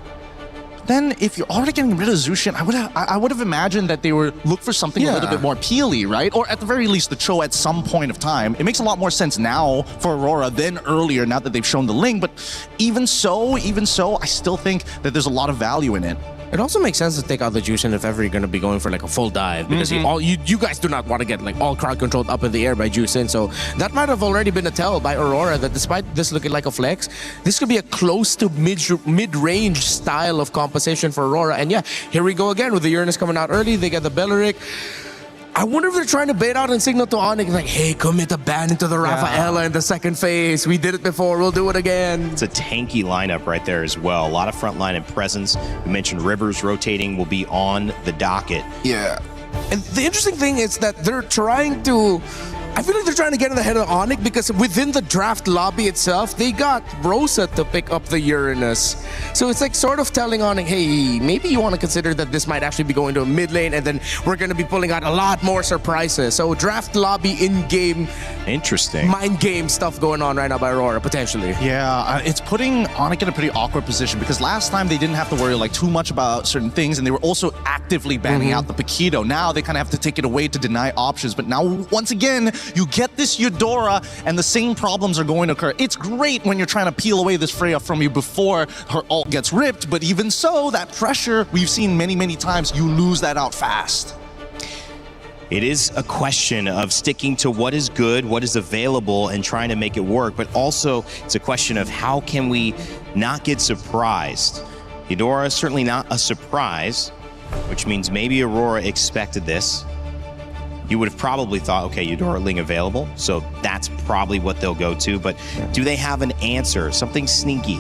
S17: Then, if you're already getting rid of Zushin, I would have imagined that they would look for something a little bit more peely, right? Or at the very least, the Cho at some point of time. It makes a lot more sense now for Aurora than earlier, now that they've shown the link. But even so, I still think that there's a lot of value in it.
S24: It also makes sense to take out the Jushin if ever you're going to be going for like a full dive, because you guys do not want to get like all crowd controlled up in the air by Jushin. So that might have already been a tell by Aurora that despite this looking like a flex, this could be a close to mid-range style of composition for Aurora. And yeah, here we go again with the Uranus coming out early. They get the Belleric. I wonder if they're trying to bait out and signal to Onyx like, hey, commit a ban into the Rafaela in the second phase. We did it before, we'll do it again.
S2: It's a tanky lineup right there as well. A lot of frontline and presence. We mentioned Rivers rotating will be on the docket.
S24: Yeah. And the interesting thing is that they're trying to... I feel like they're trying to get in the head of Onyx because within the draft lobby itself, they got Rosa to pick up the Uranus. So it's like sort of telling Onyx, hey, maybe you want to consider that this might actually be going to a mid lane, and then we're going to be pulling out a lot more surprises. So draft lobby in-game,
S2: interesting
S24: mind game stuff going on right now by Aurora, potentially.
S17: Yeah, it's putting Onyx in a pretty awkward position because last time they didn't have to worry like too much about certain things, and they were also actively banning out the Paquito. Now they kind of have to take it away to deny options. But now, once again, you get this Eudora, and the same problems are going to occur. It's great when you're trying to peel away this Freya from you before her ult gets ripped, but even so, that pressure we've seen many, many times, you lose that out fast.
S2: It is a question of sticking to what is good, what is available, and trying to make it work, but also it's a question of how can we not get surprised. Eudora is certainly not a surprise, which means maybe Aurora expected this. You would have probably thought, okay, Eudora Ling available, so that's probably what they'll go to, but do they have an answer, something sneaky?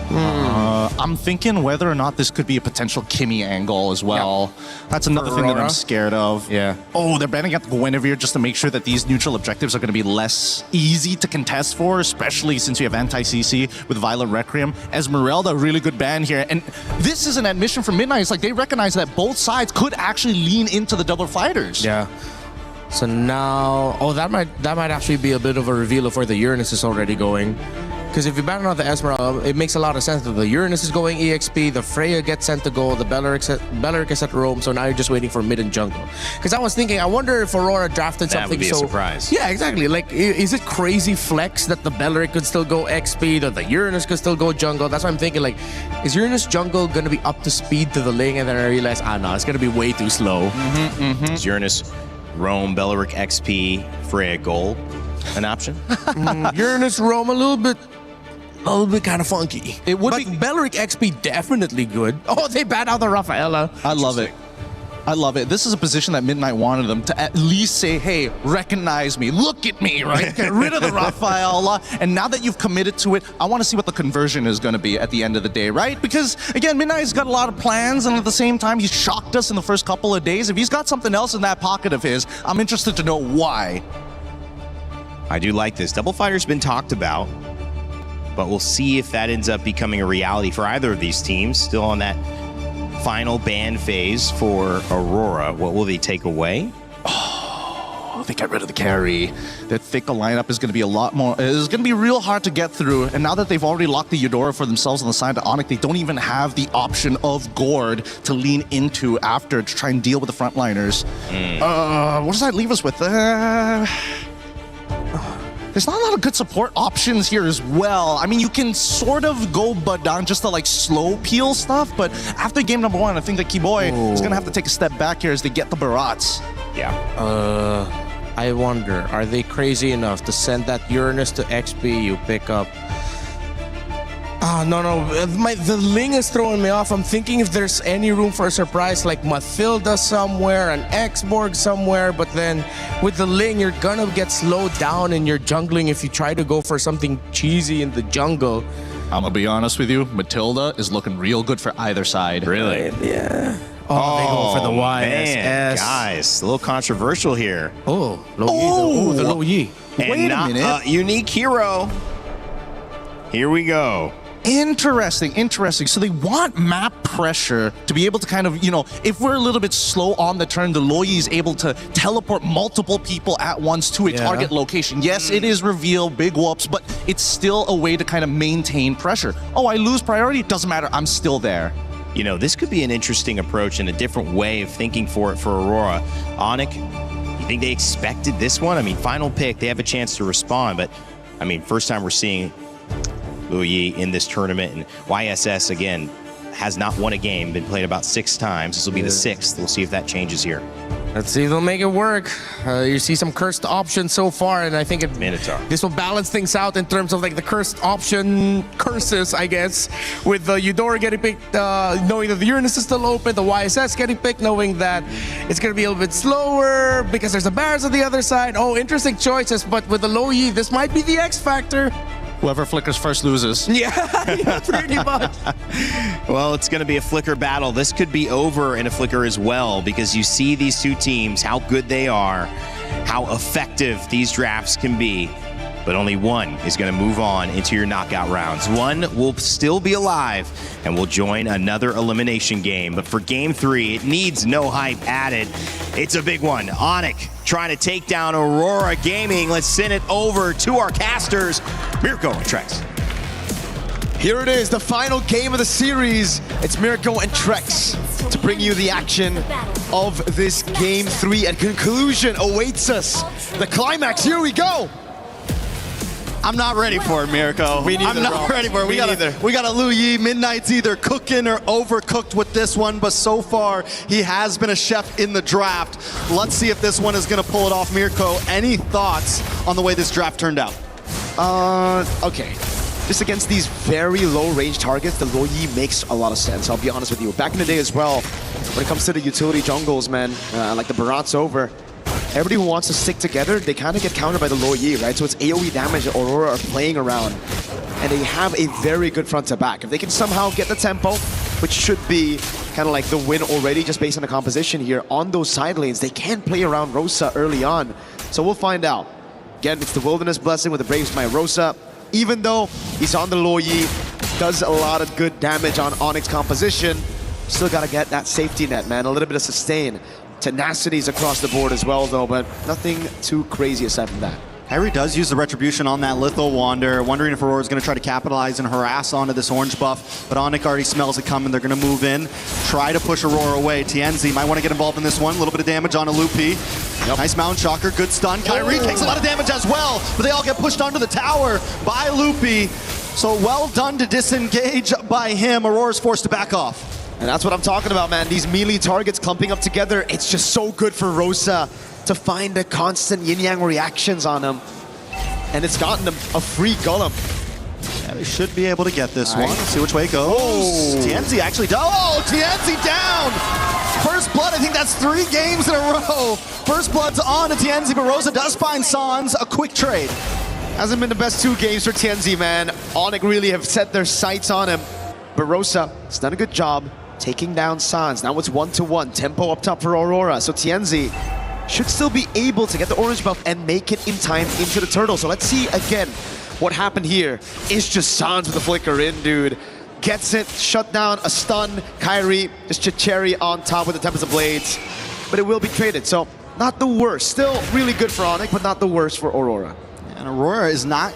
S17: I'm thinking whether or not this could be a potential Kimmy angle as well. That's another thing that I'm scared of.
S24: Yeah.
S17: Oh, they're banning out the Guinevere just to make sure that these neutral objectives are going to be less easy to contest for, especially since you have anti-CC with Violent Requiem. Esmeralda, really good ban here. And this is an admission from Midnight. It's like they recognize that both sides could actually lean into the double fighters.
S24: Yeah. So now, that might actually be a bit of a reveal of where the Uranus is already going. Because if you ban out the Esmeralda, it makes a lot of sense that the Uranus is going EXP, the Freya gets sent to gold, the Belleric is at Rome, so now you're just waiting for mid and jungle. Because I was thinking, I wonder if Aurora drafted something
S2: that would be
S24: so...
S2: a surprise.
S24: Yeah, exactly. Like, is it crazy flex that the Belleric could still go XP, or the Uranus could still go jungle? That's what I'm thinking, like, is Uranus jungle going to be up to speed to the lane? And then I realized, no, it's going to be way too slow.
S2: Is Uranus, Rome, Belleric XP, Freya Gold an option?
S24: Uranus, Rome, a little bit kind of funky.
S17: It would
S24: but
S17: be
S24: Belleric XP definitely good. Oh, they banned out the Rafaela.
S17: I love it. I love it. This is a position that Midnight wanted them to at least say, hey, recognize me, look at me, right? Get rid of the Rafaela. And now that you've committed to it, I want to see what the conversion is going to be at the end of the day, right? Because, again, Midnight's got a lot of plans, and at the same time, he's shocked us in the first couple of days. If he's got something else in that pocket of his, I'm interested to know why.
S2: I do like this. Double Fighter's been talked about, but we'll see if that ends up becoming a reality for either of these teams. Still on that final ban phase for Aurora. What will they take away?
S17: Oh, they got rid of the carry. That thicker lineup is going to be a lot more. It's going to be real hard to get through. And now that they've already locked the Eudora for themselves on the side of Onyx, they don't even have the option of Gord to lean into after to try and deal with the frontliners. What does that leave us with? There's not a lot of good support options here as well. I mean, you can sort of go down just to like slow peel stuff, but after game number one, I think that Keyboy is going to have to take a step back here as they get the Barats.
S2: Yeah.
S24: I wonder, are they crazy enough to send that Uranus to XP? You pick up. No. The Ling is throwing me off. I'm thinking if there's any room for a surprise, like Mathilda somewhere, an X-Borg somewhere, but then with the Ling, you're gonna get slowed down in your jungling if you try to go for something cheesy in the jungle.
S17: I'm gonna be honest with you, Matilda is looking real good for either side.
S2: Really?
S24: Yeah. Oh, they go for the YSS.
S2: Man, guys, a little controversial here.
S24: Oh, the Low Yi.
S2: And
S17: Wait a
S2: not
S17: minute.
S2: a unique hero. Here we go.
S17: Interesting. So they want map pressure to be able to kind of, if we're a little bit slow on the turn, the Loyi is able to teleport multiple people at once to a target location. Yes, it is reveal, big whoops, but it's still a way to kind of maintain pressure. Oh, I lose priority? Doesn't matter, I'm still there.
S2: This could be an interesting approach and a different way of thinking for Aurora. Onyx, you think they expected this one? I mean, final pick, they have a chance to respond, but I mean, first time we're seeing Yi in this tournament, and YSS again has not won a game, been played about 6 times. This will be the 6th. We'll see if that changes here.
S24: Let's see if they'll make it work. You see some cursed options so far, and I think this will balance things out in terms of like the cursed option curses, I guess, with the Eudora getting picked, knowing that the Uranus is still open, the YSS getting picked, knowing that it's going to be a little bit slower because there's a Barons on the other side. Oh, interesting choices, but with the Low Yi, this might be the X factor.
S17: Whoever flickers first loses.
S24: Yeah, pretty much.
S2: Well, it's going to be a flicker battle. This could be over in a flicker as well, because you see these two teams, how good they are, how effective these drafts can be. But only one is going to move on into your knockout rounds. One will still be alive and will join another elimination game. But for game 3, it needs no hype added. It's a big one. Onyx trying to take down Aurora Gaming. Let's send it over to our casters, Mirko and Trex.
S5: Here it is, the final game of the series. It's Mirko and Trex to bring you the action of this game 3, and conclusion awaits us. The climax, here we go.
S4: I'm not ready for it, Mirko. I'm not ready for it. We got a Liu Yi. Midnight's either cooking or overcooked with this one, but so far he has been a chef in the draft. Let's see if this one is going to pull it off. Mirko, any thoughts on the way this draft turned out?
S5: Okay. Just against these very low-range targets, the Low Yi makes a lot of sense, I'll be honest with you. Back in the day as well, when it comes to the utility jungles, man, like the Barat's over, everybody who wants to stick together, they kind of get countered by the Low Yi, right? So it's AoE damage that Aurora are playing around, and they have a very good front to back. If they can somehow get the tempo, which should be kind of like the win already, just based on the composition here, on those side lanes, they can play around Rosa early on. So we'll find out. Again, it's the Wilderness Blessing with the Brave Smite Rosa. Even though he's on the Low Yi, does a lot of good damage on Onyx composition, still got to get that safety net, man. A little bit of sustain. Tenacities across the board as well, though, but nothing too crazy aside from that.
S4: Kyrie does use the Retribution on that Litho Wander, wondering if Aurora's going to try to capitalize and harass onto this orange buff, but Onyx already smells it coming. They're going to move in, try to push Aurora away. TNZ might want to get involved in this one. A little bit of damage on a Loopy. Nice Mountain Shocker, good stun. Kyrie takes a lot of damage as well, but they all get pushed onto the tower by Loopy. So well done to disengage by him. Aurora's forced to back off.
S5: And that's what I'm talking about, man. These melee targets clumping up together, it's just so good for Rosa to find the constant yin-yang reactions on him. And it's gotten them a free Golem.
S4: Yeah, they should be able to get this one. Let's see which way it goes. TNZ actually does. Oh, TNZ down! First blood, I think that's 3 games in a row. First blood's on to TNZ, but Rosa does find Sans a quick trade.
S5: Hasn't been the best 2 games for TNZ, man. Onyx really have set their sights on him. But Rosa has done a good job taking down Sans. Now it's 1-1. Tempo up top for Aurora. So TNZ should still be able to get the orange buff and make it in time into the turtle. So let's see again what happened here. It's just Sans with the flicker in, dude. Gets it, shut down, a stun. Kyrie, just Chicheri on top with the Tempest of Blades. But it will be traded, so not the worst. Still really good for Onyx, but not the worst for Aurora.
S4: And Aurora is not,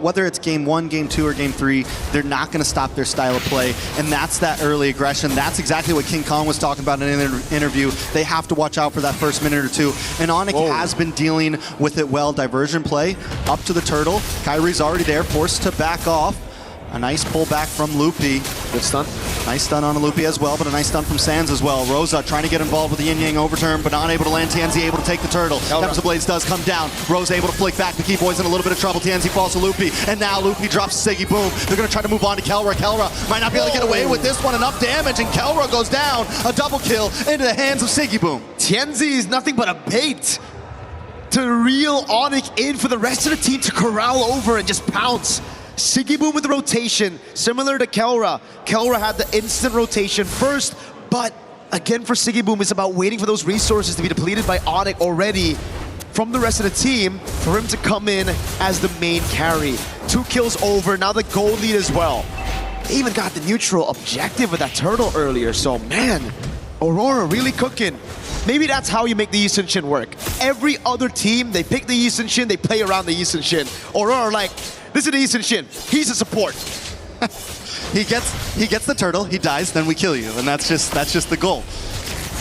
S4: whether it's game 1, game 2, or game 3, they're not going to stop their style of play. And that's that early aggression. That's exactly what King Kong was talking about in an interview. They have to watch out for that first minute or 2. And Onyx has been dealing with it well. Diversion play up to the turtle. Kyrie's already there, forced to back off. A nice pullback from Loopy.
S5: Good stun.
S4: Nice stun on Loopy as well, but a nice stun from Sands as well. Rosa trying to get involved with the yin-yang overturn, but not able to land. TNZ able to take the turtle. Tempest of Blades does come down. Rosa able to flick back. The Keyboy's in a little bit of trouble. TNZ falls to Loopy, and now Loopy drops Siggy Boom. They're going to try to move on to Kelra. Kelra might not be able to get away with this one. Enough damage, and Kelra goes down. A double kill into the hands of Siggy Boom.
S5: TNZ is nothing but a bait to reel Onyx in for the rest of the team to corral over and just pounce. Siggy Boom with the rotation, similar to Kelra. Kelra had the instant rotation first, but again for Siggy Boom, it's about waiting for those resources to be depleted by Onyx already from the rest of the team for him to come in as the main carry. 2 kills over, now the gold lead as well. They even got the neutral objective with that turtle earlier, so man, Aurora really cooking. Maybe that's how you make the Yi Sun-shin work. Every other team, they pick the Yi Sun-shin, they play around the Yi Sun-shin. Aurora like, this is the Yi Sun-shin, he's a support.
S4: He gets the turtle, he dies, then we kill you, and that's just the goal.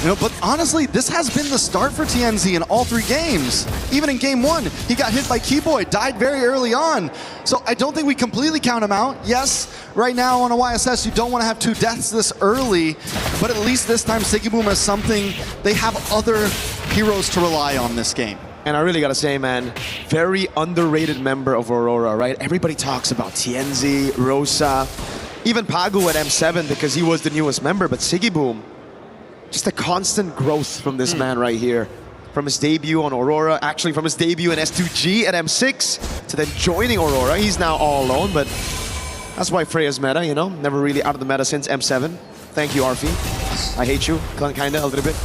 S4: You know, but honestly, this has been the start for TNZ in all 3 games. Even in game 1, he got hit by Keyboy, died very early on. So I don't think we completely count him out. Yes, right now on a YSS, you don't want to have 2 deaths this early, but at least this time Siggy Boom has something. They have other heroes to rely on this game.
S5: And I really gotta say, man, very underrated member of Aurora, right? Everybody talks about TNZ, Rosa, even Pagu at M7 because he was the newest member, but Siggy Boom, just a constant growth from this man right here. From his debut on Aurora, actually from his debut in S2G at M6 to then joining Aurora. He's now all alone, but that's why Freya's meta, you know? Never really out of the meta since M7. Thank you, Arfi. I hate you, kinda, a little bit.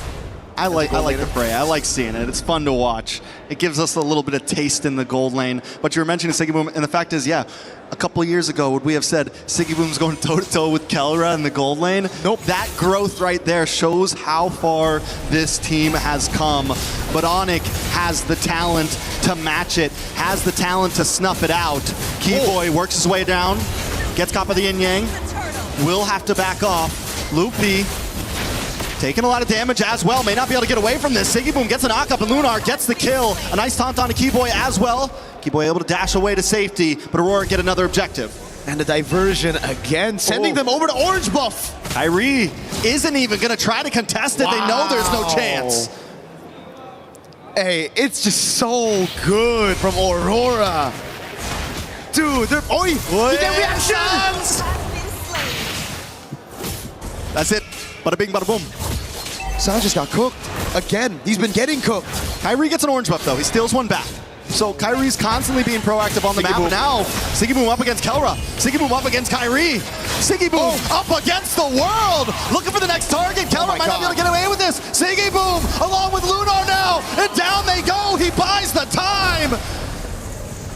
S4: I like the Freya. I like seeing it. It's fun to watch. It gives us a little bit of taste in the gold lane. But you were mentioning Siggy Boom, and the fact is, yeah, a couple of years ago, would we have said Siggy Boom's going toe-to-toe with Kelra in the gold lane? Nope. That growth right there shows how far this team has come. But Onyx has the talent to match it, has the talent to snuff it out. Keyboy works his way down, gets caught by the yin-yang, will have to back off. Loopy taking a lot of damage as well, may not be able to get away from this. Siggy Boom gets a knock-up, and Lunar gets the kill. A nice taunt on to Keyboy as well. Keyboy able to dash away to safety, but Aurora get another objective.
S5: And the diversion again, sending them over to orange buff.
S4: Kyrie isn't even gonna try to contest it. Wow. They know there's no chance.
S5: Hey, it's just so good from Aurora. Dude, they're, you get reactions!
S4: That's it. Bada bing, bada boom.
S5: Sal just got cooked. Again, he's been getting cooked.
S4: Kyrie gets an orange buff though. He steals one back. So Kyrie's constantly being proactive on the map. Now, Siggy Boom up against Kelra. Siggy Boom up against Kyrie. Siggy Boom up against the world. Looking for the next target. Kelra might not be able to get away with this. Siggy Boom along with Lunar now. And down they go. He buys the time.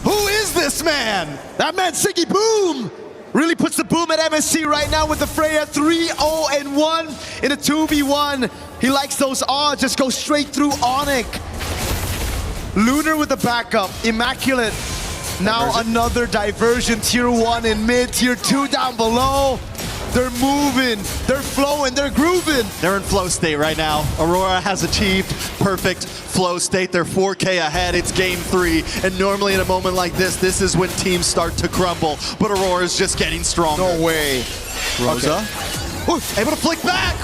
S4: Who is this man?
S5: That man, Siggy Boom. Really puts the boom at MSC right now with the Freya 3-0-1 in a 2v1. He likes those odds, just go straight through Onyx. Lunar with the backup, immaculate. Now another diversion, tier 1 in mid, tier 2 down below. They're moving, they're flowing, they're grooving.
S4: They're in flow state right now. Aurora has achieved perfect flow state. They're 4K ahead, it's game 3. And normally in a moment like this is when teams start to crumble. But Aurora's just getting stronger.
S5: No way.
S4: Rosa, able to flick back.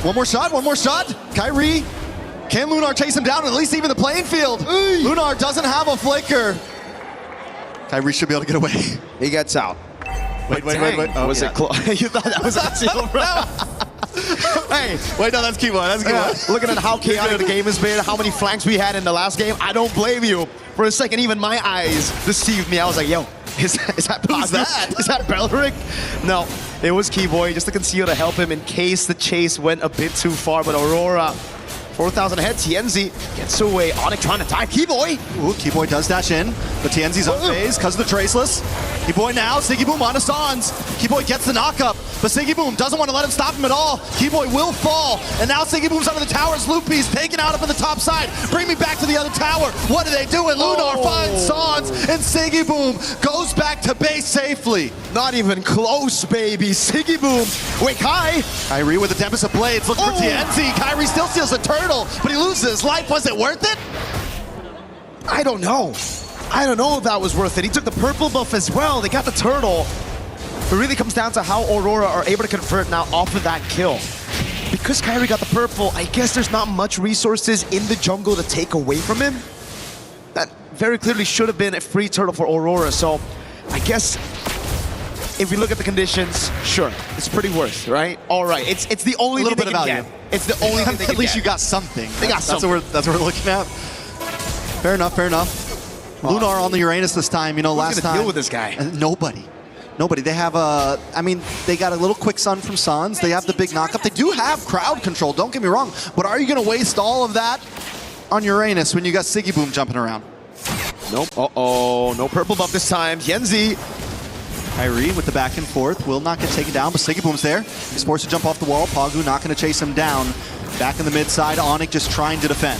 S4: One more shot. Kyrie, can Lunar chase him down and at least even the playing field? Lunar doesn't have a flicker. Kyrie should be able to get away.
S5: He gets out.
S4: Wait.
S5: Oh, was it close? You thought that was a seal, bro? Hey,
S4: wait, no, that's Keyboy. That's Keyboy.
S5: Looking at how chaotic the game has been, how many flanks we had in the last game, I don't blame you. For a second, even my eyes deceived me. I was like, yo, is that
S4: Who's that?
S5: Is that Belric? No, it was Keyboy, just to conceal to help him in case the chase went a bit too far. But Aurora, 4,000 ahead, TNZ gets away. Onyx trying to tie Keyboy.
S4: Ooh, Keyboy does dash in, but TNZ's on phase because of the Traceless. Keyboy now, Siggy Boom on to Sans. Keyboy gets the knockup, but Siggy Boom doesn't want to let him stop him at all. Keyboy will fall, and now Siggy Boom's under the towers. Loopy's taken out up in the top side. Bring me back to the other tower. What are they doing? Lunar finds Sans, and Siggy Boom goes back to base safely.
S5: Not even close, baby. Siggy Boom. Wait, Kai.
S4: Kyrie with the Tempest of Blades. Looking for TNZ. Kyrie still steals the turtle, but he loses his life. Was it worth it?
S5: I don't know. I don't know if that was worth it. He took the purple buff as well. They got the turtle. It really comes down to how Aurora are able to convert now off of that kill. Because Kairi got the purple, I guess there's not much resources in the jungle to take away from him. That very clearly should have been a free turtle for Aurora, so I guess if we look at the conditions, sure, it's pretty worth, right? All right, it's the only thing they can get. It's the only thing they can
S4: At least
S5: get.
S4: you got something.
S5: They got something.
S4: That's what we're looking at. Fair enough, fair enough. Lunar on the Uranus this time, you know,
S5: Who's
S4: last
S5: gonna
S4: time.
S5: deal with this guy?
S4: Nobody. Nobody. They have they got a little quick sun from Suns. They have the big knockup. They do have crowd control, don't get me wrong. But are you going to waste all of that on Uranus when you got Siggy Boom jumping around?
S5: Nope. Uh-oh. No purple buff this time. Yenzi.
S4: Kairi with the back and forth. Will not get taken down, but Siggy Boom's there. He's forced to jump off the wall. Pagu not going to chase him down. Back in the mid side. Onyx just trying to defend.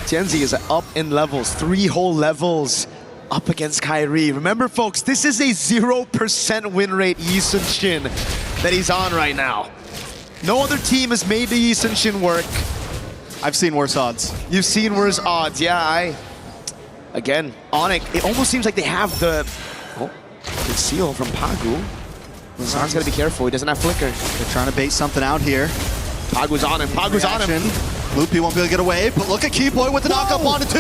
S5: Yenzi is up in levels. 3 whole levels up against Kairi. Remember, folks, this is a 0% win rate Yi Sun-shin that he's on right now. No other team has made the Yi Sun-shin work.
S4: I've seen worse odds.
S5: You've seen worse odds, yeah. Again, Onyx, it almost seems like they have the... Oh, good seal from Pagu. Zan's gotta be careful, he doesn't have flicker.
S4: They're trying to bait something out here.
S5: Pagu's on him, Pagu's on him.
S4: Loopy won't be able to get away, but look at Keyboy with the knockup onto 2.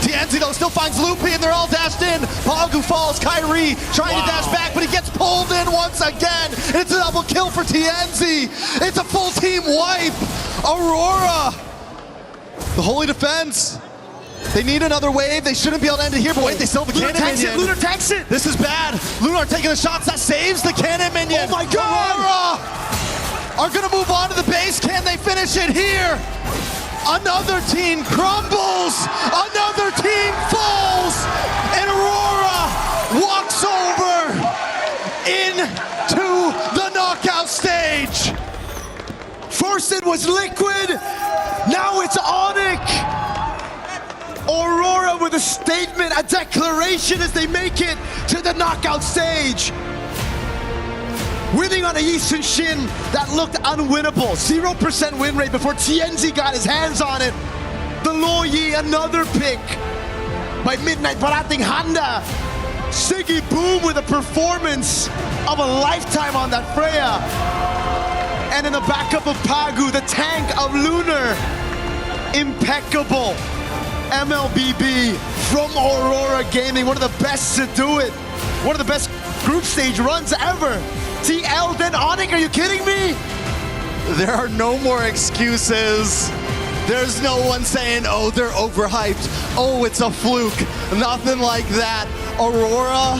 S4: TNZ though still finds Loopy and they're all dashed in. Pagu falls, Kairi trying to dash back, but he gets pulled in once again. It's a double kill for TNZ. It's a full team wipe. Aurora, the holy defense. They need another wave. They shouldn't be able to end it here, but wait, they still have the cannon minion.
S5: Lunar tanks it!
S4: This is bad. Lunar taking the shots. That saves the cannon minion.
S5: Oh my god!
S4: Aurora are gonna move on to the base. Can they finish it here? Another team crumbles. Another team falls. And Aurora walks over into the knockout stage.
S5: First it was Liquid, now it's Onyx. Aurora with a statement, a declaration as they make it to the knockout stage. Winning on a Yi Sun-shin that looked unwinnable. 0% win rate before TNZ got his hands on it. The Loyi, another pick by Midnight Parating Handa. Siggy Boom with a performance of a lifetime on that Freya. And in the backup of Pagu, the tank of Lunar. Impeccable. MLBB from Aurora Gaming, one of the best to do it. One of the best group stage runs ever. TL, then Onyx, are you kidding me?
S4: There are no more excuses. There's no one saying, oh, they're overhyped. Oh, it's a fluke. Nothing like that. Aurora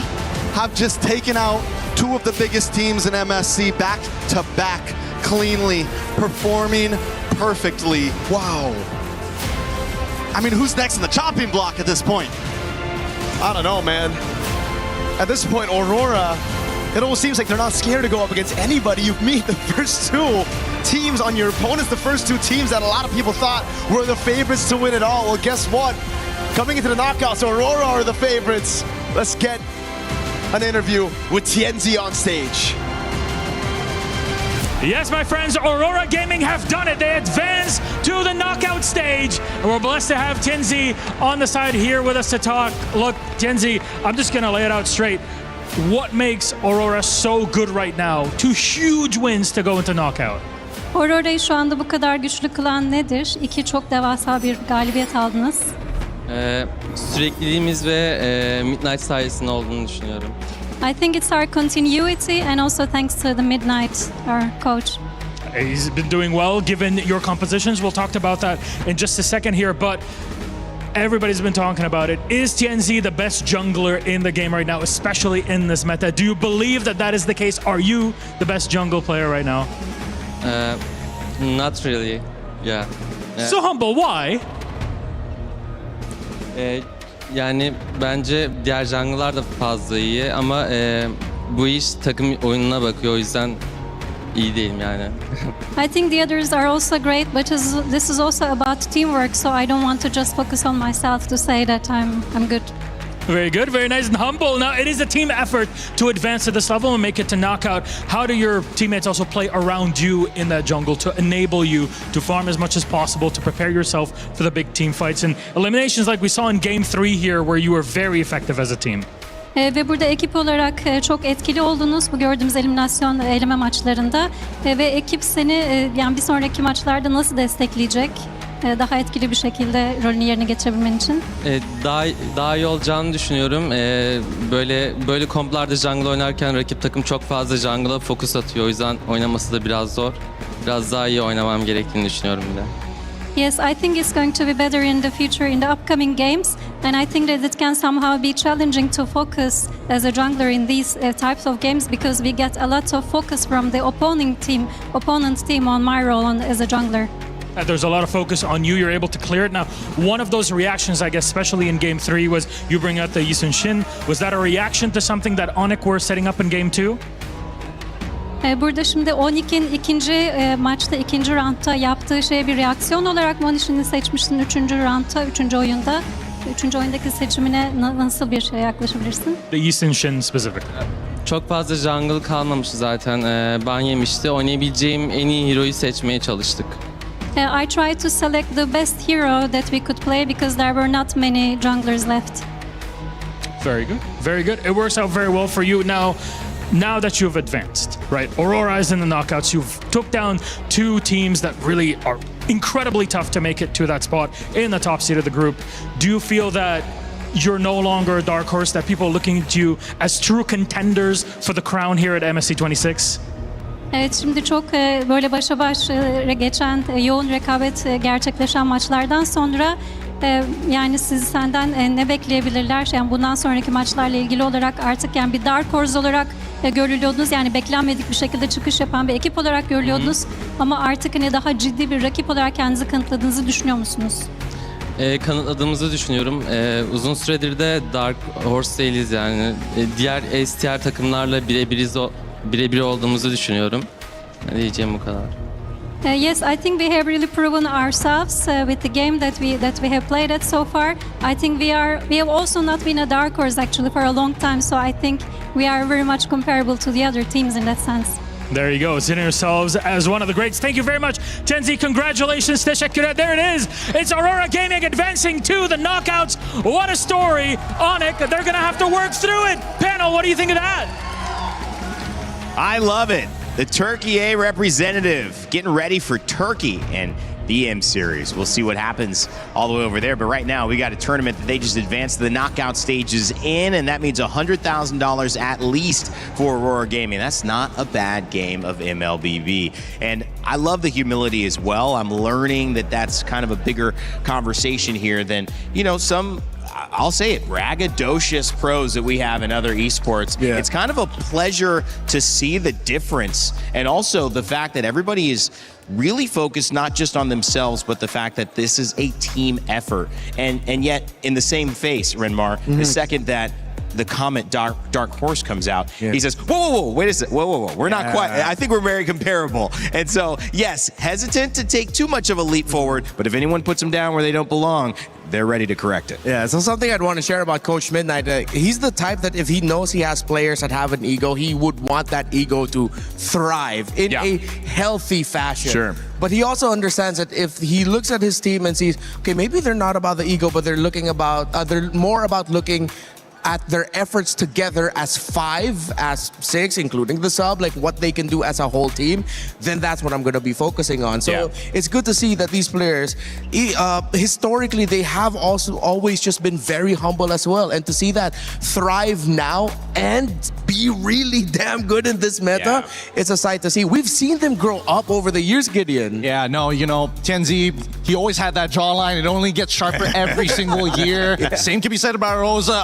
S4: have just taken out 2 of the biggest teams in MSC back to back cleanly, performing perfectly. Wow. I mean, who's next in the chopping block at this point?
S5: I don't know, man. At this point, Aurora, it almost seems like they're not scared to go up against anybody. You meet the first 2 teams on your opponents, the first 2 teams that a lot of people thought were the favorites to win it all. Well, guess what? Coming into the knockouts, Aurora are the favorites. Let's get an interview with TNZ on stage.
S6: Yes, my friends, Aurora Gaming have done it. They advance to the knockout stage. And we're blessed to have Tienzi on the side here with us to talk. Look, Tienzi, I'm just going to lay it out straight. What makes Aurora so good right now? 2 huge wins to go into knockout.
S10: Aurora'yı şu anda bu kadar güçlü kılan nedir? 2 çok devasa bir galibiyet aldınız.
S19: Sürekliliğimiz ve Midnight sayesinde olduğunu düşünüyorum.
S10: I think it's our continuity and also thanks to the Midnight, our coach.
S6: He's been doing well given your compositions. We'll talk about that in just a second here, but everybody's been talking about it. Is TNZ the best jungler in the game right now, especially in this meta? Do you believe that that is the case? Are you the best jungle player right now?
S19: Not really. Yeah.
S6: So humble, why?
S19: Yani bence diğer jungle'lar da fazla iyi ama bu iş takım oyununa bakıyor, o yüzden iyi değilim yani.
S10: I think the others are also great, but this is also about teamwork, so I don't want to just focus on myself to say that I'm good.
S6: Very good, very nice and humble. Now, it is a team effort to advance to this level and make it to knockout. How do your teammates also play around you in that jungle to enable you to farm as much as possible, to prepare yourself for the big team fights and eliminations like we saw in Game 3 here, where you were very effective as a team?
S10: Ve burada ekip olarak çok etkili oldunuz bu gördüğümüz eliminasyon eleme maçlarında. Ve ekip seni yani bir sonraki maçlarda nasıl destekleyecek? Daha etkili bir şekilde rolünü yerine getirebilmen için.
S3: Daha iyi olacağını düşünüyorum. Böyle komplarda jungle oynarken rakip takım çok fazla jungle'a fokus atıyor. O yüzden oynaması da biraz zor. Biraz daha iyi oynamam gerektiğini düşünüyorum bir de.
S10: Yes, I think it's going to be better in the future, in the upcoming games, and I think that it can somehow be challenging to focus as a jungler in these types of games because we get a lot of focus from the opponent team on my role as a jungler.
S6: There's a lot of focus on you. You're able to clear it. Now, one of those reactions, I guess, especially in Game 3, was you bring out the Yi Sun-shin. Was that a reaction to something that Onyx were setting up in Game 2?
S10: Burada şimdi Onyx'in ikinci maçta, ikinci roundda yaptığı şeye bir reaksiyon olarak mı Onyx'ini seçmiştin 3. roundda, 3. oyunda? 3. oyundaki seçimine nasıl bir şey yaklaşabilirsin?
S6: The Yi Sun-shin specific.
S3: Çok fazla jungle kalmamıştı zaten. Ban yemişti. Oynayabileceğim en iyi hero'yu seçmeye çalıştık.
S10: I tried to select the best hero that we could play because there were not many junglers left.
S6: Very good. Very good. It works out very well for you. Now that you've advanced, right? Aurora is in the knockouts. You've took down two teams that really are incredibly tough to make it to that spot in the top seed of the group. Do you feel that you're no longer a dark horse, that people are looking at you as true contenders for the crown here at MSC 26?
S10: Evet, şimdi çok böyle başa baş geçen yoğun rekabet gerçekleşen maçlardan sonra yani senden ne bekleyebilirler? Yani bundan sonraki maçlarla ilgili olarak artık yani bir dark horse olarak görülüyordunuz. Yani beklenmedik bir şekilde çıkış yapan bir ekip olarak görülüyordunuz. Ama artık hani daha ciddi bir rakip olarak kendinizi kanıtladığınızı düşünüyor musunuz?
S3: Kanıtladığımızı düşünüyorum. Uzun süredir de Dark Horse değiliz yani. Diğer STR takımlarla birebir olduğumuzu düşünüyorum. Diyeceğim bu kadar.
S10: Yes, I think we have really proven ourselves with the game that we have played at so far. I think we have also not been a dark horse actually for a long time, so I think we are very much comparable to the other teams in that sense.
S6: There you go, seeing yourselves as one of the greats. Thank you very much, Tenzi. Congratulations, teşekkürler. There it is. It's Aurora Gaming advancing to the knockouts. What a story. Onyx, they're going to have to work through it. Panel, what do you think of that?
S2: I love it. The Turkey A representative getting ready for Turkey and the M Series. We'll see what happens all the way over there. But right now, we got a tournament that they just advanced the knockout stages in, and that means $100,000 at least for Aurora Gaming. That's not a bad game of MLBB. And I love the humility as well. I'm learning that that's kind of a bigger conversation here than, some, I'll say it, braggadocious pros that we have in other esports. Yeah. It's kind of a pleasure to see the difference, and also the fact that everybody is really focused not just on themselves, but the fact that this is a team effort. And yet, in the same face, Renmar, the second that the comment Dark Horse comes out, he says, whoa, wait a second, whoa. We're not quite, I think we're very comparable. And so, yes, hesitant to take too much of a leap forward, but if anyone puts them down where they don't belong, they're ready to correct it.
S24: Yeah, so something I'd want to share about Coach Midnight, he's the type that if he knows he has players that have an ego, he would want that ego to thrive in a healthy fashion.
S2: Sure.
S24: But he also understands that if he looks at his team and sees, okay, maybe they're not about the ego, but they're more about looking at their efforts together as 5, as 6, including the sub, like what they can do as a whole team, then that's what I'm going to be focusing on. So it's good to see that these players, historically, they have also always just been very humble as well. And to see that thrive now and be really damn good in this meta, it's a sight to see. We've seen them grow up over the years, Gideon.
S17: Yeah, no, Tenzi, he always had that jawline. It only gets sharper every single year. Same can be said about Rosa.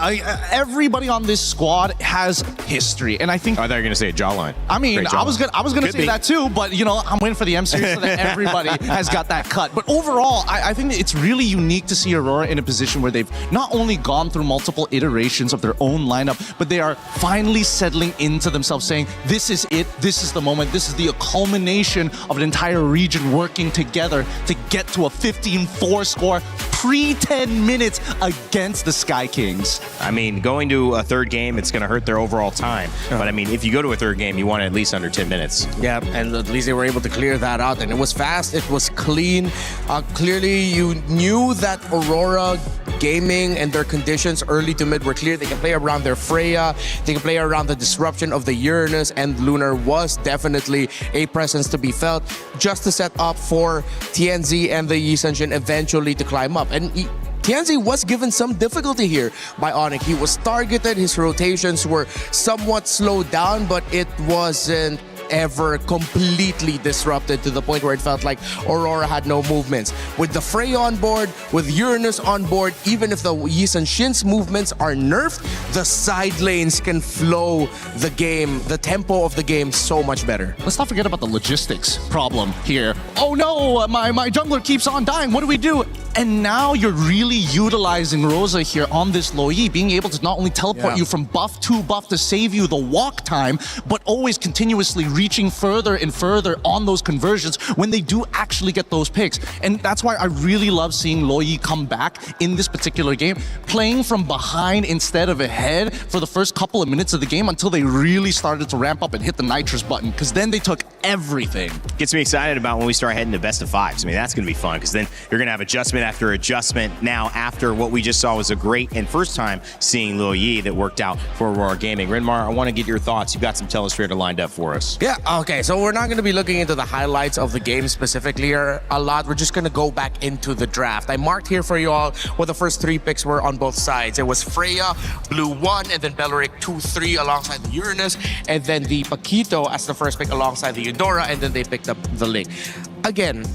S17: Everybody on this squad has history, and I think.
S2: Oh, they're going to say a jawline.
S17: I mean,
S2: Great jawline.
S17: I was gonna say that too, but I'm waiting for the M Series so that everybody has got that cut. But overall, I think it's really unique to see Aurora in a position where they've not only gone through multiple iterations of their own lineup, but they are finally settling into themselves, saying, "This is it. This is the moment. This is the culmination of an entire region working together to get to a 15-4 score." pre-10 minutes against the Sky Kings.
S2: I mean, going to a third game, it's going to hurt their overall time. But I mean, if you go to a third game, you want at least under 10 minutes.
S24: Yeah, and at least they were able to clear that out. And it was fast, it was clean. Clearly, you knew that Aurora Gaming and their conditions early to mid were clear. They can play around their Freya, they can play around the disruption of the Uranus, and Lunar was definitely a presence to be felt just to set up for TNZ and the Yi Sun-shin eventually to climb up. And TNZ was given some difficulty here by Onyx. He was targeted, his rotations were somewhat slowed down, but it wasn't ever completely disrupted to the point where it felt like Aurora had no movements. With the Freya on board, with Uranus on board, even if the Yi Sun-shin's movements are nerfed, the side lanes can flow the game, the tempo of the game so much better.
S17: Let's not forget about the logistics problem here. Oh no, my jungler keeps on dying. What do we do? And now you're really utilizing Rosa here on this low E, being able to not only teleport you from buff to buff to save you the walk time, but always continuously reaching further and further on those conversions when they do actually get those picks. And that's why I really love seeing Loyi come back in this particular game, playing from behind instead of ahead for the first couple of minutes of the game until they really started to ramp up and hit the nitrous button, because then they took everything.
S2: Gets me excited about when we start heading to best of fives. I mean, that's going to be fun, because then you're going to have adjustment after adjustment. Now, after what we just saw was a great and first time seeing Lil Yi that worked out for Aurora Gaming. Renmar, I want to get your thoughts. You've got some Telestrator lined up for us.
S24: Yeah, okay, so we're not going to be looking into the highlights of the game specifically here a lot. We're just going to go back into the draft. I marked here for you all what the first three picks were on both sides. It was Freya, Blue 1, and then Belleric 2-3 alongside the Uranus, and then the Paquito as the first pick alongside the Eudora, and then they picked up the Link. Again,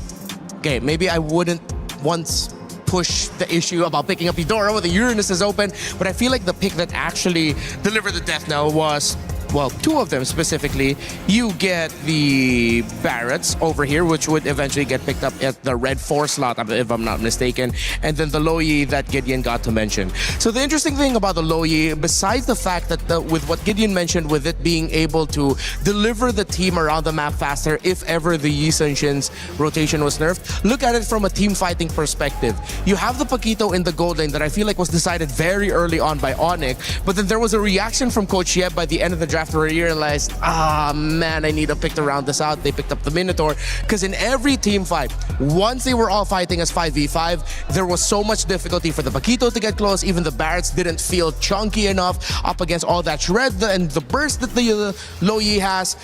S24: okay, maybe I wouldn't once push the issue about picking up Eudora when the Uranus is open, but I feel like the pick that actually delivered the death knell was, well, two of them specifically. You get the Barretts over here, which would eventually get picked up at the red 4 slot, if I'm not mistaken, and then the Loyi that Gideon got to mention. So the interesting thing about the Loyi, besides the fact that with what Gideon mentioned, with it being able to deliver the team around the map faster if ever the Yi Sun-shin's rotation was nerfed, look at it from a team fighting perspective. You have the Paquito in the gold lane that I feel like was decided very early on by Onyx, but then there was a reaction from Coach Yeb by the end of the draft where he realized, man, I need to pick to round this out. They picked up the Minotaur, because in every team fight, once they were all fighting as 5v5, there was so much difficulty for the Paquito to get close. Even the Barretts didn't feel chunky enough up against all that shred and the burst that the Loyi has.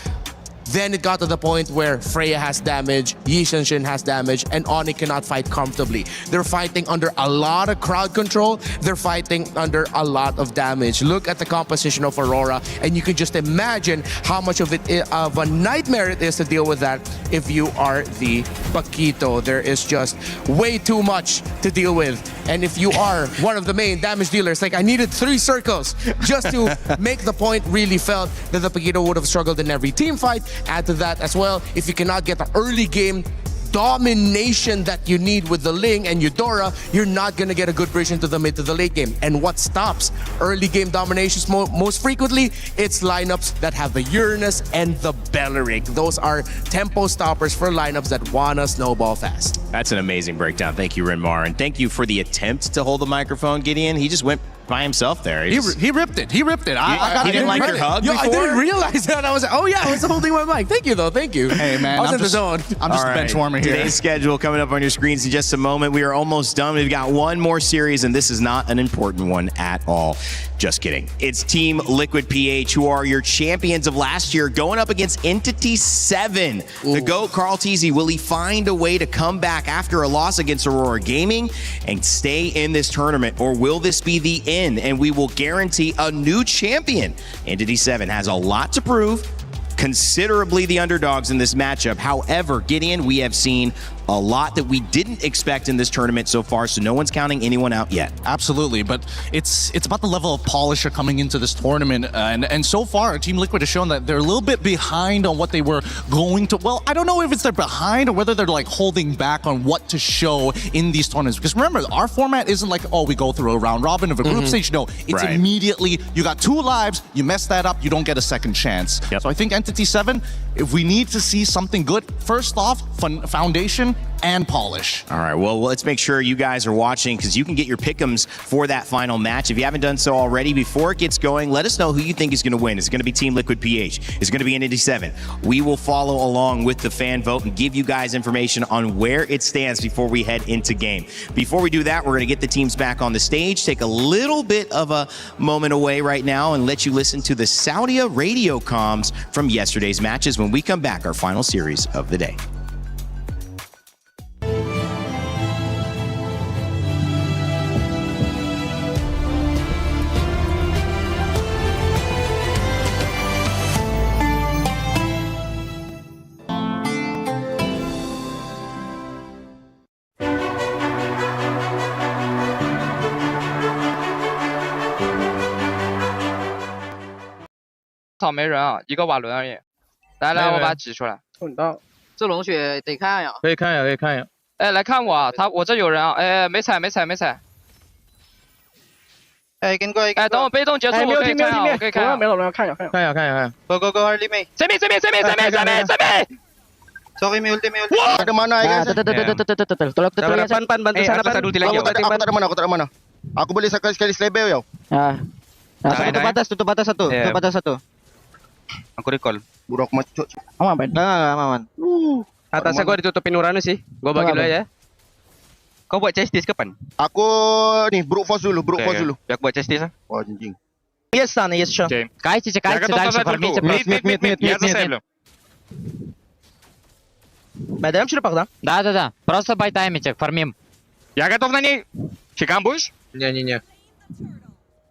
S24: Then it got to the point where Freya has damage, Yi Sun-shin has damage, and Oni cannot fight comfortably. They're fighting under a lot of crowd control. They're fighting under a lot of damage. Look at the composition of Aurora, and you can just imagine how much of a nightmare it is to deal with that if you are the Paquito. There is just way too much to deal with. And if you are one of the main damage dealers, like I needed 3 circles just to make the point really felt that the Paquito would have struggled in every team fight. Add to that as well, if you cannot get the early game domination that you need with the Ling and Eudora, you're not going to get a good bridge into the mid to the late game. And what stops early game dominations most frequently? It's lineups that have the Uranus and the Belleric. Those are tempo stoppers for lineups that want to snowball fast.
S2: That's an amazing breakdown. Thank you, Renmar. And thank you for the attempt to hold the microphone, Gideon. He just went by himself there.
S17: He ripped it. He ripped it.
S2: He didn't like your hug before?
S24: I didn't realize that. I was like, oh yeah, I was holding my mic. Thank you, though. Thank you.
S17: Hey, man.
S24: I was in the zone.
S17: I'm just a bench warmer here.
S2: Today's schedule coming up on your screens in just a moment. We are almost done. We've got one more series, and this is not an important one at all. Just kidding. It's Team Liquid PH, who are your champions of last year, going up against Entity 7. Ooh. The GOAT, Carl Teasy, will he find a way to come back after a loss against Aurora Gaming and stay in this tournament, or will this be the end and we will guarantee a new champion? Entity 7 has a lot to prove, considerably the underdogs in this matchup. However, Gideon, we have seen a lot that we didn't expect in this tournament so far, so no one's counting anyone out yet.
S17: Absolutely, but it's about the level of polish coming into this tournament, and so far Team Liquid has shown that they're a little bit behind on what they were going to. Well, I don't know if it's they're behind or whether they're like holding back on what to show in these tournaments, because remember, our format isn't like, oh, we go through a round robin of a group stage. No, it's immediately, you got 2 lives, you mess that up, you don't get a second chance. So I think Entity 7, if we need to see something good, first off, foundation, and polish.
S2: All right, well, let's make sure you guys are watching because you can get your pick'ems for that final match. If you haven't done so already, before it gets going, let us know who you think is going to win. Is it going to be Team Liquid PH? Is it going to be Entity 7? We will follow along with the fan vote and give you guys information on where it stands before we head into game. Before we do that, we're going to get the teams back on the stage, take a little bit of a moment away right now and let you listen to the Saudia radio comms from yesterday's matches when we come back, our final series of the day.
S12: 没人啊，一个瓦伦而已。来，我把它指出来。这龙血得看呀。可以看呀。哎，来看我啊，我这有人啊。哎，没踩。哎，跟过。哎，等我被动结束，我可以看啊，我可以看。没了，看呀。Go eliminate。这边。Sorry, may ulti.
S16: Ada mana guys? Bantu sana pasal ulti lagi. Aku tak ada mana. Aku boleh sekali selebel ya. Tutup batas satu. Aku recall. Buruk macuk. Aman. Atasnya gua ditutupin Uranus sih. Gua bagi dulu ya. Kau buat chestis kapan? Aku nih brute force dulu. Biar buat chestis ah. Oh anjing. Yes sure. Кайся, дальше фармите. Мид. Даем черепах, да? Да. Просто байтаймите, фармим. Я готов на ней. Чекан будешь? Не.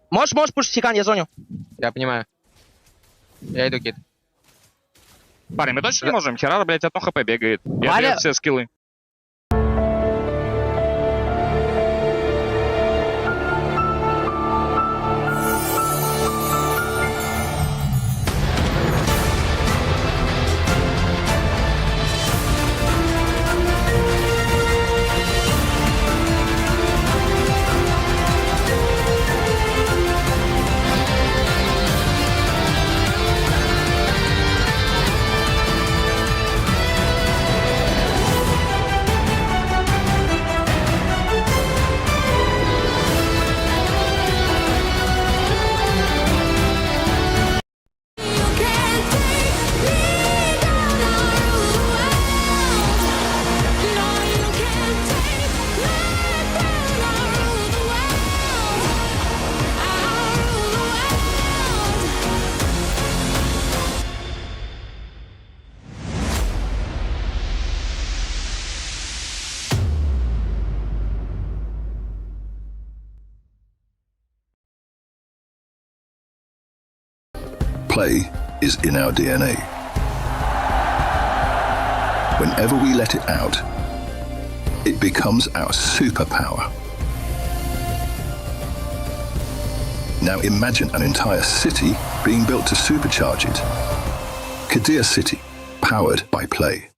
S16: Можешь пушить чекан, я зоню. Я понимаю. Я иду, кит. Парень, мы точно не можем? Херара, блядь, одно хп бегает. Я ответ все скиллы.
S13: Play is in our DNA. Whenever we let it out, it becomes our superpower. Now imagine an entire city being built to supercharge it. Kadir City, powered by play.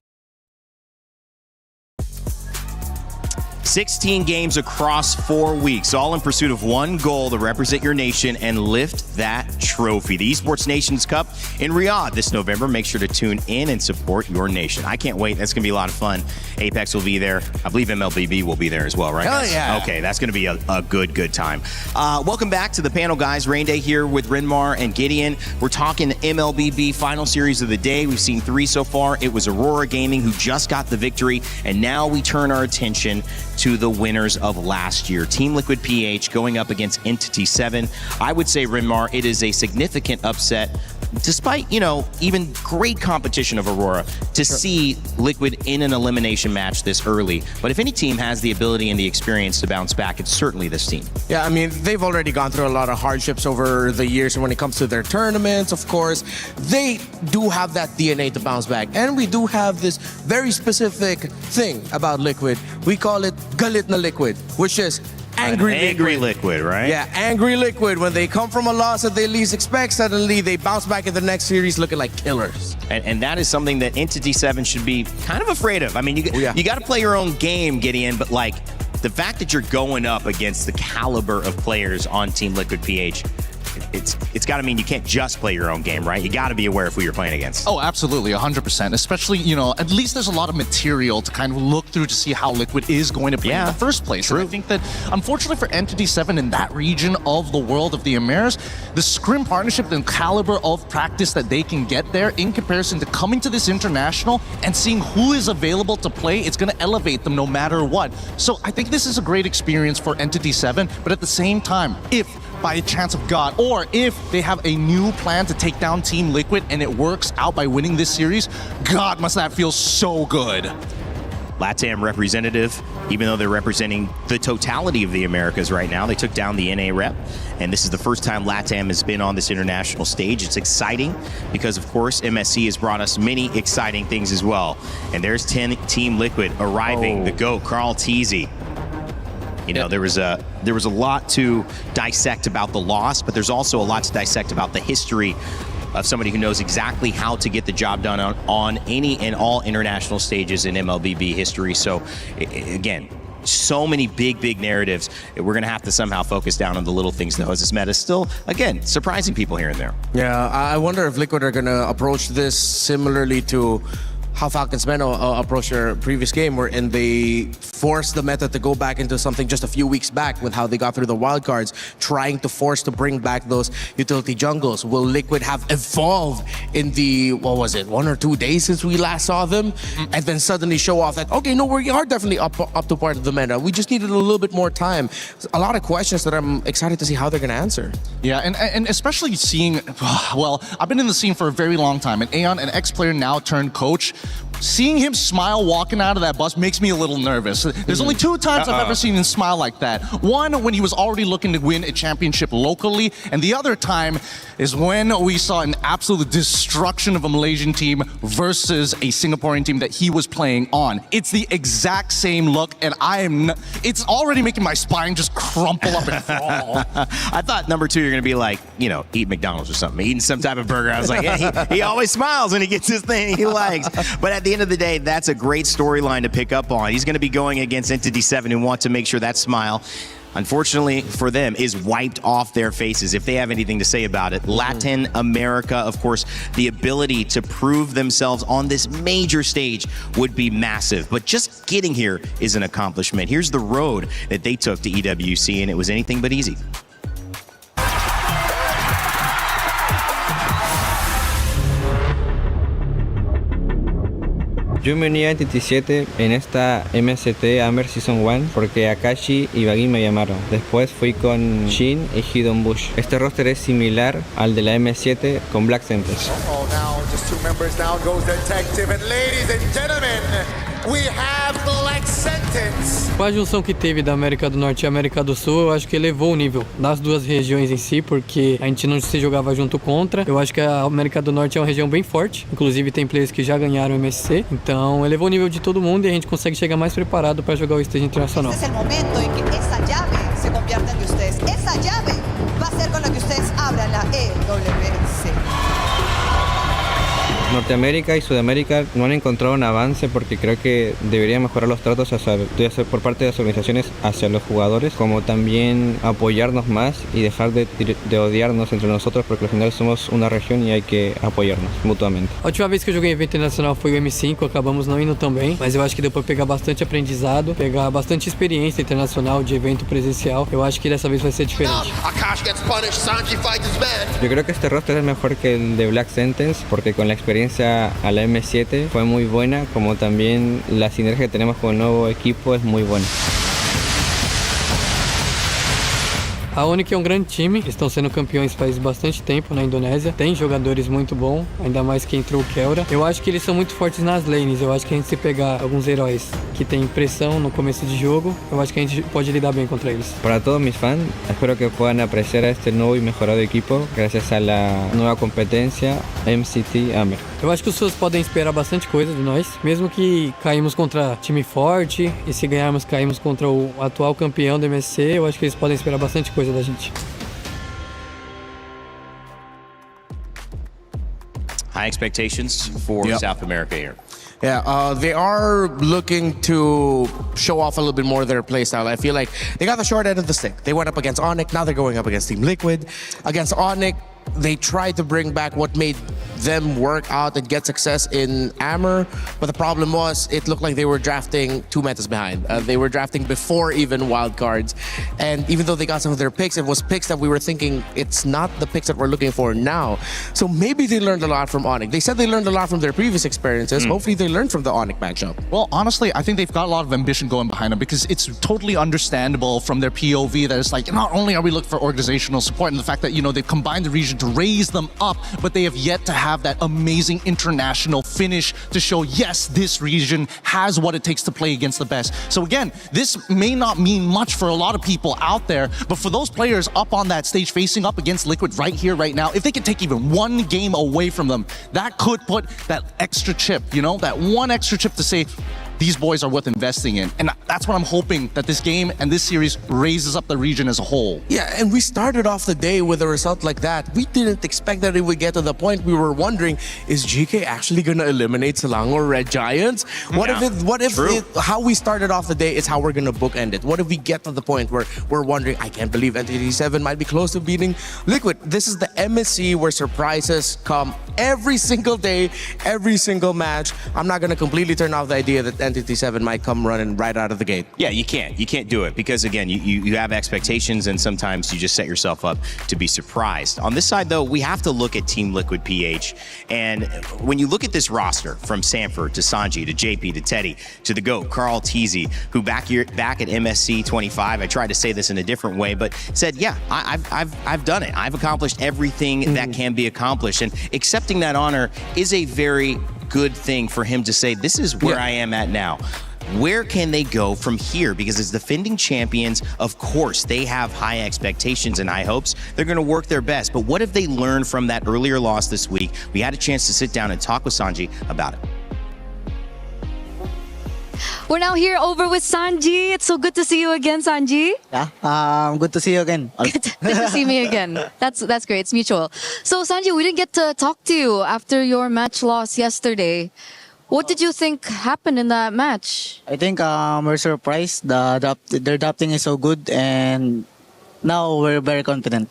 S2: 16 games across 4 weeks, all in pursuit of one goal to represent your nation and lift that trophy. The Esports Nations Cup in Riyadh this November. Make sure to tune in and support your nation. I can't wait. That's going to be a lot of fun. Apex will be there. I believe MLBB will be there as well, right?
S24: Hell yeah.
S2: Okay, that's going to be a good time. Welcome back to the panel, guys. Rain Day here with Rinmar and Gideon. We're talking MLBB final series of the day. We've seen 3 so far. It was Aurora Gaming who just got the victory, and now we turn our attention to the winners of last year. Team Liquid PH going up against Entity 7. I would say, Rinmar, it is a significant upset, despite, even great competition of Aurora, to see Liquid in an elimination match this early. But if any team has the ability and the experience to bounce back, it's certainly this team.
S24: Yeah, I mean, they've already gone through a lot of hardships over the years, and when it comes to their tournaments, of course, they do have that DNA to bounce back. And we do have this very specific thing about Liquid. We call it Galit na Liquid, which is angry
S2: liquid, right?
S24: Yeah, angry Liquid. When they come from a loss that they least expect, suddenly they bounce back in the next series looking like killers.
S2: And that is something that Entity 7 should be kind of afraid of. I mean, you got to play your own game, Gideon, but the fact that you're going up against the caliber of players on Team Liquid PH, it's got to mean you can't just play your own game, right? You got to be aware of who you're playing against.
S17: Oh, absolutely, 100%. Especially, at least there's a lot of material to kind of look through to see how Liquid is going to play in the first place.
S2: True.
S17: And I think that, unfortunately for Entity 7 in that region of the world of the Americas, the Scrim partnership and caliber of practice that they can get there in comparison to coming to this international and seeing who is available to play, it's going to elevate them no matter what. So I think this is a great experience for Entity 7, but at the same time, if by a chance of God, or if they have a new plan to take down Team Liquid and it works out by winning this series, God, must that feel so good.
S2: LATAM representative, even though they're representing the totality of the Americas right now, they took down the NA rep, and this is the first time LATAM has been on this international stage. It's exciting because, of course, MSC has brought us many exciting things as well. And there's Team Liquid arriving, the GOAT, Carl Teasy. There was a lot to dissect about the loss, but there's also a lot to dissect about the history of somebody who knows exactly how to get the job done on any and all international stages in MLBB history. So, again, so many big narratives. We're going to have to somehow focus down on the little things, though, as this meta is still, again, surprising people here and there.
S24: Yeah, I wonder if Liquid are going to approach this similarly to how Falcons Men approached their previous game, wherein they forced the meta to go back into something just a few weeks back with how they got through the wildcards, trying to force to bring back those utility jungles. Will Liquid have evolved in the, 1 or 2 days since we last saw them? And then suddenly show off that, okay, no, we are definitely up to part of the meta. We just needed a little bit more time. A lot of questions that I'm excited to see how they're going to answer.
S17: Yeah, and especially seeing, I've been in the scene for a very long time, and Aeon, an ex-player now turned coach, seeing him smile walking out of that bus makes me a little nervous. There's only 2 times I've ever seen him smile like that. One, when he was already looking to win a championship locally, and the other time is when we saw an absolute destruction of a Malaysian team versus a Singaporean team that he was playing on. It's the exact same look, and it's already making my spine just crumple up and fall.
S2: I thought number 2, you're going to be like, eat McDonald's or something, eating some type of burger. I was like, yeah, he always smiles when he gets his thing he likes. But at the end of the day, that's a great storyline to pick up on. He's going to be going against Entity 7 and want to make sure that smile, unfortunately for them, is wiped off their faces if they have anything to say about it. Latin America, of course, the ability to prove themselves on this major stage would be massive. But just getting here is an accomplishment. Here's the road that they took to EWC, and it was anything but easy.
S7: Yo me uní a Entity 7 en esta MST Amber Season 1 porque Akashi y Baggy me llamaron. Después fui con Shin y Hidden Bush. Este roster es similar al de la M7 con Black Sentence.
S14: Now just 2 members, now goes Detective, and ladies and gentlemen, we have Black Sentence.
S18: Com a junção que teve da América do Norte e América do Sul, eu acho que elevou o nível das duas regiões em si, porque a gente não se jogava junto contra. Eu acho que a América do Norte é uma região bem forte, inclusive tem players que já ganharam o MSC, então elevou o nível de todo mundo e a gente consegue chegar mais preparado para jogar o stage internacional.
S20: Este es el momento en que esa llave se convierta en de ustedes. Esa llave va a ser con la que ustedes abran la EWC.
S7: Norteamérica y Sudamérica no han encontrado un avance porque creo que deberían mejorar los tratos por parte de las organizaciones hacia los jugadores, como también apoyarnos más y dejar de odiarnos entre nosotros, porque al final somos una región y hay que apoyarnos mutuamente.
S18: A última vez que eu joguei evento internacional foi o M5, acabamos não indo tão bem, mas eu acho que deu para pegar bastante aprendizado, pegar bastante experiência internacional de evento presencial. Eu acho que dessa vez vai ser diferente.
S7: Yo creo que este roster es mejor que el de Black Sentence porque con la experiencia a la M7 fue muy buena, como también la sinergia que tenemos con el nuevo equipo es muy buena.
S18: A Onyx é um grande time, estão sendo campeões faz bastante tempo na Indonésia, tem jogadores muito bons, ainda mais que entrou o Kelra. Eu acho que eles são muito fortes nas lanes, eu acho que a gente se pegar alguns heróis que tem pressão no começo de jogo, eu acho que a gente pode lidar bem contra eles.
S7: Para todos mis fans, espero que puedan apreciar a este nuevo y mejorado equipo gracias a la nueva competencia MCT Amer.
S18: Eu acho que os fãs podem esperar bastante coisa de nós, mesmo que caímos contra time forte e se ganharmos caímos contra o atual campeão do MSC, eu acho que eles podem esperar bastante coisa da gente.
S2: High expectations for South America here.
S24: Yeah, they are looking to show off a little bit more of their playstyle. I feel like they got the short end of the stick. They went up against Onyx, now they're going up against Team Liquid. Against Onyx, they tried to bring back what made them work out and get success in Amber, but the problem was it looked like they were drafting 2 metas behind. They were drafting before even wildcards, and even though they got some of their picks, it was picks that we were thinking it's not the picks that we're looking for now. So maybe they learned a lot from Onyx. They said they learned a lot from their previous experiences. Hopefully they learned from the Onyx matchup.
S17: Well, honestly, I think they've got a lot of ambition going behind them because it's totally understandable from their POV that it's like, not only are we looking for organizational support and the fact that, you know, they've combined the region to raise them up, but they have yet to have that amazing international finish to show, yes, this region has what it takes to play against the best. So again, this may not mean much for a lot of people out there, but for those players up on that stage facing up against Liquid right here, right now, if they could take even one game away from them, that could put that extra chip, you know, that one extra chip to say, these boys are worth investing in. And that's what I'm hoping that this game and this series raises up the region as a whole.
S24: Yeah, and we started off the day with a result like that. We didn't expect that it would get to the point we were wondering, is GK actually going to eliminate Selangor Red Giants? What if how we started off the day is how we're going to bookend it? What if we get to the point where we're wondering, I can't believe NTT7 might be close to beating Liquid. This is the MSC where surprises come every single day, every single match. I'm not going to completely turn off the idea that NTT7 might come running right out of the gate.
S2: Yeah, you can't do it because again, you have expectations and sometimes you just set yourself up to be surprised. On this side though, we have to look at Team Liquid PH, and when you look at this roster from Sanford to Sanji to JP to Teddy to the GOAT, Carl Teasy, who back at MSC 25, I tried to say this in a different way, but said, yeah, I've done it. I've accomplished everything that can be accomplished, and accepting that honor is a very good thing for him to say, this is where I am at now. Where can they go from here? Because as defending champions, of course, they have high expectations and high hopes. They're going to work their best. But what if they learn from that earlier loss this week? We had a chance to sit down and talk with Sanji about it.
S8: We're now here over with Sanji. It's so good to see you again, Sanji.
S16: Yeah, good to see you again.
S8: Good to see me again. That's great. It's mutual. So Sanji, we didn't get to talk to you after your match loss yesterday. What did you think happened in that match?
S16: I think we're surprised. Their drafting is so good, and now we're very confident.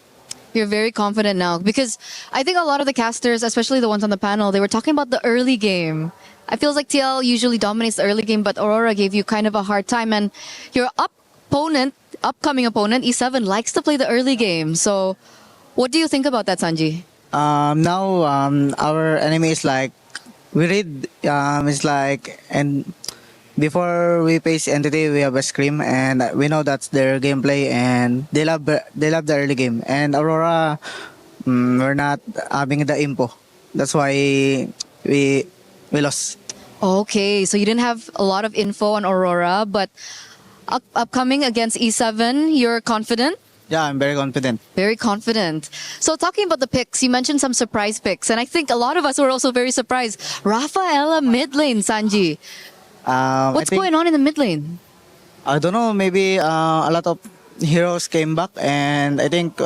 S8: You're very confident now because I think a lot of the casters, especially the ones on the panel, they were talking about the early game. I feel like TL usually dominates the early game, but Aurora gave you kind of a hard time, and your upcoming opponent, E7, likes to play the early game. So what do you think about that, Sanji?
S16: Now our enemy is like, we read it's like, and before we face entity, we have a scream, and we know that's their gameplay, and they love the early game. And Aurora, we're not having the info. That's why we lost.
S8: Okay, so you didn't have a lot of info on Aurora, but upcoming against E7, you're confident?
S16: Yeah, I'm very confident.
S8: Very confident. So talking about the picks, you mentioned some surprise picks, and I think a lot of us were also very surprised. Rafaela mid lane, Sanji. What's going on in the mid lane?
S16: I don't know, maybe a lot of heroes came back, and I think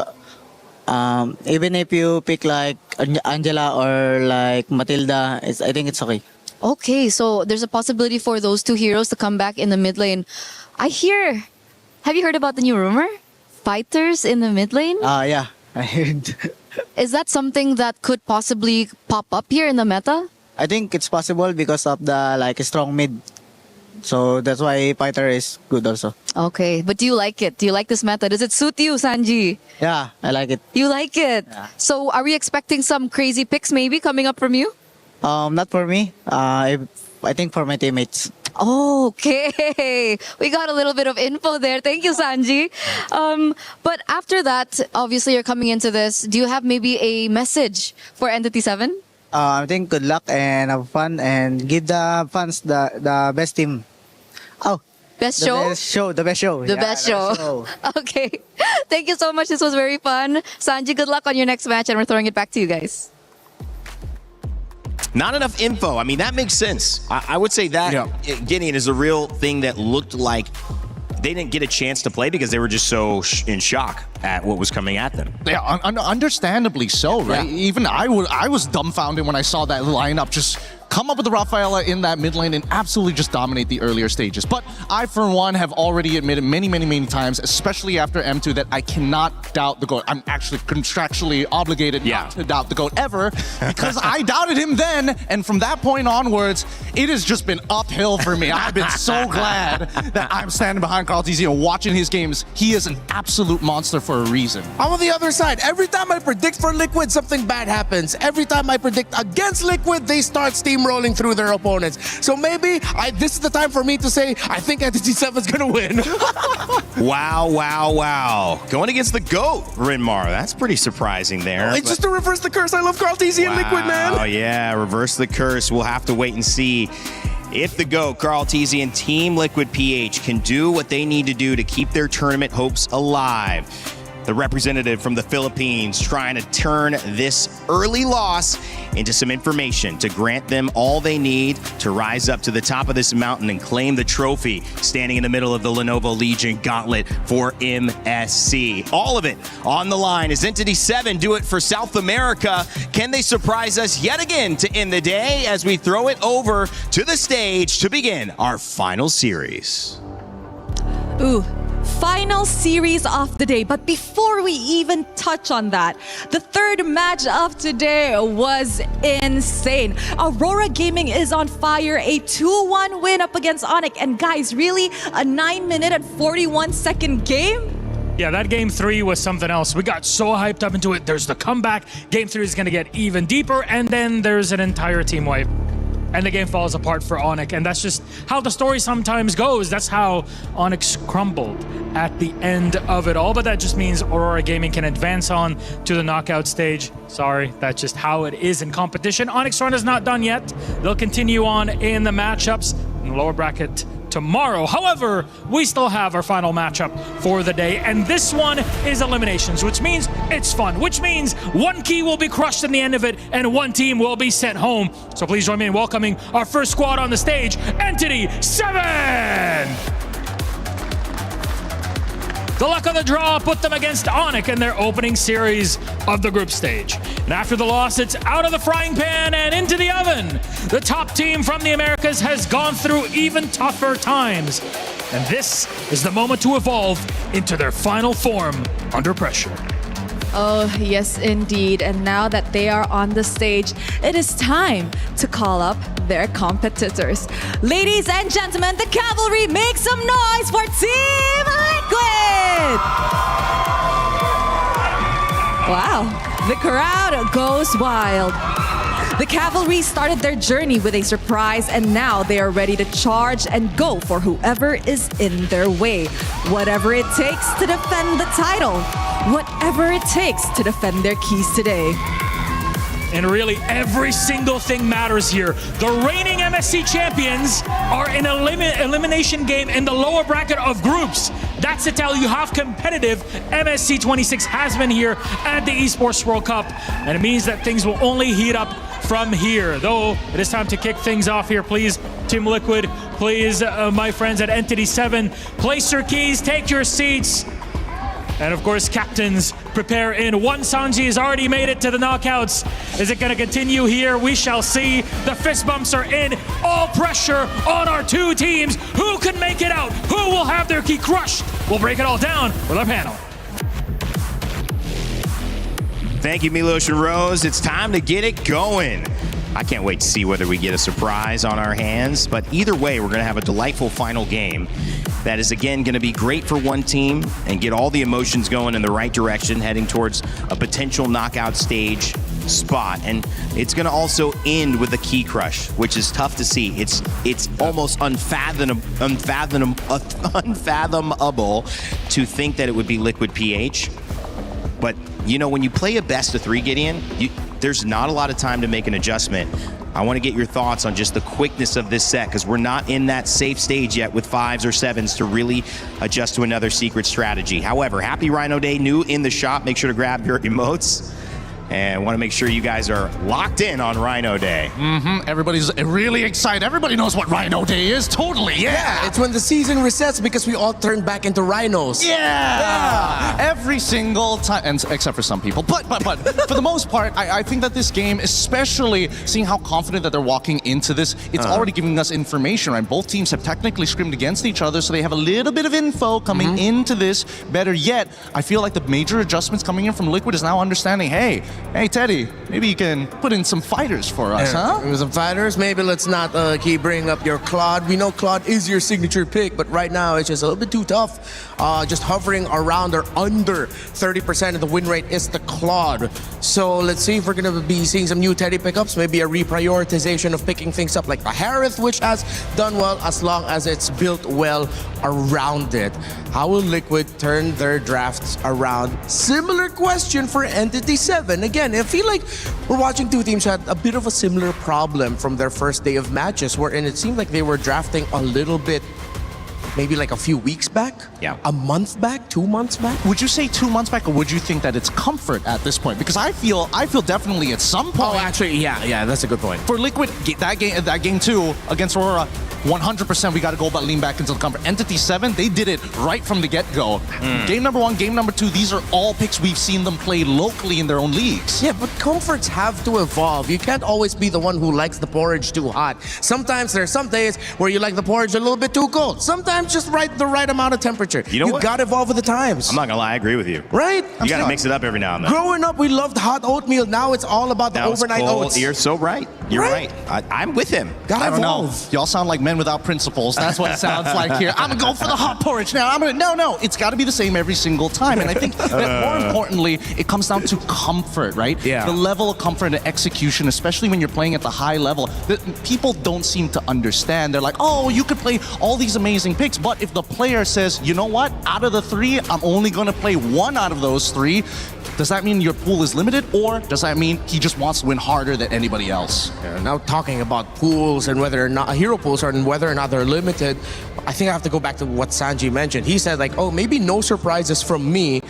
S16: even if you pick like Angela or like Matilda, I think it's okay.
S8: Okay, so there's a possibility for those two heroes to come back in the mid lane. Have you heard about the new rumor? Fighters in the mid lane?
S16: Yeah, I heard.
S8: Is that something that could possibly pop up here in the meta?
S16: I think it's possible because of the like strong mid. So that's why fighter is good also.
S8: Okay, but do you like it? Do you like this meta? Does it suit you, Sanji?
S16: Yeah, I like it.
S8: You like it?
S16: Yeah.
S8: So are we expecting some crazy picks maybe coming up from you?
S16: Not for me. I think for my teammates.
S8: Okay, we got a little bit of info there. Thank you, Sanji. But after that, obviously you're coming into this. Do you have maybe a message for Entity 7?
S16: I think good luck and have fun and give the fans the best team. Oh,
S8: best show?
S16: The best show.
S8: The best show. Okay. Thank you so much. This was very fun. Sanji, good luck on your next match, and we're throwing it back to you guys.
S2: Not enough info. I mean, that makes sense. I would say that Gideon is a real thing that looked like they didn't get a chance to play because they were just so in shock at what was coming at them.
S17: Yeah, understandably so, right? Yeah. Even I was dumbfounded when I saw that lineup just come up with the Rafaela in that mid lane and absolutely just dominate the earlier stages. But I, for one, have already admitted many times, especially after M2, that I cannot doubt the GOAT. I'm actually contractually obligated not to doubt the GOAT ever, because I doubted him then, and from that point onwards, it has just been uphill for me. I've been so glad that I'm standing behind Carl TZ and watching his games. He is an absolute monster for a reason.
S24: I'm on the other side. Every time I predict for Liquid, something bad happens. Every time I predict against Liquid, they start steamrolling through their opponents. So maybe this is the time for me to say, I think Entity 7 is going to win.
S2: Wow. Going against the GOAT, Rinmar. That's pretty surprising there.
S24: It's just to reverse the curse. I love Carl TZ and Liquid, man.
S2: Oh, yeah. Reverse the curse. We'll have to wait and see if the GOAT, Carl TZ, and Team Liquid PH can do what they need to do to keep their tournament hopes alive. The representative from the Philippines trying to turn this early loss into some information to grant them all they need to rise up to the top of this mountain and claim the trophy, standing in the middle of the Lenovo Legion Gauntlet for MSC. All of it on the line as Entity 7 do it for South America. Can they surprise us yet again to end the day as we throw it over to the stage to begin our final series?
S1: Ooh. Final series of the day. But before we even touch on that, the third match of today was insane. Aurora Gaming is on fire. A 2-1 win up against Onyx. And guys, really? A 9-minute and 41-second game?
S6: Yeah, that game 3 was something else. We got so hyped up into it. There's the comeback. Game 3 is going to get even deeper. And then there's an entire team wipe. And the game falls apart for Onyx, and that's just how the story sometimes goes. That's how Onyx crumbled at the end of it all, but that just means Aurora Gaming can advance on to the knockout stage. Sorry, that's just how it is in competition. Onyx run is not done yet. They'll continue on in the matchups in the lower bracket tomorrow. However, we still have our final matchup for the day, and this one is eliminations, which means it's fun, which means one key will be crushed in the end of it, and one team will be sent home. So please join me in welcoming our first squad on the stage, Entity 7! The luck of the draw put them against Onyx in their opening series of the group stage. And after the loss, it's out of the frying pan and into the oven. The top team from the Americas has gone through even tougher times. And this is the moment to evolve into their final form under pressure.
S1: Oh, yes, indeed. And now that they are on the stage, it is time to call up their competitors. Ladies and gentlemen, the Cavalry, make some noise for Team Liquid! Wow, the crowd goes wild. The Cavalry started their journey with a surprise, and now they are ready to charge and go for whoever is in their way. Whatever it takes to defend the title. Whatever it takes to defend their keys today.
S6: And really, every single thing matters here. The reigning MSC champions are in an elimination game in the lower bracket of groups. That's to tell you how competitive MSC 26 has been here at the Esports World Cup. And it means that things will only heat up from here. Though, it is time to kick things off here. Please, Team Liquid, please, my friends at Entity 7, place your keys, take your seats. And of course, captains, prepare in. One Sanji has already made it to the knockouts. Is it going to continue here? We shall see. The fist bumps are in. All pressure on our two teams. Who can make it out? Who will have their key crushed? We'll break it all down with our panel.
S2: Thank you, Milos and Rose. It's time to get it going. I can't wait to see whether we get a surprise on our hands, but either way, we're going to have a delightful final game that is, again, going to be great for one team and get all the emotions going in the right direction, heading towards a potential knockout stage spot. And it's going to also end with a key crush, which is tough to see. It's almost unfathomable to think that it would be Liquid PH. But, you know, when you play a best of 3, Gideon, there's not a lot of time to make an adjustment. I want to get your thoughts on just the quickness of this set, because we're not in that safe stage yet with 5s or 7s to really adjust to another secret strategy. However, happy Rhino Day, new in the shop. Make sure to grab your emotes. And want to make sure you guys are locked in on Rhino Day.
S17: Everybody's really excited. Everybody knows what Rhino Day is. Totally, yeah.
S24: It's when the season resets because we all turn back into rhinos.
S17: Yeah. every single time, and except for some people. But for the most part, I think that this game, especially seeing how confident that they're walking into this, it's already giving us information, right? Both teams have technically scrimmed against each other, so they have a little bit of info coming into this. Better yet, I feel like the major adjustments coming in from Liquid is now understanding, hey Teddy, maybe you can put in some fighters for us, huh?
S24: Some fighters. Maybe let's not keep bringing up your Claude. We know Claude is your signature pick, but right now it's just a little bit too tough. Just hovering around or under 30% of the win rate is the Claude. So let's see if we're going to be seeing some new Teddy pickups, maybe a reprioritization of picking things up like the Harith, which has done well as long as it's built well around it. How will Liquid turn their drafts around? Similar question for Entity 7. Again, I feel like we're watching two teams had a bit of a similar problem from their first day of matches, wherein it seemed like they were drafting a little bit maybe like a few weeks back?
S2: Yeah.
S24: A month back? 2 months back?
S17: Would you say 2 months back, or would you think that it's comfort at this point? Because I feel definitely at some point.
S24: Oh, actually, yeah, that's a good point.
S17: For Liquid, that game 2 against Aurora, 100% we got to go about lean back into the comfort. Entity 7, they did it right from the get-go. Game number 1, game number 2, these are all picks we've seen them play locally in their own leagues.
S24: Yeah, but comforts have to evolve. You can't always be the one who likes the porridge too hot. Sometimes there's some days where you like the porridge a little bit too cold. Sometimes just the right amount of temperature.
S2: You know what?
S24: You gotta evolve with the times.
S2: I'm not gonna lie, I agree with you.
S24: Right?
S2: You gotta mix it up every now and then.
S24: Growing up, we loved hot oatmeal. Now it's all about the overnight oats.
S2: You're so right. You're right. I'm with him.
S24: Gotta
S17: evolve.
S24: evolve.
S17: Y'all sound like men without principles. That's what it sounds like here. I'm gonna go for the hot porridge now. No. It's got to be the same every single time. And I think that more importantly, it comes down to comfort, right?
S24: Yeah.
S17: The level of comfort and execution, especially when you're playing at the high level, that people don't seem to understand. They're like, oh, you could play all these amazing picks, but if the player says, you know what, out of the 3, I'm only gonna play 1 out of those 3. Does that mean your pool is limited, or does that mean he just wants to win harder than anybody else?
S24: Yeah, now talking about pools and whether or not hero pools and whether or not they're limited, I think I have to go back to what Sanji mentioned. He said like, oh, maybe no surprises from me,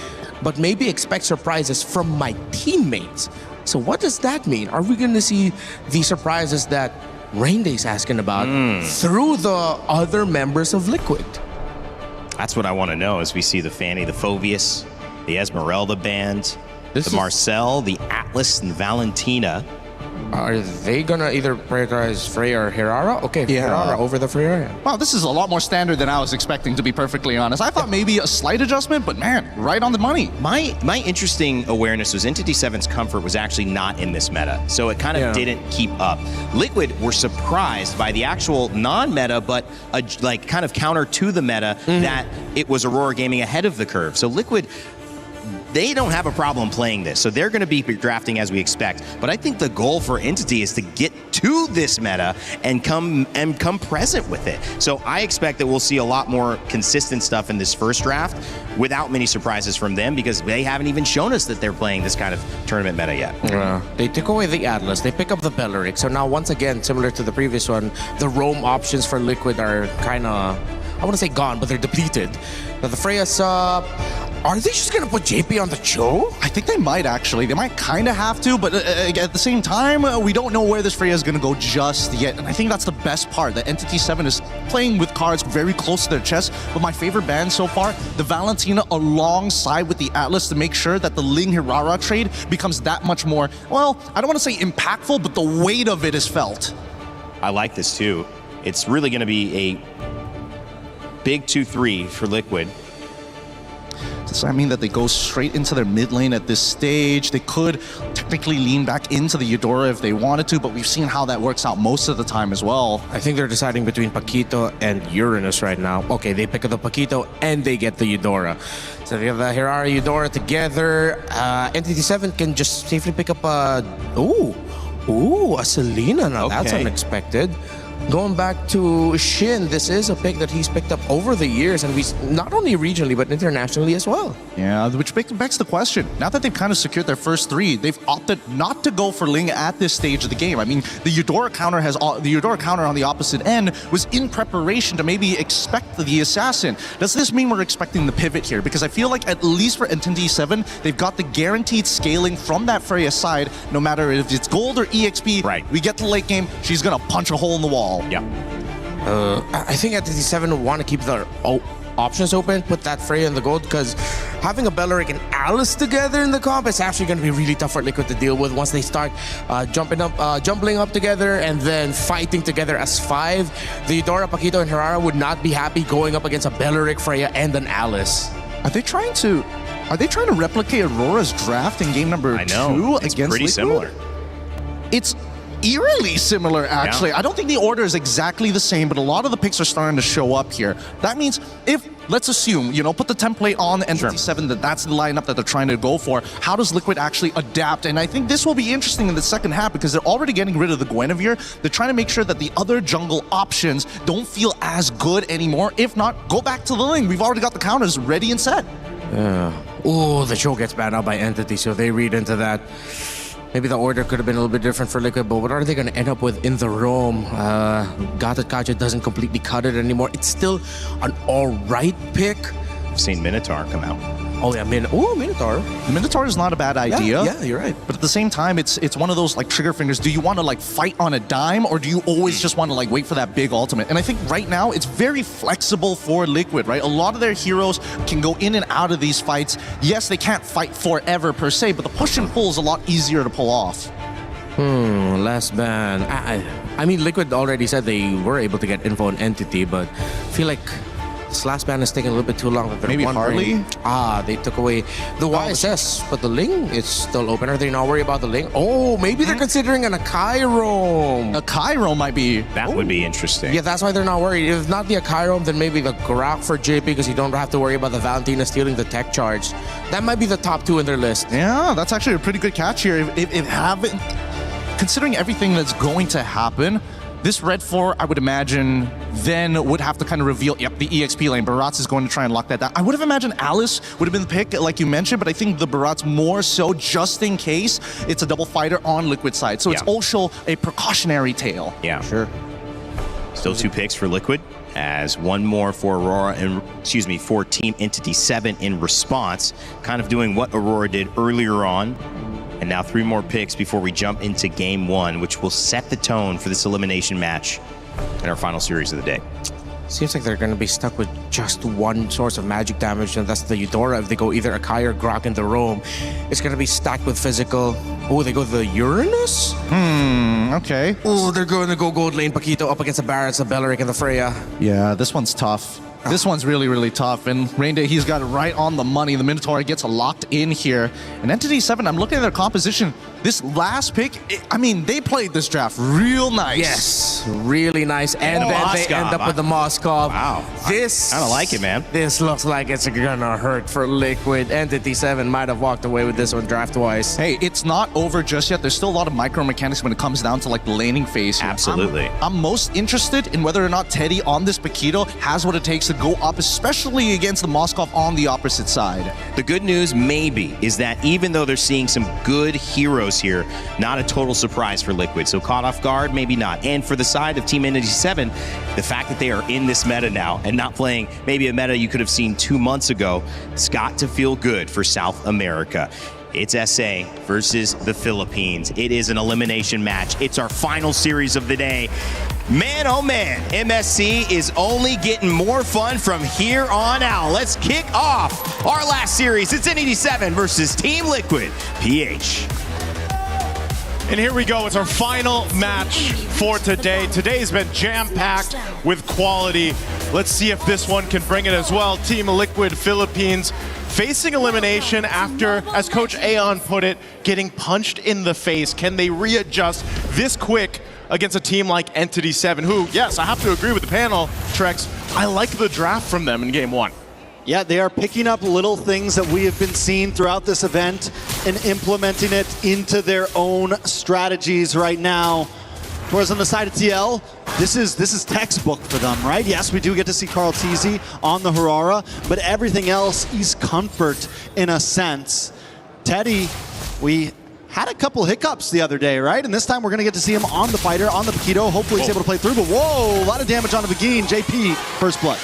S24: but maybe expect surprises from my teammates. So what does that mean? Are we going to see the surprises that Rainday's asking about through the other members of Liquid?
S2: That's what I want to know as we see the Fanny, the Phoveus, the Esmeralda band, the Marcel, the Atlas, and Valentina.
S24: Are they gonna either prioritize Freya or Hirara? Okay, Hirara over the Freya.
S17: Wow, this is a lot more standard than I was expecting, to be perfectly honest. I thought maybe a slight adjustment, but man, right on the money.
S2: My interesting awareness was Entity 7's comfort was actually not in this meta, so it kind of didn't keep up. Liquid were surprised by the actual non-meta, but like kind of counter to the meta, that it was Aurora Gaming ahead of the curve. So Liquid, they don't have a problem playing this, so they're going to be drafting as we expect. But I think the goal for Entity is to get to this meta and come present with it. So I expect that we'll see a lot more consistent stuff in this first draft without many surprises from them, because they haven't even shown us that they're playing this kind of tournament meta yet.
S24: They took away the Atlas, they pick up the Belleric. So now once again, similar to the previous one, the roam options for Liquid are kind of, I want to say gone, but they're depleted. Now the Freya sub, are they just going to put JP on the Cho?
S17: I think they might actually. They might kind of have to, but at the same time, we don't know where this Freya is going to go just yet. And I think that's the best part, that Entity 7 is playing with cards very close to their chest. But my favorite band so far, the Valentina alongside with the Atlas, to make sure that the Ling Hirara trade becomes that much more, well, I don't want to say impactful, but the weight of it is felt.
S2: I like this too. It's really going to be a big 2-3 for Liquid.
S17: Does that mean that they go straight into their mid lane at this stage? They could technically lean back into the Eudora if they wanted to, but we've seen how that works out most of the time as well.
S24: I think they're deciding between Paquito and Uranus right now. Okay, they pick up the Paquito and they get the Eudora. So they have the Hirara Eudora together. Entity 7 can just safely pick up a... a Selena. Now that's unexpected. Going back to Shin, this is a pick that he's picked up over the years, and we not only regionally but internationally as well.
S17: Yeah, which begs the question. Now that they've kind of secured their first 3, they've opted not to go for Ling at this stage of the game. I mean, the Eudora counter on the opposite end was in preparation to maybe expect the assassin. Does this mean we're expecting the pivot here? Because I feel like at least for Entity 7, they've got the guaranteed scaling from that Freya side. No matter if it's gold or EXP, we get to late game, she's gonna punch a hole in the wall.
S2: Yeah.
S24: I think Entity 7 want to keep their options open, put that Freya in the gold, because having a Belleric and Alice together in the comp is actually going to be really tough for Liquid to deal with once they start jumping up together and then fighting together as 5. The Eudora, Paquito, and Herrera would not be happy going up against a Belleric, Freya, and an Alice.
S17: Are they trying to replicate Aurora's draft in game number 2
S2: it's
S17: against
S2: pretty
S17: Liquid?
S2: similar.
S17: It's eerily similar, actually.
S2: Yeah.
S17: I don't think the order is exactly the same, but a lot of the picks are starting to show up here. That means if, let's assume, put the template on Entity 7, that's the lineup that they're trying to go for. How does Liquid actually adapt? And I think this will be interesting in the second half because they're already getting rid of the Guinevere. They're trying to make sure that the other jungle options don't feel as good anymore. If not, go back to the Ling. We've already got the counters ready and set.
S24: Oh, the show gets banned out by Entity, so they read into that. Maybe the order could have been a little bit different for Liquid, but what are they going to end up with in the roam? Gatakacha doesn't completely cut it anymore. It's still an alright pick.
S2: I've seen Minotaur come out.
S24: Oh yeah, Minotaur.
S17: Minotaur is not a bad idea.
S24: Yeah, you're right.
S17: But at the same time, it's one of those like trigger fingers. Do you want to like fight on a dime, or do you always just want to like wait for that big ultimate? And I think right now it's very flexible for Liquid, right? A lot of their heroes can go in and out of these fights. Yes, they can't fight forever per se, but the push and pull is a lot easier to pull off.
S24: Last ban. I mean, Liquid already said they were able to get info on Entity, but I feel like this last ban is taking a little bit too long.
S17: Maybe Harley?
S24: They took away the YSS, but the Ling is still open. Are they not worried about the Ling? Oh, maybe they're considering an Akai roam.
S17: Akai roam might be...
S2: That would be interesting.
S24: Yeah, that's why they're not worried. If not the Akai roam, then maybe the Grok for JP because you don't have to worry about the Valentina stealing the tech charge. That might be the top 2 in their list.
S17: Yeah, that's actually a pretty good catch here. Considering everything that's going to happen, this Red 4, I would imagine, then would have to kind of reveal, the EXP lane. Baratz is going to try and lock that down. I would have imagined Alice would have been the pick, like you mentioned, but I think the Baratz more so just in case it's a double fighter on Liquid side. So it's also a precautionary tale.
S2: Yeah. Sure. Still 2 picks for Liquid, as one more for Aurora and, for Team Entity 7 in response, kind of doing what Aurora did earlier on. And now 3 more picks before we jump into game 1, which will set the tone for this elimination match in our final series of the day.
S24: Seems like they're going to be stuck with just one source of magic damage, and that's the Eudora. If they go either Akai or Grok in the roam, it's going to be stacked with physical. Oh, they go the Uranus?
S17: Okay.
S24: Oh, they're going to go gold lane Paquito up against the Barretts, the Belleric, and the Freya.
S17: Yeah, this one's tough. This one's really, really tough. And Rainday, he's got it right on the money. The Minotaur gets locked in here. And Entity 7, I'm looking at their composition. This last pick, they played this draft real nice.
S24: Yes, really nice. And then they end up with the Moskov.
S2: Wow.
S24: This,
S2: I don't like it, man.
S24: This looks like it's gonna hurt for Liquid. Entity 7 might have walked away with this one draft-wise.
S17: Hey, it's not over just yet. There's still a lot of micro mechanics when it comes down to like the laning phase here.
S2: Absolutely.
S17: I'm most interested in whether or not Teddy on this Paquito has what it takes to go up, especially against the Moskov on the opposite side.
S2: The good news, maybe, is that even though they're seeing some good heroes here, not a total surprise for Liquid. So caught off guard, maybe not. And for the side of Team Entity 7, the fact that they are in this meta now and not playing maybe a meta you could have seen 2 months ago, it's got to feel good for South America. It's SA versus the Philippines. It is an elimination match. It's our final series of the day. Man, oh man, MSC is only getting more fun from here on out. Let's kick off our last series. It's Entity 7 versus Team Liquid PH.
S9: And here we go, it's our final match for today. Today's been jam-packed with quality. Let's see if this one can bring it as well. Team Liquid Philippines facing elimination after, as Coach Aeon put it, getting punched in the face. Can they readjust this quick against a team like Entity 7, who, yes, I have to agree with the panel, Trex, I like the draft from them in game 1.
S11: Yeah, they are picking up little things that we have been seeing throughout this event and implementing it into their own strategies right now. Whereas on the side of TL, this is textbook for them, right? Yes, we do get to see Carl Teasy on the Harara, but everything else is comfort in a sense. Teddy, we had a couple hiccups the other day, right? And this time we're going to get to see him on the fighter, on the Paquito. Hopefully he's able to play through, but whoa, a lot of damage on the Begin. JP, first blood.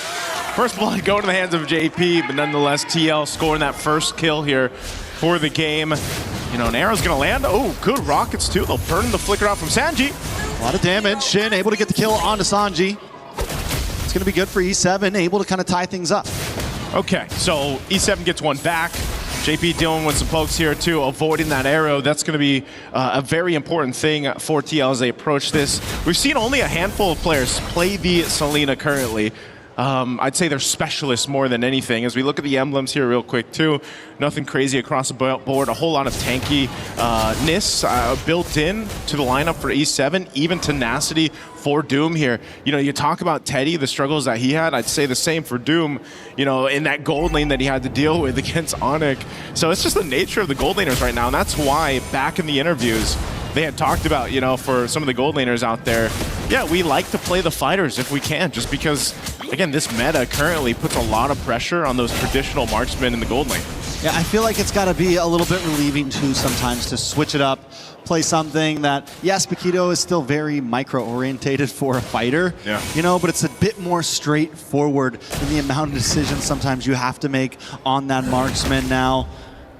S9: First blood going to the hands of JP, but nonetheless, TL scoring that first kill here for the game. You know, an arrow's gonna land. Oh, good rockets too. They'll burn the flicker out from Sanji.
S11: A lot of damage. Shin able to get the kill onto Sanji. It's gonna be good for E7, able to kind of tie things up.
S9: Okay, so E7 gets one back. JP dealing with some pokes here too, avoiding that arrow. That's going to be a very important thing for TL as they approach this. We've seen only a handful of players play the Selena currently. I'd say they're specialists more than anything. As we look at the emblems here real quick too, nothing crazy across the board. A whole lot of tankiness built in to the lineup for E7, even tenacity for Doom here. You know, you talk about Teddy, the struggles that he had. I'd say the same for Doom, you know, in that gold lane that he had to deal with against Onyx. So it's just the nature of the gold laners right now, and that's why back in the interviews, they had talked about, you know, for some of the gold laners out there, yeah, we like to play the fighters if we can, just because, again, this meta currently puts a lot of pressure on those traditional marksmen in the gold lane.
S4: Yeah, I feel like it's got to be a little bit relieving too sometimes to switch it up, play something that, yes, Paquito is still very micro-orientated for a fighter, you know, but it's a bit more straightforward in the amount of decisions sometimes you have to make on that marksman now.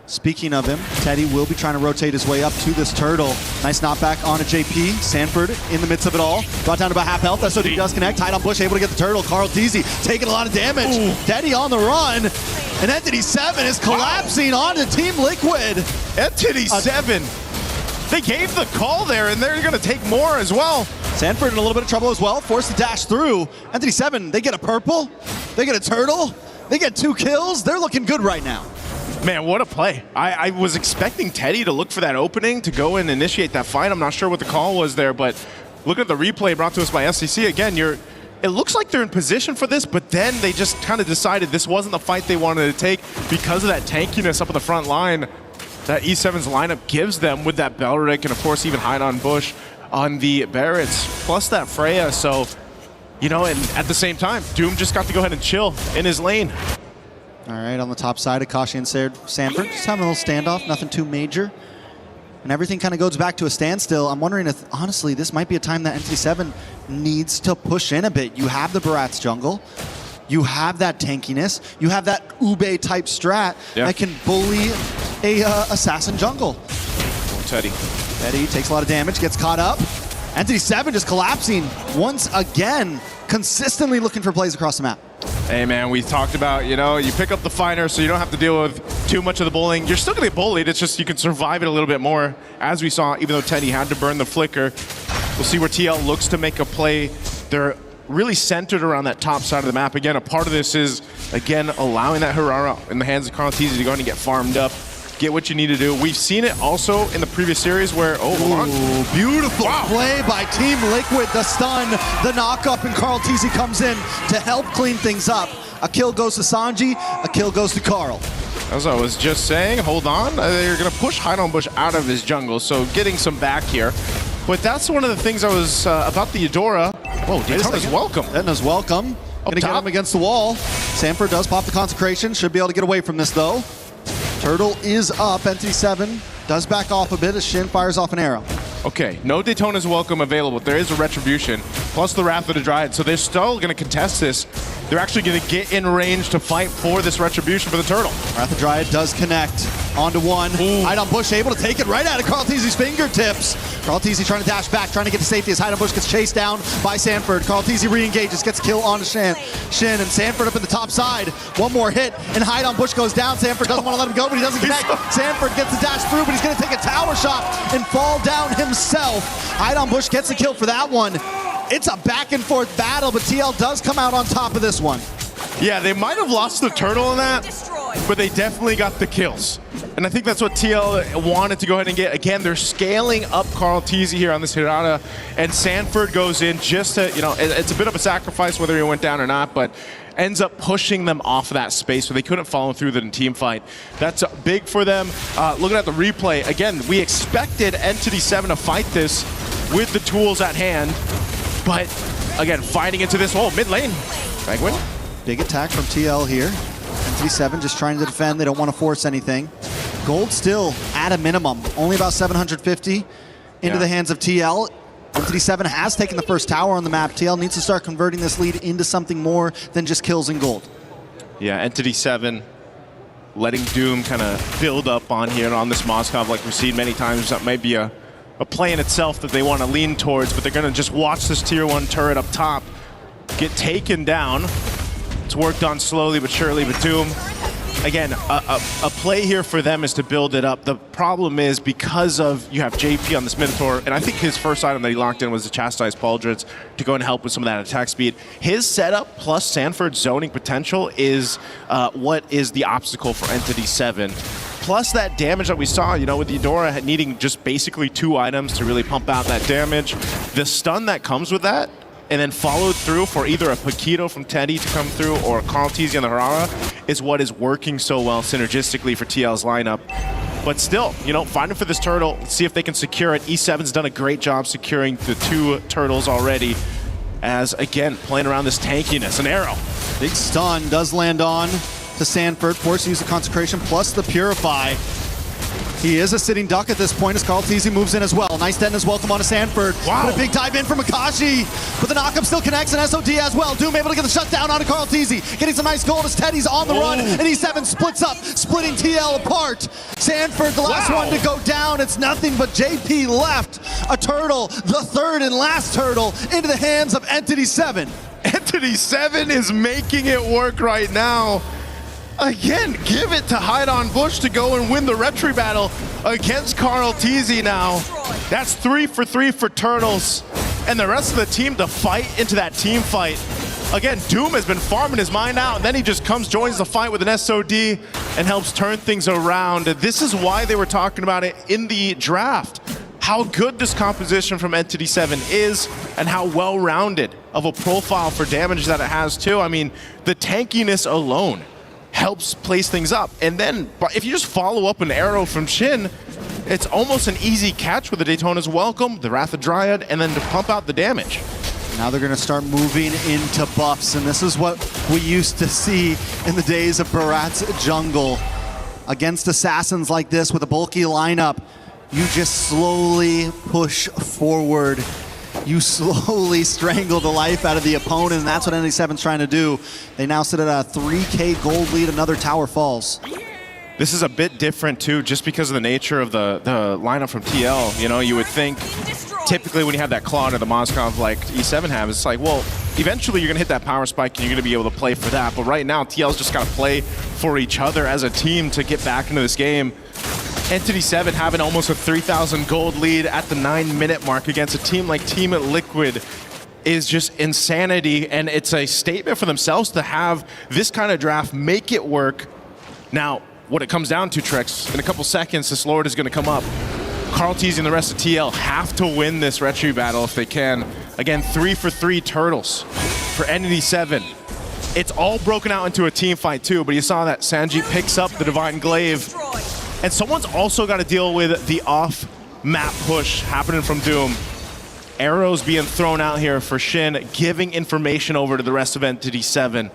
S4: Speaking of him, Teddy will be trying to rotate his way up to this turtle. Nice knockback onto JP. Sanford in the midst of it all. Brought down to about half health. SOD does connect. Tied on Bush, able to get the turtle. Carl Teasy taking a lot of damage. Ooh. Teddy on the run. And Entity 7 is collapsing onto Team Liquid.
S9: Entity 7. They gave the call there, and they're going to take more as well.
S4: Sanford in a little bit of trouble as well. Forced to dash through. Entity 7, they get a purple. They get a turtle. They get 2 kills. They're looking good right now.
S9: Man, what a play. I was expecting Teddy to look for that opening to go and initiate that fight. I'm not sure what the call was there, but look at the replay brought to us by SCC. Again, it looks like they're in position for this, but then they just kind of decided this wasn't the fight they wanted to take because of that tankiness up in the front line that E7's lineup gives them with that Belric and, of course, even Hide on Bush on the Barretts, plus that Freya. So, you know, and at the same time, Doom just got to go ahead and chill in his lane.
S4: All right, on the top side, Akashi and Sanford just having a little standoff, nothing too major. And everything kind of goes back to a standstill. I'm wondering if, honestly, this might be a time that Entity 7 needs to push in a bit. You have the Barat's jungle. You have that tankiness. You have that Ube-type strat that can bully a assassin jungle.
S9: Oh, Teddy.
S4: Teddy takes a lot of damage, gets caught up. Entity 7 just collapsing once again, consistently looking for plays across the map.
S9: Hey man, we talked about, you know, you pick up the fighter so you don't have to deal with too much of the bullying. You're still gonna get bullied, it's just you can survive it a little bit more. As we saw, even though Teddy had to burn the flicker, we'll see where TL looks to make a play. They're really centered around that top side of the map. Again, a part of this is, again, allowing that Harara in the hands of Carl Teasy to go ahead and get farmed up. Get what you need to do. We've seen it also in the previous series where, hold on.
S4: Beautiful play by Team Liquid. The stun, the knock-up, and Carl Teasy comes in to help clean things up. A kill goes to Sanji, a kill goes to Carl.
S9: As I was just saying, hold on. They're going to push Hide on Bush out of his jungle, so getting some back here. But that's one of the things I was about the Eudora. Whoa, Daytona's welcome.
S4: Daytona's welcome. Gonna get him against the wall. Sanford does pop the consecration. Should be able to get away from this, though. Turtle is up. Entity 7 does back off a bit as Shin fires off an arrow.
S9: Okay, no Daytona's welcome available. There is a Retribution, plus the Wrath of the Dryad, so they're still going to contest this. They're actually going to get in range to fight for this Retribution for the Turtle.
S4: Wrath of Dryad does connect onto one. Hide on Bush able to take it right out of Carl Teasy's fingertips. Carl Teasy trying to dash back, trying to get to safety as Hide on Bush gets chased down by Sanford. Carl Teasy re-engages, gets a kill onto Shin, and Sanford up in the top side. One more hit, and Hide on Bush goes down. Sanford doesn't want to let him go, but he doesn't connect. Sanford gets the dash through, but he's going to take a tower shot and fall down himself. Hide on Bush gets a kill for that one. It's a back and forth battle, but TL does come out on top of this one.
S9: Yeah, they might have lost the turtle in that, but they definitely got the kills. And I think that's what TL wanted to go ahead and get. Again, they're scaling up Carl Teasy here on this Hirata, and Sanford goes in just to, you know, it's a bit of a sacrifice whether he went down or not, but ends up pushing them off of that space so they couldn't follow through the team fight. That's big for them. Looking at the replay, again, we expected Entity 7 to fight this with the tools at hand, but again, fighting into this whole mid lane. Penguin.
S4: Big attack from TL here. Entity 7 just trying to defend. They don't want to force anything. Gold still at a minimum. Only about 750 into the hands of TL. Entity 7 has taken the first tower on the map. TL needs to start converting this lead into something more than just kills and gold.
S9: Yeah, Entity 7 letting Doom kind of build up on here on this Moskov like we've seen many times. That might be a play in itself that they want to lean towards, but they're going to just watch this tier 1 turret up top get taken down. gets worked on slowly but surely, but Doom, again, a play here for them is to build it up. The problem is because of you have JP on this Minotaur, and I think his first item that he locked in was the Chastise Pauldrons to go and help with some of that attack speed. His setup plus Sanford's zoning potential is what is the obstacle for Entity 7. Plus that damage that we saw, you know, with Eudora needing just basically 2 items to really pump out that damage. The stun that comes with that, and then followed through for either a Paquito from Teddy to come through or Carl Teasy on the Harara is what is working so well synergistically for TL's lineup. But still, you know, fighting for this turtle, see if they can secure it. E7's done a great job securing the 2 turtles already. As, again, playing around this tankiness. An arrow.
S4: Big stun does land on to Sanford, forced to use the Consecration plus the Purify. He is a sitting duck at this point as Carl Teasy moves in as well. Nice detonus welcome on to Sanford.
S9: Wow.
S4: But a big dive in from Akashi. But the knockup still connects and SOD as well. Doom able to get the shutdown onto Carl Teasy. Getting some nice gold as Teddy's on the run. And E7 splits up, splitting TL apart. Sanford, the last one to go down. It's nothing but JP left. A turtle, the third and last turtle, into the hands of Entity 7.
S9: Entity 7 is making it work right now. Again, give it to Hide on Bush to go and win the retry battle against Carl Teasy now. That's 3 for 3 for Turtles. And the rest of the team to fight into that team fight. Again, Doom has been farming his mind out, and then he just comes, joins the fight with an SOD, and helps turn things around. This is why they were talking about it in the draft. How good this composition from Entity 7 is, and how well-rounded of a profile for damage that it has too. I mean, the tankiness alone helps place things up. And then if you just follow up an arrow from Shin, it's almost an easy catch with the Daytona's Welcome, the Wrath of Dryad, and then to pump out the damage.
S4: Now they're going to start moving into buffs, and this is what we used to see in the days of Barat's jungle. Against assassins like this with a bulky lineup, you just slowly push forward. You slowly strangle the life out of the opponent, and that's what ND7's trying to do. They now sit at a 3K gold lead, another tower falls.
S9: This is a bit different too, just because of the nature of the lineup from TL. You know, you would think typically when you have that claw under the Moskov like E7 have, it's like, well, eventually you're gonna hit that power spike and you're gonna be able to play for that. But right now, TL's just gotta play for each other as a team to get back into this game. Entity 7 having almost a 3,000 gold lead at the 9-minute mark against a team like Team Liquid is just insanity, and it's a statement for themselves to have this kind of draft, make it work. Now, what it comes down to, Trex, in a couple seconds, this Lord is going to come up. Carl Teasy and the rest of TL have to win this retry battle if they can. Again, 3 for 3 turtles for Entity 7. It's all broken out into a team fight too, but you saw that Sanji picks up the Divine Glaive. And someone's also got to deal with the off-map push happening from Doom. Arrows being thrown out here for Shin, giving information over to the rest of Entity 7.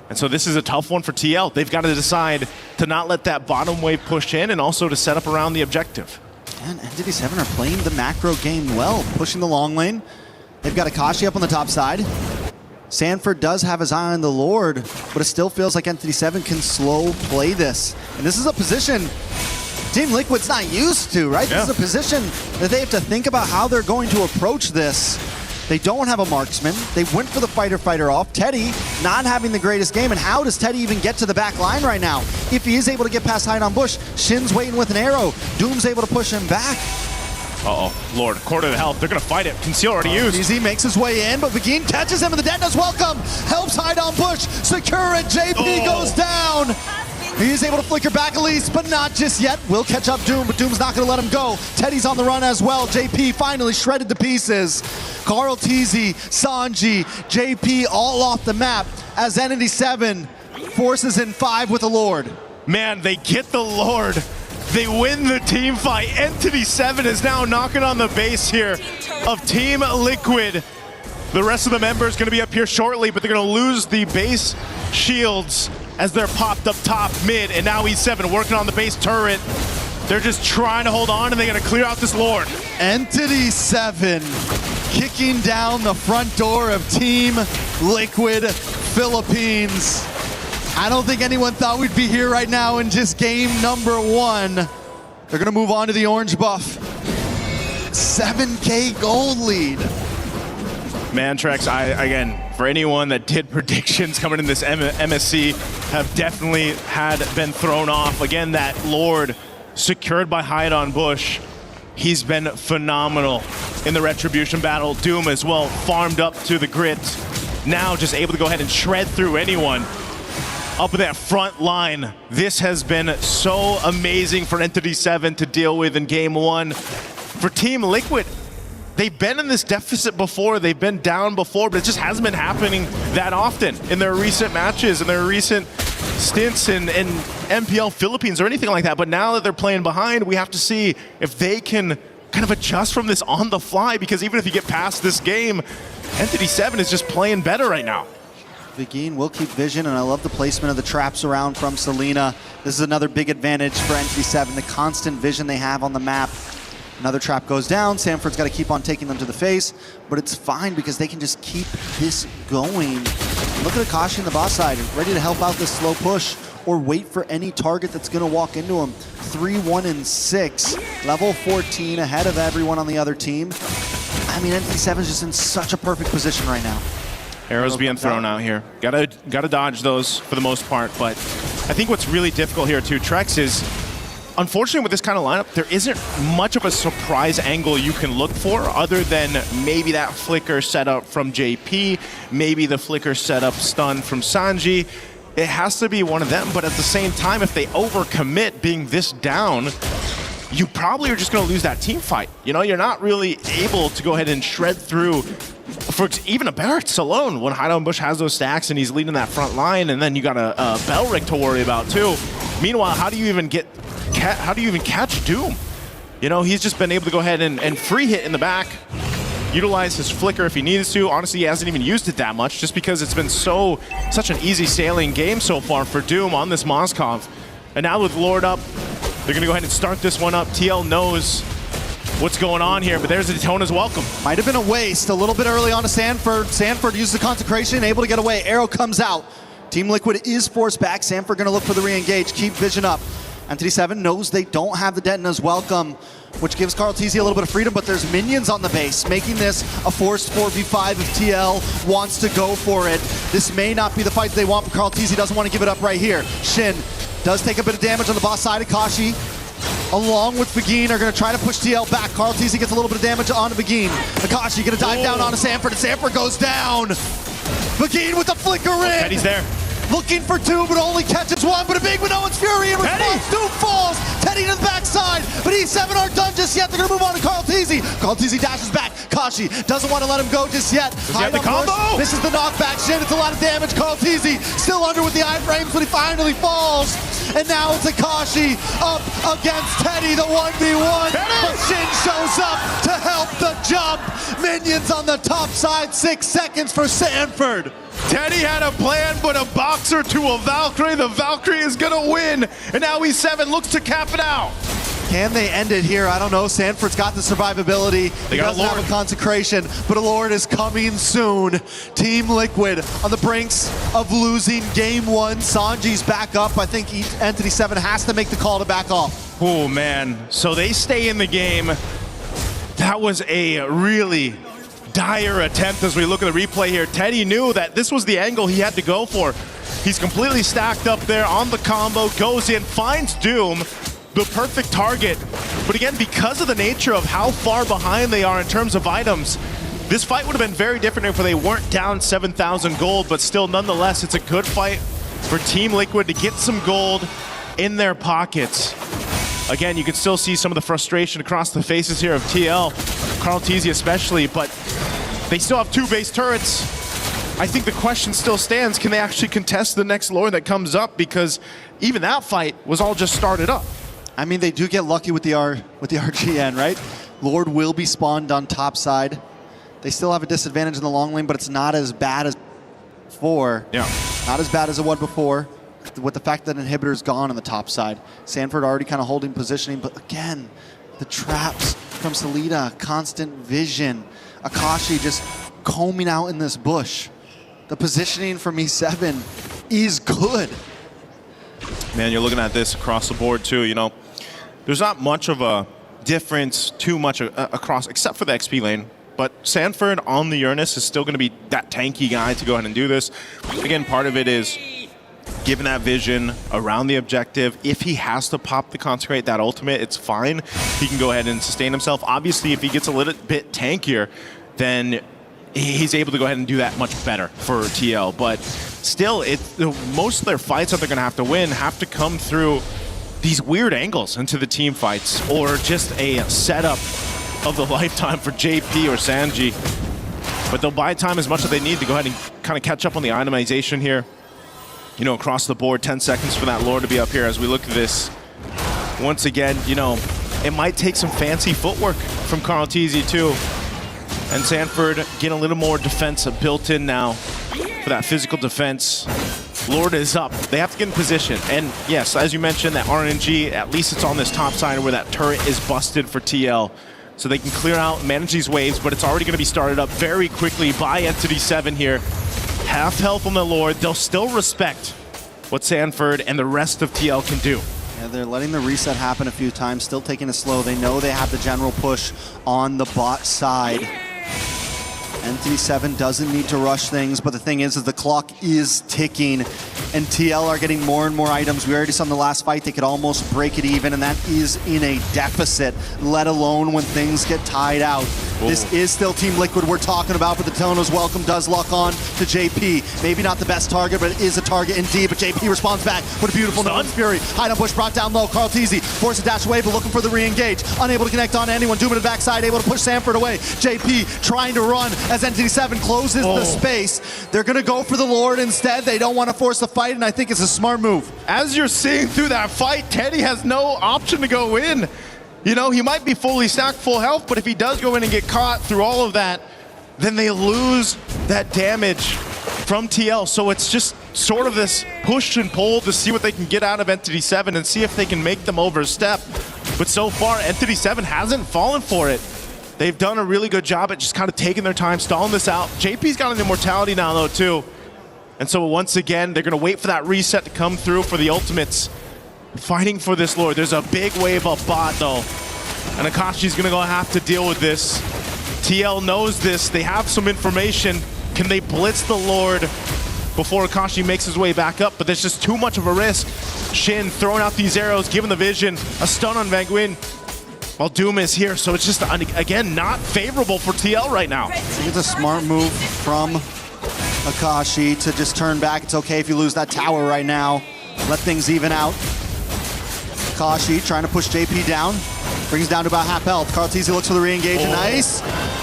S9: And so this is a tough one for TL. They've got to decide to not let that bottom wave push in and also to set up around the objective.
S4: And Entity 7 are playing the macro game well, pushing the long lane. They've got Akashi up on the top side. Sanford does have his eye on the Lord, but it still feels like Entity 7 can slow play this. And this is a position Team Liquid's not used to, right?
S9: Yeah.
S4: This is a position that they have to think about how they're going to approach this. They don't have a marksman. They went for the fighter off. Teddy not having the greatest game, and how does Teddy even get to the back line right now? If he is able to get past Hide on Bush, Shin's waiting with an arrow. Doom's able to push him back.
S9: Uh-oh, Lord, quarter to health. They're going to fight it. Conceal already used.
S4: Easy makes his way in, but Vagine catches him, and the Detona's Welcome helps Hide on Bush. Secure it. JP goes down. He's able to flicker back at least, but not just yet. Will catch up Doom, but Doom's not going to let him go. Teddy's on the run as well. JP finally shredded to pieces. Carl Teasy, Sanji, JP all off the map as Entity 7 forces in 5 with the Lord.
S9: Man, they get the Lord. They win the team fight. Entity 7 is now knocking on the base here of Team Liquid. The rest of the members going to be up here shortly, but they're going to lose the base shields as they're popped up top, mid, and now E7 working on the base turret. They're just trying to hold on, and they're going to clear out this Lord.
S4: Entity 7 kicking down the front door of Team Liquid Philippines. I don't think anyone thought we'd be here right now in just game number 1. They're going to move on to the orange buff. 7K gold lead.
S9: Man, Trex, again, for anyone that did predictions coming in this MSC, have definitely been thrown off. Again, that Lord secured by Hide on Bush. He's been phenomenal in the Retribution battle. Doom as well, farmed up to the grit. Now just able to go ahead and shred through anyone up in that front line. This has been so amazing for Entity 7 to deal with in game one. For Team Liquid, they've been in this deficit before, they've been down before, but it just hasn't been happening that often in their recent matches, in their recent stints in MPL Philippines or anything like that. But now that they're playing behind, we have to see if they can kind of adjust from this on the fly, because even if you get past this game, Entity 7 is just playing better right now.
S4: Begin will keep vision, and I love the placement of the traps around from Selena. This is another big advantage for Entity 7, the constant vision they have on the map. Another trap goes down. Sanford's got to keep on taking them to the face, but it's fine because they can just keep this going. Look at Akashi in the boss side, ready to help out this slow push or wait for any target that's going to walk into him. 3, 1, and 6. Level 14 ahead of everyone on the other team. I mean, Entity 7 is just in such a perfect position right now.
S9: Arrows being thrown out here. Gotta dodge those for the most part, but I think what's really difficult here too, Trex, is unfortunately, with this kind of lineup, there isn't much of a surprise angle you can look for other than maybe that flicker setup from JP, maybe the flicker setup stun from Sanji. It has to be one of them, but at the same time, if they overcommit being this down, you probably are just going to lose that team fight. You know, you're not really able to go ahead and shred through, for even a Barracks alone, when Hide on Bush has those stacks and he's leading that front line, and then you got a Belric to worry about too. Meanwhile, how do you even catch Doom? You know, he's just been able to go ahead and free hit in the back, utilize his flicker if he needs to. Honestly, he hasn't even used it that much just because it's been such an easy sailing game so far for Doom on this Moskov. And now with Lord up, they're going to go ahead and start this one up. TL knows what's going on here, but there's a Daytona's welcome.
S4: Might have been a waste a little bit early on to Sanford. Sanford uses the consecration, able to get away. Arrow comes out. Team Liquid is forced back. Sanford going to look for the re-engage. Keep vision up. Entity 7 knows they don't have the Detona's welcome, which gives Carl TZ a little bit of freedom, but there's minions on the base, making this a forced 4v5 if TL wants to go for it. This may not be the fight they want, but Carl TZ doesn't want to give it up right here. Shin does take a bit of damage on the boss side. Akashi, along with Begin, are going to try to push TL back. Carl TZ gets a little bit of damage onto Begin. Akashi going to dive down onto Sanford, and Sanford goes down. Begin with the flicker in.
S9: Teddy's there.
S4: Looking for two, but only catches one. But a big Minoan's Fury in response. Doom falls. Teddy to the backside. But E7 aren't done just yet. They're going to move on to Carl TZ. Carl TZ dashes back. Kashi doesn't want to let him go just yet.
S9: Hide the combo.
S4: This is the knockback. Shit, it's a lot of damage. Carl TZ still under with the iframes, but he finally falls. And now it's Akashi up against Teddy, the 1v1. But Shin shows up to help the jump. Minions on the top side. 6 seconds for Sanford.
S9: Teddy had a plan, but a boxer to a Valkyrie. The Valkyrie is going to win. And now E7 looks to cap it out.
S4: Can they end it here? I don't know. Sanford's got the survivability. He doesn't have a consecration, but a Lord is coming soon. Team Liquid on the brinks of losing game one. Sanji's back up. I think Entity 7 has to make the call to back off.
S9: Oh, man. So they stay in the game. That was a really dire attempt as we look at the replay here. Teddy knew that this was the angle he had to go for. He's completely stacked up there on the combo, goes in, finds Doom, the perfect target. But again, because of the nature of how far behind they are in terms of items, this fight would have been very different if they weren't down 7,000 gold, but still, nonetheless, it's a good fight for Team Liquid to get some gold in their pockets. Again, you can still see some of the frustration across the faces here of TL, Carl TZ especially, but they still have 2 base turrets. I think the question still stands, can they actually contest the next Lord that comes up? Because even that fight was all just started up.
S4: I mean, they do get lucky with the RGN, right? Lord will be spawned on top side. They still have a disadvantage in the long lane, but it's not as bad as before.
S9: Yeah.
S4: Not as bad as it was before, with the fact that Inhibitor's gone on the top side. Sanford already kind of holding positioning, but again, the traps from Salida, constant vision. Akashi just combing out in this bush. The positioning from E7 is good.
S9: Man, you're looking at this across the board too, you know. There's not much of a difference, too much across, except for the XP lane. but Sanford on the Uranus is still going to be that tanky guy to go ahead and do this. Again, part of it is given that vision around the objective. If he has to pop the Consecrate, that ultimate, it's fine. He can go ahead and sustain himself. Obviously, if he gets a little bit tankier, then he's able to go ahead and do that much better for TL. But still, most of their fights that they're going to have to win have to come through these weird angles into the team fights, or just a setup of the lifetime for JP or Sanji. But they'll buy time as much as they need to go ahead and kind of catch up on the itemization here. You know, across the board, 10 seconds for that lore to be up here as we look at this. Once again, you know, it might take some fancy footwork from Carl Teasy too. And Sanford getting a little more defense built in now for that physical defense. Lord is up. They have to get in position. And yes, as you mentioned, that RNG, at least it's on this top side where that turret is busted for TL. So they can clear out, manage these waves, but it's already going to be started up very quickly by Entity 7 here. Half health on the Lord. They'll still respect what Sanford and the rest of TL can do.
S4: Yeah, they're letting the reset happen a few times, still taking it slow. They know they have the general push on the bot side. Entity 7 doesn't need to rush things, but the thing is the clock is ticking, and TL are getting more and more items. We already saw in the last fight they could almost break it even, and that is in a deficit, let alone when things get tied out. Ooh. This is still Team Liquid we're talking about, but the Tono's welcome does lock on to JP. Maybe not the best target, but it is a target indeed, but JP responds back with a beautiful Noon's Fury. Hide on push brought down low. Carl Teasy forced a dash away, but looking for the re-engage. Unable to connect on anyone. Doom in the backside, able to push Sanford away. JP trying to run as Entity 7 closes the space. They're going to go for the Lord instead. They don't want to force the fight, and I think it's a smart move.
S9: As you're seeing through that fight, Teddy has no option to go in. You know, he might be fully stacked, full health, but if he does go in and get caught through all of that, then they lose that damage from TL. So it's just sort of this push and pull to see what they can get out of Entity 7 and see if they can make them overstep. But so far, Entity 7 hasn't fallen for it. They've done a really good job at just kind of taking their time, stalling this out. JP's got an immortality now, though, too. And so once again, they're going to wait for that reset to come through for the ultimates. Fighting for this Lord. There's a big wave of bot, though. And Akashi's going to have to deal with this. TL knows this. They have some information. Can they blitz the Lord before Akashi makes his way back up? But there's just too much of a risk. Shin throwing out these arrows, giving the vision. A stun on Van Nguyen. While Doom is here, so it's just, again, not favorable for TL right now.
S4: I think it's a smart move from Akashi to just turn back. It's okay if you lose that tower right now. Let things even out. Akashi trying to push JP down. Brings down to about half health. Carl Teasy looks for the re-engage. Nice.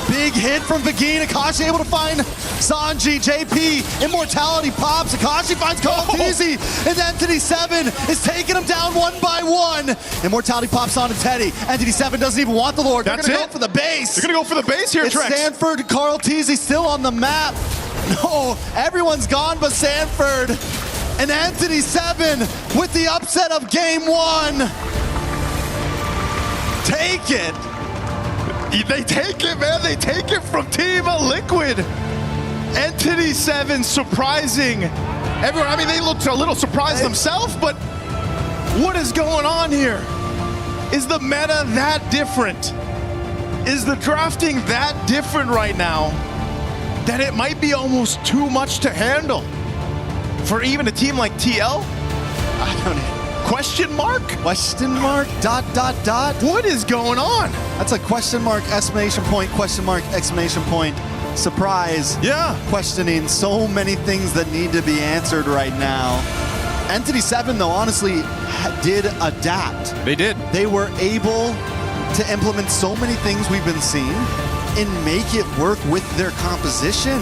S4: Big hit from Begin. Akashi able to find Sanji. JP, immortality pops. Akashi finds Carl Teasy. And Entity 7 is taking him down one by one. Immortality pops onto Teddy. Entity 7 doesn't even want the Lord. They're going to go for the base.
S9: They're going to go for the base here,
S4: It's
S9: Trex.
S4: Sanford, Carl Teasy still on the map. No, everyone's gone but Sanford. And Entity 7 with the upset of game one. Take it.
S9: They take it, man. They take it from Team Liquid. Entity 7 surprising everyone. I mean, they looked a little surprised themselves, but what is going on here? Is the meta that different? Is the drafting that different right now that it might be almost too much to handle for even a team like TL?
S4: I don't know.
S9: Question mark?
S4: Question mark, dot, dot, dot.
S9: What is going on?
S4: That's a question mark, exclamation point, question mark, exclamation point. Surprise.
S9: Yeah.
S4: Questioning so many things that need to be answered right now. Entity 7, though, honestly, did adapt.
S9: They did.
S4: They were able to implement so many things we've been seeing and make it work with their composition.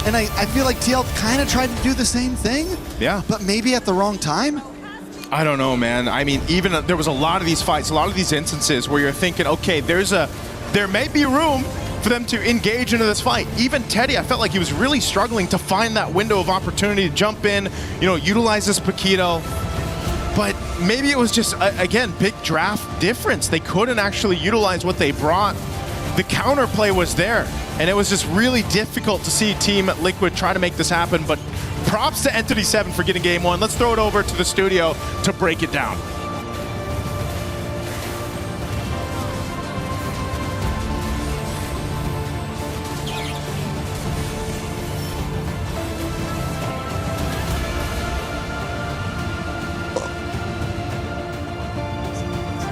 S4: And I feel like TL kind of tried to do the same thing.
S9: Yeah.
S4: But maybe at the wrong time.
S9: I don't know, man. I mean, even there was a lot of these fights, a lot of these instances where you're thinking, okay, there may be room for them to engage into this fight. Even Teddy, I felt like he was really struggling to find that window of opportunity to jump in, you know, utilize this Paquito. But maybe it was just, again, big draft difference. They couldn't actually utilize what they brought. The counterplay was there, and it was just really difficult to see Team Liquid try to make this happen. But props to Entity 7 for getting game one. Let's throw it over to the studio to break it down.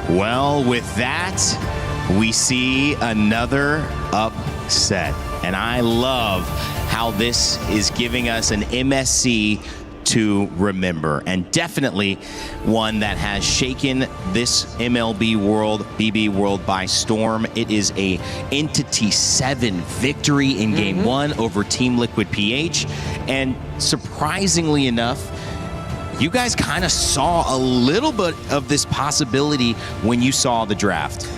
S2: Well, with that, we see another upset. And I love how this is giving us an MSC to remember, and definitely one that has shaken this MLB world, BB world by storm. It is a Entity 7 victory in Game 1 over Team Liquid PH, and surprisingly enough, you guys kind of saw a little bit of this possibility when you saw the draft.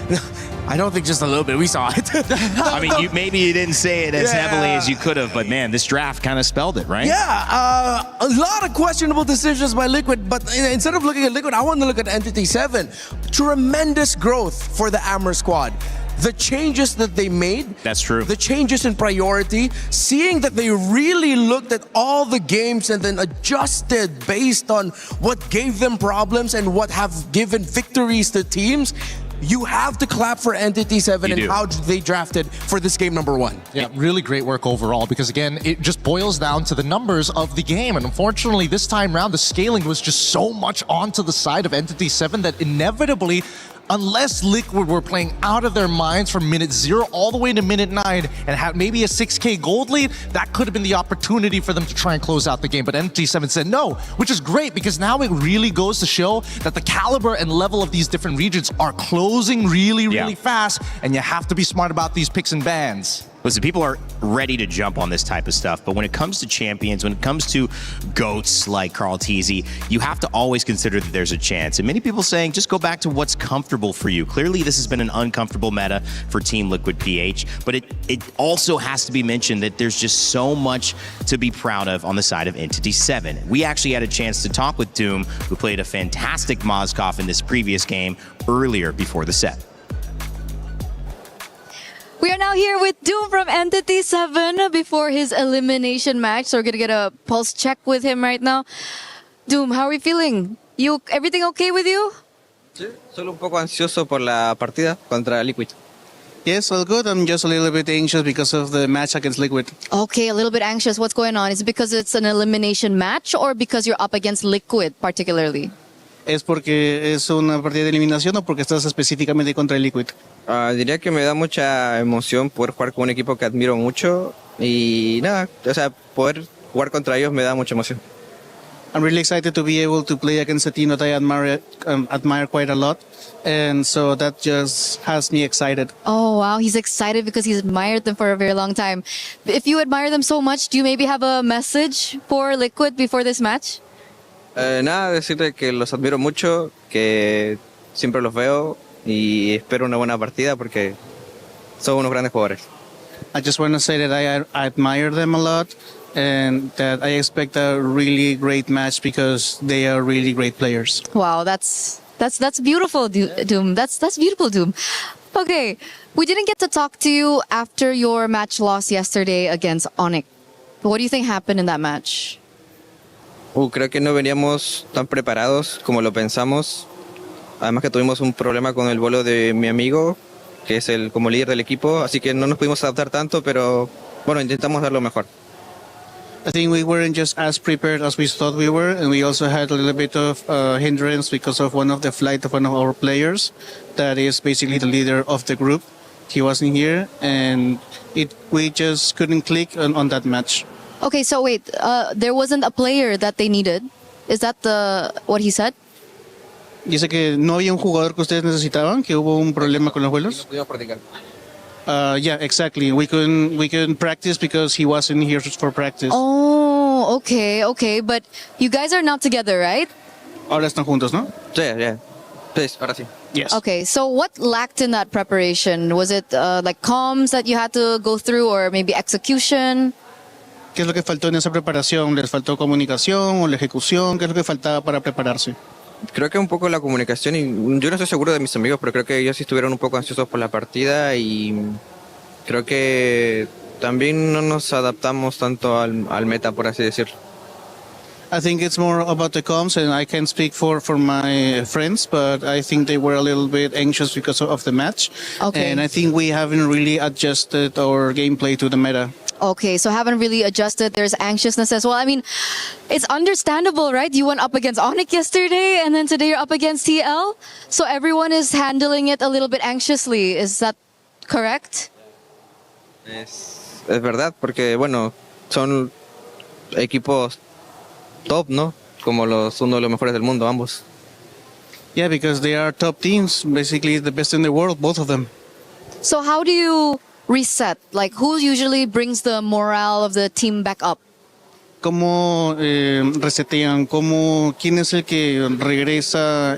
S24: I don't think just a little bit. We saw it.
S2: I mean, maybe you didn't say it as heavily as you could have, but man, this draft kind of spelled it, right?
S24: Yeah, a lot of questionable decisions by Liquid, but instead of looking at Liquid, I want to look at Entity 7. Tremendous growth for the Amber squad. The changes that they made.
S2: That's true.
S24: The changes in priority, seeing that they really looked at all the games and then adjusted based on what gave them problems and what have given victories to teams. You have to clap for Entity 7 and how they drafted for this game number 1.
S17: Yeah, really great work overall, because again, it just boils down to the numbers of the game. And unfortunately, this time around, the scaling was just so much onto the side of Entity 7 that inevitably, unless Liquid were playing out of their minds from minute 0 all the way to minute 9 and had maybe a 6K gold lead, that could have been the opportunity for them to try and close out the game. But Entity 7 said no, which is great, because now it really goes to show that the caliber and level of these different regions are closing really fast, and you have to be smart about these picks and bans.
S2: Listen, people are ready to jump on this type of stuff, but when it comes to champions, when it comes to GOATs like Carl Teasy, you have to always consider that there's a chance. And many people saying, just go back to what's comfortable for you. Clearly, this has been an uncomfortable meta for Team Liquid PH, but it also has to be mentioned that there's just so much to be proud of on the side of Entity 7. We actually had a chance to talk with Doom, who played a fantastic Mozkov in this previous game earlier before the set.
S8: We are now here with Doom from Entity 7 before his elimination match. So we're going to get a pulse check with him right now. Doom, how are we feeling? Everything okay with you?
S7: Sí, solo un poco ansioso por la partida contra Liquid.
S15: Yes, all good. I'm just a little bit anxious because of the match against Liquid.
S8: Okay, a little bit anxious. What's going on? Is it because it's an elimination match or because you're up against Liquid particularly?
S15: ¿Es porque es una partida de eliminación o porque estás específicamente contra el Liquid?
S7: Diría que me da mucha emoción poder jugar con un equipo que admiro mucho y nada, o sea, poder jugar contra ellos me da mucha emoción.
S15: I'm really excited to be able to play against a team that I admire quite a lot, and so that just has me excited.
S8: Oh wow, he's excited because he's admired them for a very long time. If you admire them so much, do you maybe have a message for Liquid before this match?
S7: Nada, decirle que los admiro mucho, que siempre los veo y espero una buena partida porque son unos grandes jugadores.
S15: I just want to say that I admire them a lot and that I expect a really great match because they are really great players.
S8: Wow, that's beautiful, Doom. That's beautiful, Doom. Okay, we didn't get to talk to you after your match loss yesterday against Onyx. What do you think happened in that match?
S7: Creo que no veníamos tan preparados como lo pensamos. Además que tuvimos un problema con el vuelo de mi amigo, que es el como líder del equipo, así que no nos pudimos adaptar tanto, pero bueno, intentamos dar lo mejor.
S15: I think we weren't just as prepared as we thought we were, and we also had a little bit of hindrance because of one of the flight of one of our players, that is basically the leader of the group. He wasn't here, and we just couldn't click on that match.
S8: Okay, so wait, there wasn't a player that they needed. Is that what he said?
S15: Dice que no había un jugador que ustedes necesitaban, que hubo un problema con los vuelos.
S7: No pudimos practicar.
S15: Yeah, exactly. We couldn't practice because he wasn't here for practice.
S8: Oh, okay. But you guys are not together, right?
S15: Ahora están juntos, ¿no?
S7: Sí, yeah. Sí, ahora sí.
S15: Yes.
S8: Okay, so what lacked in that preparation? Was it like comms that you had to go through, or maybe execution?
S15: ¿Qué es lo que faltó en esa preparación? ¿Les faltó comunicación o la ejecución? ¿Qué es lo que faltaba para prepararse?
S7: Creo que un poco la comunicación, y yo no estoy seguro de mis amigos, pero creo que ellos sí estuvieron un poco ansiosos por la partida y creo que también no nos adaptamos tanto al meta, por así decirlo.
S15: I think it's more about the comms, and I can speak for my friends, but I think they were a little bit anxious because of the match.
S8: Okay.
S15: And I think we haven't really adjusted our gameplay to the meta.
S8: Okay, so haven't really adjusted. There's anxiousness as well. I mean, it's understandable, right? You went up against Onyx yesterday, and then today you're up against TL. So everyone is handling it a little bit anxiously. Is that correct?
S7: Es verdad, porque bueno, son equipos top, ¿no? Como uno de los mejores del mundo, ambos.
S15: Yeah, because they are top teams, basically the best in the world, both of them.
S8: So how do you reset? Like, who usually brings the morale of the team back up?
S15: ¿Cómo resetean? ¿Quién es el que regresa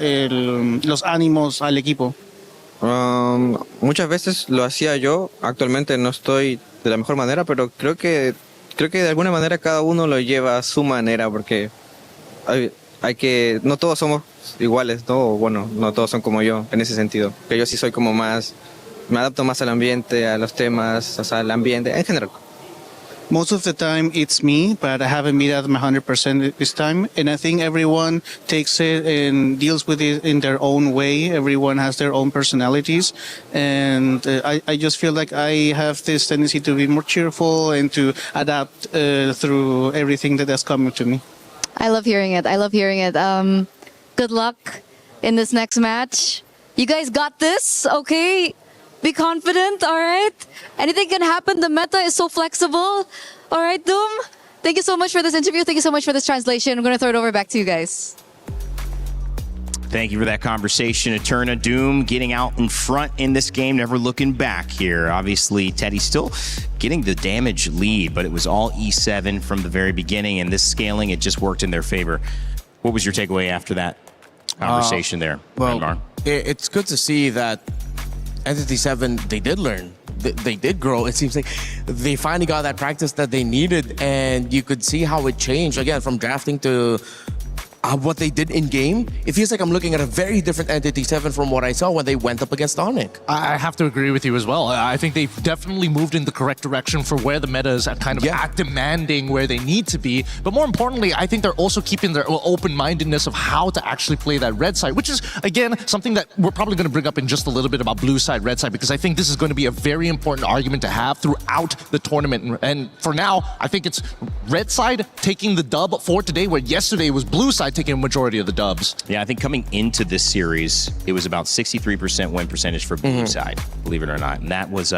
S15: los ánimos al equipo?
S7: Muchas veces lo hacía yo. Actualmente no estoy de la mejor manera, pero creo que de alguna manera cada uno lo lleva a su manera, porque no todos somos iguales, ¿no? O bueno, no todos son como yo en ese sentido. Que yo sí soy como más, me adapto más al ambiente, a los temas, o sea, al ambiente en general.
S15: Most of the time it's me, but I haven't been at my 100% this time. And I think everyone takes it and deals with it in their own way. Everyone has their own personalities. And I just feel like I have this tendency to be more cheerful and to adapt through everything that has come to me.
S8: I love hearing it. I love hearing it. Good luck in this next match. You guys got this, okay? Be confident, all right? Anything can happen. The meta is so flexible. All right, Doom? Thank you so much for this interview. Thank you so much for this translation. I'm going to throw it over back to you guys.
S2: Thank you for that conversation, Eterna. Doom getting out in front in this game, never looking back here. Obviously, Teddy's still getting the damage lead, but it was all E7 from the very beginning, and this scaling, it just worked in their favor. What was your takeaway after that conversation there, Renmar?
S24: It's good to see that Entity 7, they did learn. They did grow. It seems like they finally got that practice that they needed, and you could see how it changed, again, from drafting to what they did in game. It feels like I'm looking at a very different Entity 7 from what I saw when they went up against Onyx.
S17: I have to agree with you as well. I think they've definitely moved in the correct direction for where the meta is kind of at demanding where they need to be. But more importantly, I think they're also keeping their open-mindedness of how to actually play that red side, which is, again, something that we're probably going to bring up in just a little bit about blue side, red side, because I think this is going to be a very important argument to have throughout the tournament. And for now, I think it's red side taking the dub for today, where yesterday was blue side taking a majority of the dubs.
S2: Yeah, I think coming into this series, it was about 63% win percentage for blue side, believe it or not. And that was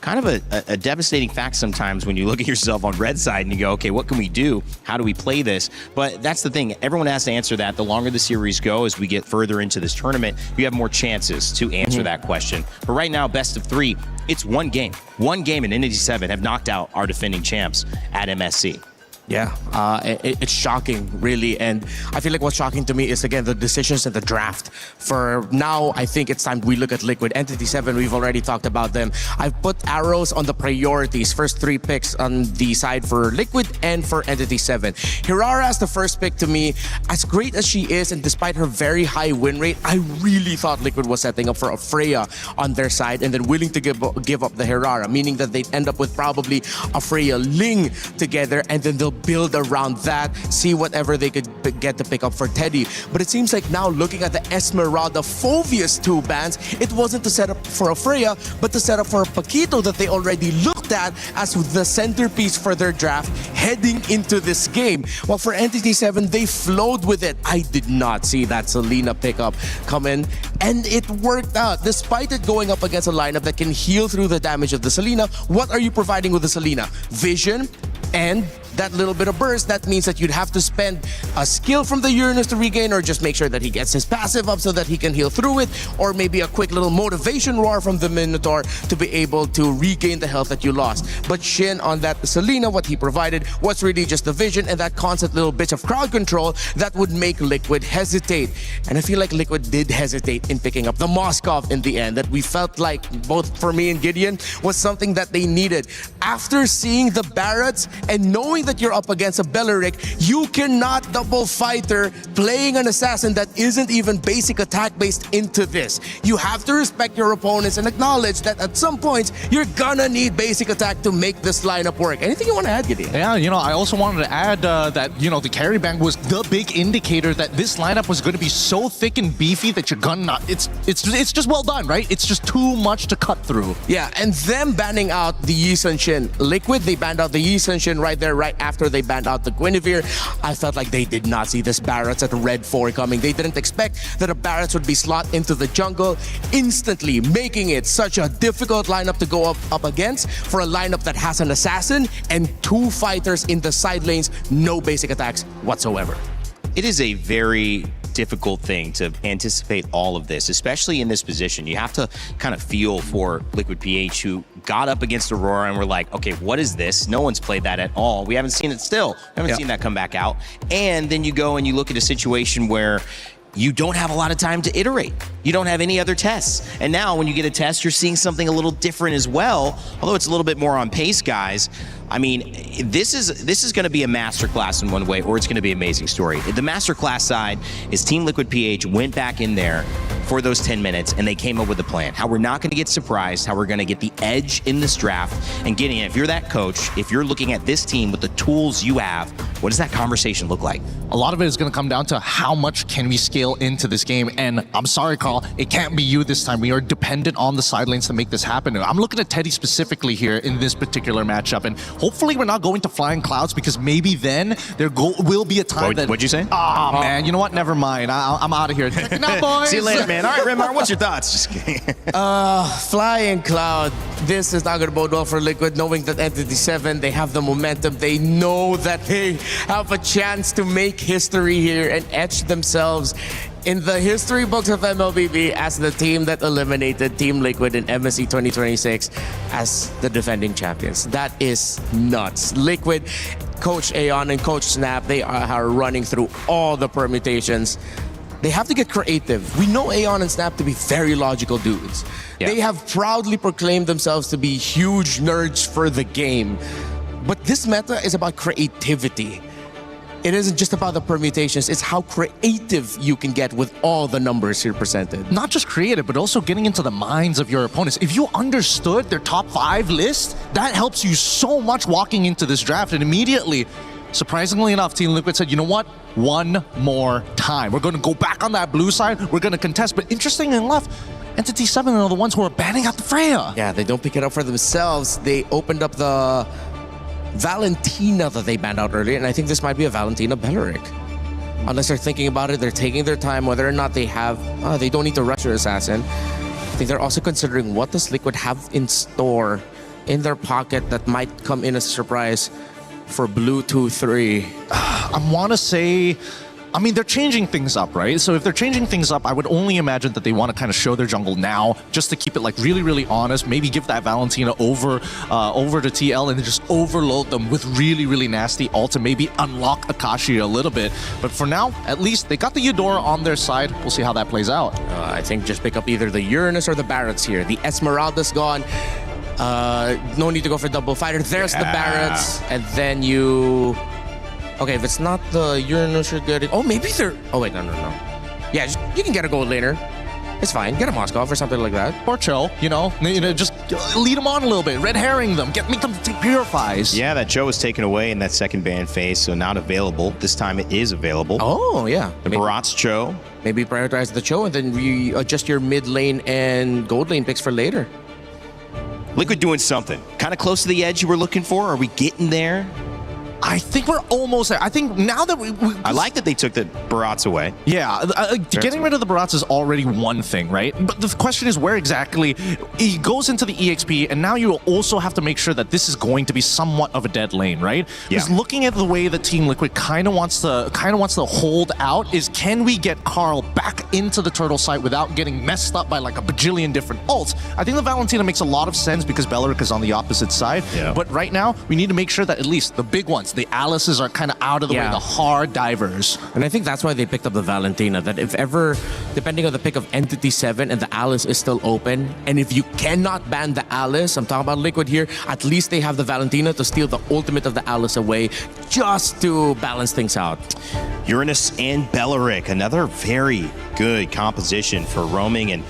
S2: kind of a devastating fact sometimes when you look at yourself on red side and you go, okay, what can we do? How do we play this? But that's the thing. Everyone has to answer that. The longer the series go, as we get further into this tournament, you have more chances to answer that question. But right now, best of 3, it's one game. One game in Entity 7 have knocked out our defending champs at MSC.
S24: Yeah, it's shocking, really. And I feel like what's shocking to me is, again, the decisions in the draft. For now, I think it's time we look at Liquid. Entity 7, we've already talked about them. I've put arrows on the priorities. First 3 picks on the side for Liquid and for Entity 7. Hirara as the first pick to me. As great as she is, and despite her very high win rate, I really thought Liquid was setting up for a Freya on their side and then willing to give up the Hirara, meaning that they'd end up with probably a Freya Ling together, and then they'll build around that, see whatever they could get to pick up for Teddy. But it seems like now, looking at the Esmeralda Phoveus 2 bans, it wasn't to set up for a Freya, but to set up for a Paquito that they already looked at as the centerpiece for their draft heading into this game. While for Entity 7, they flowed with it. I did not see that Selena pickup come in, and it worked out. Despite it going up against a lineup that can heal through the damage of the Selena, what are you providing with the Selena? Vision and that little bit of burst. That means that you'd have to spend a skill from the Uranus to regain, or just make sure that he gets his passive up so that he can heal through it, or maybe a quick little motivation roar from the Minotaur to be able to regain the health that you lost. But Shin on that Selena, what he provided was really just the vision and that constant little bit of crowd control that would make Liquid hesitate. And I feel like Liquid did hesitate in picking up the Moskov in the end, that we felt like, both for me and Gideon, was something that they needed. After seeing the Barretts and knowing knowing that you're up against a Belleric, you cannot double fighter playing an assassin that isn't even basic attack based into this. You have to respect your opponents and acknowledge that at some points, you're gonna need basic attack to make this lineup work. Anything you want to add, Gideon?
S17: Yeah, I also wanted to add that, the carry bank was the big indicator that this lineup was going to be so thick and beefy that you're gonna not. It's just well done, right? It's just too much to cut through.
S24: Yeah, and them banning out the Yi Sun-Shin Liquid, they banned out the Yi Sun-Shin right there, right after they banned out the Guinevere. I felt like they did not see this Barretts at Red 4 coming. They didn't expect that a Barretts would be slot into the jungle, instantly making it such a difficult lineup to go up against for a lineup that has an assassin and 2 fighters in the side lanes, no basic attacks whatsoever.
S2: It is a very difficult thing to anticipate all of this, especially in this position. You have to kind of feel for Liquid PH, who got up against Aurora and were like, okay, what is this? No one's played that at all. We haven't seen it still. We haven't seen that come back out. And then you go and you look at a situation where you don't have a lot of time to iterate. You don't have any other tests. And now when you get a test, you're seeing something a little different as well, although it's a little bit more on pace, guys. I mean, this is going to be a masterclass in one way, or it's going to be an amazing story. The masterclass side is Team Liquid PH went back in there for those 10 minutes, and they came up with a plan. How we're not going to get surprised, how we're going to get the edge in this draft. And getting, if you're that coach, if you're looking at this team with the tools you have, what does that conversation look like?
S17: A lot of it is going to come down to how much can we scale into this game. And I'm sorry, Carl, it can't be you this time. We are dependent on the side lanes to make this happen. I'm looking at Teddy specifically here in this particular matchup. And hopefully we're not going to Flying Clouds, because maybe then there will be a time that...
S2: What'd you say?
S17: Oh, man, you know what? Never mind. I'm out of here. Check it out, boys.
S2: See you later, man. All right, Remar, what's your thoughts? Just kidding.
S24: Flying Cloud. This is not going to bode well for Liquid, knowing that Entity 7, they have the momentum. They know that they have a chance to make history here and etch themselves in the history books of MLBB as the team that eliminated Team Liquid in MSC 2026 as the defending champions. That is nuts. Liquid, Coach Aeon and Coach Snap, they are running through all the permutations. They have to get creative. We know Aeon and Snap to be very logical dudes. Yeah. They have proudly proclaimed themselves to be huge nerds for the game. But this meta is about creativity. It isn't just about the permutations, it's how creative you can get with all the numbers here presented.
S17: Not just creative, but also getting into the minds of your opponents. If you understood their top 5 list, that helps you so much walking into this draft. And immediately, surprisingly enough, Team Liquid said, you know what? One more time. We're going to go back on that blue side. We're going to contest. But interestingly enough, Entity 7 are the ones who are banning out the Freya.
S24: Yeah, they don't pick it up for themselves. They opened up the Valentina that they banned out earlier, and I think this might be a Valentina Belleric. Unless they're thinking about it, they're taking their time, whether or not they have, they don't need to rush their assassin. I think they're also considering what does Liquid have in store in their pocket that might come in as a surprise for Blue 2-3.
S17: I want to say, I mean, they're changing things up, right? So if they're changing things up, I would only imagine that they want to kind of show their jungle now, just to keep it like really, really honest. Maybe give that Valentina over to TL and then just overload them with really, really nasty ult to maybe unlock Akashi a little bit. But for now, at least they got the Eudora on their side. We'll see how that plays out.
S24: I think just pick up either the Uranus or the Barretts here. The Esmeralda's gone. No need to go for double fighter. There's the Barretts, and then you... Okay, if it's not the Uranus, you're getting... Oh, maybe they're... Oh, wait, no. Yeah, you can get a gold laner. It's fine. Get a Moskov or something like that.
S17: Or Cho, just lead them on a little bit. Red herring them. Make them take purifies.
S2: Yeah, that Cho was taken away in that second ban phase, so not available. This time it is available.
S24: Oh, yeah.
S2: The Barat's Cho.
S24: Maybe prioritize the Cho and then readjust your mid lane and gold lane picks for later.
S2: Liquid doing something. Kind of close to the edge you were looking for. Are we getting there?
S17: I think we're almost there. I think now that
S2: I like that they took the Barats away.
S17: Yeah, getting rid of the Barats is already one thing, right? But the question is where exactly he goes into the EXP, and now you also have to make sure that this is going to be somewhat of a dead lane, right? Because looking at the way that Team Liquid kind of wants to hold out is, can we get Carl back into the turtle site without getting messed up by like a bajillion different ults? I think the Valentina makes a lot of sense because Belleric is on the opposite side. Yeah. But right now, we need to make sure that at least the big ones, slots. The Alices are kind of out of the way, the hard divers.
S24: And I think that's why they picked up the Valentina, that if ever, depending on the pick of Entity 7 and the Alice is still open, and if you cannot ban the Alice, I'm talking about Liquid here, at least they have the Valentina to steal the ultimate of the Alice away just to balance things out.
S2: Uranus and Bellaric, another very good composition for roaming and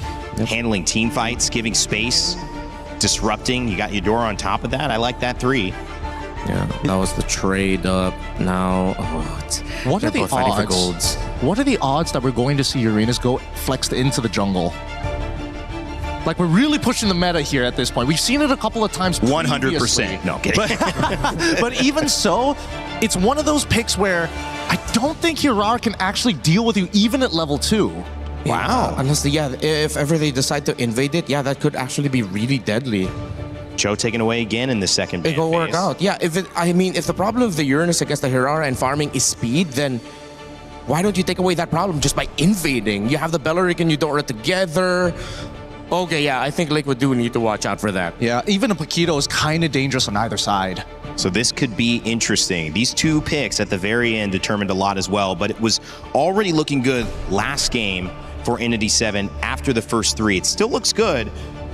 S2: handling team fights, giving space, disrupting. You got Eudora on top of that. I like that 3.
S24: Yeah, that was the trade up. Now,
S17: what are the
S24: fighting for
S17: odds?
S24: golds.
S17: What are the odds that we're going to see Uranus go flexed into the jungle? Like, we're really pushing the meta here at this point. We've seen it a couple of times.
S2: 100%. No, kidding.
S17: But even so, it's one of those picks where I don't think Hirara can actually deal with you even at level 2.
S24: Wow. Unless, if ever they decide to invade it, that could actually be really deadly.
S2: Joe taken away again in the second ban
S24: It will work
S2: phase.
S24: out. Yeah, if the problem of the Uranus against the Hirara and farming is speed, then why don't you take away that problem just by invading? You have the Bellaric and Eudora together. Okay, yeah, I think Liquid do need to watch out for that.
S17: Yeah, even a Paquito is kind of dangerous on either side.
S2: So this could be interesting. These 2 picks at the very end determined a lot as well, but it was already looking good last game for Entity 7 after the first 3. It still looks good,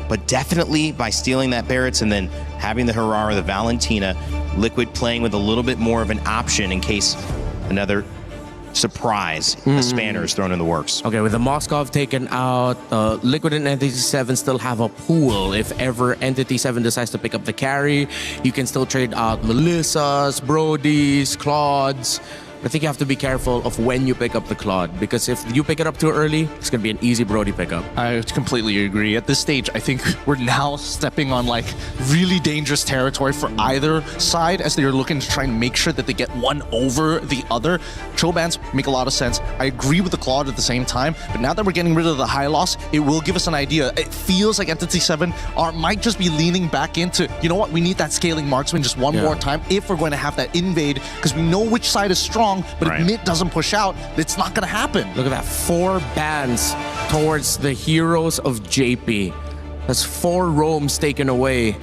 S2: but definitely by stealing that Barrett's and then having the Hirara, the Valentina, Liquid playing with a little bit more of an option in case another surprise, a spanner is thrown in the works.
S24: Okay, with the Moskov taken out, Liquid and Entity 7 still have a pool. If ever Entity 7 decides to pick up the carry, you can still trade out Melissas, Brodies, Claudes. I think you have to be careful of when you pick up the Claude, because if you pick it up too early, it's going to be an easy Brody pickup.
S17: I completely agree. At this stage, I think we're now stepping on like really dangerous territory for either side as they're looking to try and make sure that they get one over the other. Chobans make a lot of sense. I agree with the Claude at the same time, but now that we're getting rid of the high loss, it will give us an idea. It feels like Entity 7 might just be leaning back into, you know what, we need that scaling marksman just one more time if we're going to have that invade, because we know which side is strong. But if mid doesn't push out, it's not going to happen.
S24: Look at that, 4 bans towards the heroes of JP. That's 4 roams taken away.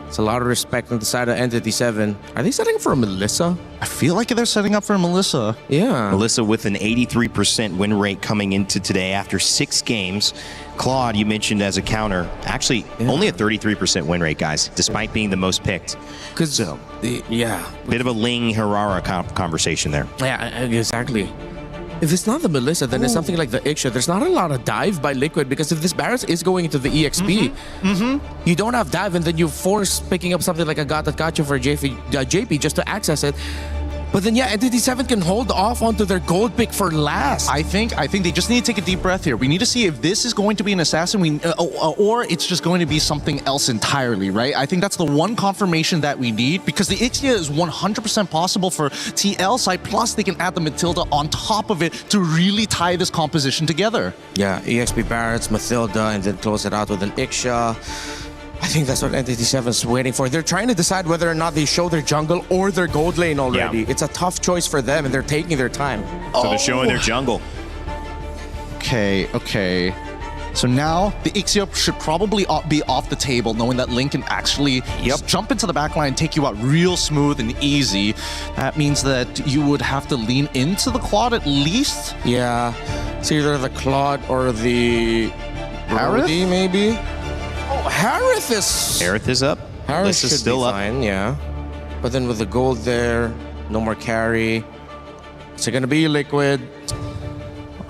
S24: It's a lot of respect on the side of Entity 7. Are they setting for a Melissa?
S17: I feel like they're setting up for a Melissa.
S24: Yeah.
S2: Melissa with an 83% win rate coming into today after 6 games. Claude, you mentioned as a counter, actually only a 33% win rate, guys, despite being the most picked.
S24: Because,
S2: bit of a Ling Hirara conversation there.
S24: Yeah, exactly. If it's not the Melissa, then it's something like the Ixia. There's not a lot of dive by Liquid, because if this Barret is going into the EXP, you don't have dive, and then you force picking up something like a God that got you for JP just to access it. But then, Entity 7 can hold off onto their gold pick for last.
S17: I think they just need to take a deep breath here. We need to see if this is going to be an assassin, or it's just going to be something else entirely, right? I think that's the one confirmation that we need, because the Ixia is 100% possible for TL side, plus they can add the Matilda on top of it to really tie this composition together.
S24: Yeah, EXP Barret's, Matilda, and then close it out with an Ixia. I think that's what Entity 7 is waiting for. They're trying to decide whether or not they show their jungle or their gold lane already.
S2: Yeah.
S24: It's a tough choice for them, and they're taking their time.
S2: So they're showing their jungle.
S17: Okay. So now the Ixia should probably be off the table, knowing that Link can actually just jump into the backline and take you out real smooth and easy. That means that you would have to lean into the Claude at least.
S24: Yeah. It's either the Claude or the Brody, maybe? Oh, Harith
S2: is up.
S24: Harith
S2: is still up.
S24: Fine, yeah. But then with the gold there, no more carry. Is it going to be Liquid?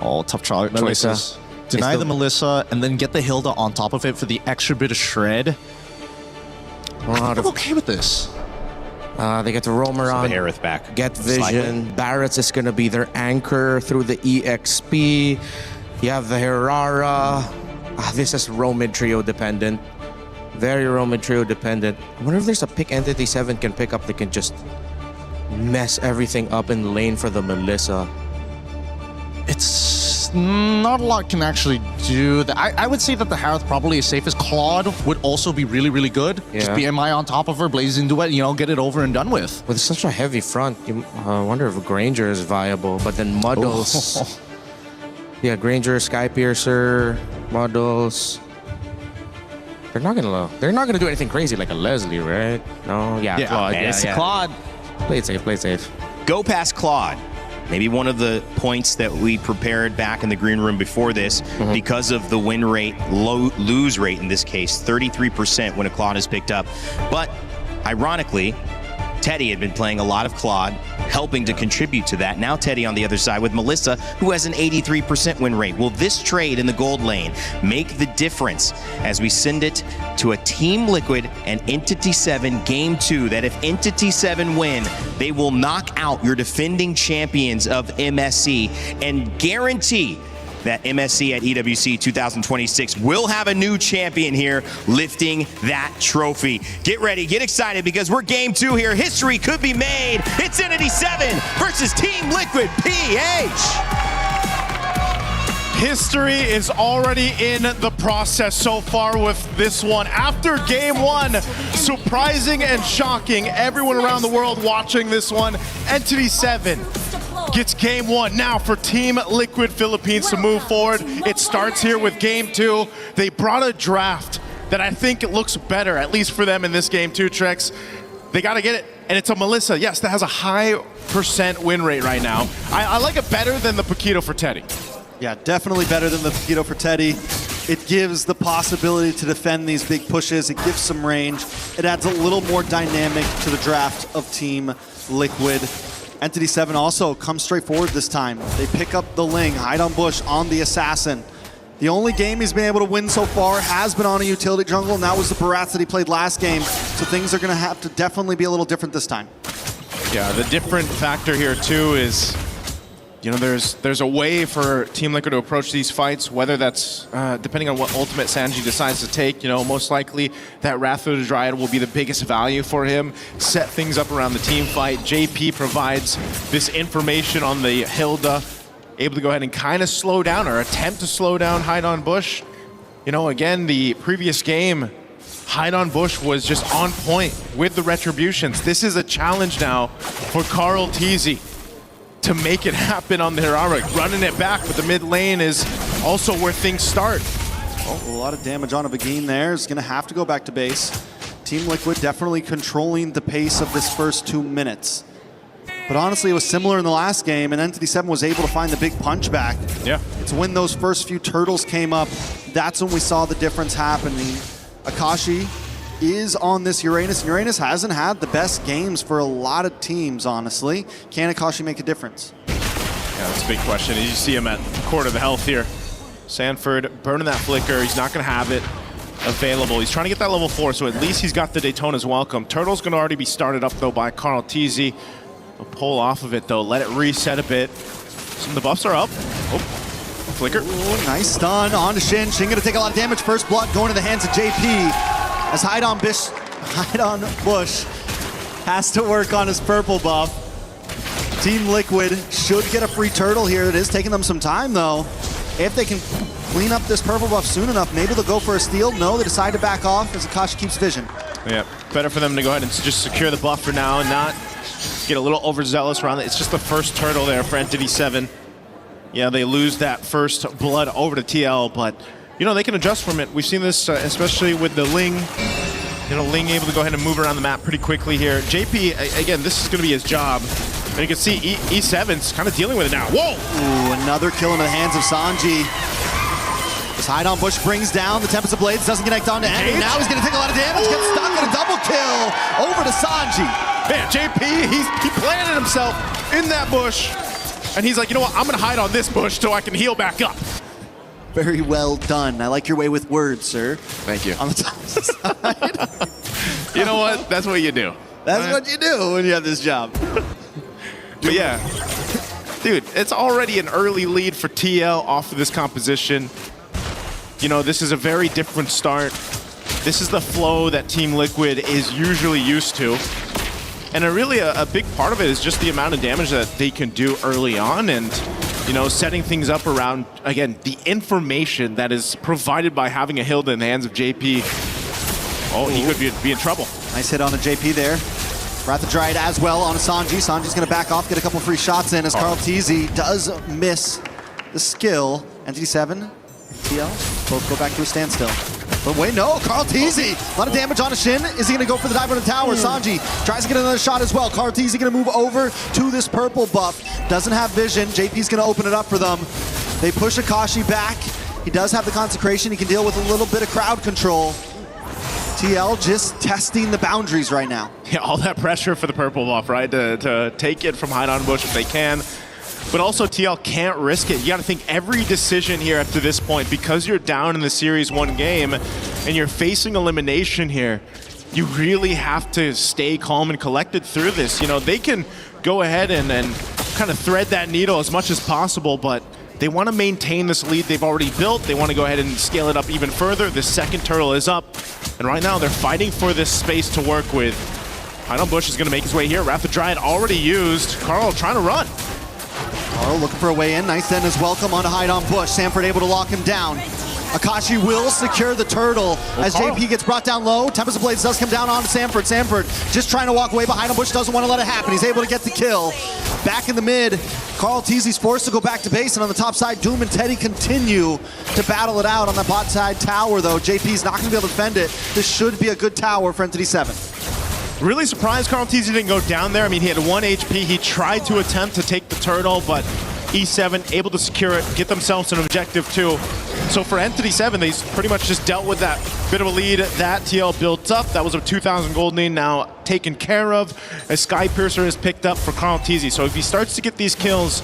S17: Oh, tough choices. Deny the Melissa and then get the Hilda on top of it for the extra bit of shred. I'm okay with this.
S24: They get to roam around.
S2: So the Harith back.
S24: Get vision. Barrett's is going to be their anchor through the EXP. You have the Hirara. This is Roman Trio dependent. Very Roman Trio dependent. I wonder if there's a pick Entity 7 can pick up that can just mess everything up in the lane for the Melissa.
S17: It's not a lot can actually do that. I would say that the Harith probably is safest. Claude would also be really, really good. Just BMI on top of her, blazing duet, get it over and done with.
S24: With such a heavy front, I wonder if Granger is viable. But then Muddles. Yeah, Granger, Skypiercer, Muddles. They're not gonna do anything crazy like a Leslie, right? No, Claude.
S17: Claude.
S5: Play it safe, play it safe.
S2: Go past Claude. Maybe one of the points that we prepared back in the green room before this, because of the win rate, lose rate in this case, 33% when a Claude is picked up. But ironically, Teddy had been playing a lot of Claude, helping to contribute to that. Now Teddy on the other side with Melissa, who has an 83% win rate. Will this trade in the gold lane make the difference as we send it to a Team Liquid and Entity 7 Game 2, that if Entity 7 win, they will knock out your defending champions of MSC and guarantee that MSC at EWC 2026 will have a new champion here lifting that trophy. Get ready, get excited, because we're Game 2 here. History could be made. It's Entity 7 versus Team Liquid PH.
S9: History is already in the process so far with this one. After Game 1, surprising and shocking. Everyone around the world watching this one. Entity 7 gets Game 1. Now for Team Liquid Philippines to move forward. It starts here with Game 2. They brought a draft that I think it looks better, at least for them in this Game 2, Trex. They got to get it. And it's a Melissa, yes, that has a high % win rate right now. I like it better than the Paquito for Teddy.
S4: Yeah, definitely better than the Paquito for Teddy. It gives the possibility to defend these big pushes. It gives some range. It adds a little more dynamic to the draft of Team Liquid. Entity 7 also comes straight forward this time. They pick up the Ling, hide on Bush on the Assassin. The only game he's been able to win so far has been on a utility jungle, and that was the Barats that he played last game. So things are going to have to definitely be a little different this time.
S9: Yeah, the different factor here too is, you know, there's a way for Team Liquid to approach these fights, whether that's depending on what ultimate Sanji decides to take. You know, most likely that Wrath of the Dryad will be the biggest value for him. Set things up around the team fight. JP provides this information on the Hilda, able to go ahead and kind of slow down or attempt to slow down Hide on Bush. You know, again, the previous game, Hide on Bush was just on point with the retributions. This is a challenge now for Carl Teasy to make it happen on the Heroic, running it back, but the mid lane is also where things start.
S4: Oh, a lot of damage on a Begin there. Is going to have to go back to base. Team Liquid definitely controlling the pace of this first 2 minutes. But honestly, it was similar in the last game, and Entity 7 was able to find the big punch back.
S9: Yeah.
S4: It's when those first few turtles came up, that's when we saw the difference happening. Akashi is on this Uranus, and Uranus hasn't had the best games for a lot of teams, honestly. Can Akashi make a difference?
S9: Yeah, that's a big question. You see him at quarter the health here. Sanford burning that flicker. He's not going to have it available. He's trying to get that level 4, so at least he's got the Daytona's welcome. Turtle's going to already be started up, though, by Carl Teasy. He'll pull off of it, though. Let it reset a bit. Some of the buffs are up. Oh, flicker.
S4: Ooh, nice stun on to Shin. Shin going to take a lot of damage. First blood going to the hands of JP. As Hide on Bush has to work on his purple buff. Team Liquid should get a free turtle here. It is taking them some time, though. If they can clean up this purple buff soon enough, maybe they'll go for a steal. No, they decide to back off as Akashi keeps vision.
S9: Yeah, better for them to go ahead and just secure the buff for now and not get a little overzealous around it. It's just the first turtle there for Entity 7. Yeah, they lose that first blood over to TL, but you know, they can adjust from it. We've seen this, especially with the Ling. You know, Ling able to go ahead and move around the map pretty quickly here. JP, again, this is going to be his job. And you can see E7's kind of dealing with it now. Whoa!
S4: Ooh, another kill into the hands of Sanji. This Hide on Bush brings down the Tempest of Blades, doesn't connect onto Andy. Now he's going to take a lot of damage, gets stuck in a double kill over to Sanji.
S9: Man, JP, he planted himself in that bush. And he's like, you know what, I'm going to hide on this bush so I can heal back up.
S4: Very well done. I like your way with words, sir.
S9: Thank you.
S4: On the top side.
S9: You know what? That's what you do.
S4: That's what you do when you have this job.
S9: But yeah, dude, it's already an early lead for TL off of this composition. You know, this is a very different start. This is the flow that Team Liquid is usually used to. And a big part of it is just the amount of damage that they can do early on, and you know, setting things up around, again, the information that is provided by having a Hilda in the hands of JP. Oh, he could be in trouble.
S4: Nice hit on the JP there. Wrath of Dryad as well on Sanji. Sanji's going to back off, get a couple free shots in as Carl Teasy does miss the skill. Entity 7, TL, both go back to a standstill. But wait, no, Carl Teasy. A lot of damage on a Shin. Is he going to go for the dive on the tower? Sanji tries to get another shot as well. Carl Teasy going to move over to this purple buff. Doesn't have vision. JP's going to open it up for them. They push Akashi back. He does have the consecration. He can deal with a little bit of crowd control. TL just testing the boundaries right now.
S9: Yeah, all that pressure for the purple buff, right? To take it from Hide on Bush if they can. But also TL can't risk it. You got to think every decision here up to this point, because you're down in the series 1 game and you're facing elimination here, you really have to stay calm and collected through this. You know, they can go ahead and kind of thread that needle as much as possible, but they want to maintain this lead they've already built. They want to go ahead and scale it up even further. The second turtle is up, and right now they're fighting for this space to work with. Hide on Bush is going to make his way here. Wrath of Dryad already used. Carl trying to run.
S4: Carl looking for a way in. Nice then as well. Come on to Hide on Bush. Sanford able to lock him down. Akashi will secure the turtle as
S9: Carl.
S4: JP gets brought down low. Tempest of Blades does come down on Sanford. Sanford just trying to walk away behind him. Bush doesn't want to let it happen. He's able to get the kill. Back in the mid, Carl Teasy's forced to go back to base, and on the top side, Doom and Teddy continue to battle it out on the bot side tower, though. JP's not going to be able to defend it. This should be a good tower for Entity 7.
S9: Really surprised Carl Teasy didn't go down there. I mean, he had 1 HP. He tried to attempt to take the turtle, but E7 able to secure it, get themselves an objective too. So for Entity 7, they pretty much just dealt with that bit of a lead that TL built up. That was a 2,000 gold lead now taken care of as Sky Piercer is picked up for Carl Teasy. So if he starts to get these kills,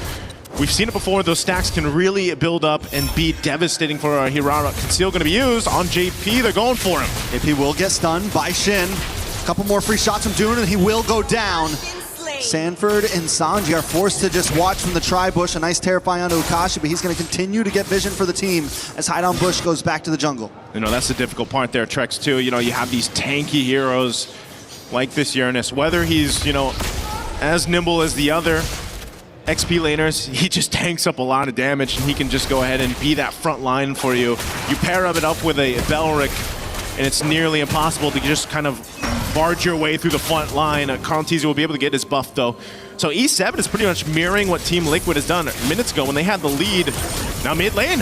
S9: we've seen it before, those stacks can really build up and be devastating for Hirara. Conceal going to be used on JP. They're going for him.
S4: JP will get stunned by Shin. A couple more free shots from Dune, and he will go down. Sanford and Sanji are forced to just watch from the tri-bush. A nice terrifying onto Akashi, but he's going to continue to get vision for the team as Hide on Bush goes back to the jungle.
S9: You know, that's the difficult part there, Trex, too. You know, you have these tanky heroes like this Uranus. Whether he's, you know, as nimble as the other XP laners, he just tanks up a lot of damage, and he can just go ahead and be that front line for you. You pair it up with a Belric, and it's nearly impossible to just kind of barge your way through the front line. Carl Teasy will be able to get his buff, though. So E7 is pretty much mirroring what Team Liquid has done minutes ago when they had the lead. Now mid lane.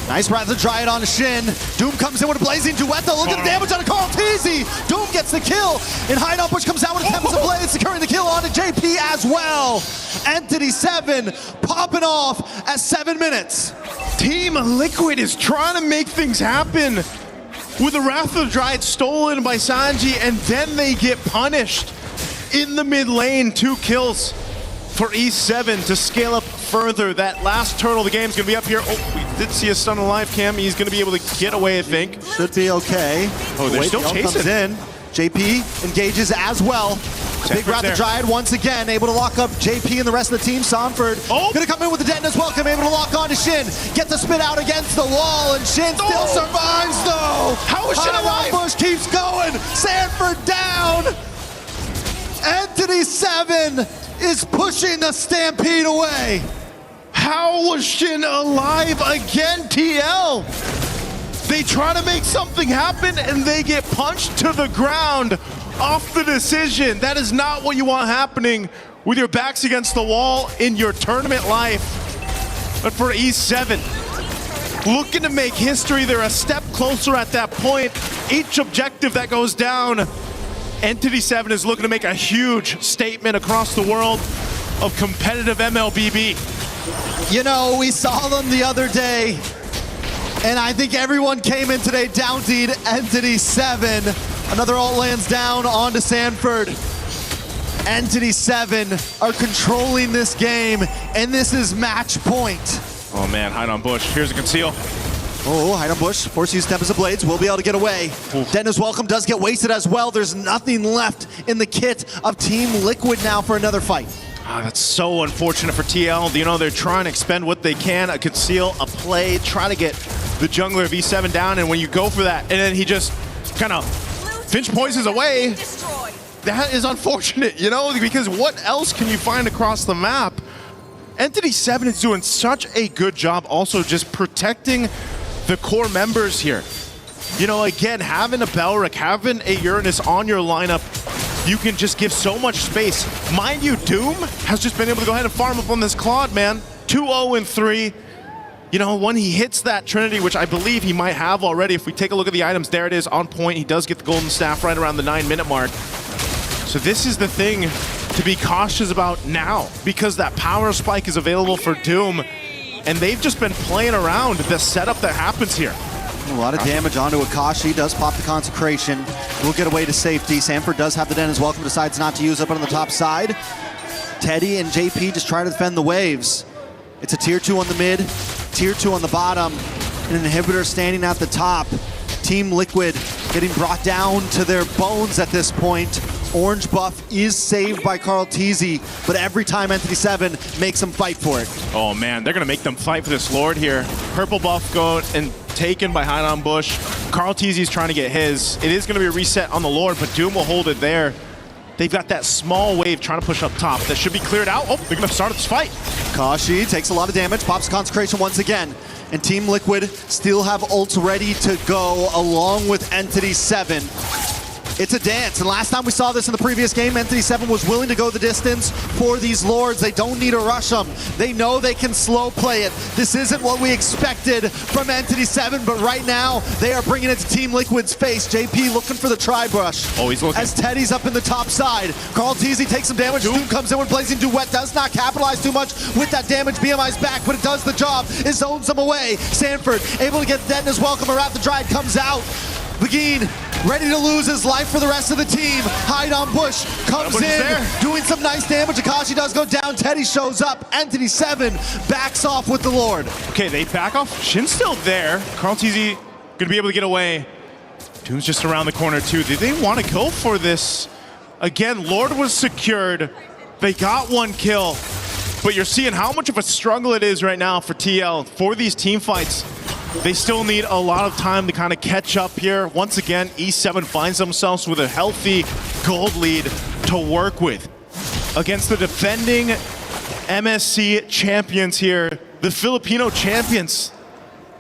S4: Nice Wrath of Dryad on Shin. Doom comes in with a blazing duet, though. Look at the damage on Carl Teasy. Doom gets the kill, and Hide on Bush comes out with a Tempest of Blades, securing the kill onto JP as well. Entity 7 popping off at 7 minutes.
S9: Team Liquid is trying to make things happen with the Wrath of Dryad stolen by Sanji, and then they get punished in the mid lane. 2 kills for E7 to scale up further. That last turtle of the game is going to be up here. Oh, we did see a stun alive cam. He's going to be able to get away, I think.
S4: Should be okay.
S9: Oh, they're still chasing.
S4: Comes in. JP engages as well. Big Wrath of Dryad once again, able to lock up JP and the rest of the team. Sanford gonna come in with the detonus welcome, able to lock on to Shin. Get the spit out against the wall, and Shin still survives though.
S9: How is Shin alive?
S4: Bush keeps going. Sanford down. Entity 7 is pushing the Stampede away.
S9: How was Shin alive again, TL? They try to make something happen and they get punched to the ground off the decision. That is not what you want happening with your backs against the wall in your tournament life. But for E7, looking to make history, they're a step closer at that point. Each objective that goes down, Entity 7 is looking to make a huge statement across the world of competitive MLBB.
S4: You know, we saw them the other day, and I think everyone came in today downtied Entity 7. Another ult lands down onto Sanford. Entity 7 are controlling this game, and this is match point.
S9: Oh man, Hide on Bush. Here's a conceal.
S4: Oh, Hide on Bush, forced to use Tempest of Blades, will be able to get away. Dennis Welcome does get wasted as well. There's nothing left in the kit of Team Liquid now for another fight.
S9: Ah, that's so unfortunate for TL. You know, they're trying to expend what they can, a conceal, a play, try to get the jungler of E7 down, and when you go for that, and then he just kind of Finch poisons away, that is unfortunate, you know, because what else can you find across the map? Entity 7 is doing such a good job also just protecting the core members here. You know, again, having a Belric, having a Uranus on your lineup, you can just give so much space. Mind you, Doom has just been able to go ahead and farm up on this Claude, man. 2-0-3. you know, when he hits that Trinity, which I believe he might have already, if we take a look at the items, there it is, on point. He does get the golden staff right around the 9-minute mark. So this is the thing to be cautious about now, because that power spike is available for Doom, and they've just been playing around the setup that happens here.
S4: A lot of damage onto Akashi, does pop the Consecration, will get away to safety. Sanford does have the Den as well, decides not to use it on the top side. Teddy and JP just try to defend the waves. It's a tier 2 on the mid, tier 2 on the bottom, and an inhibitor standing at the top. Team Liquid getting brought down to their bones at this point. Orange buff is saved by Carl Teasy, but every time Entity 7 makes them fight for it.
S9: Oh man, they're gonna make them fight for this Lord here. Purple buff go and taken by Hide on Bush. Carl Teasy's trying to get his. It is gonna be a reset on the Lord, but Doom will hold it there. They've got that small wave trying to push up top. That should be cleared out. Oh, they're gonna start this fight.
S4: Kashi takes a lot of damage, pops Consecration once again. And Team Liquid still have ults ready to go along with Entity 7. It's a dance, and last time we saw this in the previous game, Entity 7 was willing to go the distance for these Lords. They don't need to rush them. They know they can slow play it. This isn't what we expected from Entity 7, but right now, they are bringing it to Team Liquid's face. JP looking for the tri-brush.
S9: Oh, he's looking.
S4: As Teddy's up in the top side. Carl Teasy takes some damage. Doom comes in with Blazing Duet, does not capitalize too much with that damage. BMI's back, but it does the job. It zones them away. Sanford able to get the Detonus welcome. Around the Dryad comes out. Begin ready to lose his life for the rest of the team. Hide on Bush comes in, doing some nice damage. Akashi does go down. Teddy shows up. Entity 7 backs off with the Lord.
S9: Okay, they back off. Shin's still there. Carl Teasy gonna be able to get away. Doom's just around the corner too. Did they want to go for this? Again, Lord was secured. They got one kill, but you're seeing how much of a struggle it is right now for TL for these team fights. They still need a lot of time to kind of catch up here. Once again, E7 finds themselves with a healthy gold lead to work with against the defending MSC champions here, the Filipino champions.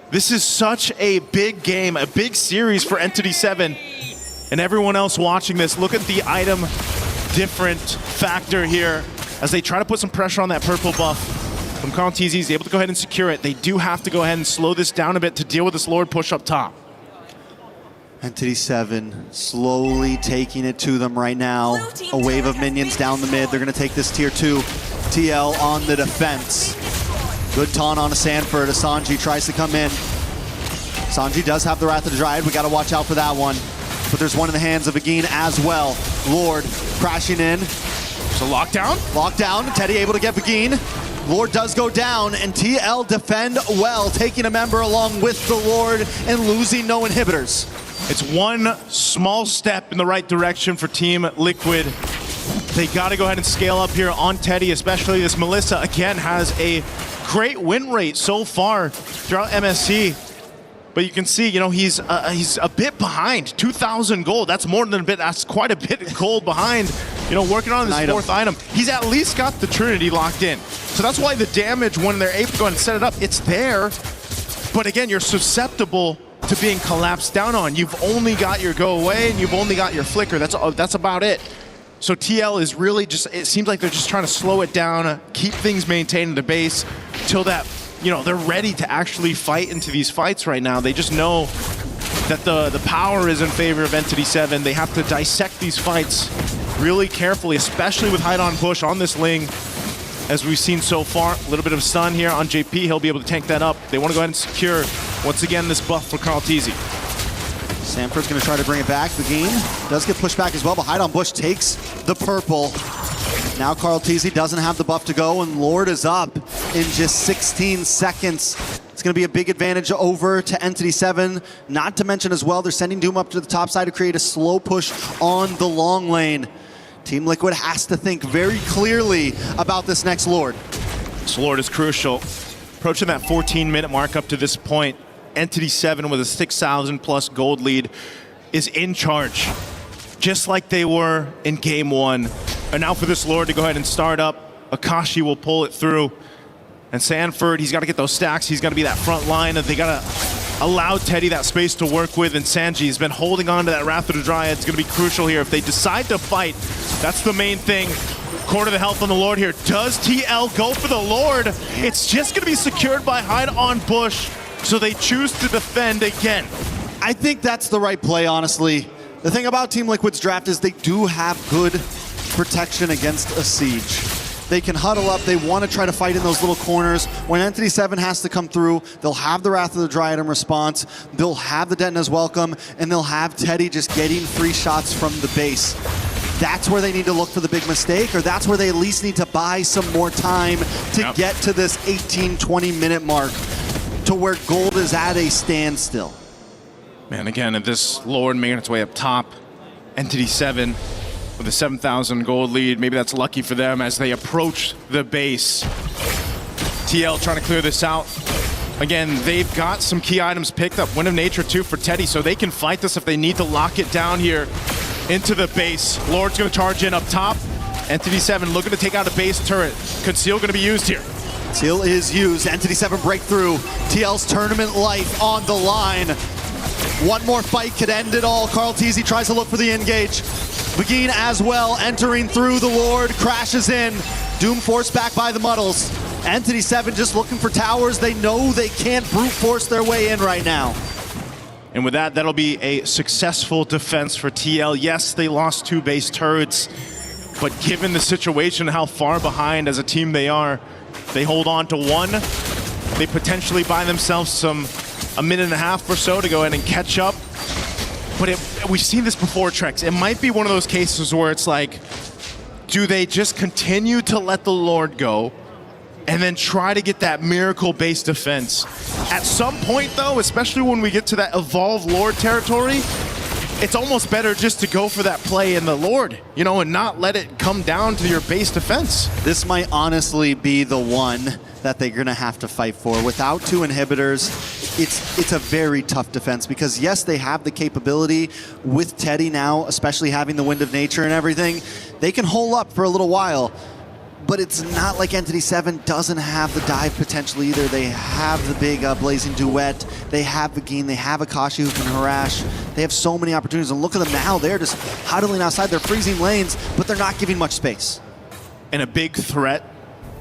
S9: This is such a big game, a big series for Entity 7. And everyone else watching this, look at the item different factor here as they try to put some pressure on that purple buff. From Carl Teasy, he's able to go ahead and secure it. They do have to go ahead and slow this down a bit to deal with this Lord push up top.
S4: Entity 7 slowly taking it to them right now. A wave of minions down the mid. They're going to take this tier 2. TL on the defense. Good taunt on a Sanford. Asanji tries to come in. Asanji does have the Wrath of the Dryad. We got to watch out for that one. But there's one in the hands of Agin as well. Lord crashing in.
S9: There's a lockdown?
S4: Lockdown. Teddy able to get Agin. Lord does go down, and TL defend well, taking a member along with the Lord and losing no inhibitors.
S9: It's one small step in the right direction for Team Liquid. They got to go ahead and scale up here on Teddy, especially this Melissa, again, has a great win rate so far throughout MSC. But you can see, you know, he's a bit behind. 2,000 gold, that's more than a bit, that's quite a bit of gold behind. You know, working on this fourth item. He's at least got the Trinity locked in. So that's why the damage, when they're able to go and set it up, it's there. But again, you're susceptible to being collapsed down on. You've only got your go away and you've only got your flicker. That's about it. So TL is really just, it seems like they're just trying to slow it down, keep things maintained in the base till that, you know, they're ready to actually fight into these fights right now. They just know that the power is in favor of Entity 7. They have to dissect these fights really carefully, especially with Hide on Bush on this Ling. As we've seen so far, a little bit of stun here on JP. He'll be able to tank that up. They want to go ahead and secure, once again, this buff for Carl Teasy.
S4: Sanford's going to try to bring it back. The game does get pushed back as well, but Hide on Bush takes the purple. Now Carl Teasy doesn't have the buff to go, and Lord is up in just 16 seconds. It's going to be a big advantage over to Entity 7. Not to mention as well, they're sending Doom up to the top side to create a slow push on the long lane. Team Liquid has to think very clearly about this next Lord.
S9: This Lord is crucial. Approaching that 14-minute mark up to this point, Entity 7 with a 6,000 plus gold lead is in charge, just like they were in game 1. And now for this Lord to go ahead and start up, Akashi will pull it through. And Sanford, he's got to get those stacks. He's got to be that front line. They got to allow Teddy that space to work with. And Sanji's been holding on to that Wrath of the Dryad. It's going to be crucial here. If they decide to fight, that's the main thing. Quarter the health on the Lord here. Does TL go for the Lord? It's just going to be secured by Hide on Bush, so they choose to defend again.
S4: I think that's the right play, honestly. The thing about Team Liquid's draft is they do have good protection against a siege. They can huddle up. They want to try to fight in those little corners. When Entity 7 has to come through, they'll have the Wrath of the Dryad in response. They'll have the Detna's welcome, and they'll have Teddy just getting free shots from the base. That's where they need to look for the big mistake, or that's where they at least need to buy some more time to get to this 18-20 minute mark to where gold is at a standstill.
S9: Man, again, if this Lord making its way up top, Entity 7 with a 7,000 gold lead. Maybe that's lucky for them as they approach the base. TL trying to clear this out. Again, they've got some key items picked up. Wind of Nature too for Teddy, so they can fight this if they need to lock it down here into the base. Lord's gonna charge in up top. Entity 7 looking to take out a base turret. Conceal gonna be used here.
S4: Conceal is used. Entity 7 breakthrough. TL's tournament life on the line. One more fight could end it all. Carl Teasy tries to look for the engage. Begin as well, entering through the Lord, crashes in. Doom forced back by the Muddles. Entity 7 just looking for towers. They know they can't brute force their way in right now.
S9: And with that, that'll be a successful defense for TL. Yes, they lost 2 base turrets, but given the situation, how far behind as a team they are, they hold on to 1. They potentially buy themselves a minute and a half or so to go ahead and catch up. But we've seen this before, Trex. It might be one of those cases where it's like, do they just continue to let the Lord go and then try to get that miracle base defense? At some point though, especially when we get to that evolved Lord territory, it's almost better just to go for that play in the Lord, you know, and not let it come down to your base defense.
S4: This might honestly be the one that they're gonna have to fight for. Without 2 inhibitors, it's a very tough defense because yes, they have the capability with Teddy now, especially having the Wind of Nature and everything. They can hold up for a little while, but it's not like Entity 7 doesn't have the dive potential either. They have the big Blazing Duet. They have Begin. They have Akashi who can harass. They have so many opportunities. And look at them now. They're just huddling outside. They're freezing lanes, but they're not giving much space.
S9: And a big threat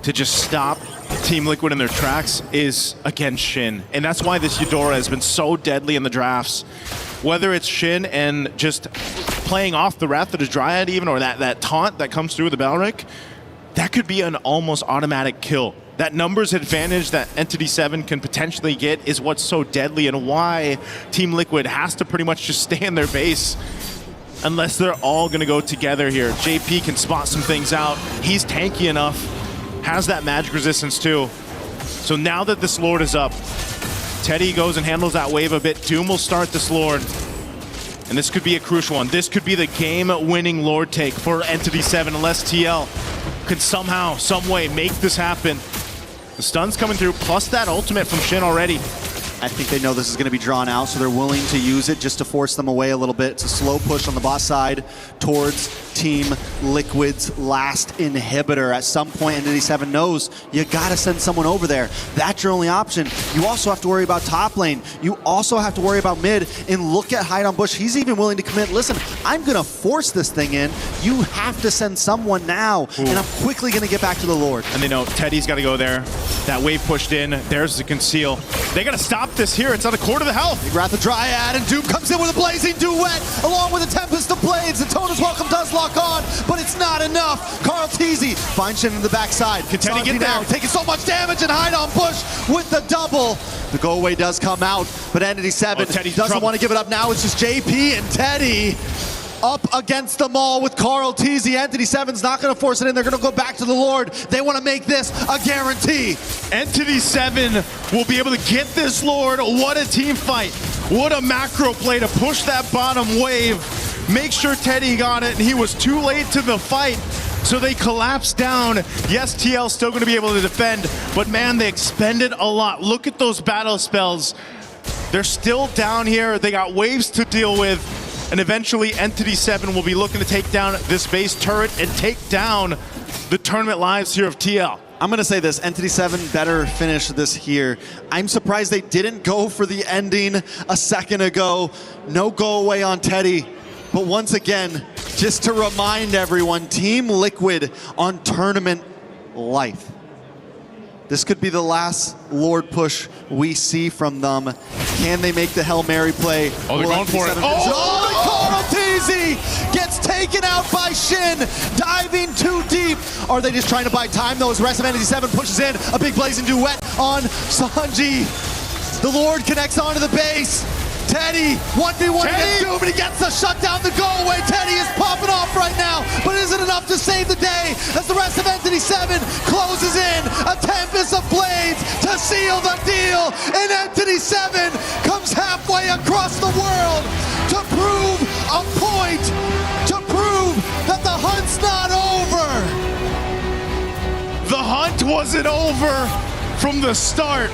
S9: to just stop Team Liquid in their tracks is, again, Shin. And that's why this Eudora has been so deadly in the drafts. Whether it's Shin and just playing off the Wrath of the Dryad even, or that taunt that comes through with the Balric, that could be an almost automatic kill. That numbers advantage that Entity 7 can potentially get is what's so deadly and why Team Liquid has to pretty much just stay in their base unless they're all gonna go together here. JP can spot some things out. He's tanky enough, has that magic resistance too. So now that this Lord is up, Teddy goes and handles that wave a bit. Doom will start this Lord. And this could be a crucial one. This could be the game-winning Lord take for Entity 7 unless TL could somehow, some way make this happen. The stun's coming through, plus that ultimate from Shin already.
S4: I think they know this is going to be drawn out, so they're willing to use it just to force them away a little bit. It's a slow push on the boss side towards Team Liquid's last inhibitor. At some point, Entity 7 knows you got to send someone over there. That's your only option. You also have to worry about top lane. You also have to worry about mid. And look at Hide on Bush. He's even willing to commit. Listen, I'm going to force this thing in. You have to send someone now. Ooh. And I'm quickly going to get back to the Lord.
S9: And they know Teddy's got to go there. That wave pushed in. There's the conceal. They got to stop this here. It's on a quarter of the health.
S4: Big Wrath of Dryad, and Doom comes in with a Blazing Duet along with a Tempest of Blades. The Tona's Welcome does lock on, but it's not enough. Carl Teasy finds Shin in the backside.
S9: Can Teddy get there?
S4: Taking so much damage, and Hide on Bush with the double. The go away does come out, but Entity 7 doesn't want to give it up now. It's just JP and Teddy up against them all with Carl Teasy. Entity 7's not going to force it in. They're going to go back to the Lord. They want to make this a guarantee.
S9: Entity 7 will be able to get this Lord. What a team fight. What a macro play to push that bottom wave. Make sure Teddy got it, and he was too late to the fight. So they collapse down. Yes, TL's still going to be able to defend, but man, they expended a lot. Look at those battle spells. They're still down here. They got waves to deal with. And eventually Entity 7 will be looking to take down this base turret and take down the tournament lives here of TL.
S4: I'm going to say this, Entity 7 better finish this here. I'm surprised they didn't go for the ending a second ago. No go away on Teddy. But once again,
S11: Just to remind everyone, Team Liquid on tournament life. This could be the last Lord push we see from them. Can they make the Hail Mary play?
S9: Oh, they're going for it.
S11: Carl TZ gets taken out by Shin, diving too deep. Are they just trying to buy time? Though as Rest of Entity 7 pushes in, a big blazing duet on Sanji. The Lord connects onto the base. Teddy, 1v1 against Doom, and he gets the shutdown, the go away. Teddy is popping off right now, but isn't enough to save the day as the Rest of Entity 7 closes in. A tempest of blades to seal the deal, and Entity 7 comes halfway across the world to prove a point, to prove that the hunt's not over.
S9: The hunt wasn't over from the start.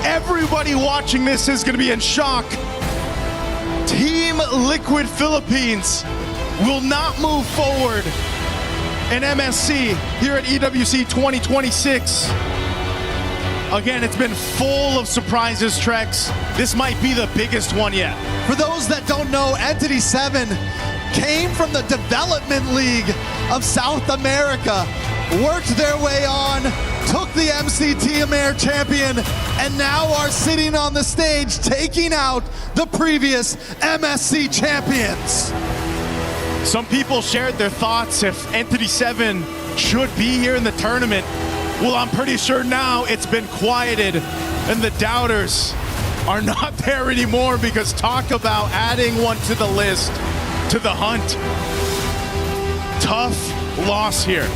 S9: Everybody watching this is going to be in shock. Team Liquid Philippines will not move forward in MSC here at EWC 2026. Again, it's been full of surprises, Trex. This might be the biggest one yet.
S11: For those that don't know, Entity 7 came from the Development League of South America, worked their way on, took the MCT Amer champion, and now are sitting on the stage taking out the previous MSC champions.
S9: Some people shared their thoughts if Entity 7 should be here in the tournament. Well, I'm pretty sure now it's been quieted and the doubters are not there anymore, because talk about adding one to the list, to the hunt. Tough loss here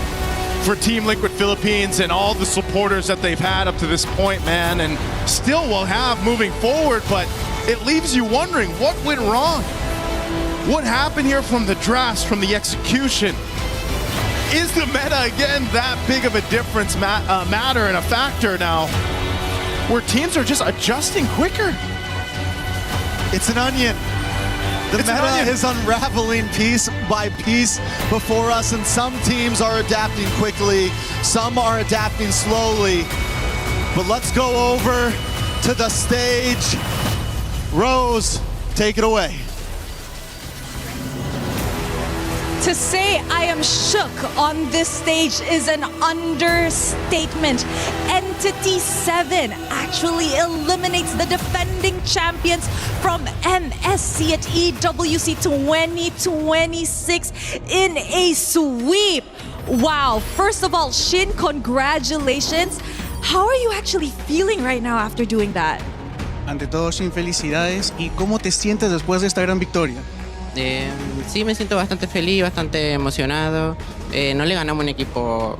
S9: for Team Liquid Philippines and all the supporters that they've had up to this point, man, and still will have moving forward, but it leaves you wondering what went wrong. What happened here from the drafts, from the execution? Is the meta, again, that big of a difference matter and a factor now, where teams are just adjusting quicker?
S11: It's an onion. The meta is unraveling piece by piece before us, and some teams are adapting quickly, some are adapting slowly. But let's go over to the stage. Rose, take it away.
S1: To say I am shook on this stage is an understatement. Entity 7 actually eliminates the defending champions from MSC at EWC 2026 in a sweep. Wow, first of all, Shin, congratulations. How are you actually feeling right now after doing that?
S15: Ante todo, Shin, felicidades. ¿Y cómo te sientes después de esta gran victoria?
S5: Sí, me siento bastante feliz, bastante emocionado. No le ganamos un equipo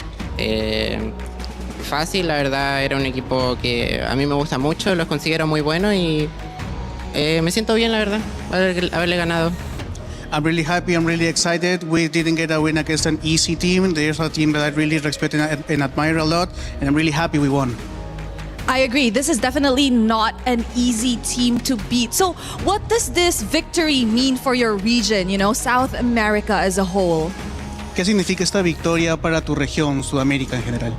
S5: fácil, la verdad era un equipo que a mí me gusta mucho, los considero muy buenos y me siento bien, la verdad, haberle ganado.
S15: I'm really happy, I'm really excited. We didn't get a win against an easy team. There's a team that I really respect and admire a lot, and I'm really happy we won.
S1: I agree. This is definitely not an easy team to beat. So what does this victory mean for your region, South America as a whole?
S15: ¿Qué significa esta victoria para tu región, Sudamérica en general?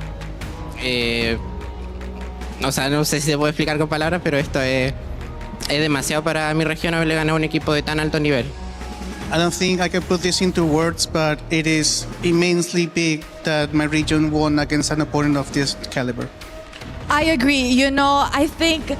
S5: O sea, no sé si se puede explicar con palabras, pero esto es demasiado para mi región haberle ganado a un equipo de tan alto nivel.
S15: I don't think I can put this into words, but it is immensely big that my region won against an opponent of this caliber.
S1: I agree. I think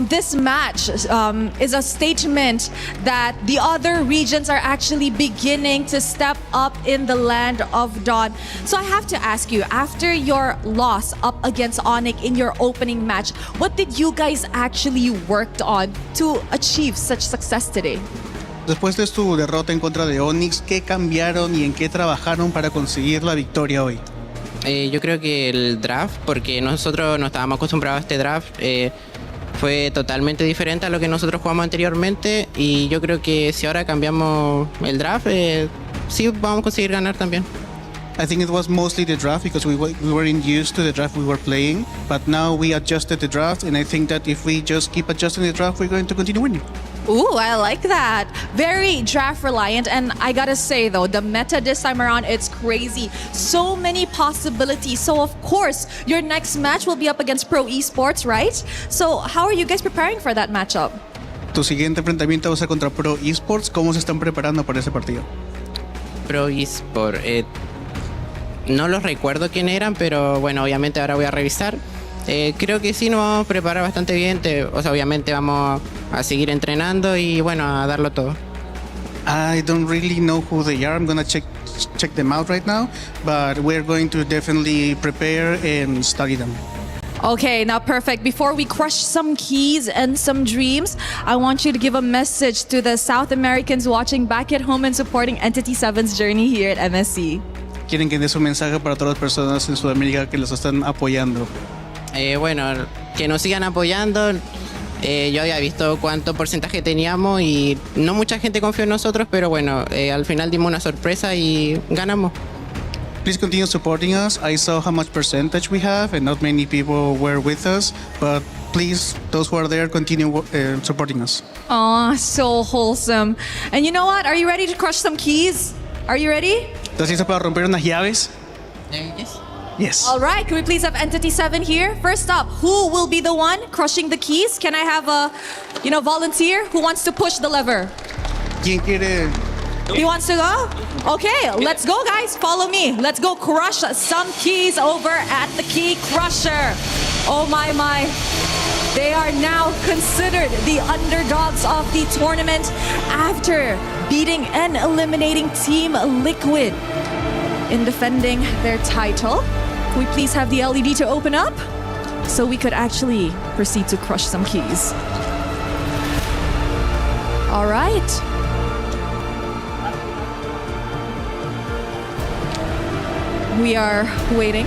S1: this match is a statement that the other regions are actually beginning to step up in the land of Dawn. So I have to ask you, after your loss up against Onyx in your opening match, what did you guys actually worked on to achieve such success today?
S15: Después de tu derrota en contra de Onyx, ¿qué cambiaron y en qué trabajaron para conseguir la victoria hoy?
S5: Yo creo que el draft, porque nosotros no estábamos acostumbrados a este draft, fue totalmente diferente a lo que nosotros jugamos anteriormente y yo creo que si ahora cambiamos el draft, sí vamos a conseguir ganar también.
S15: I think it was mostly the draft because we weren't used to the draft we were playing, but now we adjusted the draft and I think that if we just keep adjusting the draft, we're going to continue winning.
S1: Ooh, I like that. Very draft reliant, and I gotta say though, the meta this time around, it's crazy. So many possibilities. So of course, your next match will be up against Pro Esports, right? So how are you guys preparing for that matchup?
S15: Tu siguiente enfrentamiento va a ser contra Pro Esports. ¿Cómo se están preparando para ese partido?
S5: Pro eSport. No los recuerdo quién eran, pero bueno, obviamente ahora voy a revisar. Creo que sí nos vamos a preparar bastante bien. O sea, obviamente vamos a seguir entrenando y bueno, a darlo todo.
S15: I don't really know who they are. I'm gonna check them out right now, but we're going to definitely prepare and study them.
S1: Okay, now perfect. Before we crush some keys and some dreams, I want you to give a message to the South Americans watching back at home and supporting Entity 7's journey here at MSC.
S15: Quieren que des un mensaje para todas las personas en Sudamérica que los están apoyando.
S5: Bueno, que nos sigan apoyando. Yo había visto cuánto porcentaje teníamos y no mucha gente confió en nosotros, pero bueno, al final dimos una sorpresa y ganamos.
S15: Please continue supporting us. I saw how much percentage we have and not many people were with us, but please, those who are there, continue supporting us.
S1: Aw, so wholesome. And you know what? Are you ready to crush some keys? Are you ready?
S15: ¿Estás listo para romper unas llaves?
S5: Yes.
S15: Yes.
S1: All right, can we please have Entity 7 here? First up, who will be the one crushing the keys? Can I have a, volunteer who wants to push the lever?
S15: ¿Quién quiere?
S1: He wants to go? Okay, let's go, guys. Follow me. Let's go crush some keys over at the Key Crusher. Oh my. They are now considered the underdogs of the tournament after beating and eliminating Team Liquid in defending their title. Can we please have the LED to open up so we could actually proceed to crush some keys? All right. We are waiting.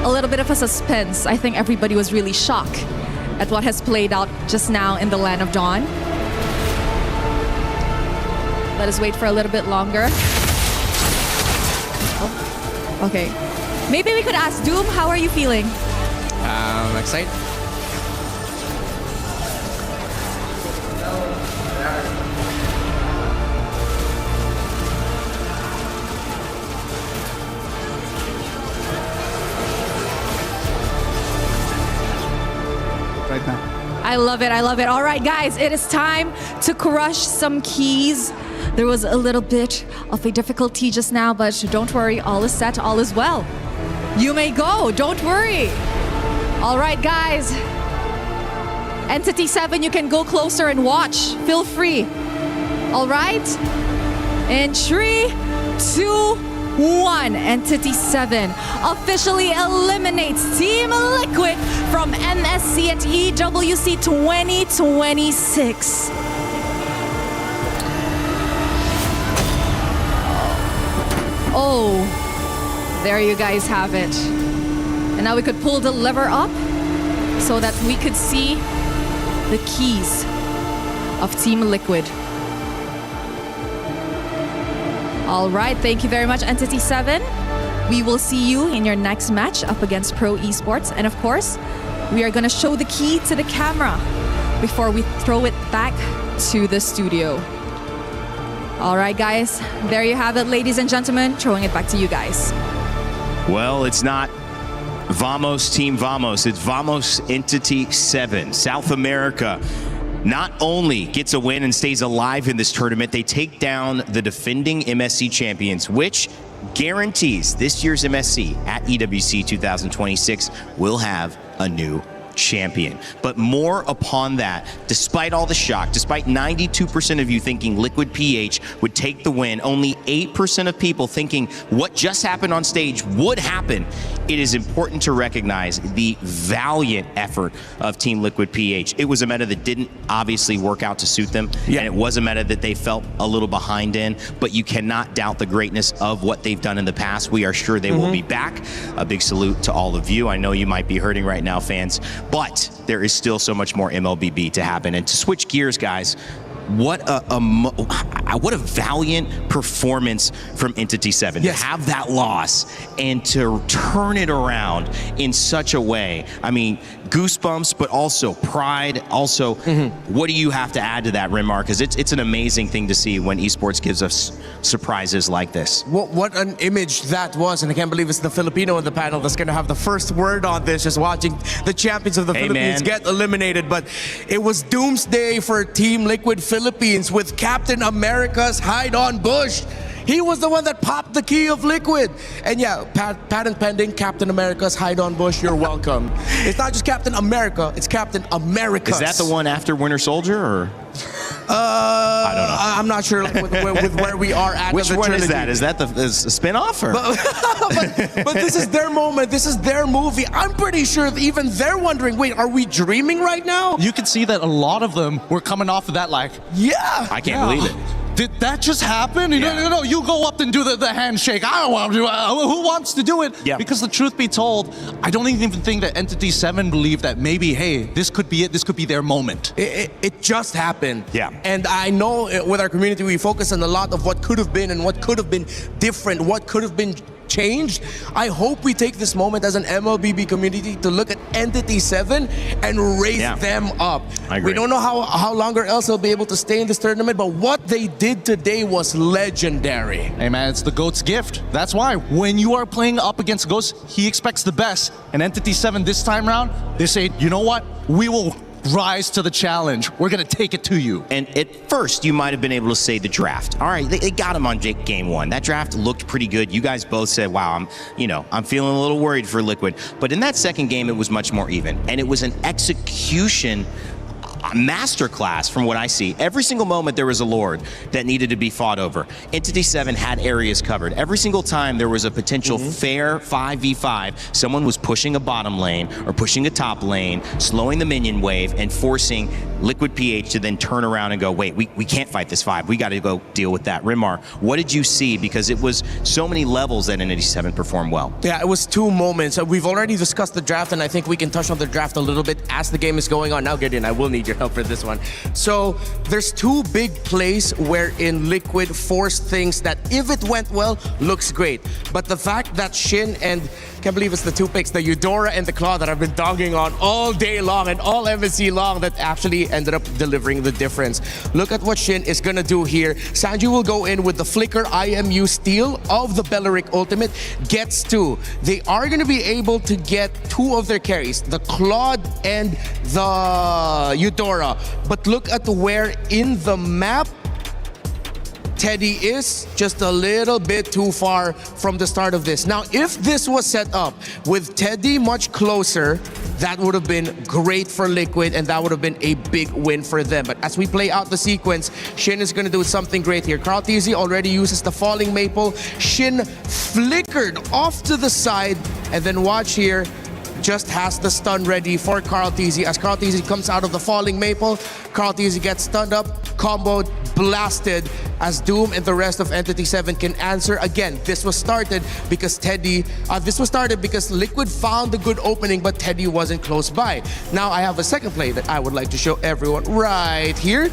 S1: A little bit of a suspense. I think everybody was really shocked at what has played out just now in the Land of Dawn. Let us wait for a little bit longer. Oh, okay. Maybe we could ask Doom, how are you feeling?
S19: Excited.
S15: Right now.
S1: I love it. All right, guys, it is time to crush some keys. There was a little bit of a difficulty just now, but don't worry, all is set, all is well. You may go, don't worry. All right, guys. Entity 7, you can go closer and watch. Feel free. All right? In 3, 2, 1, Entity 7 officially eliminates Team Liquid from MSC at EWC 2026. Oh, there you guys have it. And now we could pull the lever up so that we could see the keys of Team Liquid. All right, thank you very much, Entity 7. We will see you in your next match up against Pro Esports. And of course, we are gonna show the key to the camera before we throw it back to the studio. All right, guys, there you have it, ladies and gentlemen. Throwing it back to you guys.
S2: Well, it's not Vamos Team Vamos, it's Vamos Entity 7. South America not only gets a win and stays alive in this tournament, they take down the defending MSC champions, which guarantees this year's MSC at EWC 2026 will have a new champion. But more upon that, despite all the shock, despite 92% of you thinking Liquid PH would take the win, only 8% of people thinking what just happened on stage would happen, it is important to recognize the valiant effort of Team Liquid PH. It was a meta that didn't obviously work out to suit them, and it was a meta that they felt a little behind in, but you cannot doubt the greatness of what they've done in the past. We are sure they will be back. A big salute to all of you. I know you might be hurting right now, fans, but there is still so much more MLBB to happen. And to switch gears, guys, what a valiant performance from Entity 7. To have that loss and to turn it around in such a way. I mean, goosebumps, but also pride. Also, what do you have to add to that, Rimar? Because it's an amazing thing to see when esports gives us surprises like this.
S24: What an image that was, and I can't believe it's the Filipino in the panel that's going to have the first word on this, just watching the champions of the Philippines get eliminated. But it was doomsday for Team Liquid Philippines with Captain America's hide on bush. He was the one that popped the key of Liquid. And yeah, patent pending, Captain America's hide-on bush, you're welcome. It's not just Captain America, it's Captain America.
S2: Is that the one after Winter Soldier, or? I don't know.
S24: I'm not sure with where we are at.
S2: Which one
S24: trilogy.
S2: is that? Is that the spin-off? Or?
S24: But this is their moment. This is their movie. I'm pretty sure that even they're wondering, wait, are we dreaming right now?
S17: You can see that a lot of them were coming off of that like,
S24: yeah.
S2: I can't believe it.
S17: Did that just happen? No, you go up and do the handshake. I don't want to do it. Who wants to do it?
S2: Yeah.
S17: Because the truth be told, I don't even think that Entity 7 believed that maybe, hey, this could be it. This could be their moment.
S24: It just happened.
S2: Yeah.
S24: And I know with our community, we focus on a lot of what could have been and what could have been different, what could have been changed. I hope we take this moment as an MLBB community to look at Entity 7 and raise them up.
S2: I agree.
S24: We don't know how longer else they'll be able to stay in this tournament, but what they did today was legendary.
S17: Hey man, it's the GOAT's gift. That's why when you are playing up against Ghost, he expects the best. And Entity 7 this time round, they say, you know what? We will rise to the challenge. We're going to take it to you.
S2: And at first, you might have been able to say the draft. All right, they got him on game one. That draft looked pretty good. You guys both said, wow, I'm feeling a little worried for Liquid. But in that second game, it was much more even. And it was an execution masterclass from what I see. Every single moment there was a Lord that needed to be fought over. Entity 7 had areas covered. Every single time there was a potential fair 5v5, someone was pushing a bottom lane or pushing a top lane, slowing the minion wave and forcing Liquid PH to then turn around and go, wait, we can't fight this 5. We got to go deal with that. Rimar, what did you see? Because it was so many levels that Entity 7 performed well.
S24: Yeah, it was 2 moments. We've already discussed the draft, and I think we can touch on the draft a little bit as the game is going on. Now, Gideon, I will need your help for this one. So there's 2 big plays wherein Liquid forced things that, if it went well, looks great. But the fact that Shin and, can't believe it's the 2 picks, the Eudora and the Claw that I've been dogging on all day long and all MSC long, that actually ended up delivering the difference. Look at what Shin is gonna do here. Sanji will go in with the Flicker IMU steal of the Belleric Ultimate, gets 2. They are gonna be able to get 2 of their carries, the Claude and the Eudora. But look at where in the map Teddy is, just a little bit too far from the start of this. Now, if this was set up with Teddy much closer, that would have been great for Liquid, and that would have been a big win for them. But as we play out the sequence, Shin is going to do something great here. Carl TZ already uses the Falling Maple. Shin flickered off to the side, and then watch here, just has the stun ready for Carl TZ. As Carl TZ comes out of the Falling Maple, Carl TZ gets stunned up, comboed, blasted, as Doom and the rest of Entity 7 can answer. Again, this was started because Liquid found the good opening, but Teddy wasn't close by. Now I have a second play that I would like to show everyone right here.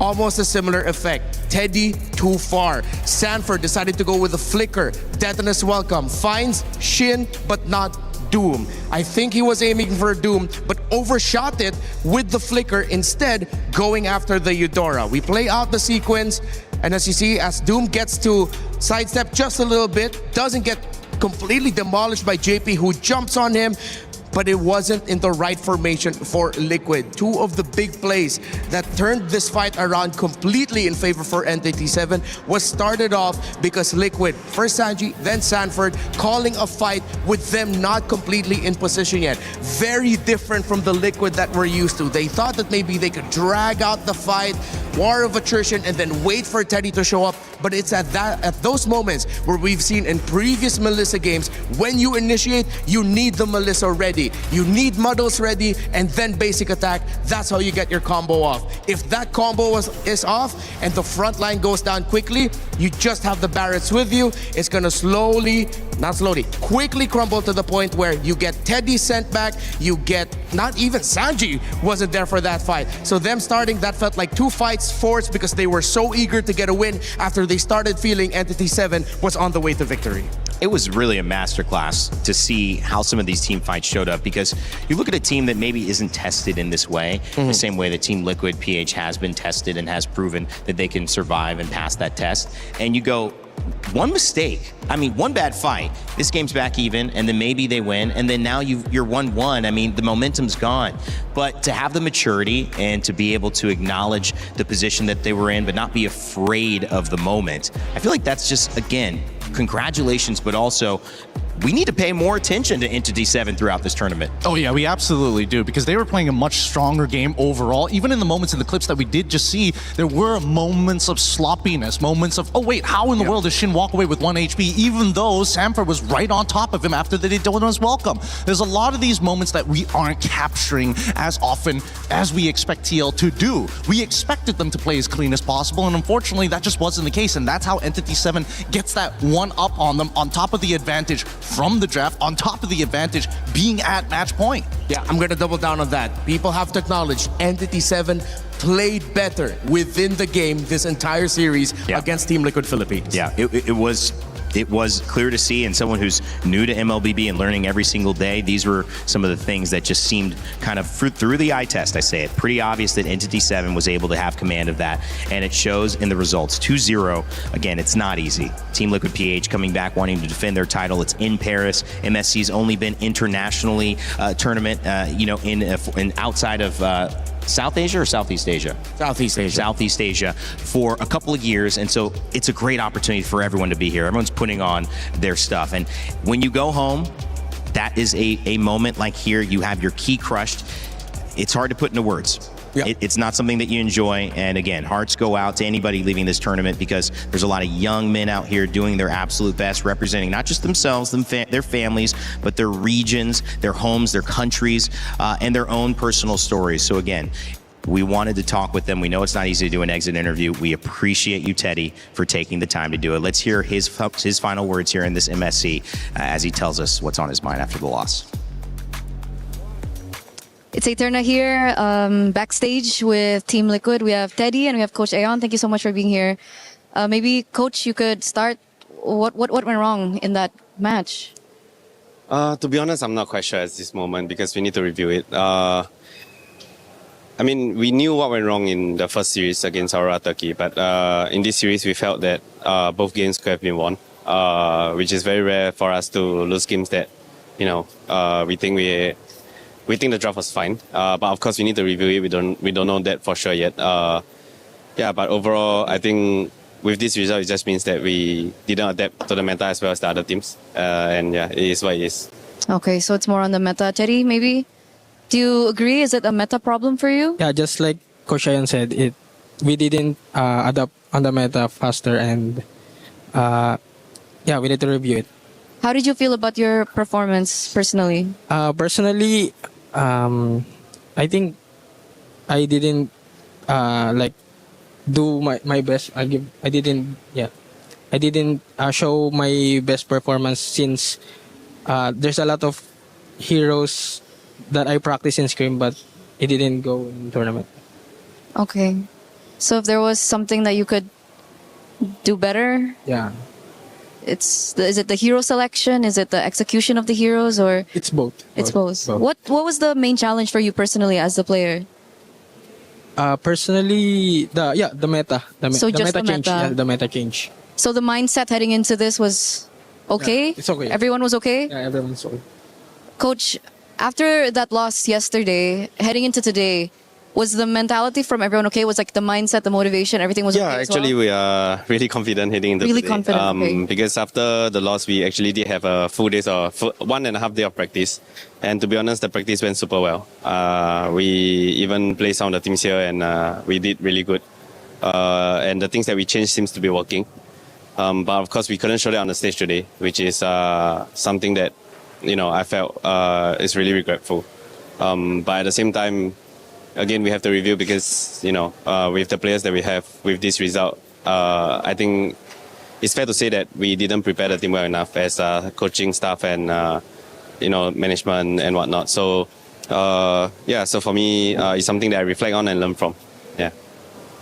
S24: Almost a similar effect. Teddy too far. Sanford decided to go with the Flicker. Detonus welcome. Finds Shin, but not Doom. I think he was aiming for Doom, but overshot it with the Flicker, instead going after the Eudora. We play out the sequence, and as you see, as Doom gets to sidestep just a little bit, doesn't get completely demolished by JP, who jumps on him, but it wasn't in the right formation for Liquid. 2 of the big plays that turned this fight around completely in favor for Entity 7 was started off because Liquid, first Sanji, then Sanford, calling a fight with them not completely in position yet. Very different from the Liquid that we're used to. They thought that maybe they could drag out the fight, war of attrition, and then wait for Teddy to show up. But it's at those moments where we've seen in previous Melissa games, when you initiate, you need the Melissa ready. You need Muddles ready, and then basic attack. That's how you get your combo off. If that combo is off and the front line goes down quickly, you just have the Barretts with you. It's gonna quickly crumble to the point where you get Teddy sent back, you get, not even Sanji wasn't there for that fight. So them starting, that felt like 2 fights forced because they were so eager to get a win after they started feeling Entity 7 was on the way to victory.
S2: It was really a masterclass to see how some of these team fights showed up, because you look at a team that maybe isn't tested in this way, the same way that Team Liquid PH has been tested and has proven that they can survive and pass that test. And you go, one mistake, one bad fight, this game's back even, and then maybe they win, and then now you're 1-1. The momentum's gone. But to have the maturity and to be able to acknowledge the position that they were in, but not be afraid of the moment, I feel like that's just, again, congratulations, but also we need to pay more attention to Entity 7 throughout this tournament.
S17: Oh yeah, we absolutely do, because they were playing a much stronger game overall. Even in the moments in the clips that we did just see, there were moments of sloppiness, moments of, oh wait, how in the world does Shin walk away with 1 HP, even though Samford was right on top of him after the did was welcome. There's a lot of these moments that we aren't capturing as often as we expect TL to do. We expected them to play as clean as possible, and unfortunately that just wasn't the case, and that's how Entity 7 gets that one up on them, on top of the advantage from the draft, on top of the advantage being at match point.
S24: Yeah, I'm going to double down on that. People have to acknowledge Entity 7 played better within the game this entire series against Team Liquid Philippines.
S2: Yeah, it was clear to see, and someone who's new to MLBB and learning every single day, these were some of the things that just seemed kind of through the eye test, I say it, pretty obvious that Entity 7 was able to have command of that, and it shows in the results. 2-0, again, it's not easy. Team Liquid PH coming back, wanting to defend their title. It's in Paris. MSC's only been internationally tournament, in outside of South Asia or Southeast Asia?
S24: Southeast Asia.
S2: Southeast Asia for a couple of years, and so it's a great opportunity for everyone to be here. Everyone's putting on their stuff, and when you go home, that is a moment like here. You have your key crushed. It's hard to put into words. It's not something that you enjoy, and again, hearts go out to anybody leaving this tournament, because there's a lot of young men out here doing their absolute best, representing not just themselves, their families, but their regions, their homes, their countries, and their own personal stories. So again, we wanted to talk with them. We know it's not easy to do an exit interview. We appreciate you, Teddy, for taking the time to do it. Let's hear his final words here in this MSC as he tells us what's on his mind after the loss.
S8: It's Eterna here, backstage with Team Liquid. We have Teddy and we have Coach Aeon. Thank you so much for being here. Maybe, Coach, you could start. What went wrong in that match?
S3: To be honest, I'm not quite sure at this moment, because we need to review it. We knew what went wrong in the first series against Aurora Turkey, but in this series we felt that both games could have been won, which is very rare for us to lose games that, we think the draft was fine, but of course we need to review it. We don't know that for sure yet. But overall, I think with this result, it just means that we didn't adapt to the meta as well as the other teams. It is what it is.
S8: Okay, so it's more on the meta. Teddy, maybe? Do you agree? Is it a meta problem for you?
S18: Yeah, just like Coach Ayan said, we didn't adapt on the meta faster, and we need to review it.
S8: How did you feel about your performance personally?
S18: Personally, I think I didn't do my best. I didn't show my best performance, since there's a lot of heroes that I practice in scrim, but it didn't go in tournament.
S8: Okay, so if there was something that you could do better, is it the hero selection? Is it the execution of the heroes, or
S18: it's both?
S8: It's both. What was the main challenge for you personally as the player?
S18: Personally, the meta.
S8: So just the
S18: change.
S8: meta.
S18: Yeah, the meta change.
S8: So the mindset heading into this was okay?
S18: Yeah, it's okay.
S8: Everyone was okay?
S18: Yeah, everyone's okay.
S8: Coach, after that loss yesterday, heading into today, was the mentality from everyone okay? Was like the mindset, the motivation, everything was okay as well?
S3: Actually, we are really confident heading into
S8: Really
S3: today.
S8: confident, okay.
S3: Because after the loss, we actually did have a full day or 1.5 day of practice. And to be honest, the practice went super well. We even played some of the teams here, and we did really good. And the things that we changed seems to be working. But of course, we couldn't show that on the stage today, which is something that, I felt is really regretful. But at the same time, again, we have to review, because, with the players that we have with this result, I think it's fair to say that we didn't prepare the team well enough as coaching staff and, management and whatnot. So, so for me, it's something that I reflect on and learn from. Yeah.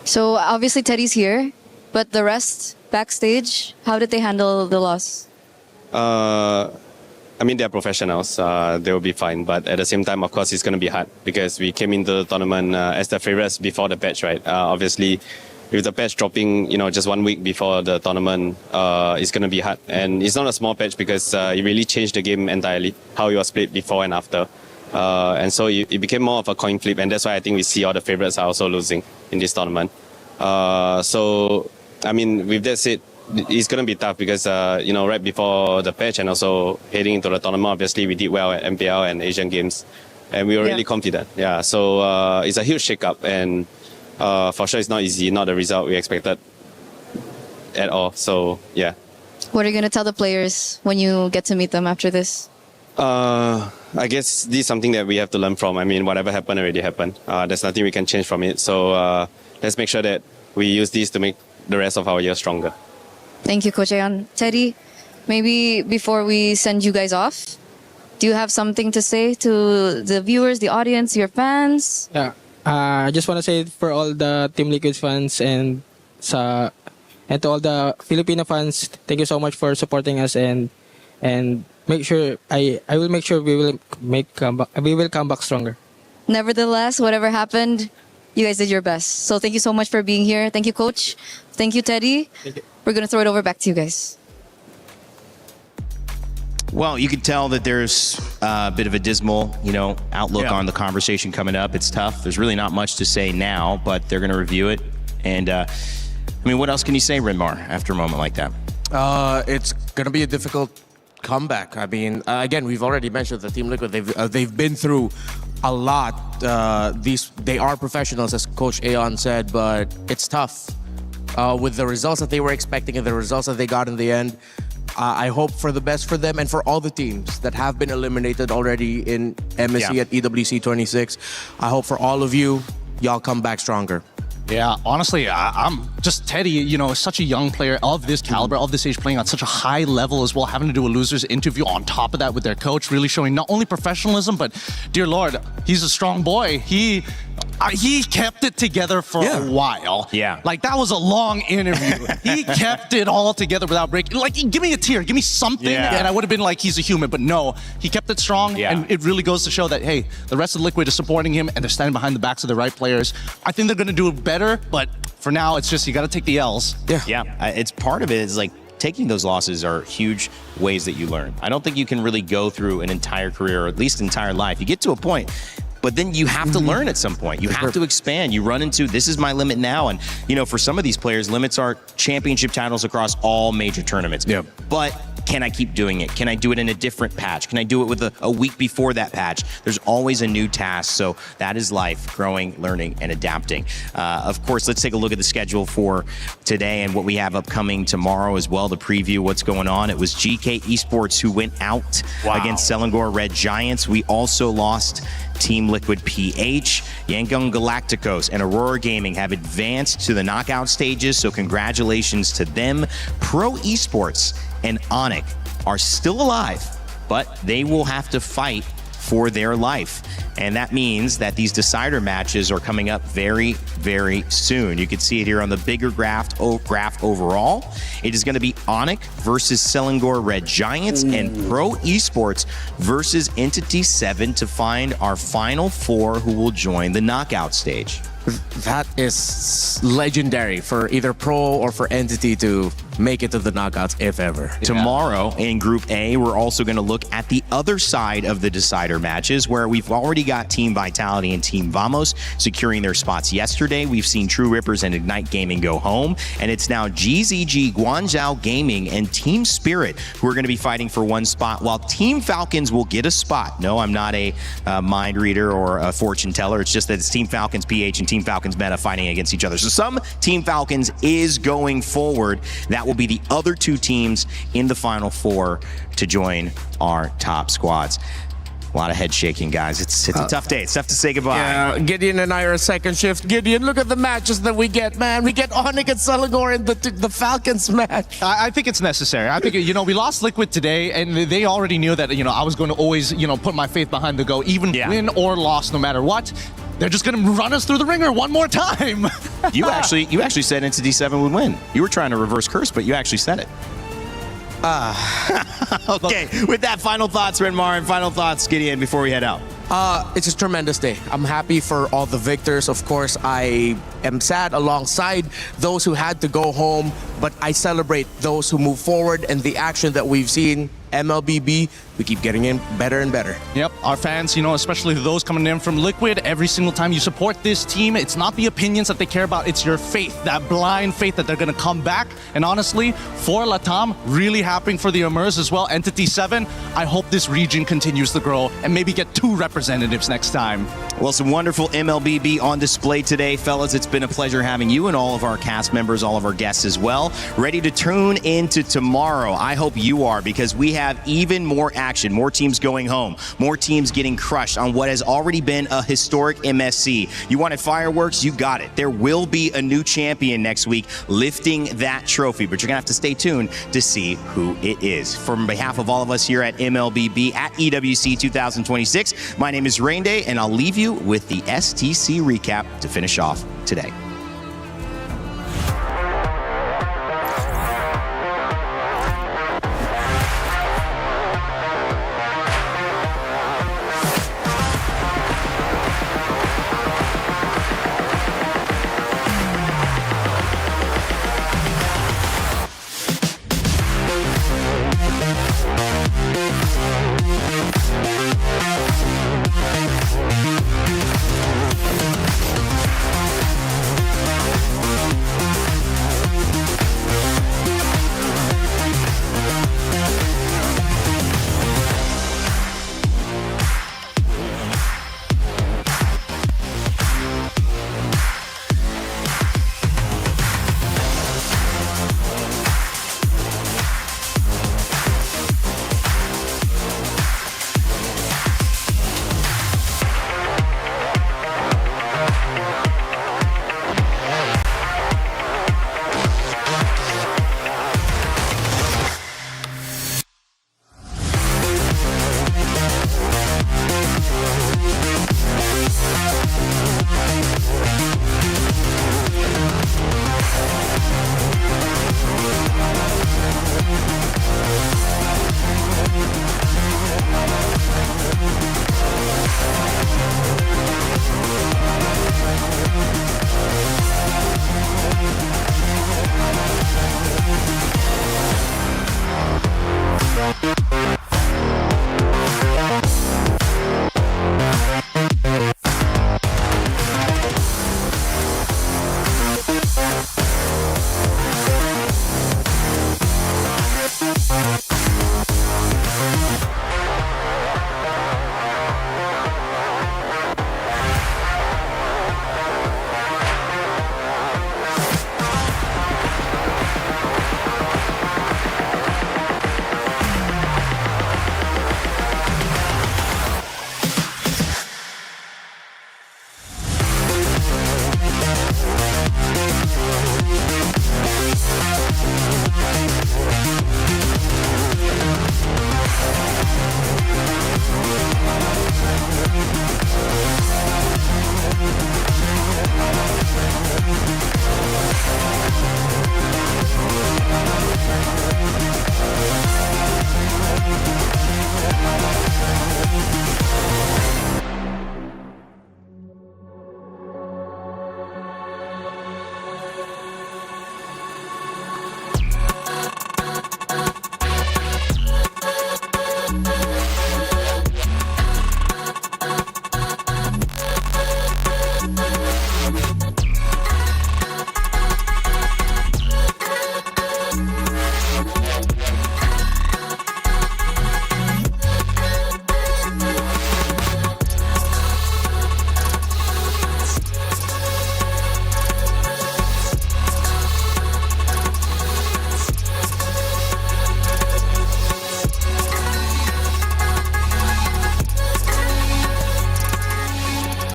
S8: So obviously Teddy's here, but the rest backstage, how did they handle the loss?
S3: They're professionals. They will be fine. But at the same time, of course, it's going to be hard, because we came into the tournament as the favorites before the patch, right? Obviously, with the patch dropping, just 1 week before the tournament, it's going to be hard. And it's not a small patch because it really changed the game entirely, how it was played before and after. And so it became more of a coin flip, and that's why I think we see all the favorites are also losing in this tournament. So, I mean, with that said, it's going to be tough because, right before the patch and also heading into the tournament, obviously we did well at MPL and Asian Games, and we were really confident. Yeah, so it's a huge shake-up, and for sure it's not easy, not the result we expected at all. So, yeah.
S8: What are you going to tell the players when you get to meet them after this?
S3: I guess this is something that we have to learn from. I mean, whatever happened already happened. There's nothing we can change from it. So let's make sure that we use this to make the rest of our year stronger.
S8: Thank you, Coach Ayan. Teddy, maybe before we send you guys off, do you have something to say to the viewers, the audience, your fans?
S10: Yeah. I just want to say for all the Team Liquid fans and to all the Filipino fans, thank you so much for supporting us, and make sure I will make sure we will come back stronger.
S8: Nevertheless, whatever happened, you guys did your best. So thank you so much for being here. Thank you, Coach. Thank you, Teddy.
S10: Thank you.
S8: We're going to throw it over back to you guys.
S2: Well, you can tell that there's a bit of a dismal, outlook on the conversation coming up. It's tough. There's really not much to say now, but they're going to review it. And, what else can you say, Renmar, after a moment like that?
S24: It's going to be a difficult comeback. I mean, again, we've already mentioned the Team Liquid. They've been through a lot. They are professionals, as Coach Ayan said, but it's tough. With the results that they were expecting and the results that they got in the end, I hope for the best for them and for all the teams that have been eliminated already in MSC at EWC 26. I hope for all of you, y'all come back stronger.
S17: Yeah, honestly, I'm just Teddy, such a young player of this caliber, of this age, playing on such a high level as well, having to do a loser's interview on top of that with their coach, really showing not only professionalism, but dear Lord, he's a strong boy. He kept it together for a while.
S2: Yeah.
S17: Like, that was a long interview. He kept it all together without breaking. Like, give me a tear, give me something, and I would have been like, he's a human. But no, he kept it strong, and it really goes to show that, hey, the rest of Liquid is supporting him, and they're standing behind the backs of the right players. I think they're going to do it better, but for now, it's just, you got to take the L's.
S2: Yeah. It's part of it is like, taking those losses are huge ways that you learn. I don't think you can really go through an entire career, or at least entire life. You get to a point, but then you have to learn at some point. You have to expand. You run into, this is my limit now. And, for some of these players, limits are championship titles across all major tournaments.
S24: Yeah.
S2: But can I keep doing it? Can I do it in a different patch? Can I do it with a week before that patch? There's always a new task. So that is life, growing, learning, and adapting. Of course, let's take a look at the schedule for today and what we have upcoming tomorrow as well to preview what's going on. It was GK Esports who went out against Selangor Red Giants. We also lost Team Liquid PH. Yangon Galacticos and Aurora Gaming have advanced to the knockout stages, so congratulations to them. Pro Esports and Onyx are still alive, but they will have to fight for their life. And that means that these decider matches are coming up very, very soon. You can see it here on the bigger graph overall. It is going to be Onyx versus Selangor Red Giants and Pro Esports versus Entity 7 to find our final four who will join the knockout stage.
S24: That is legendary for either Pro or for Entity to make it to the knockouts, if ever.
S2: Tomorrow in Group A, we're also going to look at the other side of the decider matches, where we've already got Team Vitality and Team Vamos securing their spots yesterday. We've seen True Rippers and Ignite Gaming go home, and it's now GZG, Guangzhou Gaming, and Team Spirit who are going to be fighting for one spot, while Team Falcons will get a spot. No, I'm not a mind reader or a fortune teller. It's just that it's Team Falcons PH and Team Falcons Meta fighting against each other. So some Team Falcons is going forward. That will be the other two teams in the final four to join our top squads. A lot of head shaking, guys. It's a tough day. It's tough to say goodbye.
S24: Yeah, Gideon and I are a second shift. Gideon, look at the matches that we get, man. We get Onyx and Selangor in the Falcons match.
S17: I think it's necessary. I think, we lost Liquid today, and they already knew that, I was going to always, put my faith behind the go, even win or loss, no matter what. They're just going to run us through the ringer one more time.
S2: You actually said Entity 7 would win. You were trying to reverse curse, but you actually said it. Okay, with that, final thoughts, Renmar, and final thoughts, Gideon, before we head out.
S24: It's a tremendous day. I'm happy for all the victors. Of course, I am sad alongside those who had to go home, but I celebrate those who move forward and the action that we've seen. MLBB, we keep getting in better and better.
S17: Yep, our fans, especially those coming in from Liquid, every single time you support this team, it's not the opinions that they care about, it's your faith, that blind faith that they're going to come back. And honestly, for Latam, really happening for the Amers as well. Entity 7, I hope this region continues to grow and maybe get 2 representatives next time.
S2: Well, some wonderful MLBB on display today, fellas. It's been a pleasure having you and all of our cast members, all of our guests as well. Ready to tune into tomorrow. I hope you are, because we have even more action, more teams going home, more teams getting crushed on what has already been a historic MSC. You wanted fireworks? You got it. There will be a new champion next week lifting that trophy, but you're going to have to stay tuned to see who it is. From behalf of all of us here at MLBB at EWC 2026, my name is Rain Day, and I'll leave you with the STC recap to finish off today.